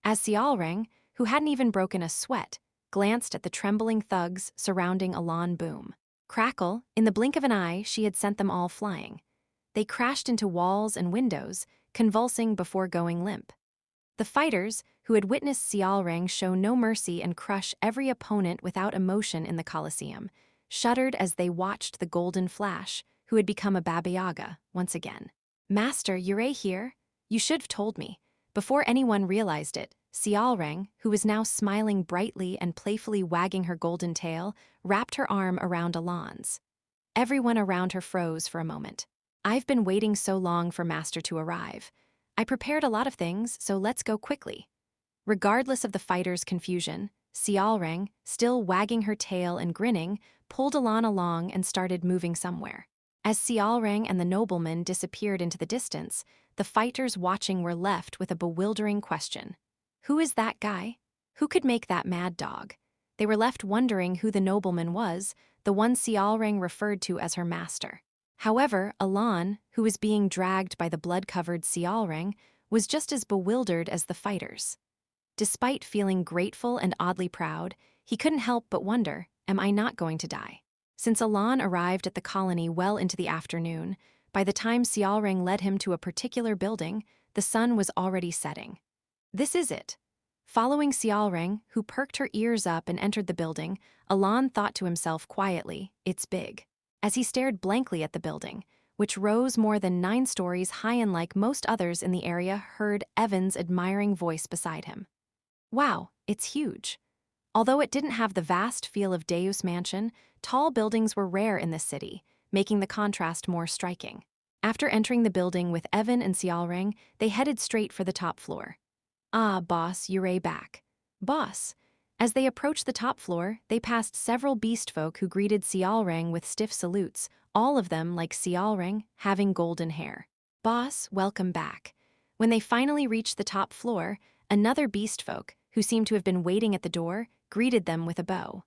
As Sialrang, who hadn't even broken a sweat, glanced at the trembling thugs surrounding Alan Boom. Crackle, in the blink of an eye, she had sent them all flying. They crashed into walls and windows, convulsing before going limp. The fighters, who had witnessed Xiaoreng show no mercy and crush every opponent without emotion in the Colosseum, shuddered as they watched the golden flash, who had become a Baba Yaga, once again. "Master, Yurei here? You should have told me." Before anyone realized it, Xiaoreng, who was now smiling brightly and playfully wagging her golden tail, wrapped her arm around Alan's. Everyone around her froze for a moment. "I've been waiting so long for Master to arrive. I prepared a lot of things, so let's go quickly." Regardless of the fighters' confusion, Xiaoreng, still wagging her tail and grinning, pulled Alan along and started moving somewhere. As Xiaoreng and the nobleman disappeared into the distance, the fighters watching were left with a bewildering question. Who is that guy? Who could make that mad dog? They were left wondering who the nobleman was, the one Xiaoreng referred to as her master. However, Alan, who was being dragged by the blood-covered Xiaoreng, was just as bewildered as the fighters. Despite feeling grateful and oddly proud, he couldn't help but wonder, am I not going to die? Since Alan arrived at the colony well into the afternoon, by the time Xiaoreng led him to a particular building, the sun was already setting. This is it. Following Xiaoreng, who perked her ears up and entered the building, Alan thought to himself quietly, it's big. As he stared blankly at the building, which rose more than 9 stories high and like most others in the area heard Evan's admiring voice beside him. Wow, it's huge. Although it didn't have the vast feel of Deus Mansion, tall buildings were rare in this city, making the contrast more striking. After entering the building with Evan and Xiaoreng, they headed straight for the top floor. "Ah, boss, Yurei back." "Boss." As they approached the top floor, they passed several beast folk who greeted Xiaoreng with stiff salutes, all of them, like Xiaoreng, having golden hair. "Boss, welcome back." When they finally reached the top floor, another beast folk, who seemed to have been waiting at the door, greeted them with a bow.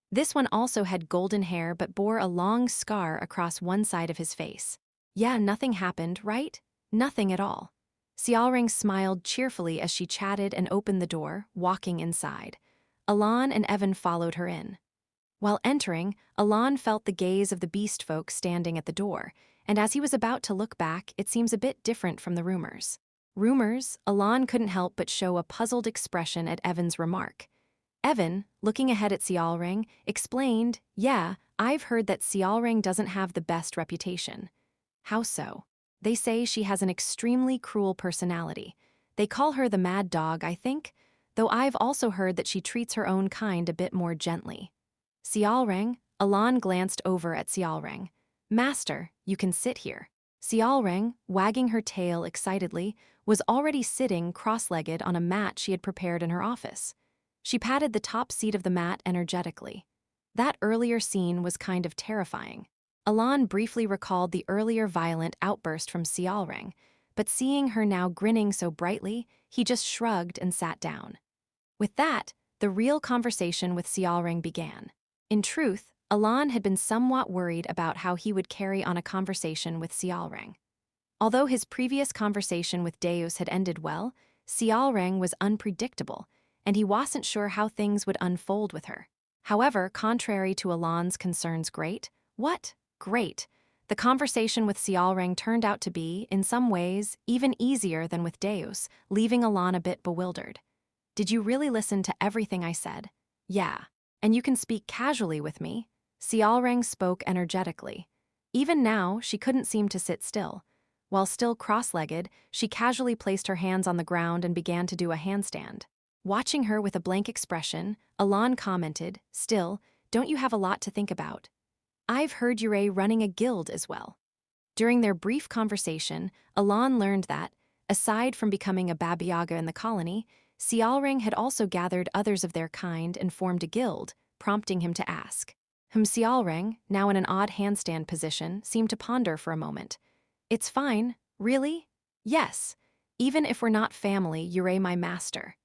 This one also had golden hair but bore a long scar across one side of his face. "Yeah, nothing happened, right?" "Nothing at all." Xiaoreng smiled cheerfully as she chatted and opened the door, walking inside. Alan and Evan followed her in. While entering, Alan felt the gaze of the beast folk standing at the door, and as he was about to look back, it seems a bit different from the rumors. Rumors? Alan couldn't help but show a puzzled expression at Evan's remark. Evan, looking ahead at Xiaoreng, explained, "Yeah, I've heard that Xiaoreng doesn't have the best reputation." "How so?" "They say she has an extremely cruel personality. They call her the mad dog, I think, though I've also heard that she treats her own kind a bit more gently." "Xiaoreng?" Alan glanced over at Xiaoreng. "Master, you can sit here." Xiaoreng, wagging her tail excitedly, was already sitting cross-legged on a mat she had prepared in her office. She patted the top seat of the mat energetically. That earlier scene was kind of terrifying. Alan briefly recalled the earlier violent outburst from Xiaoreng, but seeing her now grinning so brightly, he just shrugged and sat down. With that, the real conversation with Xiaoreng began. In truth, Alan had been somewhat worried about how he would carry on a conversation with Xiaoreng. Although his previous conversation with Deus had ended well, Xiaoreng was unpredictable, and he wasn't sure how things would unfold with her. However, contrary to Alan's concerns, great. The conversation with Xiaoreng turned out to be, in some ways, even easier than with Deus, leaving Alan a bit bewildered. "Did you really listen to everything I said?" "Yeah. And you can speak casually with me." Xiaoreng spoke energetically. Even now, she couldn't seem to sit still. While still cross-legged, she casually placed her hands on the ground and began to do a handstand. Watching her with a blank expression, Alan commented, "Still, don't you have a lot to think about?" "I've heard Yurei running a guild as well." During their brief conversation, Alan learned that, aside from becoming a Baba Yaga in the colony, Xiaoreng had also gathered others of their kind and formed a guild, prompting him to ask. Xiaoreng, now in an odd handstand position, seemed to ponder for a moment. "It's fine. Really?" "Yes. Even if we're not family, Yurei my master."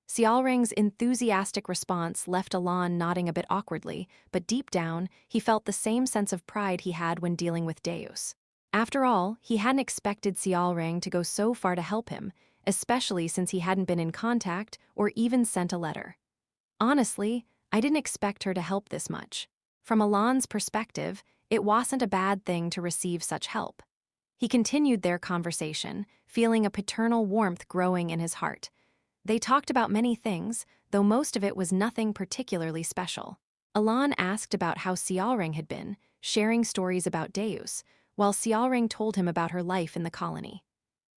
Xiaoreng's enthusiastic response left Alan nodding a bit awkwardly, but deep down, he felt the same sense of pride he had when dealing with Deus. After all, he hadn't expected Xiaoreng to go so far to help him, especially since he hadn't been in contact or even sent a letter. Honestly, I didn't expect her to help this much. From Alon's perspective, it wasn't a bad thing to receive such help. He continued their conversation, feeling a paternal warmth growing in his heart. They talked about many things, though most of it was nothing particularly special. Alon asked about how Xiaoring had been, sharing stories about Deus, while Xiaoring told him about her life in the colony.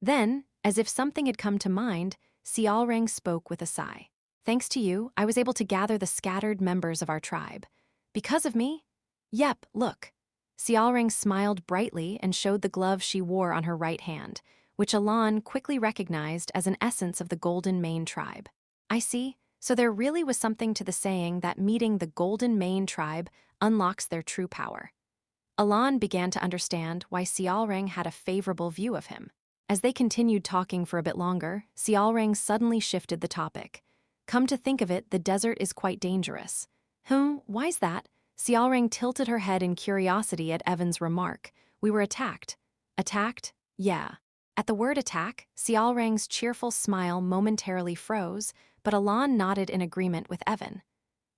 Then, as if something had come to mind, Xiaoring spoke with a sigh. Thanks to you, I was able to gather the scattered members of our tribe. Because of me? Yep, look. Xiaoring smiled brightly and showed the glove she wore on her right hand, which Alon quickly recognized as an essence of the Golden Mane tribe. I see, so there really was something to the saying that meeting the Golden Mane tribe unlocks their true power. Alon began to understand why Xiaoring had a favorable view of him. As they continued talking for a bit longer, Xiaoring suddenly shifted the topic. Come to think of it, the desert is quite dangerous. Why's that? Xiaoring tilted her head in curiosity at Evan's remark. We were attacked. Attacked? Yeah. At the word attack, Xiaorang's cheerful smile momentarily froze, but Alon nodded in agreement with Evan.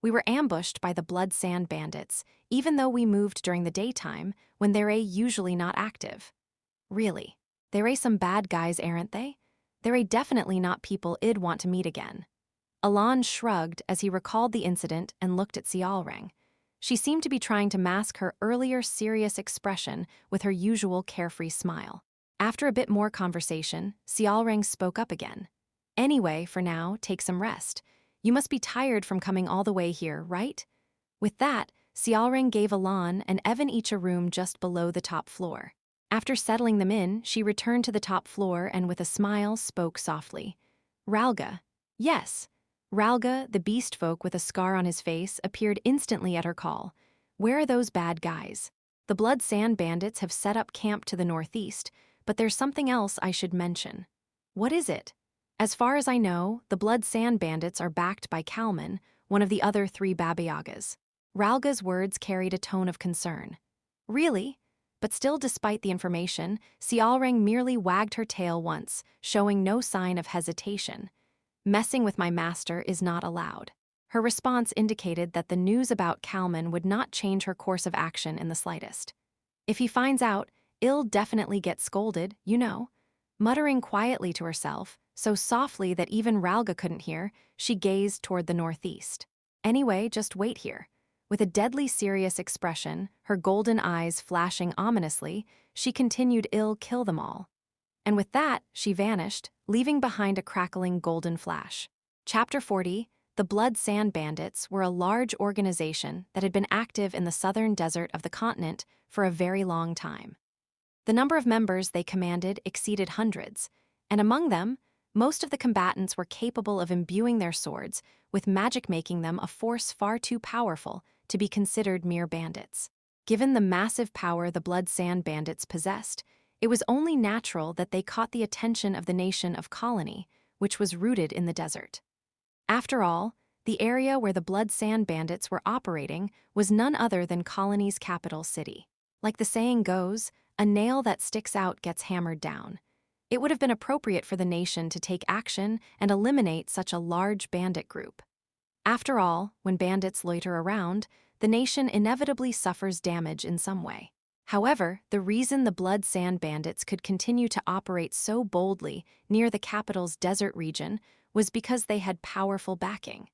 We were ambushed by the Blood Sand Bandits, even though we moved during the daytime, when they're usually not active. Really? They're some bad guys, aren't they? They're definitely not people I'd want to meet again. Alon shrugged as he recalled the incident and looked at Xiaoring. She seemed to be trying to mask her earlier serious expression with her usual carefree smile. After a bit more conversation, Xiaoring spoke up again. Anyway, for now, take some rest. You must be tired from coming all the way here, right? With that, Xiaoring gave Alon and Evan each a room just below the top floor. After settling them in, she returned to the top floor and with a smile spoke softly. Ralga. Yes. Ralga, the beast folk with a scar on his face, appeared instantly at her call. Where are those bad guys? The Blood Sand Bandits have set up camp to the northeast, but there's something else I should mention. What is it? As far as I know, the Blood Sand Bandits are backed by Kalman, one of the other 3 Baba Yagas. Ralga's words carried a tone of concern. Really? But still, despite the information, Xiaoring merely wagged her tail once, showing no sign of hesitation. Messing with my master is not allowed. Her response indicated that the news about Kalman would not change her course of action in the slightest. If he finds out, I'll definitely get scolded, you know. Muttering quietly to herself, so softly that even Ralga couldn't hear, she gazed toward the northeast. Anyway, just wait here. With a deadly serious expression, her golden eyes flashing ominously, she continued, "I'll kill them all." And with that, she vanished, leaving behind a crackling golden flash. Chapter 40, The Blood Sand Bandits were a large organization that had been active in the southern desert of the continent for a very long time. The number of members they commanded exceeded hundreds, and among them, most of the combatants were capable of imbuing their swords, with magic making them a force far too powerful to be considered mere bandits. Given the massive power the Blood Sand Bandits possessed, it was only natural that they caught the attention of the nation of Colony, which was rooted in the desert. After all, the area where the Blood Sand Bandits were operating was none other than Colony's capital city. Like the saying goes, a nail that sticks out gets hammered down. It would have been appropriate for the nation to take action and eliminate such a large bandit group. After all, when bandits loiter around, the nation inevitably suffers damage in some way. However, the reason the Blood Sand Bandits could continue to operate so boldly near the capital's desert region was because they had powerful backing.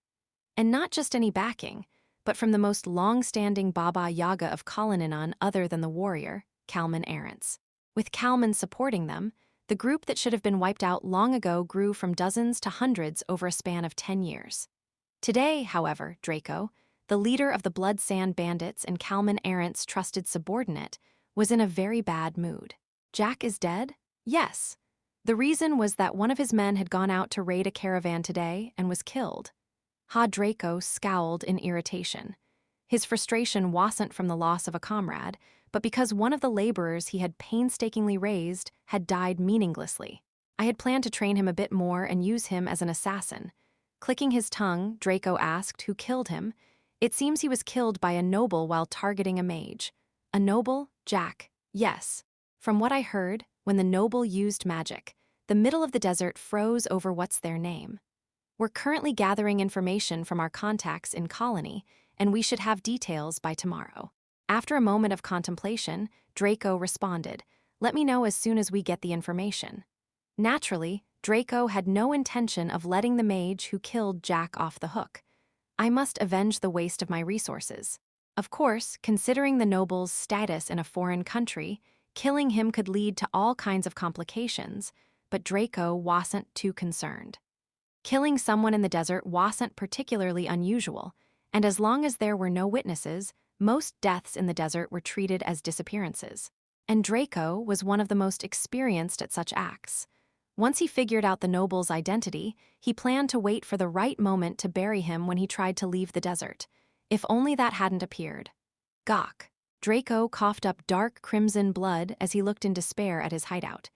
And not just any backing, but from the most long-standing Baba Yaga of Kalaninan other than the warrior, Kalman Arents. With Kalman supporting them, the group that should have been wiped out long ago grew from dozens to hundreds over a span of 10 years. Today, however, Draco, the leader of the Blood Sand Bandits and Kalman Arents' trusted subordinate, was in a very bad mood. Jack is dead? Yes. The reason was that one of his men had gone out to raid a caravan today and was killed. Draco scowled in irritation. His frustration wasn't from the loss of a comrade, but because one of the laborers he had painstakingly raised had died meaninglessly. I had planned to train him a bit more and use him as an assassin. Clicking his tongue, Draco asked who killed him. It seems he was killed by a noble while targeting a mage. A noble? Jack. Yes. From what I heard, when the noble used magic, the middle of the desert froze over what's their name. We're currently gathering information from our contacts in Colony, and we should have details by tomorrow. After a moment of contemplation, Draco responded, "Let me know as soon as we get the information." Naturally, Draco had no intention of letting the mage who killed Jack off the hook. I must avenge the waste of my resources. Of course, considering the noble's status in a foreign country, killing him could lead to all kinds of complications, but Draco wasn't too concerned. Killing someone in the desert wasn't particularly unusual, and as long as there were no witnesses, most deaths in the desert were treated as disappearances. And Draco was one of the most experienced at such acts. Once he figured out the noble's identity, he planned to wait for the right moment to bury him when he tried to leave the desert. If only that hadn't appeared. Gawk. Draco coughed up dark crimson blood as he looked in despair at his hideout.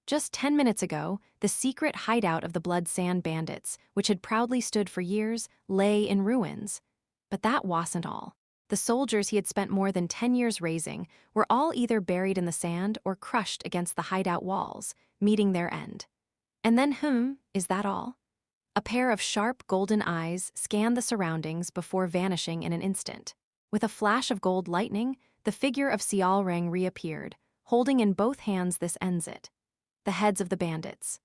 Just 10 minutes ago, the secret hideout of the Blood Sand Bandits, which had proudly stood for years, lay in ruins. But that wasn't all. The soldiers he had spent more than 10 years raising were all either buried in the sand or crushed against the hideout walls, meeting their end. And then, is that all? A pair of sharp golden eyes scanned the surroundings before vanishing in an instant. With a flash of gold lightning, the figure of Sialrang reappeared, holding in both hands this enzit. The heads of the bandits.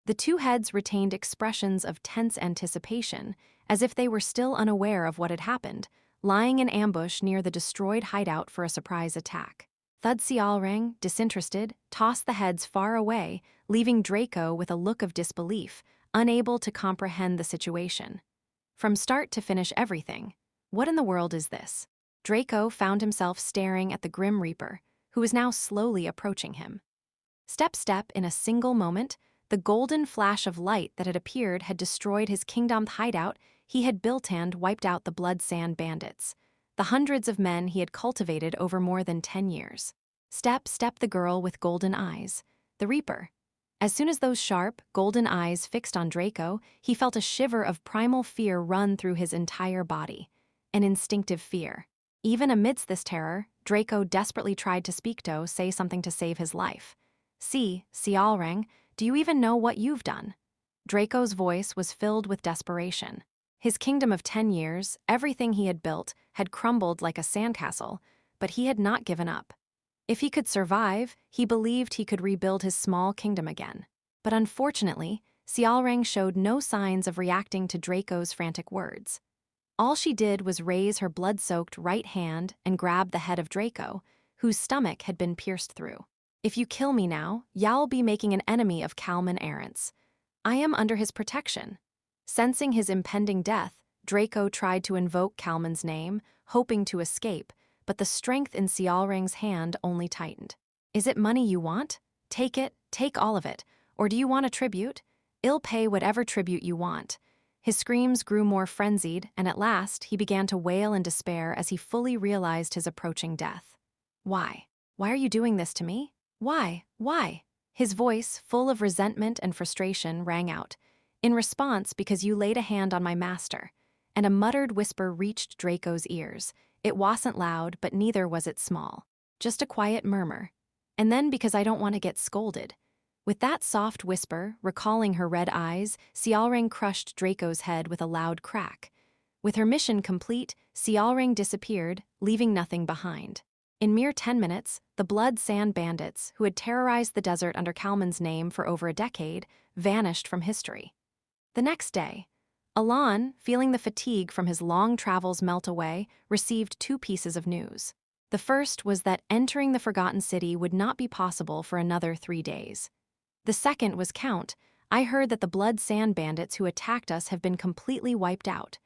The two heads retained expressions of tense anticipation, as if they were still unaware of what had happened, lying in ambush near the destroyed hideout for a surprise attack. Thud Sialrang, disinterested, tossed the heads far away, leaving Draco with a look of disbelief, unable to comprehend the situation. From start to finish everything, what in the world is this? Draco found himself staring at the Grim Reaper, who was now slowly approaching him. Step in a single moment, the golden flash of light that had appeared had destroyed his kingdom's hideout he had built and wiped out the Blood Sand Bandits, the hundreds of men he had cultivated over more than 10 years. Step the girl with golden eyes, the Reaper. As soon as those sharp, golden eyes fixed on Draco, he felt a shiver of primal fear run through his entire body. An instinctive fear. Even amidst this terror, Draco desperately tried to say something to save his life. Sialrang, do you even know what you've done? Draco's voice was filled with desperation. His kingdom of 10 years, everything he had built, had crumbled like a sandcastle, but he had not given up. If he could survive, he believed he could rebuild his small kingdom again. But unfortunately, Sialrang showed no signs of reacting to Draco's frantic words. All she did was raise her blood-soaked right hand and grab the head of Draco, whose stomach had been pierced through. If you kill me now, you'll be making an enemy of Kalman Arrant's. I am under his protection. Sensing his impending death, Draco tried to invoke Kalman's name, hoping to escape, but the strength in Sialrang's hand only tightened. Is it money you want? Take it, take all of it. Or do you want a tribute? I'll pay whatever tribute you want. His screams grew more frenzied, and at last he began to wail in despair as he fully realized his approaching death. Why? Why are you doing this to me? Why? His voice, full of resentment and frustration, rang out. In response, because you laid a hand on my master. And a muttered whisper reached Draco's ears. It wasn't loud, but neither was it small. Just a quiet murmur. And then because I don't want to get scolded. With that soft whisper, recalling her red eyes, Sialrang crushed Draco's head with a loud crack. With her mission complete, Sialrang disappeared, leaving nothing behind. In mere 10 minutes, the Blood Sand Bandits, who had terrorized the desert under Kalman's name for over a decade, vanished from history. The next day, Alan, feeling the fatigue from his long travels melt away, received 2 pieces of news. The first was that entering the Forgotten City would not be possible for another 3 days. The second was Count. I heard that the Blood Sand Bandits who attacked us have been completely wiped out.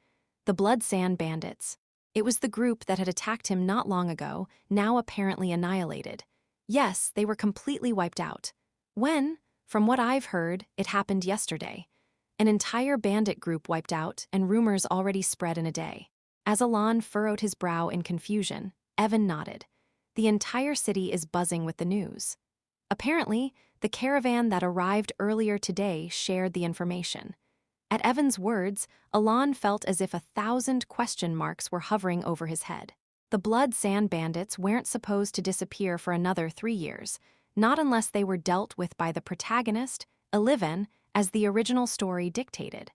The Blood Sand Bandits. It was the group that had attacked him not long ago, now apparently annihilated. Yes, they were completely wiped out. When? From what I've heard, it happened yesterday. An entire bandit group wiped out, and rumors already spread in a day. As Alan furrowed his brow in confusion, Evan nodded. The entire city is buzzing with the news. Apparently, the caravan that arrived earlier today shared the information. At Evan's words, Alan felt as if 1,000 question marks were hovering over his head. The Blood Sand Bandits weren't supposed to disappear for another 3 years, not unless they were dealt with by the protagonist, Eleven, as the original story dictated.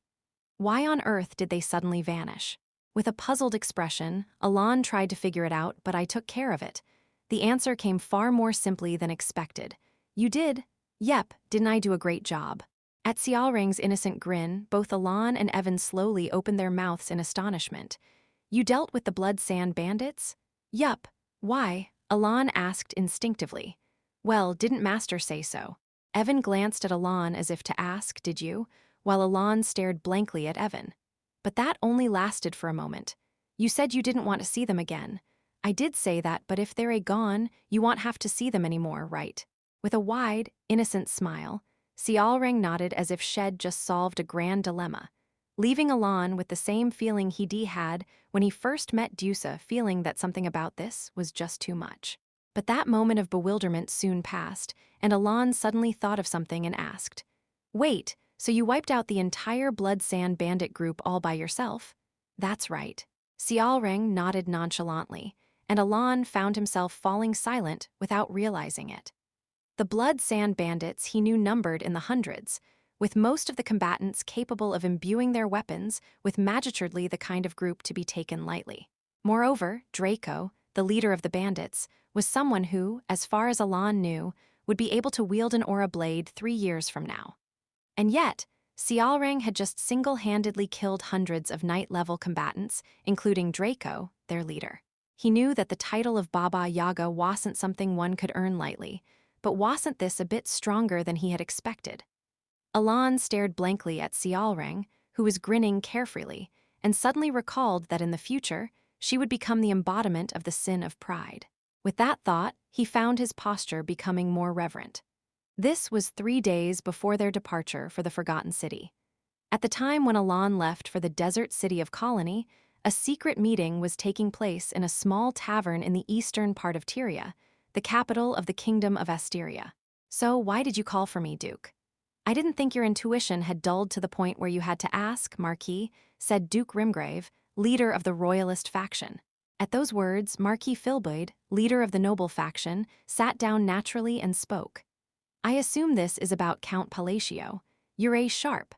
Why on earth did they suddenly vanish? With a puzzled expression, Alon tried to figure it out, but I took care of it. The answer came far more simply than expected. You did? Yep, didn't I do a great job? At Xiaoreng's innocent grin, both Alon and Evan slowly opened their mouths in astonishment. You dealt with the blood sand bandits? Yup. Why? Alon asked instinctively. Well, didn't Master say so? Evan glanced at Alon as if to ask, did you? While Alon stared blankly at Evan. But that only lasted for a moment. You said you didn't want to see them again. I did say that, but if they're gone, you won't have to see them anymore, right? With a wide, innocent smile, Xiaoreng nodded as if Shed just solved a grand dilemma, leaving Alon with the same feeling he had when he first met Dusa, feeling that something about this was just too much. But that moment of bewilderment soon passed, and Alon suddenly thought of something and asked, Wait, so you wiped out the entire Blood Sand Bandit group all by yourself? That's right. Xiaoreng nodded nonchalantly, and Alon found himself falling silent without realizing it. The Blood Sand Bandits he knew numbered in the hundreds, with most of the combatants capable of imbuing their weapons with magically the kind of group to be taken lightly. Moreover, Draco, the leader of the bandits, was someone who, as far as Alon knew, would be able to wield an aura blade 3 years from now. And yet, Xiaoreng had just single-handedly killed hundreds of night-level combatants, including Draco, their leader. He knew that the title of Baba Yaga wasn't something one could earn lightly, but wasn't this a bit stronger than he had expected? Alon stared blankly at Xiaoreng, who was grinning carefreely, and suddenly recalled that in the future, she would become the embodiment of the sin of pride. With that thought, he found his posture becoming more reverent. This was 3 days before their departure for the Forgotten City. At the time when Alon left for the desert city of Colony, a secret meeting was taking place in a small tavern in the eastern part of Tyria, the capital of the Kingdom of Asteria. So why did you call for me, Duke? I didn't think your intuition had dulled to the point where you had to ask, Marquis, said Duke Rimgrave, leader of the Royalist faction. At those words, Marquis Filboid, leader of the noble faction, sat down naturally and spoke. I assume this is about Count Palatio. You're a sharp.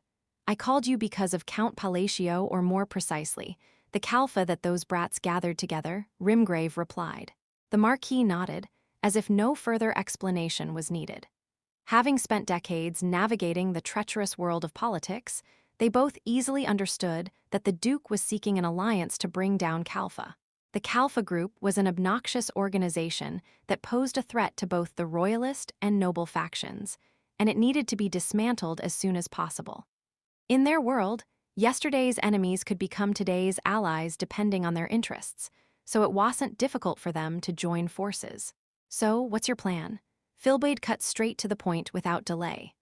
I called you because of Count Palatio, or more precisely, the Kalfa that those brats gathered together, Rimgrave replied. The Marquis nodded, as if no further explanation was needed. Having spent decades navigating the treacherous world of politics, they both easily understood that the Duke was seeking an alliance to bring down Kalfa. The Kalfa Group was an obnoxious organization that posed a threat to both the Royalist and noble factions, and it needed to be dismantled as soon as possible. In their world, yesterday's enemies could become today's allies depending on their interests, so it wasn't difficult for them to join forces. So, what's your plan? Filboid cut straight to the point without delay.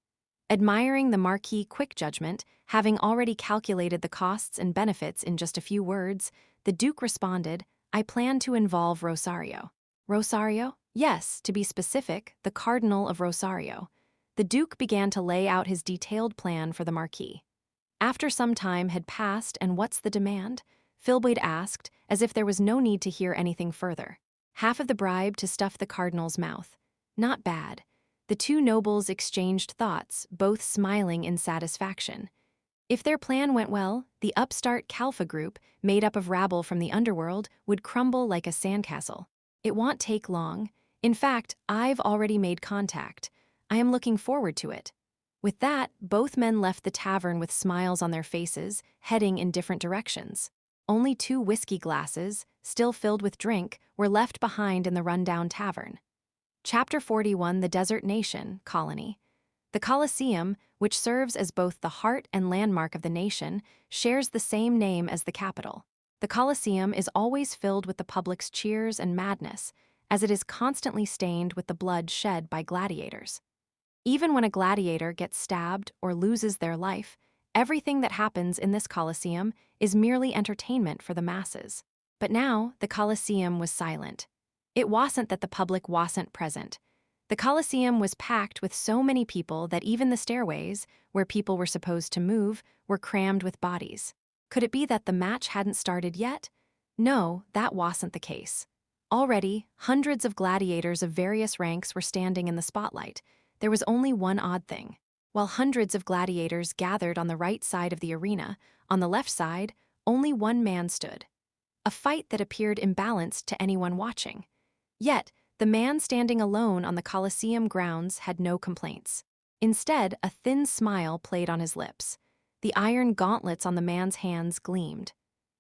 Admiring the Marquis' quick judgment, having already calculated the costs and benefits in just a few words, the Duke responded, I plan to involve Rosario. Rosario? Yes, to be specific, the Cardinal of Rosario. The Duke began to lay out his detailed plan for the Marquis. After some time had passed, and what's the demand? Filboid asked, as if there was no need to hear anything further. Half of the bribe to stuff the Cardinal's mouth. Not bad. The two nobles exchanged thoughts, both smiling in satisfaction. If their plan went well, the upstart Kalfa group, made up of rabble from the underworld, would crumble like a sandcastle. It won't take long. In fact, I've already made contact. I am looking forward to it. With that, both men left the tavern with smiles on their faces, heading in different directions. Only 2 whiskey glasses, still filled with drink, were left behind in the rundown tavern. Chapter 41, The Desert Nation, Colony. The Colosseum, which serves as both the heart and landmark of the nation, shares the same name as the capital. The Colosseum is always filled with the public's cheers and madness, as it is constantly stained with the blood shed by gladiators. Even when a gladiator gets stabbed or loses their life, everything that happens in this Colosseum is merely entertainment for the masses. But now, the Colosseum was silent. It wasn't that the public wasn't present. The Colosseum was packed with so many people that even the stairways, where people were supposed to move, were crammed with bodies. Could it be that the match hadn't started yet? No, that wasn't the case. Already, hundreds of gladiators of various ranks were standing in the spotlight. There was only one odd thing. while hundreds of gladiators gathered on the right side of the arena. On the left side, only one man stood. A fight that appeared imbalanced to anyone watching. Yet, the man standing alone on the Colosseum grounds had no complaints. Instead, a thin smile played on his lips. The iron gauntlets on the man's hands gleamed.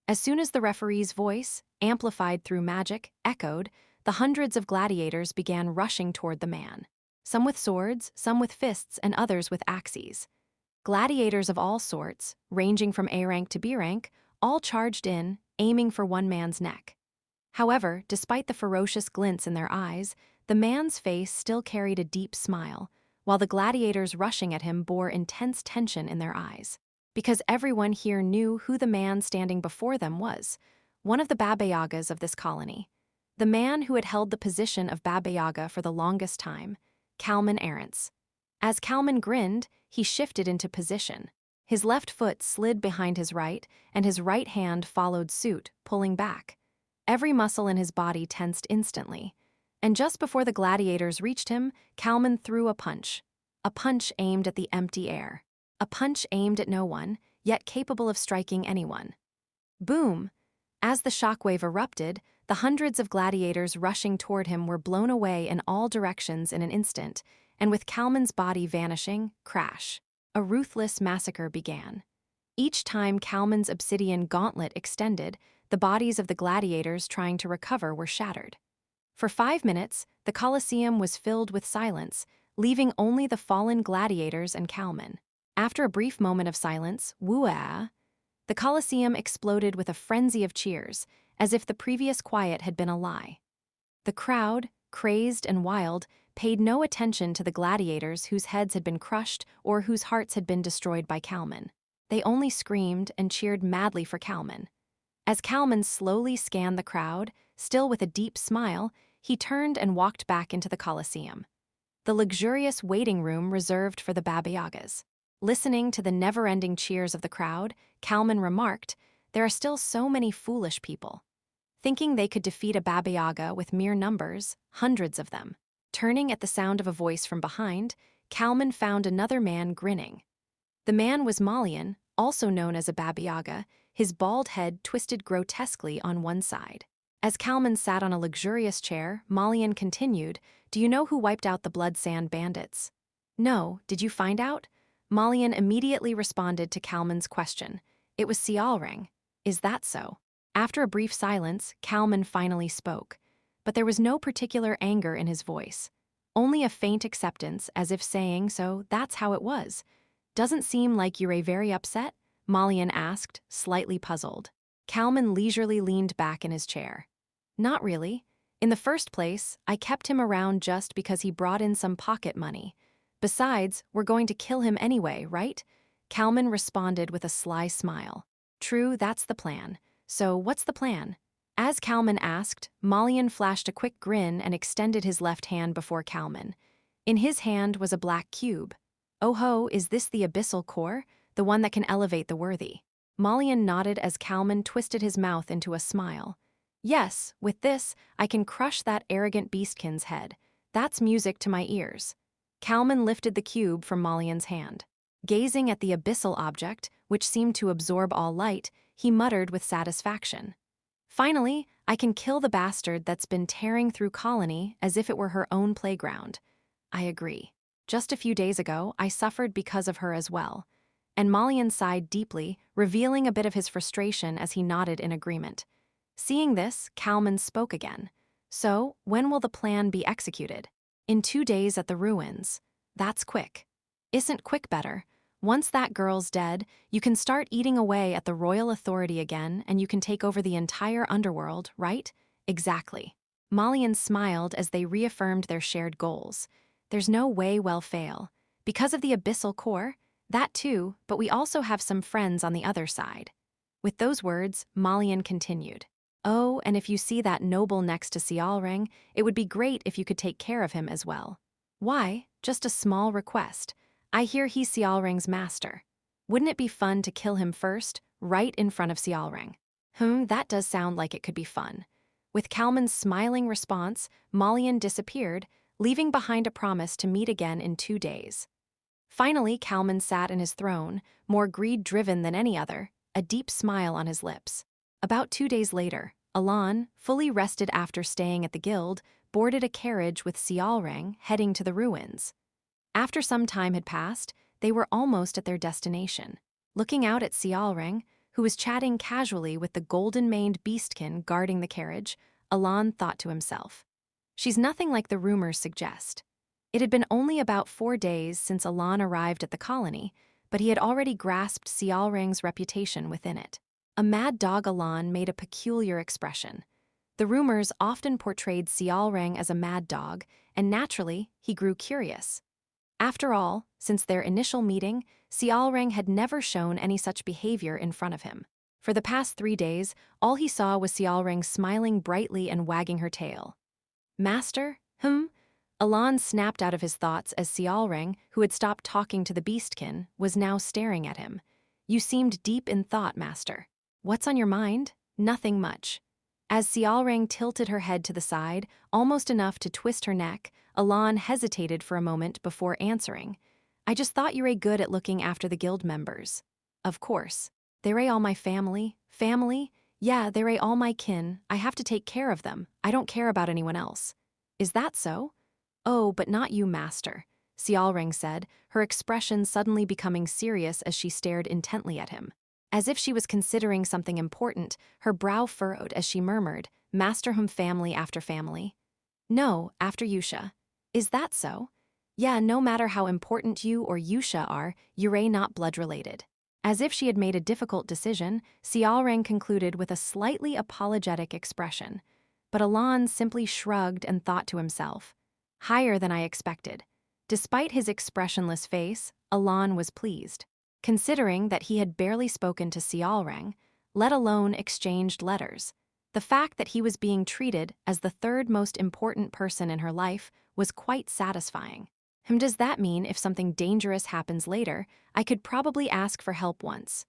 As soon as the referee's voice, amplified through magic, echoed, the hundreds of gladiators began rushing toward the man. Some with swords, some with fists, and others with axes. Gladiators of all sorts, ranging from A rank to B rank, all charged in, aiming for one man's neck. However, despite the ferocious glints in their eyes, the man's face still carried a deep smile, while the gladiators rushing at him bore intense tension in their eyes. Because everyone here knew who the man standing before them was, one of the Baba Yagas of this colony. The man who had held the position of Baba Yaga for the longest time, Kalman Arentz. As Kalman grinned, he shifted into position. His left foot slid behind his right, and his right hand followed suit, pulling back. Every muscle in his body tensed instantly. And just before the gladiators reached him, Kalman threw a punch. A punch aimed at the empty air. A punch aimed at no one, yet capable of striking anyone. Boom! As the shockwave erupted, the hundreds of gladiators rushing toward him were blown away in all directions in an instant, and with Kalman's body vanishing, crash. A ruthless massacre began. Each time Kalman's obsidian gauntlet extended, the bodies of the gladiators trying to recover were shattered. For 5 minutes, the Colosseum was filled with silence, leaving only the fallen gladiators and Kalman. After a brief moment of silence, woo-ah, the Colosseum exploded with a frenzy of cheers, as if the previous quiet had been a lie. The crowd, crazed and wild, paid no attention to the gladiators whose heads had been crushed or whose hearts had been destroyed by Kalman. They only screamed and cheered madly for Kalman. As Kalman slowly scanned the crowd, still with a deep smile, he turned and walked back into the Colosseum, the luxurious waiting room reserved for the Baba Yagas. Listening to the never-ending cheers of the crowd, Kalman remarked, "There are still so many foolish people." Thinking they could defeat a Baba Yaga with mere numbers, hundreds of them. Turning at the sound of a voice from behind, Kalman found another man grinning. The man was Malian, also known as a Baba Yaga, his bald head twisted grotesquely on one side. As Kalman sat on a luxurious chair, Malian continued, "Do you know who wiped out the Blood Sand Bandits?" "No, did you find out?" Malian immediately responded to Kalman's question. "It was Sialrang. Is that so?" After a brief silence, Kalman finally spoke. But there was no particular anger in his voice. Only a faint acceptance, as if saying, "So that's how it was." "Doesn't seem like you're very upset?" Malian asked, slightly puzzled. Kalman leisurely leaned back in his chair. "Not really. In the first place, I kept him around just because he brought in some pocket money. Besides, we're going to kill him anyway, right?" Kalman responded with a sly smile. "True, that's the plan. So what's the plan?" As Kalman asked, Malian flashed a quick grin and extended his left hand before Kalman. In his hand was a black cube. "Oh ho, is this the abyssal core? The one that can elevate the worthy?" Malian nodded as Kalman twisted his mouth into a smile. "Yes, with this, I can crush that arrogant beastkin's head. That's music to my ears." Kalman lifted the cube from Malian's hand. Gazing at the abyssal object, which seemed to absorb all light, he muttered with satisfaction. "Finally, I can kill the bastard that's been tearing through Colony as if it were her own playground." "I agree. Just a few days ago, I suffered because of her as well." And Malian sighed deeply, revealing a bit of his frustration as he nodded in agreement. Seeing this, Kalman spoke again. "So, when will the plan be executed?" "In 2 days at the ruins." "That's quick." "Isn't quick better? Once that girl's dead, you can start eating away at the royal authority again and you can take over the entire underworld, right?" "Exactly." Malian smiled as they reaffirmed their shared goals. "There's no way we'll fail. Because of the abyssal core? That too, but we also have some friends on the other side." With those words, Malian continued. "Oh, and if you see that noble next to Sialrang, it would be great if you could take care of him as well." "Why? Just a small request. I hear he's Sialrang's master. Wouldn't it be fun to kill him first, right in front of Sialrang?" That does sound like it could be fun." With Kalman's smiling response, Malian disappeared, leaving behind a promise to meet again in 2 days. Finally, Kalman sat in his throne, more greed-driven than any other, a deep smile on his lips. About 2 days later, Alan, fully rested after staying at the guild, boarded a carriage with Sialrang heading to the ruins. After some time had passed, they were almost at their destination. Looking out at Sialrang, who was chatting casually with the golden-maned beastkin guarding the carriage, Alan thought to himself, "She's nothing like the rumors suggest." It had been only about 4 days since Alan arrived at the colony, but he had already grasped Sialrang's reputation within it. A mad dog Alan made a peculiar expression. The rumors often portrayed Sialrang as a mad dog, and naturally, he grew curious. After all, since their initial meeting, Sialrang had never shown any such behavior in front of him. For the past 3 days, all he saw was Sialrang smiling brightly and wagging her tail. "Master? Alan snapped out of his thoughts as Sialrang, who had stopped talking to the beastkin, was now staring at him. "You seemed deep in thought, Master. What's on your mind?" "Nothing much." As Sialrang tilted her head to the side, almost enough to twist her neck, Alan hesitated for a moment before answering. "I just thought you were good at looking after the guild members." "Of course. They're all my family." "Family? Yeah, they're all my kin. I have to take care of them. I don't care about anyone else." "Is that so?" "Oh, but not you, Master," Sialrang said, her expression suddenly becoming serious as she stared intently at him. As if she was considering something important, her brow furrowed as she murmured, "Master family after family." "No, after Yusha." "Is that so?" "Yeah, no matter how important you or Yusha are, you're not blood-related." As if she had made a difficult decision, Sialrang concluded with a slightly apologetic expression. But Alan simply shrugged and thought to himself, "Higher than I expected." Despite his expressionless face, Alan was pleased. Considering that he had barely spoken to Sialrang, let alone exchanged letters, the fact that he was being treated as the third most important person in her life was quite satisfying. Does that mean if something dangerous happens later, I could probably ask for help once?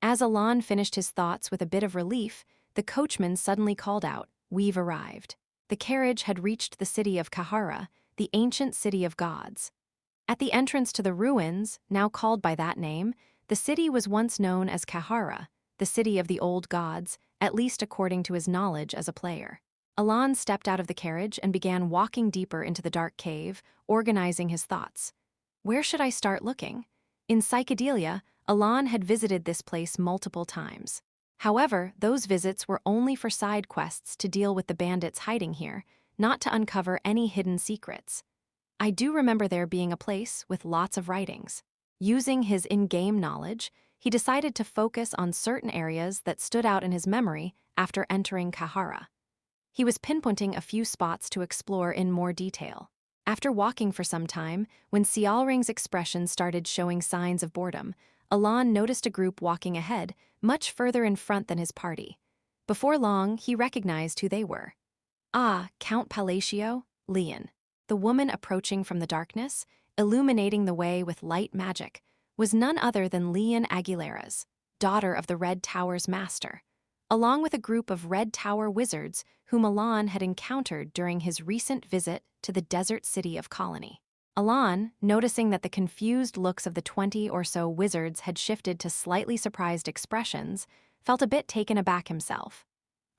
As Alan finished his thoughts with a bit of relief, the coachman suddenly called out, "We've arrived." The carriage had reached the city of Kahara, the ancient city of gods. At the entrance to the ruins, now called by that name, the city was once known as Kahara, the city of the old gods, at least according to his knowledge as a player. Alan stepped out of the carriage and began walking deeper into the dark cave, organizing his thoughts. Where should I start looking? In Psychedelia, Alan had visited this place multiple times. However, those visits were only for side quests to deal with the bandits hiding here, not to uncover any hidden secrets. I do remember there being a place with lots of writings. Using his in-game knowledge, he decided to focus on certain areas that stood out in his memory after entering Kahara. He was pinpointing a few spots to explore in more detail. After walking for some time, when Sialrang's expression started showing signs of boredom, Alan noticed a group walking ahead, much further in front than his party. Before long, he recognized who they were. "Ah, Count Palatio, Leon." The woman approaching from the darkness, illuminating the way with light magic, was none other than Leon Aguilera's, daughter of the Red Tower's master, along with a group of Red Tower wizards whom Alan had encountered during his recent visit to the desert city of Colony. Alan, noticing that the confused looks of the 20 or so wizards had shifted to slightly surprised expressions, felt a bit taken aback himself.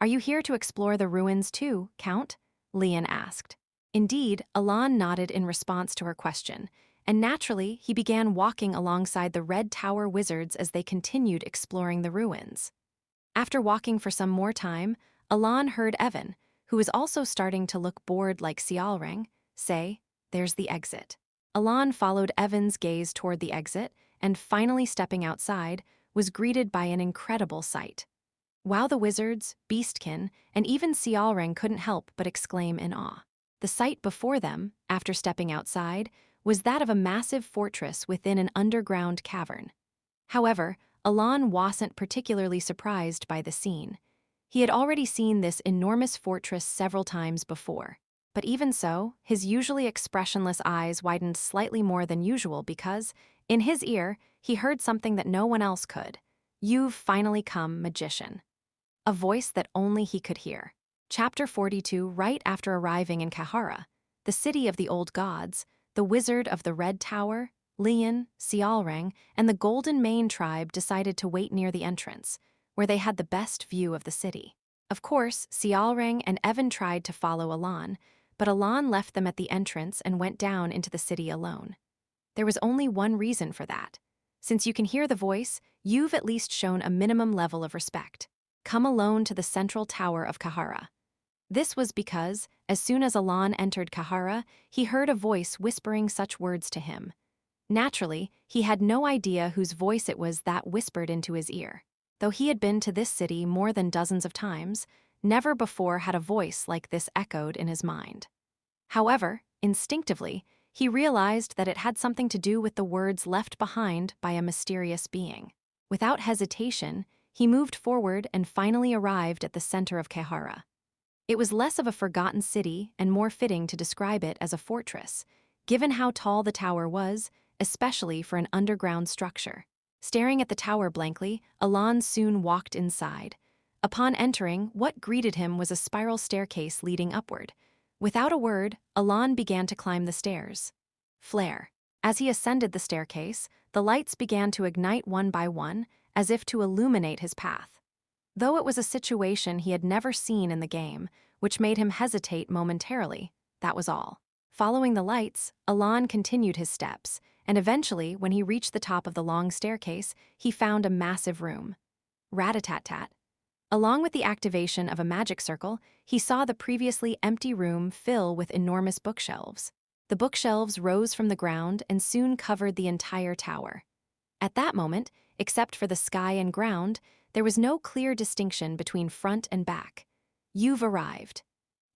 "Are you here to explore the ruins too, Count?" Leon asked. Indeed, Alan nodded in response to her question, and naturally he began walking alongside the Red Tower wizards as they continued exploring the ruins. After walking for some more time, Alan heard Evan, who was also starting to look bored like Sialrang, say, "There's the exit." Alan followed Evan's gaze toward the exit, and finally stepping outside, was greeted by an incredible sight. Wow, the wizards, beastkin, and even Sialrang couldn't help but exclaim in awe. The sight before them, after stepping outside, was that of a massive fortress within an underground cavern. However, Alan wasn't particularly surprised by the scene. He had already seen this enormous fortress several times before. But even so, his usually expressionless eyes widened slightly more than usual because, in his ear, he heard something that no one else could. "You've finally come, magician." A voice that only he could hear. Chapter 42. Right after arriving in Kahara, the city of the old gods, the wizard of the Red Tower, Lian, Xiaoreng, and the Golden Mane tribe decided to wait near the entrance, where they had the best view of the city. Of course, Xiaoreng and Evan tried to follow Alan, but Alan left them at the entrance and went down into the city alone. There was only one reason for that. Since you can hear the voice, you've at least shown a minimum level of respect. Come alone to the central tower of Kahara. This was because, as soon as Alan entered Kahara, he heard a voice whispering such words to him. Naturally, he had no idea whose voice it was that whispered into his ear. Though he had been to this city more than dozens of times, never before had a voice like this echoed in his mind. However, instinctively, he realized that it had something to do with the words left behind by a mysterious being. Without hesitation, he moved forward and finally arrived at the center of Kahara. It was less of a forgotten city and more fitting to describe it as a fortress, given how tall the tower was, especially for an underground structure. Staring at the tower blankly, Alan soon walked inside. Upon entering, what greeted him was a spiral staircase leading upward. Without a word, Alan began to climb the stairs. Flare. As he ascended the staircase, the lights began to ignite one by one, as if to illuminate his path. Though it was a situation he had never seen in the game, which made him hesitate momentarily, that was all. Following the lights, Alan continued his steps, and eventually, when he reached the top of the long staircase, he found a massive room. Rat-a-tat-tat. Along with the activation of a magic circle, he saw the previously empty room fill with enormous bookshelves. The bookshelves rose from the ground and soon covered the entire tower. At that moment, except for the sky and ground, there was no clear distinction between front and back. You've arrived.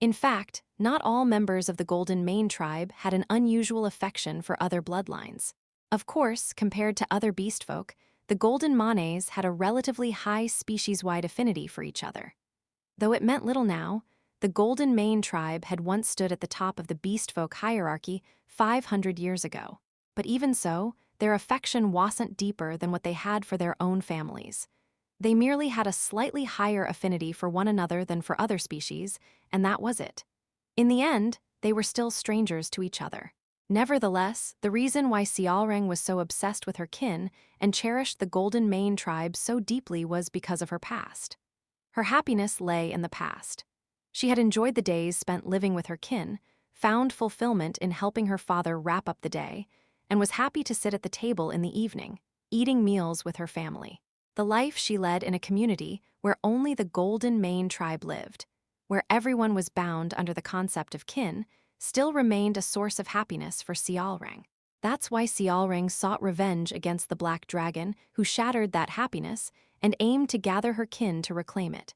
In fact, not all members of the Golden Mane tribe had an unusual affection for other bloodlines. Of course, compared to other beast folk, the Golden Manes had a relatively high species-wide affinity for each other. Though it meant little now, the Golden Mane tribe had once stood at the top of the beast folk hierarchy 500 years ago. But even so, their affection wasn't deeper than what they had for their own families. They merely had a slightly higher affinity for one another than for other species, and that was it. In the end, they were still strangers to each other. Nevertheless, the reason why Xiaoreng was so obsessed with her kin and cherished the Golden Mane tribe so deeply was because of her past. Her happiness lay in the past. She had enjoyed the days spent living with her kin, found fulfillment in helping her father wrap up the day, and was happy to sit at the table in the evening, eating meals with her family. The life she led in a community where only the Golden Mane tribe lived, where everyone was bound under the concept of kin, still remained a source of happiness for Xiaoreng. That's why Xiaoreng sought revenge against the Black Dragon, who shattered that happiness, and aimed to gather her kin to reclaim it.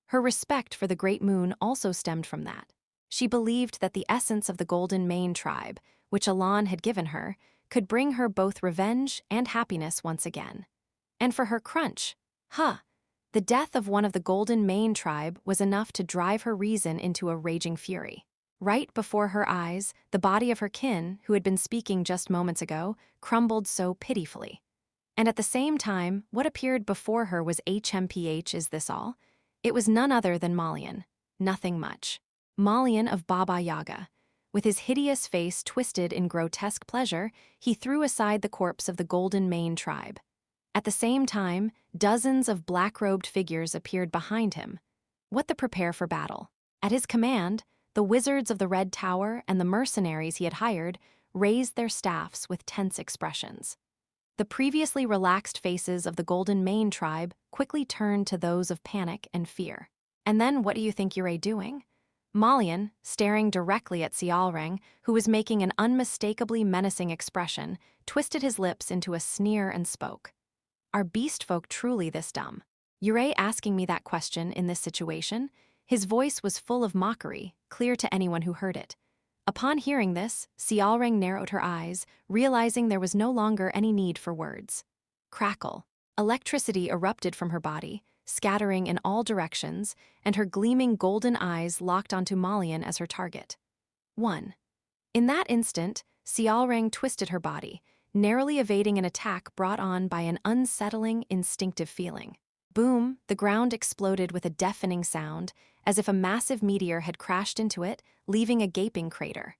Her respect for the Great Moon also stemmed from that. She believed that the essence of the Golden Mane tribe, which Alan had given her, could bring her both revenge and happiness once again. And for her crunch, the death of one of the Golden Mane tribe was enough to drive her reason into a raging fury. Right before her eyes, the body of her kin, who had been speaking just moments ago, crumbled so pitifully. And at the same time, what appeared before her was HMPH. Is this all? It was none other than Malian. Nothing much. Malian of Baba Yaga. With his hideous face twisted in grotesque pleasure, he threw aside the corpse of the Golden Mane tribe. At the same time, dozens of black-robed figures appeared behind him. What to prepare for battle? At his command, the wizards of the Red Tower and the mercenaries he had hired raised their staffs with tense expressions. The previously relaxed faces of the Golden Mane tribe quickly turned to those of panic and fear. And then what do you think you're doing? Malian, staring directly at Xiaoreng, who was making an unmistakably menacing expression, twisted his lips into a sneer and spoke. Are beast folk truly this dumb? You're asking me that question in this situation? His voice was full of mockery, clear to anyone who heard it. Upon hearing this, Xiaoreng narrowed her eyes, realizing there was no longer any need for words. Crackle. Electricity erupted from her body, scattering in all directions, and her gleaming golden eyes locked onto Malian as her target. 1. In that instant, Xiaoreng twisted her body, narrowly evading an attack brought on by an unsettling, instinctive feeling. Boom, the ground exploded with a deafening sound, as if a massive meteor had crashed into it, leaving a gaping crater.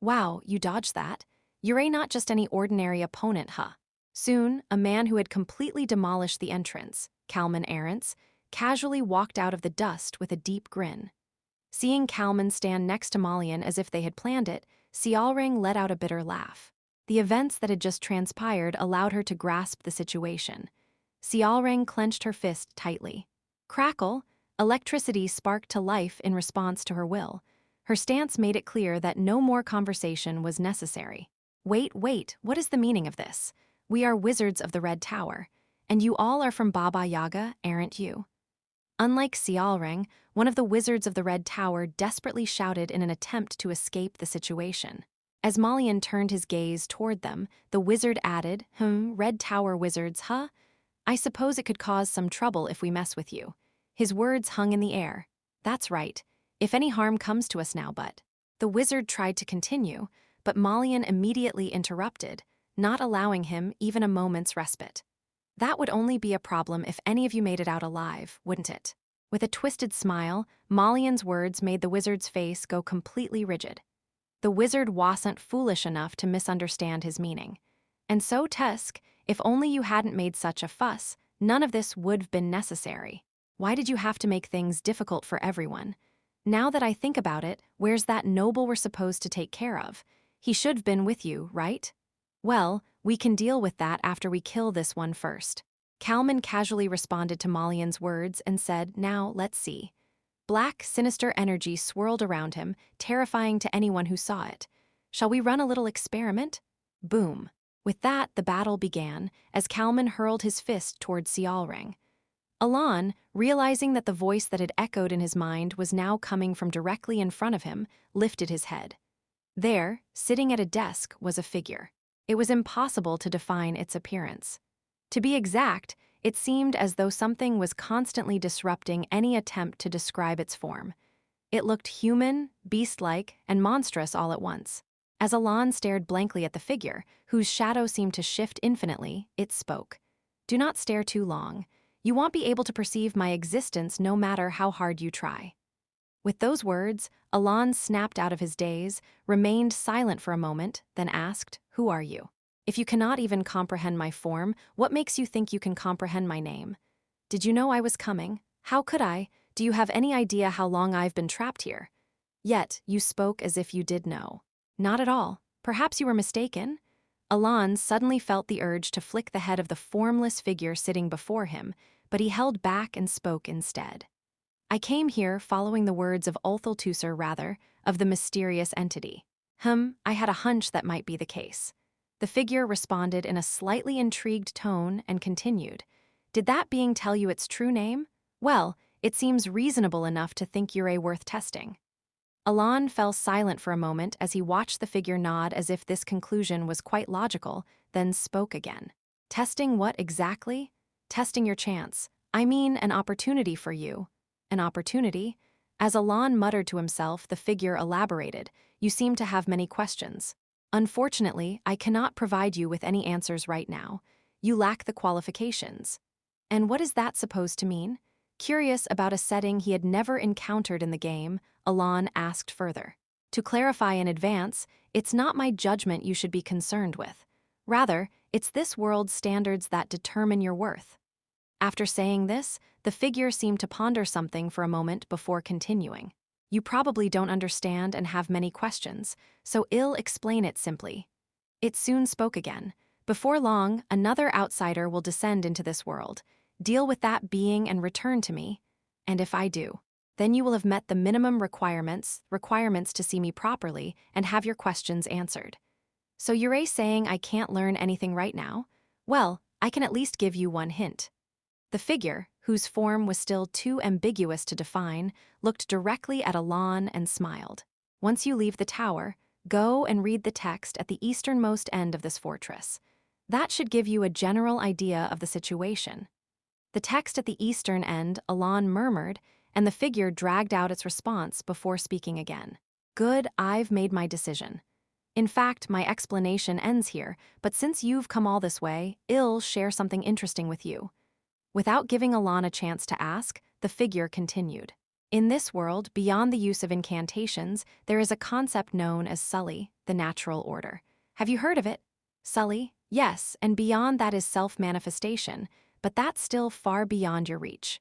Wow, you dodged that. You're not just any ordinary opponent, huh? Soon, a man who had completely demolished the entrance, Kalman Arentz, casually walked out of the dust with a deep grin. Seeing Kalman stand next to Malian as if they had planned it, Xiaoreng let out a bitter laugh. The events that had just transpired allowed her to grasp the situation. Xiaoreng clenched her fist tightly. Crackle! Electricity sparked to life in response to her will. Her stance made it clear that no more conversation was necessary. Wait, what is the meaning of this? We are wizards of the Red Tower, and you all are from Baba Yaga, aren't you? Unlike Xiaoreng, one of the wizards of the Red Tower desperately shouted in an attempt to escape the situation. As Malian turned his gaze toward them, the wizard added, Red Tower wizards, huh? I suppose it could cause some trouble if we mess with you. His words hung in the air. That's right. If any harm comes to us now, but... The wizard tried to continue, but Malian immediately interrupted, not allowing him even a moment's respite. That would only be a problem if any of you made it out alive, wouldn't it? With a twisted smile, Malian's words made the wizard's face go completely rigid. The wizard wasn't foolish enough to misunderstand his meaning. And so, Tusk, if only you hadn't made such a fuss, none of this would have been necessary. Why did you have to make things difficult for everyone? Now that I think about it, where's that noble we're supposed to take care of? He should have been with you, right? Well, we can deal with that after we kill this one first. Kalman casually responded to Malian's words and said, now, let's see. Black, sinister energy swirled around him, terrifying to anyone who saw it. Shall we run a little experiment? Boom. With that, the battle began, as Kalman hurled his fist toward Xiaoreng. Alan, realizing that the voice that had echoed in his mind was now coming from directly in front of him, lifted his head. There, sitting at a desk, was a figure. It was impossible to define its appearance. To be exact, it seemed as though something was constantly disrupting any attempt to describe its form. It looked human, beast-like, and monstrous all at once. As Alan stared blankly at the figure, whose shadow seemed to shift infinitely, it spoke. Do not stare too long. You won't be able to perceive my existence no matter how hard you try. With those words, Alan snapped out of his daze, remained silent for a moment, then asked, Who are you? If you cannot even comprehend my form, what makes you think you can comprehend my name? Did you know I was coming? How could I? Do you have any idea how long I've been trapped here? Yet, you spoke as if you did know. Not at all. Perhaps you were mistaken? Alan suddenly felt the urge to flick the head of the formless figure sitting before him, but he held back and spoke instead. I came here following the words of Ulthaltusser rather, of the mysterious entity. I had a hunch that might be the case. The figure responded in a slightly intrigued tone and continued. Did that being tell you its true name? Well, it seems reasonable enough to think you're worth testing. Alan fell silent for a moment as he watched the figure nod as if this conclusion was quite logical, then spoke again. Testing what exactly? Testing your chance. I mean, an opportunity for you. An opportunity? As Alan muttered to himself, the figure elaborated. You seem to have many questions. Unfortunately, I cannot provide you with any answers right now. You lack the qualifications. And what is that supposed to mean? Curious about a setting he had never encountered in the game, Alan asked further. To clarify in advance, it's not my judgment you should be concerned with. Rather, it's this world's standards that determine your worth. After saying this, the figure seemed to ponder something for a moment before continuing. You probably don't understand and have many questions, so I'll explain it simply. It soon spoke again. Before long, another outsider will descend into this world. Deal with that being and return to me. And if I do, then you will have met the minimum requirements to see me properly and have your questions answered. So you're saying I can't learn anything right now? Well, I can at least give you one hint. The figure, whose form was still too ambiguous to define, looked directly at Alan and smiled. Once you leave the tower, go and read the text at the easternmost end of this fortress. That should give you a general idea of the situation. The text at the eastern end, Alan murmured, and the figure dragged out its response before speaking again. Good, I've made my decision. In fact, my explanation ends here, but since you've come all this way, I'll share something interesting with you. Without giving Alan a chance to ask, the figure continued. In this world, beyond the use of incantations, there is a concept known as Sully, the natural order. Have you heard of it? Sully? Yes, and beyond that is self-manifestation, but that's still far beyond your reach.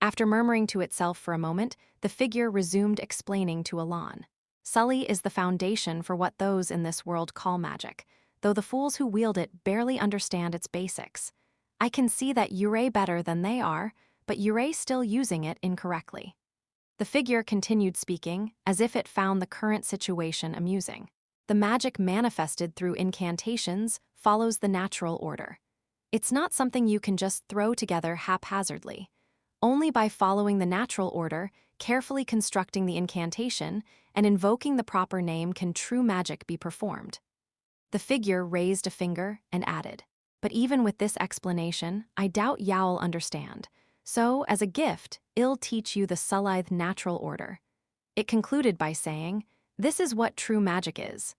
After murmuring to itself for a moment, the figure resumed explaining to Alon. Sully is the foundation for what those in this world call magic, though the fools who wield it barely understand its basics. I can see that you're better than they are, but you're still using it incorrectly. The figure continued speaking, as if it found the current situation amusing. The magic manifested through incantations follows the natural order. It's not something you can just throw together haphazardly. Only by following the natural order, carefully constructing the incantation, and invoking the proper name can true magic be performed. The figure raised a finger and added, "But even with this explanation, I doubt you'll understand. So, as a gift, I'll teach you the Sullyth natural order." It concluded by saying, "This is what true magic is."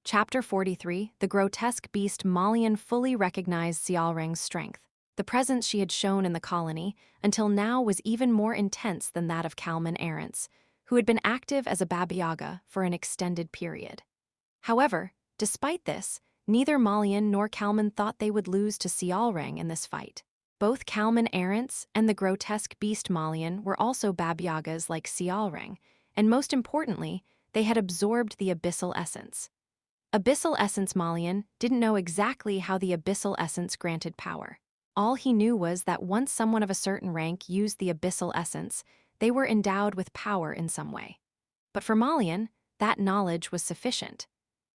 Chapter 43, the grotesque beast Malian fully recognized Xiaoreng's strength. The presence she had shown in the colony until now was even more intense than that of Kalman Arentz, who had been active as a Baba Yaga for an extended period. However, despite this, neither Malian nor Kalman thought they would lose to Xiaoreng in this fight. Both Kalman Arentz and the grotesque beast Malian were also Baba Yagas like Xiaoreng, and most importantly, they had absorbed the abyssal essence. Abyssal essence Malian didn't know exactly how the abyssal essence granted power. All he knew was that once someone of a certain rank used the abyssal essence, they were endowed with power in some way. But for Malian, that knowledge was sufficient.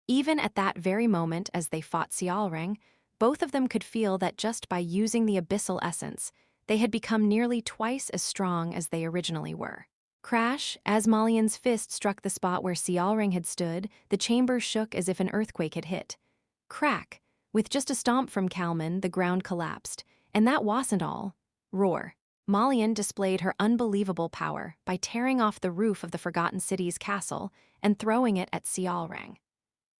Even at that very moment as they fought Xiaoreng, both of them could feel that just by using the abyssal essence, they had become nearly twice as strong as they originally were. Crash, as Malian's fist struck the spot where Xiaoreng had stood, the chamber shook as if an earthquake had hit. Crack! With just a stomp from Kalman, the ground collapsed, and that wasn't all. Roar. Malian displayed her unbelievable power by tearing off the roof of the Forgotten City's castle and throwing it at Xiaoreng.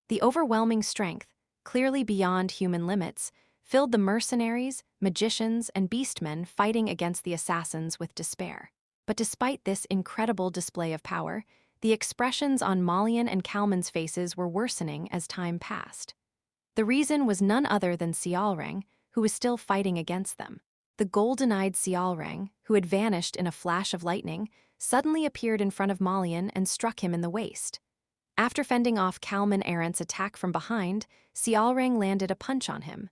The overwhelming strength, clearly beyond human limits, filled the mercenaries, magicians, and beastmen fighting against the assassins with despair. But despite this incredible display of power, the expressions on Malian and Kalman's faces were worsening as time passed. The reason was none other than Xiaoreng, who was still fighting against them. The golden-eyed Xiaoreng, who had vanished in a flash of lightning, suddenly appeared in front of Malian and struck him in the waist. After fending off Kalman Arentz's attack from behind, Xiaoreng landed a punch on him.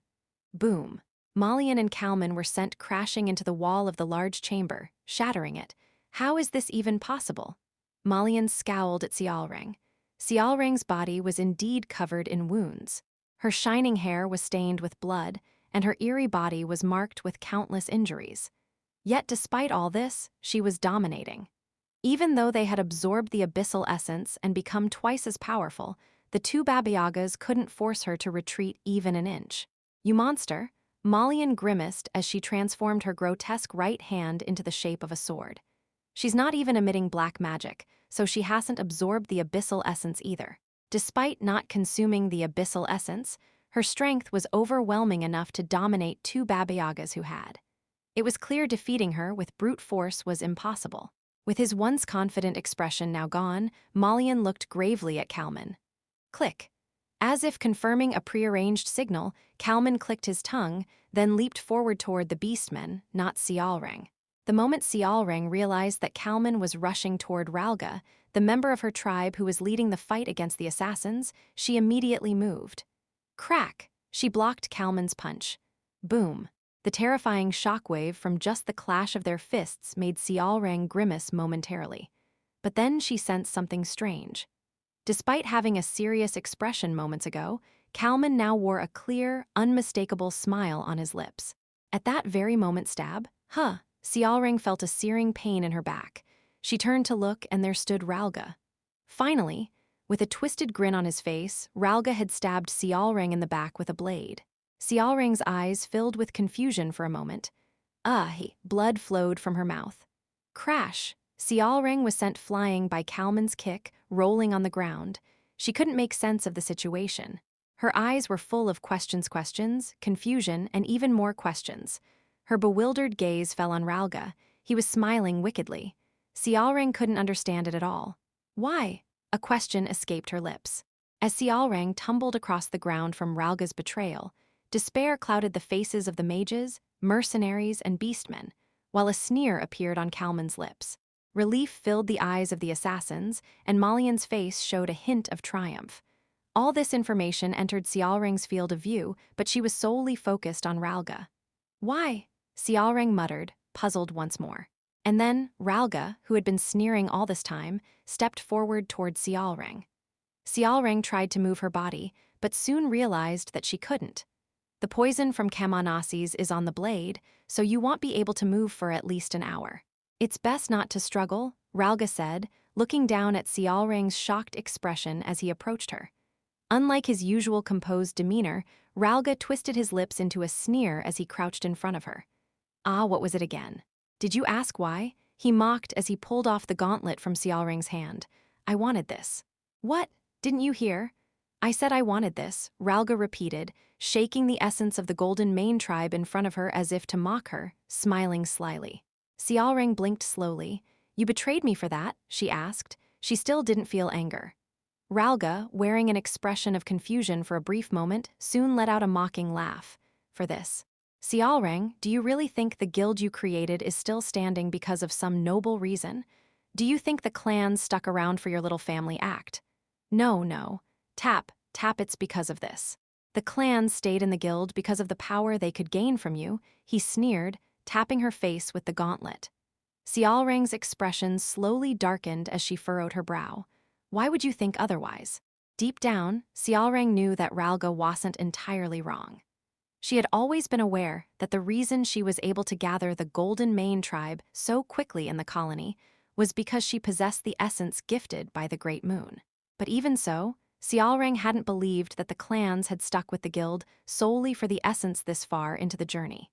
Boom. Malian and Kalman were sent crashing into the wall of the large chamber, shattering it. How is this even possible? Malian scowled at Xiaoreng. Xiaoreng's body was indeed covered in wounds. Her shining hair was stained with blood, and her eerie body was marked with countless injuries. Yet despite all this, she was dominating. Even though they had absorbed the abyssal essence and become twice as powerful, the two Baba Yagas couldn't force her to retreat even an inch. "You monster!" Malian grimaced as she transformed her grotesque right hand into the shape of a sword. She's not even emitting black magic, so she hasn't absorbed the abyssal essence either. Despite not consuming the abyssal essence, her strength was overwhelming enough to dominate two Baba Yagas who had. It was clear defeating her with brute force was impossible. With his once confident expression now gone, Malian looked gravely at Kalman. Click. As if confirming a prearranged signal, Kalman clicked his tongue, then leaped forward toward the beastmen, not Xiaoreng. The moment Xiaoreng realized that Kalman was rushing toward Ralga, the member of her tribe who was leading the fight against the assassins, she immediately moved. Crack! She blocked Kalman's punch. Boom! The terrifying shockwave from just the clash of their fists made Xiaoreng grimace momentarily. But then she sensed something strange. Despite having a serious expression moments ago, Kalman now wore a clear, unmistakable smile on his lips. At that very moment Xiaoreng felt a searing pain in her back. She turned to look and there stood Ralga. Finally, with a twisted grin on his face, Ralga had stabbed Xiaoreng in the back with a blade. Xiaoreng's eyes filled with confusion for a moment. Blood flowed from her mouth. Crash! Xiaoreng was sent flying by Kalman's kick, rolling on the ground. She couldn't make sense of the situation. Her eyes were full of questions, confusion, and even more questions. Her bewildered gaze fell on Ralga. He was smiling wickedly. Xiaoreng couldn't understand it at all. Why? A question escaped her lips. As Sialrang tumbled across the ground from Ralga's betrayal, despair clouded the faces of the mages, mercenaries, and beastmen, while a sneer appeared on Kalman's lips. Relief filled the eyes of the assassins, and Malian's face showed a hint of triumph. All this information entered Sialrang's field of view, but she was solely focused on Ralga. Why? Sialrang muttered, puzzled once more. And then Ralga, who had been sneering all this time, stepped forward toward Sialrang. Sialrang tried to move her body, but soon realized that she couldn't. The poison from Kamanasis is on the blade, so you won't be able to move for at least an hour. It's best not to struggle, Ralga said, looking down at Sialrang's shocked expression as he approached her. Unlike his usual composed demeanor, Ralga twisted his lips into a sneer as he crouched in front of her. Ah, what was it again? Did you ask why? He mocked as he pulled off the gauntlet from Sialrang's hand. I wanted this. What? Didn't you hear? I said I wanted this, Ralga repeated, shaking the essence of the Golden Mane tribe in front of her as if to mock her, smiling slyly. Sialrang blinked slowly. You betrayed me for that? She asked. She still didn't feel anger. Ralga, wearing an expression of confusion for a brief moment, soon let out a mocking laugh. For this. Sialrang, do you really think the guild you created is still standing because of some noble reason? Do you think the clans stuck around for your little family act? No. Tap, it's because of this. The clans stayed in the guild because of the power they could gain from you, he sneered, tapping her face with the gauntlet. Sialrang's expression slowly darkened as she furrowed her brow. Why would you think otherwise? Deep down, Sialrang knew that Ralga wasn't entirely wrong. She had always been aware that the reason she was able to gather the Golden Mane tribe so quickly in the colony was because she possessed the essence gifted by the Great Moon. But even so, Sialrang hadn't believed that the clans had stuck with the guild solely for the essence this far into the journey.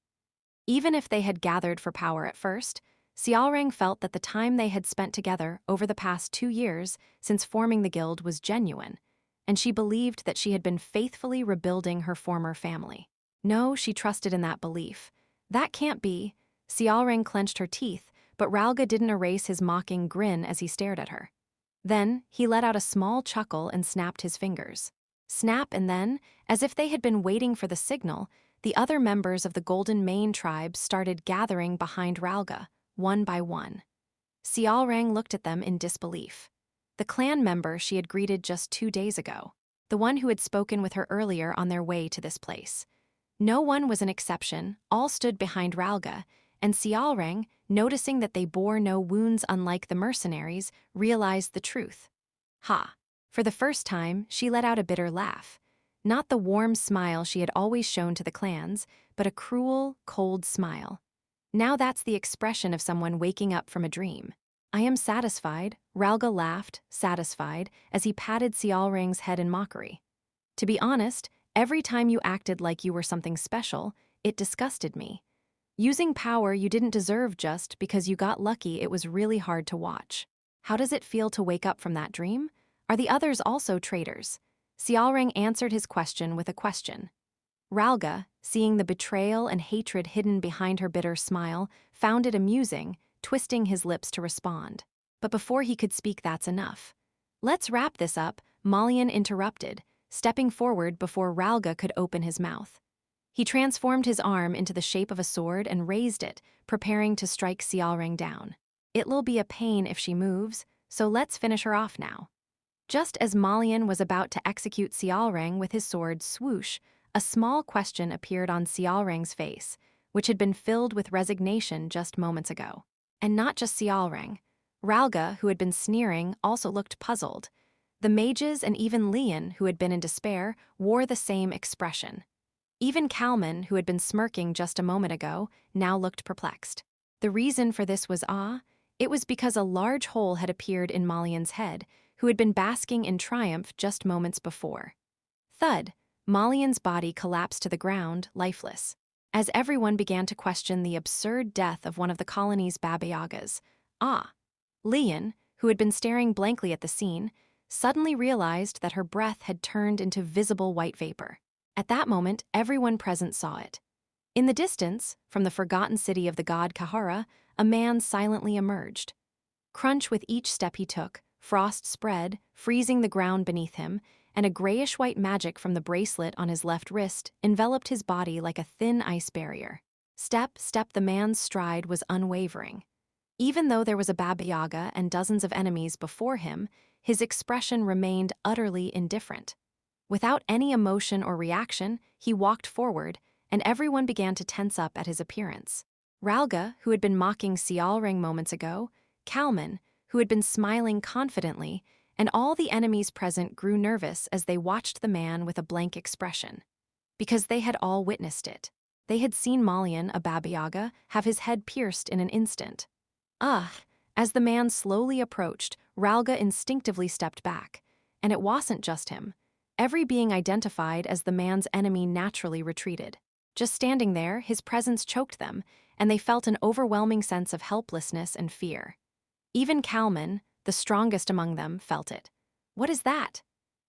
Even if they had gathered for power at first, Sialrang felt that the time they had spent together over the past 2 years since forming the guild was genuine, and she believed that she had been faithfully rebuilding her former family. No, she trusted in that belief. That can't be. Sialrang clenched her teeth, but Ralga didn't erase his mocking grin as he stared at her. Then, he let out a small chuckle and snapped his fingers. Snap, and then, as if they had been waiting for the signal, the other members of the Golden Mane tribe started gathering behind Ralga, one by one. Sialrang looked at them in disbelief. The clan member she had greeted just 2 days ago, the one who had spoken with her earlier on their way to this place. No one was an exception, all stood behind Ralga, and Sialrang, noticing that they bore no wounds unlike the mercenaries, realized the truth. Ha! For the first time, she let out a bitter laugh. Not the warm smile she had always shown to the clans, but a cruel, cold smile. Now that's the expression of someone waking up from a dream. I am satisfied, Ralga laughed, satisfied, as he patted Sialrang's head in mockery. To be honest, every time you acted like you were something special, it disgusted me. Using power you didn't deserve just because you got lucky, it was really hard to watch. How does it feel to wake up from that dream? Are the others also traitors? Sialrang answered his question with a question. Ralga, seeing the betrayal and hatred hidden behind her bitter smile, found it amusing, twisting his lips to respond. But before he could speak, that's enough. Let's wrap this up, Malian interrupted, stepping forward before Ralga could open his mouth. He transformed his arm into the shape of a sword and raised it, preparing to strike Sialrang down. It'll be a pain if she moves, so let's finish her off now. Just as Malian was about to execute Sialrang with his sword swoosh, a small question appeared on Sialrang's face, which had been filled with resignation just moments ago. And not just Sialrang. Ralga, who had been sneering, also looked puzzled. The mages and even Lian, who had been in despair, wore the same expression. Even Kalman, who had been smirking just a moment ago, now looked perplexed. The reason for this was it was because a large hole had appeared in Malian's head, who had been basking in triumph just moments before. Thud, Malian's body collapsed to the ground, lifeless. As everyone began to question the absurd death of one of the colony's Baba Yagas, Lian, who had been staring blankly at the scene, suddenly realized that her breath had turned into visible white vapor. At that moment, everyone present saw it. In the distance, from the forgotten city of the god Kahara, a man silently emerged. Crunch with each step he took, frost spread, freezing the ground beneath him, and a grayish-white magic from the bracelet on his left wrist enveloped his body like a thin ice barrier. Step, the man's stride was unwavering. Even though there was a Baba Yaga and dozens of enemies before him, his expression remained utterly indifferent. Without any emotion or reaction, he walked forward, and everyone began to tense up at his appearance. Ralga, who had been mocking Sialring moments ago, Kalman, who had been smiling confidently, and all the enemies present grew nervous as they watched the man with a blank expression. Because they had all witnessed it. They had seen Malian, a Baba Yaga, have his head pierced in an instant. As the man slowly approached, Ralga instinctively stepped back. And it wasn't just him. Every being identified as the man's enemy naturally retreated. Just standing there, his presence choked them, and they felt an overwhelming sense of helplessness and fear. Even Kalman, the strongest among them, felt it. What is that?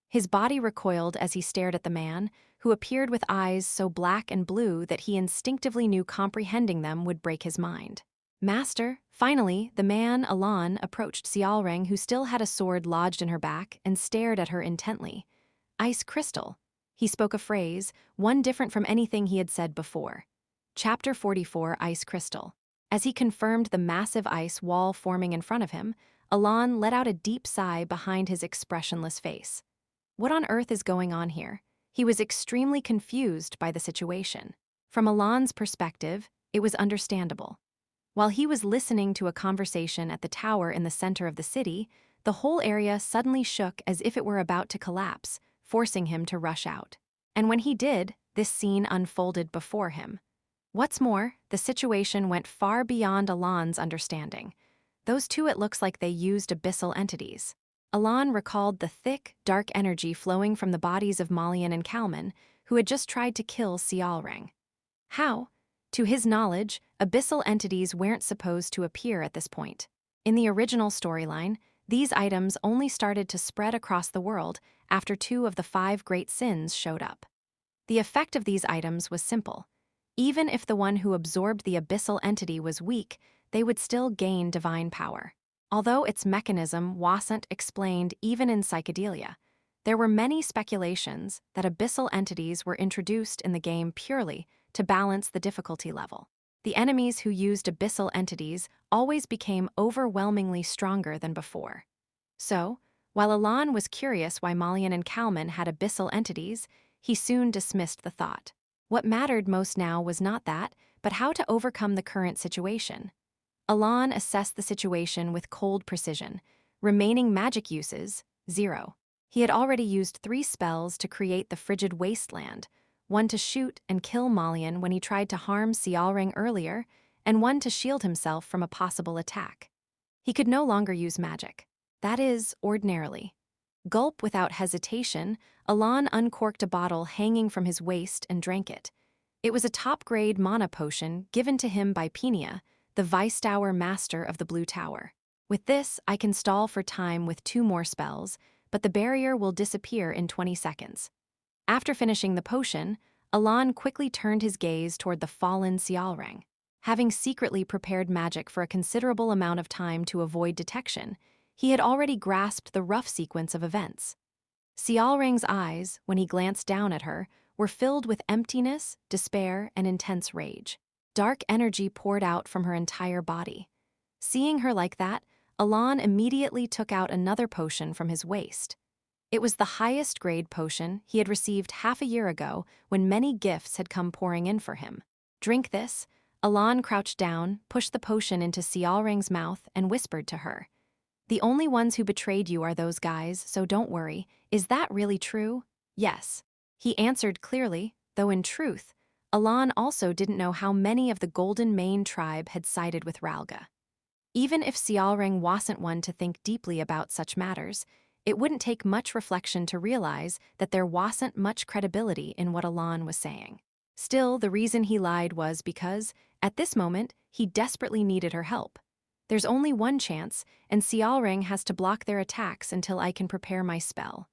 His body recoiled as he stared at the man, who appeared with eyes so black and blue that he instinctively knew comprehending them would break his mind. Master, finally, the man, Alan, approached Sialring, who still had a sword lodged in her back, and stared at her intently. Ice crystal. He spoke a phrase, one different from anything he had said before. Chapter 44, Ice Crystal. As he confirmed the massive ice wall forming in front of him, Alan let out a deep sigh behind his expressionless face. What on earth is going on here? He was extremely confused by the situation. From Alan's perspective, it was understandable. While he was listening to a conversation at the tower in the center of the city, the whole area suddenly shook as if it were about to collapse, forcing him to rush out. And when he did, this scene unfolded before him. What's more, the situation went far beyond Alan's understanding. Those two, it looks like they used abyssal entities. Alan recalled the thick, dark energy flowing from the bodies of Malian and Kalman, who had just tried to kill Sialring. How? To his knowledge, abyssal entities weren't supposed to appear at this point. In the original storyline, these items only started to spread across the world after 2 of the 5 great sins showed up. The effect of these items was simple. Even if the one who absorbed the abyssal entity was weak, they would still gain divine power. Although its mechanism wasn't explained even in psychedelia, there were many speculations that abyssal entities were introduced in the game purely to balance the difficulty level. The enemies who used abyssal entities always became overwhelmingly stronger than before. So, while Alan was curious why Malian and Kalman had abyssal entities, he soon dismissed the thought. What mattered most now was not that, but how to overcome the current situation. Alan assessed the situation with cold precision. Remaining magic uses, 0. He had already used 3 spells to create the frigid wasteland, one to shoot and kill Malian when he tried to harm Sialring earlier, and one to shield himself from a possible attack. He could no longer use magic. That is, ordinarily. Gulp without hesitation, Alan uncorked a bottle hanging from his waist and drank it. It was a top-grade mana potion given to him by Penia, the Vice-Tower Master of the Blue Tower. With this, I can stall for time with 2 more spells, but the barrier will disappear in 20 seconds. After finishing the potion, Alan quickly turned his gaze toward the fallen Sialring. Having secretly prepared magic for a considerable amount of time to avoid detection, he had already grasped the rough sequence of events. Sialring's eyes, when he glanced down at her, were filled with emptiness, despair, and intense rage. Dark energy poured out from her entire body. Seeing her like that, Alan immediately took out another potion from his waist. It was the highest grade potion he had received half a year ago when many gifts had come pouring in for him. Drink this. Alan crouched down, pushed the potion into Sialring's mouth, and whispered to her. The only ones who betrayed you are those guys, so don't worry. Is that really true? Yes. He answered clearly, though in truth, Alan also didn't know how many of the Golden Mane tribe had sided with Ralga. Even if Sialring wasn't one to think deeply about such matters, it wouldn't take much reflection to realize that there wasn't much credibility in what Alan was saying. Still, the reason he lied was because, at this moment, he desperately needed her help. There's only one chance, and Sialring has to block their attacks until I can prepare my spell.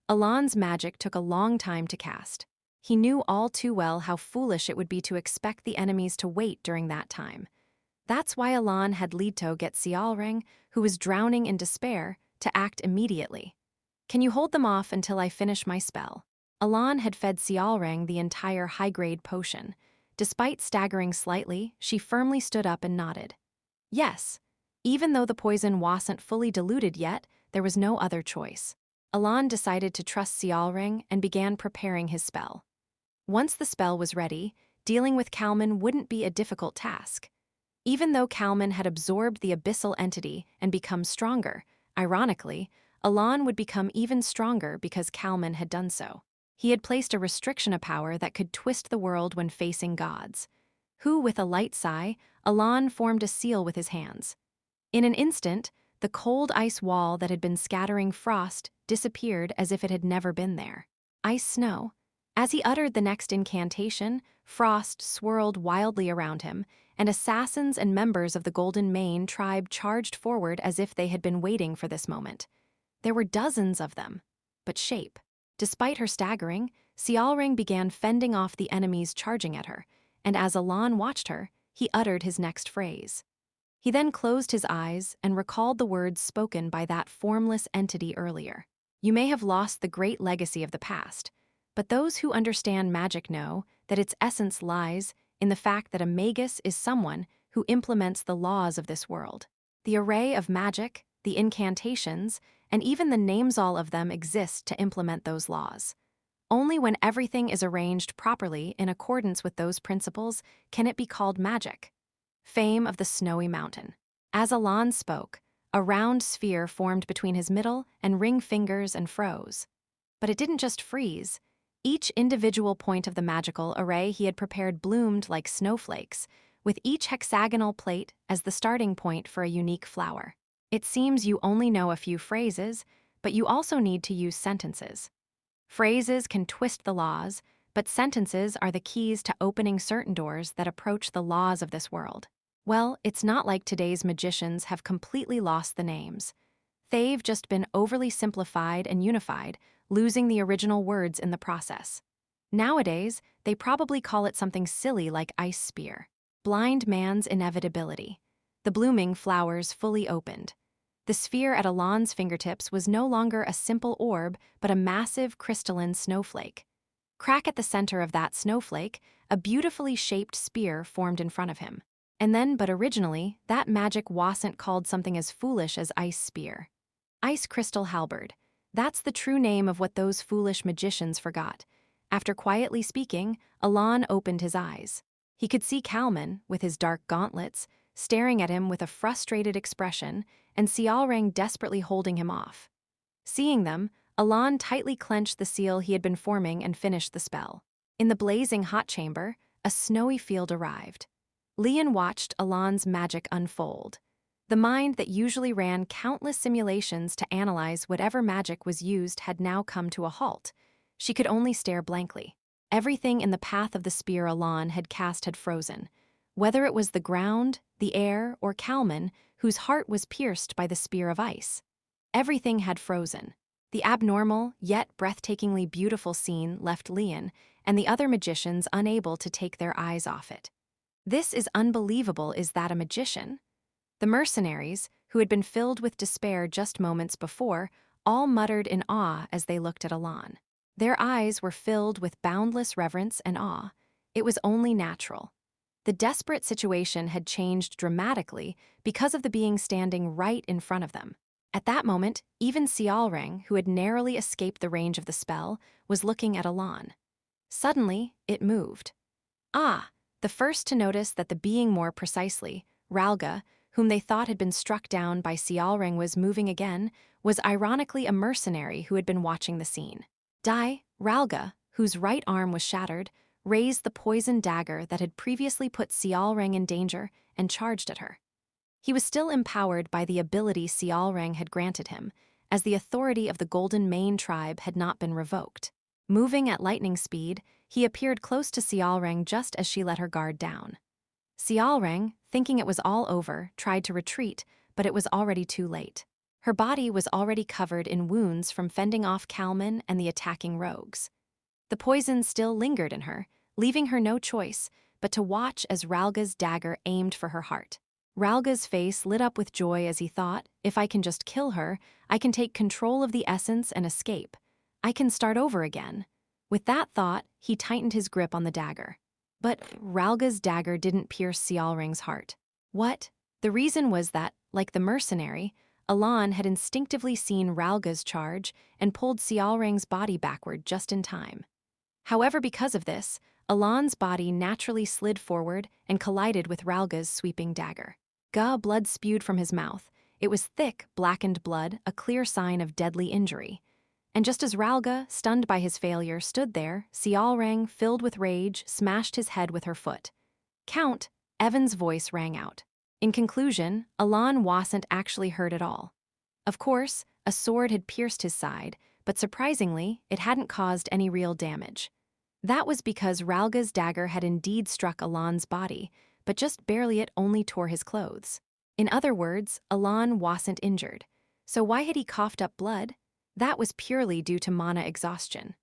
Alan's magic took a long time to cast. He knew all too well how foolish it would be to expect the enemies to wait during that time. That's why Alan had Leto get Sialring, who was drowning in despair, to act immediately. Can you hold them off until I finish my spell? Alan had fed Xiaoreng the entire high-grade potion. Despite staggering slightly, she firmly stood up and nodded. Yes. Even though the poison wasn't fully diluted yet, there was no other choice. Alan decided to trust Xiaoreng and began preparing his spell. Once the spell was ready, dealing with Kalman wouldn't be a difficult task. Even though Kalman had absorbed the abyssal entity and become stronger, ironically, Alan would become even stronger because Kalman had done so. He had placed a restriction of power that could twist the world when facing gods. With a light sigh, Alan formed a seal with his hands. In an instant, the cold ice wall that had been scattering frost disappeared as if it had never been there. Ice snow. As he uttered the next incantation, frost swirled wildly around him, and assassins and members of the Golden Mane tribe charged forward as if they had been waiting for this moment. There were dozens of them. But shape. Despite her staggering, Xiaoreng began fending off the enemies charging at her, and as Alan watched her, he uttered his next phrase. He then closed his eyes and recalled the words spoken by that formless entity earlier. You may have lost the great legacy of the past, but those who understand magic know that its essence lies in the fact that a magus is someone who implements the laws of this world. The array of magic, the incantations, and even the names, all of them exist to implement those laws. Only when everything is arranged properly in accordance with those principles can it be called magic. Fame of the Snowy Mountain. As Alan spoke, a round sphere formed between his middle and ring fingers and froze. But it didn't just freeze. Each individual point of the magical array he had prepared bloomed like snowflakes, with each hexagonal plate as the starting point for a unique flower. It seems you only know a few phrases, but you also need to use sentences. Phrases can twist the laws, but sentences are the keys to opening certain doors that approach the laws of this world. Well, it's not like today's magicians have completely lost the names. They've just been overly simplified and unified, losing the original words in the process. Nowadays, they probably call it something silly like ice spear. Blind man's inevitability. The blooming flowers fully opened. The sphere at Alan's fingertips was no longer a simple orb, but a massive crystalline snowflake. Crack at the center of that snowflake, a beautifully shaped spear formed in front of him. And then, but originally, that magic wasn't called something as foolish as ice spear. Ice crystal halberd. That's the true name of what those foolish magicians forgot. After quietly speaking, Alan opened his eyes. He could see Kalman, with his dark gauntlets, staring at him with a frustrated expression, and Xiaoreng desperately holding him off. Seeing them, Alan tightly clenched the seal he had been forming and finished the spell. In the blazing hot chamber, a snowy field arrived. Lian watched Alan's magic unfold. The mind that usually ran countless simulations to analyze whatever magic was used had now come to a halt. She could only stare blankly. Everything in the path of the spear Alan had cast had frozen. Whether it was the ground, the air, or Kalman, whose heart was pierced by the spear of ice. Everything had frozen. The abnormal, yet breathtakingly beautiful scene left Lian and the other magicians unable to take their eyes off it. This is unbelievable. Is that a magician? The mercenaries, who had been filled with despair just moments before, all muttered in awe as they looked at Alan. Their eyes were filled with boundless reverence and awe. It was only natural. The desperate situation had changed dramatically because of the being standing right in front of them. At that moment, even Xiaoreng, who had narrowly escaped the range of the spell, was looking at Alan. Suddenly, it moved. The first to notice that the being, more precisely, Ralga, whom they thought had been struck down by Xiaoreng, was moving again, was ironically a mercenary who had been watching the scene. Ralga, whose right arm was shattered, raised the poisoned dagger that had previously put Xiaoreng in danger and charged at her. He was still empowered by the ability Xiaoreng had granted him, as the authority of the Golden Mane tribe had not been revoked. Moving at lightning speed, he appeared close to Xiaoreng just as she let her guard down. Xiaoreng, thinking it was all over, tried to retreat, but it was already too late. Her body was already covered in wounds from fending off Kalman and the attacking rogues. The poison still lingered in her, leaving her no choice but to watch as Ralga's dagger aimed for her heart. Ralga's face lit up with joy as he thought, if I can just kill her, I can take control of the essence and escape. I can start over again. With that thought, he tightened his grip on the dagger. But Ralga's dagger didn't pierce Xiaoreng's heart. What? The reason was that, like the mercenary, Alan had instinctively seen Ralga's charge and pulled Xiaoreng's body backward just in time. However, because of this, Alan's body naturally slid forward and collided with Ralga's sweeping dagger. Blood spewed from his mouth. It was thick, blackened blood, a clear sign of deadly injury. And just as Ralga, stunned by his failure, stood there, Xiaoreng, filled with rage, smashed his head with her foot. "Count," Evan's voice rang out. In conclusion, Alan wasn't actually hurt at all. Of course, a sword had pierced his side, but surprisingly, it hadn't caused any real damage. That was because Ralga's dagger had indeed struck Alan's body, but just barely. It only tore his clothes. In other words, Alan wasn't injured. So why had he coughed up blood? That was purely due to mana exhaustion.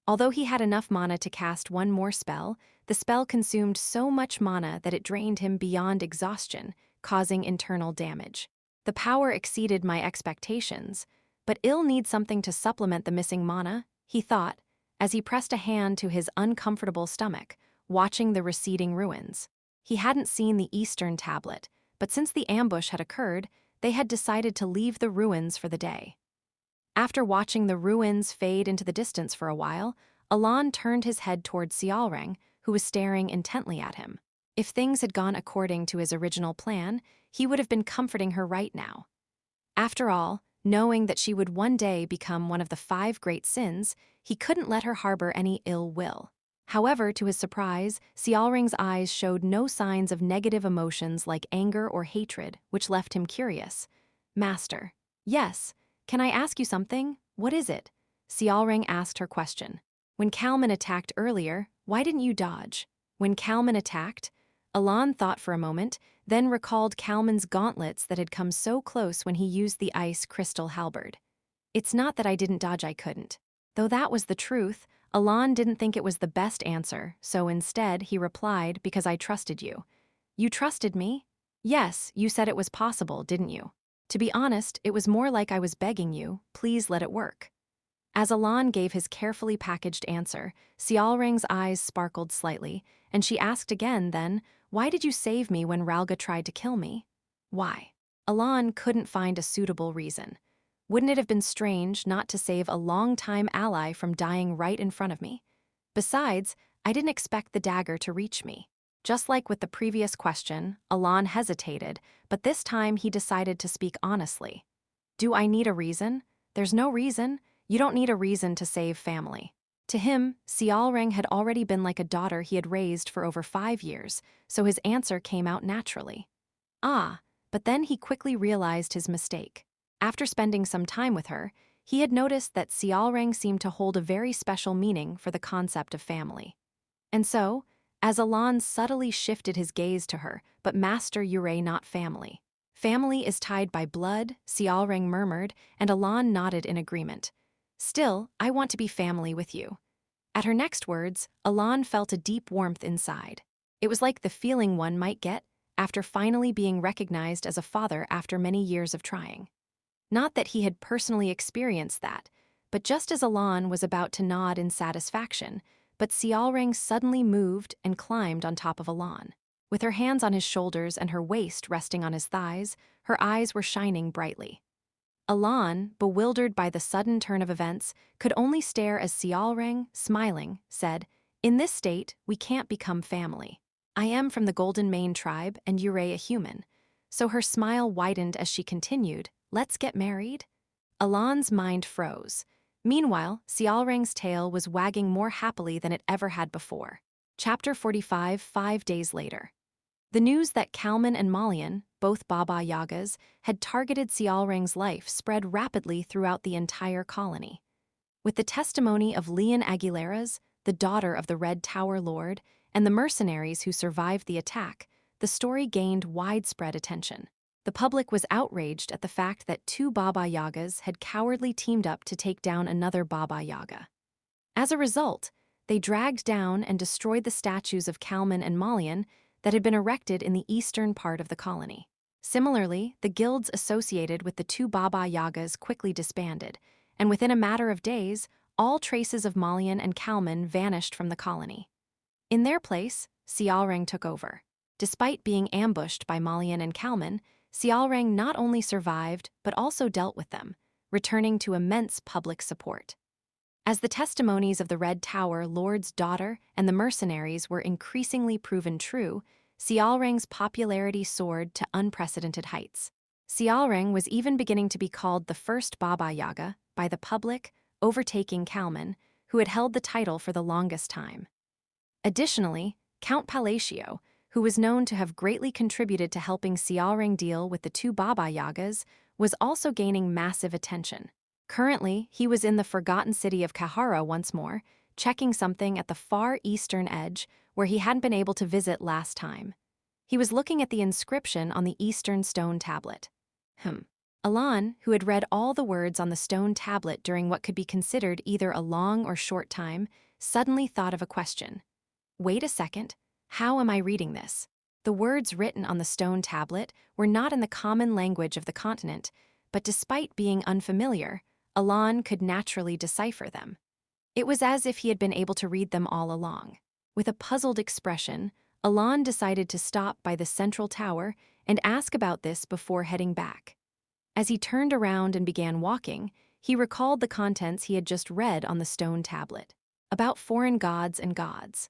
Although he had enough mana to cast one more spell, the spell consumed so much mana that it drained him beyond exhaustion, causing internal damage. The power exceeded my expectations, but I'll need something to supplement the missing mana, he thought, as he pressed a hand to his uncomfortable stomach, watching the receding ruins. He hadn't seen the Eastern tablet, but since the ambush had occurred, they had decided to leave the ruins for the day. After watching the ruins fade into the distance for a while, Alan turned his head toward Xiaoreng, who was staring intently at him. If things had gone according to his original plan, he would have been comforting her right now. After all, knowing that she would one day become one of the 5 great sins, he couldn't let her harbor any ill will. However, to his surprise, Xiaoreng's eyes showed no signs of negative emotions like anger or hatred, which left him curious. "Master." "Yes. Can I ask you something? What is it?" Xiaoreng asked her question. "When Kalman attacked earlier, why didn't you dodge?" When Kalman attacked? Alan thought for a moment, then recalled Kalman's gauntlets that had come so close when he used the ice crystal halberd. "It's not that I didn't dodge, I couldn't." Though that was the truth, Alan didn't think it was the best answer, so instead he replied, "Because I trusted you." "You trusted me?" "Yes, you said it was possible, didn't you?" "To be honest, it was more like I was begging you, please let it work." As Alan gave his carefully packaged answer, Xiaoreng's eyes sparkled slightly, and she asked again then, "Why did you save me when Ralga tried to kill me?" "Why?" Alan couldn't find a suitable reason. Wouldn't it have been strange not to save a long-time ally from dying right in front of me? Besides, I didn't expect the dagger to reach me. Just like with the previous question, Alan hesitated, but this time he decided to speak honestly. "Do I need a reason?" "There's no reason. You don't need a reason to save family." To him, Xiaoreng had already been like a daughter he had raised for over 5 years, so his answer came out naturally. But then he quickly realized his mistake. After spending some time with her, he had noticed that Xiaoreng seemed to hold a very special meaning for the concept of family. And so, as Alan subtly shifted his gaze to her, "But Master, you're not family." "Family is tied by blood," Xiaoreng murmured, and Alan nodded in agreement. "Still, I want to be family with you." At her next words, Alan felt a deep warmth inside. It was like the feeling one might get after finally being recognized as a father after many years of trying. Not that he had personally experienced that, but just as Alan was about to nod in satisfaction, but Xiaoreng suddenly moved and climbed on top of Alan. With her hands on his shoulders and her waist resting on his thighs, her eyes were shining brightly. Alan, bewildered by the sudden turn of events, could only stare as Xiaoreng, smiling, said, "In this state, we can't become family. I am from the Golden Mane tribe and you're a human." So her smile widened as she continued, "Let's get married?" Alan's mind froze. Meanwhile, Xiaoreng's tail was wagging more happily than it ever had before. Chapter 45, 5 days later. The news that Kalman and Malian, both Baba Yagas, had targeted Xiaoreng's life spread rapidly throughout the entire colony. With the testimony of Leon Aguilera's, the daughter of the Red Tower Lord, and the mercenaries who survived the attack, the story gained widespread attention. The public was outraged at the fact that 2 Baba Yagas had cowardly teamed up to take down another Baba Yaga. As a result, they dragged down and destroyed the statues of Kalman and Malian that had been erected in the eastern part of the colony. Similarly, the guilds associated with the two Baba Yagas quickly disbanded, and within a matter of days, all traces of Malian and Kalman vanished from the colony. In their place, Sialrang took over. Despite being ambushed by Malian and Kalman, Sialrang not only survived but also dealt with them, returning to immense public support. As the testimonies of the Red Tower Lord's daughter and the mercenaries were increasingly proven true, Sialrang's popularity soared to unprecedented heights. Sialrang was even beginning to be called the first Baba Yaga by the public, overtaking Kalman, who had held the title for the longest time. Additionally, Count Palacio, who was known to have greatly contributed to helping Sialrang deal with the two Baba Yagas, was also gaining massive attention. Currently, he was in the forgotten city of Kahara once more, checking something at the far eastern edge where he hadn't been able to visit last time. He was looking at the inscription on the eastern stone tablet. Alan, who had read all the words on the stone tablet during what could be considered either a long or short time, suddenly thought of a question. Wait a second, how am I reading this? The words written on the stone tablet were not in the common language of the continent, but despite being unfamiliar, Alan could naturally decipher them. It was as if he had been able to read them all along. With a puzzled expression, Alan decided to stop by the central tower and ask about this before heading back. As he turned around and began walking, he recalled the contents he had just read on the stone tablet, about foreign gods and gods.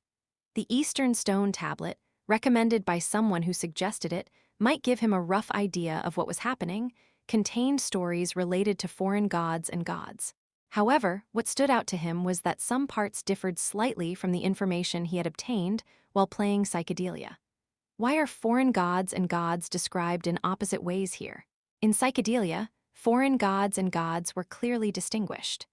The Eastern stone tablet, recommended by someone who suggested it, might give him a rough idea of what was happening, contained stories related to foreign gods and gods. However, what stood out to him was that some parts differed slightly from the information he had obtained while playing psychedelia. Why are foreign gods and gods described in opposite ways here? In psychedelia, foreign gods and gods were clearly distinguished.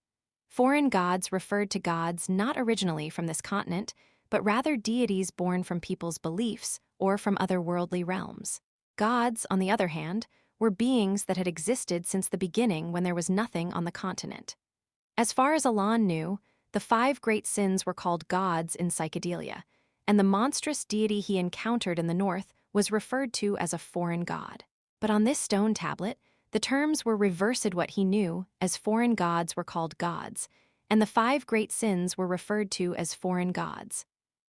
Foreign gods referred to gods not originally from this continent, but rather deities born from people's beliefs or from other worldly realms. Gods, on the other hand, were beings that had existed since the beginning when there was nothing on the continent. As far as Alan knew, the 5 great sins were called gods in psychedelia, and the monstrous deity he encountered in the north was referred to as a foreign god. But on this stone tablet, the terms were reversed what he knew, as foreign gods were called gods, and the 5 great sins were referred to as foreign gods.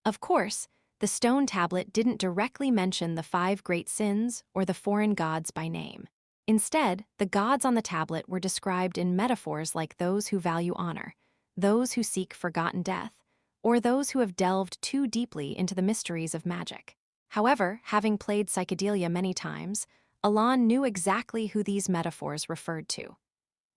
Of course, the stone tablet didn't directly mention the 5 great sins or the foreign gods by name. Instead, the gods on the tablet were described in metaphors like those who value honor, those who seek forgotten death, or those who have delved too deeply into the mysteries of magic. However, having played psychedelia many times, Alan knew exactly who these metaphors referred to.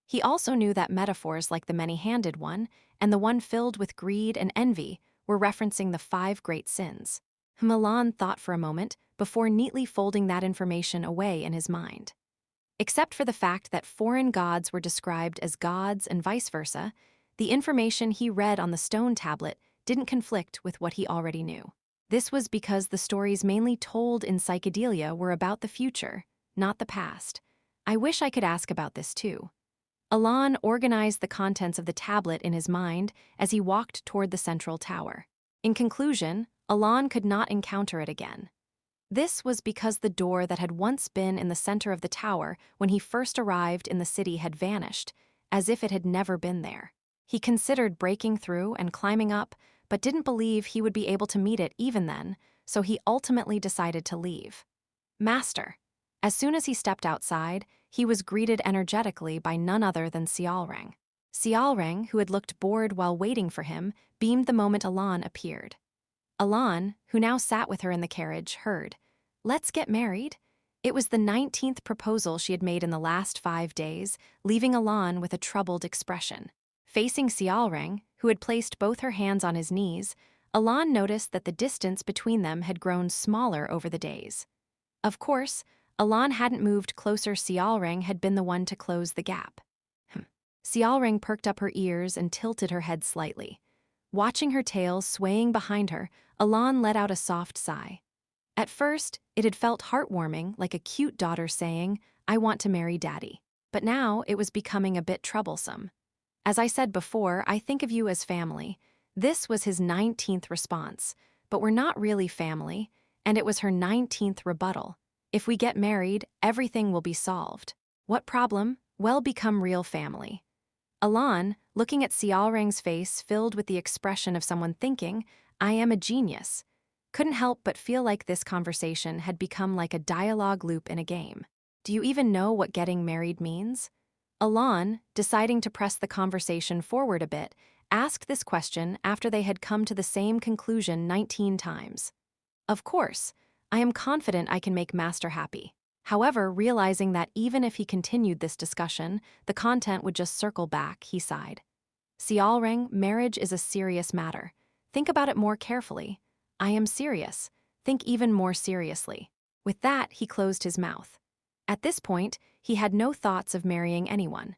He also knew that metaphors like the many-handed one and the one filled with greed and envy were referencing the 5 great sins. Alan thought for a moment before neatly folding that information away in his mind. Except for the fact that foreign gods were described as gods and vice versa, the information he read on the stone tablet didn't conflict with what he already knew. This was because the stories mainly told in psychedelia were about the future, not the past. I wish I could ask about this too. Alan organized the contents of the tablet in his mind as he walked toward the central tower. In conclusion, Alan could not encounter it again. This was because the door that had once been in the center of the tower when he first arrived in the city had vanished, as if it had never been there. He considered breaking through and climbing up, but didn't believe he would be able to meet it even then, so he ultimately decided to leave. Master. As soon as he stepped outside, he was greeted energetically by none other than Sialrang. Sialrang, who had looked bored while waiting for him, beamed the moment Alan appeared. Alan, who now sat with her in the carriage, heard, "Let's get married." It was the 19th proposal she had made in the last 5 days, leaving Alan with a troubled expression. Facing Sialrang, who had placed both her hands on his knees, Alan noticed that the distance between them had grown smaller over the days. Of course, Alan hadn't moved closer. Sialrang had been the one to close the gap. Sialrang perked up her ears and tilted her head slightly. Watching her tail swaying behind her, Alan let out a soft sigh. At first, it had felt heartwarming, like a cute daughter saying, "I want to marry Daddy." But now it was becoming a bit troublesome. "As I said before, I think of you as family." This was his 19th response, but we're not really family, and it was her 19th rebuttal. If we get married, everything will be solved. What problem? Well, become real family. Alan, looking at Xiaoreng's face filled with the expression of someone thinking, I am a genius, couldn't help but feel like this conversation had become like a dialogue loop in a game. Do you even know what getting married means? Alan, deciding to press the conversation forward a bit, asked this question after they had come to the same conclusion 19 times. Of course, I am confident I can make Master happy. However, realizing that even if he continued this discussion, the content would just circle back, he sighed. Xiaoreng, marriage is a serious matter. Think about it more carefully. I am serious. Think even more seriously. With that, he closed his mouth. At this point, he had no thoughts of marrying anyone.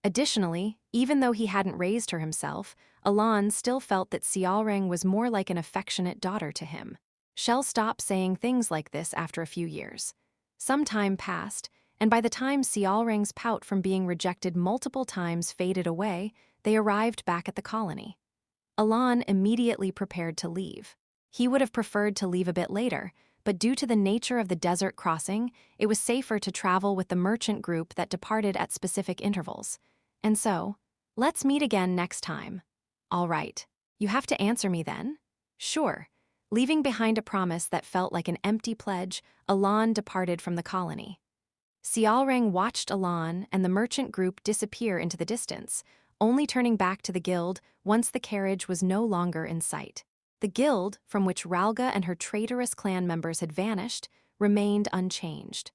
Additionally, even though he hadn't raised her himself, Alan still felt that Xiaoreng was more like an affectionate daughter to him. Shell stopped saying things like this after a few years. Some time passed, and by the time Xiaoreng's pout from being rejected multiple times faded away, they arrived back at the colony. Alan immediately prepared to leave. He would have preferred to leave a bit later, but due to the nature of the desert crossing, it was safer to travel with the merchant group that departed at specific intervals. And so, let's meet again next time. All right. You have to answer me then? Sure. Leaving behind a promise that felt like an empty pledge, Alan departed from the colony. Xiaoreng watched Alan and the merchant group disappear into the distance, only turning back to the guild once the carriage was no longer in sight. The guild, from which Ralga and her traitorous clan members had vanished, remained unchanged.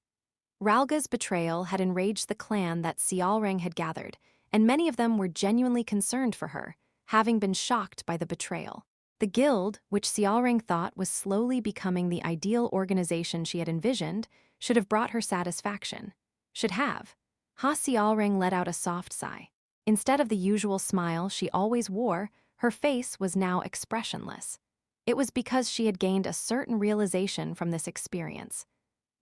Ralga's betrayal had enraged the clan that Xiaoreng had gathered, and many of them were genuinely concerned for her, having been shocked by the betrayal. The guild, which Xiaoreng thought was slowly becoming the ideal organization she had envisioned, should have brought her satisfaction. Should have. Xiaoreng let out a soft sigh. Instead of the usual smile she always wore, her face was now expressionless. It was because she had gained a certain realization from this experience.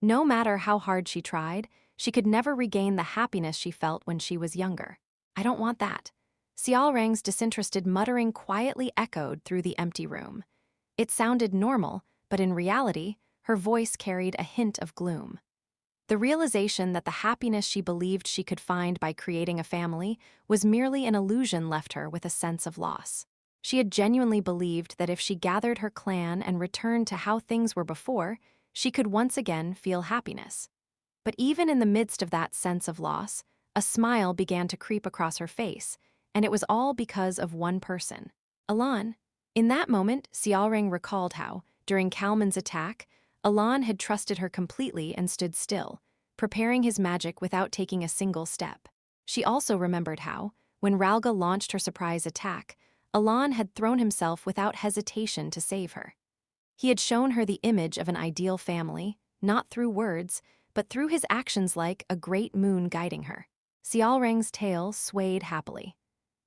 No matter how hard she tried, she could never regain the happiness she felt when she was younger. I don't want that. Xiaoreng's disinterested muttering quietly echoed through the empty room. It sounded normal, but in reality, her voice carried a hint of gloom. The realization that the happiness she believed she could find by creating a family was merely an illusion left her with a sense of loss. She had genuinely believed that if she gathered her clan and returned to how things were before, she could once again feel happiness. But even in the midst of that sense of loss, a smile began to creep across her face, and it was all because of one person, Alan. In that moment, Xiaoreng recalled how, during Kalman's attack, Alan had trusted her completely and stood still, preparing his magic without taking a single step. She also remembered how, when Ralga launched her surprise attack, Alan had thrown himself without hesitation to save her. He had shown her the image of an ideal family, not through words, but through his actions like a great moon guiding her. Xiaoreng's tail swayed happily.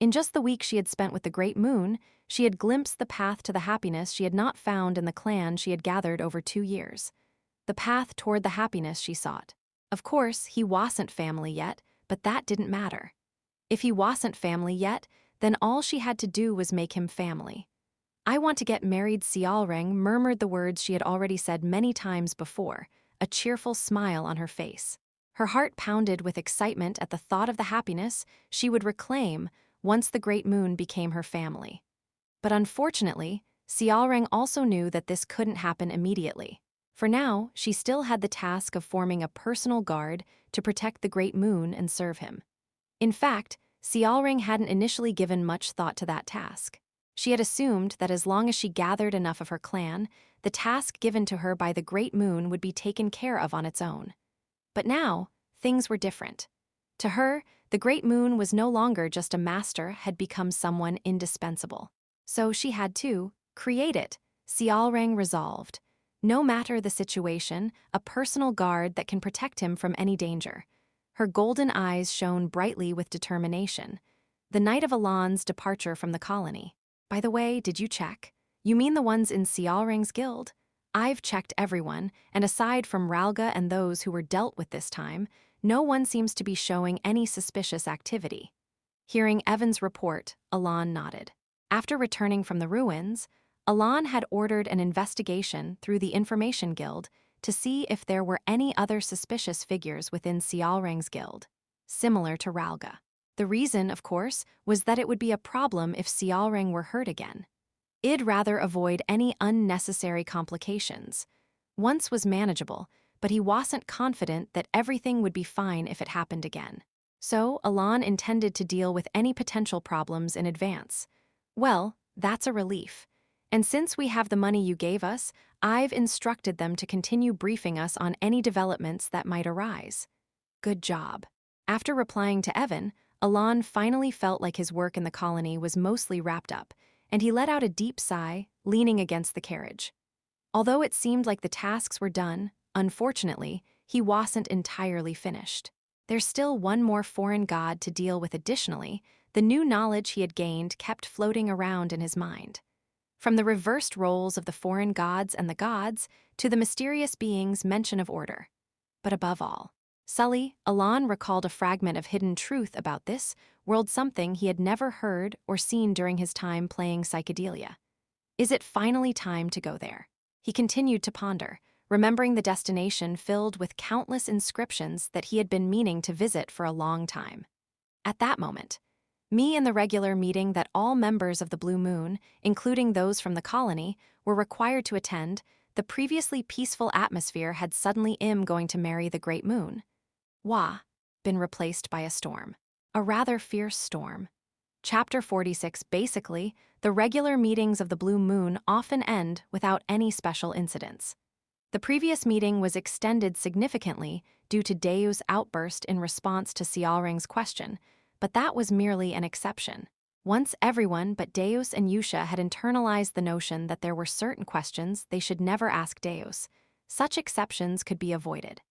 In just the week she had spent with the great moon, she had glimpsed the path to the happiness she had not found in the clan she had gathered over 2 years. The path toward the happiness she sought. Of course, he wasn't family yet, but that didn't matter. If he wasn't family yet, then all she had to do was make him family. I want to get married. Xiaoreng murmured the words she had already said many times before, a cheerful smile on her face. Her heart pounded with excitement at the thought of the happiness she would reclaim once the great moon became her family. But unfortunately, Xiaoreng also knew that this couldn't happen immediately. For now, she still had the task of forming a personal guard to protect the great moon and serve him. In fact, Xiaoreng hadn't initially given much thought to that task. She had assumed that as long as she gathered enough of her clan, the task given to her by the great moon would be taken care of on its own. But now, things were different. To her, the great moon was no longer just a master, had become someone indispensable. So she had to create it, Xiaoreng resolved. No matter the situation, a personal guard that can protect him from any danger. Her golden eyes shone brightly with determination. The night of Alan's departure from the colony. By the way, did you check? You mean the ones in Xiaoreng's guild? I've checked everyone, and aside from Ralga and those who were dealt with this time, no one seems to be showing any suspicious activity. Hearing Evan's report, Alan nodded. After returning from the ruins, Alan had ordered an investigation through the Information Guild, to see if there were any other suspicious figures within Xiaoreng's guild, similar to Ralga. The reason, of course, was that it would be a problem if Xiaoreng were hurt again. I'd rather avoid any unnecessary complications. Once was manageable, but he wasn't confident that everything would be fine if it happened again. So, Alon intended to deal with any potential problems in advance. Well, that's a relief. And since we have the money you gave us, I've instructed them to continue briefing us on any developments that might arise. Good job. After replying to Evan, Alon finally felt like his work in the colony was mostly wrapped up, and he let out a deep sigh, leaning against the carriage. Although it seemed like the tasks were done, unfortunately, he wasn't entirely finished. There's still one more foreign god to deal with additionally. The new knowledge he had gained kept floating around in his mind. From the reversed roles of the foreign gods and the gods to the mysterious beings' mention of order. But above all, Alon recalled a fragment of hidden truth about this world, something he had never heard or seen during his time playing psychedelia. Is it finally time to go there? He continued to ponder, remembering the destination filled with countless inscriptions that he had been meaning to visit for a long time. At that moment, me and the regular meeting that all members of the Blue Moon, including those from the colony, were required to attend, the previously peaceful atmosphere had suddenly going to marry the Great Moon. Been replaced by a storm. A rather fierce storm. Chapter 46. Basically, the regular meetings of the Blue Moon often end without any special incidents. The previous meeting was extended significantly due to Deu's outburst in response to Xiaoreng's question, but that was merely an exception. Once everyone but Deus and Yusha had internalized the notion that there were certain questions they should never ask Deus, such exceptions could be avoided.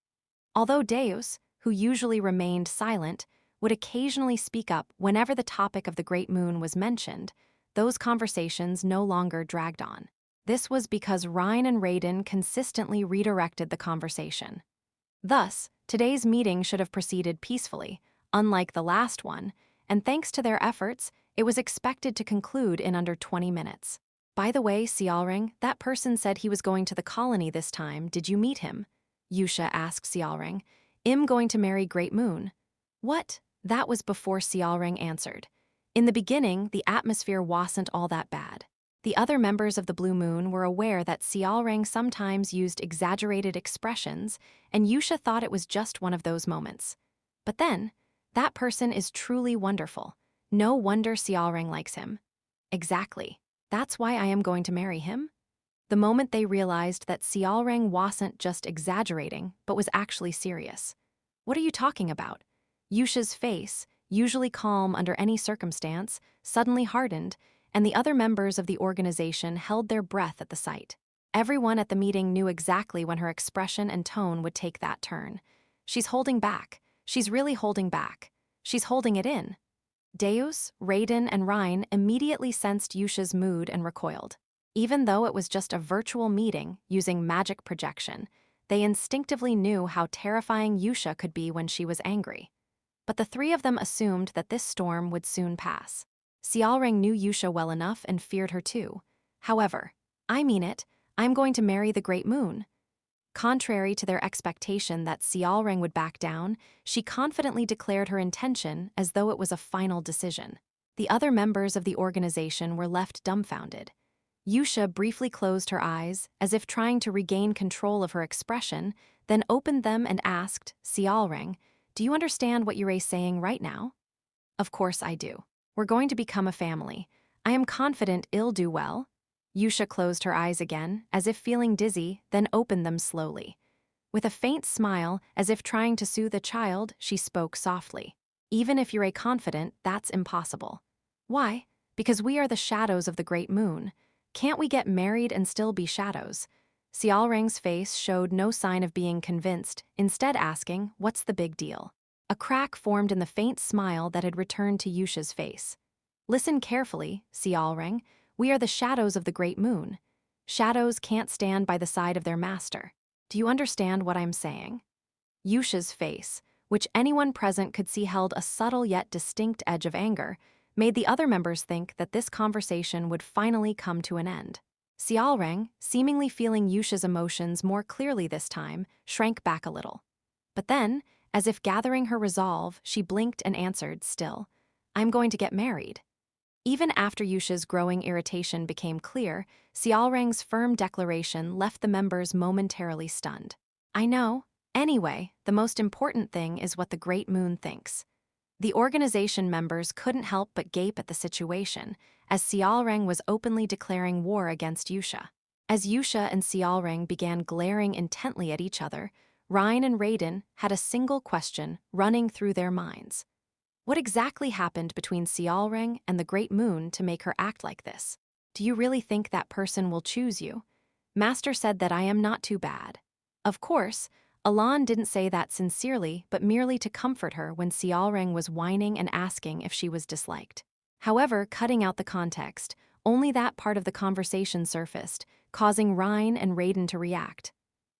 Although Deus, who usually remained silent, would occasionally speak up whenever the topic of the Great Moon was mentioned, those conversations no longer dragged on. This was because Rhine and Raiden consistently redirected the conversation. Thus, today's meeting should have proceeded peacefully, unlike the last one, and thanks to their efforts, it was expected to conclude in under 20 minutes. By the way, Xiaoreng, that person said he was going to the colony this time. Did you meet him? Yusha asked Xiaoreng. Going to marry Great Moon. What? That was before Xiaoreng answered. In the beginning, the atmosphere wasn't all that bad. The other members of the Blue Moon were aware that Xiaoreng sometimes used exaggerated expressions, and Yusha thought it was just one of those moments. But then, that person is truly wonderful. No wonder Xiaoreng likes him. Exactly. That's why I am going to marry him? The moment they realized that Xiaoreng wasn't just exaggerating, but was actually serious. What are you talking about? Yusha's face, usually calm under any circumstance, suddenly hardened, and the other members of the organization held their breath at the sight. Everyone at the meeting knew exactly when her expression and tone would take that turn. She's holding back. She's really holding back. She's holding it in. Deus, Raiden, and Rhine immediately sensed Yusha's mood and recoiled. Even though it was just a virtual meeting using magic projection, they instinctively knew how terrifying Yusha could be when she was angry. But the three of them assumed that this storm would soon pass. Xiaoreng knew Yusha well enough and feared her too. However, I mean it, I'm going to marry the Great Moon. Contrary to their expectation that Xiaoreng would back down, she confidently declared her intention as though it was a final decision. The other members of the organization were left dumbfounded. Yusha briefly closed her eyes, as if trying to regain control of her expression, then opened them and asked, Xiaoreng, do you understand what you're saying right now? Of course I do. We're going to become a family. I am confident it'll do well. Yusha closed her eyes again, as if feeling dizzy, then opened them slowly. With a faint smile, as if trying to soothe a child, she spoke softly. Even if you're confident, that's impossible. Why? Because we are the shadows of the Great Moon. Can't we get married and still be shadows? Xiaoreng's face showed no sign of being convinced, instead asking, what's the big deal? A crack formed in the faint smile that had returned to Yusha's face. Listen carefully, Xiaoreng. We are the shadows of the Great Moon. Shadows can't stand by the side of their master. Do you understand what I'm saying? Yusha's face, which anyone present could see held a subtle yet distinct edge of anger, made the other members think that this conversation would finally come to an end. Xiaoreng, seemingly feeling Yusha's emotions more clearly this time, shrank back a little. But then, as if gathering her resolve, she blinked and answered, still, "I'm going to get married." Even after Yusha's growing irritation became clear, Xiaoreng's firm declaration left the members momentarily stunned. "I know. Anyway, the most important thing is what the Great Moon thinks." The organization members couldn't help but gape at the situation, as Xiaoreng was openly declaring war against Yusha. As Yusha and Xiaoreng began glaring intently at each other, Ryan and Raiden had a single question running through their minds. What exactly happened between Xiaoreng and the Great Moon to make her act like this? Do you really think that person will choose you? Master said that I am not too bad. Of course, Alan didn't say that sincerely, but merely to comfort her when Xiaoreng was whining and asking if she was disliked. However, cutting out the context, only that part of the conversation surfaced, causing Ryan and Raiden to react.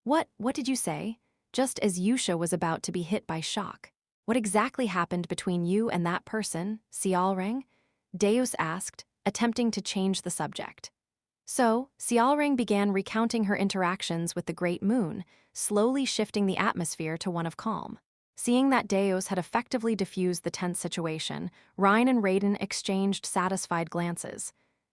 What did you say?" Just as Yusha was about to be hit by shock. "What exactly happened between you and that person, Xiaoreng?" Deus asked, attempting to change the subject. So, Xiaoreng began recounting her interactions with the Great Moon, slowly shifting the atmosphere to one of calm. Seeing that Deus had effectively diffused the tense situation, Ryan and Raiden exchanged satisfied glances.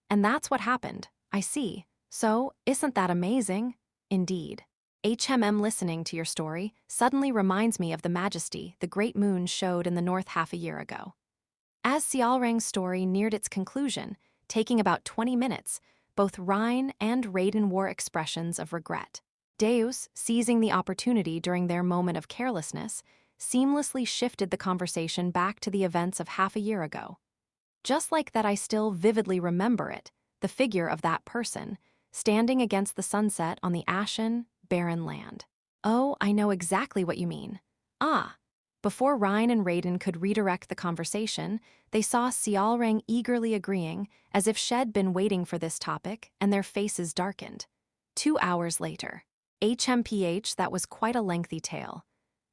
"And that's what happened, I see. So, isn't that amazing?" "Indeed. Listening to your story suddenly reminds me of the majesty the Great Moon showed in the north half a year ago." As Xiaoreng's story neared its conclusion, taking about 20 minutes, both Ryan and Raiden wore expressions of regret. Deus, seizing the opportunity during their moment of carelessness, seamlessly shifted the conversation back to the events of half a year ago. "Just like that, I still vividly remember it, the figure of that person, standing against the sunset on the ashen, barren land." "Oh, I know exactly what you mean." "Ah." Before Ryan and Raiden could redirect the conversation, they saw Xiaoreng eagerly agreeing, as if she'd been waiting for this topic, and their faces darkened. 2 hours later. That was quite a lengthy tale.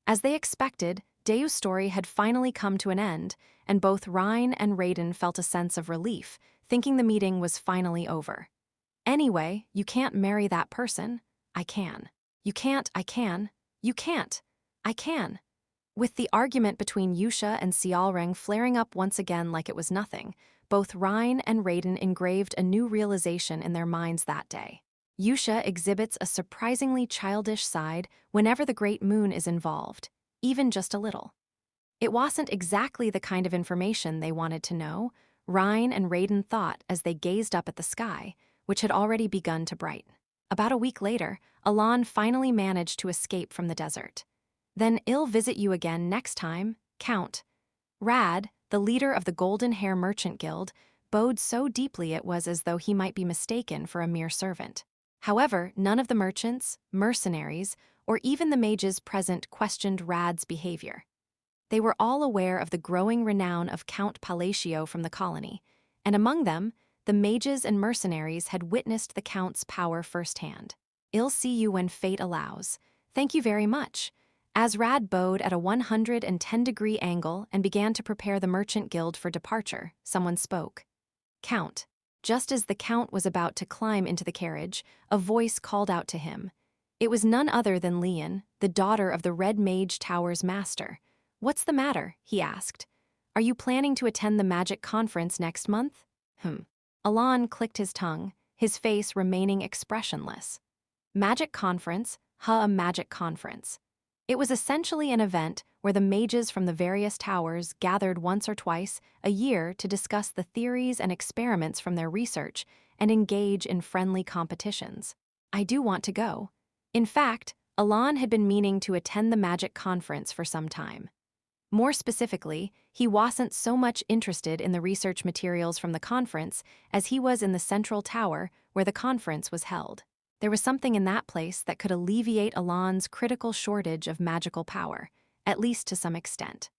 As they expected, Deus' story had finally come to an end, and both Ryan and Raiden felt a sense of relief, thinking the meeting was finally over. "Anyway, you can't marry that person." "I can." "You can't." "I can." "You can't." "I can." With the argument between Yusha and Xiaoreng flaring up once again like it was nothing, both Ryan and Raiden engraved a new realization in their minds that day. Yusha exhibits a surprisingly childish side whenever the Great Moon is involved, even just a little. It wasn't exactly the kind of information they wanted to know, Ryan and Raiden thought as they gazed up at the sky, which had already begun to brighten. About a week later, Alan finally managed to escape from the desert. "Then I'll visit you again next time, Count." Rad, the leader of the Golden Hair Merchant Guild, bowed so deeply it was as though he might be mistaken for a mere servant. However, none of the merchants, mercenaries, or even the mages present questioned Rad's behavior. They were all aware of the growing renown of Count Palacio from the colony, and among them, the mages and mercenaries had witnessed the Count's power firsthand. "I'll see you when fate allows. Thank you very much." As Rad bowed at a 110-degree angle and began to prepare the Merchant Guild for departure, someone spoke. "Count." Just as the Count was about to climb into the carriage, a voice called out to him. It was none other than Lian, the daughter of the Red Mage Tower's master. "What's the matter?" he asked. "Are you planning to attend the magic conference next month?" Alan clicked his tongue, his face remaining expressionless. Magic conference, a magic conference. It was essentially an event where the mages from the various towers gathered once or twice a year to discuss the theories and experiments from their research and engage in friendly competitions. "I do want to go." In fact, Alan had been meaning to attend the magic conference for some time. More specifically, he wasn't so much interested in the research materials from the conference as he was in the central tower where the conference was held. There was something in that place that could alleviate Alan's critical shortage of magical power, at least to some extent.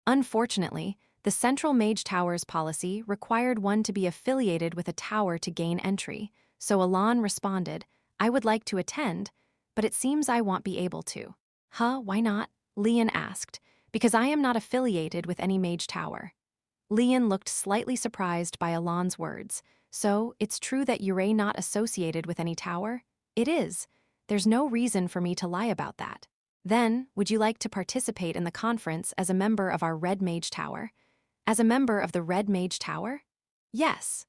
Unfortunately, the Central Mage Tower's policy required one to be affiliated with a tower to gain entry, so Alan responded, "I would like to attend, but it seems I won't be able to." "Why not?" Lian asked. "Because I am not affiliated with any mage tower." Leon looked slightly surprised by Alon's words. So, it's true that you're not associated with any tower? It is. There's no reason for me to lie about that. Then, would you like to participate in the conference as a member of our Red Mage Tower? As a member of the Red Mage Tower? Yes.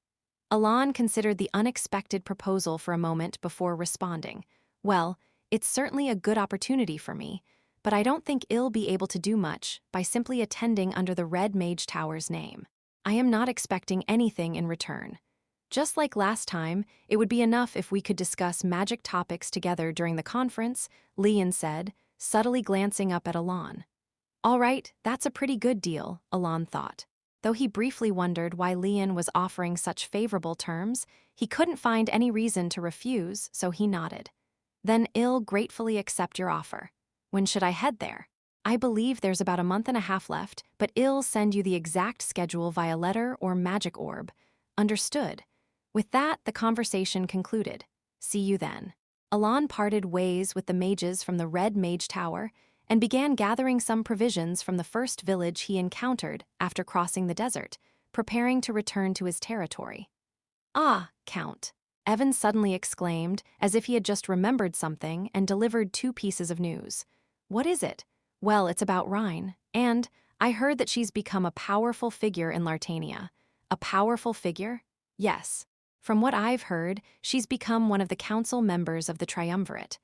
Alon considered the unexpected proposal for a moment before responding. Well, it's certainly a good opportunity for me, but I don't think I'll be able to do much by simply attending under the Red Mage Tower's name. I am not expecting anything in return. Just like last time, it would be enough if we could discuss magic topics together during the conference, Leon said, subtly glancing up at Alon. All right, that's a pretty good deal, Alon thought. Though he briefly wondered why Leon was offering such favorable terms, he couldn't find any reason to refuse, so he nodded. Then I'll gratefully accept your offer. When should I head there? I believe there's about a month and a half left, but I'll send you the exact schedule via letter or magic orb. Understood. With that, the conversation concluded. See you then. Alon parted ways with the mages from the Red Mage Tower and began gathering some provisions from the first village he encountered after crossing the desert, preparing to return to his territory. Ah, Count, Evan suddenly exclaimed, as if he had just remembered something and delivered 2 pieces of news. What is it? Well, it's about Rhine, and I heard that she's become a powerful figure in Lartania. A powerful figure? Yes. From what I've heard, she's become one of the council members of the Triumvirate.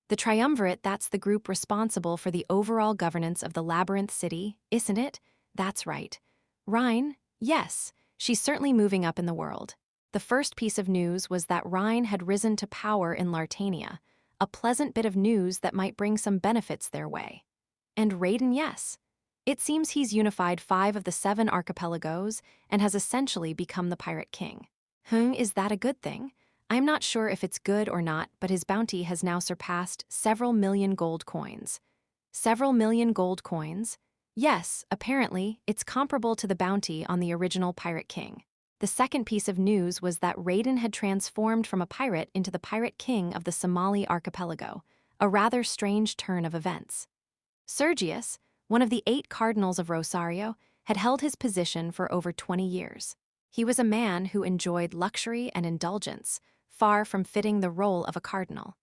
The Triumvirate, that's the group responsible for the overall governance of the Labyrinth City, isn't it? That's right. Rhine? Yes, she's certainly moving up in the world. The first piece of news was that Rhine had risen to power in Lartania, a pleasant bit of news that might bring some benefits their way. And Raiden, yes. It seems he's unified 5 of the 7 archipelagos and has essentially become the Pirate King. Is that a good thing? I'm not sure if it's good or not, but his bounty has now surpassed several million gold coins. Several million gold coins? Yes, apparently, it's comparable to the bounty on the original Pirate King. The second piece of news was that Raiden had transformed from a pirate into the Pirate King of the Somali archipelago, a rather strange turn of events. Sergius, one of the 8 cardinals of Rosario, had held his position for over 20 years. He was a man who enjoyed luxury and indulgence, far from fitting the role of a cardinal.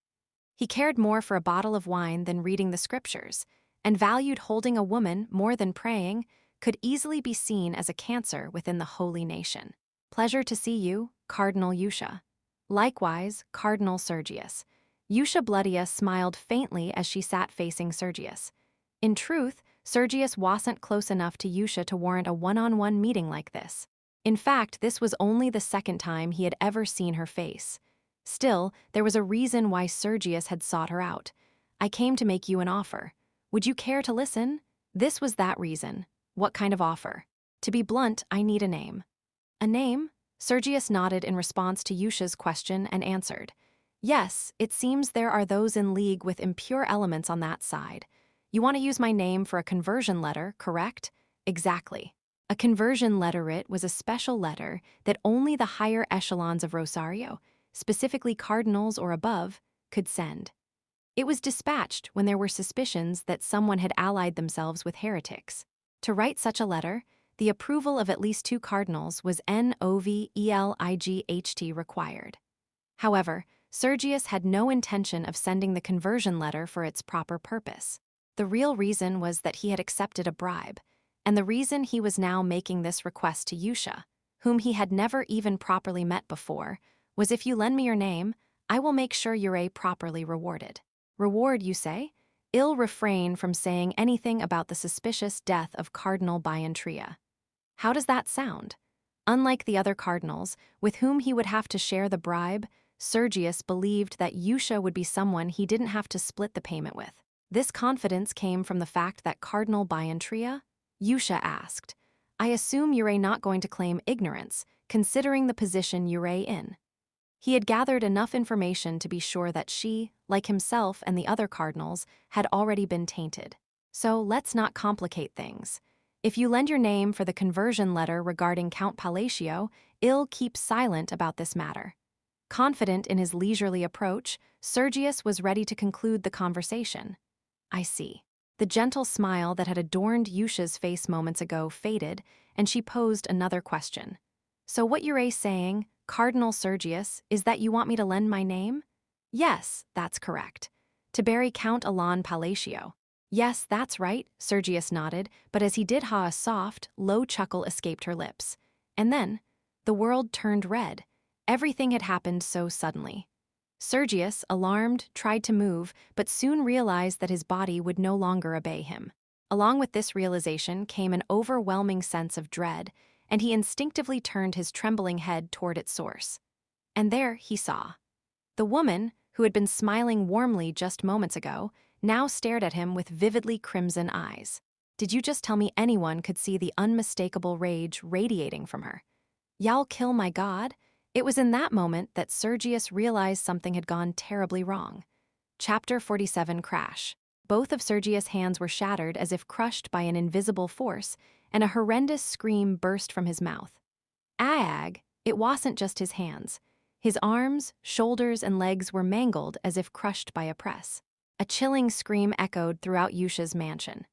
He cared more for a bottle of wine than reading the scriptures, and valued holding a woman more than praying, could easily be seen as a cancer within the holy nation. Pleasure to see you, Cardinal Yusha. Likewise, Cardinal Sergius. Yusha Bloodia smiled faintly as she sat facing Sergius. In truth, Sergius wasn't close enough to Yusha to warrant a one-on-one meeting like this. In fact, this was only the second time he had ever seen her face. Still, there was a reason why Sergius had sought her out. I came to make you an offer. Would you care to listen? This was that reason. What kind of offer? To be blunt, I need a name. A name? Sergius nodded in response to Yusha's question and answered. Yes, it seems there are those in league with impure elements on that side. You want to use my name for a conversion letter, correct? Exactly. A conversion letterate was a special letter that only the higher echelons of Rosario, specifically cardinals or above, could send. It was dispatched when there were suspicions that someone had allied themselves with heretics. To write such a letter, the approval of at least 2 cardinals was NOVELIGHT required. However, Sergius had no intention of sending the conversion letter for its proper purpose. The real reason was that he had accepted a bribe, and the reason he was now making this request to Yusha, whom he had never even properly met before, was if you lend me your name, I will make sure you're properly rewarded. Reward, you say? I'll refrain from saying anything about the suspicious death of Cardinal Biantria. How does that sound? Unlike the other cardinals, with whom he would have to share the bribe, Sergius believed that Yusha would be someone he didn't have to split the payment with. This confidence came from the fact that Cardinal Biantria? Yusha asked, I assume you're not going to claim ignorance, considering the position you're in. He had gathered enough information to be sure that she, like himself and the other cardinals, had already been tainted. So let's not complicate things. If you lend your name for the conversion letter regarding Count Palacio, I'll keep silent about this matter. Confident in his leisurely approach, Sergius was ready to conclude the conversation. I see. The gentle smile that had adorned Yusha's face moments ago faded, and she posed another question. So what you're saying, Cardinal Sergius, is that you want me to lend my name? Yes, that's correct. To bury Count Alon Palacio. Yes, that's right, Sergius nodded, but as he did a soft, low chuckle escaped her lips. And then, the world turned red. Everything had happened so suddenly. Sergius, alarmed, tried to move, but soon realized that his body would no longer obey him. Along with this realization came an overwhelming sense of dread, and he instinctively turned his trembling head toward its source. And there he saw. The woman, who had been smiling warmly just moments ago, now stared at him with vividly crimson eyes. Did you just tell me anyone could see the unmistakable rage radiating from her? Y'all kill my god? It was in that moment that Sergius realized something had gone terribly wrong. Chapter 47 Crash. Both of Sergius' hands were shattered as if crushed by an invisible force, and a horrendous scream burst from his mouth. Ag! It wasn't just his hands. His arms, shoulders, and legs were mangled as if crushed by a press. A chilling scream echoed throughout Yusha's mansion.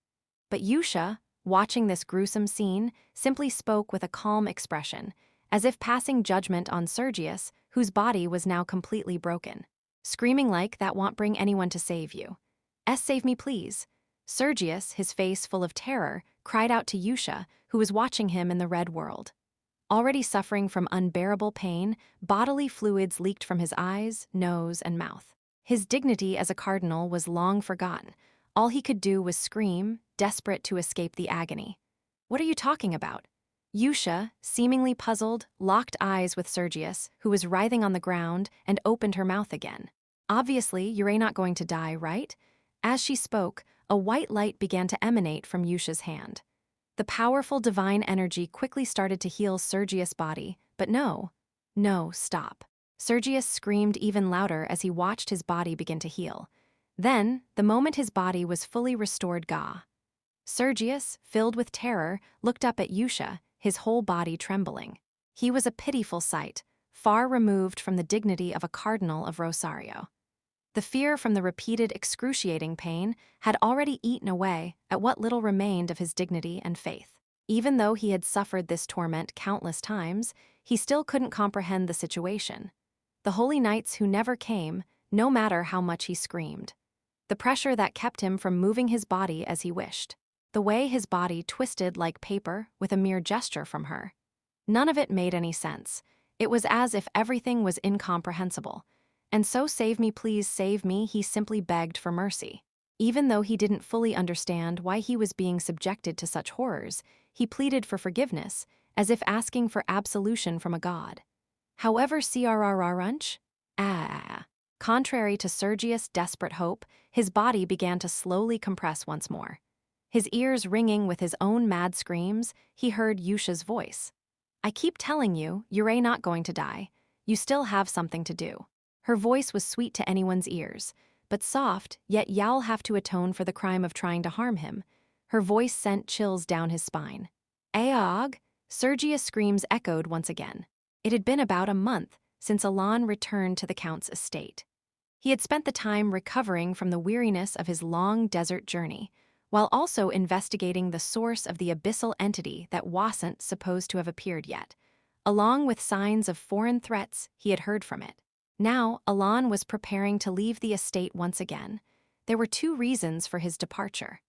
But Yusha, watching this gruesome scene, simply spoke with a calm expression, as if passing judgment on Sergius, whose body was now completely broken. Screaming like that won't bring anyone to save you. Save me, please. Sergius, his face full of terror, cried out to Yusha, who was watching him in the red world. Already suffering from unbearable pain, bodily fluids leaked from his eyes, nose, and mouth. His dignity as a cardinal was long forgotten. All he could do was scream, desperate to escape the agony. What are you talking about? Yusha, seemingly puzzled, locked eyes with Sergius, who was writhing on the ground, and opened her mouth again. Obviously, you're not going to die, right? As she spoke, a white light began to emanate from Yusha's hand. The powerful divine energy quickly started to heal Sergius' body, but no, stop. Sergius screamed even louder as he watched his body begin to heal. Then, the moment his body was fully restored, Sergius, filled with terror, looked up at Yusha, his whole body trembling. He was a pitiful sight, far removed from the dignity of a cardinal of Rosario. The fear from the repeated excruciating pain had already eaten away at what little remained of his dignity and faith. Even though he had suffered this torment countless times, he still couldn't comprehend the situation. The holy knights who never came, no matter how much he screamed. The pressure that kept him from moving his body as he wished. The way his body twisted like paper with a mere gesture from her. None of it made any sense. It was as if everything was incomprehensible. And so save me, please save me, he simply begged for mercy. Even though he didn't fully understand why he was being subjected to such horrors, he pleaded for forgiveness, as if asking for absolution from a god. However, crrrunch? Contrary to Sergius' desperate hope, his body began to slowly compress once more. His ears ringing with his own mad screams, he heard Yusha's voice. I keep telling you, you're not going to die. You still have something to do. Her voice was sweet to anyone's ears, but soft, yet y'all have to atone for the crime of trying to harm him. Her voice sent chills down his spine. Aog! Sergius' screams echoed once again. It had been about a month since Alon returned to the Count's estate. He had spent the time recovering from the weariness of his long desert journey, while also investigating the source of the abyssal entity that wasn't supposed to have appeared yet, along with signs of foreign threats he had heard from it. Now, Alon was preparing to leave the estate once again. There were two reasons for his departure.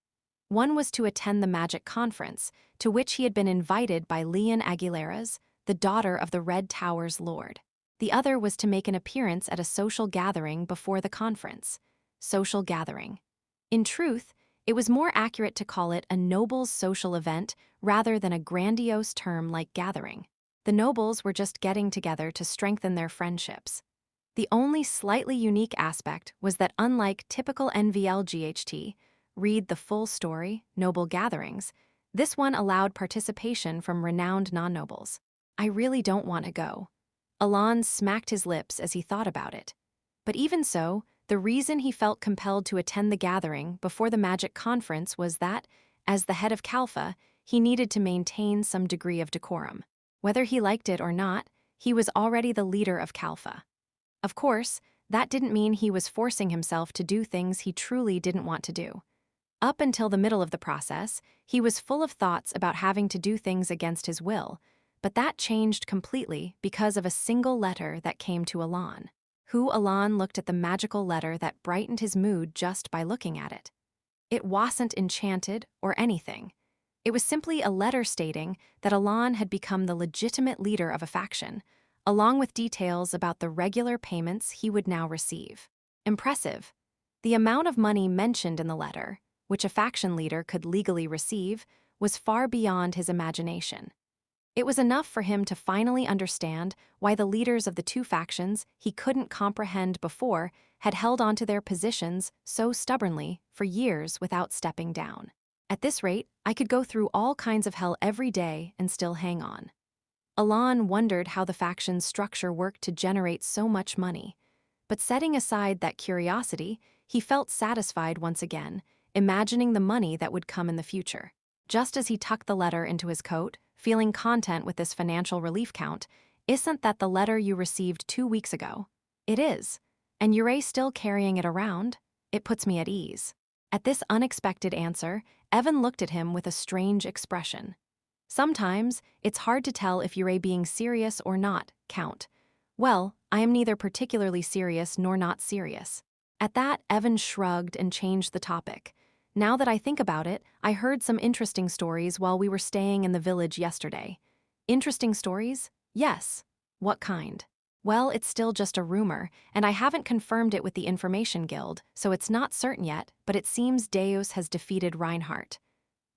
One was to attend the magic conference, to which he had been invited by Leon Aguilera's, the daughter of the Red Tower's lord. The other was to make an appearance at a social gathering before the conference. Social gathering. In truth, it was more accurate to call it a nobles' social event rather than a grandiose term like gathering. The nobles were just getting together to strengthen their friendships. The only slightly unique aspect was that unlike typical NVLGHT, read the full story, noble gatherings, this one allowed participation from renowned non-nobles. I really don't want to go. Alon smacked his lips as he thought about it. But even so, the reason he felt compelled to attend the gathering before the magic conference was that, as the head of Kalfa, he needed to maintain some degree of decorum. Whether he liked it or not, he was already the leader of Kalfa. Of course, that didn't mean he was forcing himself to do things he truly didn't want to do. Up until the middle of the process, he was full of thoughts about having to do things against his will, but that changed completely because of a single letter that came to Alon. Alon looked at the magical letter that brightened his mood just by looking at it. It wasn't enchanted or anything. It was simply a letter stating that Alon had become the legitimate leader of a faction, along with details about the regular payments he would now receive. Impressive. The amount of money mentioned in the letter, which a faction leader could legally receive, was far beyond his imagination. It was enough for him to finally understand why the leaders of the two factions he couldn't comprehend before had held onto their positions so stubbornly for years without stepping down. At this rate, I could go through all kinds of hell every day and still hang on. Alon wondered how the faction's structure worked to generate so much money. But setting aside that curiosity, he felt satisfied once again, imagining the money that would come in the future. Just as he tucked the letter into his coat, feeling content with this financial relief count, isn't that the letter you received 2 weeks ago? It is. And you're still carrying it around? It puts me at ease. At this unexpected answer, Evan looked at him with a strange expression. Sometimes, it's hard to tell if you're being serious or not, Count. Well, I am neither particularly serious nor not serious. At that, Evan shrugged and changed the topic. Now that I think about it, I heard some interesting stories while we were staying in the village yesterday. Interesting stories? Yes. What kind? Well, it's still just a rumor, and I haven't confirmed it with the Information Guild, so it's not certain yet, but it seems Deus has defeated Reinhardt.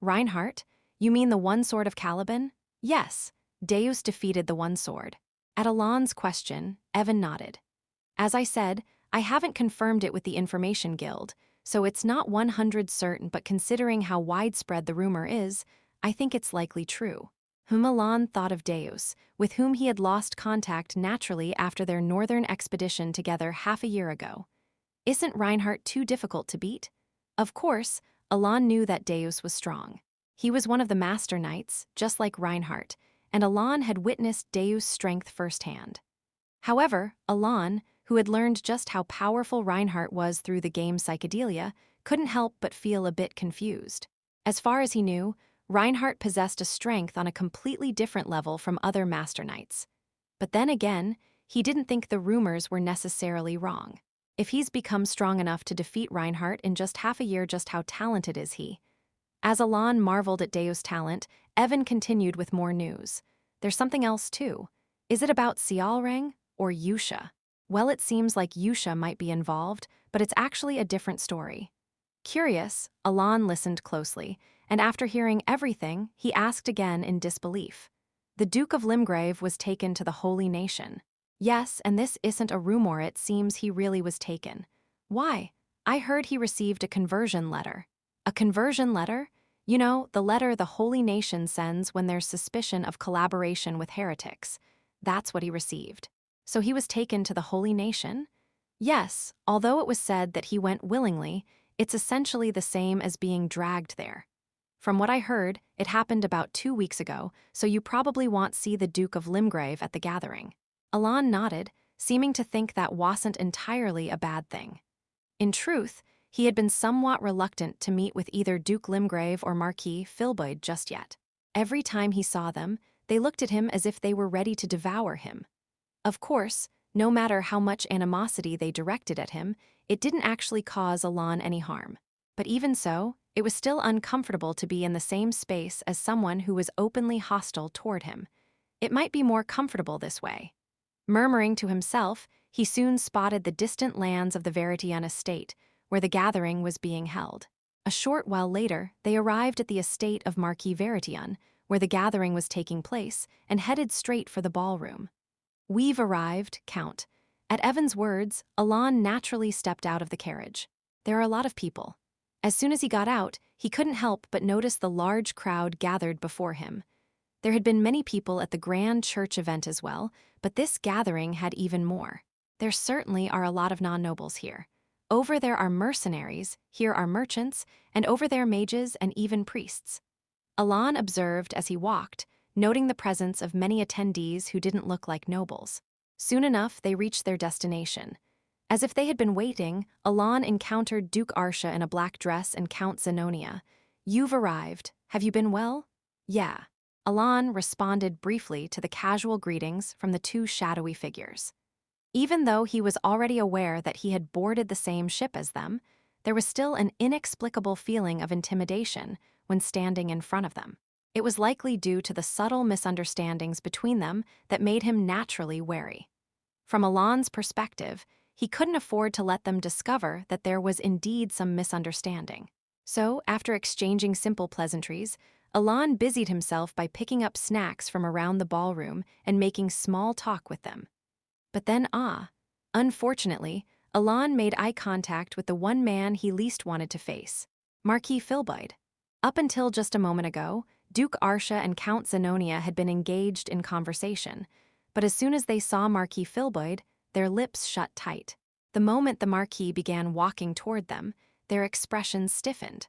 Reinhardt? You mean the One Sword of Caliban? Yes, Deus defeated the One Sword. At Alon's question, Evan nodded. As I said, I haven't confirmed it with the Information Guild, so it's not 100% certain, but considering how widespread the rumor is, I think it's likely true. Alon thought of Deus, with whom he had lost contact naturally after their northern expedition together half a year ago. Isn't Reinhardt too difficult to beat? Of course, Alon knew that Deus was strong. He was one of the Master Knights, just like Reinhardt, and Alon had witnessed Deus' strength firsthand. However, Alon, who had learned just how powerful Reinhardt was through the game Psychedelia, couldn't help but feel a bit confused. As far as he knew, Reinhardt possessed a strength on a completely different level from other Master Knights. But then again, he didn't think the rumors were necessarily wrong. If he's become strong enough to defeat Reinhardt in just half a year, just how talented is he? As Alon marveled at Deus' talent, Evan continued with more news. There's something else too. Is it about Sialrang or Yusha? Well, it seems like Yusha might be involved, but it's actually a different story. Curious, Alon listened closely, and after hearing everything, he asked again in disbelief. The Duke of Limgrave was taken to the Holy Nation. Yes, and this isn't a rumor, it seems he really was taken. Why? I heard he received a conversion letter. A conversion letter? You know, the letter the Holy Nation sends when there's suspicion of collaboration with heretics. That's what he received. So he was taken to the Holy Nation? Yes, although it was said that he went willingly, it's essentially the same as being dragged there. From what I heard, it happened about 2 weeks ago, so you probably won't see the Duke of Limgrave at the gathering. Alon nodded, seeming to think that wasn't entirely a bad thing. In truth, he had been somewhat reluctant to meet with either Duke Limgrave or Marquis Filboid just yet. Every time he saw them, they looked at him as if they were ready to devour him. Of course, no matter how much animosity they directed at him, it didn't actually cause Alon any harm. But even so, it was still uncomfortable to be in the same space as someone who was openly hostile toward him. It might be more comfortable this way. Murmuring to himself, he soon spotted the distant lands of the Veritian estate, where the gathering was being held. A short while later, they arrived at the estate of Marquis Veritian, where the gathering was taking place, and headed straight for the ballroom. We've arrived, Count. At Evan's words, Alon naturally stepped out of the carriage. There are a lot of people. As soon as he got out, he couldn't help but notice the large crowd gathered before him. There had been many people at the grand church event as well, but this gathering had even more. There certainly are a lot of non-nobles here. Over there are mercenaries, here are merchants, and over there mages and even priests. Alon observed as he walked, noting the presence of many attendees who didn't look like nobles. Soon enough, they reached their destination. As if they had been waiting, Alan encountered Duke Arsha in a black dress and Count Zenonia. "You've arrived. Have you been well?" "Yeah." Alan responded briefly to the casual greetings from the two shadowy figures. Even though he was already aware that he had boarded the same ship as them, there was still an inexplicable feeling of intimidation when standing in front of them. It was likely due to the subtle misunderstandings between them that made him naturally wary. From Alan's perspective, he couldn't afford to let them discover that there was indeed some misunderstanding. So, after exchanging simple pleasantries, Alan busied himself by picking up snacks from around the ballroom and making small talk with them. But then, unfortunately, Alan made eye contact with the one man he least wanted to face, Marquis Filboid. Up until just a moment ago, Duke Arsha and Count Zenonia had been engaged in conversation, but as soon as they saw Marquis Filboid, their lips shut tight. The moment the Marquis began walking toward them, their expressions stiffened.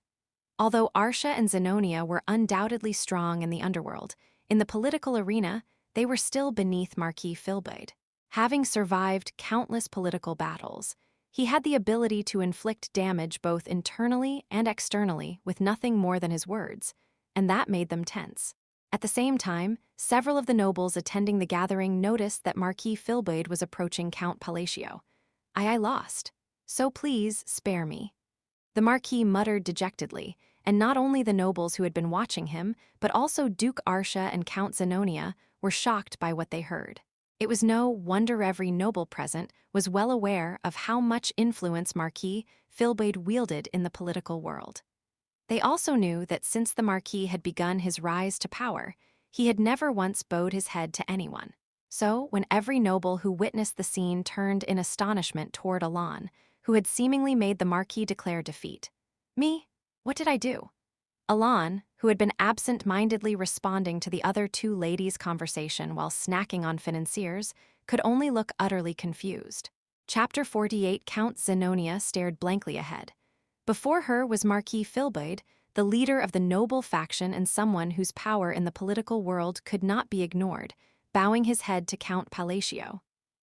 Although Arsha and Zenonia were undoubtedly strong in the underworld, in the political arena, they were still beneath Marquis Filboid. Having survived countless political battles, he had the ability to inflict damage both internally and externally with nothing more than his words, and that made them tense. At the same time, several of the nobles attending the gathering noticed that Marquis Filboid was approaching Count Palacio. I lost. So please, spare me." The Marquis muttered dejectedly, and not only the nobles who had been watching him, but also Duke Arsha and Count Zenonia were shocked by what they heard. It was no wonder every noble present was well aware of how much influence Marquis Filboid wielded in the political world. They also knew that since the Marquis had begun his rise to power, he had never once bowed his head to anyone. So, when every noble who witnessed the scene turned in astonishment toward Alan, who had seemingly made the Marquis declare defeat. "Me? What did I do?" Alan, who had been absent-mindedly responding to the other two ladies' conversation while snacking on financiers, could only look utterly confused. Chapter 48. Count Zenonia stared blankly ahead. Before her was Marquis Filboid, the leader of the noble faction and someone whose power in the political world could not be ignored, bowing his head to Count Palacio.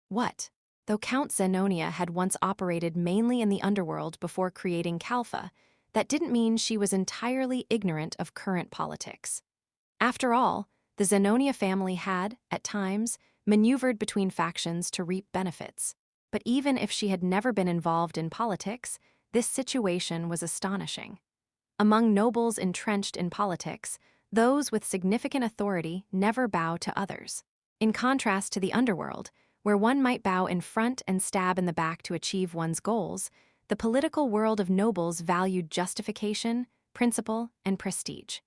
What? Though Count Zenonia had once operated mainly in the underworld before creating Kalfa, that didn't mean she was entirely ignorant of current politics. After all, the Zenonia family had, at times, maneuvered between factions to reap benefits. But even if she had never been involved in politics, this situation was astonishing. Among nobles entrenched in politics, those with significant authority never bow to others. In contrast to the underworld, where one might bow in front and stab in the back to achieve one's goals, the political world of nobles valued justification, principle, and prestige.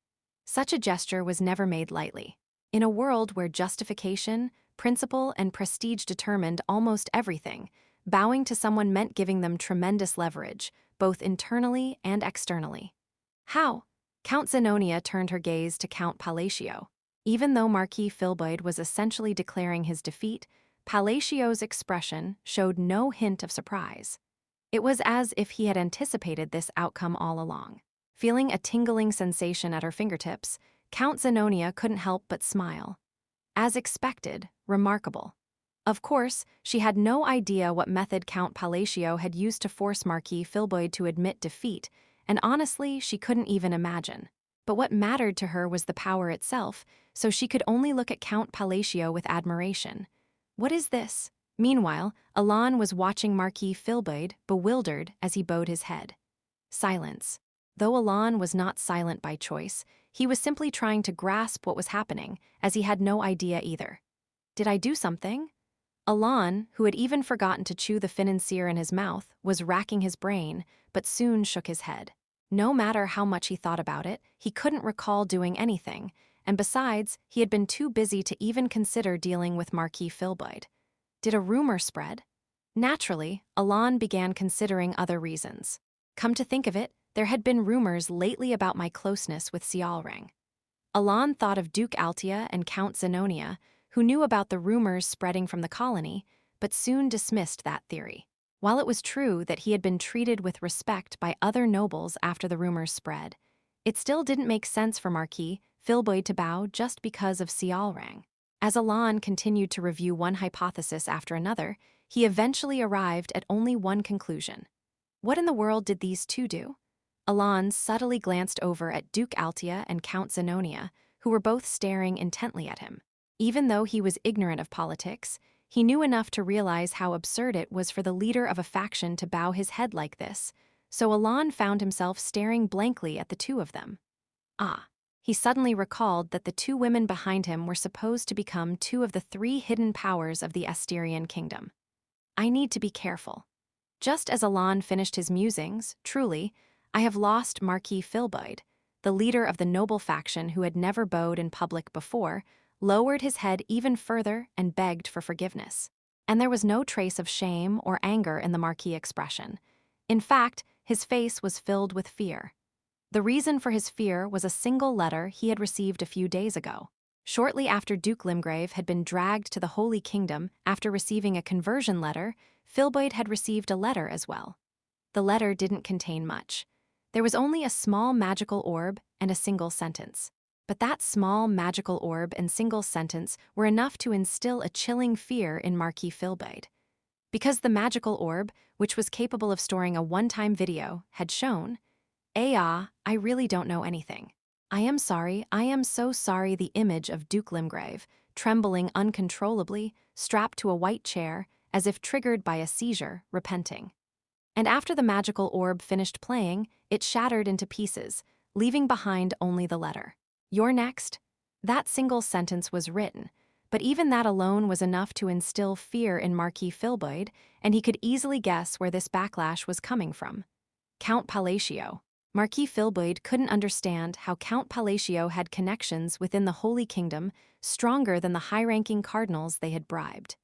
Such a gesture was never made lightly. In a world where justification, principle, and prestige determined almost everything, bowing to someone meant giving them tremendous leverage, both internally and externally. How? Count Zenonia turned her gaze to Count Palacio. Even though Marquis Filboid was essentially declaring his defeat, Palacio's expression showed no hint of surprise. It was as if he had anticipated this outcome all along. Feeling a tingling sensation at her fingertips, Count Zenonia couldn't help but smile. As expected, remarkable. Of course, she had no idea what method Count Palacio had used to force Marquis Filboid to admit defeat, and honestly, she couldn't even imagine. But what mattered to her was the power itself, so she could only look at Count Palacio with admiration. What is this? Meanwhile, Alan was watching Marquis Filboid, bewildered as he bowed his head. Silence. Though Alan was not silent by choice, he was simply trying to grasp what was happening, as he had no idea either. Did I do something? Alan, who had even forgotten to chew the financier in his mouth, was racking his brain, but soon shook his head. No matter how much he thought about it, he couldn't recall doing anything, and besides, he had been too busy to even consider dealing with Marquis Filboid. Did a rumor spread? Naturally, Alan began considering other reasons. Come to think of it, there had been rumors lately about my closeness with Sialrang. Alan thought of Duke Altia and Count Zenonia, who knew about the rumors spreading from the colony, but soon dismissed that theory. While it was true that he had been treated with respect by other nobles after the rumors spread, it still didn't make sense for Marquis Filboid to bow just because of Sialrang. As Alan continued to review one hypothesis after another, he eventually arrived at only one conclusion. What in the world did these two do? Alon subtly glanced over at Duke Altia and Count Zenonia, who were both staring intently at him. Even though he was ignorant of politics, he knew enough to realize how absurd it was for the leader of a faction to bow his head like this, so Alon found himself staring blankly at the two of them. He suddenly recalled that the two women behind him were supposed to become two of the three hidden powers of the Asterian kingdom. I need to be careful. Just as Alon finished his musings, truly, I have lost Marquis Filboid, the leader of the noble faction who had never bowed in public before, lowered his head even further and begged for forgiveness. And there was no trace of shame or anger in the Marquis' expression. In fact, his face was filled with fear. The reason for his fear was a single letter he had received a few days ago. Shortly after Duke Limgrave had been dragged to the Holy Kingdom after receiving a conversion letter, Filboid had received a letter as well. The letter didn't contain much. There was only a small magical orb and a single sentence. But that small magical orb and single sentence were enough to instill a chilling fear in Marquis Filboid. Because the magical orb, which was capable of storing a one-time video, had shown, I really don't know anything. I am so sorry. The image of Duke Limgrave, trembling uncontrollably, strapped to a white chair, as if triggered by a seizure, repenting. And after the magical orb finished playing, it shattered into pieces, leaving behind only the letter. You're next. That single sentence was written, but even that alone was enough to instill fear in Marquis Filboid, and he could easily guess where this backlash was coming from. Count Palatio. Marquis Filboid couldn't understand how Count Palatio had connections within the Holy Kingdom stronger than the high-ranking cardinals they had bribed.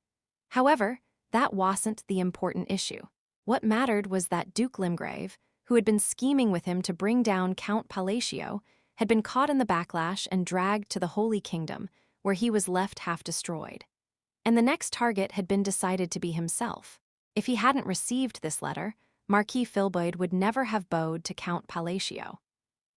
However, that wasn't the important issue. What mattered was that Duke Limgrave, who had been scheming with him to bring down Count Palatio, had been caught in the backlash and dragged to the Holy Kingdom, where he was left half destroyed. And the next target had been decided to be himself. If he hadn't received this letter, Marquis Filboid would never have bowed to Count Palatio.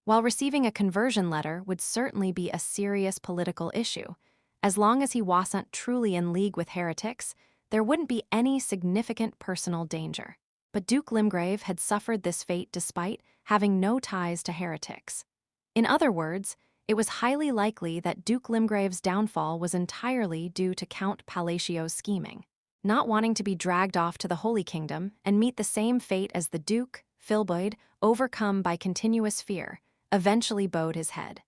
While receiving a conversion letter would certainly be a serious political issue, as long as he wasn't truly in league with heretics, there wouldn't be any significant personal danger. But Duke Limgrave had suffered this fate despite having no ties to heretics. In other words, it was highly likely that Duke Limgrave's downfall was entirely due to Count Palatio's scheming. Not wanting to be dragged off to the Holy Kingdom and meet the same fate as the Duke, Filboid, overcome by continuous fear, eventually bowed his head.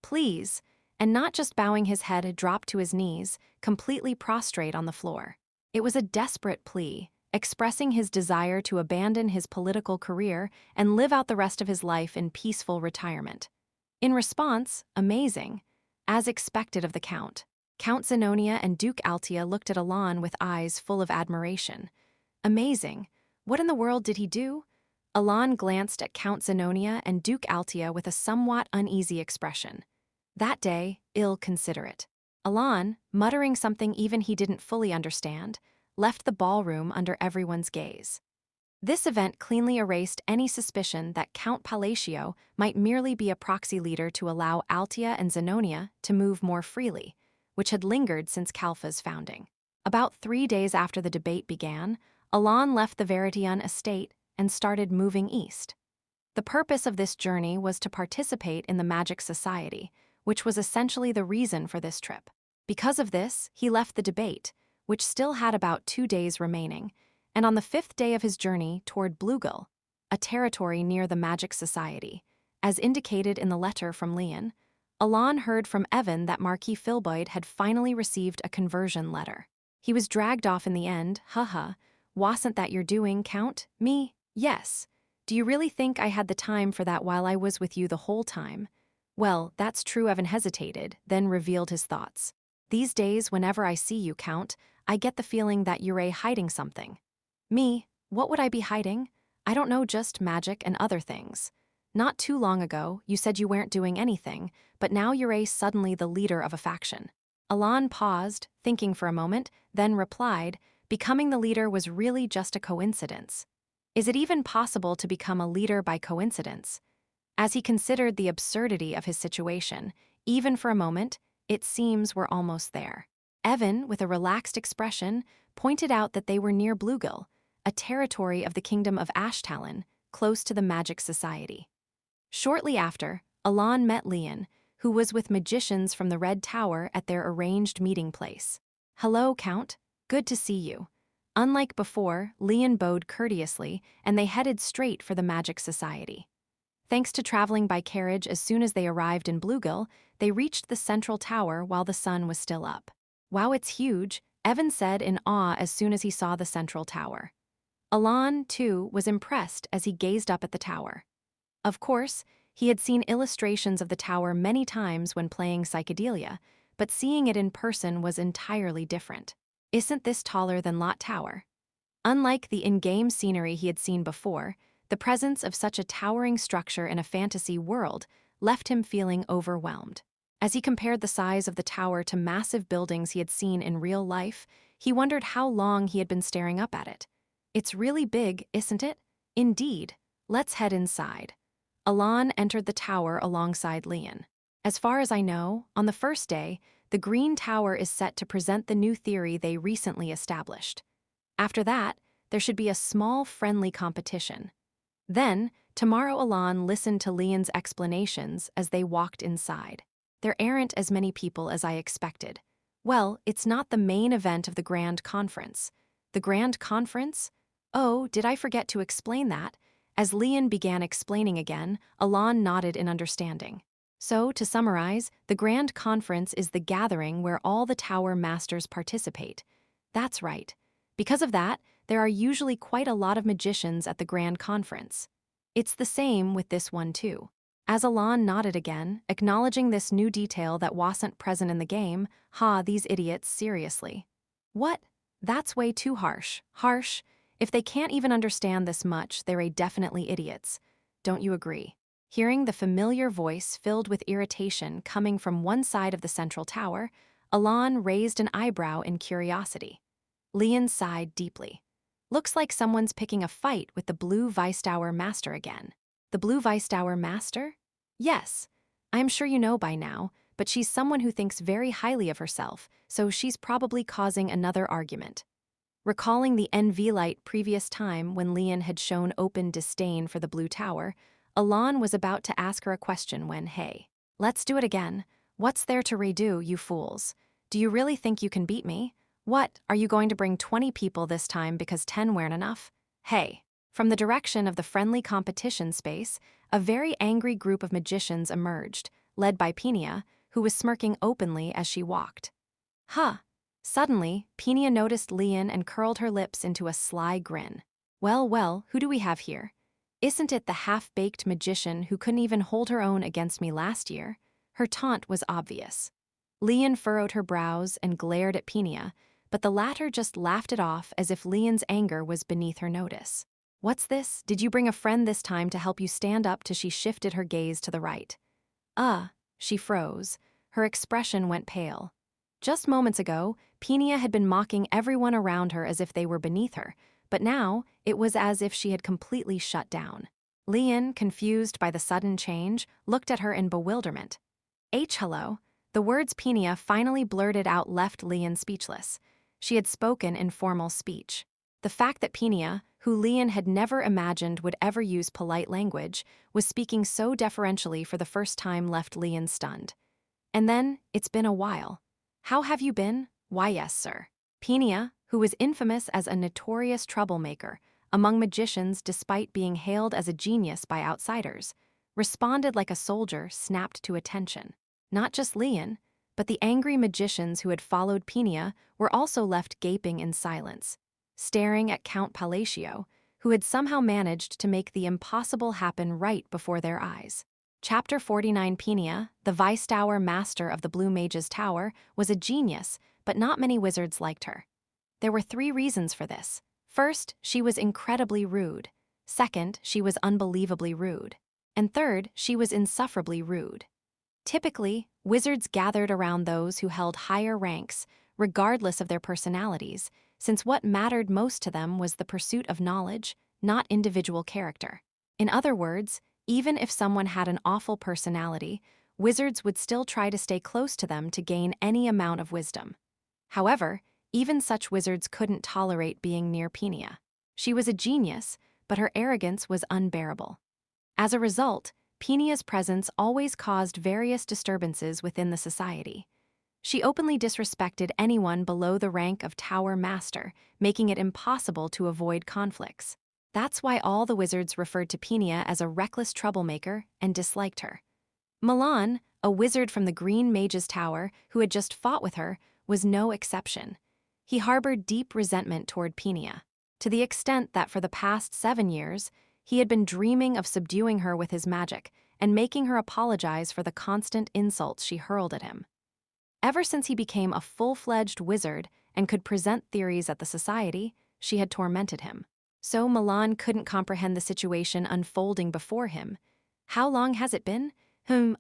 Please, and not just bowing his head, dropped to his knees, completely prostrate on the floor. It was a desperate plea, expressing his desire to abandon his political career and live out the rest of his life in peaceful retirement. In response, amazing, as expected of the Count, Count Zenonia and Duke Altia looked at Alon with eyes full of admiration. Amazing. What in the world did he do? Alon glanced at Count Zenonia and Duke Altia with a somewhat uneasy expression. That day, ill-considerate. Alon, muttering something even he didn't fully understand, left the ballroom under everyone's gaze. This event cleanly erased any suspicion that Count Palatio might merely be a proxy leader to allow Altia and Zenonia to move more freely, which had lingered since Calfa's founding. About 3 days after the debate began, Alon left the Veritian estate and started moving east. The purpose of this journey was to participate in the Magic Society, which was essentially the reason for this trip. Because of this, he left the debate, which still had about 2 days remaining, and on the 5th day of his journey toward Bluegull, a territory near the Magic Society, as indicated in the letter from Leon, Alon heard from Evan that Marquis Filboid had finally received a conversion letter. He was dragged off in the end, Wasn't that your doing, Count? Me? Yes. Do you really think I had the time for that while I was with you the whole time? Well, that's true. Evan hesitated, then revealed his thoughts. These days, whenever I see you, Count, I get the feeling that you're hiding something. Me? What would I be hiding? I don't know, just magic and other things. Not too long ago, you said you weren't doing anything, but now you're suddenly the leader of a faction. Alon paused, thinking for a moment, then replied, becoming the leader was really just a coincidence. Is it even possible to become a leader by coincidence? As he considered the absurdity of his situation, even for a moment, it seems we're almost there. Evan, with a relaxed expression, pointed out that they were near Bluegill, a territory of the kingdom of Ashtalon, close to the Magic Society. Shortly after, Alon met Leon, who was with magicians from the Red Tower at their arranged meeting place. "Hello, Count. Good to see you." Unlike before, Leon bowed courteously, and they headed straight for the Magic Society. Thanks to traveling by carriage as soon as they arrived in Bluegill, they reached the central tower while the sun was still up. "Wow, it's huge," Evan said in awe as soon as he saw the central tower. Alon, too, was impressed as he gazed up at the tower. Of course, he had seen illustrations of the tower many times when playing Psychedelia, but seeing it in person was entirely different. "Isn't this taller than Lot Tower?" Unlike the in-game scenery he had seen before, the presence of such a towering structure in a fantasy world left him feeling overwhelmed. As he compared the size of the tower to massive buildings he had seen in real life, he wondered how long he had been staring up at it. "It's really big, isn't it?" "Indeed. Let's head inside." Alon entered the tower alongside Leon. "As far as I know, on the first day, the Green Tower is set to present the new theory they recently established. After that, there should be a small friendly competition. Then, tomorrow." Alon listened to Leon's explanations as they walked inside. "There aren't as many people as I expected." "Well, it's not the main event of the Grand Conference." "The Grand Conference? Oh, did I forget to explain that?" As Leon began explaining again, Alon nodded in understanding. "So, to summarize, the Grand Conference is the gathering where all the Tower Masters participate." "That's right. Because of that, there are usually quite a lot of magicians at the Grand Conference." "It's the same with this one too." As Alon nodded again, acknowledging this new detail that wasn't present in the game, these idiots, seriously. "What? That's way too harsh." "Harsh? If they can't even understand this much, they're definitely idiots. Don't you agree?" Hearing the familiar voice filled with irritation coming from one side of the central tower, Alon raised an eyebrow in curiosity. Leon sighed deeply. "Looks like someone's picking a fight with the Blue Vice-Tower Master again." "The Blue Vice-Tower Master?" "Yes. I'm sure you know by now, but she's someone who thinks very highly of herself, so she's probably causing another argument." Recalling the NV-lite previous time when Leon had shown open disdain for the Blue Tower, Alon was about to ask her a question when, "Hey, let's do it again. What's there to redo, you fools? Do you really think you can beat me? What, are you going to bring 20 people this time because 10 weren't enough? Hey." From the direction of the friendly competition space, a very angry group of magicians emerged, led by Penia, who was smirking openly as she walked. "Huh." Suddenly, Penia noticed Leon and curled her lips into a sly grin. Well, who do we have here? Isn't it the half-baked magician who couldn't even hold her own against me last year?" Her taunt was obvious. Leon furrowed her brows and glared at Penia, but the latter just laughed it off as if Leon's anger was beneath her notice. "What's this? Did you bring a friend this time to help you stand up?" She shifted her gaze to the right. She froze. Her expression went pale. Just moments ago, Penia had been mocking everyone around her as if they were beneath her, but now it was as if she had completely shut down. Leon, confused by the sudden change, looked at her in bewilderment. Hello." The words Penia finally blurted out left Leon speechless. She had spoken in formal speech. The fact that Penia, who Leon had never imagined would ever use polite language, was speaking so deferentially for the first time left Leon stunned. And then, "It's been a while. How have you been?" "Why, yes, sir." Penia, who was infamous as a notorious troublemaker among magicians despite being hailed as a genius by outsiders, responded like a soldier snapped to attention. Not just Leon, but the angry magicians who had followed Penia were also left gaping in silence, staring at Count Palacio, who had somehow managed to make the impossible happen right before their eyes. Chapter 49. Penia, the Vice-Tower Master of the Blue Mage's Tower, was a genius, but not many wizards liked her. There were 3 reasons for this. First, she was incredibly rude. Second, she was unbelievably rude. And third, she was insufferably rude. Typically, wizards gathered around those who held higher ranks, regardless of their personalities, since what mattered most to them was the pursuit of knowledge, not individual character. In other words, even if someone had an awful personality, wizards would still try to stay close to them to gain any amount of wisdom. However, even such wizards couldn't tolerate being near Peenia. She was a genius, but her arrogance was unbearable. As a result, Peenia's presence always caused various disturbances within the society. She openly disrespected anyone below the rank of Tower Master, making it impossible to avoid conflicts. That's why all the wizards referred to Peenia as a reckless troublemaker and disliked her. Milan, a wizard from the Green Mage's Tower who had just fought with her, was no exception. He harbored deep resentment toward Peenia, to the extent that for the past 7 years, he had been dreaming of subduing her with his magic and making her apologize for the constant insults she hurled at him. Ever since he became a full-fledged wizard and could present theories at the society, she had tormented him. So Milan couldn't comprehend the situation unfolding before him. How long has it been?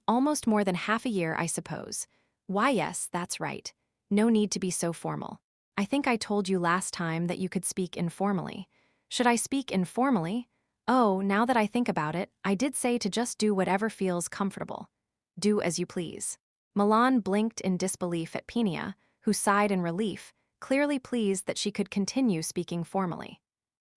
Almost more than half a year, I suppose. Why, yes, that's right. No need to be so formal. I think I told you last time that you could speak informally. Should I speak informally? Oh, now that I think about it, I did say to just do whatever feels comfortable. Do as you please. Milan blinked in disbelief at Peenia, who sighed in relief, clearly pleased that she could continue speaking formally.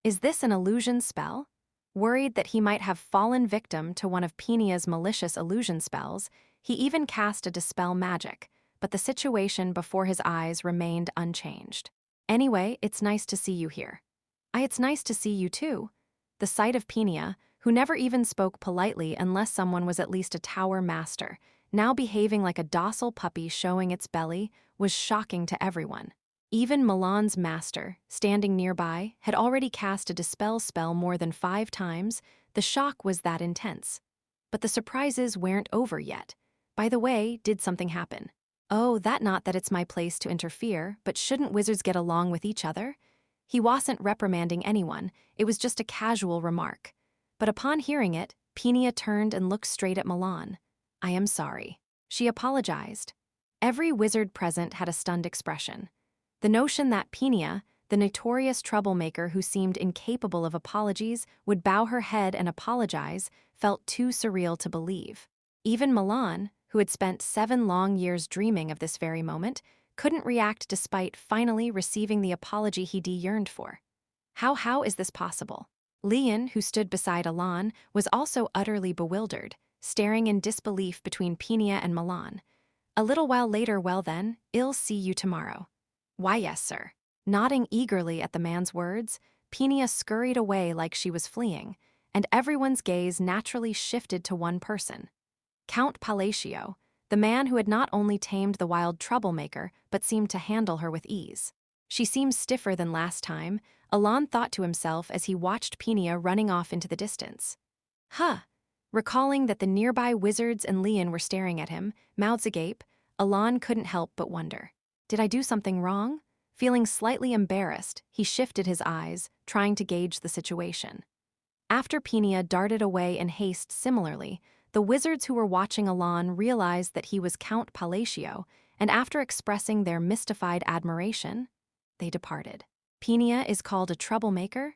Is this an illusion spell? Worried that he might have fallen victim to one of Peenia's malicious illusion spells, he even cast a dispel magic, but the situation before his eyes remained unchanged. Anyway, it's nice to see you here. It's nice to see you too. The sight of Peenia, who never even spoke politely unless someone was at least a Tower Master, now behaving like a docile puppy showing its belly, was shocking to everyone. Even Milan's master, standing nearby, had already cast a dispel spell more than 5 times. The shock was that intense. But the surprises weren't over yet. By the way, did something happen? Oh, not that it's my place to interfere, but shouldn't wizards get along with each other? He wasn't reprimanding anyone, it was just a casual remark. But upon hearing it, Peenia turned and looked straight at Milan. I am sorry. She apologized. Every wizard present had a stunned expression. The notion that Peenia, the notorious troublemaker who seemed incapable of apologies, would bow her head and apologize felt too surreal to believe. Even Milan, who had spent 7 long years dreaming of this very moment, couldn't react despite finally receiving the apology he yearned for. How is this possible? Leon, who stood beside Alan, was also utterly bewildered, staring in disbelief between Peenia and Milan. A little while later, well then, I'll see you tomorrow. Why, yes, sir. Nodding eagerly at the man's words, Peenia scurried away like she was fleeing, and everyone's gaze naturally shifted to one person. Count Palacio, the man who had not only tamed the wild troublemaker, but seemed to handle her with ease. She seemed stiffer than last time, Alan thought to himself as he watched Peenia running off into the distance. Recalling that the nearby wizards and Leon were staring at him, mouths agape, Alan couldn't help but wonder. Did I do something wrong? Feeling slightly embarrassed, he shifted his eyes, trying to gauge the situation. After Peenia darted away in haste similarly, the wizards who were watching Alan realized that he was Count Palacio, and after expressing their mystified admiration, they departed. Peenia is called a troublemaker?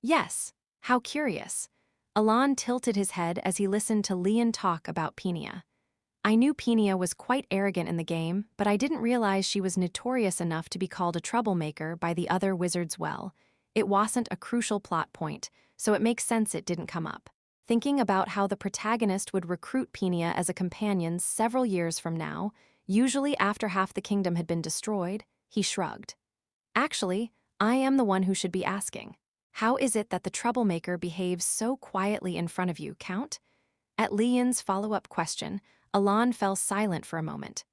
Yes. How curious. Alan tilted his head as he listened to Leon talk about Peenia. I knew Peenia was quite arrogant in the game, but I didn't realize she was notorious enough to be called a troublemaker by the other wizards. Well, it wasn't a crucial plot point, so it makes sense it didn't come up. Thinking about how the protagonist would recruit Peenia as a companion several years from now, usually after half the kingdom had been destroyed, he shrugged. Actually, I am the one who should be asking. How is it that the troublemaker behaves so quietly in front of you, Count? At Leon's follow-up question, Alan fell silent for a moment.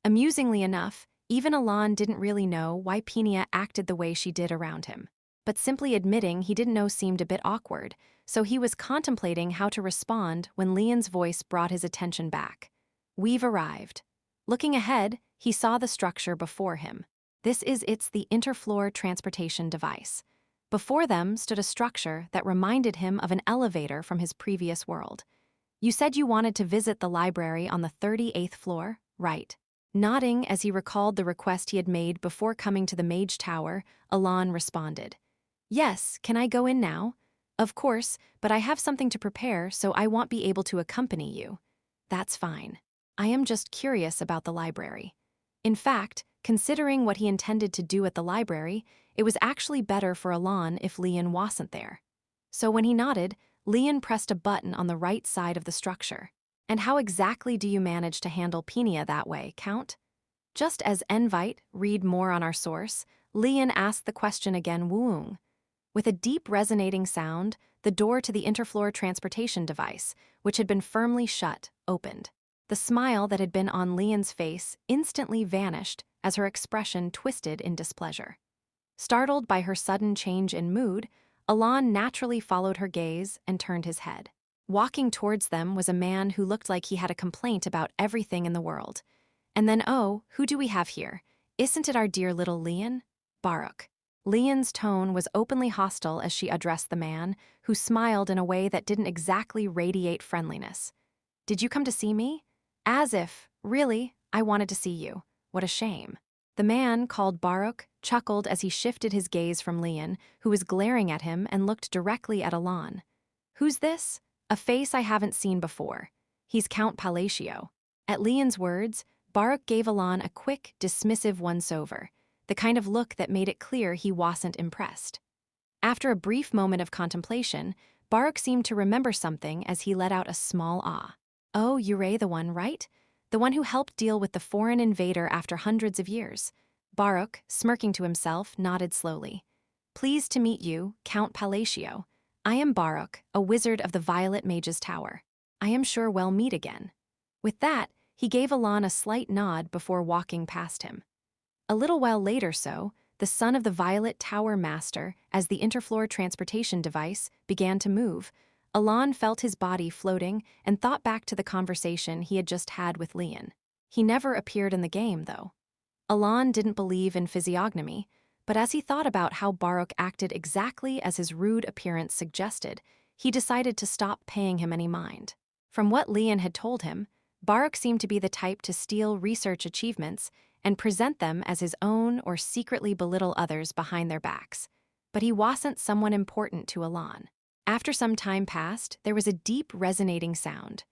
Amusingly enough, even Alan didn't really know why Peenia acted the way she did around him. But simply admitting he didn't know seemed a bit awkward, so he was contemplating how to respond when Leon's voice brought his attention back. We've arrived. Looking ahead, he saw the structure before him. It's the interfloor transportation device. Before them stood a structure that reminded him of an elevator from his previous world. You said you wanted to visit the library on the 38th floor, right? Nodding as he recalled the request he had made before coming to the Mage Tower, Alan responded. Yes, can I go in now? Of course, but I have something to prepare, so I won't be able to accompany you. That's fine. I am just curious about the library. In fact, Considering what he intended to do at the library, it was actually better for Alon if Leon wasn't there. So when he nodded, Leon pressed a button on the right side of the structure. And how exactly do you manage to handle Penia that way, Count? Just as Envite, read more on our source, Leon asked the question again, wooing. With a deep resonating sound, the door to the interfloor transportation device, which had been firmly shut, opened. The smile that had been on Leon's face instantly vanished as her expression twisted in displeasure. Startled by her sudden change in mood, Alon naturally followed her gaze and turned his head. Walking towards them was a man who looked like he had a complaint about everything in the world. And then, oh, who do we have here? Isn't it our dear little Leon? Baruch. Leon's tone was openly hostile as she addressed the man, who smiled in a way that didn't exactly radiate friendliness. Did you come to see me? As if, really, I wanted to see you. What a shame. The man, called Baruch, chuckled as he shifted his gaze from Leon, who was glaring at him, and looked directly at Alon. Who's this? A face I haven't seen before. He's Count Palacio. At Leon's words, Baruch gave Alon a quick, dismissive once-over, the kind of look that made it clear he wasn't impressed. After a brief moment of contemplation, Baruch seemed to remember something as he let out a small ah. Oh, you're the one, right? The one who helped deal with the foreign invader after hundreds of years. Baruch, smirking to himself, nodded slowly. Pleased to meet you, Count Palacio. I am Baruch, a wizard of the Violet Mage's Tower. I am sure we'll meet again. With that, he gave Alon a slight nod before walking past him. A little while later the son of the Violet Tower Master, as the interfloor transportation device began to move, Alon felt his body floating and thought back to the conversation he had just had with Leon. He never appeared in the game, though. Alon didn't believe in physiognomy, but as he thought about how Baruch acted exactly as his rude appearance suggested, he decided to stop paying him any mind. From what Leon had told him, Baruch seemed to be the type to steal research achievements and present them as his own or secretly belittle others behind their backs. But he wasn't someone important to Alon. After some time passed, there was a deep resonating sound.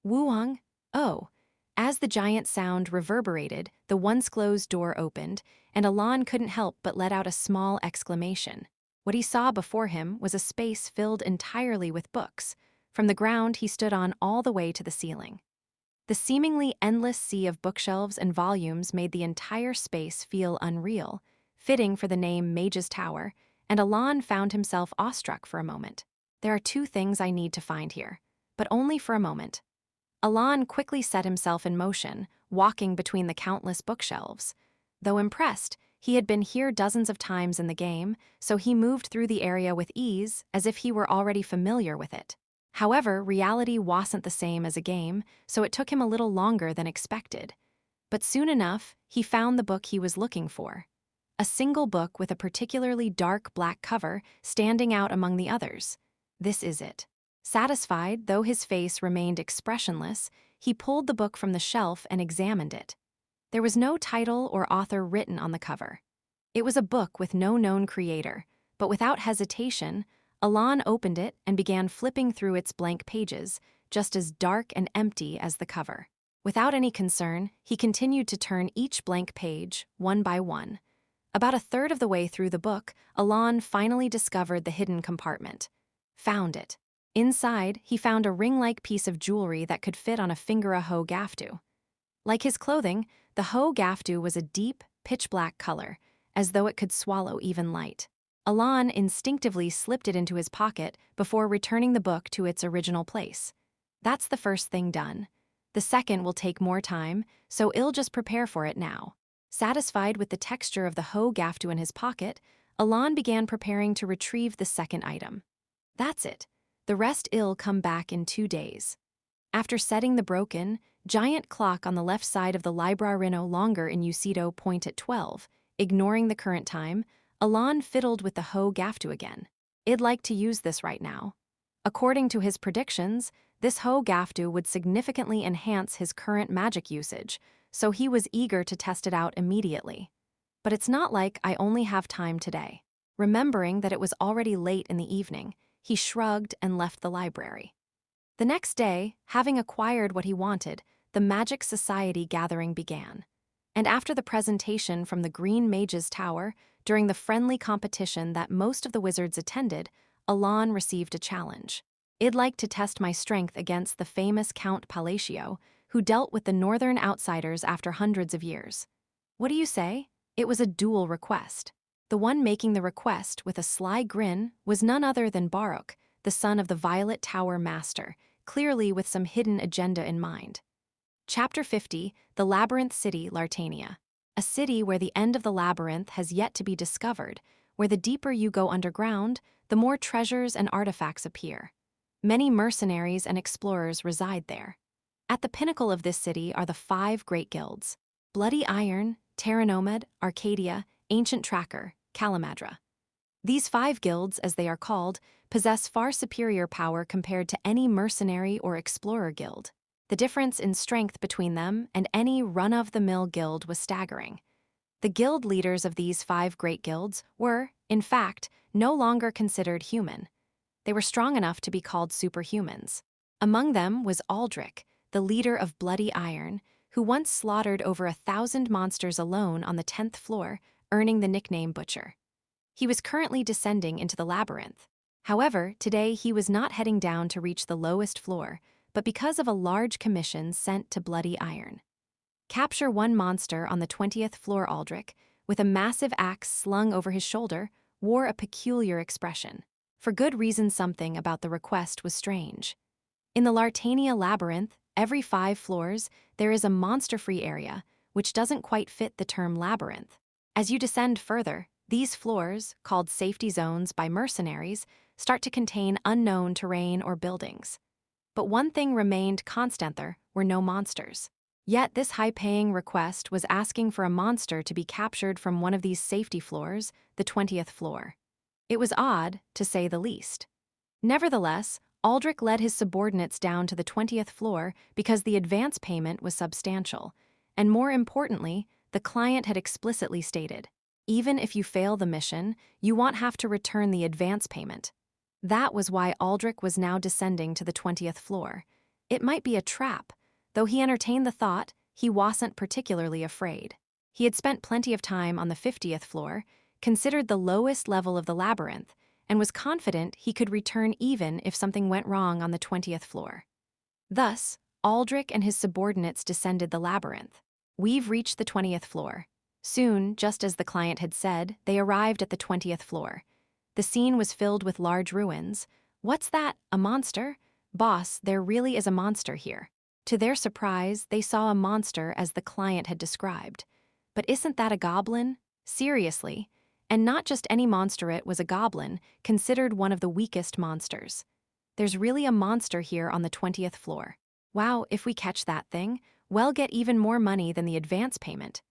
Wuong, oh. As the giant sound reverberated, the once-closed door opened, and Alon couldn't help but let out a small exclamation. What he saw before him was a space filled entirely with books. From the ground he stood on all the way to the ceiling. The seemingly endless sea of bookshelves and volumes made the entire space feel unreal, fitting for the name Mage's Tower, and Alon found himself awestruck for a moment. There are two things I need to find here, but only for a moment. Alon quickly set himself in motion, walking between the countless bookshelves. Though impressed, he had been here dozens of times in the game, so he moved through the area with ease, as if he were already familiar with it. However, reality wasn't the same as a game, so it took him a little longer than expected. But soon enough, he found the book he was looking for. A single book with a particularly dark black cover standing out among the others. This is it. Satisfied, though his face remained expressionless, he pulled the book from the shelf and examined it. There was no title or author written on the cover. It was a book with no known creator, but without hesitation, Alon opened it and began flipping through its blank pages, just as dark and empty as the cover. Without any concern, he continued to turn each blank page, one by one. About a third of the way through the book, Alon finally discovered the hidden compartment. Found it. Inside, he found a ring-like piece of jewelry that could fit on a finger a hoe gaftu. Like his clothing, the hoe gaftu was a deep, pitch-black color, as though it could swallow even light. Alon instinctively slipped it into his pocket before returning the book to its original place. That's the first thing done. The second will take more time, so I'll just prepare for it now. Satisfied with the texture of the hoe gaftu in his pocket, Alon began preparing to retrieve the second item. That's it. The rest I'll come back in 2 days. After setting the broken, giant clock on the left side of the library no longer in Usido point at 12, ignoring the current time, Alon fiddled with the hoe gaftu again. I'd like to use this right now. According to his predictions, this hoe gaftu would significantly enhance his current magic usage, so he was eager to test it out immediately. But it's not like I only have time today. Remembering that it was already late in the evening, he shrugged and left the library. The next day, having acquired what he wanted, the Magic Society gathering began. And after the presentation from the Green Mage's Tower, during the friendly competition that most of the wizards attended, Alon received a challenge. "I'd like to test my strength against the famous Count Palatio, who dealt with the northern outsiders after hundreds of years. What do you say?" It was a dual request. The one making the request with a sly grin was none other than Baruch, the son of the Violet Tower Master, clearly with some hidden agenda in mind. Chapter 50, The Labyrinth City, Lartania. A city where the end of the labyrinth has yet to be discovered, where the deeper you go underground, the more treasures and artifacts appear. Many mercenaries and explorers reside there. At the pinnacle of this city are the 5 great guilds: Bloody Iron, Terranomad, Arcadia, Ancient Tracker, Calamadra. These 5 guilds, as they are called, possess far superior power compared to any mercenary or explorer guild. The difference in strength between them and any run-of-the-mill guild was staggering. The guild leaders of these 5 great guilds were, in fact, no longer considered human. They were strong enough to be called superhumans. Among them was Aldrich, the leader of Bloody Iron, who once slaughtered over 1,000 monsters alone on the 10th floor, earning the nickname Butcher. He was currently descending into the labyrinth. However, today he was not heading down to reach the lowest floor, but because of a large commission sent to Bloody Iron. Capture one monster on the 20th floor. Aldrich, with a massive axe slung over his shoulder, wore a peculiar expression. For good reason, something about the request was strange. In the Lartania labyrinth, every 5 floors, there is a monster-free area, which doesn't quite fit the term labyrinth. As you descend further, these floors, called safety zones by mercenaries, start to contain unknown terrain or buildings. But one thing remained constant: there were no monsters. Yet this high-paying request was asking for a monster to be captured from one of these safety floors, the 20th floor. It was odd, to say the least. Nevertheless, Aldrich led his subordinates down to the 20th floor because the advance payment was substantial, and more importantly, the client had explicitly stated, even if you fail the mission, you won't have to return the advance payment. That was why Aldrich was now descending to the 20th floor. It might be a trap. Though he entertained the thought, he wasn't particularly afraid. He had spent plenty of time on the 50th floor, considered the lowest level of the labyrinth, and was confident he could return even if something went wrong on the 20th floor. Thus, Aldrich and his subordinates descended the labyrinth. "We've reached the 20th floor." Soon, just as the client had said, they arrived at the 20th floor. The scene was filled with large ruins. "What's that? A monster?" "Boss, there really is a monster here." To their surprise, they saw a monster as the client had described. "But isn't that a goblin?" "Seriously?" And not just any monster, it was a goblin, considered one of the weakest monsters. "There's really a monster here on the 20th floor. Wow, if we catch that thing, we'll get even more money than the advance payment.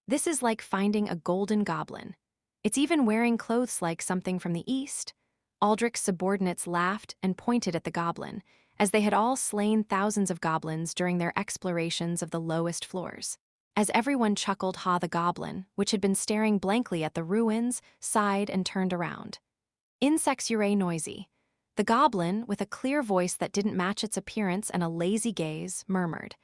This is like finding a golden goblin. It's even wearing clothes like something from the East." Aldrich's subordinates laughed and pointed at the goblin, as they had all slain thousands of goblins during their explorations of the lowest floors. As everyone chuckled, the goblin, which had been staring blankly at the ruins, sighed and turned around. Insexure noisy. The goblin, with a clear voice that didn't match its appearance and a lazy gaze, murmured.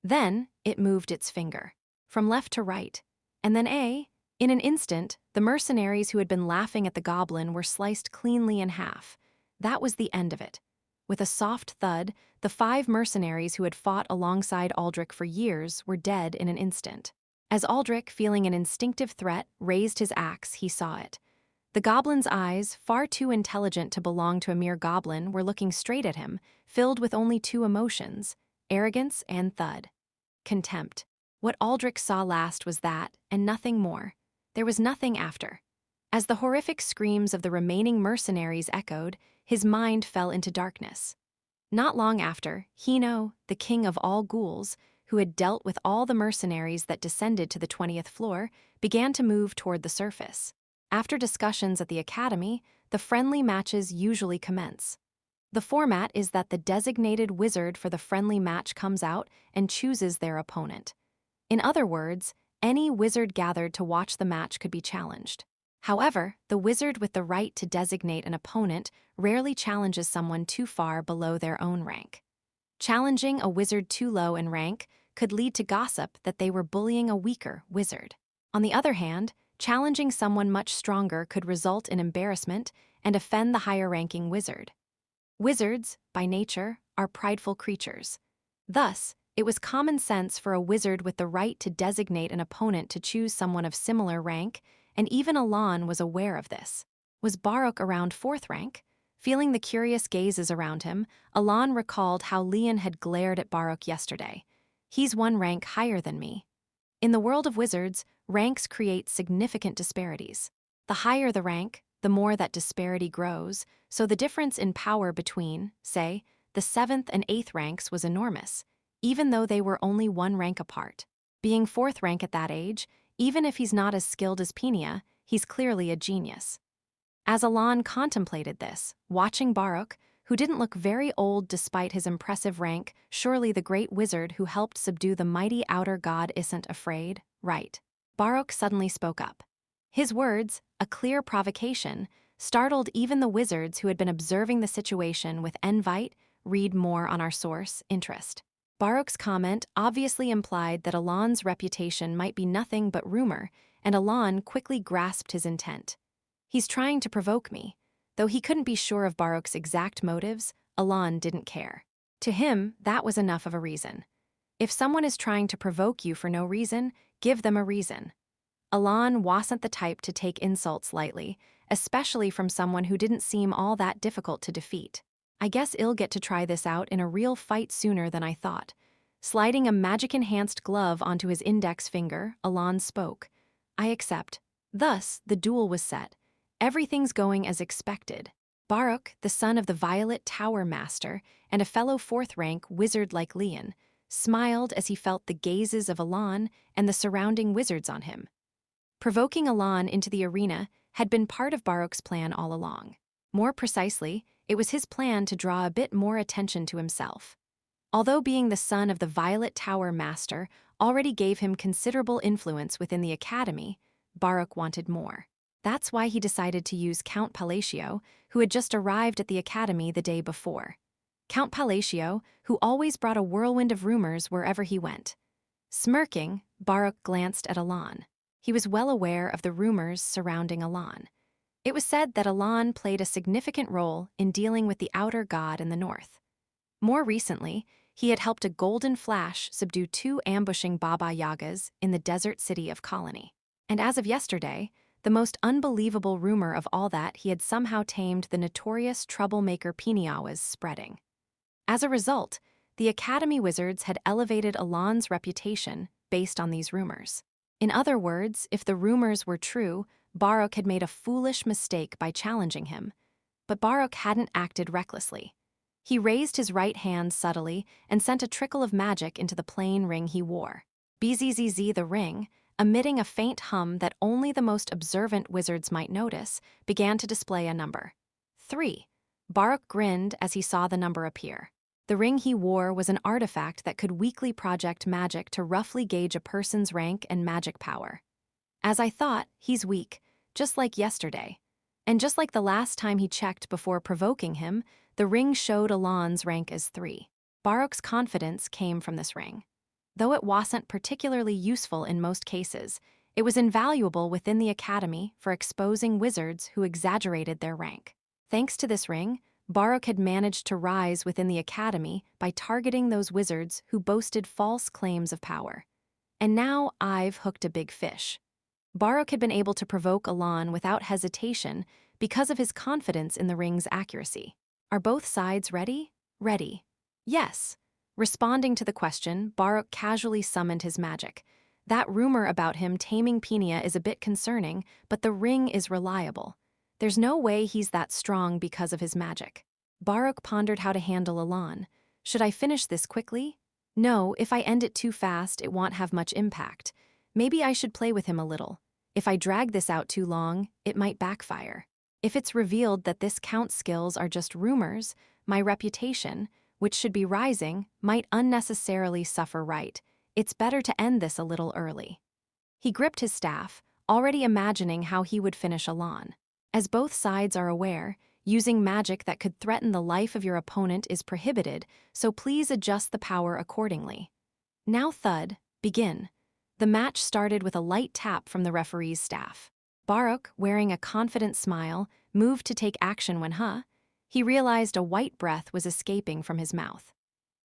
Then it moved its finger, from left to right, and then in an instant, the mercenaries who had been laughing at the goblin were sliced cleanly in half. That was the end of it. With a soft thud, the 5 mercenaries who had fought alongside Aldrich for years were dead in an instant. As Aldrich, feeling an instinctive threat, raised his axe, he saw it. The goblin's eyes, far too intelligent to belong to a mere goblin, were looking straight at him, filled with only 2 emotions: arrogance and thud. Contempt. What Aldrich saw last was that, and nothing more. There was nothing after. As the horrific screams of the remaining mercenaries echoed, his mind fell into darkness. Not long after, Hino, the king of all ghouls, who had dealt with all the mercenaries that descended to the 20th floor, began to move toward the surface. After discussions at the academy, the friendly matches usually commence. The format is that the designated wizard for the friendly match comes out and chooses their opponent. In other words, any wizard gathered to watch the match could be challenged. However, the wizard with the right to designate an opponent rarely challenges someone too far below their own rank. Challenging a wizard too low in rank could lead to gossip that they were bullying a weaker wizard. On the other hand, challenging someone much stronger could result in embarrassment and offend the higher-ranking wizard. Wizards, by nature, are prideful creatures. Thus, it was common sense for a wizard with the right to designate an opponent to choose someone of similar rank, and even Alan was aware of this. Was Baruch around 4th rank? Feeling the curious gazes around him, Alan recalled how Leon had glared at Baruch yesterday. He's 1 rank higher than me. In the world of wizards, ranks create significant disparities. The higher the rank, the more that disparity grows, so the difference in power between, say, the 7th and 8th ranks was enormous, even though they were only 1 rank apart. Being 4th rank at that age, even if he's not as skilled as Penia, he's clearly a genius. As Alan contemplated this, watching Baruch, who didn't look very old despite his impressive rank, surely the great wizard who helped subdue the mighty outer god isn't afraid, right? Baruch suddenly spoke up. His words, a clear provocation, startled even the wizards who had been observing the situation with envite, read more on our source, interest. Baruch's comment obviously implied that Alan's reputation might be nothing but rumor, and Alan quickly grasped his intent. He's trying to provoke me. Though he couldn't be sure of Baruch's exact motives, Alan didn't care. To him, that was enough of a reason. If someone is trying to provoke you for no reason, give them a reason. Alan wasn't the type to take insults lightly, especially from someone who didn't seem all that difficult to defeat. I guess I'll get to try this out in a real fight sooner than I thought. Sliding a magic-enhanced glove onto his index finger, Alan spoke. I accept. Thus, the duel was set. Everything's going as expected. Baruch, the son of the Violet Tower Master and a fellow 4th rank wizard like Leon, smiled as he felt the gazes of Alan and the surrounding wizards on him. Provoking Alan into the arena had been part of Baruch's plan all along. More precisely, it was his plan to draw a bit more attention to himself. Although being the son of the Violet Tower Master already gave him considerable influence within the academy, Baruch wanted more. That's why he decided to use Count Palatio, who had just arrived at the academy the day before. Count Palatio, who always brought a whirlwind of rumors wherever he went. Smirking, Baruch glanced at Alan. He was well aware of the rumors surrounding Alan. It was said that Alan played a significant role in dealing with the outer god in the north. More recently, he had helped a golden flash subdue 2 ambushing Baba Yagas in the desert city of Colony. And as of yesterday, the most unbelievable rumor of all that he had somehow tamed the notorious troublemaker Penia was spreading. As a result, the Academy Wizards had elevated Alan's reputation based on these rumors. In other words, if the rumors were true, Baruch had made a foolish mistake by challenging him. But Baruch hadn't acted recklessly. He raised his right hand subtly and sent a trickle of magic into the plain ring he wore. Bzzz, the ring, emitting a faint hum that only the most observant wizards might notice, began to display a number. 3. Baruch grinned as he saw the number appear. The ring he wore was an artifact that could weakly project magic to roughly gauge a person's rank and magic power. As I thought, he's weak, just like yesterday. And just like the last time he checked before provoking him, the ring showed Alan's rank as 3. Baruch's confidence came from this ring. Though it wasn't particularly useful in most cases, it was invaluable within the academy for exposing wizards who exaggerated their rank. Thanks to this ring, Baruch had managed to rise within the academy by targeting those wizards who boasted false claims of power. And now I've hooked a big fish. Baruch had been able to provoke Alan without hesitation because of his confidence in the ring's accuracy. Are both sides ready? Ready. Yes. Responding to the question, Baruch casually summoned his magic. That rumor about him taming Penia is a bit concerning, but the ring is reliable. There's no way he's that strong because of his magic. Baruch pondered how to handle Alan. Should I finish this quickly? No, if I end it too fast, it won't have much impact. Maybe I should play with him a little. If I drag this out too long, it might backfire. If it's revealed that this count's skills are just rumors, my reputation, which should be rising, might unnecessarily suffer. Right. It's better to end this a little early. He gripped his staff, already imagining how he would finish Alan. As both sides are aware, using magic that could threaten the life of your opponent is prohibited, so please adjust the power accordingly. Now thud, begin. The match started with a light tap from the referee's staff. Baruch, wearing a confident smile, moved to take action when he realized a white breath was escaping from his mouth.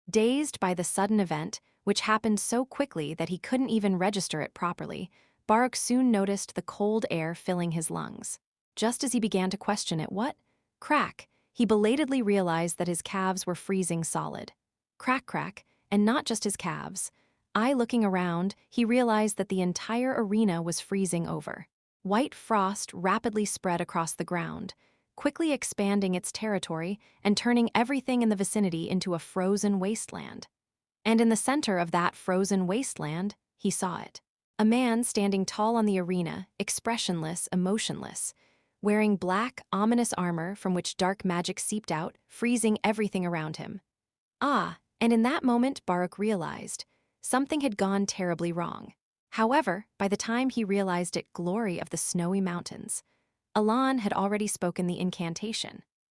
Dazed by the sudden event, which happened so quickly that he couldn't even register it properly, Baruch soon noticed the cold air filling his lungs. Just as he began to question it, what? Crack! He belatedly realized that his calves were freezing solid. Crack, crack, and not just his calves. Looking around, he realized that the entire arena was freezing over. White frost rapidly spread across the ground, quickly expanding its territory and turning everything in the vicinity into a frozen wasteland. And in the center of that frozen wasteland, he saw it. A man standing tall on the arena, expressionless, emotionless, wearing black, ominous armor from which dark magic seeped out, freezing everything around him. And in that moment Baruch realized something had gone terribly wrong. However, by the time he realized it, glory of the snowy mountains, Alan had already spoken the incantation.